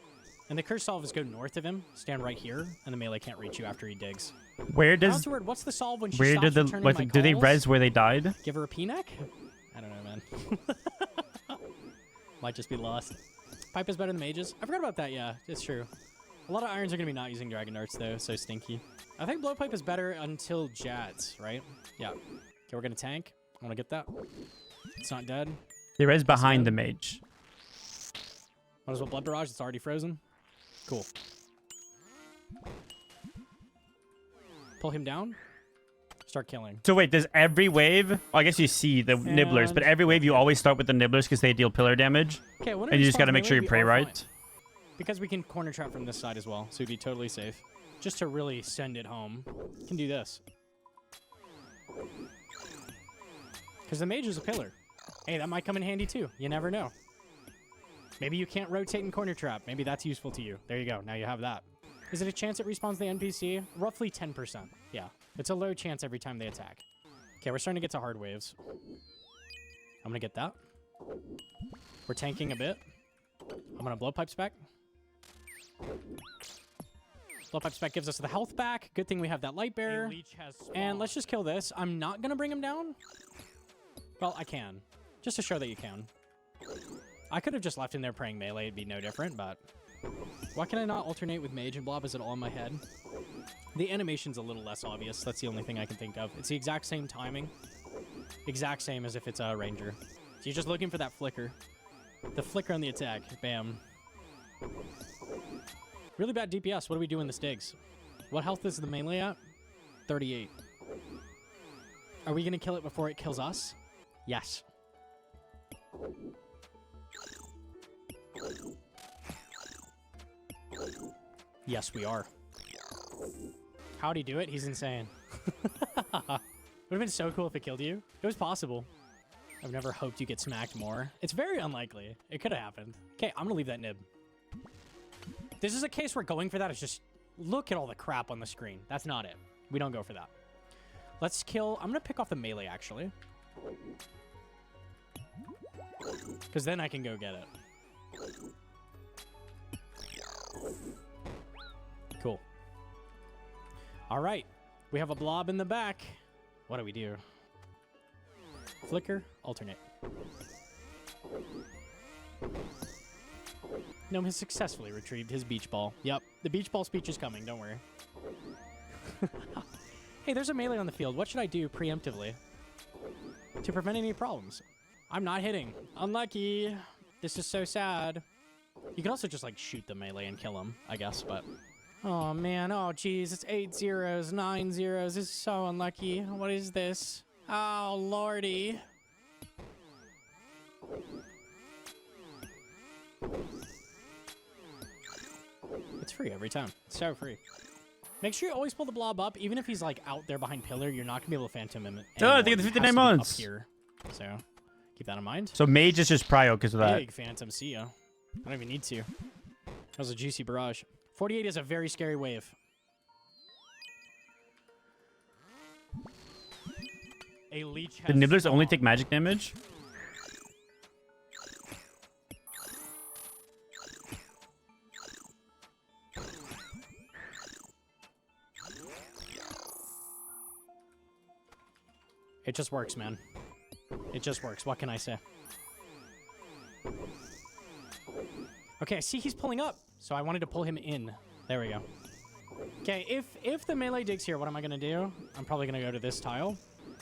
Speaker 8: And the curse solve is go north of him, stand right here, and the melee can't reach you after he digs.
Speaker 1: Where does
Speaker 8: Afterward, what's the solve when she
Speaker 1: where
Speaker 8: stops
Speaker 1: did the
Speaker 8: returning
Speaker 1: what,
Speaker 8: my
Speaker 1: do they
Speaker 8: calls?
Speaker 1: res where they died?
Speaker 8: Give her a P-neck? I don't know, man. Might just be lost. Pipe is better than mages. I forgot about that, yeah. It's true. A lot of irons are going to be not using Dragon Darts, though, so stinky. I think Blowpipe is better until Jads, right? Yeah. Okay, we're going to tank. I want to get that. It's not dead.
Speaker 1: They res behind
Speaker 8: dead.
Speaker 1: the mage.
Speaker 8: Might as well Blood Barrage. It's already frozen. Cool. Pull him down. Start killing.
Speaker 1: So wait, does every wave... Well, I guess you see the nibblers, but every wave you always start with the nibblers because they deal pillar damage.
Speaker 8: Okay,
Speaker 1: And you just got to make sure you pray right.
Speaker 8: Because we can corner trap from this side as well, so we'd be totally safe. Just to really send it home, you can do this. Because the mage is a pillar. Hey, that might come in handy too. You never know. Maybe you can't rotate and corner trap. Maybe that's useful to you. There you go. Now you have that. Is it a chance it respawns the NPC? Roughly 10%. Yeah. It's a low chance every time they attack. Okay, we're starting to get to hard waves. I'm going to get that. We're tanking a bit. I'm going to blow pipe spec. Blow pipe spec gives us the health back. Good thing we have that light bearer. And let's just kill this. I'm not going to bring him down. Well, I can. Just to show that you can. I could have just left him there praying melee. It'd be no different, but... Why can I not alternate with mage and blob? Is it all in my head? The animation's a little less obvious. That's the only thing I can think of. It's the exact same timing. Exact same as if it's a ranger. So you're just looking for that flicker. The flicker on the attack. Bam. Really bad DPS. What do we do in this digs? What health is the melee at? 38. Are we going to kill it before it kills us? Yes. Yes, we are. How'd he do it? He's insane. Would have been so cool if it killed you. It was possible. I've never hoped you get smacked more. It's very unlikely. It could have happened. Okay, I'm gonna leave that nib. This is a case where going for that is just... Look at all the crap on the screen. That's not it. We don't go for that. Let's kill... I'm gonna pick off the melee, actually. Because then I can go get it. Cool. All right. We have a blob in the back. What do we do? Flicker, alternate. Gnome has successfully retrieved his beach ball. Yep, the beach ball speech is coming, don't worry. Hey, there's a melee on the field. What should I do preemptively to prevent any problems? I'm not hitting. Unlucky. This is so sad. You can also just, like, shoot the melee and kill him, I guess, but... Oh, man. Oh, geez. It's 8 zeros, 9 zeros. This is so unlucky. What is this? Oh, lordy. It's free every time. It's so free. Make sure you always pull the blob up. Even if he's, like, out there behind pillar, you're not going to be able to phantom him.
Speaker 1: Oh, I think it's 59 months.
Speaker 8: Up here. So, keep that in mind.
Speaker 1: So mage is just prio because of that.
Speaker 8: Big phantom. See ya. I don't even need to. That was a juicy barrage. 48 is a very scary wave.
Speaker 4: A leech
Speaker 1: The
Speaker 4: has
Speaker 1: nibblers only
Speaker 4: spawned.
Speaker 1: take magic damage?
Speaker 8: It just works, man. It just works. What can I say? Okay, I see he's pulling up, so I wanted to pull him in. There we go. Okay, if the melee digs here, what am I gonna do? I'm probably gonna go to this tile.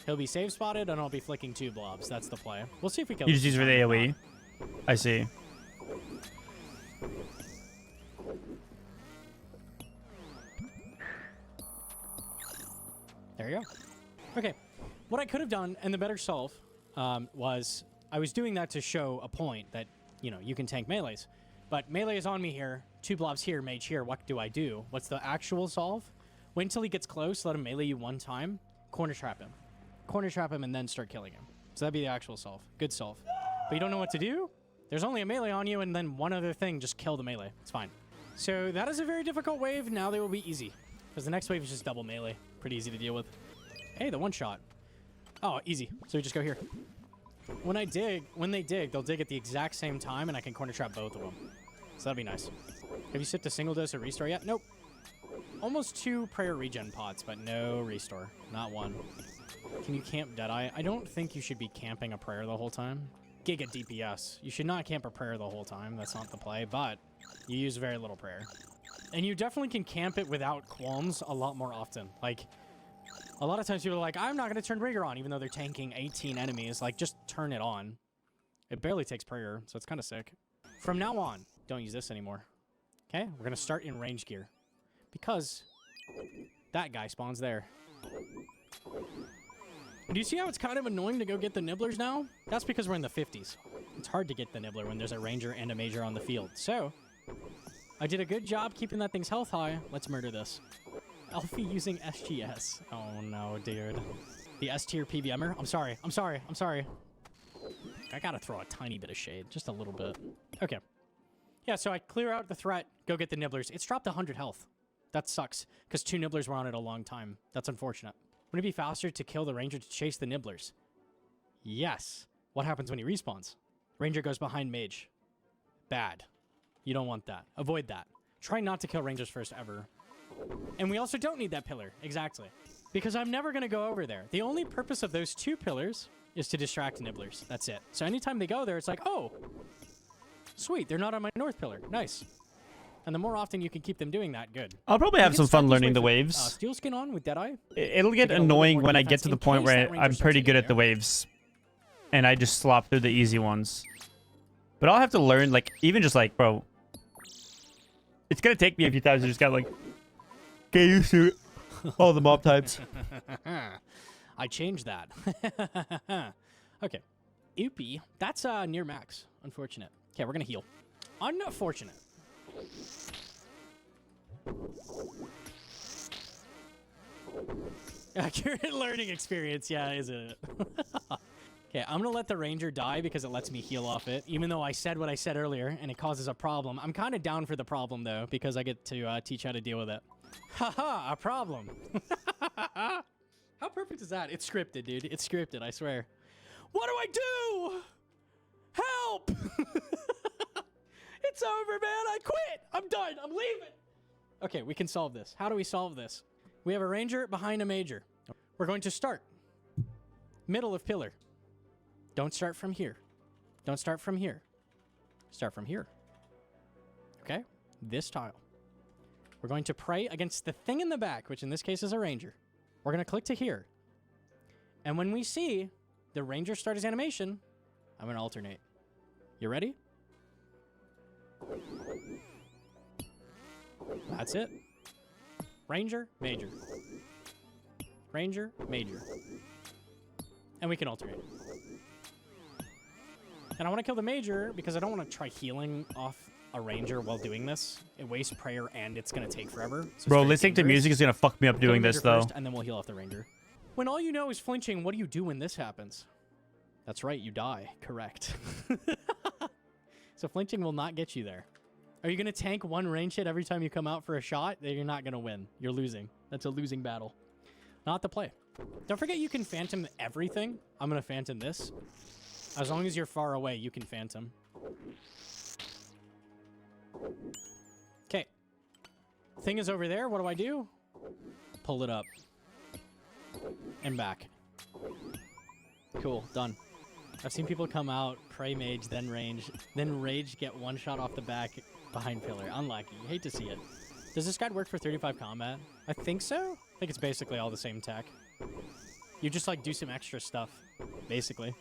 Speaker 8: He'll be save spotted, and I'll be flicking 2 blobs. That's the play. We'll see if we kill.
Speaker 1: You
Speaker 8: this
Speaker 1: just use for the
Speaker 8: time or
Speaker 1: AoE.
Speaker 8: not.
Speaker 1: I see.
Speaker 8: There you go. Okay, what I could have done, and the better solve, was I was doing that to show a point that, you know, you can tank melees. But melee is on me here, 2 blobs here, mage here, what do I do? What's the actual solve? Wait until he gets close, let him melee you 1 time, corner trap him. Corner trap him and then start killing him. So that'd be the actual solve. Good solve. But you don't know what to do? There's only a melee on you and then one other thing, just kill the melee. It's fine. So that is a very difficult wave, now they will be easy. Because the next wave is just double melee. Pretty easy to deal with. Hey, the 1-shot. Oh, easy. So we just go here. When they dig, they'll dig at the exact same time, and I can corner trap both of them. So that'd be nice. Have you sipped a single dose of restore yet? Nope. Almost 2 prayer regen pots, but no restore. Not 1. Can you camp Deadeye? I don't think you should be camping a prayer the whole time. Giga DPS. You should not camp a prayer the whole time. That's not the play, but you use very little prayer. And you definitely can camp it without qualms a lot more often. Like, a lot of times people are like, I'm not going to turn Rigger on, even though they're tanking 18 enemies. Like, just turn it on. It barely takes prayer, so it's kind of sick. From now on, don't use this anymore. Okay? We're going to start in range gear. Because that guy spawns there. Do you see how it's kind of annoying to go get the nibblers now? That's because we're in the 50s. It's hard to get the nibbler when there's a ranger and a major on the field. So, I did a good job keeping that thing's health high. Let's murder this. Alfie using SGS. Oh no, dude. The S tier PVMer? I'm sorry. I gotta throw a tiny bit of shade. Just a little bit. Okay. Yeah, so I clear out the threat, go get the nibblers. It's dropped 100 health. That sucks, because 2 nibblers were on it a long time. That's unfortunate. Wouldn't it be faster to kill the ranger to chase the nibblers? Yes. What happens when he respawns? Ranger goes behind mage. Bad. You don't want that. Avoid that. Try not to kill rangers first ever. And we also don't need that pillar. Exactly. Because I'm never going to go over there. The only purpose of those 2 pillars is to distract nibblers. That's it. So anytime they go there, it's like, oh, sweet, they're not on my north pillar. Nice. And the more often you can keep them doing that, good.
Speaker 1: I'll probably have some fun learning the waves.
Speaker 8: Steel skin on with Deadeye.
Speaker 1: It'll get
Speaker 8: To get a little
Speaker 1: annoying
Speaker 8: more
Speaker 1: when I
Speaker 8: defense
Speaker 1: get to the
Speaker 8: in
Speaker 1: point
Speaker 8: case
Speaker 1: where
Speaker 8: that ranger
Speaker 1: I'm
Speaker 8: starts
Speaker 1: pretty
Speaker 8: to
Speaker 1: good
Speaker 8: get
Speaker 1: at the
Speaker 8: there.
Speaker 1: waves. And I just slop through the easy ones. But I'll have to learn, like, even just like, bro. It's gonna take me a few times to just gotta, like, get used to all the mob types.
Speaker 8: I changed that. Okay. Oopie. That's near max. Unfortunate. Okay, we're gonna heal. Unfortunate. Accurate learning experience, yeah, isn't it? Okay, I'm gonna let the ranger die because it lets me heal off it, even though I said what I said earlier and it causes a problem. I'm kind of down for the problem though, because I get to teach how to deal with it. Haha, a problem. How perfect is that? It's scripted, dude. It's scripted, I swear. What do I do? Help! It's over, man. I quit. I'm done. I'm leaving. Okay, we can solve this. How do we solve this? We have a ranger behind a major. We're going to start. Middle of pillar. Don't start from here. Don't start from here. Start from here. Okay? This tile. We're going to pray against the thing in the back, which in this case is a ranger. We're going to click to here. And when we see the ranger start his animation, I'm going to alternate. You ready? That's it. Ranger, major. Ranger, major. And we can alternate. And I want to kill the major because I don't want to try healing off a ranger while doing this. It wastes prayer and it's going to take forever. So it's
Speaker 1: Bro,
Speaker 8: very
Speaker 1: listening to
Speaker 8: dangerous.
Speaker 1: music is gonna fuck me up
Speaker 8: Kill the
Speaker 1: doing
Speaker 8: major
Speaker 1: this, though.
Speaker 8: first, and then we'll heal off the ranger. When all you know is flinching, what do you do when this happens? That's right, you die. Correct. So flinching will not get you there. Are you going to tank one range hit every time you come out for a shot? Then you're not going to win. You're losing. That's a losing battle. Not the play. Don't forget you can phantom everything. I'm going to phantom this. As long as you're far away, you can phantom. Okay. Thing is over there. What do I do? Pull it up. And back. Cool, done. I've seen people come out, pray mage, then rage, get one shot off the back behind pillar. Unlucky. Hate to see it. Does this guide work for 35 combat? I think so. I think it's basically all the same tech. You just like do some extra stuff, basically.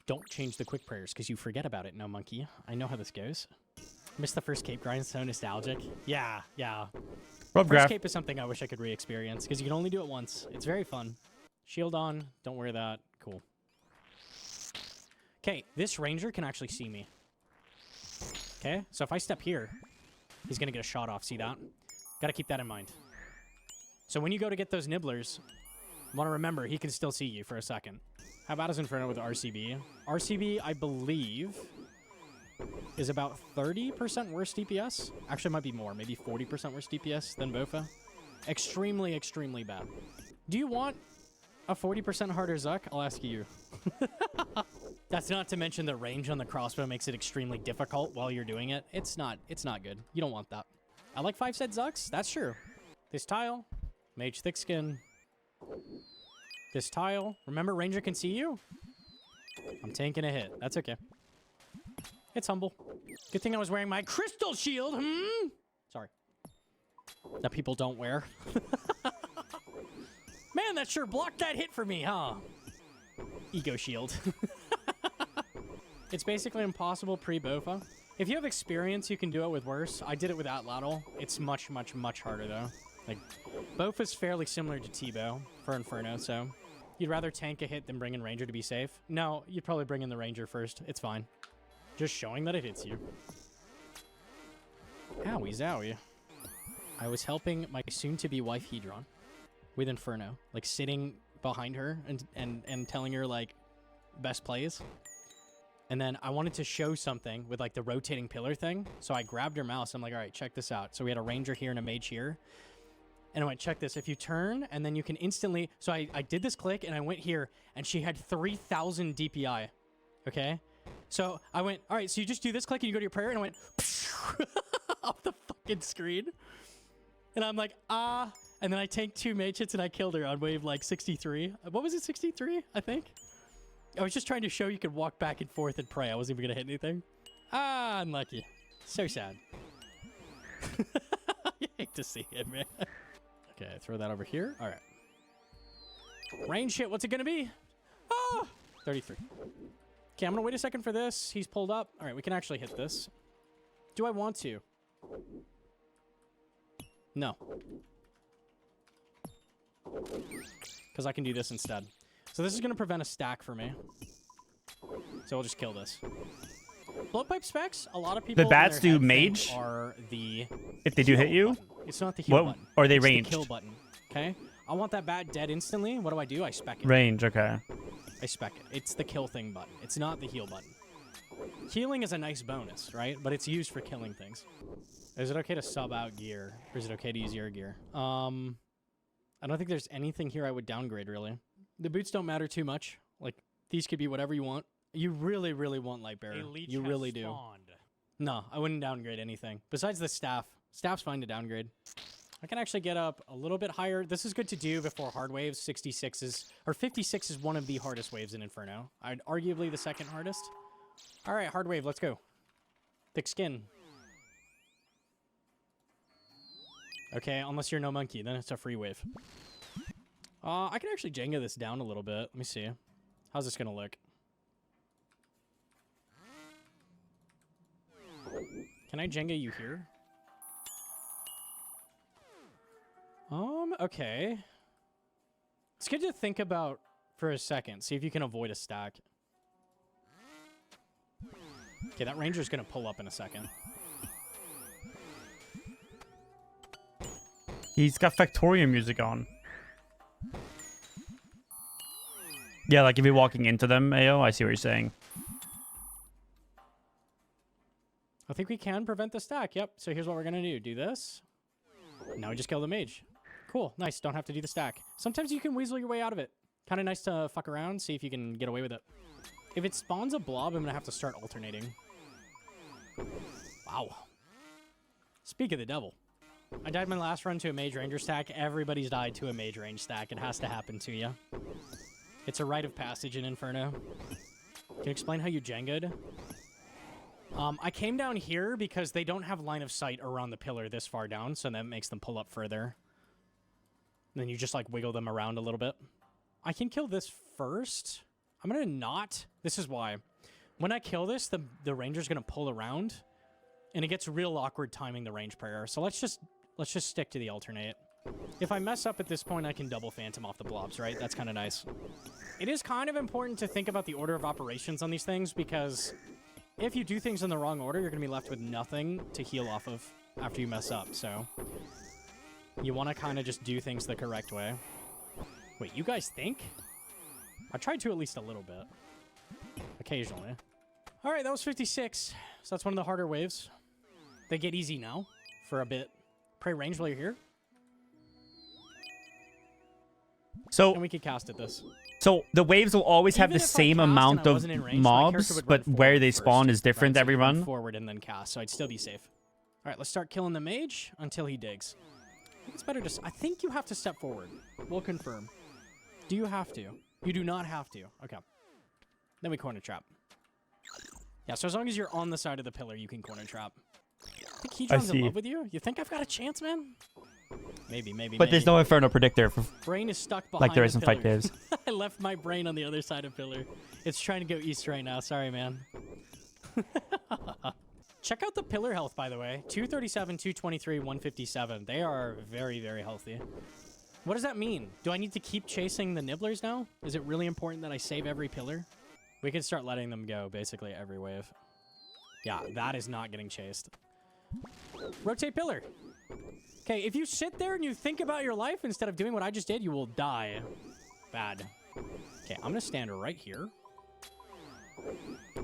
Speaker 8: Don't change the quick prayers because you forget about it, no monkey. I know how this goes. Missed the first cape grind, so nostalgic. Yeah.
Speaker 1: Rub
Speaker 8: First
Speaker 1: graph.
Speaker 8: cape is something I wish I could re-experience because you can only do it once. It's very fun. Shield on. Don't wear that. Cool. Okay, this ranger can actually see me. Okay, so if I step here, he's going to get a shot off. See that? Got to keep that in mind. So when you go to get those nibblers, want to remember he can still see you for a second. How about his Inferno with RCB? RCB, I believe, is about 30% worse DPS. Actually, it might be more. Maybe 40% worse DPS than Bofa. Extremely, extremely bad. Do you want a 40% harder Zuck? I'll ask you. That's not to mention the range on the crossbow makes it extremely difficult while you're doing it. It's not good. You don't want that. I like 5-set Zucks. That's true. This tile, Mage Thick Skin. This tile. Remember, Ranger can see you? I'm tanking a hit. That's okay. It's humble. Good thing I was wearing my crystal shield. Sorry. That people don't wear. Man, that sure blocked that hit for me, huh? Ego shield. It's basically impossible pre-Bofa. If you have experience, you can do it with worse. I did it with Atlatl. It's much, much, much harder, though. Like, Bofa's fairly similar to T-Bow for Inferno, so... You'd rather tank a hit than bring in Ranger to be safe? No, you'd probably bring in the Ranger first. It's fine. Just showing that it hits you. Owie zowie. I was helping my soon-to-be wife Hedron with Inferno. Like, sitting behind her and telling her, like, best plays. And then I wanted to show something with, like, the rotating pillar thing. So I grabbed her mouse. I'm like, all right, check this out. So we had a Ranger here and a Mage here. And I went, check this. If you turn, and then you can instantly... So I did this click, and I went here, and she had 3,000 DPI. Okay? So I went, all right, so you just do this click, and you go to your prayer, and I went... off the fucking screen. And I'm like, ah... And then I tanked 2 mage hits, and I killed her on wave, like, 63. What was it, 63, I think? I was just trying to show you could walk back and forth and pray. I wasn't even going to hit anything. Ah, unlucky. So sad. You hate to see it, man. Okay, throw that over here. All right. Range shit, what's it going to be? Ah! 33. Okay, I'm going to wait a second for this. He's pulled up. All right, we can actually hit this. Do I want to? No. Because I can do this instead. So this is going to prevent a stack for me. So we'll just kill this. Blowpipe specs, a lot of people...
Speaker 1: The bats
Speaker 8: in their
Speaker 1: do
Speaker 8: head
Speaker 1: mage?
Speaker 8: think are the...
Speaker 1: If they do hit
Speaker 8: heal
Speaker 1: you?
Speaker 8: button. It's not the heal
Speaker 1: What?
Speaker 8: button.
Speaker 1: Or are they
Speaker 8: It's
Speaker 1: ranged?
Speaker 8: the kill button, okay? I want that bat dead instantly. What do? I spec it.
Speaker 1: Range, okay.
Speaker 8: I spec it. It's the kill thing button. It's not the heal button. Healing is a nice bonus, right? But it's used for killing things. Is it okay to sub out gear? Or is it okay to use your gear? I don't think there's anything here I would downgrade, really. The boots don't matter too much. Like, these could be whatever you want. You really, really want Lightbearer. You really do. No, I wouldn't downgrade anything. Besides the staff. Staff's fine to downgrade. I can actually get up a little bit higher. This is good to do before hard waves. 66 is... Or 56 is one of the hardest waves in Inferno. I'd arguably the second hardest. All right, hard wave. Let's go. Thick skin. Okay, unless you're no monkey. Then it's a free wave. I can actually Jenga this down a little bit. Let me see. How's this going to look? Can I Jenga you here? Okay. It's good to think about for a second. See if you can avoid a stack. Okay, that ranger's going to pull up in a second.
Speaker 1: He's got Factorio music on. Yeah, like if you're walking into them, AO, I see what you're saying.
Speaker 8: I think we can prevent the stack. Yep. So here's what we're going to do. Do this. Now we just kill the mage. Cool. Nice. Don't have to do the stack. Sometimes you can weasel your way out of it. Kind of nice to fuck around, see if you can get away with it. If it spawns a blob, I'm going to have to start alternating. Wow. Speak of the devil. I died my last run to a mage ranger stack. Everybody's died to a mage range stack. It has to happen to you. It's a rite of passage in Inferno. Can you explain how you Jengo'd? I came down here because they don't have line of sight around the pillar this far down, so that makes them pull up further. Then you just, like, wiggle them around a little bit. I can kill this first. I'm gonna not. This is why. When I kill this, the ranger's gonna pull around, and it gets real awkward timing the range prayer. So let's just stick to the alternate. If I mess up at this point, I can double phantom off the blobs, right? That's kind of nice. It is kind of important to think about the order of operations on these things, because if you do things in the wrong order, you're going to be left with nothing to heal off of after you mess up. So you want to kind of just do things the correct way. Wait, you guys think? I tried to at least a little bit. Occasionally. All right, that was 56. So that's one of the harder waves. They get easy now for a bit. Pray range while you're here.
Speaker 1: So
Speaker 8: And we could cast at this.
Speaker 1: So the waves will always have
Speaker 8: Even
Speaker 1: the
Speaker 8: if I
Speaker 1: same
Speaker 8: cast and
Speaker 1: amount
Speaker 8: I
Speaker 1: of
Speaker 8: wasn't in range, my character
Speaker 1: mobs,
Speaker 8: would
Speaker 1: but
Speaker 8: run
Speaker 1: where
Speaker 8: forward
Speaker 1: they
Speaker 8: first,
Speaker 1: spawn is different
Speaker 8: right? So
Speaker 1: every
Speaker 8: he'd
Speaker 1: run.
Speaker 8: Forward and then cast, so I'd still be safe. All right, let's start killing the mage until he digs. I think it's better to. I think you have to step forward. We'll confirm. Do you have to? You do not have to. Okay. Then we corner trap. Yeah, so as long as you're on the side of the pillar, you can corner trap. I think Keyjohn's in
Speaker 1: see.
Speaker 8: love with you. You think I've got a chance, man? Maybe.
Speaker 1: But there's no Inferno predictor for
Speaker 8: Brain is stuck behind
Speaker 1: like there
Speaker 8: the
Speaker 1: is in Fight
Speaker 8: pillar.
Speaker 1: Caves.
Speaker 8: I left my brain on the other side of pillar. It's trying to go east right now. Sorry, man. Check out the pillar health, by the way. 237, 223, 157. They are very, very healthy. What does that mean? Do I need to keep chasing the nibblers now? Is it really important that I save every pillar? We can start letting them go basically every wave. Yeah, that is not getting chased. Rotate pillar. Okay, if you sit there and you think about your life instead of doing what I just did, you will die. Bad. Okay, I'm gonna stand right here.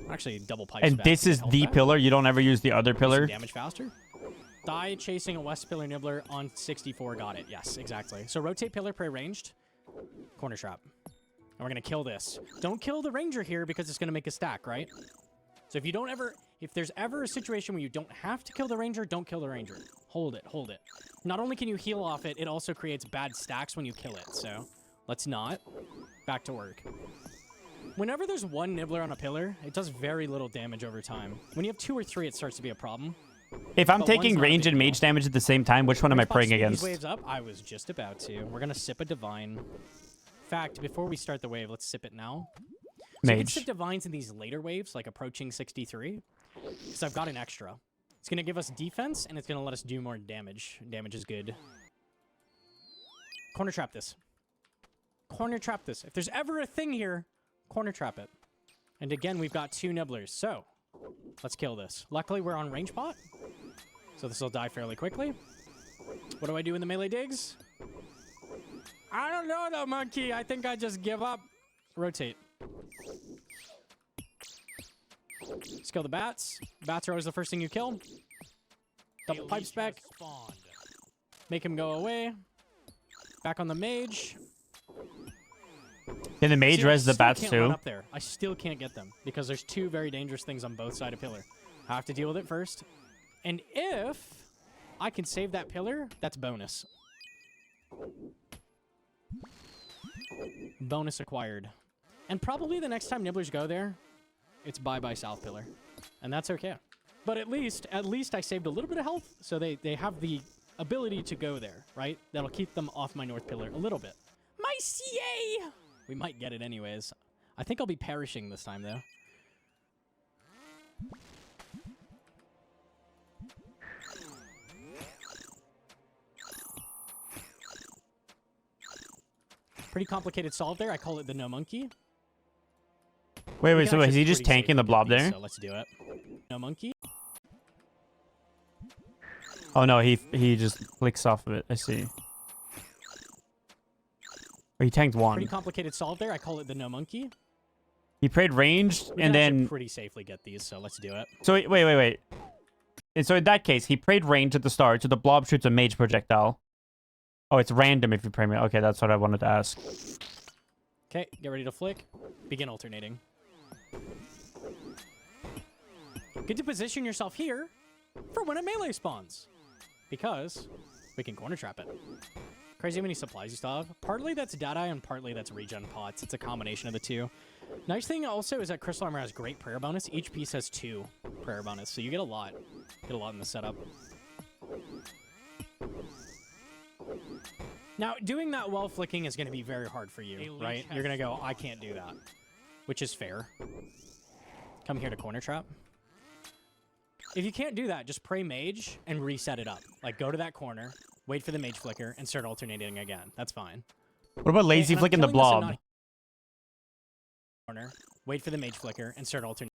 Speaker 8: Actually, double pipes
Speaker 1: And
Speaker 8: back
Speaker 1: this
Speaker 8: to get
Speaker 1: is
Speaker 8: health
Speaker 1: the
Speaker 8: back.
Speaker 1: pillar. You don't ever use the other
Speaker 8: Do some
Speaker 1: pillar.
Speaker 8: damage faster. Die chasing a west pillar nibbler on 64. Got it. Yes, exactly. So rotate pillar, pray ranged. Corner trap. And we're gonna kill this. Don't kill the ranger here because it's gonna make a stack, right? So if there's ever a situation where you don't have to kill the ranger, don't kill the ranger. Hold it, hold it. Not only can you heal off it, it also creates bad stacks when you kill it. So let's not. Back to work. Whenever there's one nibbler on a pillar, it does very little damage over time. When you have 2 or 3, it starts to be a problem.
Speaker 1: If I'm
Speaker 8: But
Speaker 1: taking
Speaker 8: one's not a
Speaker 1: range
Speaker 8: big
Speaker 1: and
Speaker 8: deal.
Speaker 1: mage damage at the same time, which one am I
Speaker 8: Xbox
Speaker 1: praying
Speaker 8: speed these
Speaker 1: against?
Speaker 8: waves up? I was just about to. We're gonna sip a divine. In fact, before we start the wave, let's sip it now. So you can
Speaker 1: Mage.
Speaker 8: sip divines in these later waves, like approaching 63, because I've got an extra. It's gonna give us defense, and it's gonna let us do more damage. Damage is good. Corner trap this. Corner trap this. If there's ever a thing here, corner trap it. And again, we've got 2 nibblers, so let's kill this. Luckily, we're on range pot, so this will die fairly quickly. What do I do in the melee digs? I don't know, though, monkey. I think I just give up. Rotate. Let's kill the bats. Bats are always the first thing you kill. Double pipe spec. Make him go away. Back on the mage.
Speaker 1: Can the mage
Speaker 8: See, I
Speaker 1: res the
Speaker 8: still
Speaker 1: bats
Speaker 8: can't run
Speaker 1: too?
Speaker 8: up there. I still can't get them because there's 2 very dangerous things on both sides of pillar. I have to deal with it first. And if I can save that pillar, that's bonus. Bonus acquired. And probably the next time nibblers go there, it's bye-bye south pillar. And that's okay. But at least I saved a little bit of health, so they have the ability to go there, right? That'll keep them off my north pillar a little bit. My CA! We might get it anyways. I think I'll be perishing this time, though. Pretty complicated solve there. I call it the no monkey.
Speaker 1: Wait,
Speaker 8: We
Speaker 1: wait,
Speaker 8: can
Speaker 1: so is
Speaker 8: actually
Speaker 1: he just
Speaker 8: pretty
Speaker 1: tanking the
Speaker 8: safely
Speaker 1: blob
Speaker 8: get these,
Speaker 1: there?
Speaker 8: So let's do it. No monkey.
Speaker 1: Oh no, he just clicks off of it. I see. Or he tanked
Speaker 8: Pretty
Speaker 1: one.
Speaker 8: complicated solve there. I call it the no monkey.
Speaker 1: He prayed ranged
Speaker 8: We
Speaker 1: and
Speaker 8: can actually
Speaker 1: then.
Speaker 8: pretty safely get these, so let's do it.
Speaker 1: So wait. And so in that case, he prayed range at the start, so the blob shoots a mage projectile. Oh, it's random if you pray me. Okay, that's what I wanted to ask.
Speaker 8: Okay, get ready to flick. Begin alternating. Good to position yourself here for when a melee spawns, because we can corner trap it. Crazy how many supplies you still have. Partly that's Deadeye and partly that's regen pots. It's a combination of the two. Nice thing also is that Crystal Armor has great prayer bonus. Each piece has 2 prayer bonus, so you get a lot. Get a lot in the setup. Now, doing that while flicking is going to be very hard for you, right? You're going to go, I can't do that, which is fair. Come here to corner trap. If you can't do that, just pray mage and reset it up. Like, go to that corner, wait for the mage flicker, and start alternating again. That's fine.
Speaker 1: What about lazy
Speaker 8: And I'm
Speaker 1: flicking the
Speaker 8: killing this and
Speaker 1: blob?
Speaker 8: not- Corner, wait for the mage flicker, and start alternating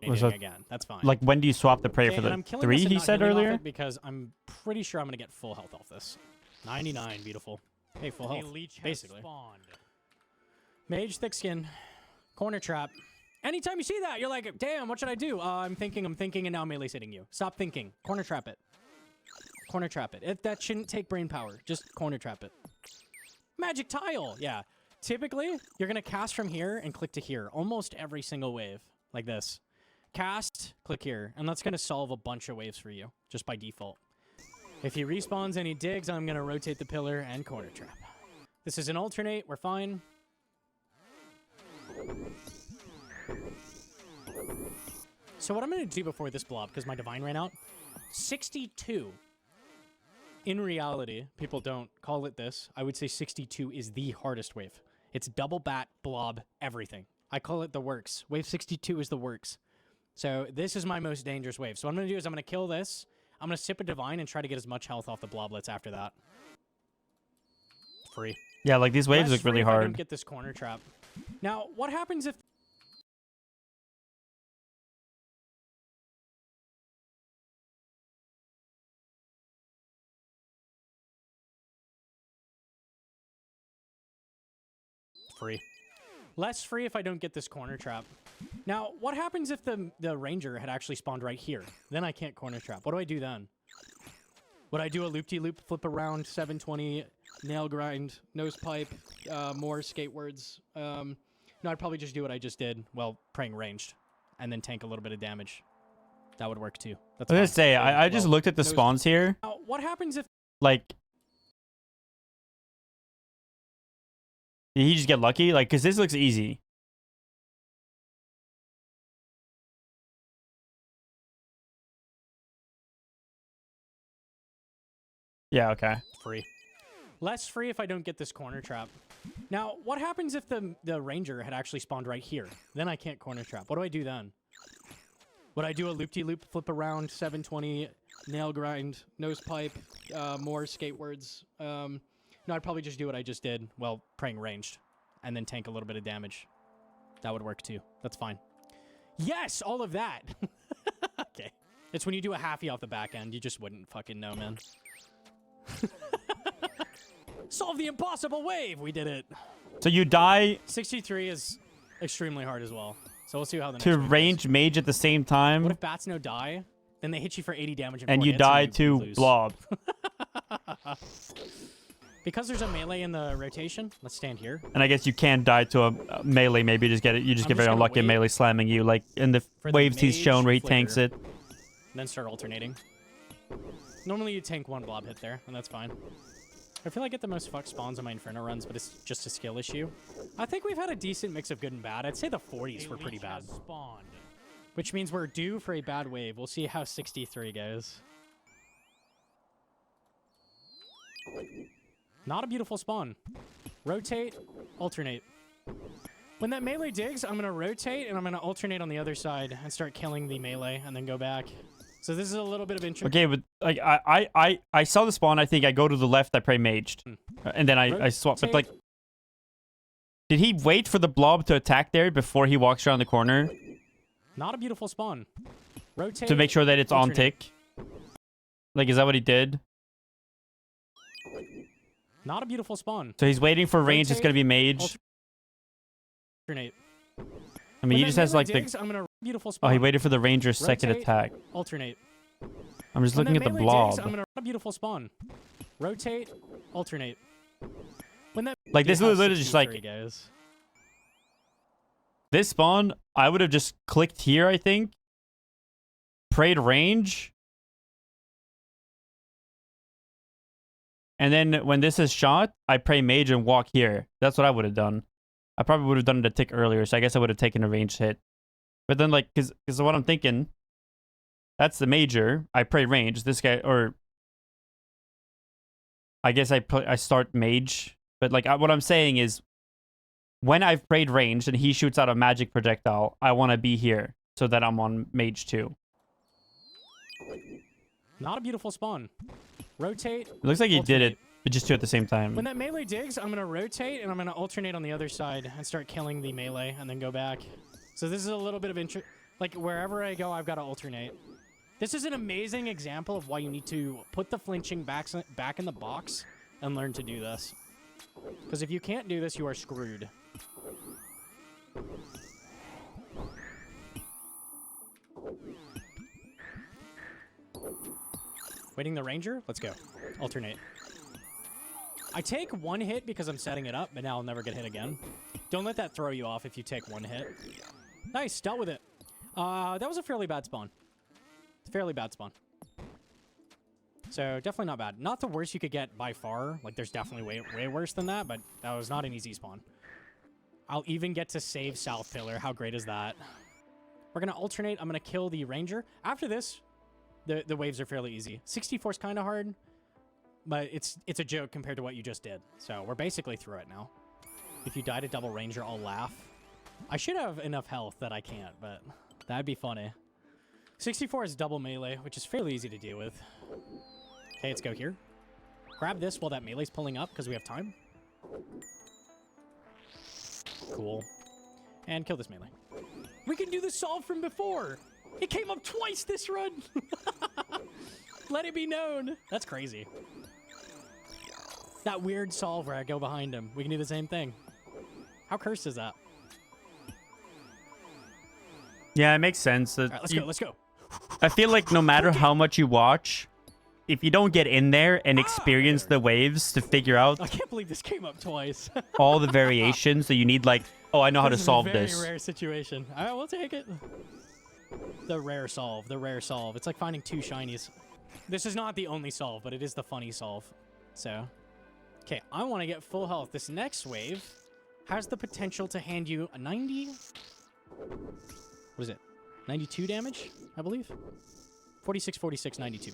Speaker 1: Was that-
Speaker 8: again. That's fine.
Speaker 1: Like, when do you swap the prayer
Speaker 8: Okay,
Speaker 1: for
Speaker 8: and
Speaker 1: the
Speaker 8: I'm killing
Speaker 1: 3
Speaker 8: this and
Speaker 1: he
Speaker 8: not
Speaker 1: said
Speaker 8: healing off
Speaker 1: earlier?
Speaker 8: it because I'm pretty sure I'm going to get full health off this. 99, beautiful. Hey, full health, basically. Mage, thick skin, corner trap. Anytime you see that, you're like, damn, what should I do? I'm thinking, and now melee's hitting you. Stop thinking. Corner trap it. Corner trap it. That shouldn't take brain power. Just corner trap it. Magic tile. Yeah. Typically, you're going to cast from here and click to here. Almost every single wave. Like this. Cast, click here. And that's going to solve a bunch of waves for you. Just by default. If he respawns and he digs, I'm going to rotate the pillar and corner trap. This is an alternate. We're fine. So what I'm going to do before this blob, because my divine ran out, 62. In reality, people don't call it this. I would say 62 is the hardest wave. It's double bat, blob, everything. I call it the works. Wave 62 is the works. So this is my most dangerous wave. So what I'm going to do is I'm going to kill this. I'm going to sip a divine and try to get as much health off the bloblets after that. Free.
Speaker 1: Yeah, like these waves
Speaker 8: Less
Speaker 1: look really
Speaker 8: free if I don't
Speaker 1: hard.
Speaker 8: get this corner trap. Now, what happens if... Free. Less free if I don't get this corner trap. Now, what happens if the ranger had actually spawned right here? Then I can't corner trap. What do I do then? Would I do a loop-de-loop, flip around, 720, nail grind, nose pipe, more skate words? No, I'd probably just do what I just did. Well, praying ranged. And then tank a little bit of damage. That would work too. That's
Speaker 1: I was gonna
Speaker 8: fine.
Speaker 1: say, I just
Speaker 8: Well,
Speaker 1: looked at the
Speaker 8: nose-
Speaker 1: spawns here.
Speaker 8: Now, what happens if...
Speaker 1: Like, did he just get lucky? Like, because this looks easy. Yeah, okay.
Speaker 8: Free. Less free if I don't get this corner trap. Now, what happens if the ranger had actually spawned right here? Then I can't corner trap. What do I do then? Would I do a loop-de-loop, flip around, 720, nail grind, nose pipe, more skate words? No, I'd probably just do what I just did. Well, praying ranged. And then tank a little bit of damage. That would work too. That's fine. Yes, all of that. Okay. It's when you do a halfie off the back end. You just wouldn't fucking know, man. Solve the impossible wave! We did it.
Speaker 1: So you die
Speaker 8: 63 is extremely hard as well. So we'll see how the next
Speaker 1: to
Speaker 8: wave goes.
Speaker 1: range mage at the same
Speaker 8: What
Speaker 1: time,
Speaker 8: if bats no die? Then they hit you for 80 damage in
Speaker 1: and
Speaker 8: 4
Speaker 1: you
Speaker 8: hits
Speaker 1: die
Speaker 8: you
Speaker 1: to
Speaker 8: lose.
Speaker 1: blob.
Speaker 8: Because there's a melee in the rotation, let's stand here.
Speaker 1: And I guess you can die to a melee. Maybe just get it. You just
Speaker 8: I'm
Speaker 1: get
Speaker 8: just
Speaker 1: very
Speaker 8: gonna
Speaker 1: unlucky.
Speaker 8: wait
Speaker 1: Melee slamming you, like in the
Speaker 8: for the
Speaker 1: waves he's
Speaker 8: mage
Speaker 1: shown where he tanks
Speaker 8: flicker.
Speaker 1: it.
Speaker 8: And then start alternating. Normally you tank one blob hit there, and that's fine. I feel like I get the most fucked spawns on my Inferno runs, but it's just a skill issue. I think we've had a decent mix of good and bad. I'd say the 40s were pretty bad. Which means we're due for a bad wave. We'll see how 63 goes. Not a beautiful spawn. Rotate, alternate. When that melee digs, I'm going to rotate, and I'm going to alternate on the other side and start killing the melee, and then go back. So this is a little bit of intro.
Speaker 1: Okay, but like I saw the spawn. I think I go to the left. I pray maged, and then I swap. But like, did he wait for the blob to attack there before he walks around the corner
Speaker 8: Not a beautiful spawn. Rotate.
Speaker 1: to make sure that it's on
Speaker 8: alternate.
Speaker 1: tick? Like, is that what he did?
Speaker 8: Not a beautiful spawn.
Speaker 1: So he's waiting for range. It's
Speaker 8: Rotate,
Speaker 1: gonna be mage.
Speaker 8: Alternate.
Speaker 1: I mean, he just has like the.
Speaker 8: I'm gonna beautiful
Speaker 1: Oh,
Speaker 8: spawn.
Speaker 1: he waited for the ranger's second
Speaker 8: Rotate,
Speaker 1: attack.
Speaker 8: Alternate.
Speaker 1: I'm just
Speaker 8: When
Speaker 1: looking
Speaker 8: that
Speaker 1: at the
Speaker 8: melee
Speaker 1: blob.
Speaker 8: digs, I'm gonna a beautiful spawn. Rotate, alternate. When that
Speaker 1: Like, this
Speaker 8: See how
Speaker 1: is literally just like
Speaker 8: 63 goes.
Speaker 1: this spawn. I would have just clicked here. I think. Prayed range. And then when this is shot, I pray mage and walk here. That's what I would have done. I probably would have done it a tick earlier, so I guess I would have taken a ranged hit. But then, like, because what I'm thinking, that's the major. I pray range. This guy, or I guess I start mage. But, like, what I'm saying is, when I've prayed ranged and he shoots out a magic projectile, I want to be here so that I'm on mage 2.
Speaker 8: Not a beautiful spawn. Rotate.
Speaker 1: It looks like he did
Speaker 8: alternate.
Speaker 1: it, but just 2 at the same time.
Speaker 8: When that melee digs, I'm going to rotate and I'm going to alternate on the other side and start killing the melee and then go back. So this is a little bit of interest. Like, wherever I go, I've got to alternate. This is an amazing example of why you need to put the flinching back in the box and learn to do this. Because if you can't do this, you are screwed. Waiting the ranger? Let's go. Alternate. I take 1 hit because I'm setting it up, but now I'll never get hit again. Don't let that throw you off if you take 1 hit. Nice, dealt with it. That was a fairly bad spawn. Fairly bad spawn. So, definitely not bad. Not the worst you could get by far. Like, there's definitely way worse than that, but that was not an easy spawn. I'll even get to save South Pillar. How great is that? We're going to alternate. I'm going to kill the ranger. After this, the waves are fairly easy. 64 is kind of hard, but it's a joke compared to what you just did. So we're basically through it now. If you die to double ranger, I'll laugh. I should have enough health that I can't, but that'd be funny. 64 is double melee, which is fairly easy to deal with. Okay, let's go here. Grab this while that melee's pulling up because we have time. Cool. And kill this melee. We can do the solve from before. It came up twice this run. Let it be known. That's crazy. That weird solve where I go behind him. We can do the same thing. How cursed is that?
Speaker 1: Yeah, it makes sense.
Speaker 8: All right, let's go. Let's go.
Speaker 1: I feel like no matter how much you watch, if you don't get in there and experience the waves to figure out
Speaker 8: I can't believe this came up twice.
Speaker 1: all the variations, so you need like, oh, I know how to solve
Speaker 8: this.
Speaker 1: this.
Speaker 8: Very rare situation. All right, we'll take it. The rare solve. The rare solve. It's like finding 2 shinies. This is not the only solve, but it is the funny solve. So, okay, I want to get full health. This next wave has the potential to hand you a 90. What is it? 92 damage, I believe. 46, 46, 92.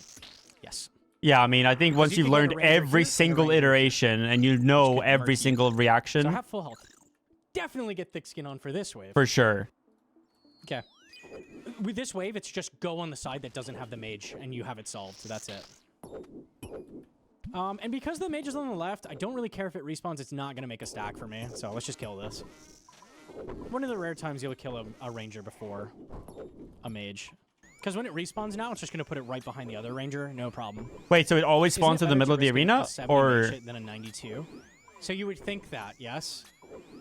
Speaker 8: Yes.
Speaker 1: Yeah, I mean, I think once you've learned every single iteration and you know every single reaction,
Speaker 8: So I have full health. Definitely get thick skin on for this wave.
Speaker 1: for sure.
Speaker 8: Okay. With this wave, it's just go on the side that doesn't have the mage, and you have it solved, so that's it. And because the mage is on the left, I don't really care if it respawns. It's not going to make a stack for me, so let's just kill this. One of the rare times you'll kill a ranger before a mage. Because when it respawns now, it's just going to put it right behind the other ranger. No problem.
Speaker 1: Wait, so it always
Speaker 8: Isn't
Speaker 1: spawns
Speaker 8: it
Speaker 1: in the
Speaker 8: better
Speaker 1: middle
Speaker 8: to
Speaker 1: of the
Speaker 8: risk
Speaker 1: arena?
Speaker 8: a 70
Speaker 1: Or
Speaker 8: mage hit than a 92? So you would think that, yes.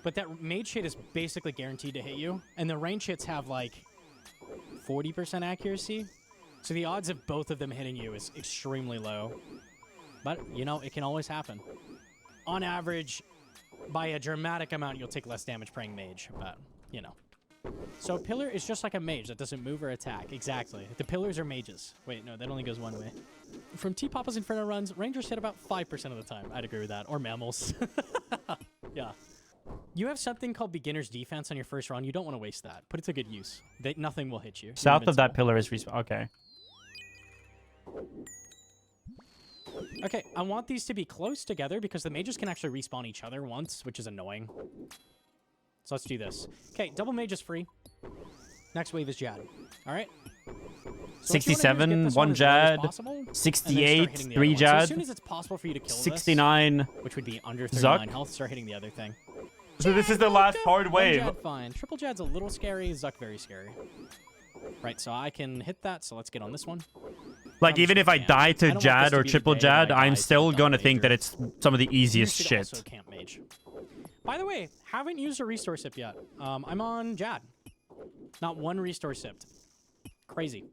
Speaker 8: But that mage hit is basically guaranteed to hit you. And the range hits have like 40% accuracy. So the odds of both of them hitting you is extremely low. But, you know, it can always happen. On average, by a dramatic amount, you'll take less damage praying mage. But, you know. So pillar is just like a mage that doesn't move or attack. Exactly. The pillars are mages. Wait, no, that only goes one way. From T-Papa's Inferno runs, rangers hit about 5% of the time. I'd agree with that. Or mammals. Yeah. You have something called beginner's defense on your first run. You don't want to waste that. Put it to good use. Nothing will hit you. You're
Speaker 1: south of that
Speaker 8: invincible.
Speaker 1: pillar is respawn. Okay.
Speaker 8: Okay, I want these to be close together because the mages can actually respawn each other once, which is annoying. So let's do this. Okay, double mage is free. Next wave is Jad. All right. So what you wanna do is
Speaker 1: 67,
Speaker 8: get this
Speaker 1: 1
Speaker 8: as low as
Speaker 1: Jad,
Speaker 8: possible, and then start
Speaker 1: 68,
Speaker 8: hitting the
Speaker 1: 3
Speaker 8: other one. So
Speaker 1: Jad,
Speaker 8: as soon as it's possible for you to kill
Speaker 1: 69.
Speaker 8: this, which would be under 39
Speaker 1: Zuck.
Speaker 8: health, start hitting the other thing.
Speaker 1: So this is the last hard
Speaker 8: One
Speaker 1: wave.
Speaker 8: Jad, fine. Triple Jad's a little scary. Zuck, very scary. Right, so I can hit that, so let's get on this one.
Speaker 1: Like, even if I die
Speaker 8: I
Speaker 1: to
Speaker 8: don't want
Speaker 1: Jad
Speaker 8: this to
Speaker 1: or
Speaker 8: be the
Speaker 1: triple
Speaker 8: day that
Speaker 1: Jad,
Speaker 8: I
Speaker 1: I'm
Speaker 8: die to
Speaker 1: still
Speaker 8: a
Speaker 1: going to
Speaker 8: double
Speaker 1: think that
Speaker 8: major.
Speaker 1: it's some of the
Speaker 8: You
Speaker 1: easiest
Speaker 8: should
Speaker 1: shit.
Speaker 8: also camp mage. By the way, haven't used a restore sip yet. I'm on Jad. Not one restore sipped. Crazy.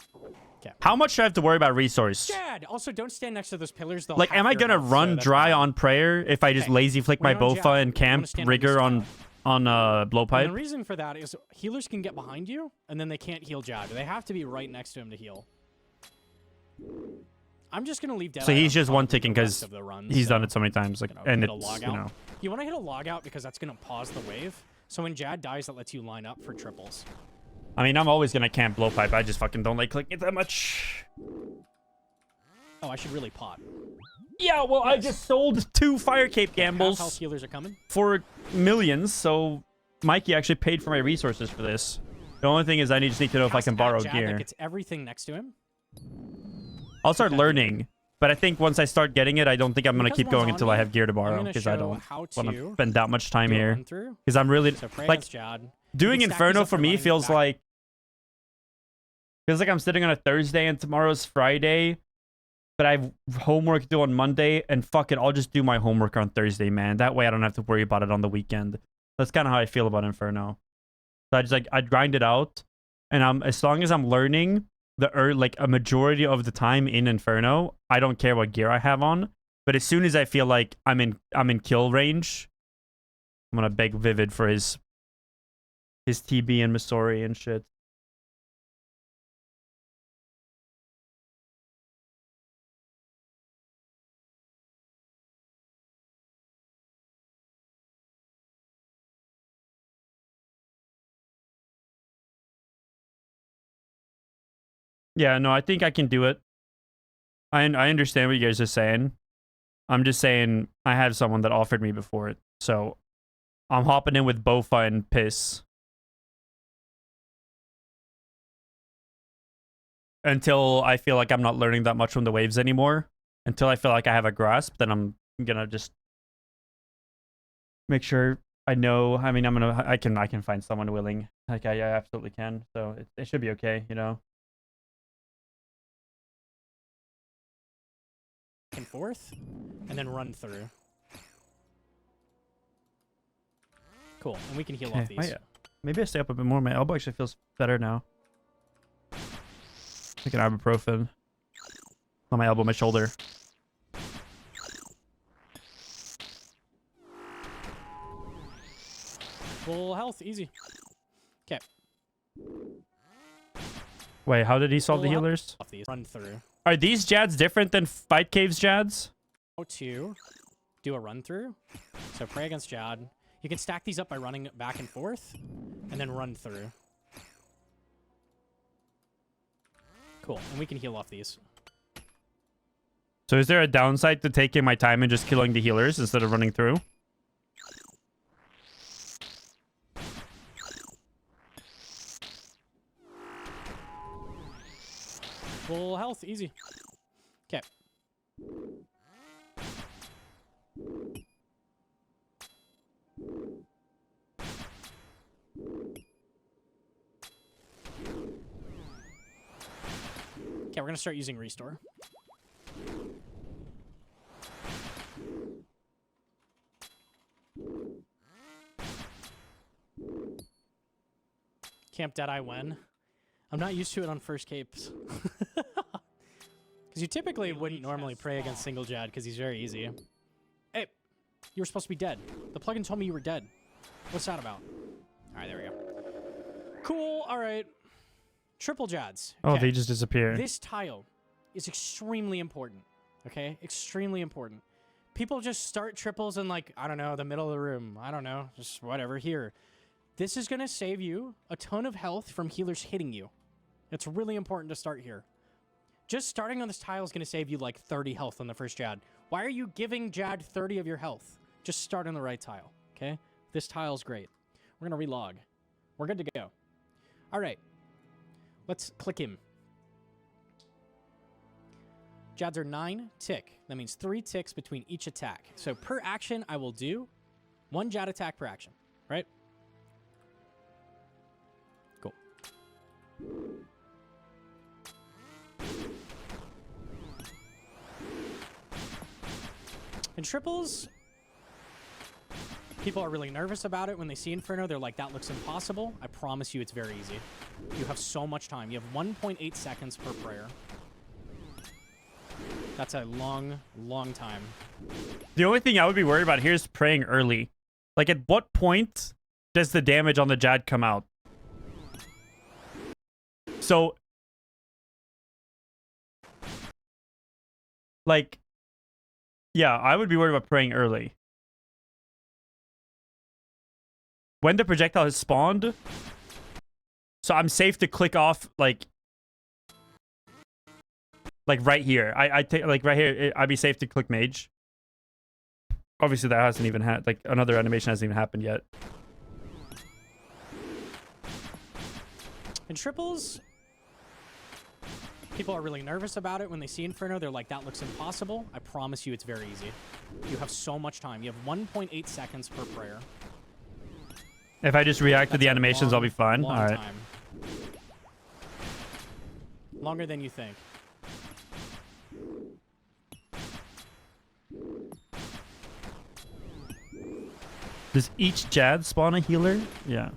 Speaker 8: Okay.
Speaker 1: How much do I have to worry about resource?
Speaker 8: Jad! Also, don't stand next to those pillars. They'll
Speaker 1: Like,
Speaker 8: half
Speaker 1: am I
Speaker 8: your
Speaker 1: gonna
Speaker 8: health,
Speaker 1: run
Speaker 8: so that's
Speaker 1: dry
Speaker 8: bad.
Speaker 1: on prayer if I just
Speaker 8: Okay.
Speaker 1: lazy flick my
Speaker 8: We're on Jad.
Speaker 1: Bofa and
Speaker 8: You wanna
Speaker 1: camp
Speaker 8: stand
Speaker 1: rigor
Speaker 8: on
Speaker 1: on
Speaker 8: And
Speaker 1: blowpipe?
Speaker 8: the reason for that is healers can get behind you, and then they can't heal Jad. They have to be right next to him to heal. I'm just gonna leave Deadeye.
Speaker 1: So he's
Speaker 8: on
Speaker 1: just
Speaker 8: top
Speaker 1: one
Speaker 8: for the
Speaker 1: ticking
Speaker 8: rest
Speaker 1: 'cause
Speaker 8: of the run,
Speaker 1: he's
Speaker 8: so,
Speaker 1: done it so many times, like, and
Speaker 8: hit a
Speaker 1: it's,
Speaker 8: log
Speaker 1: you
Speaker 8: out.
Speaker 1: know.
Speaker 8: You want to hit a log out because that's gonna pause the wave. So when Jad dies, that lets you line up for triples.
Speaker 1: I mean, I'm always gonna camp blowpipe. I just fucking don't like clicking it that much.
Speaker 8: Oh, I should really pot.
Speaker 1: Yeah, well, I just sold 2 Fire Cape
Speaker 8: Health
Speaker 1: gambles
Speaker 8: healers are coming.
Speaker 1: for millions, so Mikey actually paid for my resources for this. The only thing is I just need to know if I
Speaker 8: Cast
Speaker 1: can
Speaker 8: at
Speaker 1: borrow
Speaker 8: Jad
Speaker 1: gear.
Speaker 8: that gets everything next to him.
Speaker 1: I'll start
Speaker 8: that gear.
Speaker 1: learning, but I think once I start getting it, I don't think I'm gonna
Speaker 8: Because
Speaker 1: keep
Speaker 8: one's
Speaker 1: going
Speaker 8: on
Speaker 1: until
Speaker 8: me,
Speaker 1: I have gear to
Speaker 8: I'm
Speaker 1: borrow,
Speaker 8: gonna
Speaker 1: because I
Speaker 8: show
Speaker 1: don't
Speaker 8: how
Speaker 1: want
Speaker 8: to
Speaker 1: to spend that much time
Speaker 8: do a
Speaker 1: here.
Speaker 8: run through.
Speaker 1: Because I'm really
Speaker 8: So pray
Speaker 1: like
Speaker 8: against Jad.
Speaker 1: doing
Speaker 8: You can stack these
Speaker 1: Inferno
Speaker 8: up
Speaker 1: for
Speaker 8: and
Speaker 1: me
Speaker 8: running
Speaker 1: feels
Speaker 8: back.
Speaker 1: like I'm sitting on a Thursday and tomorrow's Friday, but I have homework to do on Monday, and fuck it, I'll just do my homework on Thursday, man. That way I don't have to worry about it on the weekend. That's kind of how I feel about Inferno. So I just I grind it out, and as long as I'm learning like a majority of the time in Inferno, I don't care what gear I have on. But as soon as I feel like I'm in kill range, I'm gonna beg Vivid for his TB and Missouri and shit. Yeah, no, I think I can do it. I understand what you guys are saying. I'm just saying I have someone that offered me before it. So I'm hopping in with Bofa and Piss. Until I feel like I'm not learning that much from the waves anymore. Until I feel like I have a grasp, then I'm gonna just make sure I know. I mean, I can find someone willing. Like I absolutely can. So it should be okay, you know.
Speaker 8: And forth, and then run through. Cool, and we can heal off these.
Speaker 1: Maybe I stay up a bit more. My elbow actually feels better now. Like an ibuprofen. Not my elbow, my shoulder.
Speaker 8: Full health, easy. Okay.
Speaker 1: Wait, how did he solve the
Speaker 8: Full health
Speaker 1: healers?
Speaker 8: off these. Run through.
Speaker 1: Are these Jads different than Fight Caves Jads?
Speaker 8: How to do a run through. So pray against Jad. You can stack these up by running back and forth, and then run through. Cool, and we can heal off these.
Speaker 1: So is there a downside to taking my time and just killing the healers instead of running through?
Speaker 8: Full health, easy. Okay. Okay, we're gonna start using restore. Camp Deadeye when? I'm not used to it on first capes. Because you typically wouldn't normally pray against single Jad because he's very easy. Hey, you were supposed to be dead. The plugin told me you were dead. What's that about? All right, there we go. Cool, all right. Triple Jads.
Speaker 1: Oh,
Speaker 8: Okay.
Speaker 1: they just disappear.
Speaker 8: This tile is extremely important, okay? Extremely important. People just start triples in, like, I don't know, the middle of the room. I don't know, just whatever, here. This is going to save you a ton of health from healers hitting you. It's really important to start here. Just starting on this tile is going to save you, like, 30 health on the first Jad. Why are you giving Jad 30 of your health? Just start on the right tile, okay? This tile's great. We're going to relog. We're good to go. All right. Let's click him. Jads are 9 tick. That means 3 ticks between each attack. So per action, I will do 1 Jad attack per action, right? Cool. In triples, people are really nervous about it when they see Inferno. They're like, that looks impossible. I promise you it's very easy. You have so much time. You have 1.8 seconds per prayer. That's a long, long time.
Speaker 1: The only thing I would be worried about here is praying early. Like, at what point does the damage on the Jad come out? So like, yeah, I would be worried about praying early. When the projectile has spawned, so I'm safe to click off, like right here. I take, like, right here, I'd be safe to click mage. Obviously, that hasn't even had, like, another animation hasn't even happened yet.
Speaker 8: In triples, people are really nervous about it when they see Inferno. They're like, that looks impossible. I promise you it's very easy. You have so much time. You have 1.8 seconds per prayer.
Speaker 1: If I just react to the animations, I'll be fine.
Speaker 8: Long
Speaker 1: All right.
Speaker 8: time. Longer than you think.
Speaker 1: Does each Jad spawn a healer? Yeah.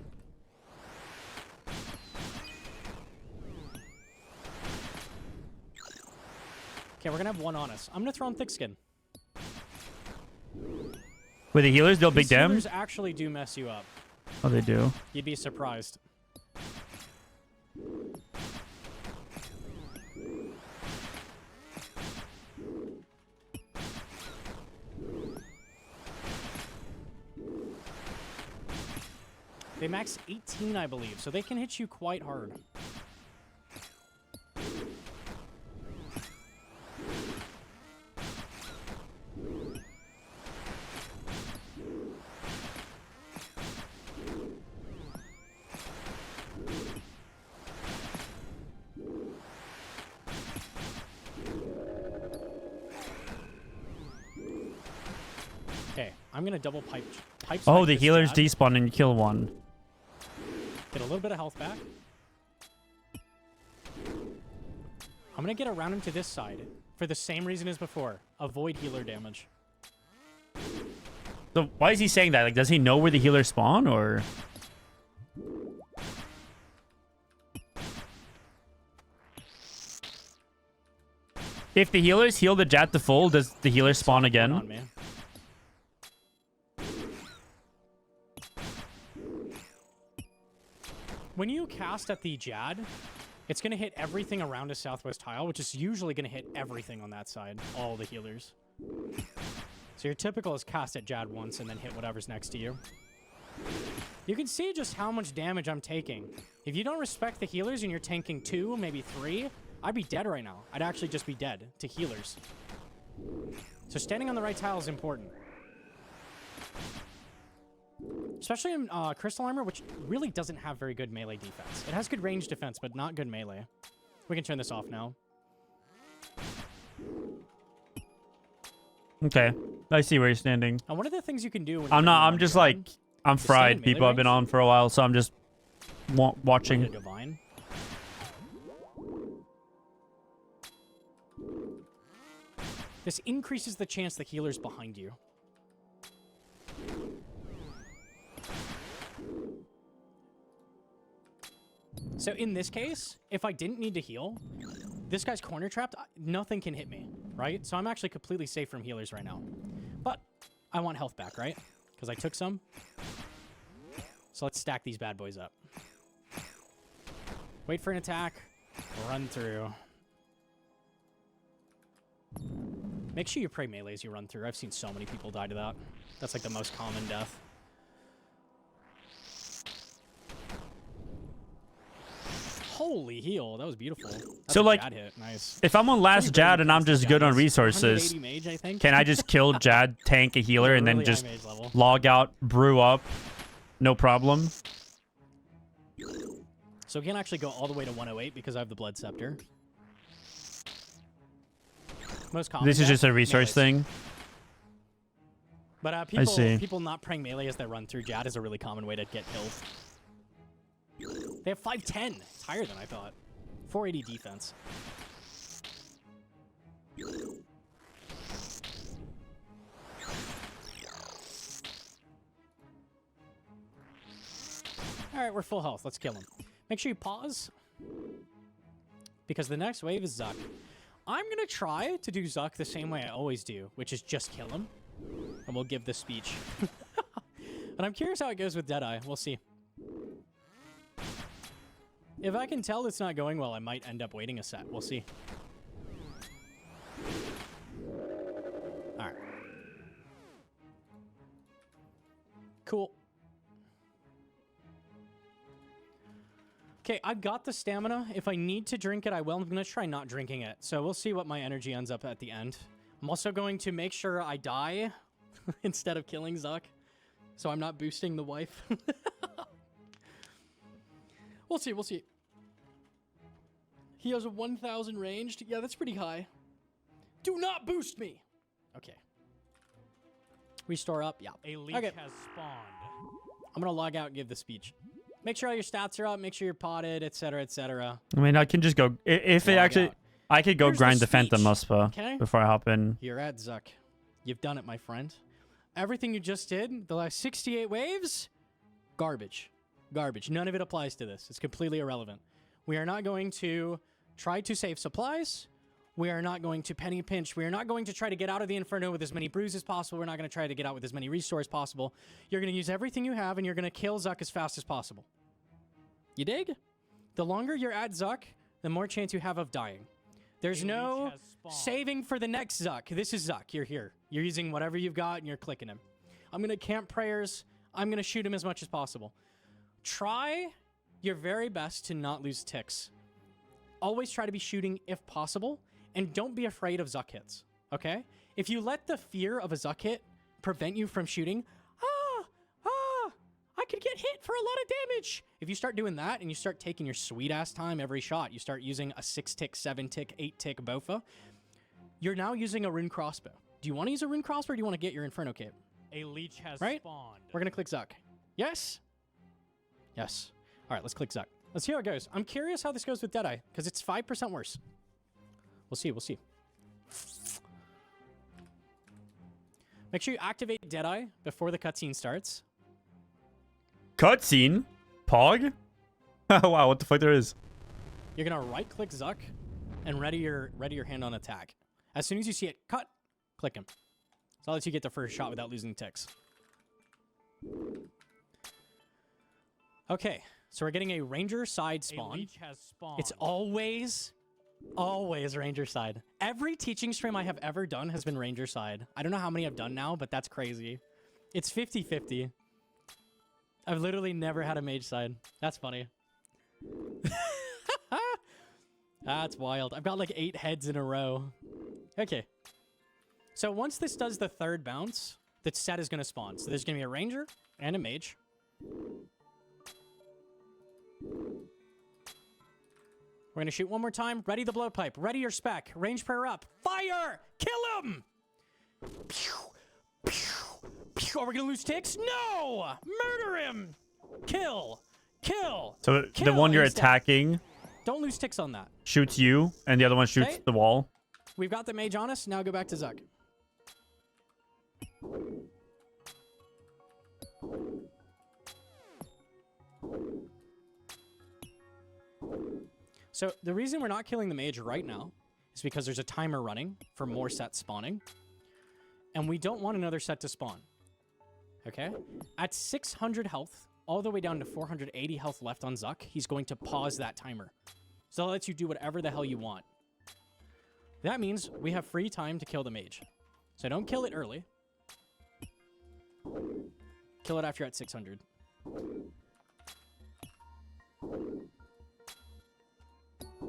Speaker 8: Okay, we're gonna have one on us. I'm gonna throw on thick skin.
Speaker 1: With the healers, deal big
Speaker 8: These
Speaker 1: damage?
Speaker 8: healers actually do mess you up.
Speaker 1: Oh, they do.
Speaker 8: You'd be surprised. They max 18, I believe, so they can hit you quite hard. Okay, I'm gonna double pipe
Speaker 1: Oh,
Speaker 8: spike
Speaker 1: the
Speaker 8: this
Speaker 1: healers
Speaker 8: Jad.
Speaker 1: despawn and you kill one.
Speaker 8: Get a little bit of health back. I'm gonna get around him to this side for the same reason as before. Avoid healer damage.
Speaker 1: So why is he saying that? Like, does he know where the healers spawn, or? If the healers heal the Jat to full, does the healer spawn again?
Speaker 8: On me. When you cast at the Jad, it's going to hit everything around a southwest tile, which is usually going to hit everything on that side, all the healers. So your typical is cast at Jad once and then hit whatever's next to you. You can see just how much damage I'm taking. If you don't respect the healers and you're tanking 2, maybe 3, I'd be dead right now. I'd actually just be dead to healers. So standing on the right tile is important. Especially in Crystal Armor, which really doesn't have very good melee defense. It has good range defense, but not good melee. We can turn this off now.
Speaker 1: Okay, I see where you're standing.
Speaker 8: And one of the things you can do when
Speaker 1: I'm
Speaker 8: you're
Speaker 1: not.
Speaker 8: doing
Speaker 1: I'm
Speaker 8: one
Speaker 1: just
Speaker 8: job
Speaker 1: like, I'm
Speaker 8: is stay in
Speaker 1: fried.
Speaker 8: melee
Speaker 1: People have been
Speaker 8: range.
Speaker 1: on for a while, so I'm just watching.
Speaker 8: Like a divine. This increases the chance the healer's behind you. So in this case, if I didn't need to heal, this guy's corner trapped, nothing can hit me, right? So I'm actually completely safe from healers right now. But I want health back, right? Because I took some. So let's stack these bad boys up. Wait for an attack. Run through. Make sure you pray melee as you run through. I've seen so many people die to that. That's like the most common death. Holy heal. That was beautiful. That's
Speaker 1: So,
Speaker 8: a
Speaker 1: like,
Speaker 8: Jad hit. Nice.
Speaker 1: If I'm on last
Speaker 8: Pretty
Speaker 1: Jad
Speaker 8: brilliant
Speaker 1: and I'm
Speaker 8: cast of
Speaker 1: just
Speaker 8: Jad.
Speaker 1: good on
Speaker 8: He's
Speaker 1: resources,
Speaker 8: 180 mage, I think.
Speaker 1: can I just kill Jad, tank a healer, and then
Speaker 8: Really
Speaker 1: just
Speaker 8: high mage level.
Speaker 1: log out, brew up? No problem.
Speaker 8: So we can actually go all the way to 108 because I have the Blood Scepter. Most common
Speaker 1: This is
Speaker 8: death,
Speaker 1: just a resource
Speaker 8: melees.
Speaker 1: thing.
Speaker 8: But
Speaker 1: see.
Speaker 8: people not praying melee as they run through Jad is a really common way to get killed. They have 510. It's higher than I thought. 480 defense. Alright, we're full health. Let's kill him. Make sure you pause. Because the next wave is Zuck. I'm going to try to do Zuck the same way I always do, which is just kill him. And we'll give the speech. But I'm curious how it goes with Deadeye. We'll see. If I can tell it's not going well, I might end up waiting a set. We'll see. Cool. Okay, I've got the stamina. If I need to drink it, I will. I'm going to try not drinking it. So we'll see what my energy ends up at the end. I'm also going to make sure I die instead of killing Zuck. So I'm not boosting the wife. We'll see, we'll see. He has a 1,000 ranged. Yeah, that's pretty high. Do not boost me! Okay. Restore up, yeah.
Speaker 9: A leech
Speaker 8: Okay.
Speaker 9: has spawned.
Speaker 8: I'm gonna log out and give the speech. Make sure all your stats are up, make sure you're potted, etc., etc.
Speaker 1: I mean, I can just go... If it
Speaker 8: Log
Speaker 1: actually...
Speaker 8: out.
Speaker 1: I could go
Speaker 8: Here's the
Speaker 1: grind the Phantom
Speaker 8: speech,
Speaker 1: Muspa
Speaker 8: okay?
Speaker 1: before I hop in.
Speaker 8: You're at Zuck. You've done it, my friend. Everything you just did, the last 68 waves, garbage. Garbage. None of it applies to this. It's completely irrelevant. We are not going to try to save supplies. We are not going to penny pinch. We are not going to try to get out of the Inferno with as many brews as possible. We're not going to try to get out with as many restores possible. You're going to use everything you have, and you're going to kill Zuck as fast as possible. You dig? The longer you're at Zuck, the more chance you have of dying. There's
Speaker 9: A
Speaker 8: no
Speaker 9: leech has spawned.
Speaker 8: saving for the next Zuck. This is Zuck. You're here. You're using whatever you've got, and you're clicking him. I'm going to camp prayers. I'm going to shoot him as much as possible. Try your very best to not lose ticks. Always try to be shooting if possible, and don't be afraid of Zuck hits, okay? If you let the fear of a Zuck hit prevent you from shooting, I could get hit for a lot of damage. If you start doing that and you start taking your sweet-ass time every shot, you start using a 6-tick, 7-tick, 8-tick Bofa, you're now using a rune crossbow. Do you want to use a rune crossbow or do you want to get your Inferno Cape?
Speaker 9: A leech has
Speaker 8: Right?
Speaker 9: spawned.
Speaker 8: We're going to click Zuck. Yes? Yes. All right, let's click Zuck. Let's see how it goes. I'm curious how this goes with Deadeye, because it's 5% worse. We'll see, we'll see. Make sure you activate Deadeye before the cutscene starts.
Speaker 1: Cutscene? Pog? Wow, what the fuck there is?
Speaker 8: You're going to right-click Zuck and ready your hand on attack. As soon as you see it cut, click him. So that lets you get the first shot without losing ticks. Okay, so we're getting a Ranger side
Speaker 9: A
Speaker 8: spawn.
Speaker 9: leech has spawned.
Speaker 8: It's always Ranger side. Every teaching stream I have ever done has been Ranger side. I don't know how many I've done now, but that's crazy. It's 50-50. I've literally never had a mage side. That's funny. That's wild. I've got like 8 heads in a row. Okay. So once this does the third bounce, the set is going to spawn. So there's going to be a Ranger and a mage. We're going to shoot one more time. Ready the blowpipe. Ready your spec. Range prayer up. Fire! Kill him! Pew! Pew! Pew! Are we going to lose ticks? No! Murder him! Kill! Kill!
Speaker 1: So the
Speaker 8: Kill
Speaker 1: one you're
Speaker 8: instead.
Speaker 1: attacking
Speaker 8: Don't lose ticks on that.
Speaker 1: shoots you, and the other one shoots
Speaker 8: Okay.
Speaker 1: the wall.
Speaker 8: We've got the mage on us. Now go back to Zuck. So the reason we're not killing the mage right now is because there's a timer running for more sets spawning. And we don't want another set to spawn. Okay? At 600 health, all the way down to 480 health left on Zuck, he's going to pause that timer. So that lets you do whatever the hell you want. That means we have free time to kill the mage. So don't kill it early. Kill it after you're at 600.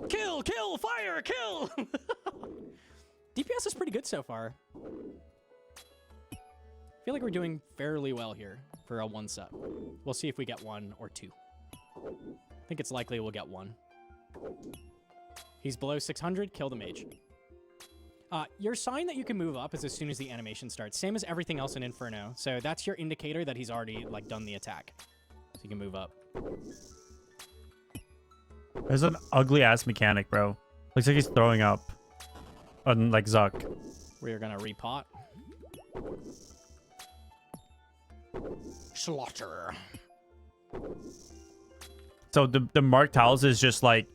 Speaker 8: Kill! Kill! Fire! Kill! DPS is pretty good so far. I feel like we're doing fairly well here for a 1 set. We'll see if we get 1 or 2. I think it's likely we'll get 1. He's below 600, kill the mage. Your sign that you can move up is as soon as the animation starts. Same as everything else in Inferno. So that's your indicator that he's already like done the attack. So you can move up.
Speaker 1: There's an ugly ass mechanic, bro. Looks like he's throwing up. On like Zuck.
Speaker 8: We are gonna repot. Slaughter.
Speaker 1: So the Mark Tiles is just like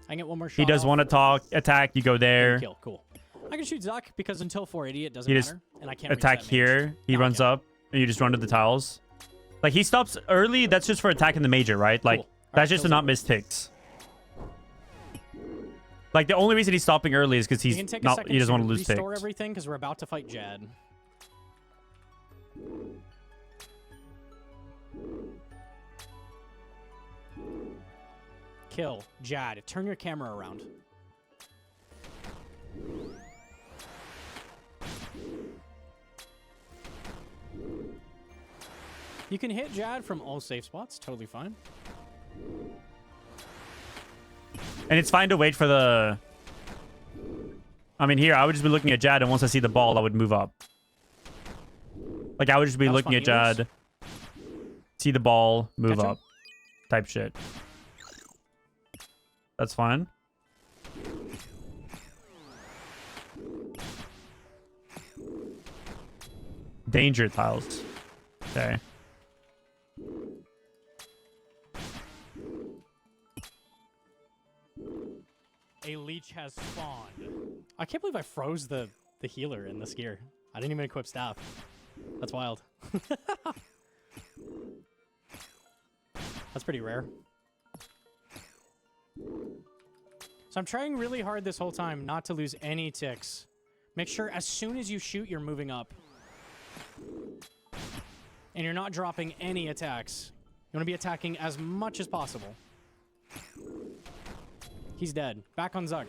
Speaker 8: I get one more shot.
Speaker 1: he does
Speaker 8: off.
Speaker 1: want to attack, you go there.
Speaker 8: Kill, cool. I can shoot Zuck because until 480 it doesn't
Speaker 1: You just
Speaker 8: matter, and I can't reach
Speaker 1: Attack
Speaker 8: that mage.
Speaker 1: here, he
Speaker 8: No, I
Speaker 1: runs
Speaker 8: can't.
Speaker 1: up, and you just run to the tiles. Like he stops early, that's just for attacking the major, right? Like
Speaker 8: Cool.
Speaker 1: that's
Speaker 8: Alright,
Speaker 1: just to
Speaker 8: kills
Speaker 1: not
Speaker 8: him.
Speaker 1: miss ticks. Like the only reason he's stopping early is because
Speaker 8: You
Speaker 1: he's
Speaker 8: can take a
Speaker 1: not
Speaker 8: second
Speaker 1: he doesn't
Speaker 8: to
Speaker 1: want to lose ticks.
Speaker 8: restore everything because we're about to fight Jad. Kill. Jad, turn your camera around. You can hit Jad from all safe spots. Totally fine.
Speaker 1: And it's fine to wait for the... I mean, here, I would just be looking at Jad, and once I see the ball, I would move up. Like, I would just be
Speaker 8: That was
Speaker 1: looking
Speaker 8: fun
Speaker 1: at
Speaker 8: healers.
Speaker 1: Jad, see the ball, move
Speaker 8: Catch him.
Speaker 1: up, type shit. That's fine. Danger tiles. Okay.
Speaker 9: A leech has spawned.
Speaker 8: I can't believe I froze the healer in this gear. I didn't even equip staff. That's wild. That's pretty rare. So I'm trying really hard this whole time not to lose any ticks. Make sure as soon as you shoot, you're moving up. And you're not dropping any attacks. You want to be attacking as much as possible. He's dead. Back on Zug.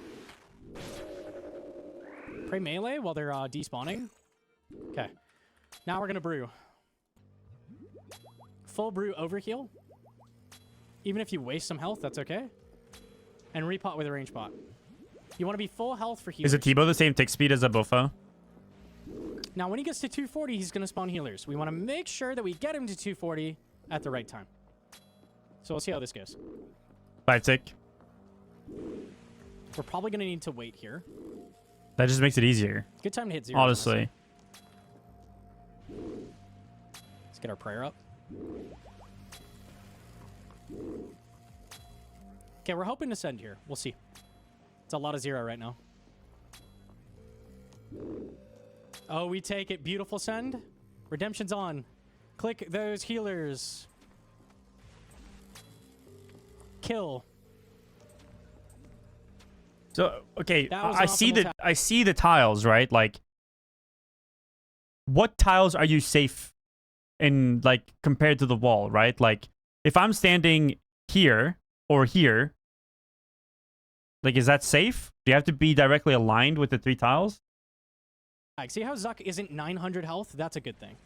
Speaker 8: Pray melee while they're despawning. Okay. Now we're going to brew. Full brew overheal. Even if you waste some health, that's okay. And repot with a range pot. You want to be full health for healers.
Speaker 1: Is a T-Bow the same tick speed as a Buffa?
Speaker 8: Now, when he gets to 240, he's going to spawn healers. We want to make sure that we get him to 240 at the right time. So we'll see how this goes.
Speaker 1: 5 tick.
Speaker 8: We're probably going to need to wait here.
Speaker 1: That just makes it easier.
Speaker 8: Good time to hit 0.
Speaker 1: Honestly.
Speaker 8: Let's get our prayer up. Okay, we're hoping to send here. We'll see. It's a lot of 0 right now. Oh, we take it. Beautiful send. Redemption's on. Click those healers. Kill.
Speaker 1: So okay,
Speaker 8: That was
Speaker 1: I
Speaker 8: an
Speaker 1: see
Speaker 8: optimal
Speaker 1: the I see the tiles, right? Like, what tiles are you safe in, like, compared to the wall, right? Like, if I'm standing here or here, like, is that safe? Do you have to be directly aligned with the 3 tiles?
Speaker 8: Like, see how Zuck isn't 900 health? That's a good thing.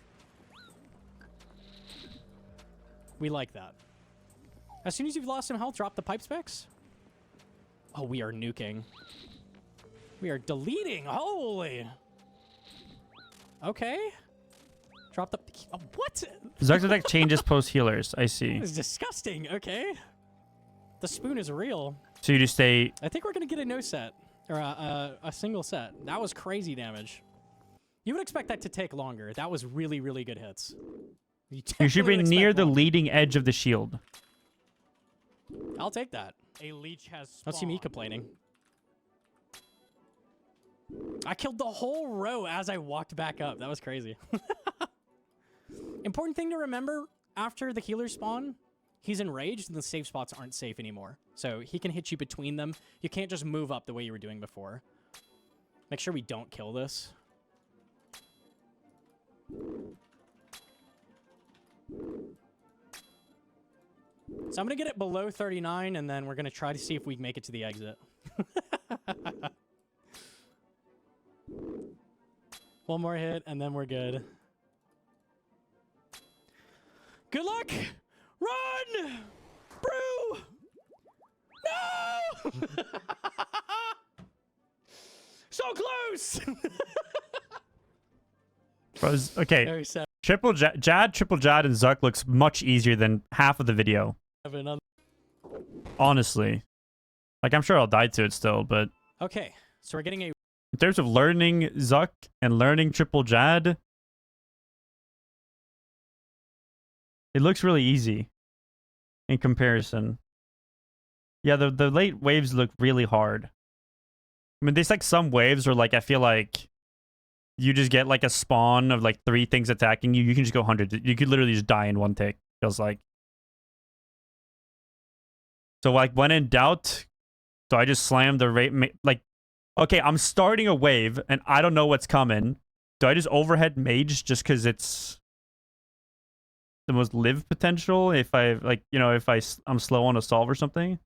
Speaker 8: We like that. As soon as you've lost some health, drop the pipe specs. Oh, we are nuking. We are deleting. Holy. Okay. Drop the... Oh, what?
Speaker 1: Zuck's attack changes post healers. I see.
Speaker 8: This is disgusting. Okay. The spoon is real.
Speaker 1: So you just stay.
Speaker 8: I think we're going to get a no set. Or a single set. That was crazy damage. You would expect that to take longer. That was really, really good hits.
Speaker 1: You should be
Speaker 8: definitely would
Speaker 1: near
Speaker 8: expect
Speaker 1: the
Speaker 8: longer.
Speaker 1: leading edge of the shield.
Speaker 9: I'll take that. A leech has spawned.
Speaker 8: Don't see me complaining. I killed the whole row as I walked back up. That was crazy. Important thing to remember, after the healers spawn, he's enraged and the safe spots aren't safe anymore. So he can hit you between them. You can't just move up the way you were doing before. Make sure we don't kill this. So I'm going to get it below 39, and then we're going to try to see if we can make it to the exit. One more hit, and then we're good. Good luck! Run! Brew! No! So close!
Speaker 1: Okay,
Speaker 8: Very sad.
Speaker 1: triple Jad, triple Jad, and Zuck looks much easier than half of the video. Honestly. Like, I'm sure I'll die to it still, but
Speaker 8: Okay, so we're getting a...
Speaker 1: in terms of learning Zuck and learning triple Jad, it looks really easy in comparison. Yeah, the late waves look really hard. I mean, there's like some waves where, like, I feel like you just get like a spawn of like 3 things attacking you. You can just go 100. You could literally just die in one tick. Feels like. So like when in doubt, so I just slammed the rate. Like, okay, I'm starting a wave and I don't know what's coming. Do I just overhead mage just because it's the most live potential? If I like, you know, if I'm slow on a solve or something.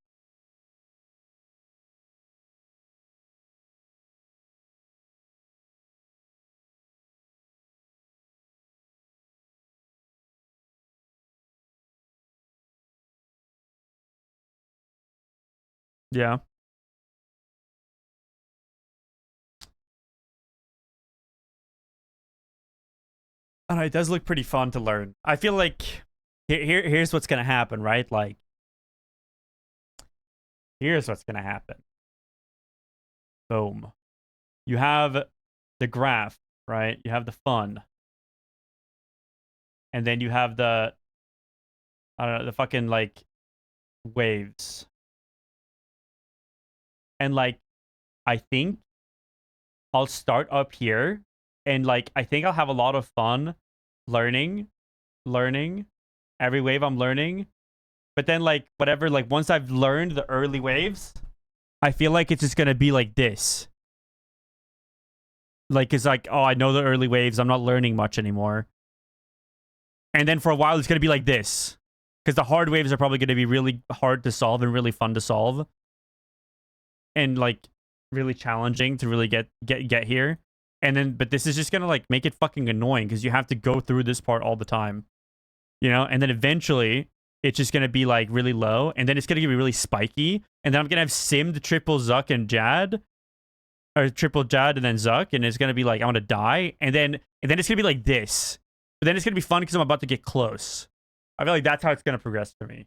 Speaker 1: Yeah. I don't know, it does look pretty fun to learn. I feel like here's what's gonna happen, right? Like, here's what's gonna happen. Boom. You have the graph, right? You have the fun. And then you have the, I don't know, the fucking, like, waves. And, like, I think I'll start up here. And, like, I think I'll have a lot of fun learning. Every wave I'm learning. But then, like, whatever, like, once I've learned the early waves, I feel like it's just gonna be like this. Like, it's like, oh, I know the early waves. I'm not learning much anymore. And then for a while, it's going to be like this. Because the hard waves are probably going to be really hard to solve and really fun to solve. And, like, really challenging to really get here. And then, but this is just going to, like, make it fucking annoying. Because you have to go through this part all the time. You know? And then eventually, it's just going to be, like, really low. And then it's going to be really spiky. And then I'm going to have simmed triple Zuck and Jad. Or triple Jad and then Zuck, and it's gonna be like, I want to die, and then it's gonna be like this. But then it's gonna be fun because I'm about to get close. I feel like that's how it's gonna progress for me.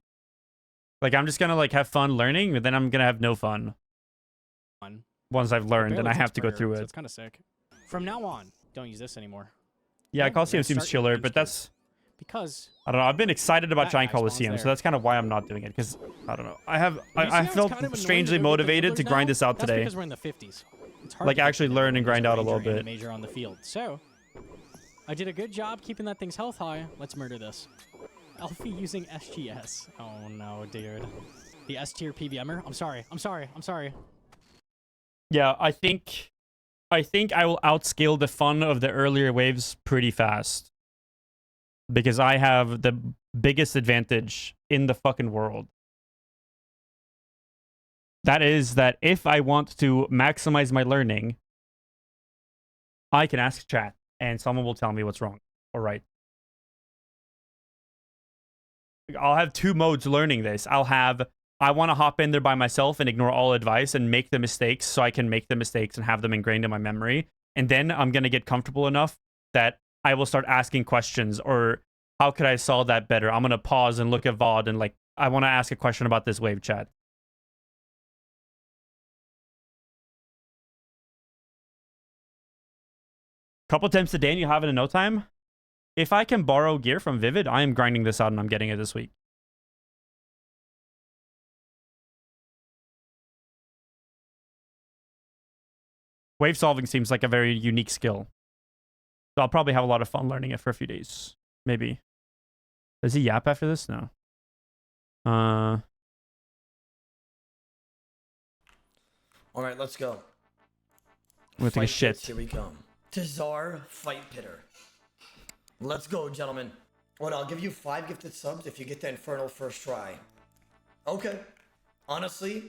Speaker 1: Like, I'm just gonna, like, have fun learning, but then I'm gonna have no fun once I've learned, and I have to go through it.
Speaker 8: So it's kind of sick. From now on, don't use this anymore.
Speaker 1: Yeah,
Speaker 8: Okay,
Speaker 1: Coliseum
Speaker 8: we're gonna
Speaker 1: seems
Speaker 8: start your
Speaker 1: chiller, but
Speaker 8: booster.
Speaker 1: that's,
Speaker 8: Because
Speaker 1: I don't know. I've been excited about
Speaker 8: that
Speaker 1: Giant
Speaker 8: guy spawns
Speaker 1: Coliseum, so
Speaker 8: there.
Speaker 1: that's kind of why I'm not doing it. Because I don't know. I
Speaker 8: You see
Speaker 1: I
Speaker 8: how it's
Speaker 1: felt
Speaker 8: kind of annoying
Speaker 1: strangely
Speaker 8: to go get the
Speaker 1: motivated to
Speaker 8: dribblers
Speaker 1: grind
Speaker 8: now?
Speaker 1: this out
Speaker 8: That's
Speaker 1: today.
Speaker 8: because we're in the 50s. It's hard
Speaker 1: Like,
Speaker 8: to get
Speaker 1: actually
Speaker 8: there
Speaker 1: learn and
Speaker 8: when
Speaker 1: grind
Speaker 8: there's
Speaker 1: out a little
Speaker 8: ranger and
Speaker 1: bit.
Speaker 8: major on the field. So I did a good job keeping that thing's health high. Let's murder this. Elfie using SGS. Oh no, dude. The S tier PVMer. I'm sorry.
Speaker 1: Yeah, I think I will outscale the fun of the earlier waves pretty fast. Because I have the biggest advantage in the fucking world. That is that if I want to maximize my learning, I can ask chat and someone will tell me what's wrong or right. I'll have two modes learning this. I want to hop in there by myself and ignore all advice and make the mistakes so I can make the mistakes and have them ingrained in my memory. And then I'm going to get comfortable enough that I will start asking questions or how could I solve that better? I'm going to pause and look at VOD and, like, I want to ask a question about this wave chat. Couple attempts a day and you have it in no time? If I can borrow gear from Vivid, I am grinding this out and I'm getting it this week. Wave solving seems like a very unique skill. So I'll probably have a lot of fun learning it for a few days. Maybe. Does he yap after this? No.
Speaker 2: All right, let's go.
Speaker 1: I'm gonna take a
Speaker 2: Fight
Speaker 1: shit.
Speaker 2: pits, here we come. Tazar Fight Pitter. Let's go, gentlemen. Well, I'll give you 5 gifted subs if you get the Infernal first try. Okay. Honestly,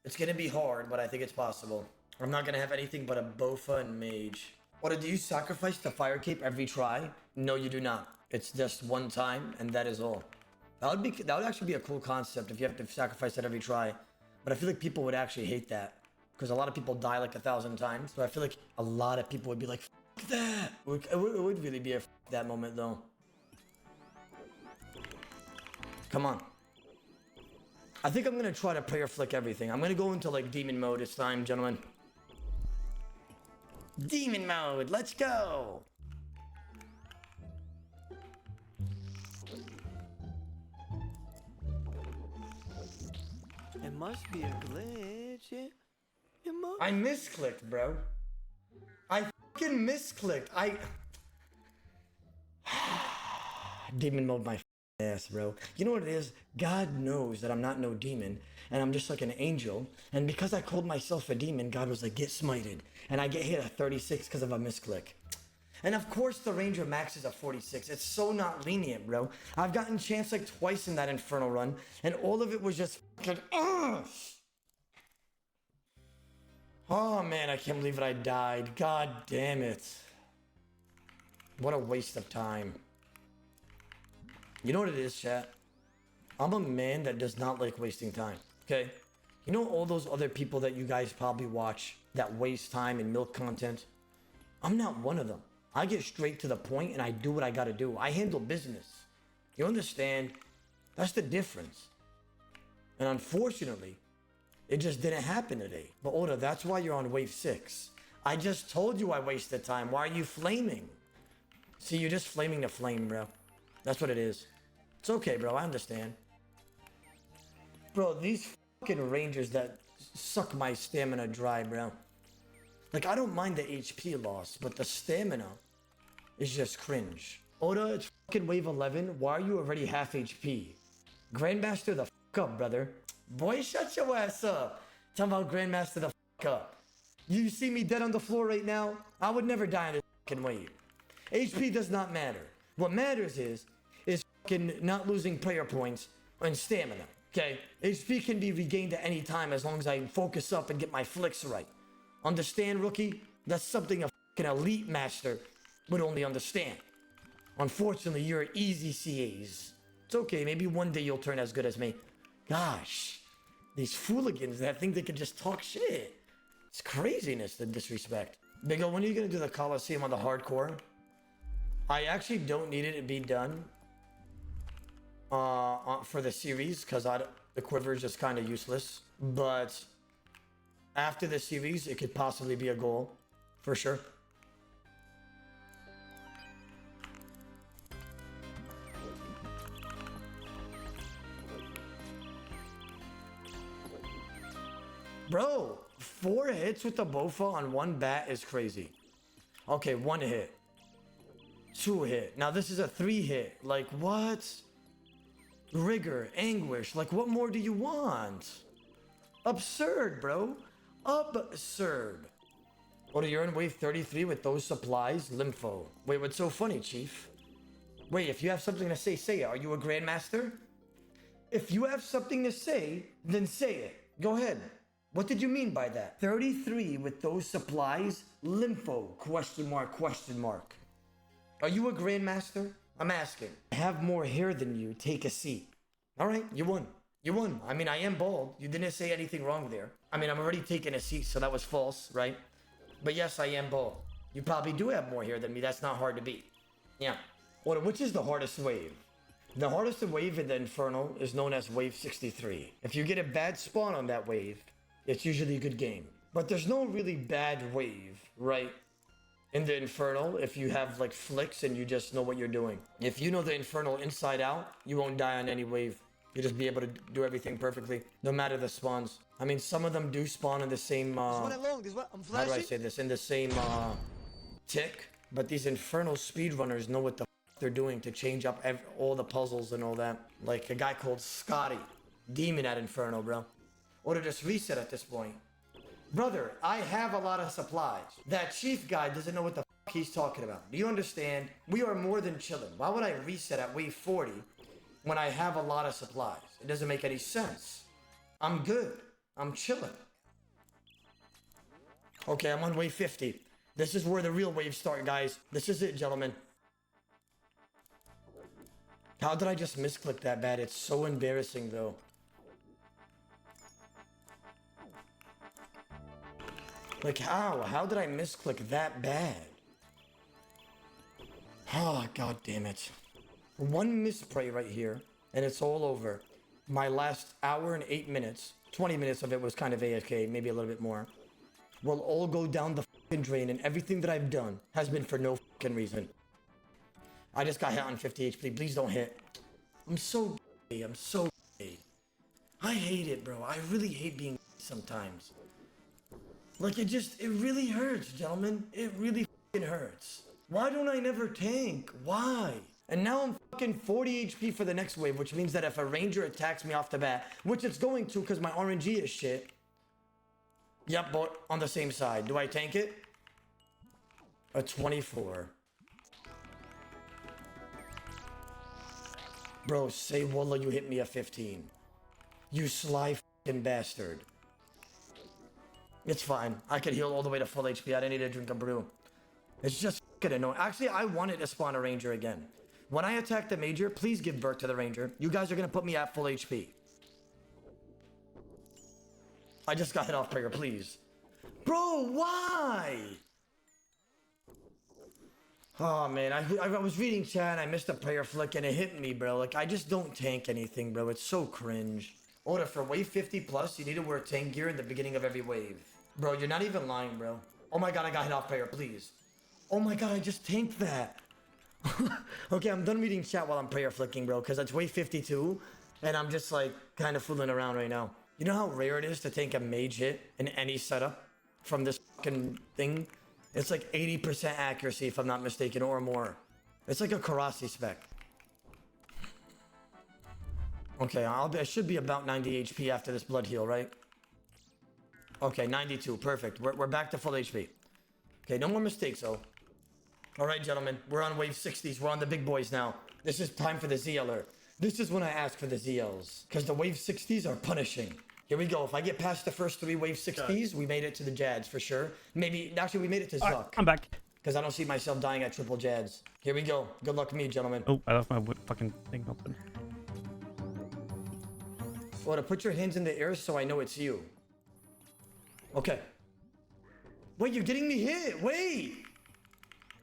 Speaker 2: it's gonna be hard, but I think it's possible. I'm not gonna have anything but a Bofa and Mage. What, do you sacrifice the Fire Cape every try? No, you do not. It's just one time, and that is all. That would actually be a cool concept if you have to sacrifice it every try. But I feel like people would actually hate that. Because a lot of people die like 1,000 times. So I feel like a lot of people would be like, F that! It would really be a F that moment, though. Come on. I think I'm going to try to prayer flick everything. I'm going to go into, like, demon mode this time, gentlemen. Demon mode! Let's go!
Speaker 10: It must be a glitch. It must.
Speaker 2: I misclicked, bro. I fucking misclicked. Demon mode my ass, bro. You know what it is? God knows that I'm not no demon, and I'm just like an angel. And because I called myself a demon, God was like, get smited. And I get hit at 36 because of a misclick. And of course the Ranger max is a 46. It's so not lenient, bro. I've gotten chance like twice in that Infernal run, and all of it was just fucking Oh man, I can't believe that I died. God damn it. What a waste of time. You know what it is, chat? I'm a man that does not like wasting time, okay? You know all those other people that you guys probably watch that waste time and milk content? I'm not one of them. I get straight to the point and I do what I gotta do. I handle business. You understand? That's the difference. And unfortunately, it just didn't happen today. But Oda, that's why you're on wave 6. I just told you I wasted time. Why are you flaming? See, you're just flaming the flame, bro. That's what it is. It's okay, bro. I understand. Bro, these fucking rangers that suck my stamina dry, bro. Like, I don't mind the HP loss, but the stamina is just cringe. Oda, it's fucking wave 11. Why are you already half HP? Grandmaster the fuck up, brother. Boy, shut your ass up. Talking about Grandmaster the fuck up. You see me dead on the floor right now? I would never die in this fucking wave. HP does not matter. What matters is fucking not losing prayer points and stamina, okay? HP can be regained at any time as long as I focus up and get my flicks right. Understand, rookie? That's something a fucking elite master would only understand. Unfortunately, you're easy CAs. It's okay, maybe one day you'll turn as good as me. Gosh, these fooligans that think they can just talk shit. It's craziness, the disrespect. Big O, when are you gonna do the Coliseum on the hardcore? I actually don't need it to be done for the series, because the quiver is just kind of useless. But after the series, it could possibly be a goal, for sure. Bro, 4 hits with the Bofa on one bat is crazy. Okay, 1 hit. 2 hit. Now this is a 3 hit. Like, what? Rigor, anguish. Like, what more do you want? Absurd, bro. Absurd. What, you're in wave 33 with those supplies? Lympho. Wait, what's so funny, Chief? Wait, if you have something to say, say it. Are you a Grandmaster? If you have something to say, then say it. Go ahead. What did you mean by that? 33 with those supplies? Lympho? Question mark, question mark. Are you a Grandmaster? I'm asking. I have more hair than you. Take a seat. All right, you won. You won. I mean, I am bald. You didn't say anything wrong there. I mean, I'm already taking a seat, so that was false, right? But yes, I am bald. You probably do have more hair than me. That's not hard to beat. Yeah. Well, which is the hardest wave? The hardest wave in the Infernal is known as wave 63. If you get a bad spawn on that wave, it's usually a good game. But there's no really bad wave, right? In the Infernal, if you have like flicks and you just know what you're doing. If you know the Infernal inside out, you won't die on any wave. You'll just be able to do everything perfectly, no matter the spawns. I mean, some of them do spawn in the same, how do I say this? In the same, tick. But these Infernal speedrunners know what the they're doing to change up all the puzzles and all that. Like a guy called Scotty. Demon at Inferno, bro. Or to just reset at this point. Brother, I have a lot of supplies. That chief guy doesn't know what the fuck he's talking about. Do you understand? We are more than chilling. Why would I reset at wave 40 when I have a lot of supplies? It doesn't make any sense. I'm good. I'm chilling. Okay, I'm on wave 50. This is where the real waves start, guys. This is it, gentlemen. How did I just misclick that bad? It's so embarrassing, though. Like, how? How did I misclick that bad? Oh, god damn it. One misspray right here, and it's all over. My last hour and 8 minutes, 20 minutes of it was kind of AFK, maybe a little bit more, will all go down the fucking drain, and everything that I've done has been for no fucking reason. I just got hit on 50 HP. Please don't hit. I'm so gay. I'm so gay. I hate it, bro. I really hate being sometimes. Like, it really hurts, gentlemen. It really fucking hurts. Why don't I never tank? Why? And now I'm fucking 40 HP for the next wave, which means that if a ranger attacks me off the bat, which it's going to because my RNG is shit. Yep, but on the same side. Do I tank it? A 24. Bro, say wallah you hit me a 15. You sly fucking bastard. It's fine. I could heal all the way to full HP. I didn't need to drink a brew. It's just fucking annoying. Actually, I wanted to spawn a ranger again. When I attack the major, please give birth to the ranger. You guys are gonna put me at full HP. I just got hit off prayer, please. Bro, why? Oh man, I was reading chat and I missed a prayer flick and it hit me, bro. Like, I just don't tank anything, bro. It's so cringe. Order for wave 50 plus, you need to wear tank gear in the beginning of every wave. Bro, you're not even lying, bro. Oh my god, I got hit off prayer, please. Oh my god, I just tanked that. Okay, I'm done reading chat while I'm prayer flicking, bro, because it's wave 52 and I'm just like kind of fooling around right now. You know how rare it is to tank a mage hit in any setup from this fucking thing? It's like 80% accuracy if I'm not mistaken, or more. It's like a Karasi spec. Okay, I should be about 90 HP after this blood heal, right? Okay, 92, perfect. We're back to full HP. Okay, no more mistakes, though. All right, gentlemen, we're on wave 60s. We're on the big boys now. This is time for the ZLer. This is when I ask for the ZLs, because the wave 60s are punishing. Here we go. If I get past the first 3 wave 60s, we made it to the Jads for sure. Maybe, actually, we made it to Zuck.
Speaker 1: I'm back.
Speaker 2: Because I don't see myself dying at triple Jads. Here we go. Good luck to me, gentlemen.
Speaker 1: Oh, I left my fucking thing open.
Speaker 2: Well, to put your hands in the air so I know it's you. Okay. Wait, you're getting me hit. Wait.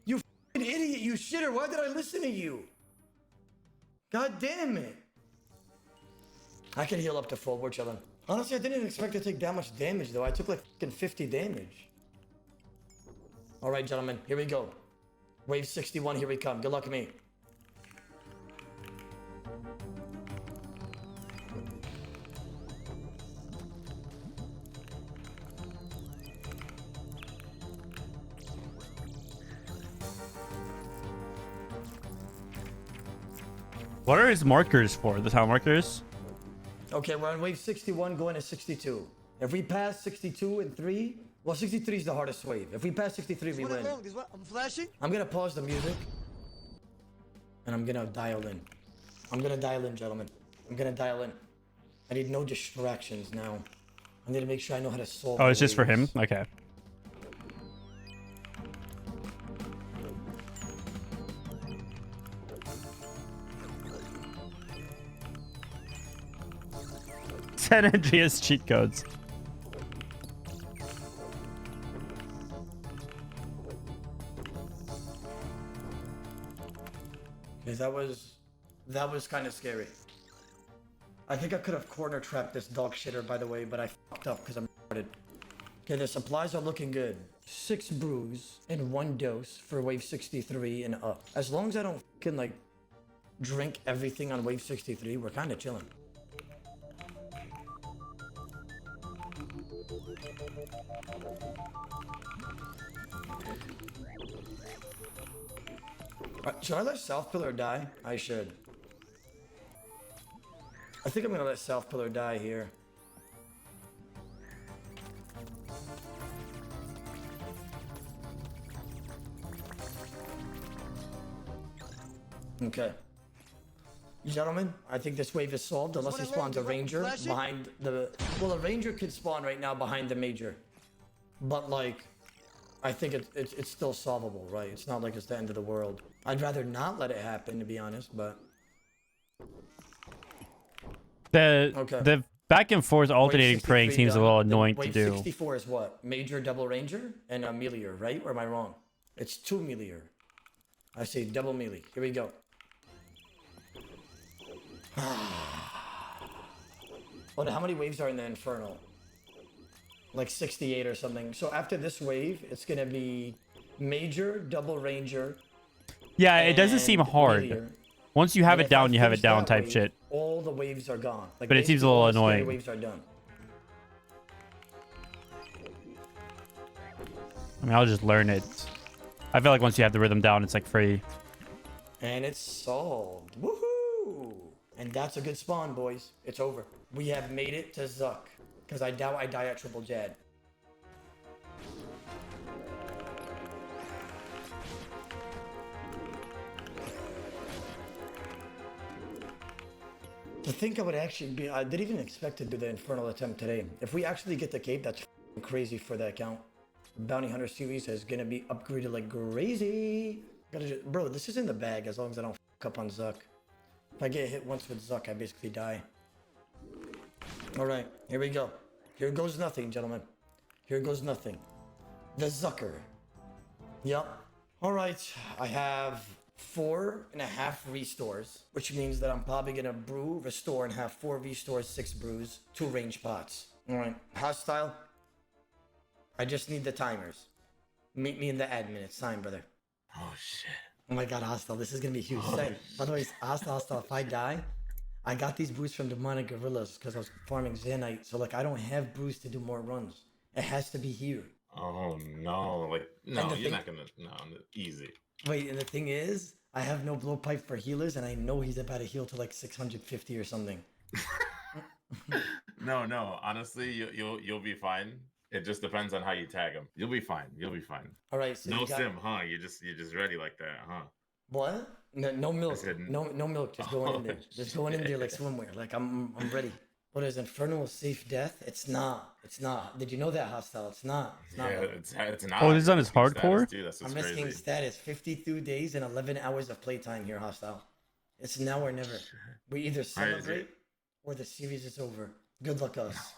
Speaker 2: You f***ing idiot. You shitter. Why did I listen to you? God damn it. I can heal up to full. We're chilling. Honestly, I didn't expect to take that much damage, though. I took like fucking 50 damage. All right, gentlemen. Here we go. Wave 61. Here we come. Good luck to me.
Speaker 1: What are his markers for? The town markers?
Speaker 2: Okay, we're on wave 61 going to 62. If we pass 62 in 3, well, 63 is the hardest wave. If we pass 63, we win.
Speaker 10: I'm flashing.
Speaker 2: I'm gonna pause the music. And I'm gonna dial in. I'm gonna dial in, gentlemen. I'm gonna dial in. I need no distractions now. I need to make sure I know how to solve
Speaker 1: Oh,
Speaker 2: the
Speaker 1: it's just for him?
Speaker 2: waves.
Speaker 1: Okay. San Andreas cheat codes.
Speaker 2: Okay, that was kind of scary. I think I could have corner trapped this dog shitter, by the way, but I fucked up because I'm retarded. Okay, the supplies are looking good. 6 brews and 1 dose for wave 63 and up. As long as I don't fucking like drink everything on wave 63, we're kind of chilling. Should I let South Pillar die? I should. I think I'm gonna let South Pillar die here. Okay. Gentlemen, I think this wave is solved unless he spawns a ranger behind the... Well, a ranger could spawn right now behind the major. But like, I think it's still solvable, right? It's not like it's the end of the world. I'd rather not let it happen, to be honest, but...
Speaker 1: The back and forth alternating praying seems a little annoying to do.
Speaker 2: 64 is what? Major, double ranger, and a melee, right? Or am I wrong? It's 2 melee. I say double melee. Here we go. What? How many waves are in the Infernal? Like 68 or something. So after this wave, it's gonna be Major, Double Ranger.
Speaker 1: Yeah, it doesn't seem hard.
Speaker 2: Meteor.
Speaker 1: Once you have
Speaker 2: And
Speaker 1: it
Speaker 2: if I
Speaker 1: down, you have it
Speaker 2: finish
Speaker 1: down
Speaker 2: that
Speaker 1: type
Speaker 2: wave,
Speaker 1: shit.
Speaker 2: All the waves are gone. Like,
Speaker 1: But it seems a
Speaker 2: basically
Speaker 1: little
Speaker 2: all the scary
Speaker 1: annoying.
Speaker 2: Waves are done.
Speaker 1: I mean, I'll just learn it. I feel like once you have the rhythm down, it's like free.
Speaker 2: And it's solved. Woohoo! And that's a good spawn, boys. It's over. We have made it to Zuck. Because I doubt I die at Triple Jad. To think I would actually be... I didn't even expect to do the Infernal attempt today. If we actually get the cape, that's crazy for that account. Bounty Hunter series is going to be upgraded like crazy. Bro, this is in the bag as long as I don't fuck up on Zuck. If I get hit once with Zuck, I basically die. Alright, here we go. Here goes nothing, gentlemen. Here goes nothing. The Zucker. Yep. All right. I have 4.5 restores, which means that I'm probably gonna brew, restore, and have 4 restores, 6 brews, 2 range pots. All right. Hostile. I just need the timers. Meet me in the admin. It's time, brother.
Speaker 11: Oh shit.
Speaker 2: Oh my god, hostile. This is gonna be huge. By the way, hostile. If I die, I got these brews from Demonic Gorillas because I was farming Zanite. So like, I don't have brews to do more runs. It has to be here.
Speaker 11: Oh no! Like no, you're not gonna. No, easy.
Speaker 2: Wait, and the thing is, I have no blowpipe for healers, and I know he's about to heal to like 650 or something.
Speaker 11: No. Honestly, you'll be fine. It just depends on how you tag him. You'll be fine. You'll be fine.
Speaker 2: All right. So
Speaker 11: no sim, huh? You're just ready like that, huh?
Speaker 2: What? No milk.
Speaker 11: said
Speaker 2: No milk. Just going in there.
Speaker 11: Oh,
Speaker 2: Just going in there like swimwear. Like I'm ready. What is Infernal a safe death? It's not. It's not. Did you know that, hostile? It's not. It's not.
Speaker 11: Yeah, it's not.
Speaker 1: Oh, this is on his hardcore?
Speaker 11: Dude, that's
Speaker 2: I'm
Speaker 11: what's
Speaker 2: risking
Speaker 11: crazy.
Speaker 2: status. 52 days and 11 hours of playtime here, hostile. It's now or never. We either celebrate or the series is over. Good luck, us.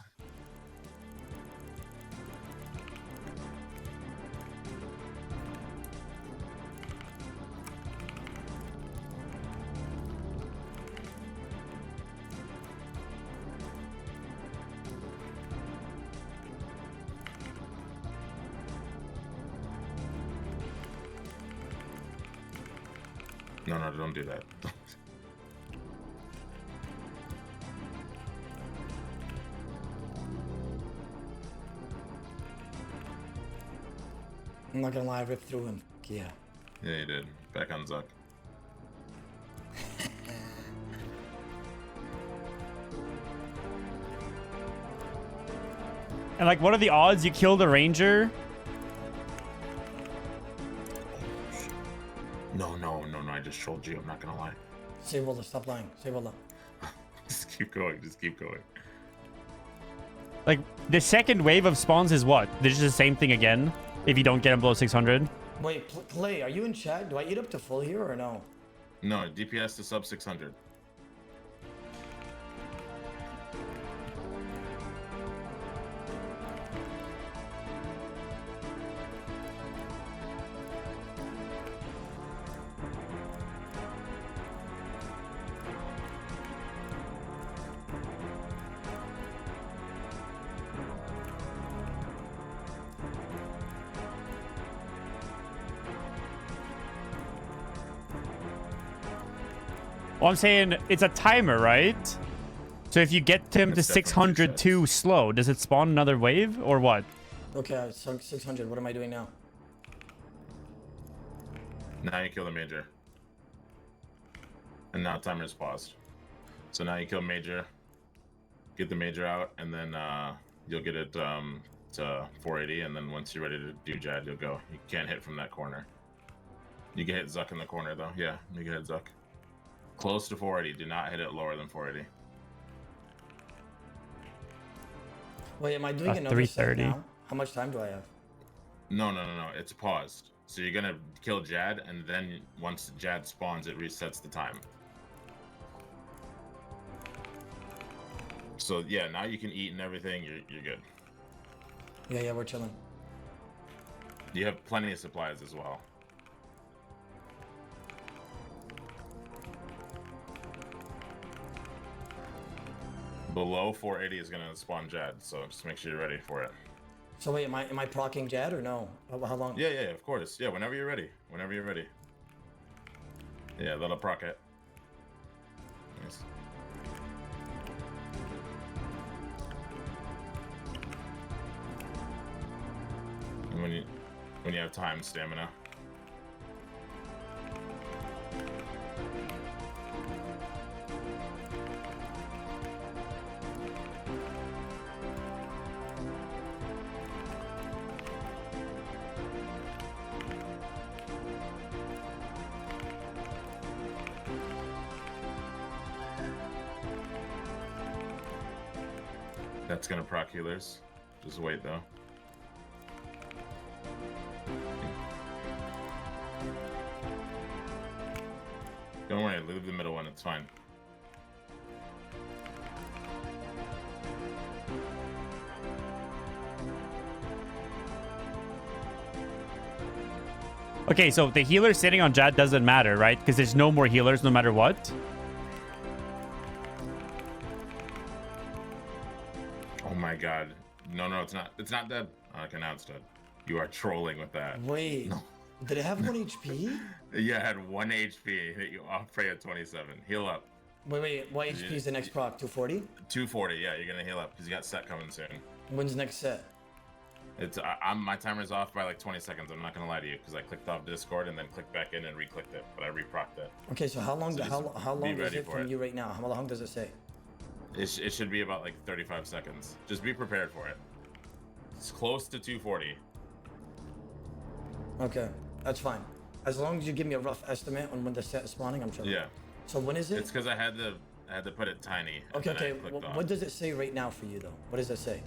Speaker 11: No, don't do that.
Speaker 2: I'm not gonna lie, I ripped through him. Yeah.
Speaker 11: Yeah, you did. Back on Zuck.
Speaker 1: And like, what are the odds you kill the ranger?
Speaker 11: No. I just trolled you. I'm not gonna lie.
Speaker 2: Say Rolla, stop lying. Say Rolla.
Speaker 11: Just keep going. Just keep going.
Speaker 1: Like, the second wave of spawns is what? This is the same thing again? If you don't get him below 600?
Speaker 2: Wait, Clay, are you in chat? Do I eat up to full here or no?
Speaker 11: No, DPS to sub 600.
Speaker 1: Well, I'm saying it's a timer, right? So if you get him to
Speaker 11: It's definitely
Speaker 1: 600 too slow, does it spawn another wave or what?
Speaker 2: Okay, I sunk 600. What am I doing now?
Speaker 11: Now you kill the major. And now timer's paused. So now you kill major, get the major out, and then you'll get it to 480, and then once you're ready to do Jad, you'll go. You can't hit from that corner. You can hit Zuck in the corner though. Yeah, you can hit Zuck. Close to 480. Do not hit it lower than 480.
Speaker 2: Wait, am I doing another set
Speaker 1: 330.
Speaker 2: now? How much time do I have?
Speaker 11: No. It's paused. So you're gonna kill Jad, and then once Jad spawns, it resets the time. So yeah, now you can eat and everything. You're good.
Speaker 2: Yeah, we're chilling.
Speaker 11: You have plenty of supplies as well. Below 480 is gonna spawn Jad, so just make sure you're ready for it.
Speaker 2: So wait, am I procking Jad or no? How long?
Speaker 11: Yeah, of course. Yeah, whenever you're ready. Whenever you're ready. Yeah, that'll proc it. Nice. And when you have time, stamina. That's gonna proc healers. Just wait though. Don't worry, leave the middle one, it's fine.
Speaker 1: Okay, so the healer sitting on Jad doesn't matter, right? Because there's no more healers no matter what.
Speaker 11: Oh my god. No, it's not. It's not dead. Okay, now it's dead. You are trolling with that.
Speaker 2: Wait,
Speaker 11: No.
Speaker 2: did it have 1 HP?
Speaker 11: Yeah, it had 1 HP. Hit you off prey at 27. Heal up.
Speaker 2: Wait, what HP is the next proc? 240?
Speaker 11: 240. Yeah, you're gonna heal up because you got set coming soon.
Speaker 2: When's next set?
Speaker 11: It's my timer's off by like 20 seconds. I'm not gonna lie to you because I clicked off Discord and then clicked back in and re-clicked it, but I re-procced it.
Speaker 2: Okay, so how long?
Speaker 11: So
Speaker 2: how long
Speaker 11: be
Speaker 2: is
Speaker 11: ready
Speaker 2: it
Speaker 11: for
Speaker 2: from
Speaker 11: it.
Speaker 2: you right now? How long does it say?
Speaker 11: It should be about like 35 seconds. Just be prepared for it. It's close to 240.
Speaker 2: Okay, that's fine. As long as you give me a rough estimate on when the set is spawning, I'm sure.
Speaker 11: Yeah.
Speaker 2: So when is it?
Speaker 11: It's because I had to put it tiny. and
Speaker 2: Okay,
Speaker 11: then I
Speaker 2: okay.
Speaker 11: clicked off.
Speaker 2: What does it say right now for you though? What does it say?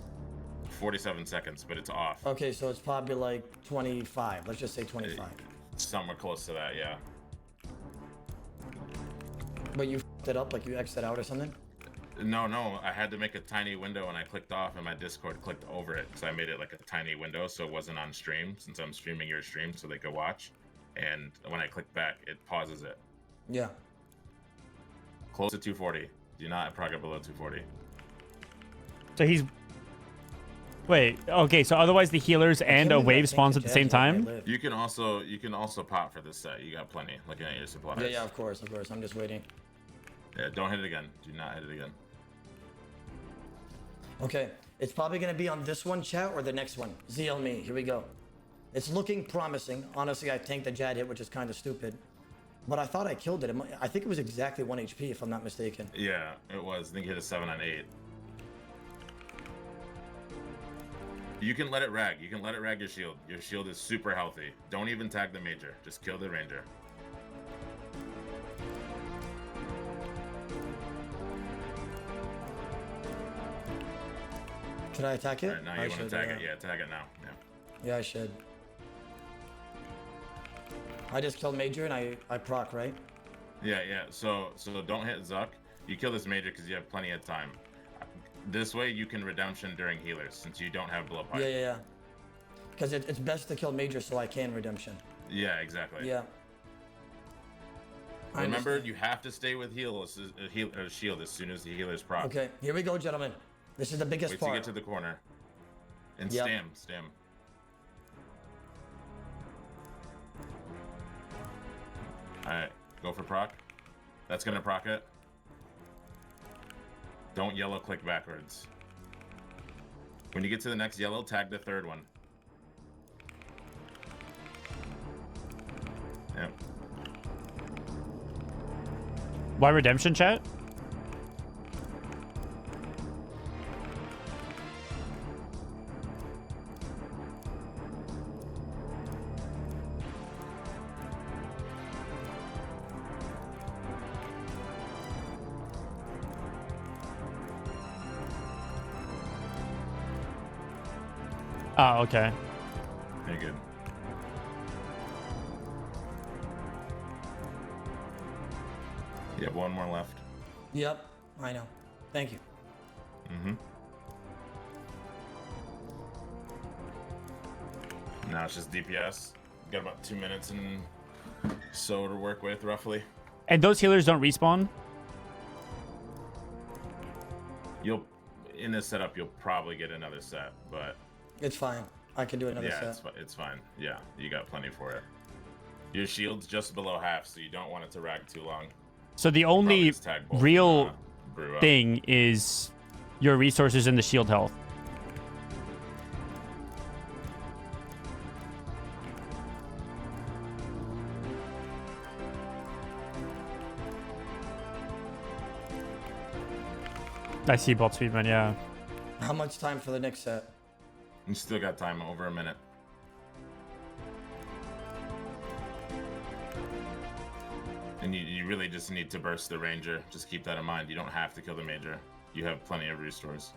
Speaker 11: 47 seconds, but it's off.
Speaker 2: Okay, so it's probably like 25. Let's just say 25.
Speaker 11: Somewhere close to that, yeah.
Speaker 2: But you f***ed it up, like you X'd it out or something?
Speaker 11: No, I had to make a tiny window and I clicked off and my Discord clicked over it. So I made it like a tiny window so it wasn't on stream since I'm streaming your stream so they could watch. And when I click back, it pauses it.
Speaker 2: Yeah.
Speaker 11: Close to 240. Do not proc it below 240.
Speaker 1: So he's... Wait, okay, so otherwise the healers and a wave spawns at the same time?
Speaker 11: You can also pop for this set. You got plenty. Looking at your supplies.
Speaker 2: Yeah, of course. I'm just waiting.
Speaker 11: Yeah, don't hit it again. Do not hit it again.
Speaker 2: Okay, it's probably gonna be on this one, chat, or the next one. ZL me. Here we go. It's looking promising. Honestly, I tanked the Jad hit, which is kind of stupid. But I thought I killed it. I think it was exactly 1 HP, if I'm not mistaken.
Speaker 11: Yeah, it was. I think you hit a 7 on 8. You can let it rag. You can let it rag your shield. Your shield is super healthy. Don't even tag the major. Just kill the ranger.
Speaker 2: Should I attack it?
Speaker 11: Right, now you want to tag it. Yeah, tag it now. Yeah.
Speaker 2: Yeah, I should. I just killed Major and I proc, right?
Speaker 11: Yeah. So don't hit Zuck. You kill this major because you have plenty of time. This way you can redemption during healers since you don't have blow pipe.
Speaker 2: Yeah. Because it's best to kill Major so I can redemption.
Speaker 11: Yeah, exactly.
Speaker 2: Yeah.
Speaker 11: Remember, you have to stay with shield as soon as the healer's proc.
Speaker 2: Okay, here we go, gentlemen. This is the biggest
Speaker 11: Wait
Speaker 2: part.
Speaker 11: to get to the corner. And
Speaker 2: Yep.
Speaker 11: stam. Alright, go for proc. That's gonna proc it. Don't yellow click backwards. When you get to the next yellow, tag the third one. Yep.
Speaker 1: Why redemption, chat? Oh, okay.
Speaker 11: Very good. You have one more left.
Speaker 2: Yep, I know. Thank you.
Speaker 11: Mm-hmm. Now it's just DPS. Got about 2 minutes and so to work with, roughly.
Speaker 1: And those healers don't respawn?
Speaker 11: In this setup, you'll probably get another set, but...
Speaker 2: It's fine. I can do another
Speaker 11: yeah,
Speaker 2: set.
Speaker 11: it's fine. Yeah, you got plenty for it. Your shield's just below half, so you don't want it to rag too long.
Speaker 1: So the only real thing is your resources and the shield health. I see bot speedman, yeah.
Speaker 2: How much time for the next set?
Speaker 11: You still got time, over a minute. And you really just need to burst the ranger. Just keep that in mind. You don't have to kill the major. You have plenty of restores.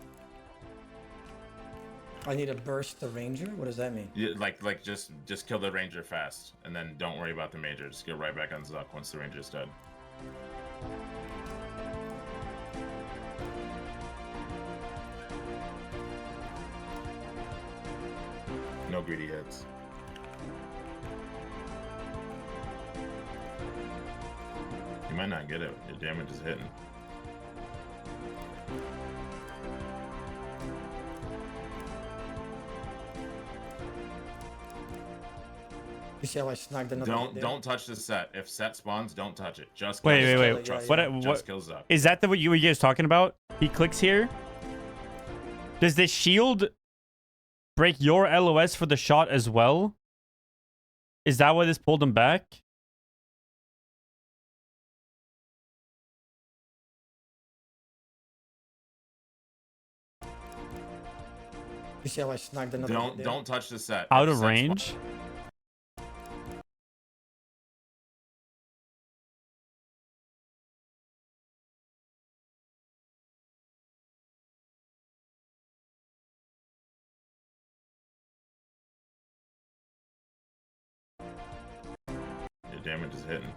Speaker 2: I need to burst the ranger? What does that mean?
Speaker 11: Like just kill the ranger fast, and then don't worry about the major. Just get right back on Zuck once the ranger's dead. No greedy hits. You might not get it. Your damage is hitting.
Speaker 2: You see how I snagged another hit there?
Speaker 11: Don't touch the set. If set spawns, don't touch it. Just
Speaker 1: Wait,
Speaker 11: kill
Speaker 1: wait,
Speaker 11: Zuck.
Speaker 1: wait.
Speaker 11: Trust
Speaker 2: Yeah,
Speaker 11: me.
Speaker 1: What?
Speaker 11: Just kill Zuck.
Speaker 1: Is that what you were guys talking about? He clicks here. Does the shield break your LOS for the shot as well? Is that why this pulled him back?
Speaker 2: You see how I snagged another hit there?
Speaker 11: Don't touch the set.
Speaker 1: Out
Speaker 11: If
Speaker 1: of
Speaker 11: set
Speaker 1: range?
Speaker 11: Your damage is hitting.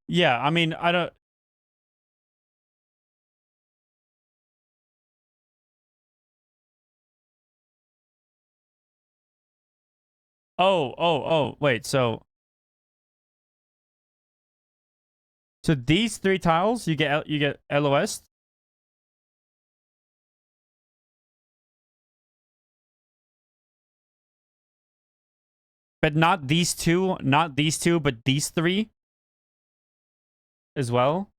Speaker 1: Yeah, I mean, I don't... Oh, wait, so... So these 3 tiles, you get LOS? But not these 2, but these 3? As well?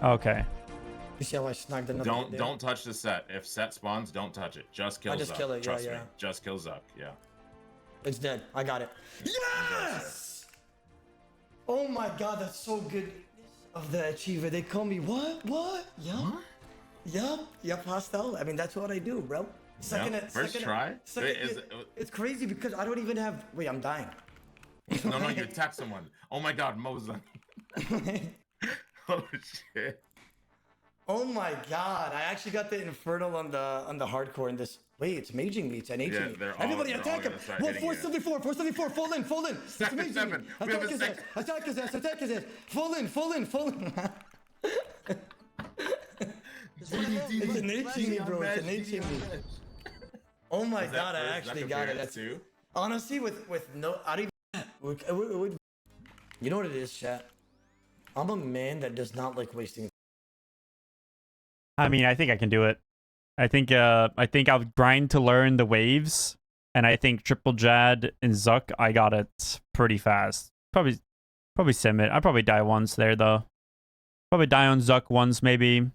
Speaker 1: Okay.
Speaker 2: You see how I snagged another hit there?
Speaker 11: Don't touch the set. If set spawns, don't touch it. Just kill Zuck.
Speaker 2: just kill it, yeah,
Speaker 11: Trust me.
Speaker 2: yeah.
Speaker 11: Just kill Zuck. Yeah.
Speaker 2: It's dead. I got it. Yes! Oh my god, that's so good. Of the achiever, they call me what? Yup, hostile. I mean, that's what I do, bro.
Speaker 11: First try?
Speaker 2: It's crazy because I don't even have. Wait, I'm dying.
Speaker 11: No, you attack someone. Oh my god, Moza. Oh shit.
Speaker 2: Oh my god, I actually got the infernal on the hardcore in this. Wait, it's maging me. It's an
Speaker 11: Yeah,
Speaker 2: me.
Speaker 11: they're all-
Speaker 2: Everybody
Speaker 11: they're all
Speaker 2: attack him.
Speaker 11: gonna start
Speaker 2: Whoa,
Speaker 11: hitting you.
Speaker 2: 474, fall in. It's
Speaker 11: Second
Speaker 2: amazing.
Speaker 11: seven. We have a
Speaker 2: Attack his ass. Fall in. It's an me, bro. It's an me. Oh my god, I actually got it. That's
Speaker 11: too.
Speaker 2: honestly with no. I don't even. You know what it is, chat? I'm a man that does not like wasting.
Speaker 1: I mean, I think I can do it. I think I'll grind to learn the waves, and I think Triple Jad and Zuck, I got it pretty fast. Probably sim it. I'll probably die once there though. Probably die on Zuck once maybe.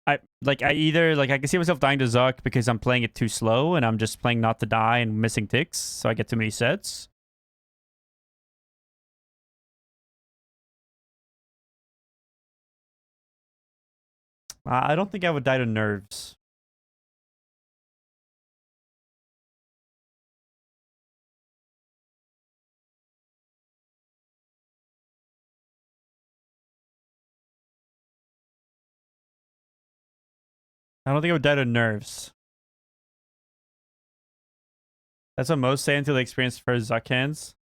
Speaker 1: I can see myself dying to Zuck because I'm playing it too slow and I'm just playing not to die and missing ticks, so I get too many sets. I don't think I would die to nerves. I don't think I would die to nerves. That's what most say until they experience first Zuck hands.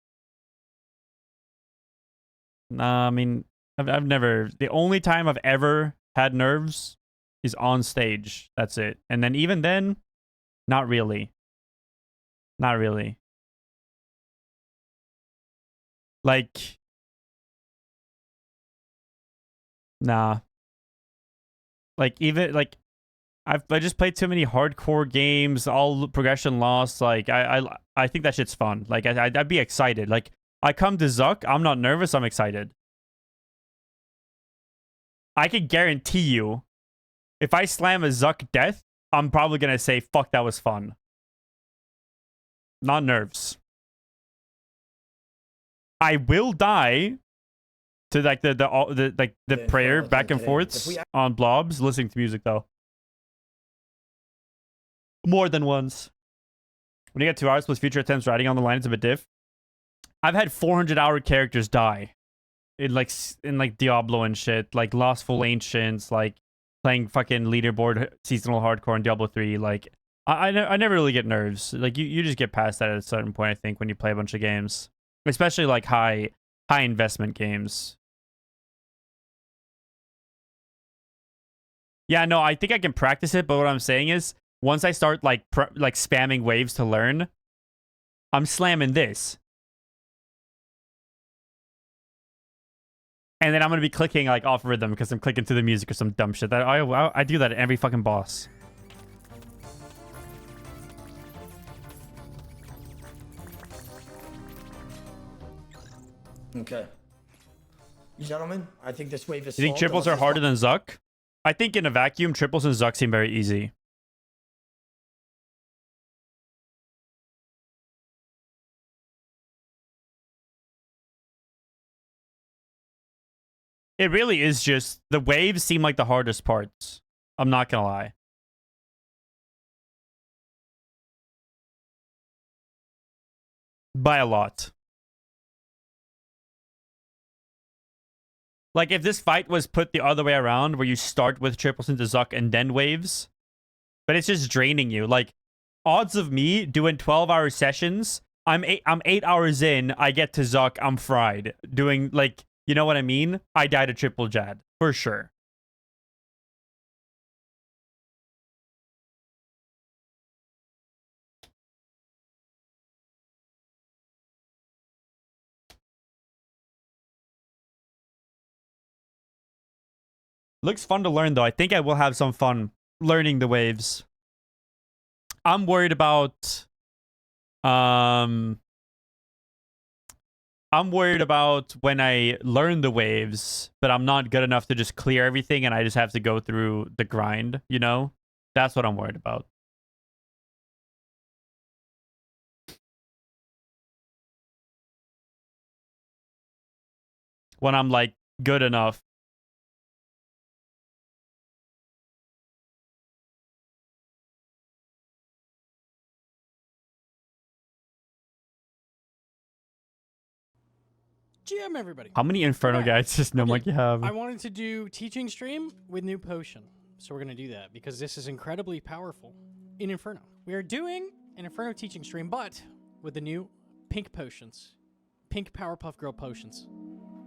Speaker 1: Nah, I mean, I've never... The only time I've ever had nerves is on stage. That's it. And then even then, not really. Not really. Like... Nah. Like, even, like... I just played too many hardcore games, all progression lost. Like, I think that shit's fun. Like, I'd be excited. Like, I come to Zuck, I'm not nervous, I'm excited. I can guarantee you, if I slam a Zuck death, I'm probably gonna say, fuck, that was fun. Not nerves. I will die to, like, the prayer back and forths on blobs, listening to music, though. More than once. When you get 2 hours plus future attempts riding on the line, it's a bit diff. I've had 400-hour characters die in like Diablo and shit, like Lostful Ancients, like playing fucking leaderboard seasonal hardcore in Diablo 3. Like I never really get nerves. Like you just get past that at a certain point, I think, when you play a bunch of games, especially like high investment games. Yeah, no, I think I can practice it, but what I'm saying is, once I start like spamming waves to learn, I'm slamming this. And then I'm going to be clicking like off rhythm because I'm clicking to the music or some dumb shit. I do that at every fucking boss.
Speaker 2: Okay. Gentlemen, I think this wave is
Speaker 1: You think
Speaker 2: solved
Speaker 1: triples are
Speaker 2: unless
Speaker 1: harder than Zuck? I think in a vacuum, triples and Zuck seem very easy. It really is just the waves seem like the hardest parts. I'm not gonna lie. By a lot. Like if this fight was put the other way around, where you start with triples into Zuck and then waves, but it's just draining you. Like odds of me doing 12-hour sessions, I'm 8 hours in, I get to Zuck, I'm fried. Doing like, you know what I mean? I died a triple Jad for sure. Looks fun to learn though. I think I will have some fun learning the waves. I'm worried about I'm worried about when I learn the waves, but I'm not good enough to just clear everything and I just have to go through the grind, you know? That's what I'm worried about. When I'm like good enough.
Speaker 8: GM, everybody.
Speaker 1: How many Inferno
Speaker 8: Okay.
Speaker 1: guides does No
Speaker 8: Okay.
Speaker 1: Monkey have?
Speaker 8: I wanted to do teaching stream with new potion. So we're going to do that because this is incredibly powerful in Inferno. We are doing an Inferno teaching stream, but with the new pink potions. Pink Powerpuff Girl potions.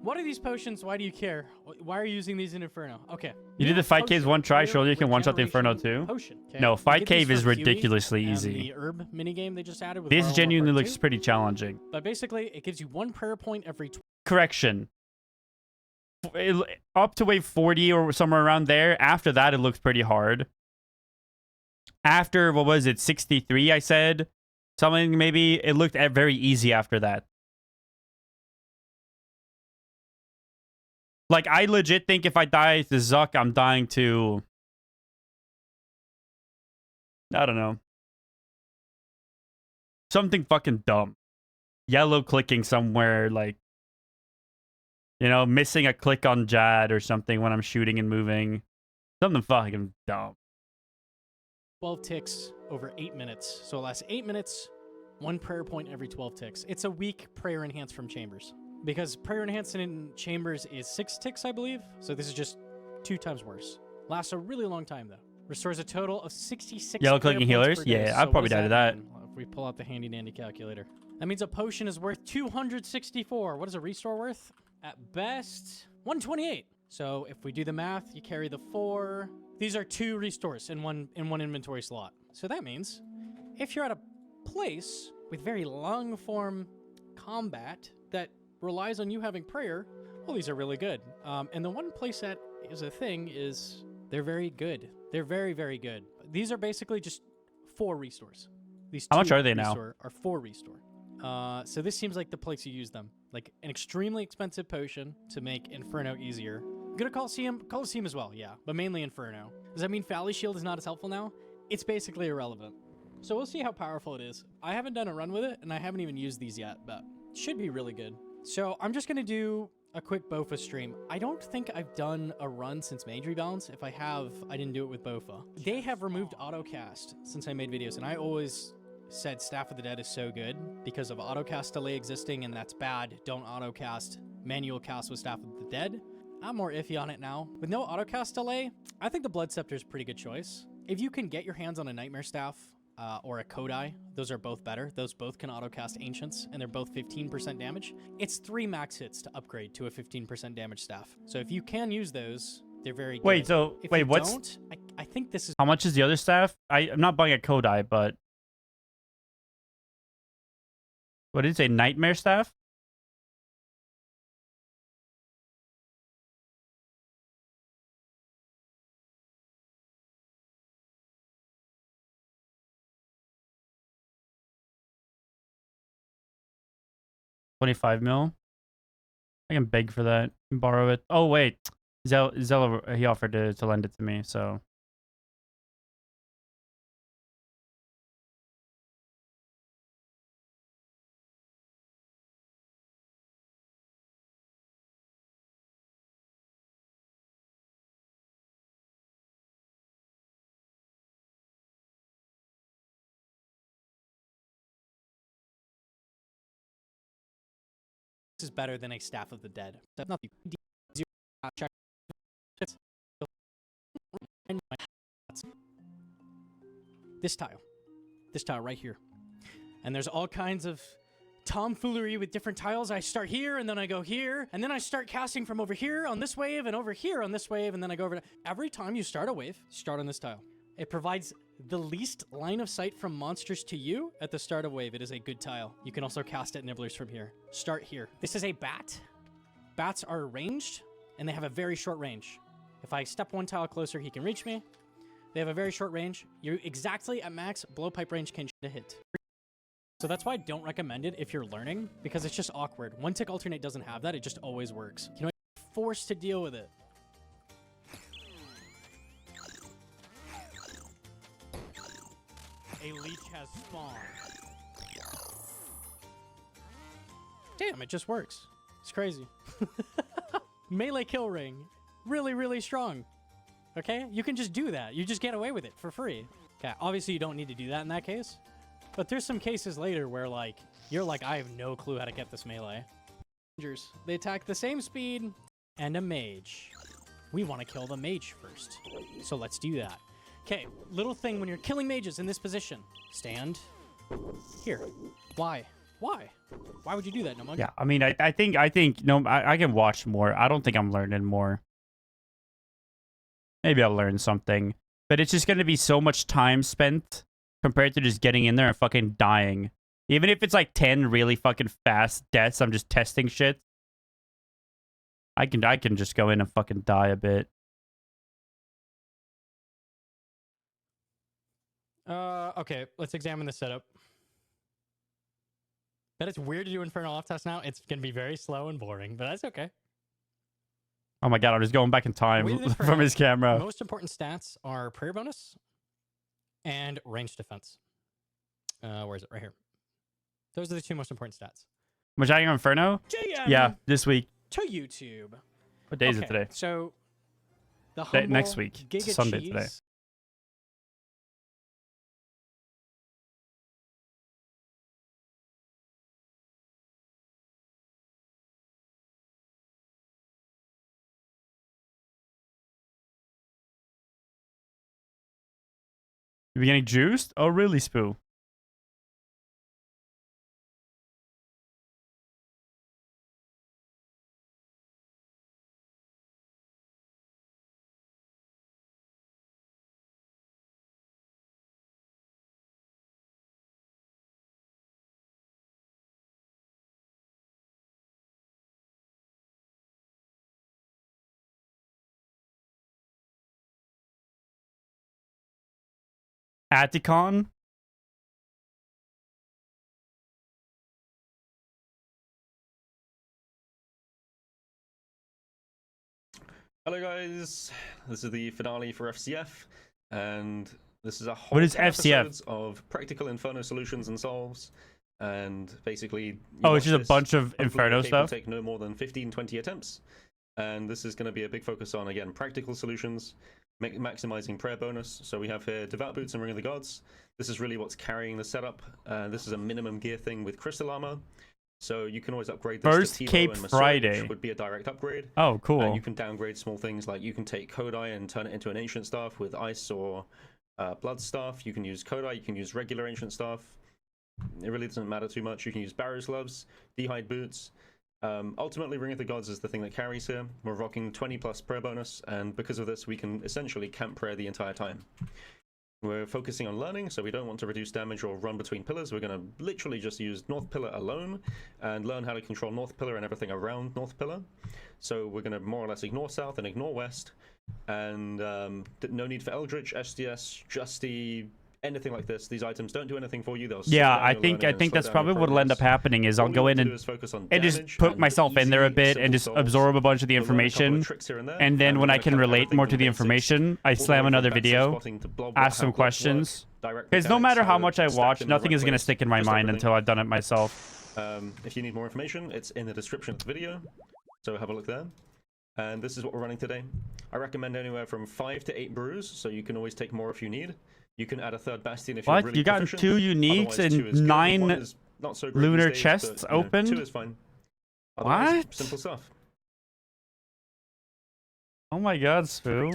Speaker 8: What are these potions? Why do you care? Why are you using these in Inferno? Okay.
Speaker 1: You did the fight caves one try, surely you can one-shot the Inferno too?
Speaker 8: Potion. Okay.
Speaker 1: No,
Speaker 8: You
Speaker 1: fight
Speaker 8: get these
Speaker 1: cave is
Speaker 8: from Huey
Speaker 1: ridiculously
Speaker 8: and
Speaker 1: easy.
Speaker 8: The herb minigame they just added with
Speaker 1: This
Speaker 8: Borrow
Speaker 1: genuinely
Speaker 8: Part
Speaker 1: looks
Speaker 8: 2.
Speaker 1: pretty challenging.
Speaker 8: But basically, it gives you 1 prayer point every
Speaker 1: Correction. Up to wave 40 or somewhere around there. After that, it looks pretty hard. After, what was it, 63, I said? Something maybe. It looked very easy after that. Like, I legit think if I die to Zuck, I'm dying to... I don't know. Something fucking dumb. Yellow clicking somewhere, like... You know, missing a click on Jad or something when I'm shooting and moving. Something fucking dumb.
Speaker 8: 12 ticks over 8 minutes. So it lasts 8 minutes, 1 prayer point every 12 ticks. It's a weak prayer enhance from Chambers. Because prayer enhance in Chambers is 6 ticks, I believe. So this is just 2 times worse. Lasts a really long time, though. Restores a total of 66
Speaker 1: Yellow
Speaker 8: prayer
Speaker 1: clicking
Speaker 8: points
Speaker 1: healers?
Speaker 8: per day.
Speaker 1: Yeah,
Speaker 8: So
Speaker 1: I'd
Speaker 8: what
Speaker 1: probably
Speaker 8: does
Speaker 1: die to that.
Speaker 8: mean? If we pull out the handy dandy calculator. That means a potion is worth 264. What is a restore worth? At best, 128. So if we do the math, you carry the 4. These are 2 restores in one inventory slot. So that means if you're at a place with very long form combat that relies on you having prayer, well, these are really good. And the one place that is a thing is they're very good. They're very, very good. These are basically just 4 restores. These
Speaker 1: How much
Speaker 8: 2
Speaker 1: are they now?
Speaker 8: restore are 4 restore. So this seems like the place you use them. Like an extremely expensive potion to make Inferno easier. Go to Coliseum. Coliseum as well, yeah. But mainly Inferno. Does that mean Fally Shield is not as helpful now? It's basically irrelevant. So we'll see how powerful it is. I haven't done a run with it, and I haven't even used these yet, but it should be really good. So I'm just going to do a quick Bofa stream. I don't think I've done a run since Mage Rebalance. If I have, I didn't do it with Bofa. They have removed autocast since I made videos, and I always said Staff of the Dead is so good because of autocast delay existing, and that's bad. Don't autocast manual cast with Staff of the Dead. I'm more iffy on it now. With no autocast delay, I think the Blood Scepter is a pretty good choice. If you can get your hands on a Nightmare Staff or a Kodai, those are both better. Those both can autocast Ancients, and they're both 15% damage. It's 3 max hits to upgrade to a 15% damage staff. So if you can use those, They're very good.
Speaker 1: Wait, so
Speaker 8: If
Speaker 1: wait,
Speaker 8: you
Speaker 1: what's
Speaker 8: don't, I think this is
Speaker 1: how much is the other staff? I'm not buying a Kodai, but what did it say? Nightmare staff? $25 mil. I can beg for that and borrow it. Oh wait, Zella he offered to lend it to me, so
Speaker 8: better than a Staff of the Dead. That's not check. This tile right here, and there's all kinds of tomfoolery with different tiles. I start here, and then I go here, and then I start casting from over here on this wave, and over here on this wave, and then I go over to... Every time you start a wave, start on this tile. It provides the least line of sight from monsters to you at the start of wave. It is a good tile. You can also cast at nibblers from here. Start here. This is a bat. Bats are ranged, and they have a very short range. If I step one tile closer, he can reach me. They have a very short range. You're exactly at max blowpipe range can hit. So that's why I don't recommend it if you're learning, because it's just awkward. One tick alternate doesn't have that. It just always works. You know, you're forced to deal with it.
Speaker 9: A leech has spawned.
Speaker 8: Damn, it just works. It's crazy. Melee kill ring. Really, really strong. Okay? You can just do that. You just get away with it for free. Okay, obviously you don't need to do that in that case. But there's some cases later where, like, you're like, I have no clue how to get this melee. Rangers, they attack the same speed, and a mage. We want to kill the mage first. So let's do that. Okay, little thing when you're killing mages in this position. Stand here. Why? Why? Why would you do that, no monkey?
Speaker 1: yeah. I mean, I think no, I can watch more. I don't think I'm learning more. Maybe I'll learn something, but it's just gonna be so much time spent compared to just getting in there and fucking dying. Even if it's like 10 really fucking fast deaths, I'm just testing shit. I can just go in and fucking die a bit.
Speaker 9: Okay, let's examine the setup. That it's weird to do Infernal off test now. It's going to be very slow and boring, but that's okay.
Speaker 1: Oh my god, I'm just going back in time from his camera.
Speaker 8: Most important stats are prayer bonus and range defense. Where is it? Right here. Those are the two most important stats.
Speaker 1: Mojang Inferno?
Speaker 8: GM
Speaker 1: Yeah, this week.
Speaker 8: to YouTube.
Speaker 1: What day is it today?
Speaker 8: So, the humble
Speaker 1: Next week. It's
Speaker 8: Giga
Speaker 1: Sunday
Speaker 8: Cheese
Speaker 1: today. You be getting juiced? Oh, really, Spoo? Atticon?
Speaker 12: Hello guys, this is the finale for FCF, and this is a whole
Speaker 1: What is
Speaker 12: 10
Speaker 1: FCF?
Speaker 12: episodes of practical Inferno solutions and solves, and basically... you
Speaker 1: Oh,
Speaker 12: watch
Speaker 1: it's just a
Speaker 12: this,
Speaker 1: bunch of
Speaker 12: hopefully
Speaker 1: Inferno
Speaker 12: your tape will
Speaker 1: stuff?
Speaker 12: take no more than 15-20 attempts, and this is going to be a big focus on, again, practical solutions, maximizing prayer bonus. So we have here Devout Boots and Ring of the Gods. This is really what's carrying the setup. This is a minimum gear thing with Crystal Armor. So you can always upgrade this
Speaker 1: First
Speaker 12: to Tivo
Speaker 1: Cape
Speaker 12: and Masood,
Speaker 1: Friday.
Speaker 12: which would be a direct upgrade.
Speaker 1: Oh, cool.
Speaker 12: And you can downgrade small things, like you can take Kodai and turn it into an Ancient Staff with Ice or Blood Staff. You can use Kodai, you can use regular Ancient Staff. It really doesn't matter too much. You can use Barrow's Gloves, D'hide Boots. Ultimately, Ring of the Gods is the thing that carries here. We're rocking 20 plus prayer bonus, and because of this, we can essentially camp prayer the entire time. We're focusing on learning, so we don't want to reduce damage or run between pillars. We're going to literally just use North Pillar alone and learn how to control North Pillar and everything around North Pillar. So we're going to more or less ignore South and ignore West, and no need for Eldritch, SDS, Justy, anything like this. These items don't do anything for you. They'll slow
Speaker 1: Yeah,
Speaker 12: down
Speaker 1: I
Speaker 12: your
Speaker 1: think
Speaker 12: learning and slow
Speaker 1: that's
Speaker 12: down
Speaker 1: probably
Speaker 12: your
Speaker 1: what'll end up
Speaker 12: progress.
Speaker 1: happening is
Speaker 12: All
Speaker 1: I'll
Speaker 12: we
Speaker 1: go
Speaker 12: want
Speaker 1: in
Speaker 12: to do
Speaker 1: and
Speaker 12: is focus on
Speaker 1: just
Speaker 12: damage
Speaker 1: put
Speaker 12: and
Speaker 1: myself in there a
Speaker 12: easy,
Speaker 1: bit and
Speaker 12: simple
Speaker 1: just
Speaker 12: solves.
Speaker 1: absorb a bunch of the
Speaker 12: We'll learn a couple of
Speaker 1: information.
Speaker 12: tricks here and there,
Speaker 1: And then
Speaker 12: we're
Speaker 1: when I
Speaker 12: gonna
Speaker 1: can
Speaker 12: cover
Speaker 1: relate
Speaker 12: everything
Speaker 1: more
Speaker 12: from
Speaker 1: to the
Speaker 12: basics
Speaker 1: information, I
Speaker 12: all the
Speaker 1: slam
Speaker 12: way from
Speaker 1: another
Speaker 12: basic
Speaker 1: video,
Speaker 12: spotting to blob,
Speaker 1: ask
Speaker 12: how
Speaker 1: some
Speaker 12: blocks work,
Speaker 1: questions.
Speaker 12: direct
Speaker 1: Because no
Speaker 12: mechanics,
Speaker 1: matter how
Speaker 12: to
Speaker 1: much I
Speaker 12: stack
Speaker 1: watch,
Speaker 12: them in the
Speaker 1: nothing
Speaker 12: right
Speaker 1: is going to
Speaker 12: place,
Speaker 1: stick in my
Speaker 12: just
Speaker 1: mind
Speaker 12: everything.
Speaker 1: until I've done it myself.
Speaker 12: If you need more information, it's in the description of the video, so have a look there. And this is what we're running today. I recommend anywhere from 5 to 8 brews, so you can always take more if you need. You can add a third bastion if you're
Speaker 1: What?
Speaker 12: really
Speaker 1: You got
Speaker 12: proficient.
Speaker 1: 2 uniques
Speaker 12: Otherwise, 2
Speaker 1: and
Speaker 12: is good.
Speaker 1: 9
Speaker 12: 1 is not so great
Speaker 1: lunar
Speaker 12: these days,
Speaker 1: chests
Speaker 12: but, you know,
Speaker 1: opened?
Speaker 12: 2 is fine. Otherwise,
Speaker 1: What?
Speaker 12: simple stuff.
Speaker 1: Oh my god, Spoo.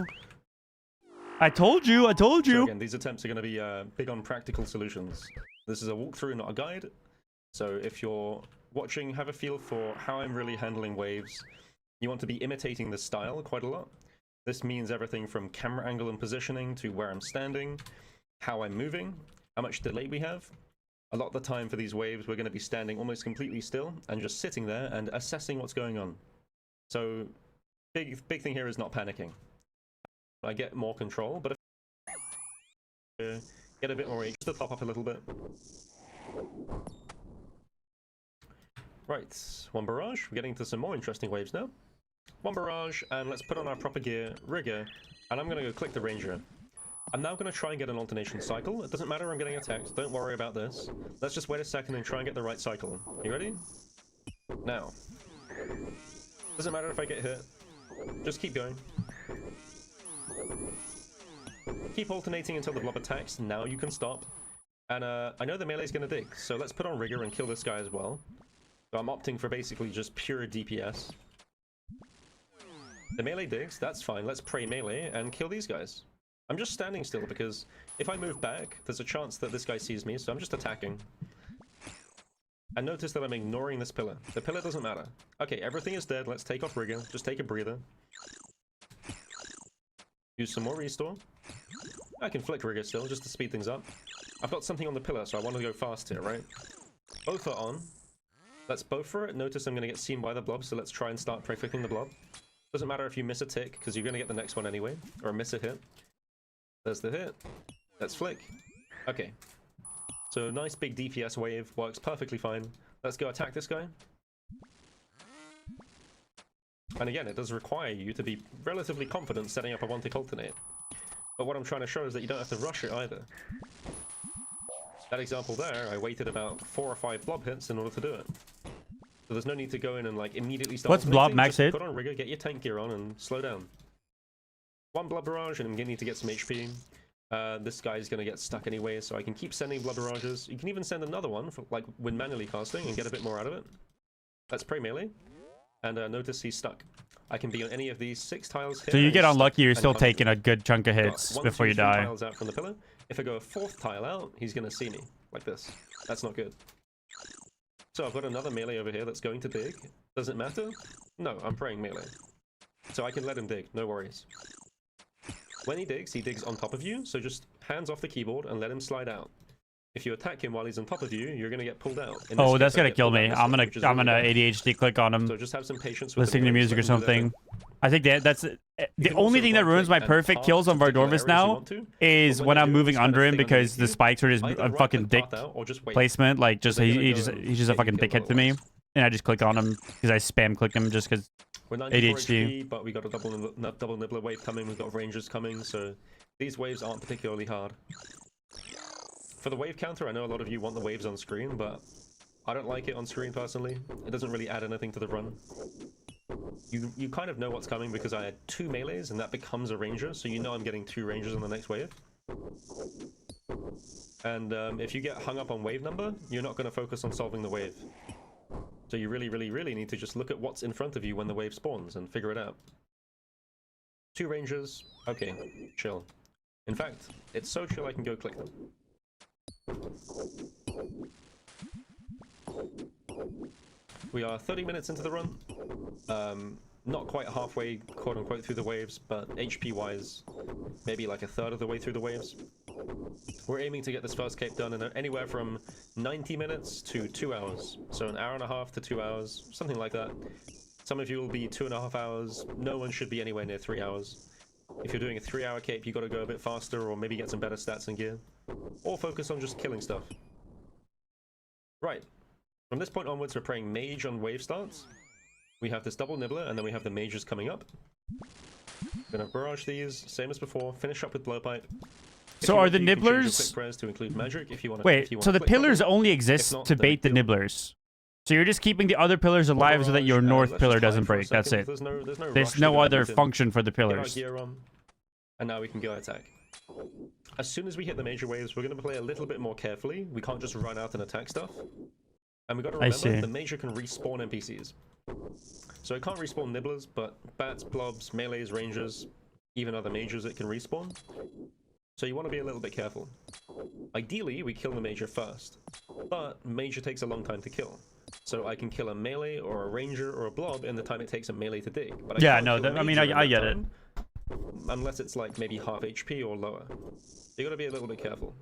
Speaker 1: I told you.
Speaker 12: So again, these attempts are going to be big on practical solutions. This is a walkthrough, not a guide. So if you're watching, have a feel for how I'm really handling waves. You want to be imitating the style quite a lot. This means everything from camera angle and positioning to where I'm standing, how I'm moving, how much delay we have. A lot of the time for these waves, we're going to be standing almost completely still and just sitting there and assessing what's going on. So big thing here is not panicking. I get more control, but if get a bit more just to top up a little bit. Right, 1 barrage. We're getting to some more interesting waves now. 1 barrage, and let's put on our proper gear, rigger, and I'm going to go click the ranger. I'm now going to try and get an alternation cycle. It doesn't matter I'm getting attacked, don't worry about this. Let's just wait a second and try and get the right cycle. You ready? Now. Doesn't matter if I get hit. Just keep going. Keep alternating until the blob attacks. Now you can stop. And I know the melee's going to dig, so let's put on rigger and kill this guy as well. So I'm opting for basically just pure DPS. The melee digs, that's fine. Let's pray melee and kill these guys. I'm just standing still because if I move back, there's a chance that this guy sees me, so I'm just attacking. And notice that I'm ignoring this pillar. The pillar doesn't matter. Okay, everything is dead. Let's take off rigger. Just take a breather. Use some more restore. I can flick rigger still, just to speed things up. I've got something on the pillar, so I want to go fast here, right? Both are on. Let's both for it. Notice I'm going to get seen by the blob, so let's try and start pre-flicking the blob. Doesn't matter if you miss a tick, because you're going to get the next one anyway. Or miss a hit. There's the hit. Let's flick. Okay. So nice big DPS wave. Works perfectly fine. Let's go attack this guy. And again, it does require you to be relatively confident setting up a one-tick alternate. But what I'm trying to show is that you don't have to rush it either. That example there, I waited about 4 or 5 blob hits in order to do it. So there's no need to go in and like immediately start.
Speaker 1: What's blob max
Speaker 12: Just
Speaker 1: hit?
Speaker 12: put on rigger, get your tank gear on, and slow down. 1 blood barrage, and I'm going to need to get some HP. This guy's going to get stuck anyway, so I can keep sending blood barrages. You can even send another one, for, like when manually casting, and get a bit more out of it. Let's pray melee. And notice he's stuck. I can be on any of these 6 tiles here.
Speaker 1: So you get unlucky, you're
Speaker 12: and
Speaker 1: still
Speaker 12: I'm-
Speaker 1: taking a good chunk of hits
Speaker 12: 1,
Speaker 1: before
Speaker 12: 2,
Speaker 1: you
Speaker 12: 3
Speaker 1: die.
Speaker 12: tiles out from the pillar. If I go a 4th tile out, he's going to see me, like this. That's not good. So I've got another melee over here that's going to dig. Does it matter? No, I'm praying melee. So I can let him dig, no worries. When he digs on top of you, so just hands off the keyboard and let him slide out. If you attack him while he's on top of you, you're going to get pulled out. In this
Speaker 1: Oh,
Speaker 12: case,
Speaker 1: that's
Speaker 12: I
Speaker 1: gonna
Speaker 12: get
Speaker 1: kill
Speaker 12: pulled out
Speaker 1: me.
Speaker 12: this
Speaker 1: I'm
Speaker 12: way,
Speaker 1: gonna
Speaker 12: which is
Speaker 1: I'm
Speaker 12: really
Speaker 1: gonna
Speaker 12: good.
Speaker 1: ADHD click on him,
Speaker 12: So just have some patience with
Speaker 1: listening to
Speaker 12: the
Speaker 1: music or
Speaker 12: melee, let him do their
Speaker 1: something.
Speaker 12: thing.
Speaker 1: I think that's
Speaker 12: You
Speaker 1: the
Speaker 12: can
Speaker 1: only
Speaker 12: also
Speaker 1: thing that ruins my
Speaker 12: right-click and
Speaker 1: perfect
Speaker 12: path
Speaker 1: kills on
Speaker 12: to particular
Speaker 1: Vardorvis
Speaker 12: areas you
Speaker 1: now
Speaker 12: want to.
Speaker 1: is
Speaker 12: But
Speaker 1: when
Speaker 12: they
Speaker 1: I'm
Speaker 12: do
Speaker 1: moving
Speaker 12: this kind of
Speaker 1: under him
Speaker 12: thing
Speaker 1: because
Speaker 12: underneath
Speaker 1: the
Speaker 12: you,
Speaker 1: spikes are just
Speaker 12: either
Speaker 1: a fucking
Speaker 12: right-click
Speaker 1: dick
Speaker 12: path out or just wait.
Speaker 1: placement. Like just
Speaker 12: They're gonna
Speaker 1: he's
Speaker 12: go
Speaker 1: just a
Speaker 12: and
Speaker 1: fucking
Speaker 12: get you
Speaker 1: dickhead
Speaker 12: killed
Speaker 1: to me,
Speaker 12: otherwise.
Speaker 1: and I just click on him because I spam click him just because
Speaker 12: We're 94
Speaker 1: ADHD.
Speaker 12: HP, but we got a double nibbler wave coming. We've got rangers coming, so these waves aren't particularly hard. For the wave counter, I know a lot of you want the waves on screen, but I don't like it on screen personally. It doesn't really add anything to the run. You kind of know what's coming because I had 2 melees and that becomes a ranger, so you know I'm getting 2 rangers on the next wave. And if you get hung up on wave number, you're not going to focus on solving the wave. So you really need to just look at what's in front of you when the wave spawns and figure it out. 2 rangers, okay, chill. In fact, it's so chill I can go click them. We are 30 minutes into the run. Not quite halfway, quote unquote, through the waves, but HP wise, maybe like a third of the way through the waves. We're aiming to get this first cape done in anywhere from 90 minutes to 2 hours. So an hour and a half to 2 hours, something like that. Some of you will be 2.5 hours. No one should be anywhere near 3 hours. If you're doing a 3-hour cape, you got to go a bit faster, or maybe get some better stats and gear, or focus on just killing stuff. Right. From this point onwards, we're praying mage on wave starts. We have this double nibbler, and then we have the mages coming up. Gonna barrage these, same as before. Finish up with blowpipe.
Speaker 1: So are the nibblers?
Speaker 12: To include magic if you want.
Speaker 1: Wait, so the pillars only exist to bait the nibblers. So you're just keeping the other pillars alive so that your north pillar doesn't break. That's it. There's no other function for the pillars.
Speaker 12: And now we can go attack. As soon as we hit the major waves, we're going to play a little bit more carefully. We can't just run out and attack stuff. And we got to remember the major can respawn NPCs. So it can't respawn nibblers, but bats, blobs, melees, rangers, even other mages it can respawn. So you want to be a little bit careful. Ideally, we kill the major first, but major takes a long time to kill. So I can kill a melee or a ranger or a blob in the time it takes a melee to dig. But
Speaker 1: yeah, no, I mean, I get it.
Speaker 12: Unless it's like maybe half HP or lower. You gotta be a little bit careful.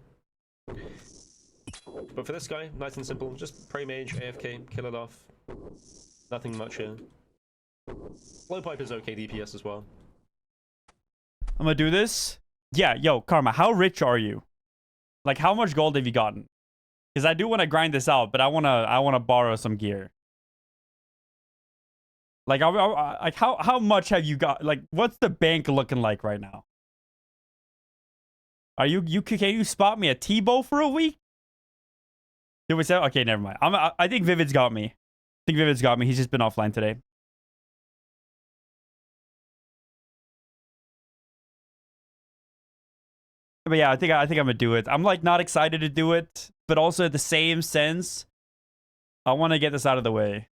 Speaker 12: But for this guy, nice and simple. Just pray mage, AFK, kill it off. Nothing much here. Blowpipe is okay DPS as well.
Speaker 1: I'm gonna do this. Yeah, yo, Karma, how rich are you? Like, how much gold have you gotten? Because I do want to grind this out, but I wanna borrow some gear. Like, like how much have you got? Like, what's the bank looking like right now? Are can you spot me a T-bow for a week? Did we say? Okay, never mind. I think Vivid's got me. He's just been offline today. But yeah, I think I'm gonna do it. I'm like not excited to do it, but also at the same sense, I want to get this out of the way.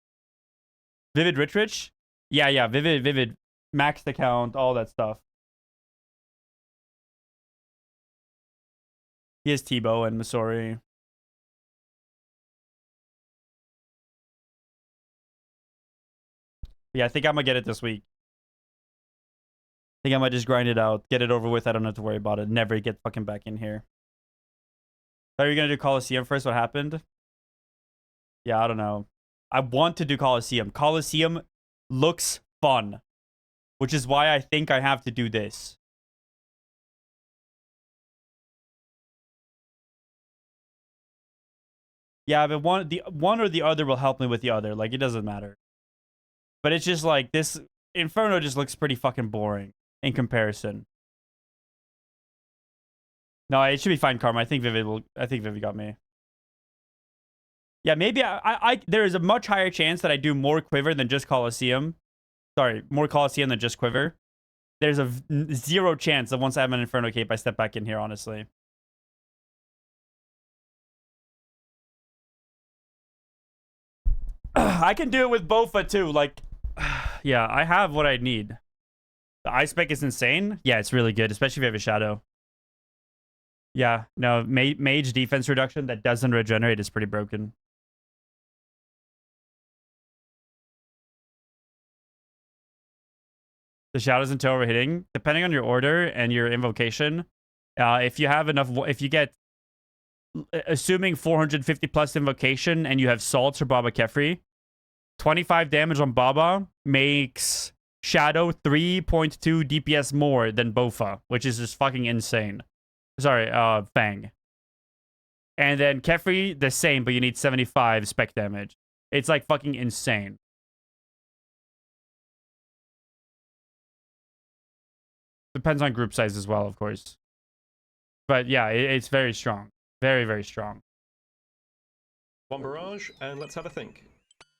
Speaker 1: Vivid Rich? Yeah, Vivid maxed account, all that stuff. He has Tebow and Missouri. Yeah, I think I'm gonna get it this week. I think I might just grind it out, get it over with. I don't have to worry about it. Never get fucking back in here. Are you gonna do Coliseum first? What happened? Yeah, I don't know. I want to do Coliseum. Coliseum looks fun, which is why I think I have to do this. Yeah, but one or the other will help me with the other. Like, it doesn't matter. But it's just like this Inferno just looks pretty fucking boring in comparison. No, it should be fine, Karma. I think Vivid got me. Yeah, maybe there is a much higher chance that I do more Quiver than just Coliseum. Sorry, more Coliseum than just Quiver. There's a 0 chance that once I have an Inferno Cape, I step back in here, honestly. I can do it with Bofa too. Like, yeah, I have what I need. The ice spec is insane. Yeah, it's really good, especially if you have a shadow. Yeah, no, mage defense reduction that doesn't regenerate is pretty broken. The shadows until overhitting, depending on your order and your invocation. If you have enough, if you get, assuming 450 plus invocation and you have salts or Baba Kefri, 25 damage on Baba makes Shadow 3.2 DPS more than Bofa, which is just fucking insane. Sorry, Fang. And then Kefri, the same, but you need 75 spec damage. It's like fucking insane. Depends on group size as well, of course. But yeah, it's very strong. Very, very strong.
Speaker 12: One barrage, and let's have a think.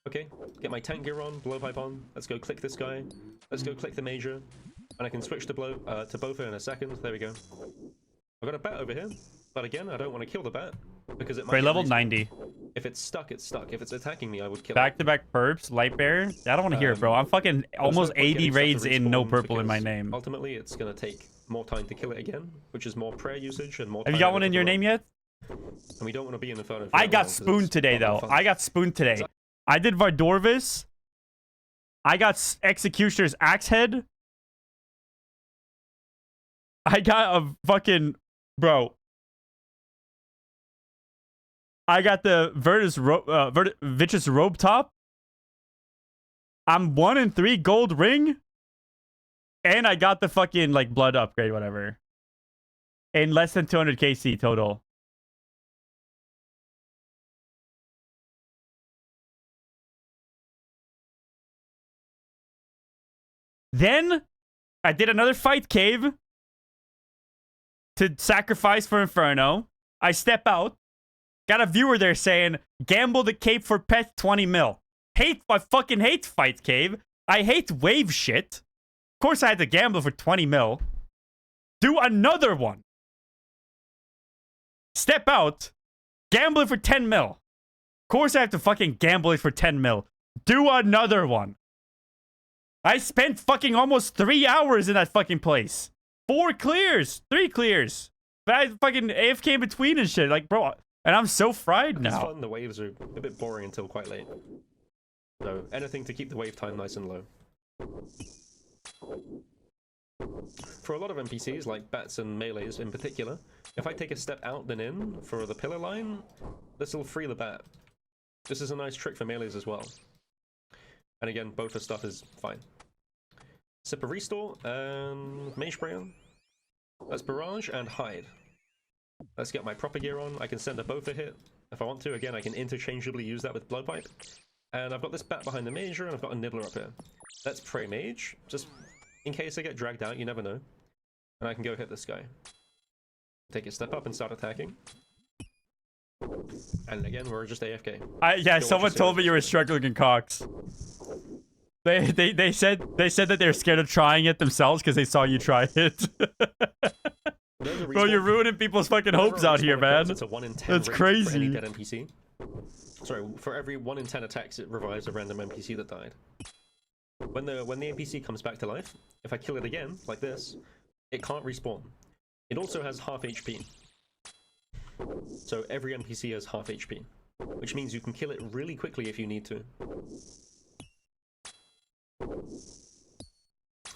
Speaker 12: Okay, get my tank gear on, blowpipe on. Let's go click this guy. Let's go click the major. And I can switch to Bofa in a second. There we go. I've got a bat over here. But again, I don't want to kill the bat. Because it might
Speaker 1: level 90.
Speaker 12: If it's stuck, it's stuck. If it's attacking me, I would kill it.
Speaker 1: Back-to-back perps, light bear. I don't want to hear it, bro. I'm fucking almost 80 raids in no purple in my name.
Speaker 12: Ultimately, it's going to take more time to kill it again, which is more prayer usage and more time.
Speaker 1: Have you got one in your name yet?
Speaker 12: And we don't want to be in the photo.
Speaker 1: I got spooned today, though. I got spooned today. I did Vardorvis. I got Executioner's Axe Head. I got a fucking... Bro. I got the Vicious Robe Top. I'm 1 and 3 gold ring. And I got the fucking, like, blood upgrade, whatever. In less than 200 KC total. Then, I did another fight cave to sacrifice for Inferno. I step out. Got a viewer there saying, gamble the cape for pet 20 mil. I fucking hate fight cave. I hate wave shit. Of course I had to gamble for 20 mil. Do another one. Step out. Gamble it for 10 mil. Of course I have to fucking gamble it for 10 mil. Do another one. I spent fucking almost 3 hours in that fucking place. 4 clears. 3 clears. But I fucking AFK in between and shit. Like, bro, and I'm so fried now.
Speaker 12: It's fun. The waves are a bit boring until quite late. So anything to keep the wave time nice and low. For a lot of NPCs, like bats and melees in particular, if I take a step out then in for the pillar line, this will free the bat. This is a nice trick for melees as well. And again, both the stuff is fine. Sip of Restore and Mage Sprayer. That's Barrage and Hide. Let's get my proper gear on. I can send a both a hit if I want to. Again, I can interchangeably use that with Bloodpipe. And I've got this bat behind the Major, and I've got a Nibbler up here. Let's pray Mage, just in case I get dragged out, you never know. And I can go hit this guy. Take a step up and start attacking. And again, we're just AFK.
Speaker 1: Yeah, someone told me you were struggling in Cox. They said that they're scared of trying it themselves because they saw you try it. Bro, you're ruining people's fucking hopes out here, man.
Speaker 12: It's a 1 in 10
Speaker 1: That's
Speaker 12: rate
Speaker 1: crazy.
Speaker 12: for any dead NPC. Sorry, for every 1 in 10 attacks, it revives a random NPC that died. When the NPC comes back to life, if I kill it again, like this, it can't respawn. It also has half HP. So every NPC has half HP, which means you can kill it really quickly if you need to.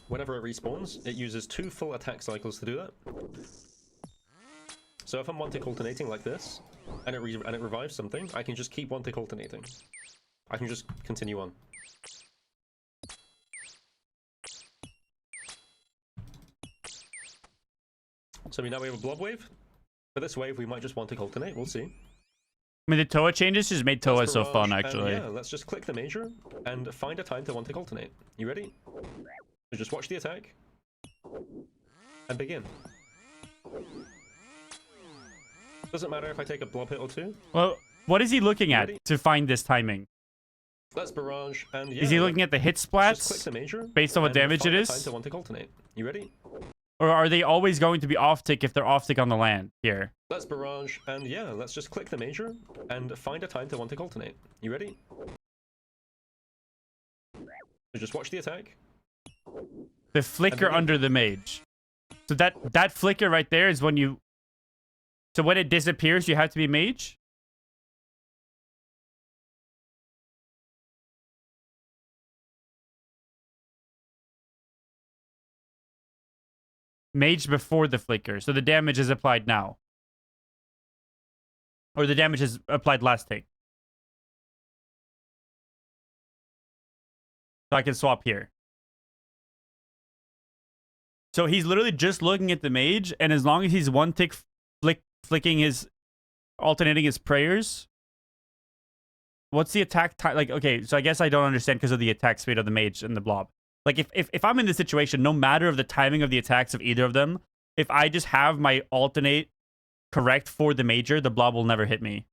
Speaker 12: Whenever it respawns, it uses 2 full attack cycles to do that. So if I'm one-tick alternating like this, and it revives something, I can just keep one-tick alternating. I can just continue on. So now we have a blob wave. For this wave, we might just want to alternate. We'll see.
Speaker 1: I mean, the Toa changes just made Toa so fun, actually.
Speaker 12: Yeah, let's just click the Major and find a time to want to alternate. You ready? So just watch the attack and begin. Doesn't matter if I take a blob hit or 2.
Speaker 1: Well, what is he looking at to find this timing?
Speaker 12: Let's Barrage and yeah.
Speaker 1: Is he looking at the hit splats
Speaker 12: just click the Major
Speaker 1: based on what damage it is?
Speaker 12: Time to want to alternate. You ready?
Speaker 1: Or are they always going to be off-tick if they're off-tick on the land here?
Speaker 12: Let's Barrage, and yeah, let's just click the Major and find a time to want to alternate. You ready? So just watch the attack.
Speaker 1: The flicker under the mage. So that flicker right there is when you... So when it disappears, you have to be mage? Mage before the flicker. So the damage is applied now. Or the damage is applied last take. So I can swap here. So he's literally just looking at the mage, and as long as he's one tick flicking his... alternating his prayers... What's the attack time? Like, okay, so I guess I don't understand because of the attack speed of the mage and the blob. Like, if I'm in this situation, no matter of the timing of the attacks of either of them, if I just have my alternate correct for the major, the blob will never hit me.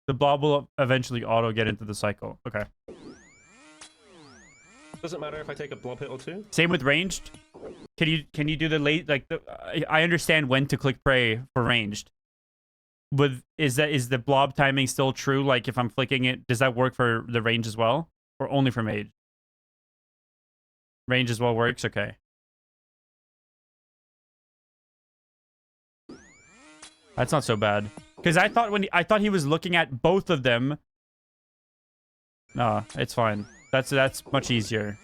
Speaker 1: The blob will eventually auto get into the cycle. Okay.
Speaker 12: Doesn't matter if I take a blob hit or 2.
Speaker 1: Same with ranged. Can you do the late, like, I understand when to click pray for ranged. is the blob timing still true? Like if I'm flicking it, does that work for the range as well, or only for mage? Range as well works. Okay. That's not so bad. Because I thought he was looking at both of them. No, it's fine. That's much easier.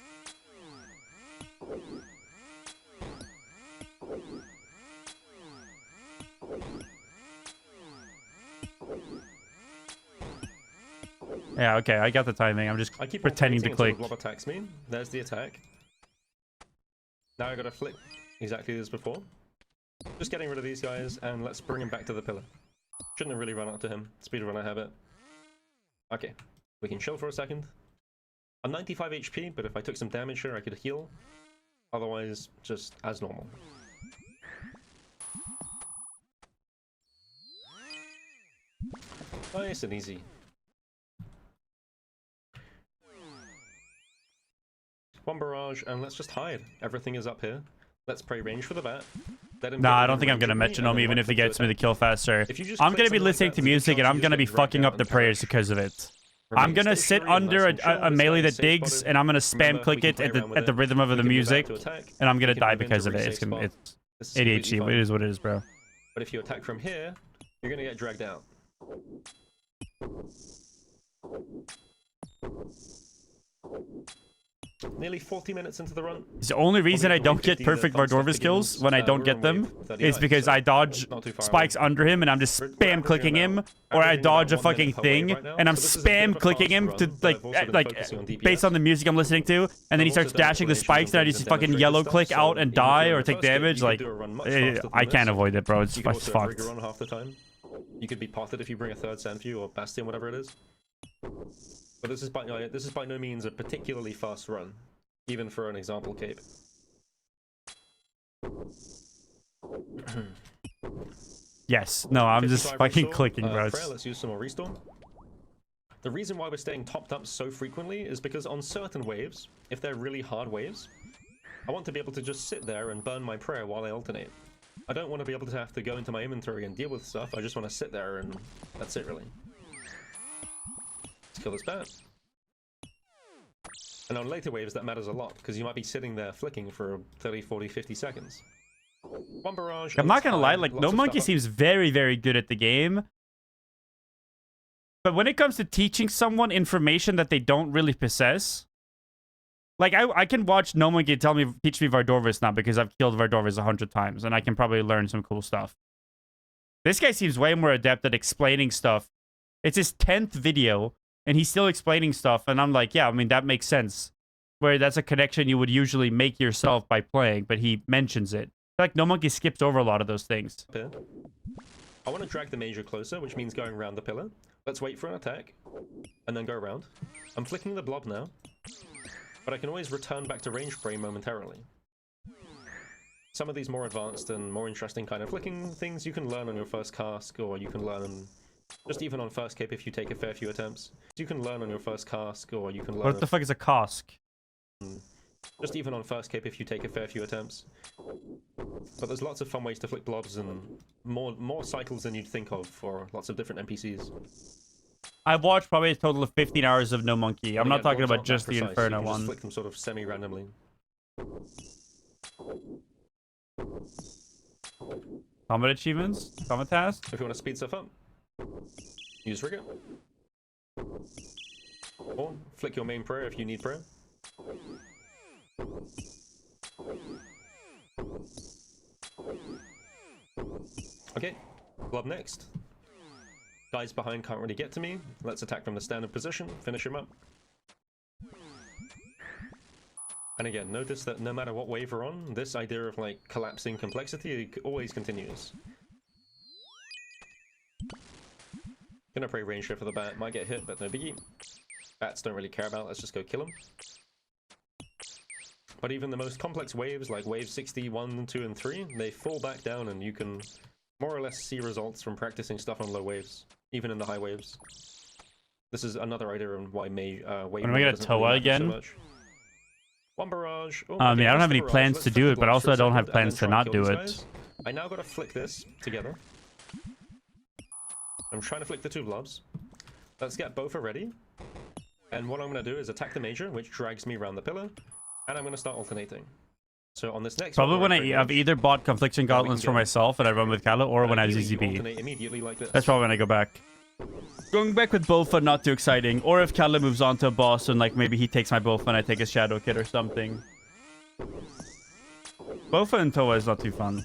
Speaker 1: Yeah, okay, I got the timing. I'm just pretending to click.
Speaker 12: Blob attacks me. There's the attack. Now I gotta flick exactly as before. Just getting rid of these guys, and let's bring him back to the pillar. Shouldn't have really run up to him. Speedrunner habit. Okay, we can chill for a second. I'm 95 HP, but if I took some damage here, I could heal. Otherwise, just as normal. Nice and easy. One barrage, and let's just hide. Everything is up here. Let's pray range for the bat.
Speaker 1: Nah, I don't think I'm gonna metronome even if he gets me to kill faster. I'm gonna be listening to music and I'm gonna be fucking up the prayers because of it. I'm gonna sit under a melee that digs and I'm gonna spam click it at the rhythm of the music and I'm gonna die because of it. It's ADHD. It is what it is, bro.
Speaker 12: But if you attack from here, you're gonna get dragged out. Nearly 40 minutes into the run.
Speaker 1: The only reason I don't get perfect Vardorvis kills when I don't get them is because I dodge spikes under him and I'm just spam clicking him, or I dodge a fucking thing and I'm spam clicking him to like based on the music I'm listening to, and then he starts dashing the spikes and I just fucking yellow click out and die or take damage. Like I can't avoid it, bro. It's fucked.
Speaker 12: Half the time. You could be potted if you bring a third Sandview or Bastion, whatever it is. But this is by no means a particularly fast run, even for an example cape.
Speaker 1: Yes. No, I'm just fucking clicking, bro.
Speaker 12: Let's use some more restore. The reason why we're staying topped up so frequently is because on certain waves, if they're really hard waves, I want to be able to just sit there and burn my prayer while I alternate. I don't want to be able to have to go into my inventory and deal with stuff. I just want to sit there and that's it, really. Let's kill this bat. And on later waves, that matters a lot, because you might be sitting there flicking for 30, 40, 50 seconds. One barrage.
Speaker 1: I'm not gonna lie, like, No Monkey seems very, very good at the game. But when it comes to teaching someone information that they don't really possess, like, I can watch No Monkey teach me Vardorvis now because I've killed Vardorvis 100 times, and I can probably learn some cool stuff. This guy seems way more adept at explaining stuff. It's his 10th video, and he's still explaining stuff, and I'm like, yeah, I mean, that makes sense. Where that's a connection you would usually make yourself by playing, but he mentions it. I feel like No Monkey skips over a lot of those things.
Speaker 12: I want to drag the major closer, which means going around the pillar. Let's wait for an attack, and then go around. I'm flicking the blob now, but I can always return back to range spray momentarily. Some of these more advanced and more interesting kind of flicking things you can learn on your first cast, or you can learn just even on first cape if you take a fair few attempts. You can learn on your first cask, or you can learn...
Speaker 1: What the fuck is a cask?
Speaker 12: Just even on first cape if you take a fair few attempts. But there's lots of fun ways to flick blobs and more cycles than you'd think of for lots of different NPCs.
Speaker 1: I've watched probably a total of 15 hours of No Monkey. I'm not talking about just the Inferno
Speaker 12: one.
Speaker 1: one.
Speaker 12: Just flick them sort of semi-randomly.
Speaker 1: Combat achievements? Combat tasks?
Speaker 12: If you want to speed stuff up, use Rigger. Or flick your main prayer if you need prayer. Okay, blob next. Guys behind can't really get to me. Let's attack from the standard position, finish him up. And again, notice that no matter what wave we're on, this idea of like collapsing complexity always continues. Gonna pray range here for the bat, might get hit, but no biggie. Bats don't really care about, let's just go kill him. But even the most complex waves, like wave 60, 1, 2, and 3, they fall back down and you can more or less see results from practicing stuff on low waves, even in the high waves. This is another idea on why wave
Speaker 1: when we get a Toa again?
Speaker 12: So one barrage. Oh,
Speaker 1: I mean, I don't have any plans to do it, but also I don't have plans to not do it.
Speaker 12: I now gotta flick this together. I'm trying to flick the 2 blobs. Let's get both ready. And what I'm going to do is attack the major, which drags me around the pillar. And I'm going to start alternating. So on this next
Speaker 1: Probably
Speaker 12: one,
Speaker 1: when I've either bought Confliction Gauntlets for myself and I run with Kala, or when I have
Speaker 12: ideally, you
Speaker 1: ZZB.
Speaker 12: alternate immediately like this.
Speaker 1: That's probably when I go back. Going back with Bofa, not too exciting. Or if Kala moves on to a boss and like maybe he takes my Bofa and I take a Shadow Kid or something. Bofa and Toa is not too fun.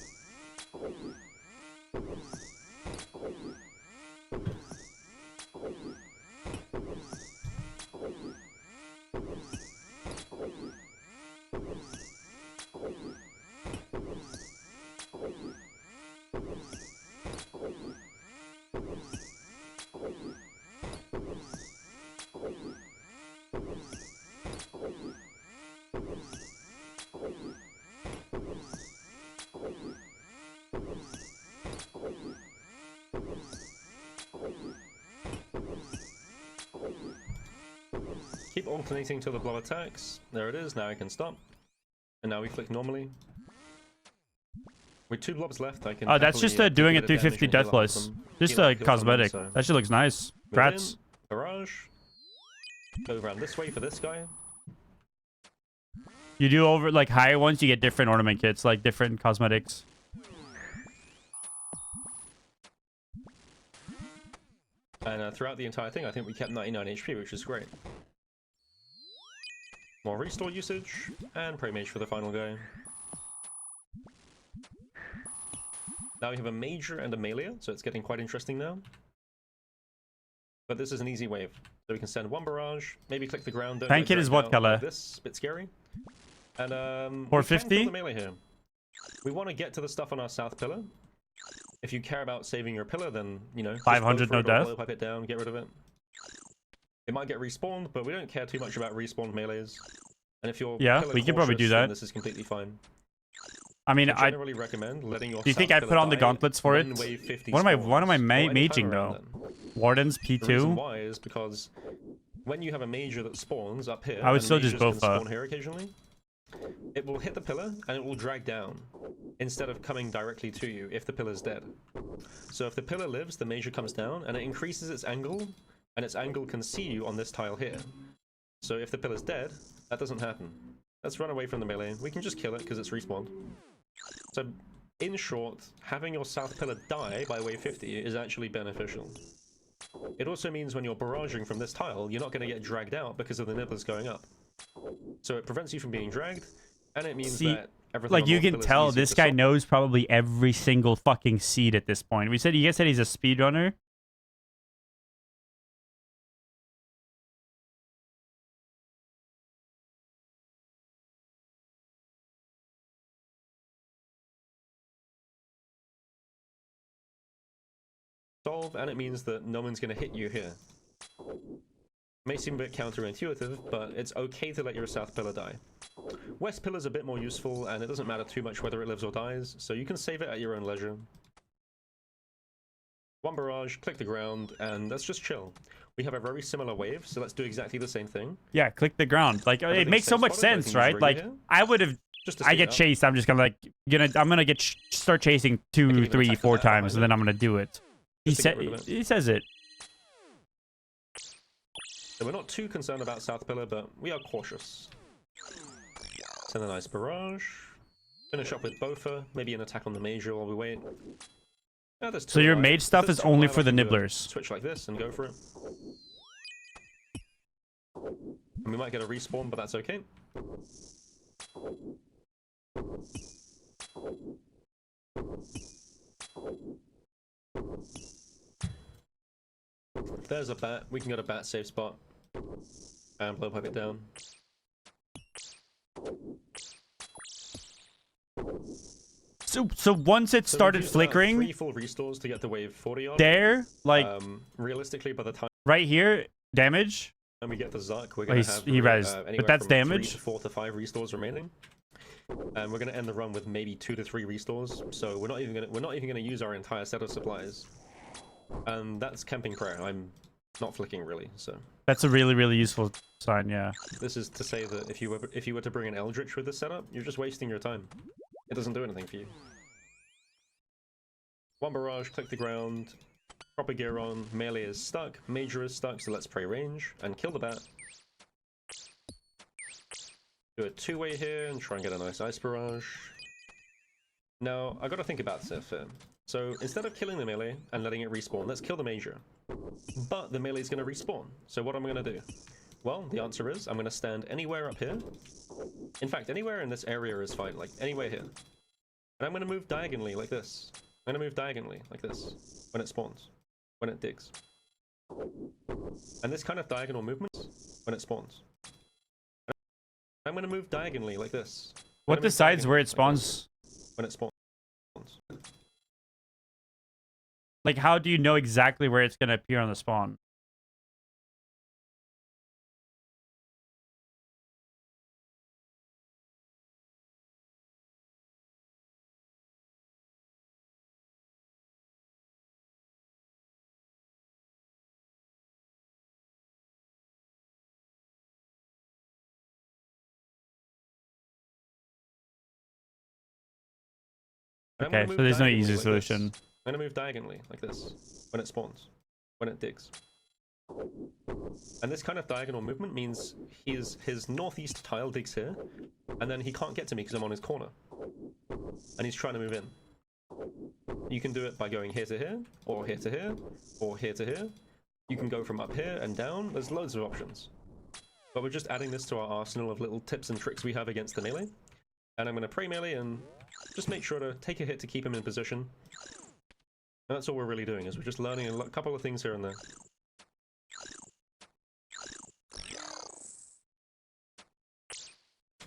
Speaker 12: Keep alternating till the blob attacks. There it is. Now I can stop. And now we flick normally. With 2 blobs left, I can.
Speaker 1: Oh, that's just doing a 350 death plus. Just a cosmetic. That shit looks nice. Grats.
Speaker 12: Barrage. Go around this way for this guy.
Speaker 1: You do over like higher ones, you get different ornament kits, like different cosmetics.
Speaker 12: And throughout the entire thing, I think we kept 99 HP, which is great. More restore usage, and Prey Mage for the final guy. Now we have a Major and a Melee, so it's getting quite interesting now. But this is an easy wave. So we can send 1 barrage, maybe click the ground.
Speaker 1: Tank kit is what color?
Speaker 12: This, bit scary. And
Speaker 1: 450?
Speaker 12: the melee here. We want to get to the stuff on our south pillar. If you care about saving your pillar, then, you know,
Speaker 1: 500 no death.
Speaker 12: Pipe it down, get rid of it. It might get respawned, but we don't care too much about respawned melees. And if you're
Speaker 1: we can probably do that.
Speaker 12: This is completely fine.
Speaker 1: I mean,
Speaker 12: I generally recommend letting your.
Speaker 1: Do you think I put on the gauntlets for it? What am I maging though? Wardens P2.
Speaker 12: The reason why is because when you have a major that spawns up here,
Speaker 1: I would
Speaker 12: and
Speaker 1: still just
Speaker 12: majors can
Speaker 1: Bofa.
Speaker 12: spawn here occasionally. It will hit the pillar and it will drag down instead of coming directly to you if the pillar's dead. So if the pillar lives, the major comes down and it increases its angle, and its angle can see you on this tile here. So if the pillar's dead, that doesn't happen. Let's run away from the melee. We can just kill it because it's respawned. So in short, having your south pillar die by wave 50 is actually beneficial. It also means when you're barraging from this tile, you're not going to get dragged out because of the nibblers going up. So it prevents you from being dragged, and it means that everything
Speaker 1: like
Speaker 12: on
Speaker 1: you
Speaker 12: both
Speaker 1: can
Speaker 12: pillars
Speaker 1: tell
Speaker 12: is easier
Speaker 1: this
Speaker 12: to
Speaker 1: guy
Speaker 12: stop.
Speaker 1: knows probably every single fucking seed at this point. You guys said he's a speedrunner.
Speaker 12: Solve, and it means that no one's going to hit you here. May seem a bit counterintuitive, but it's okay to let your south pillar die. West pillar's a bit more useful, and it doesn't matter too much whether it lives or dies, so you can save it at your own leisure. 1 barrage, click the ground, and let's just chill. We have a very similar wave, so let's do exactly the same thing.
Speaker 1: Yeah, click the ground. Like it makes so much sense, right? Like I would have. I get chased. I'm just gonna like I'm gonna start chasing 2, 3, 4 times, and then I'm gonna do it. He says it.
Speaker 12: So we're not too concerned about south pillar, but we are cautious. Send a nice barrage. Finish up with Bofa. Maybe an attack on the major while we wait. Yeah, there's
Speaker 1: So
Speaker 12: two
Speaker 1: your
Speaker 12: alive.
Speaker 1: mage stuff
Speaker 12: If there's
Speaker 1: is
Speaker 12: two
Speaker 1: only
Speaker 12: alive,
Speaker 1: for
Speaker 12: I
Speaker 1: the
Speaker 12: can do a
Speaker 1: nibblers.
Speaker 12: Switch like this and go for it. And we might get a respawn, but that's okay. There's a bat. We can go to bat safe spot and blow pipe it down.
Speaker 1: So once it started flickering,
Speaker 12: 3 full restores to get to wave 40 odd.
Speaker 1: there, like
Speaker 12: realistically, by the time
Speaker 1: right here, damage.
Speaker 12: we get the Zuck, we're
Speaker 1: Oh,
Speaker 12: going to have
Speaker 1: he rezzed,
Speaker 12: anywhere
Speaker 1: but that's
Speaker 12: from 3
Speaker 1: damage.
Speaker 12: to 4 to 5 restores remaining, and we're going to end the run with maybe 2 to 3 restores. So we're not even going to use our entire set of supplies, and that's camping prayer. I'm not flicking really, so
Speaker 1: That's a really, really useful sign. Yeah.
Speaker 12: this is to say that if you were to bring an Eldritch with this setup, you're just wasting your time. It doesn't do anything for you. 1 barrage, click the ground, Proper gear on, melee is stuck, major is stuck, so let's pray range and kill the bat. Do a two-way here and try and get a nice ice barrage. Now, I gotta think about this here. So instead of killing the melee and letting it respawn, let's kill the major. But the melee is gonna respawn, so what am I gonna do? Well, the answer is I'm gonna stand anywhere up here. In fact, anywhere in this area is fine, like anywhere here. And I'm gonna move diagonally like this. I'm gonna move diagonally like this when it spawns, when it digs. And this kind of diagonal movement when it spawns. I'm gonna move diagonally like this.
Speaker 1: What decides where it spawns?
Speaker 12: When it spawns.
Speaker 1: Like, how do you know exactly where it's gonna appear on the spawn? Okay, so there's no easy solution.
Speaker 12: I'm gonna move diagonally like this when it spawns, when it digs. And this kind of diagonal movement means his northeast tile digs here, and then he can't get to me because I'm on his corner. And he's trying to move in. You can do it by going here to here, or here to here, or here to here. You can go from up here and down. There's loads of options. But we're just adding this to our arsenal of little tips and tricks we have against the melee. And I'm going to pray melee and just make sure to take a hit to keep him in position. And that's all we're really doing, is we're just learning a couple of things here and there.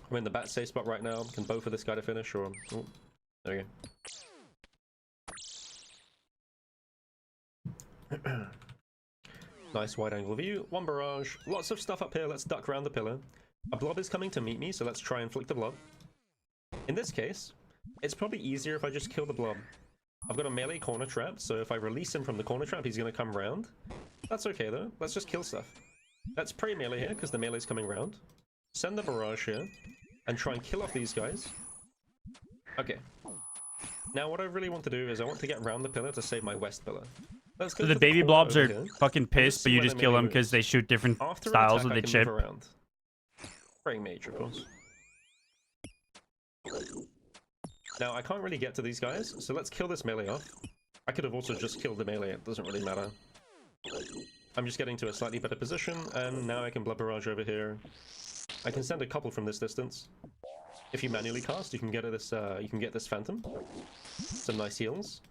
Speaker 12: I'm in the bat safe spot right now. Can bow for this guy to finish, or... Oh, there we go. Nice wide angle view. One barrage. Lots of stuff up here. Let's duck around the pillar. A blob is coming to meet me, so let's try and flick the blob. In this case, it's probably easier if I just kill the blob. I've got a melee corner trap, so if I release him from the corner trap, he's going to come round. That's okay, though. Let's just kill stuff. Let's pray melee here, because the melee's coming round. Send the barrage here, and try and kill off these guys. Okay. Now, what I really want to do is I want to get around the pillar to save my west pillar. Let's go
Speaker 1: So
Speaker 12: to
Speaker 1: the baby
Speaker 12: corner
Speaker 1: blobs
Speaker 12: over
Speaker 1: are
Speaker 12: here,
Speaker 1: fucking pissed, but you just kill them because they shoot different styles with the chip.
Speaker 12: Praying mage, of course. Now, I can't really get to these guys, so let's kill this melee off. I could have also just killed the melee, it doesn't really matter. I'm just getting to a slightly better position, and now I can blood barrage over here. I can send a couple from this distance. If you manually cast, you can get this phantom. Some nice heals.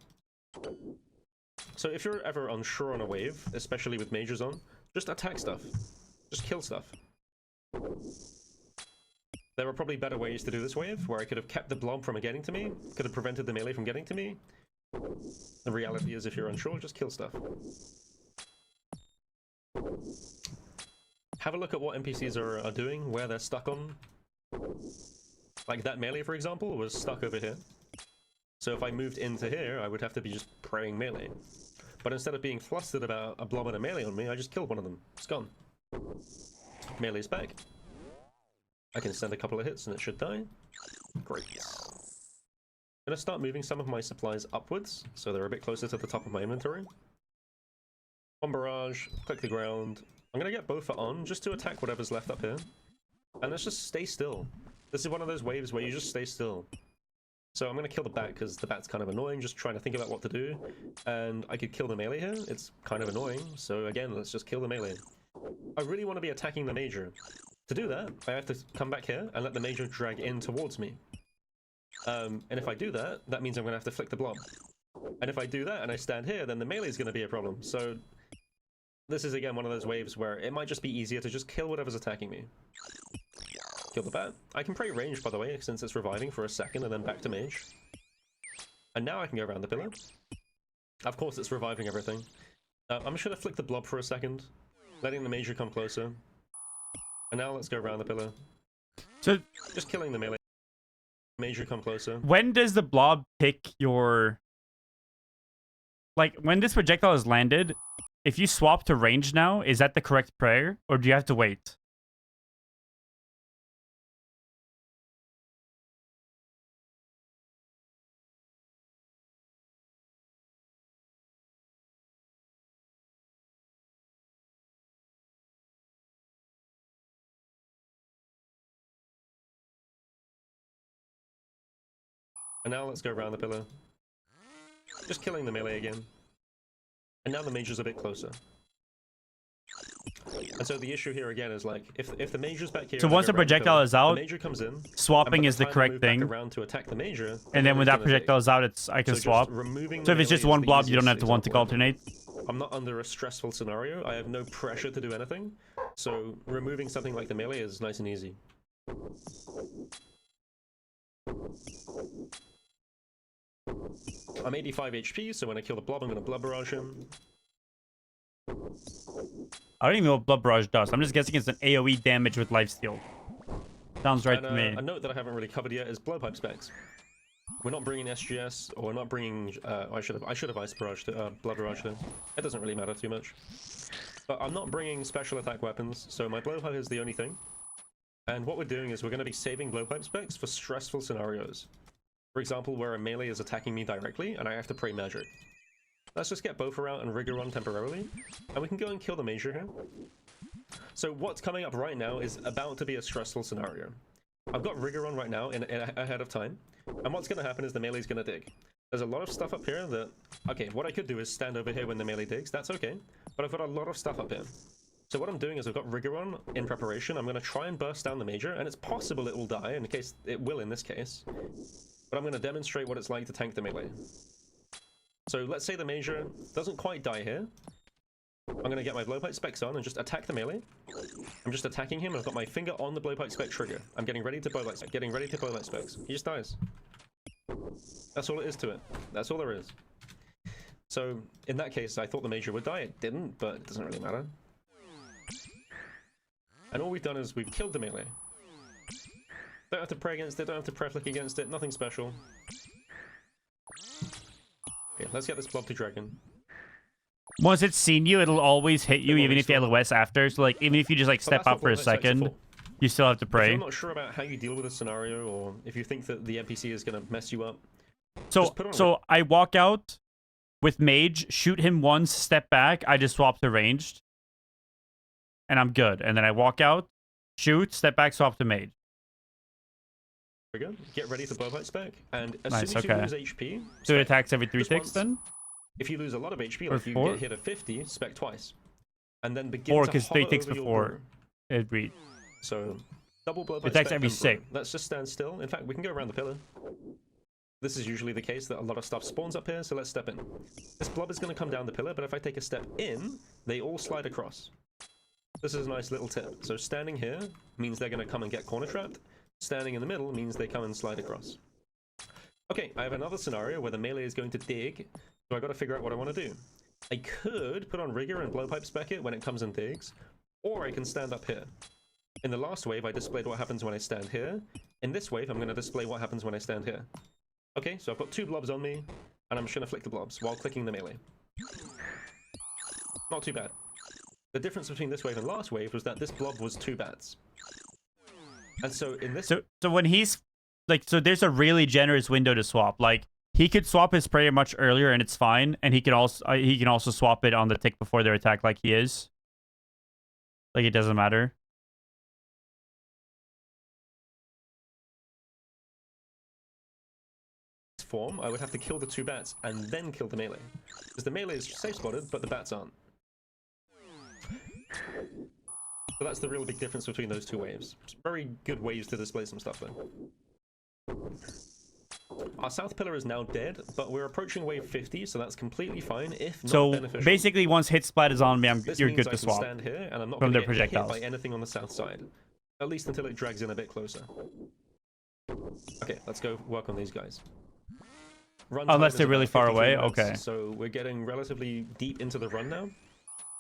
Speaker 12: So if you're ever unsure on a wave, especially with mages on, just attack stuff. Just kill stuff. There are probably better ways to do this wave, where I could have kept the blob from getting to me, could have prevented the melee from getting to me. The reality is, if you're unsure, just kill stuff. Have a look at what NPCs are doing, where they're stuck on. Like that melee, for example, was stuck over here. So if I moved into here, I would have to be just praying melee. But instead of being flustered about a blob and a melee on me, I just killed one of them. It's gone. Melee's back. I can send a couple of hits and it should die. Great. I'm gonna start moving some of my supplies upwards, so they're a bit closer to the top of my inventory. One barrage, click the ground. I'm gonna get Bofa on, just to attack whatever's left up here. And let's just stay still. This is one of those waves where you just stay still. So I'm gonna kill the bat, because the bat's kind of annoying, just trying to think about what to do. And I could kill the melee here, it's kind of annoying, so again, let's just kill the melee. I really want to be attacking the major. To do that, I have to come back here and let the major drag in towards me. And if I do that, that means I'm going to have to flick the blob. And if I do that and I stand here, then the melee is going to be a problem. So this is again one of those waves where it might just be easier to just kill whatever's attacking me. Kill the bat. I can pray range, by the way, since it's reviving for a second and then back to mage. And now I can go around the pillar. Of course it's reviving everything. I'm just going to flick the blob for a second, letting the major come closer. And now let's go around the pillar.
Speaker 1: So
Speaker 12: just killing the melee. Major come closer.
Speaker 1: When does the blob pick your... Like, when this projectile is landed, if you swap to range now, is that the correct prayer? Or do you have to wait?
Speaker 12: And now let's go around the pillar. Just killing the melee again. And now the mage's a bit closer. And so the issue here again is like, if the mage's back here...
Speaker 1: So once the projectile is out,
Speaker 12: the major comes in,
Speaker 1: swapping is the correct thing.
Speaker 12: Around to attack the major,
Speaker 1: And then when that projectile is out, I can swap. So if it's just one blob, you don't have to one tick alternate.
Speaker 12: I'm not under a stressful scenario. I have no pressure to do anything. So removing something like the melee is nice and easy. I'm 85 HP, so when I kill the blob, I'm going to blood barrage him.
Speaker 1: I don't even know what Blood Barrage does. I'm just guessing it's an AoE damage with lifesteal. Sounds right to me.
Speaker 12: A note that I haven't really covered yet is blowpipe specs. We're not bringing SGS, or we're not bringing... I should have Ice Barrage, Blood Barrage him. It doesn't really matter too much. But I'm not bringing special attack weapons, so my blowpipe is the only thing. And what we're doing is we're going to be saving blowpipe specs for stressful scenarios. For example, where a melee is attacking me directly, and I have to pray magic. Let's just get Bofa out and Rigor on temporarily, and we can go and kill the major here. So what's coming up right now is about to be a stressful scenario. I've got Rigor on right now ahead of time, and what's going to happen is the melee's going to dig. There's a lot of stuff up here that... Okay, what I could do is stand over here when the melee digs, that's okay, but I've got a lot of stuff up here. So what I'm doing is I've got Rigor on in preparation. I'm going to try and burst down the major, and it's possible it will die, in case it will in this case. But I'm going to demonstrate what it's like to tank the melee. So let's say the major doesn't quite die here. I'm going to get my blowpipe specs on and just attack the melee. I'm just attacking him. I've got my finger on the blowpipe spec trigger. I'm getting ready to blowpipe spec. Getting ready to blowpipe specs. He just dies. That's all it is to it. That's all there is. So in that case, I thought the major would die. It didn't, but it doesn't really matter. And all we've done is we've killed the melee. Don't have to pray against it. Don't have to preflick against it. Nothing special. Okay, let's get this blob to dragon.
Speaker 1: Once it's seen you, it'll always hit you, even if you LOS after. So, like, even if you just, like, step out for a second, you still have to pray.
Speaker 12: I'm not sure about how you deal with a scenario, or if you think that the NPC is going to mess you up.
Speaker 1: So I walk out with Mage, shoot him once, step back, I just swap to ranged. And I'm good. And then I walk out, shoot, step back, swap to Mage.
Speaker 12: There we go. Get ready for blowpipe spec, and as
Speaker 1: Nice,
Speaker 12: soon as you lose HP...
Speaker 1: So it attacks every 3 ticks then?
Speaker 12: If you lose a lot of HP,
Speaker 1: Or
Speaker 12: like you
Speaker 1: 4?
Speaker 12: get hit at 50, spec twice. And then begin
Speaker 1: 4,
Speaker 12: to
Speaker 1: because 3
Speaker 12: hover
Speaker 1: ticks
Speaker 12: over your
Speaker 1: before.
Speaker 12: brew.
Speaker 1: It read.
Speaker 12: So, double blowpipe
Speaker 1: It attacks
Speaker 12: spec
Speaker 1: every
Speaker 12: and
Speaker 1: 6.
Speaker 12: brew. Let's just stand still. In fact, we can go around the pillar. This is usually the case that a lot of stuff spawns up here, so let's step in. This blob is going to come down the pillar, but if I take a step in, they all slide across. This is a nice little tip. So standing here means they're going to come and get corner trapped. Standing in the middle means they come and slide across. Okay, I have another scenario where the melee is going to dig, so I got to figure out what I want to do. I could put on Rigor and blowpipe spec it when it comes and digs, or I can stand up here. In the last wave, I displayed what happens when I stand here. In this wave, I'm going to display what happens when I stand here. Okay, so I've got 2 blobs on me, and I'm just going to flick the blobs while clicking the melee. Not too bad. The difference between this wave and last wave was that this blob was 2 bats. And so in this...
Speaker 1: So when he's... Like, so there's a really generous window to swap. Like, he could swap his prayer much earlier and it's fine. And he can also swap it on the tick before their attack like he is. Like, it doesn't matter.
Speaker 12: Form, I would have to kill the 2 bats and then kill the melee. Because the melee is safe spotted, but the bats aren't. So that's the real big difference between those 2 waves. It's very good ways to display some stuff though. Our south pillar is now dead, but we're approaching wave 50, so that's completely fine, if not beneficial.
Speaker 1: Basically, once hit splat is on me, you're good to swap.
Speaker 12: Stand here, and I'm not
Speaker 1: from
Speaker 12: going
Speaker 1: their
Speaker 12: to get hit
Speaker 1: projectiles
Speaker 12: by anything on the south side. At least until it drags in a bit closer. Okay, let's go work on these guys.
Speaker 1: Unless they're really far away? Okay.
Speaker 12: So we're getting relatively deep into the run now.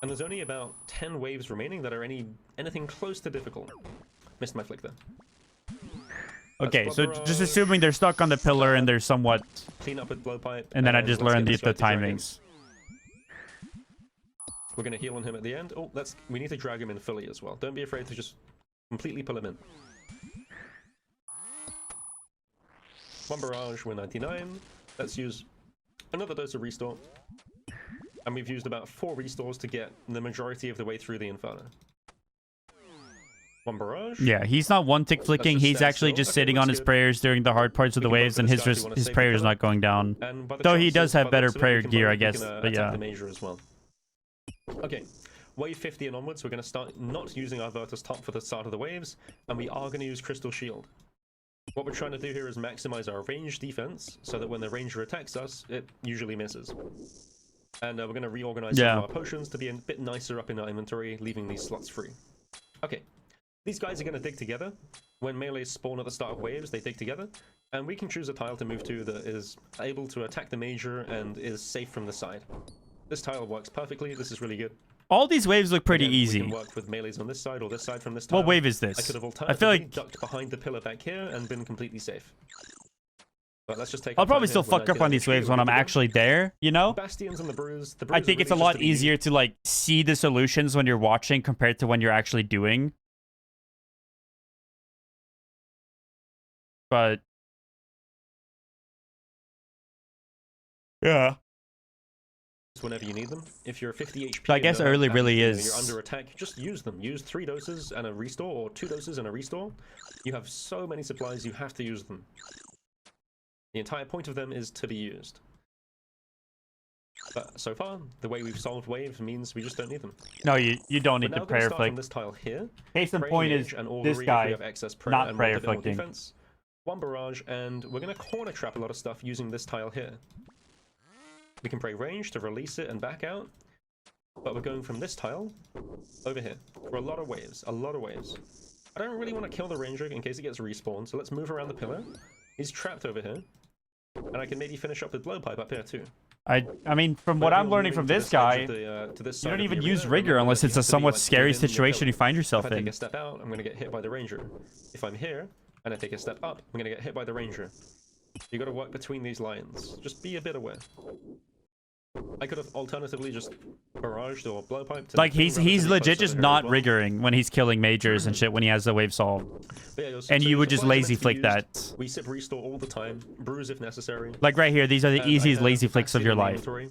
Speaker 12: And there's only about 10 waves remaining that are anything close to difficult. Missed my flick there.
Speaker 1: Okay, so just assuming they're stuck on the pillar and they're somewhat...
Speaker 12: Clean up with blowpipe.
Speaker 1: And then I just learned the timings.
Speaker 12: We're going to heal on him at the end. Oh, we need to drag him in fully as well. Don't be afraid to just completely pull him in. 1 barrage, we're 99. Let's use another dose of restore. And we've used about 4 restores to get the majority of the way through the Inferno. One barrage.
Speaker 1: Yeah, he's not one tick flicking.
Speaker 12: just
Speaker 1: He's
Speaker 12: stand
Speaker 1: actually
Speaker 12: still.
Speaker 1: just
Speaker 12: Okay,
Speaker 1: sitting on
Speaker 12: looks
Speaker 1: his
Speaker 12: good.
Speaker 1: prayers during the hard parts of
Speaker 12: We
Speaker 1: the
Speaker 12: can work
Speaker 1: waves,
Speaker 12: with
Speaker 1: and
Speaker 12: this
Speaker 1: his
Speaker 12: guy if you wanna
Speaker 1: his
Speaker 12: save the
Speaker 1: prayers
Speaker 12: pillar.
Speaker 1: not going down.
Speaker 12: And by the
Speaker 1: Though he
Speaker 12: chances,
Speaker 1: does
Speaker 12: by
Speaker 1: have
Speaker 12: the
Speaker 1: better
Speaker 12: looks of it,
Speaker 1: prayer
Speaker 12: we can
Speaker 1: gear, I
Speaker 12: we
Speaker 1: guess.
Speaker 12: can,
Speaker 1: But
Speaker 12: attack
Speaker 1: yeah.
Speaker 12: the major as well. Okay, wave 50 and onwards, we're going to start not using our Virtus Top for the start of the waves, and we are going to use Crystal Shield. What we're trying to do here is maximize our range defense, so that when the ranger attacks us, it usually misses. And we're going to reorganize some of our potions to be a bit nicer up in our inventory, leaving these slots free. Okay, these guys are going to dig together. When melees spawn at the start of waves, they dig together, and we can choose a tile to move to that is able to attack the major and is safe from the side. This tile works perfectly. This is really good.
Speaker 1: All these waves look pretty
Speaker 12: Again,
Speaker 1: easy.
Speaker 12: We can work with melees on this side or this side from this tile.
Speaker 1: What wave is this?
Speaker 12: I could have
Speaker 1: I
Speaker 12: alternatively
Speaker 1: feel like
Speaker 12: ducked behind the pillar back here and been completely safe. But let's just take
Speaker 1: I'll
Speaker 12: our
Speaker 1: probably
Speaker 12: time
Speaker 1: still
Speaker 12: here. We're
Speaker 1: fuck up
Speaker 12: 99
Speaker 1: on these
Speaker 12: HP,
Speaker 1: waves
Speaker 12: we're
Speaker 1: when I'm
Speaker 12: good to go.
Speaker 1: actually there, you know?
Speaker 12: Bastions and the bruise. The bruise
Speaker 1: I think
Speaker 12: are
Speaker 1: it's a
Speaker 12: really
Speaker 1: lot
Speaker 12: just to be
Speaker 1: easier to like see the solutions when you're watching compared to when you're actually doing. But yeah.
Speaker 12: whenever you need them. If you're 50 HP,
Speaker 1: So I guess early really
Speaker 12: you're
Speaker 1: is-
Speaker 12: under attack. Just use them. Use 3 doses and a restore, or 2 doses and a restore. You have so many supplies, you have to use them. The entire point of them is to be used. But so far, the way we've solved waves means we just don't need them.
Speaker 1: No, you don't need
Speaker 12: We're
Speaker 1: to
Speaker 12: now gonna
Speaker 1: prayer
Speaker 12: start
Speaker 1: flick.
Speaker 12: from this tile here.
Speaker 1: Case in
Speaker 12: Prayer
Speaker 1: point
Speaker 12: mage
Speaker 1: is
Speaker 12: and
Speaker 1: this
Speaker 12: augury if
Speaker 1: guy,
Speaker 12: we have excess prayer
Speaker 1: not
Speaker 12: and
Speaker 1: prayer
Speaker 12: want a bit more
Speaker 1: flicking.
Speaker 12: defense. 1 barrage, and we're going to corner trap a lot of stuff using this tile here. We can pray range to release it and back out, but we're going from this tile over here for a lot of waves, a lot of waves. I don't really want to kill the ranger in case it gets respawned, so let's move around the pillar. He's trapped over here, and I can maybe finish up with blowpipe up here too.
Speaker 1: I mean, from what I'm learning from this guy, you don't even use rigor unless it's a somewhat scary situation you find yourself
Speaker 12: If I take
Speaker 1: in.
Speaker 12: a step out, I'm going to get hit by the ranger. If I'm here and I take a step up, I'm going to get hit by the ranger. You got to work between these lines. Just be a bit aware. I could have alternatively just barraged or blowpiped. to
Speaker 1: Like
Speaker 12: the thing
Speaker 1: he's
Speaker 12: relatively
Speaker 1: legit
Speaker 12: close
Speaker 1: just
Speaker 12: over here
Speaker 1: not
Speaker 12: as well.
Speaker 1: riggering when he's killing majors and shit when he has the wave solved.
Speaker 12: But yeah,
Speaker 1: And
Speaker 12: so
Speaker 1: you
Speaker 12: your
Speaker 1: would just
Speaker 12: supplies are
Speaker 1: lazy
Speaker 12: meant to be
Speaker 1: flick
Speaker 12: used.
Speaker 1: that.
Speaker 12: We sip restore all the time, bruise if necessary.
Speaker 1: Like right here, these are the
Speaker 12: And I
Speaker 1: easiest
Speaker 12: have
Speaker 1: lazy flicks of
Speaker 12: Bastion
Speaker 1: your
Speaker 12: in the
Speaker 1: life.
Speaker 12: inventory.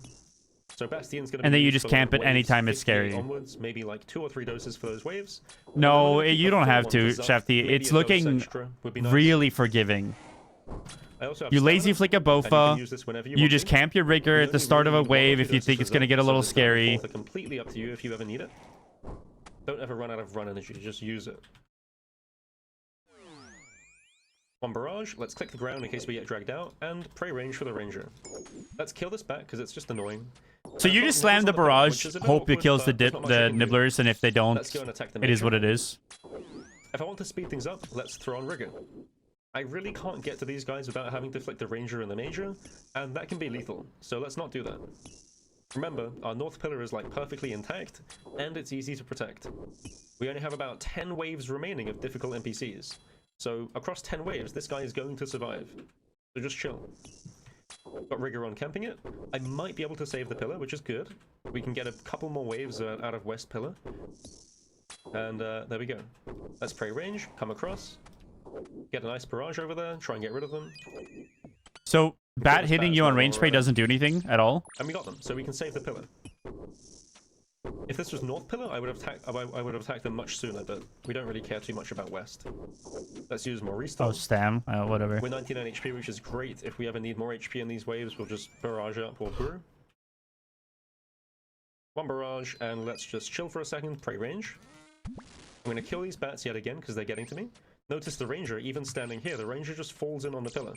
Speaker 12: So Bastion's gonna
Speaker 1: And
Speaker 12: be
Speaker 1: then you
Speaker 12: used
Speaker 1: just
Speaker 12: for
Speaker 1: camp it
Speaker 12: waves
Speaker 1: anytime it's
Speaker 12: 58
Speaker 1: scary.
Speaker 12: Onwards, maybe like 2 or 3 doses for those waves.
Speaker 1: No,
Speaker 12: And then
Speaker 1: you
Speaker 12: a
Speaker 1: don't
Speaker 12: full
Speaker 1: have
Speaker 12: one
Speaker 1: to,
Speaker 12: for Zuff,
Speaker 1: Shafty.
Speaker 12: maybe
Speaker 1: It's
Speaker 12: a dose
Speaker 1: looking
Speaker 12: extra would be nice.
Speaker 1: really forgiving.
Speaker 12: I also have
Speaker 1: You lazy
Speaker 12: stamina,
Speaker 1: flick a
Speaker 12: and you can
Speaker 1: bofa,
Speaker 12: use this whenever
Speaker 1: you
Speaker 12: want
Speaker 1: just
Speaker 12: to.
Speaker 1: camp your rigor
Speaker 12: You
Speaker 1: at the
Speaker 12: only
Speaker 1: start of
Speaker 12: really
Speaker 1: a
Speaker 12: need 1 or
Speaker 1: wave
Speaker 12: 2
Speaker 1: if you
Speaker 12: doses
Speaker 1: think
Speaker 12: for
Speaker 1: it's going to
Speaker 12: Zuff,
Speaker 1: get a
Speaker 12: so
Speaker 1: little
Speaker 12: the third and
Speaker 1: scary.
Speaker 12: fourth are completely up to you if you ever need it. Don't ever run out of run energy, just use it. 1 barrage, let's click the ground in case we get dragged out, and pray range for the ranger. Let's kill this back because it's just annoying.
Speaker 1: So you just slam the barrage, hope it kills the nibblers, and if they don't,
Speaker 12: Let's go and attack the
Speaker 1: it is
Speaker 12: major.
Speaker 1: what it is.
Speaker 12: If I want to speed things up, let's throw on rigor. I really can't get to these guys without having to flick the ranger and the major, and that can be lethal, so let's not do that. Remember, our north pillar is like perfectly intact, and it's easy to protect. We only have about 10 waves remaining of difficult NPCs, so across 10 waves, this guy is going to survive. So just chill. Got rigor on camping it. I might be able to save the pillar, which is good. We can get a couple more waves out of west pillar. And there we go. Let's pray range, come across. Get a nice barrage over there, try and get rid of them.
Speaker 1: So bat
Speaker 12: this
Speaker 1: hitting
Speaker 12: bat
Speaker 1: you
Speaker 12: as
Speaker 1: on
Speaker 12: well,
Speaker 1: range spray
Speaker 12: or,
Speaker 1: doesn't do anything at all?
Speaker 12: And we got them, so we can save the pillar. If this was north pillar, I would have attacked them much sooner, but we don't really care too much about west. Let's use more restore.
Speaker 1: Oh, stam. Whatever.
Speaker 12: We're 99 HP, which is great. If we ever need more HP in these waves, we'll just barrage up or brew. 1 barrage, and let's just chill for a second, pray range. I'm going to kill these bats yet again because they're getting to me. Notice the ranger, even standing here, the ranger just falls in on the pillar.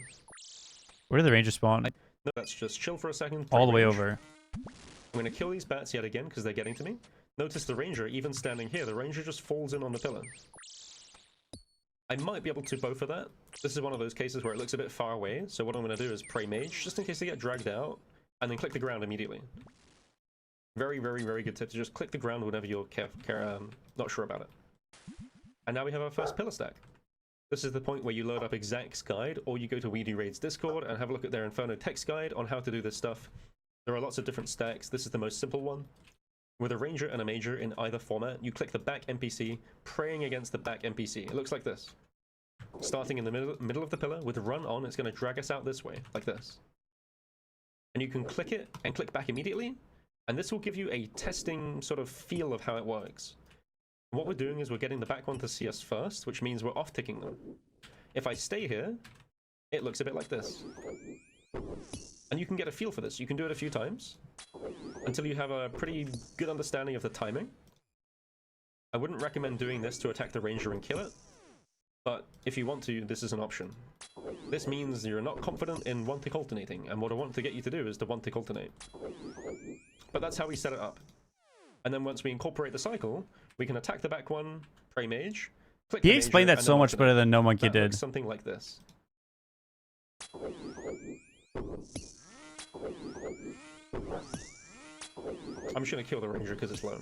Speaker 1: Where did the ranger spawn?
Speaker 12: No, let's just chill for a second.
Speaker 1: All the way
Speaker 12: range.
Speaker 1: over.
Speaker 12: I'm going to kill these bats yet again because they're getting to me. Notice the ranger, even standing here, the ranger just falls in on the pillar. I might be able to bow for that. This is one of those cases where it looks a bit far away, so what I'm going to do is pray mage, just in case they get dragged out, and then click the ground immediately. Very, very, very good tip to just click the ground whenever you're not sure about it. And now we have our first pillar stack. This is the point where you load up Exact's guide, or you go to We Do Raids Discord and have a look at their Inferno text guide on how to do this stuff. There are lots of different stacks. This is the most simple one. With a ranger and a major in either format, you click the back NPC, praying against the back NPC. It looks like this. Starting in the middle of the pillar, with run on, it's going to drag us out this way, like this. And you can click it and click back immediately, and this will give you a testing sort of feel of how it works. What we're doing is we're getting the back one to see us first, which means we're off-ticking them. If I stay here, it looks a bit like this. And you can get a feel for this. You can do it a few times until you have a pretty good understanding of the timing. I wouldn't recommend doing this to attack the ranger and kill it, but if you want to, this is an option. This means you're not confident in one-tick alternating, and what I want to get you to do is to one-tick alternate. But that's how we set it up. And then once we incorporate the cycle, we can attack the back one, pray mage, click the
Speaker 1: He
Speaker 12: major,
Speaker 1: explained that
Speaker 12: and
Speaker 1: so
Speaker 12: then
Speaker 1: much
Speaker 12: alternate.
Speaker 1: better than No Monkey
Speaker 12: That
Speaker 1: did.
Speaker 12: looks something like this. I'm just gonna kill the ranger because it's low.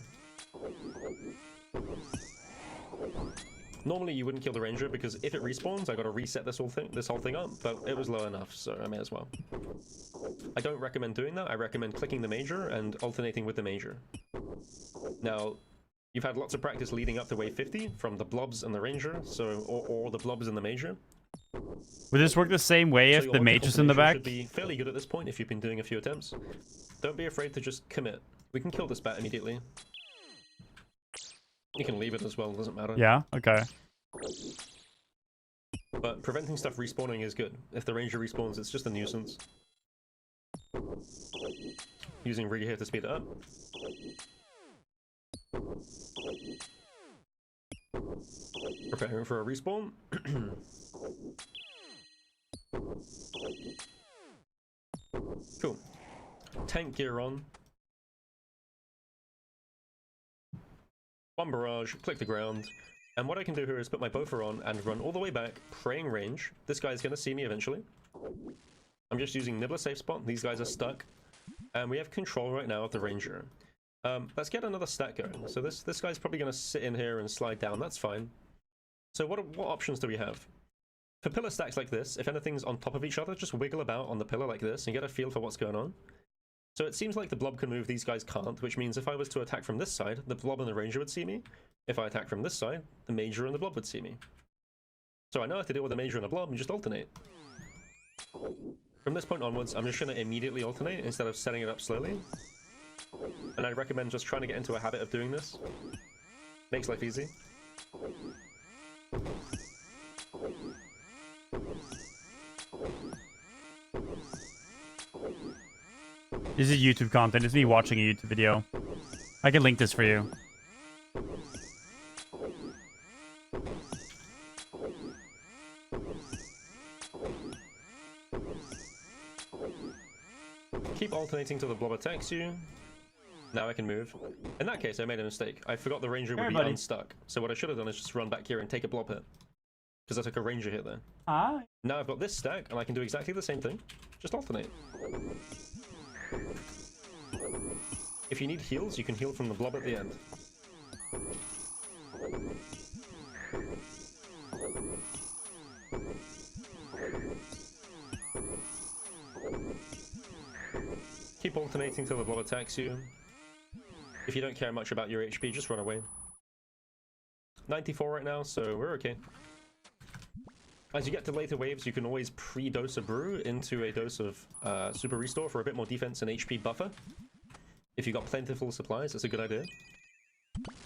Speaker 12: Normally you wouldn't kill the ranger because if it respawns, I gotta reset this whole thing up, but it was low enough, so I may as well. I don't recommend doing that. I recommend clicking the major and alternating with the major. Now, you've had lots of practice leading up to wave 50 from the blobs and the ranger, so or the blobs and the major.
Speaker 1: Would this work the same way if
Speaker 12: your
Speaker 1: the mage is in the back?
Speaker 12: should be fairly good at this point if you've been doing a few attempts. Don't be afraid to just commit. We can kill this bat immediately. You can leave it as well, doesn't matter.
Speaker 1: Yeah, okay.
Speaker 12: But preventing stuff respawning is good. If the ranger respawns, it's just a nuisance. Using Rig here to speed it up. Preparing for a respawn. Cool. Tank gear on. One barrage, click the ground. And what I can do here is put my Bofa on and run all the way back, praying range. This guy's going to see me eventually. I'm just using Nibbler safe spot. These guys are stuck. And we have control right now of the ranger. Let's get another stack going. So this guy's probably going to sit in here and slide down. That's fine. So what options do we have? For pillar stacks like this, if anything's on top of each other, just wiggle about on the pillar like this and get a feel for what's going on. So it seems like the blob can move, these guys can't, which means if I was to attack from this side, the blob and the ranger would see me. If I attack from this side, the major and the blob would see me. So I know how to deal with the major and the blob and just alternate. From this point onwards, I'm just going to immediately alternate instead of setting it up slowly. And I recommend just trying to get into a habit of doing this. Makes life easy.
Speaker 1: This is YouTube content. It's me watching a YouTube video. I can link this for you.
Speaker 12: Keep alternating till the blob attacks you. Now I can move. In that case, I made a mistake. I forgot the ranger would be unstuck. So what I should have done is just run back here and take a blob hit. Because I took a ranger hit there.
Speaker 1: Ah.
Speaker 12: Now I've got this stack, and I can do exactly the same thing. Just alternate. If you need heals, you can heal from the blob at the end. Keep alternating till the blob attacks you. If you don't care much about your HP, just run away. 94 right now, so we're okay. As you get to later waves, you can always pre-dose a brew into a dose of super restore for a bit more defense and HP buffer. If you've got plentiful supplies, that's a good idea.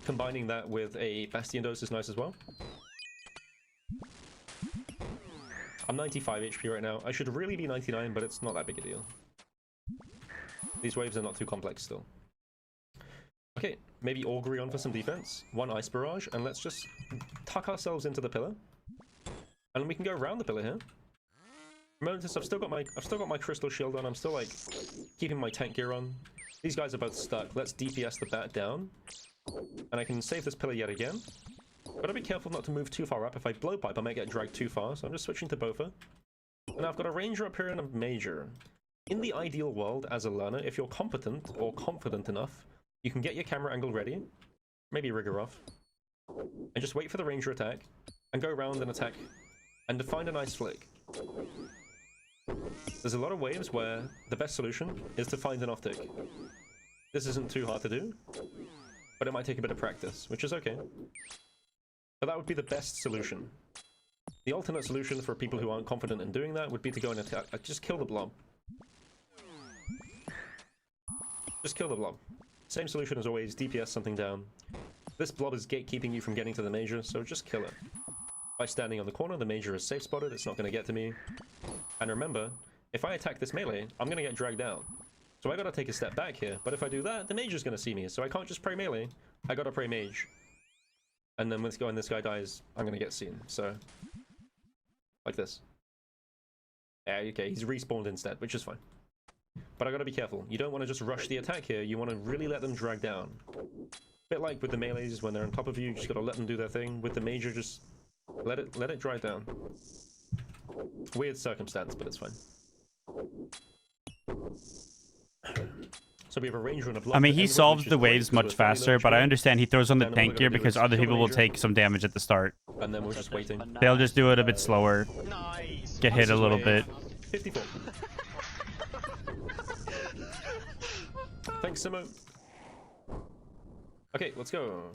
Speaker 12: Combining that with a Bastion dose is nice as well. I'm 95 HP right now. I should really be 99, but it's not that big a deal. These waves are not too complex still. Okay, maybe Augury on for some defense. One Ice Barrage, and let's just tuck ourselves into the pillar. And we can go around the pillar here. Notice I've still got my crystal shield on. I'm still like keeping my tank gear on. These guys are both stuck. Let's DPS the bat down. And I can save this pillar yet again. Gotta be careful not to move too far up. If I blow pipe, I might get dragged too far. So I'm just switching to Bofa. And I've got a ranger up here and a major. In the ideal world, as a learner, if you're competent or confident enough, you can get your camera angle ready. Maybe rigger off. And just wait for the ranger attack. And go around and attack. And to find a nice flick. There's a lot of waves where the best solution is to find an off-tick. This isn't too hard to do, but it might take a bit of practice, which is okay. But that would be the best solution. The alternate solution for people who aren't confident in doing that would be to go and attack. Just kill the blob. Just kill the blob. Same solution as always, DPS something down. This blob is gatekeeping you from getting to the major, so just kill it. By standing on the corner, the major is safe spotted, it's not going to get to me. And remember, if I attack this melee, I'm going to get dragged down. So I got to take a step back here, but if I do that, the major's going to see me, so I can't just pray melee, I got to pray mage. And then when this guy dies, I'm going to get seen, so... Like this. Yeah, okay, he's respawned instead, which is fine. But I gotta be careful. You don't want to just rush the attack here, you want to really let them drag down. Bit like with the melees, when they're on top of you, you just gotta let them do their thing. With the major, just let it drag down. Weird circumstance, but it's fine. So we have a ranger and a block.
Speaker 1: I mean, he solves the waves much faster, but I understand he throws on the tank gear because other people will take some damage at the start.
Speaker 12: And then we're just waiting.
Speaker 1: They'll just do it a bit slower. Get hit a little bit.
Speaker 12: 54. Thanks, Simo. Okay, let's go.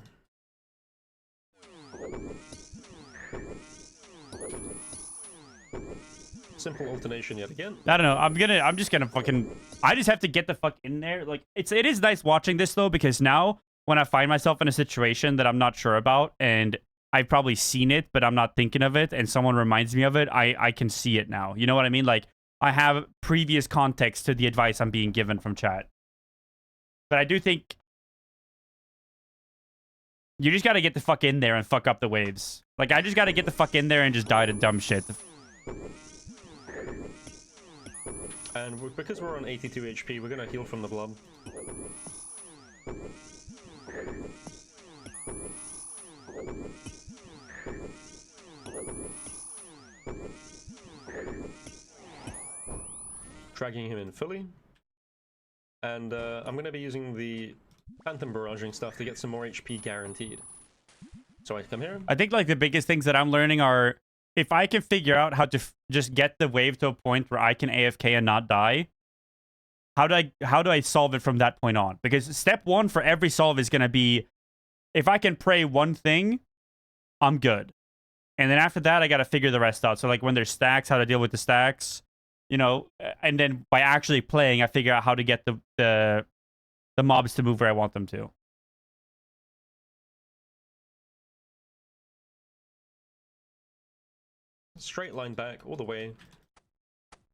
Speaker 12: Simple alternation yet again.
Speaker 1: I don't know. I'm just gonna fucking. I just have to get the fuck in there. Like it is nice watching this though, because now when I find myself in a situation that I'm not sure about and I've probably seen it, but I'm not thinking of it, and someone reminds me of it, I can see it now. You know what I mean? Like I have previous context to the advice I'm being given from chat. But I do think you just gotta get the fuck in there and fuck up the waves. Like I just gotta get the fuck in there and just die to dumb shit.
Speaker 12: And because we're on 82 HP, we're gonna heal from the blob. Dragging him in fully. And I'm gonna be using the Phantom Barraging stuff to get some more HP guaranteed. So I come here.
Speaker 1: I think like the biggest things that I'm learning are if I can figure out how to just get the wave to a point where I can AFK and not die, how do I solve it from that point on? Because step one for every solve is going to be, if I can pray one thing, I'm good. And then after that, I got to figure the rest out. So like when there's stacks, how to deal with the stacks, you know, and then by actually playing, I figure out how to get the mobs to move where I want them to.
Speaker 12: Straight line back all the way.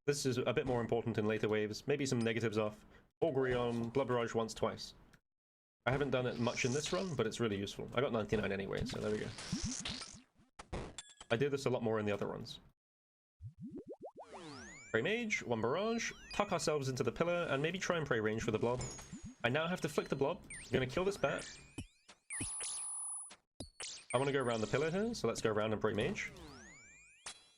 Speaker 12: This is a bit more important in later waves. Maybe some negatives off. Augury on, Blood Barrage once, twice. I haven't done it much in this run, but it's really useful. I got 99 anyway, so there we go. I did this a lot more in the other runs. Pray Mage, one Barrage, tuck ourselves into the pillar, and maybe try and pray range for the blob. I now have to flick the blob. I'm gonna kill this bat. I want to go around the pillar here, so let's go around and pray Mage.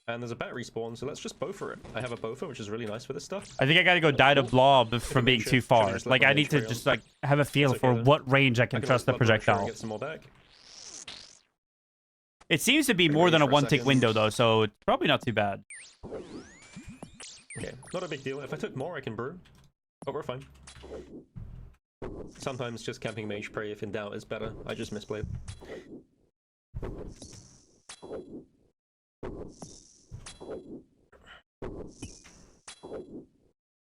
Speaker 12: And there's a bat respawn, so let's just boffer it. I have a boffer, which is really nice for this stuff.
Speaker 1: I think I gotta go die to blob from being too far. Like I need to just like have a feel for what range I can trust the projectile.
Speaker 12: Get some more back.
Speaker 1: It seems to be more than a one-tick window though, so it's probably not too bad.
Speaker 12: Okay, not a big deal. If I took more, I can brew. But we're fine. Sometimes just camping mage pray if in doubt is better. I just misplayed.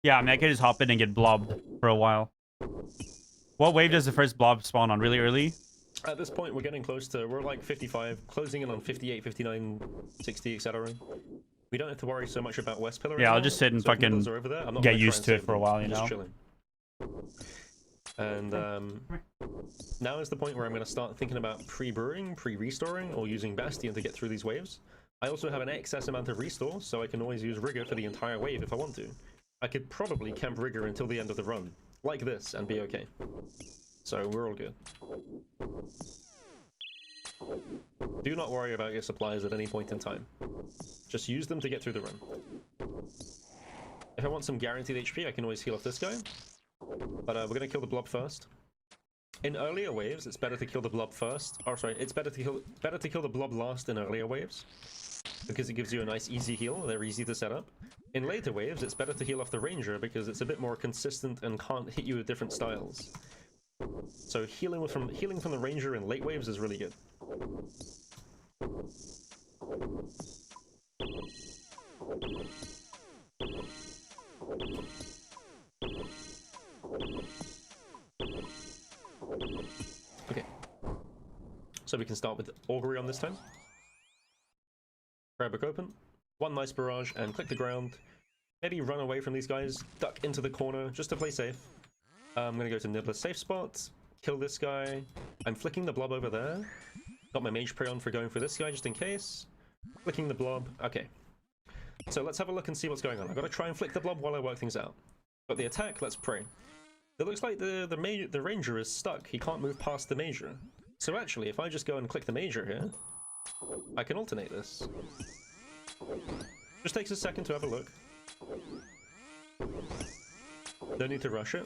Speaker 1: Yeah, I mean, I could just hop in and get blobbed for a while. What wave does the first blob spawn on? Really early?
Speaker 12: At this point, we're getting close to... We're like 55, closing in on 58, 59, 60, etc. We don't have to worry so much about West Pillar
Speaker 1: Yeah,
Speaker 12: anymore.
Speaker 1: I'll just sit and
Speaker 12: So
Speaker 1: fucking get used to it for a while, you know?
Speaker 12: Just chilling. And now is the point where I'm going to start thinking about pre-brewing, pre-restoring, or using Bastion to get through these waves. I also have an excess amount of restore, so I can always use Rigor for the entire wave if I want to. I could probably camp Rigor until the end of the run, like this, and be okay. So we're all good. Do not worry about your supplies at any point in time. Just use them to get through the run. If I want some guaranteed HP, I can always heal off this guy. But we're going to kill the blob first. In earlier waves, it's better to kill the blob first. Oh, sorry, it's better to kill the blob last in earlier waves, because it gives you a nice easy heal. They're easy to set up. In later waves, it's better to heal off the ranger because it's a bit more consistent and can't hit you with different styles. So healing from the ranger in late waves is really good. Okay. So we can start with Augury on this time. Prayer book open. One nice barrage and click the ground. Maybe run away from these guys. Duck into the corner just to play safe. I'm going to go to Nibbler's safe spot. Kill this guy. I'm flicking the blob over there. Got my mage prey on for going for this guy just in case. Flicking the blob. Okay. So let's have a look and see what's going on. I've got to try and flick the blob while I work things out. But the attack, let's pray. It looks like the ranger is stuck. He can't move past the major. So actually, if I just go and click the major here, I can alternate this. Just takes a second to have a look. No need to rush it.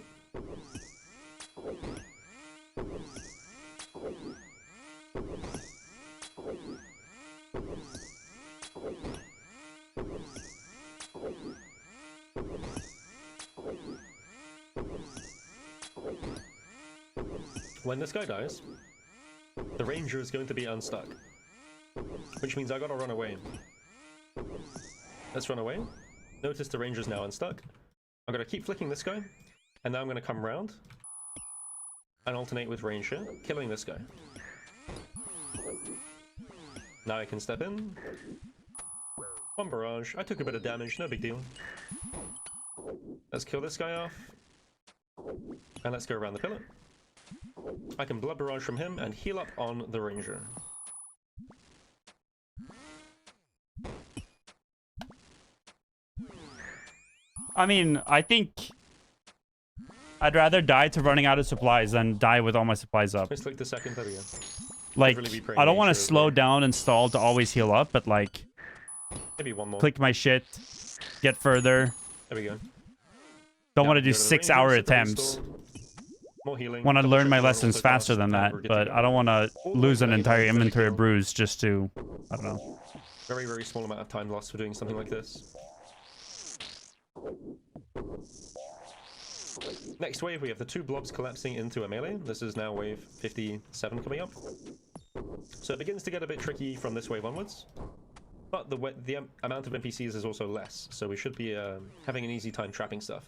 Speaker 12: When this guy dies, the ranger is going to be unstuck, which means I gotta run away. Let's run away. Notice the ranger's now unstuck. I'm gonna keep flicking this guy, and now I'm gonna come around and alternate with ranger, killing this guy. Now I can step in. One barrage. I took a bit of damage, no big deal. Let's kill this guy off. And let's go around the pillar. I can blood barrage from him and heal up on the ranger.
Speaker 1: I mean, I think I'd rather die to running out of supplies than die with all my supplies up.
Speaker 12: Let's click the second, there we go.
Speaker 1: Like, I don't want to slow down and stall to always heal up, but like,
Speaker 12: maybe one more.
Speaker 1: Click my shit, get further.
Speaker 12: There we go.
Speaker 1: Don't want to do 6-hour attempts.
Speaker 12: More healing.
Speaker 1: Want to learn my lessons faster than that, but I don't want to lose an entire inventory of brews just to, I don't know.
Speaker 12: Very, very small amount of time lost for doing something like this. Next wave, we have the two blobs collapsing into a melee. This is now wave 57 coming up. So it begins to get a bit tricky from this wave onwards. But the amount of NPCs is also less, so we should be having an easy time trapping stuff.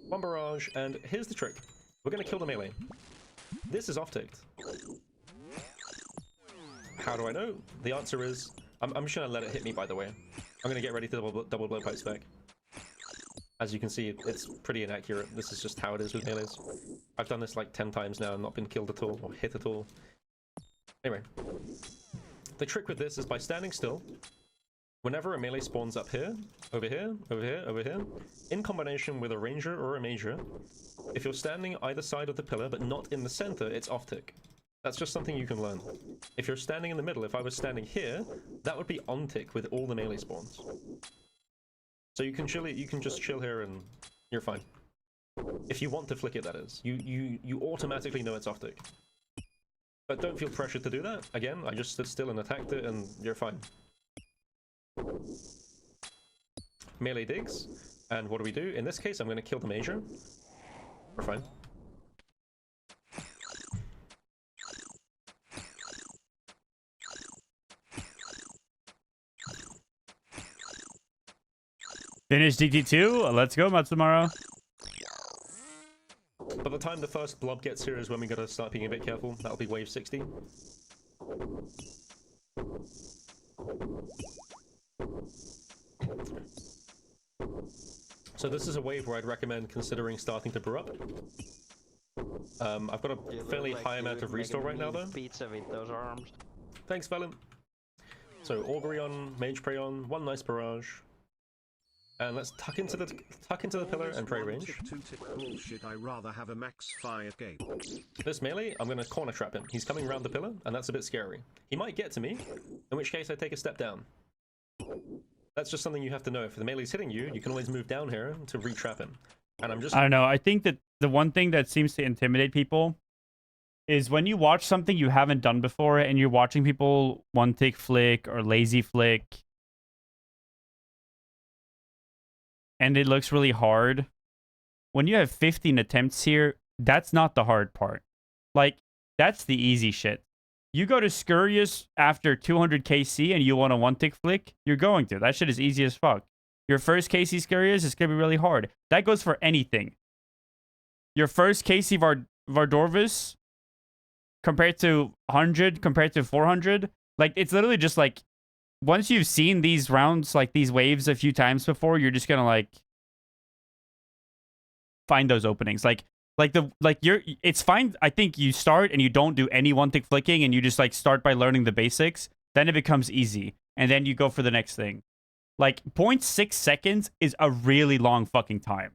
Speaker 12: One barrage, and here's the trick. We're going to kill the melee. This is off-ticked. How do I know? The answer is... I'm just going to let it hit me, by the way. I'm going to get ready to double blow pipes back. As you can see, it's pretty inaccurate. This is just how it is with melees. I've done this like 10 times now and not been killed at all, or hit at all. Anyway. The trick with this is by standing still, whenever a melee spawns up here, over here, over here, over here, in combination with a ranger or a major, if you're standing either side of the pillar but not in the center, it's off-tick. That's just something you can learn. If you're standing in the middle, if I was standing here, that would be on-tick with all the melee spawns. So you can just chill here and you're fine. If you want to flick it, that is. You automatically know it's off-tick. But don't feel pressured to do that. Again, I just stood still and attacked it and you're fine. Melee digs. And what do we do? In this case, I'm going to kill the major. We're fine.
Speaker 1: Finish DT2. Let's go, Matsumaro.
Speaker 12: By the time the first blob gets here is when we gotta start being a bit careful. That'll be wave 60. So this is a wave where I'd recommend considering starting to brew up. I've got a fairly high amount of restore right now, though.
Speaker 13: Pizza with those arms.
Speaker 12: Thanks, Valen. So Augury on, Mage Prey on, one nice barrage. And let's tuck into the pillar and pray range.
Speaker 14: I rather have a max fire game.
Speaker 12: This melee, I'm gonna corner trap him. He's coming around the pillar, and that's a bit scary. He might get to me, in which case I take a step down. That's just something you have to know. If the melee's hitting you, you can always move down here to re-trap him. And I'm just...
Speaker 1: I don't know. I think that the one thing that seems to intimidate people is when you watch something you haven't done before and you're watching people one-tick flick or lazy flick, and it looks really hard. When you have 15 attempts here, that's not the hard part. Like, that's the easy shit. You go to Scurious after 200 KC and you want a one-tick flick, you're going to. That shit is easy as fuck. Your first KC Scurious is going to be really hard. That goes for anything. Your first KC Vardorvis compared to 100, compared to 400. Like, it's literally just like, once you've seen these rounds, like these waves a few times before, you're just gonna like find those openings. It's fine. I think you start and you don't do any one tick flicking and you just like start by learning the basics. Then it becomes easy. And then you go for the next thing. Like 0.6 seconds is a really long fucking time.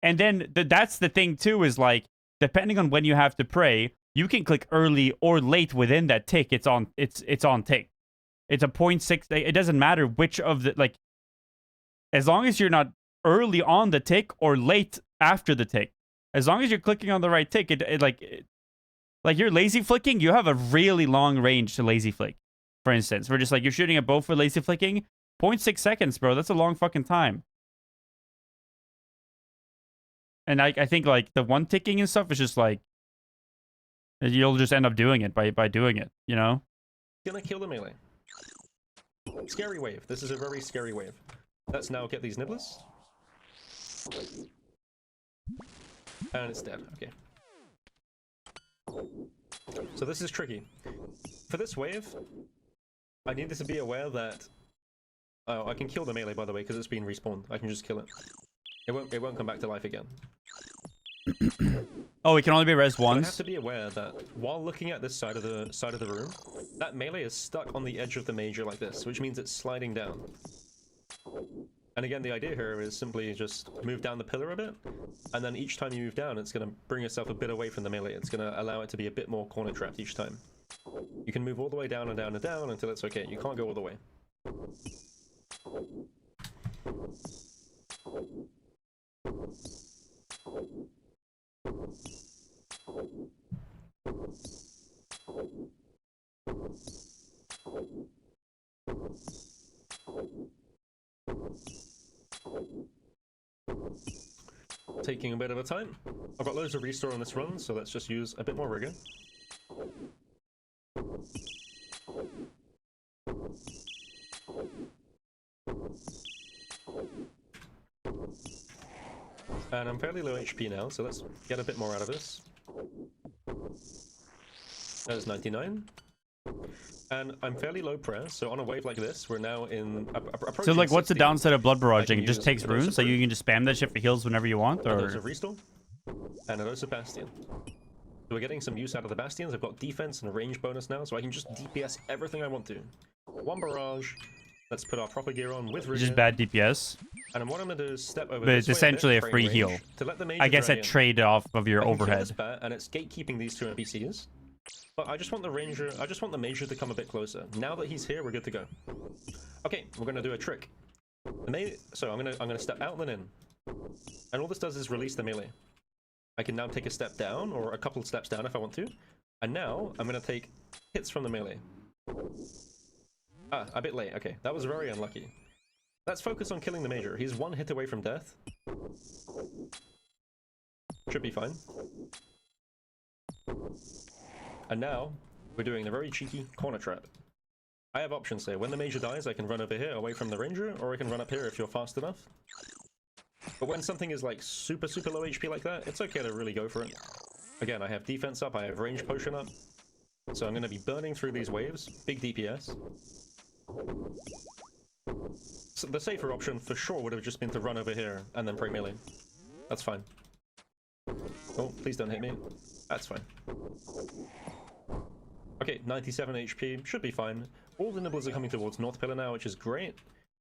Speaker 1: And then that's the thing too, is like, depending on when you have to pray, you can click early or late within that tick. It's on tick. It's a 0.6. It doesn't matter which of the, like, as long as you're not early on the tick or late after the tick. As long as you're clicking on the right tick, like you're lazy flicking, you have a really long range to lazy flick. For instance, we're just like, you're shooting a bow for lazy flicking, 0.6 seconds, bro. That's a long fucking time. And I think like the one ticking and stuff is just like, you'll just end up doing it by doing it, you know?
Speaker 12: Gonna kill the melee. Scary wave. This is a very scary wave. Let's now get these nibblers. And it's dead. Okay. So this is tricky. For this wave, I needed to be aware that... Oh, I can kill the melee, by the way, because it's been respawned. I can just kill it. It won't come back to life again.
Speaker 1: Oh, it can only be res
Speaker 12: I
Speaker 1: once?
Speaker 12: have to be aware that while looking at this side of the room, that melee is stuck on the edge of the major like this, which means it's sliding down. And again, the idea here is simply just move down the pillar a bit, and then each time you move down, it's going to bring yourself a bit away from the melee. It's going to allow it to be a bit more corner trapped each time. You can move all the way down and down and down until it's okay. You can't go all the way. Taking a bit of a time. I've got loads of restore on this run, so let's just use a bit more rigor. And I'm fairly low HP now, so let's get a bit more out of this. That is 99. And I'm fairly low prayer, so on a wave like this, we're now in...
Speaker 1: So, like, what's the
Speaker 12: 60.
Speaker 1: downside of blood barraging? It just
Speaker 12: use
Speaker 1: takes
Speaker 12: a dose
Speaker 1: runes,
Speaker 12: of
Speaker 1: so you
Speaker 12: rune,
Speaker 1: can just spam that shit for heals whenever you want,
Speaker 12: a dose
Speaker 1: or...
Speaker 12: of restore, and a dose of bastion. So we're getting some use out of the bastions. I've got defense and range bonus now, so I can just DPS everything I want to. One barrage. Let's put our proper gear on with rigor.
Speaker 1: Just bad DPS.
Speaker 12: And what I'm going to do is step over
Speaker 1: But
Speaker 12: this
Speaker 1: it's
Speaker 12: way
Speaker 1: essentially a
Speaker 12: bit,
Speaker 1: free
Speaker 12: frame
Speaker 1: heal.
Speaker 12: range, to let the major
Speaker 1: I guess
Speaker 12: drag
Speaker 1: a
Speaker 12: in.
Speaker 1: trade off of your
Speaker 12: I can kill
Speaker 1: overhead.
Speaker 12: this bat, and it's gatekeeping these two NPCs. But I just want the ranger, I just want the major to come a bit closer. Now that he's here, we're good to go. Okay, we're gonna do a trick. So I'm gonna step out and then in. And all this does is release the melee. I can now take a step down, or a couple steps down if I want to. And now I'm gonna take hits from the melee. Ah, a bit late, okay. That was very unlucky. Let's focus on killing the major. He's one hit away from death. Should be fine. And now, we're doing a very cheeky corner trap. I have options here. When the major dies, I can run over here away from the ranger, or I can run up here if you're fast enough. But when something is like super low HP like that, it's okay to really go for it. Again, I have defense up, I have range potion up. So I'm going to be burning through these waves. Big DPS. So the safer option for sure would have just been to run over here and then pray melee. That's fine. Oh, please don't hit me. That's fine. Okay, 97 HP, should be fine. All the nibblers are coming towards North Pillar now, which is great.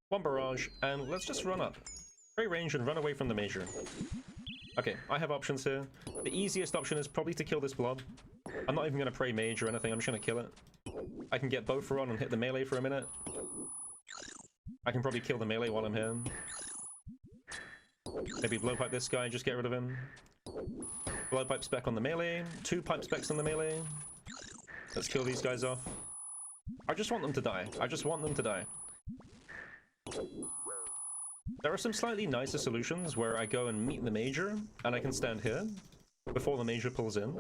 Speaker 12: One barrage, and let's just run up. Pray range and run away from the major. Okay, I have options here. The easiest option is probably to kill this blob. I'm not even going to pray mage or anything, I'm just going to kill it. I can get both on and hit the melee for a minute. I can probably kill the melee while I'm here. Maybe blowpipe this guy, just get rid of him. Blowpipe spec on the melee. 2 pipe specs on the melee. Let's kill these guys off. I just want them to die. I just want them to die. There are some slightly nicer solutions where I go and meet the major, and I can stand here before the major pulls in.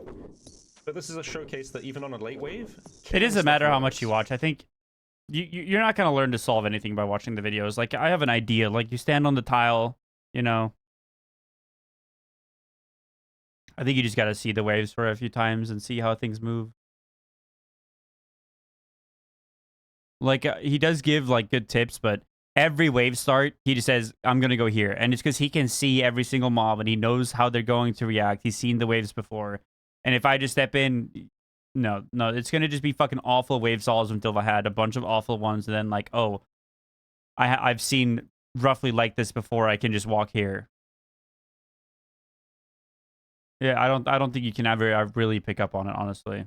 Speaker 12: But this is a showcase that even on a late wave...
Speaker 1: It doesn't matter how much you watch. I think you're not going to learn to solve anything by watching the videos. Like, I have an idea. Like, you stand on the tile, you know, I think you just got to see the waves for a few times and see how things move. Like, he does give, like, good tips, but every wave start, he just says, I'm going to go here. And it's because he can see every single mob, and he knows how they're going to react. He's seen the waves before. And if I just step in, no, it's going to just be fucking awful wave stalls until I had a bunch of awful ones, and then, like, oh, I've seen roughly like this before, I can just walk here. Yeah, I don't think you can ever really pick up on it, honestly.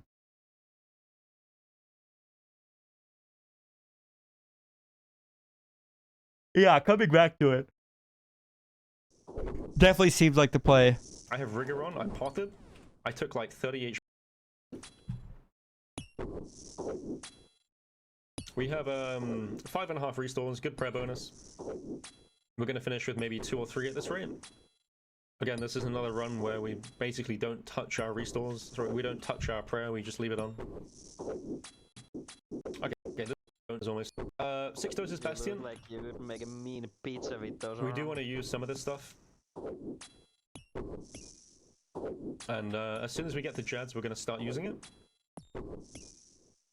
Speaker 1: Yeah, coming back to it. Definitely seems like the play.
Speaker 12: I have Rigor on, I potted. I took like 30 HP. We have 5.5 restores, good prayer bonus. We're going to finish with maybe 2 or 3 at this rate. Again, this is another run where we basically don't touch our restores. Sorry, we don't touch our prayer, we just leave it on. Okay, this is almost 6 doses Bastion.
Speaker 13: Like you would make a mean pizza with those.
Speaker 12: We do want to use some of this stuff. And as soon as we get the Jads, we're going to start using it.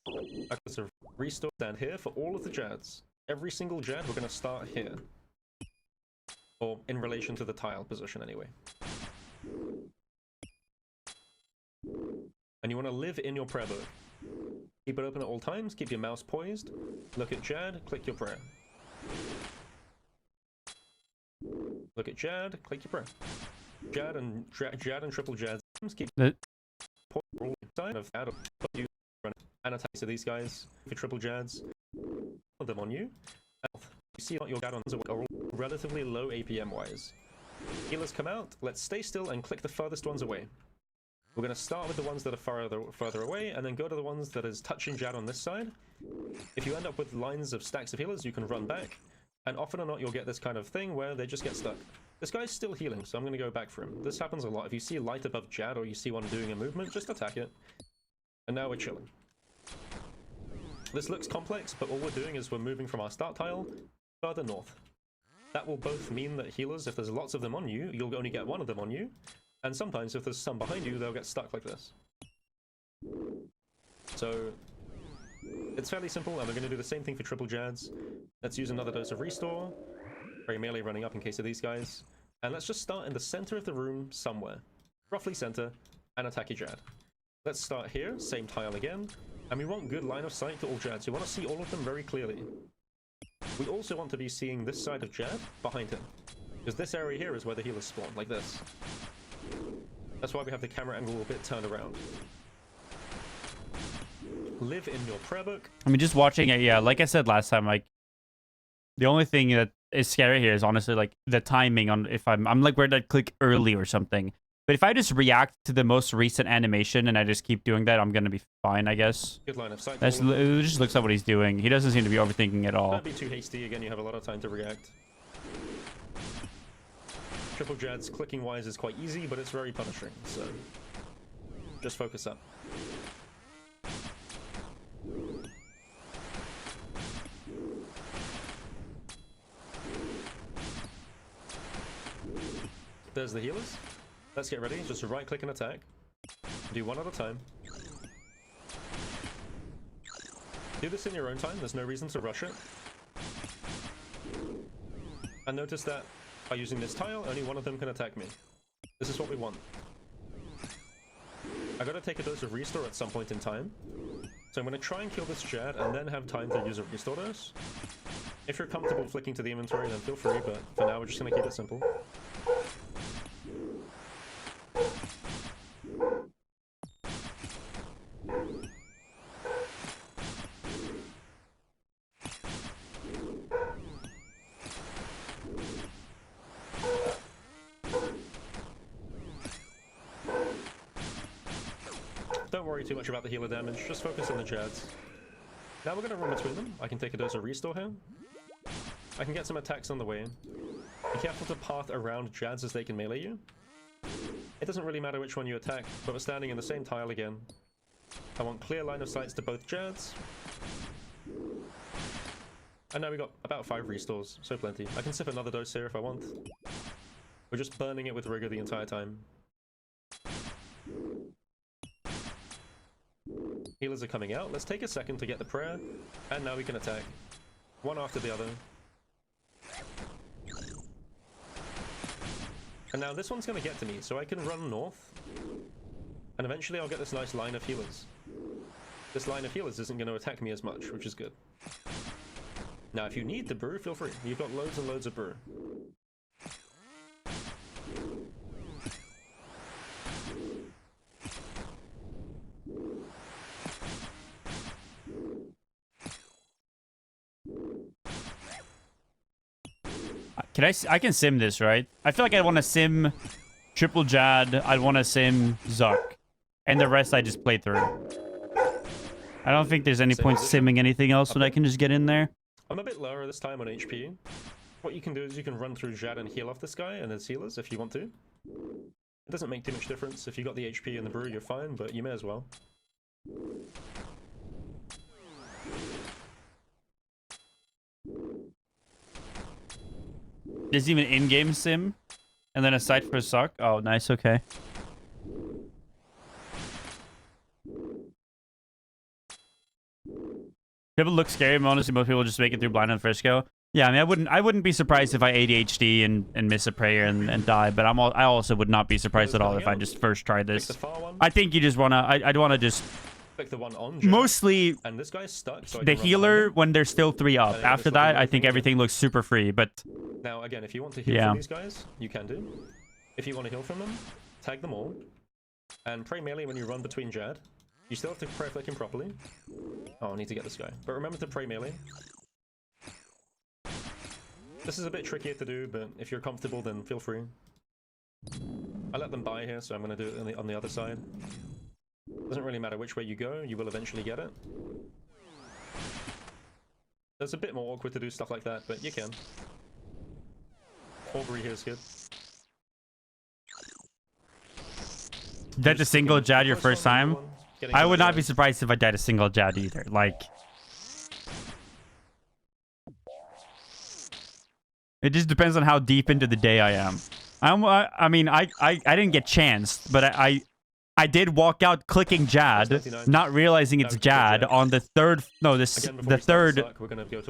Speaker 12: Okay, so restore stand here for all of the Jads. Every single Jad, we're going to start here. Or in relation to the tile position, anyway. And you want to live in your prayer book. Keep it open at all times, keep your mouse poised. Look at Jad, click your prayer. Look at Jad, click your prayer. Jad and triple Jad keep all time of Jad you and attack to these guys for triple Jads. Put them on you. You see your Jad are all relatively low APM wise. Healers come out, let's stay still and click the furthest ones away. We're going to start with the ones that are further away, and then go to the ones that is touching Jad on this side. If you end up with lines of stacks of healers, you can run back, and often or not you'll get this kind of thing where they just get stuck. This guy's still healing, so I'm going to go back for him. This happens a lot. If you see light above Jad, or you see one doing a movement, just attack it. And now we're chilling. This looks complex, but all we're doing is we're moving from our start tile further north. That will both mean that healers, if there's lots of them on you, you'll only get one of them on you. And sometimes, if there's some behind you, they'll get stuck like this. So, it's fairly simple, and we're going to do the same thing for triple Jads. Let's use another dose of restore. Very melee running up in case of these guys. And let's just start in the center of the room somewhere. Roughly center, and attack your Jad. Let's start here, same tile again. And we want good line of sight to all Jads. We want to see all of them very clearly. We also want to be seeing this side of Jad behind him. Because this area here is where the healers spawn, like this. That's why we have the camera angle a bit turned around. Live in your prayer book.
Speaker 1: I mean, just watching it, yeah, like I said last time, like, the only thing that is scary here is honestly, like, the timing on if I'm like, where did I click early or something? But if I just react to the most recent animation and I just keep doing that, I'm going to be fine, I guess.
Speaker 12: Good line of sight.
Speaker 1: It just looks like what he's doing. He doesn't seem to be overthinking at all.
Speaker 12: Don't be too hasty. Again, you have a lot of time to react. Triple Jads clicking wise is quite easy, but it's very punishing, so just focus up. There's the healers. Let's get ready. Just right click and attack. Do one at a time. Do this in your own time. There's no reason to rush it. And notice that by using this tile, only one of them can attack me. This is what we want. I gotta take a dose of restore at some point in time. So I'm gonna try and kill this Jad and then have time to use a restore dose. If you're comfortable flicking to the inventory, then feel free, but for now we're just gonna keep it simple. Don't worry too much about the healer damage, just focus on the Jads. Now we're going to run between them. I can take a dose of restore here. I can get some attacks on the way. Be careful to path around Jads as they can melee you. It doesn't really matter which one you attack, but we're standing in the same tile again. I want clear line of sights to both Jads. And now we got about 5 restores, so plenty. I can sip another dose here if I want. We're just burning it with rigor the entire time. Healers are coming out. Let's take a second to get the prayer, and now we can attack. One after the other. And now this one's going to get to me, so I can run north, and eventually I'll get this nice line of healers. This line of healers isn't going to attack me as much, which is good. Now, if you need the brew, feel free. You've got loads and loads of brew.
Speaker 1: I can sim this, right? I feel like I want to sim Triple Jad. I'd want to sim Zuck. And the rest I just play through. I don't think there's any point simming anything else when I can just get in there.
Speaker 12: I'm a bit lower this time on HP. What you can do is you can run through Jad and heal off this guy and his healers if you want to. It doesn't make too much difference. If you got the HP and the brew, you're fine, but you may as well.
Speaker 1: There's even in-game sim, and then a site for Zuck. Oh, nice. Okay. People look scary, but honestly, most people just make it through blind on Frisco. Yeah, I mean, I wouldn't be surprised if I ADHD and miss a prayer and die, but I also would not be surprised at all if I just first tried this. I think you just wanna. I'd wanna just.
Speaker 12: Pick the one on
Speaker 1: Mostly.
Speaker 12: And this guy's stuck. So
Speaker 1: the healer when they're still 3 up. After that, I think everything looks super free. But
Speaker 12: now again, if you want to heal from these guys, you can do. If you want to heal from them, tag them all, and pray melee when you run between Jad. You still have to prayer flick him properly. Oh, I need to get this guy. But remember to pray melee. This is a bit trickier to do, but if you're comfortable, then feel free. I let them buy here, so I'm going to do it on the other side. Doesn't really matter which way you go, you will eventually get it. It's a bit more awkward to do stuff like that, but you can. Augury here is good.
Speaker 1: dead to single Jad your first time? I would not be surprised if I died a single Jad either. Like, it just depends on how deep into the day I am. I mean, I didn't get chanced, but I did walk out clicking Jad, not realizing it's Jad on the third, no, the third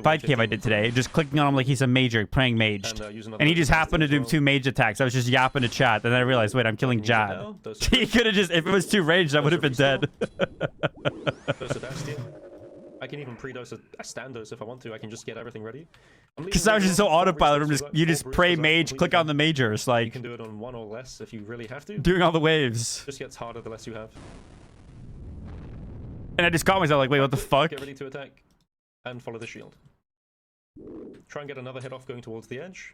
Speaker 1: fight cave I did today. Just clicking on him like he's a major, playing mage. And he just happened to do 2 mage attacks. I was just yapping to chat, and then I realized, wait, I'm killing Jad. He could have just, if it was 2 ranged, I would have been dead.
Speaker 12: I can even pre-dose a stand dose if I want to. I can just get everything ready.
Speaker 1: Because I was just so autopilot. You just pray mage, click on the majors. Like,
Speaker 12: you can do it on 1 or less if you really have to.
Speaker 1: Doing all the waves.
Speaker 12: Just gets harder the less you have.
Speaker 1: And I just caught myself like, wait, what the fuck?
Speaker 12: Get ready to attack and follow the shield. Try and get another hit off going towards the edge.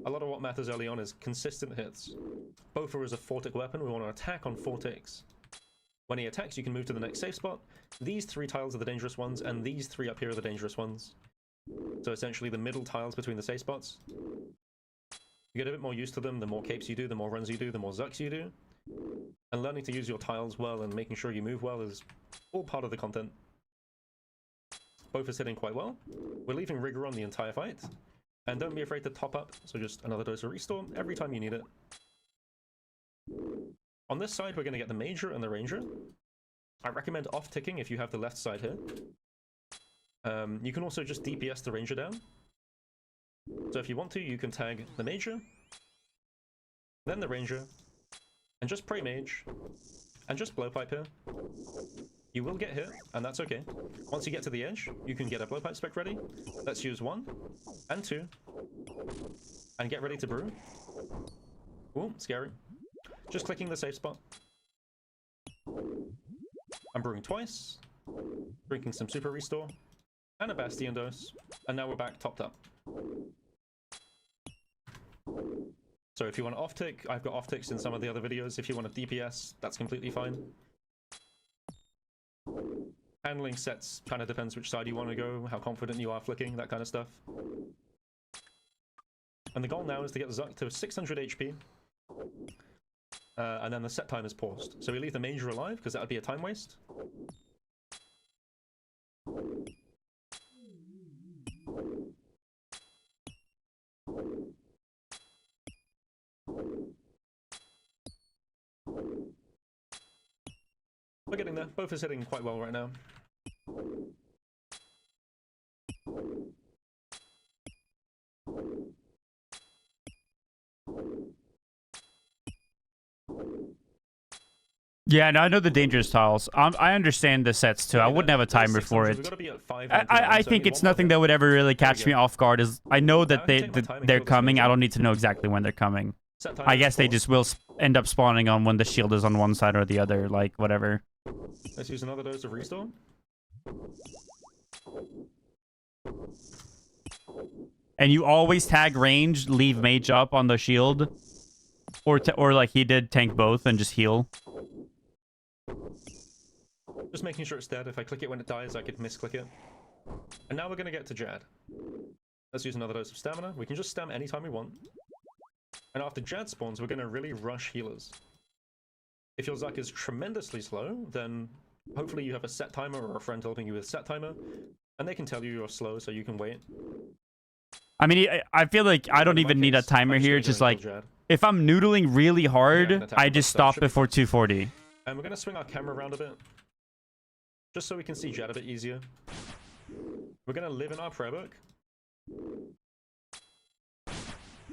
Speaker 12: A lot of what matters early on is consistent hits. Boffer is a 4-tick weapon. We want to attack on 4 ticks. When he attacks, you can move to the next safe spot. These 3 tiles are the dangerous ones, and these 3 up here are the dangerous ones. So essentially the middle tiles between the safe spots. You get a bit more used to them, the more capes you do, the more runs you do, the more zucks you do. And learning to use your tiles well and making sure you move well is all part of the content. Both are hitting quite well. We're leaving rigor on the entire fight. And don't be afraid to top up, so just another dose of restore every time you need it. On this side, we're going to get the Major and the Ranger. I recommend off-ticking if you have the left side here. You can also just DPS the Ranger down. So if you want to, you can tag the Major, then the Ranger, and just pray Mage, and just Blowpipe here. You will get hit, and that's okay. Once you get to the edge, you can get a Blowpipe spec ready. Let's use 1 and 2, and get ready to brew. Ooh, scary. Just clicking the safe spot. I'm brewing twice, drinking some super restore, and a Bastion dose, and now we're back topped up. So if you want to off-tick, I've got off-ticks in some of the other videos. If you want to DPS, that's completely fine. Handling sets kind of depends which side you want to go, how confident you are flicking, that kind of stuff. And the goal now is to get Zuck to 600 HP. And then the set time is paused. So we leave the Major alive, because that would be a time waste. We're getting there. Both is hitting quite well right now.
Speaker 1: Yeah, and I know the dangerous tiles. I understand the sets too. I wouldn't have a timer for it. I think it's nothing that would ever really catch me off guard. Is I know that they're coming. I don't need to know exactly when they're coming. I guess they just will end up spawning on when the shield is on one side or the other, like whatever.
Speaker 12: Let's use another dose of restore.
Speaker 1: And you always tag range, leave mage up on the shield, or like he did, tank both and just heal.
Speaker 12: Just making sure it's dead. If I click it when it dies, I could misclick it. And now we're going to get to Jad. Let's use another dose of stamina. We can just stam anytime we want. And after Jad spawns, we're going to really rush healers. If your Zuck is tremendously slow, then hopefully you have a set timer or a friend helping you with a set timer. And they can tell you you're slow, so you can wait.
Speaker 1: I mean, I feel like I don't even need a timer here. Just like, if I'm noodling really hard, I just stop before 240.
Speaker 12: And we're going to swing our camera around a bit. Just so we can see Jad a bit easier. We're going to live in our prayer book.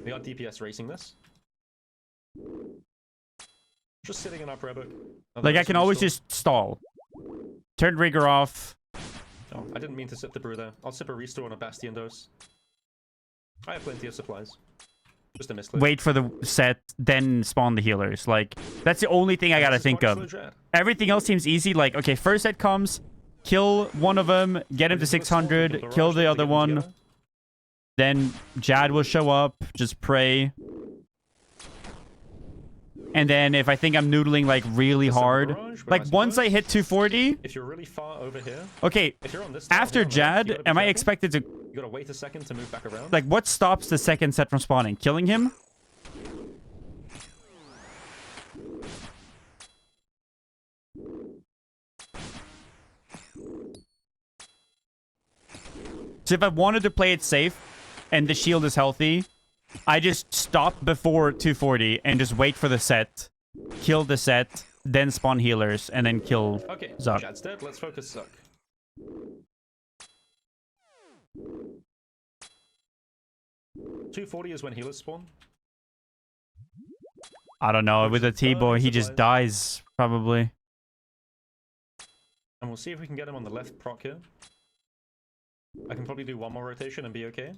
Speaker 12: We got DPS racing this. Just sitting in our prayer book.
Speaker 1: Like, I can always just stall. Turn rigger off.
Speaker 12: Oh, I didn't mean to sip the brew there. I'll sip a restore on a Bastion dose. I have plenty of supplies. Just a misclick.
Speaker 1: Wait for the set, then spawn the healers. Like, that's the only thing I gotta think of. Everything else seems easy. Like, okay, first set comes, kill one of them, get him to 600, kill the other one. Then Jad will show up, just pray. And then if I think I'm noodling like really hard, like once I hit 240,
Speaker 12: if you're really far over here,
Speaker 1: okay, after Jad, am I expected to?
Speaker 12: You gotta wait a second to move back around.
Speaker 1: Like, what stops the second set from spawning? Killing him? So if I wanted to play it safe and the shield is healthy, I just stop before 240 and just wait for the set, kill the set, then spawn healers, and then kill Zuck.
Speaker 12: Jad's dead. Let's focus Zuck. $240 is when healers spawn.
Speaker 1: I don't know. With the T-boy, he just dies, probably.
Speaker 12: And we'll see if we can get him on the left proc here. I can probably do one more rotation and be okay.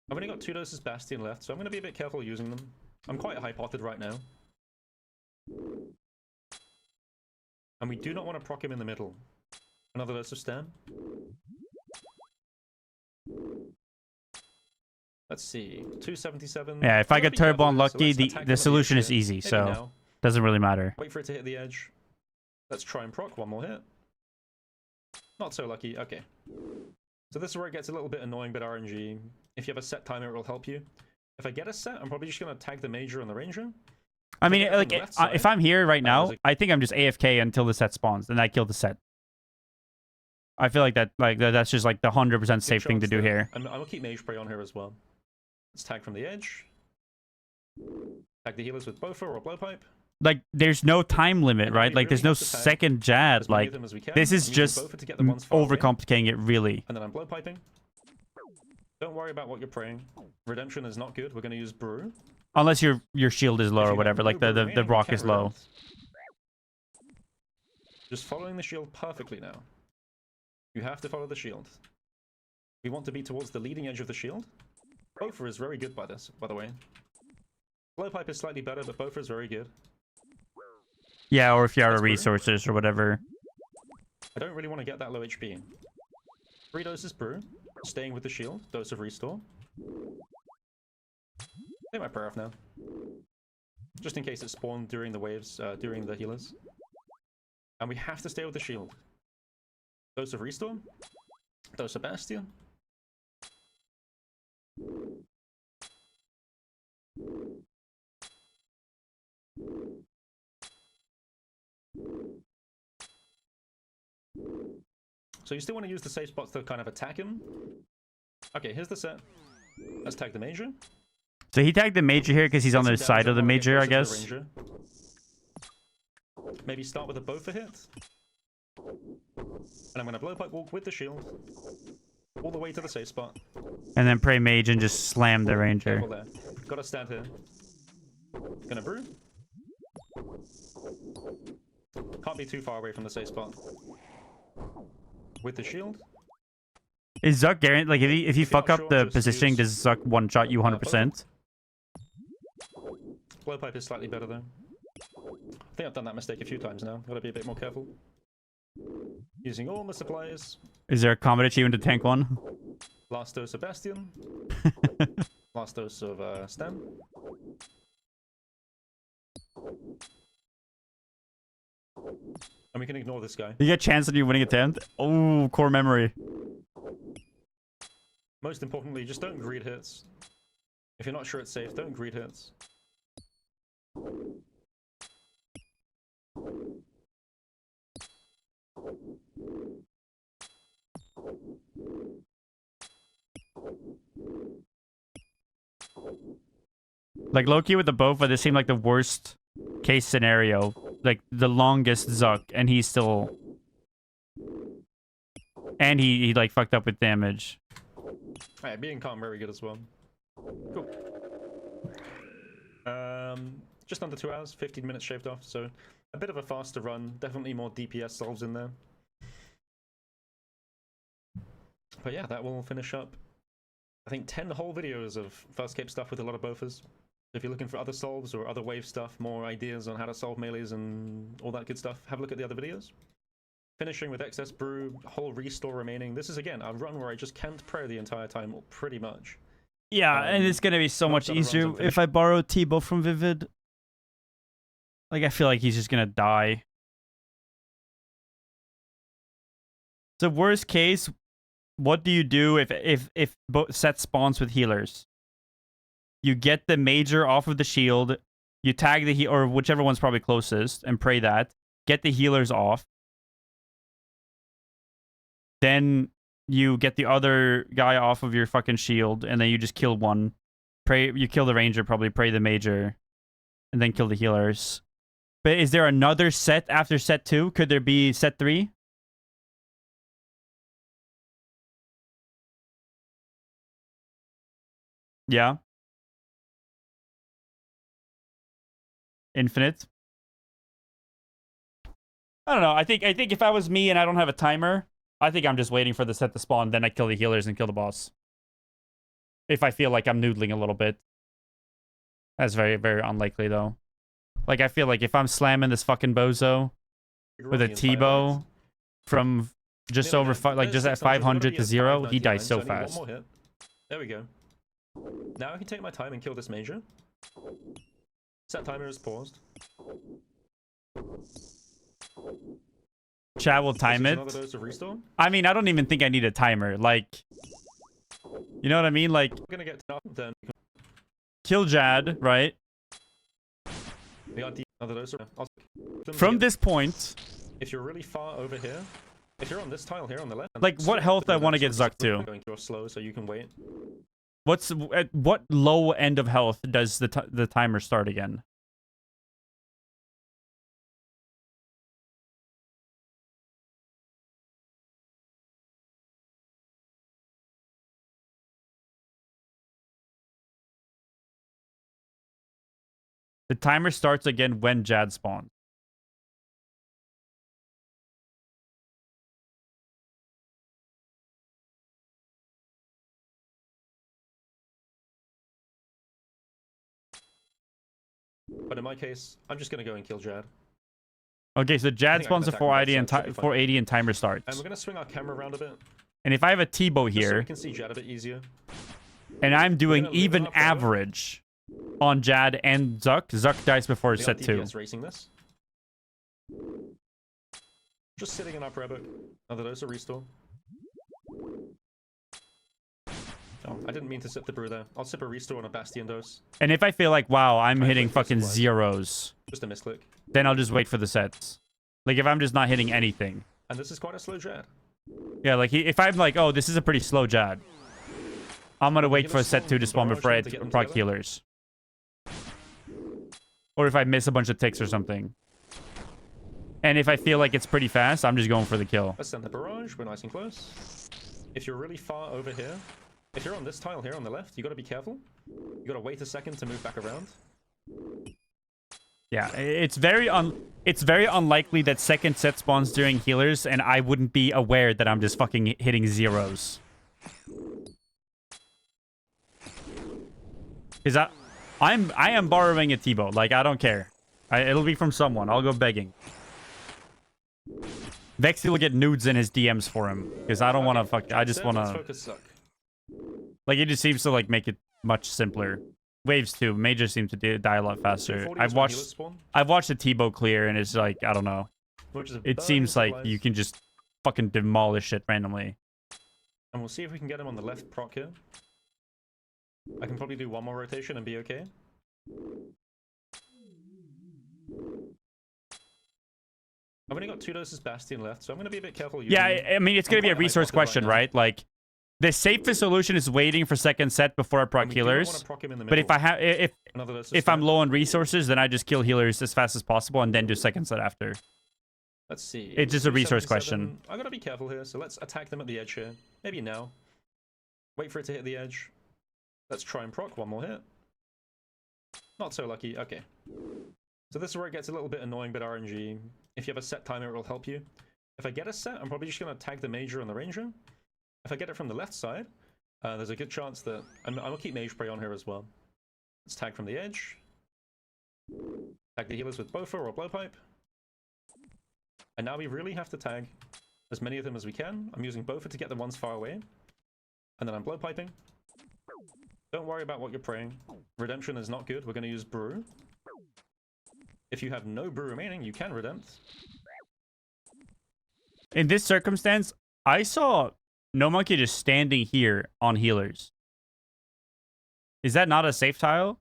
Speaker 12: I've only got 2 doses Bastion left, so I'm going to be a bit careful using them. I'm quite high-potted right now. And we do not want to proc him in the middle. Another dose of Stam. Let's see, 277.
Speaker 1: Yeah, if I get turbo unlucky, the solution is easy, so doesn't really matter.
Speaker 12: Wait for it to hit the edge. Let's try and proc one more hit. Not so lucky. Okay. So this is where it gets a little bit annoying, but RNG. If you have a set timer, it will help you. If I get a set, I'm probably just going to tag the major and the ranger.
Speaker 1: I mean, like, if I'm here right now, I think I'm just AFK until the set spawns, and I kill the set. I feel like that's just like the 100% safe thing to do here.
Speaker 12: I'm gonna keep mage spray on here as well. Let's tag from the edge. Tag the healers with Bofa or blowpipe.
Speaker 1: Like, there's no time limit, right? Like, there's no second Jad. Like, this is just overcomplicating it, really.
Speaker 12: And then I'm blowpiping. Don't worry about what you're praying. Redemption is not good. We're going to use brew.
Speaker 1: Unless your shield is low or whatever. Like, the rock is low.
Speaker 12: Just following the shield perfectly now. You have to follow the shield. We want to be towards the leading edge of the shield. Bofa is very good by the way. Blowpipe is slightly better, but Bofa is very good.
Speaker 1: Yeah, or if you're out of resources or whatever.
Speaker 12: I don't really want to get that low HP. 3 doses brew. Staying with the shield. Dose of restore. Take my prayer off now. Just in case it spawned during the waves, during the healers. And we have to stay with the shield. Dose of restore. Dose of Bastion. So you still want to use the safe spots to kind of attack him. Okay, here's the set. Let's tag the major.
Speaker 1: So he tagged the major here because he's on the side of the major, I guess.
Speaker 12: Ranger. Maybe start with a bow for hit. And I'm going to blowpipe walk with the shield. All the way to the safe spot.
Speaker 1: And then pray mage and just slam the ranger.
Speaker 12: Careful there. Gotta stand here. Gonna brew. Can't be too far away from the safe spot. With the shield.
Speaker 1: Is Zuck guaranteed? Like, if you fuck up the positioning, does Zuck one-shot you 100%?
Speaker 12: Blowpipe is slightly better though. I think I've done that mistake a few times now. Gotta be a bit more careful. Using all my supplies.
Speaker 1: Is there a combat achievement to tank one?
Speaker 12: Last dose of Bastion. Last dose of Stem. And we can ignore this guy.
Speaker 1: You get a chance on you winning a 10th? Oh, core memory.
Speaker 12: Most importantly, just don't greed hits. If you're not sure it's safe, don't greed hits.
Speaker 1: Like, Loki with the Bofa, this seemed like the worst case scenario. Like, the longest Zuck, and he's still... And he like, fucked up with damage.
Speaker 12: Alright, being calm, very good as well. Cool. Just under 2 hours, 15 minutes shaved off, so a bit of a faster run. Definitely more DPS solves in there. But yeah, that will finish up, I think, 10 whole videos of first cape stuff with a lot of Bofas. If you're looking for other solves or other wave stuff, more ideas on how to solve melees and all that good stuff, have a look at the other videos. Finishing with excess brew, whole restore remaining. This is, again, a run where I just can't pray the entire time, pretty much.
Speaker 1: Yeah, and it's gonna be so much easier if I borrow T-Bow from Vivid. Like, I feel like he's just gonna die. So worst case, what do you do if set spawns with healers? You get the major off of the shield, you tag the or whichever one's probably closest, and pray that. Get the healers off. Then you get the other guy off of your fucking shield, and then you just kill one. Pray you kill the ranger, probably pray the major, and then kill the healers. But is there another set after set 2? Could there be set 3? Yeah. Infinite. I don't know. I think if I was me and I don't have a timer, I think I'm just waiting for the set to spawn, then I kill the healers and kill the boss. If I feel like I'm noodling a little bit. That's very, very unlikely though. Like, I feel like if I'm slamming this fucking bozo with a T-Bow from just over just at 500 to 0, he dies so fast.
Speaker 12: There we go. Now I can take my time and kill this major. Set timer is paused.
Speaker 1: Chat will time it. I mean, I don't even think I need a timer. Like, you know what I mean? Like,
Speaker 12: We're gonna get to then.
Speaker 1: kill Jad, right?
Speaker 12: We got another dose.
Speaker 1: From this point,
Speaker 12: if you're really far over here, if you're on this tile here on the left,
Speaker 1: like, what health I want to get Zuck to?
Speaker 12: Going to slow so you can wait.
Speaker 1: What's at what low end of health does the timer start again? The timer starts again when Jad spawns.
Speaker 12: But in my case, I'm just gonna go and kill Jad.
Speaker 1: Okay, so Jad spawns at 480 and timer starts.
Speaker 12: And we're gonna swing our camera around a bit.
Speaker 1: And if I have a T-Bow here,
Speaker 12: so we can see Jad a bit easier.
Speaker 1: And I'm doing even average on Jad and Zuck. Zuck dies before set 2.
Speaker 12: Racing this. Just sitting in our prayer book. Another dose of restore. Oh, I didn't mean to sip the brew there. I'll sip a restore on a Bastion dose.
Speaker 1: And if I feel like, wow, I'm hitting fucking zeros,
Speaker 12: just a misclick,
Speaker 1: then I'll just wait for the sets. Like, if I'm just not hitting anything.
Speaker 12: And this is quite a slow Jad.
Speaker 1: Yeah, like, if I'm like, oh, this is a pretty slow Jad. I'm gonna
Speaker 12: We're
Speaker 1: wait
Speaker 12: gonna
Speaker 1: for a set
Speaker 12: spawn
Speaker 1: 2 to spawn
Speaker 12: barrage
Speaker 1: before I
Speaker 12: them to get them
Speaker 1: proc
Speaker 12: together.
Speaker 1: healers. Or if I miss a bunch of ticks or something. And if I feel like it's pretty fast, I'm just going for the kill.
Speaker 12: Let's send the barrage. We're nice and close. If you're really far over here, if you're on this tile here on the left, you got to be careful. You got to wait a second to move back around.
Speaker 1: Yeah, it's very unlikely that second set spawns during healers, and I wouldn't be aware that I'm just fucking hitting zeros. Because I am borrowing a T-bow. Like, I don't care. It'll be from someone. I'll go begging. Vexy will get nudes in his DMs for him. Because I don't want to fuck... I just want to... Like, it just seems to, like, make it much simpler. Waves, too. Major seem to die a lot faster. I've watched the T-bow clear, and it's like, I don't know. It seems like you can just fucking demolish it randomly.
Speaker 12: And we'll see if we can get him on the left proc here. I can probably do one more rotation and be okay. I've only got 2 doses Bastion left, so I'm going to be a bit careful.
Speaker 1: Yeah, I mean, it's going to be a resource question, right? Like, the safest solution is waiting for second set before I proc healers. But if I have, if I'm low on resources, then I just kill healers as fast as possible and then do second set after.
Speaker 12: Let's see.
Speaker 1: It's just a resource question.
Speaker 12: I gotta be careful here, so let's attack them at the edge here. Maybe now. Wait for it to hit the edge. Let's try and proc one more hit. Not so lucky. Okay. So this is where it gets a little bit annoying, but RNG. If you have a set timer, it will help you. If I get a set, I'm probably just gonna tag the major on the ranger. If I get it from the left side, there's a good chance that I'll keep mage spray on here as well. Let's tag from the edge. Tag the healers with Bofa or blowpipe. And now we really have to tag as many of them as we can. I'm using Bofa to get the ones far away. And then I'm blowpiping. Don't worry about what you're praying. Redemption is not good. We're going to use brew. If you have no brew remaining, you can redempt.
Speaker 1: In this circumstance, I saw No Monkey just standing here on healers. Is that not a safe tile?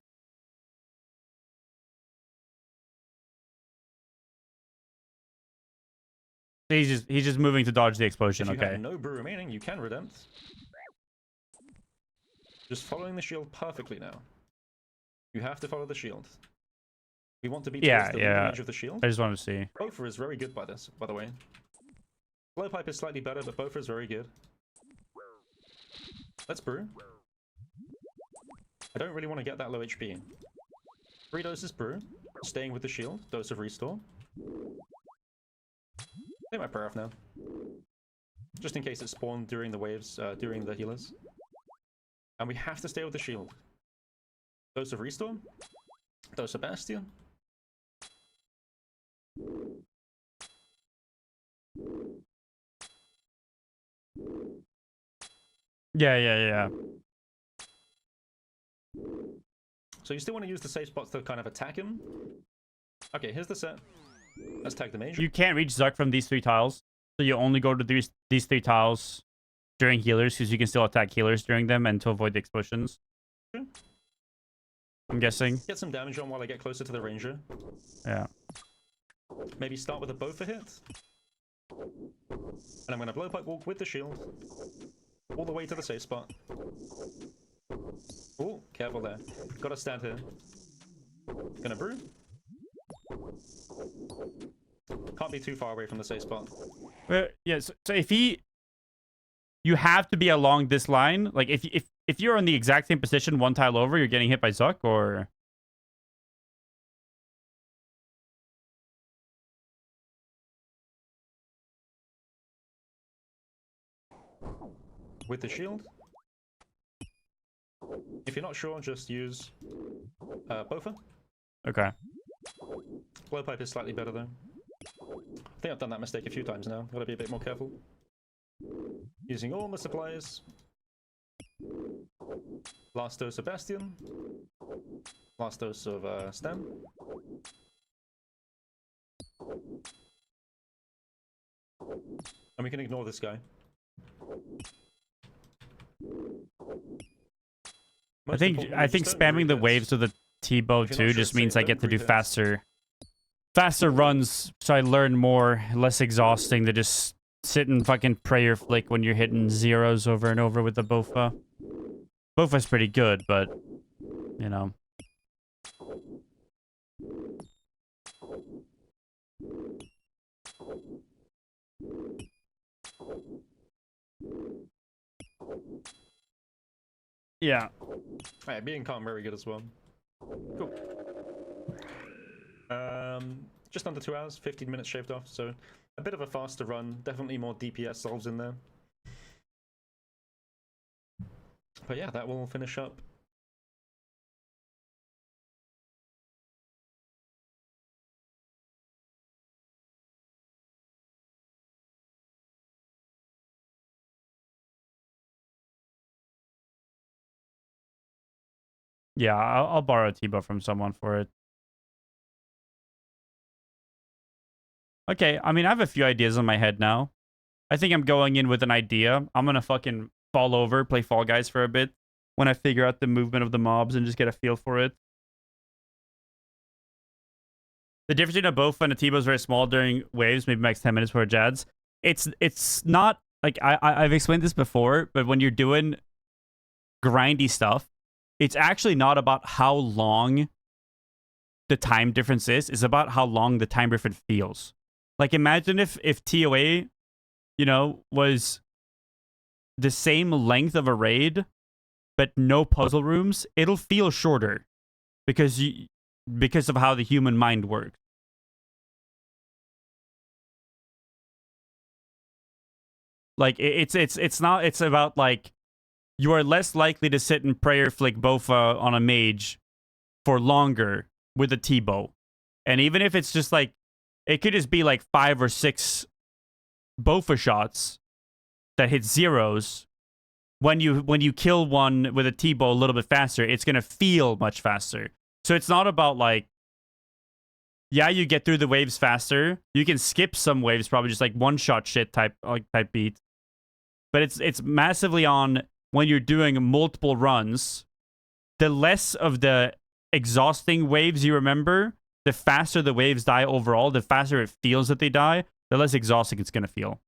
Speaker 1: He's just moving to dodge the explosion.
Speaker 12: If you
Speaker 1: Okay.
Speaker 12: have no brew remaining, you can redempt. Just following the shield perfectly now. You have to follow the shield. We want to be towards the leading edge of the shield.
Speaker 1: I just wanted to see.
Speaker 12: Bofa is very good by the way. Blowpipe is slightly better, but Bofa is very good. Let's brew. I don't really want to get that low HP. 3 doses brew. Staying with the shield. Dose of restore. Take my prayer off now. Just in case it spawned during the waves, during the healers. And we have to stay with the shield. Dose of restore. Dose of Bastion.
Speaker 1: Yeah.
Speaker 12: So you still want to use the safe spots to kind of attack him. Okay, here's the set. Let's tag the major.
Speaker 1: You can't reach Zuck from these 3 tiles. So you only go to these 3 tiles during healers, because you can still attack healers during them and to avoid the explosions.
Speaker 12: Sure.
Speaker 1: I'm guessing.
Speaker 12: Get some damage on while I get closer to the ranger.
Speaker 1: Yeah.
Speaker 12: Maybe start with a Bofa hit. And I'm going to blowpipe walk with the shield. All the way to the safe spot. Oh, careful there. Gotta stand here. Gonna brew. Can't be too far away from the safe spot.
Speaker 1: Yeah, so if you have to be along this line. Like, if you're in the exact same position 1 tile over, you're getting hit by Zuck, or...
Speaker 12: With the shield. If you're not sure, just use Bofa.
Speaker 1: Okay.
Speaker 12: Blowpipe is slightly better though. I think I've done that mistake a few times now. Gotta be a bit more careful. Using all the supplies. Last dose of Bastion. Last dose of Stem. And we can ignore this guy.
Speaker 1: I think spamming the waves with the T-bow too just means I get to do faster runs, so I learn more, less exhausting to just sit and fucking prayer flick when you're hitting zeros over and over with the Bofa. Bofa's pretty good, but you know. Yeah.
Speaker 12: Right, being calm very good as well. Cool. Just under 2 hours, 15 minutes shaved off, so a bit of a faster run. Definitely more DPS solves in there. But yeah, that will finish up.
Speaker 1: Yeah, I'll borrow T-Bow from someone for it. Okay, I mean, I have a few ideas in my head now. I think I'm going in with an idea. I'm gonna fucking fall over, play Fall Guys for a bit when I figure out the movement of the mobs and just get a feel for it. The difference between a Bofa and a T-Bow is very small during waves, maybe max 10 minutes for a Jads. It's not, like, I've explained this before, but when you're doing grindy stuff, it's actually not about how long the time difference is. It's about how long the time difference feels. Like, imagine if TOA, you know, was the same length of a raid, but no puzzle rooms. It'll feel shorter because of how the human mind works. Like, it's not, it's about, like, you are less likely to sit and prayer flick Bofa on a mage for longer with a T-Bow. And even if it's just like, it could just be like 5 or 6 Bofa shots that hit zeros. When you kill one with a T-Bow a little bit faster, it's going to feel much faster. So it's not about, like, yeah, you get through the waves faster. You can skip some waves, probably just like one-shot shit type beat. But it's massively on when you're doing multiple runs, the less of the exhausting waves you remember, the faster the waves die overall, the faster it feels that they die, the less exhausting it's going to feel.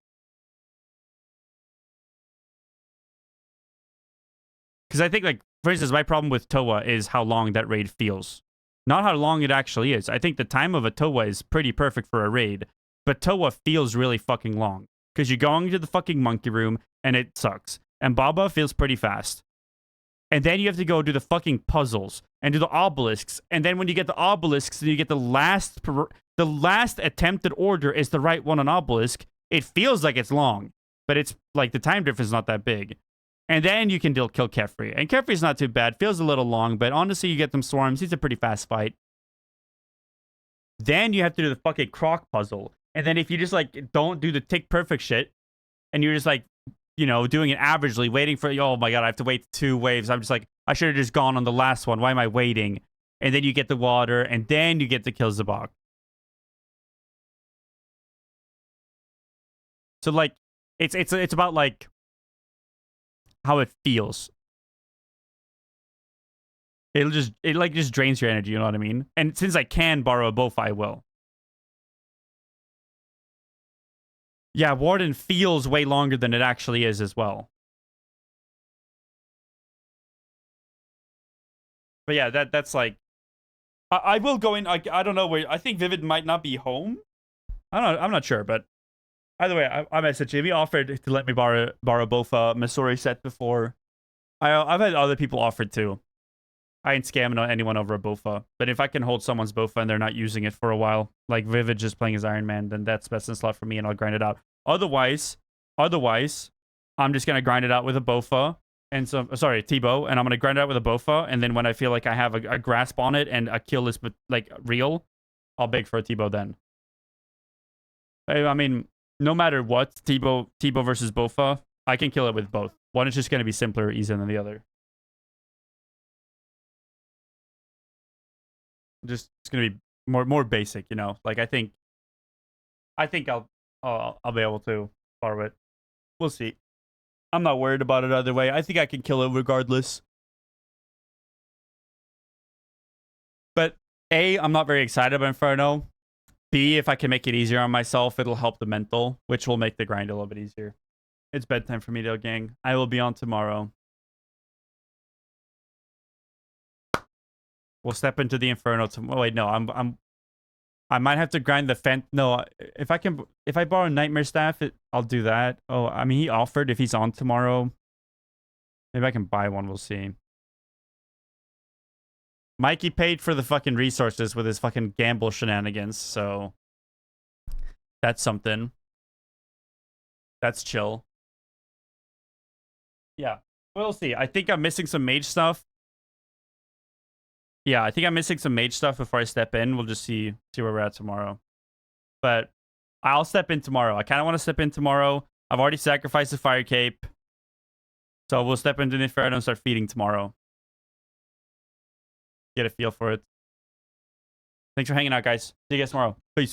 Speaker 1: Because I think, like, for instance, my problem with Toa is how long that raid feels. Not how long it actually is. I think the time of a Toa is pretty perfect for a raid, but Toa feels really fucking long. Because you're going to the fucking monkey room, and it sucks. And Baba feels pretty fast. And then you have to go do the fucking puzzles, and do the obelisks, and then when you get the obelisks, and you get the last attempted order is the right one on obelisk, it feels like it's long. But it's, like, the time difference is not that big. And then you can kill Kefri. And Kefri's not too bad. Feels a little long, but honestly, you get them swarms. He's a pretty fast fight. Then you have to do the fucking croc puzzle. And then if you just, like, don't do the tick perfect shit, and you're just, like, you know, doing it averagely, waiting for, oh my god, I have to wait 2 waves. I'm just like, I should have just gone on the last one. Why am I waiting? And then you get the water, and then you get to kill Zabak. So, like, it's about, like, how it feels. It just drains your energy, you know what I mean? And since I can borrow a Bofa, I will. Yeah, Warden feels way longer than it actually is as well. But yeah, that's like, I will go in. I don't know where. I think Vivid might not be home. I'm not sure, but either way, I messaged him. He offered to let me borrow Bofa Missouri set before. I've had other people offered too. I ain't scamming anyone over a Bofa. But if I can hold someone's Bofa and they're not using it for a while, like Vivid just playing his Iron Man, then that's best in slot for me, and I'll grind it out. Otherwise, I'm just gonna grind it out with a Bofa and T-Bow, and I'm gonna grind it out with a Bofa, and then when I feel like I have a grasp on it and a kill is like real, I'll beg for a T-Bow then. I mean, no matter what, T-Bow versus Bofa, I can kill it with both. One is just gonna be simpler or easier than the other. Just it's gonna be more basic, you know. Like I think I'll be able to borrow it. We'll see. I'm not worried about it either way. I think I can kill it regardless. But A, I'm not very excited about Inferno. B, if I can make it easier on myself, it'll help the mental, which will make the grind a little bit easier. It's bedtime for me, though, gang. I will be on tomorrow. We'll step into the Inferno tomorrow. Wait, no, I might have to grind the No, if I borrow Nightmare Staff, I'll do that. Oh, I mean, he offered if he's on tomorrow. Maybe I can buy one. We'll see. Mikey paid for the fucking resources with his fucking gamble shenanigans, so that's something. That's chill. Yeah, we'll see. I think I'm missing some mage stuff. Yeah, I think I'm missing some mage stuff before I step in. We'll just see where we're at tomorrow. But I'll step in tomorrow. I kind of want to step in tomorrow. I've already sacrificed the Fire Cape. So we'll step into the Inferno and start feeding tomorrow. Get a feel for it. Thanks for hanging out, guys. See you guys tomorrow. Peace.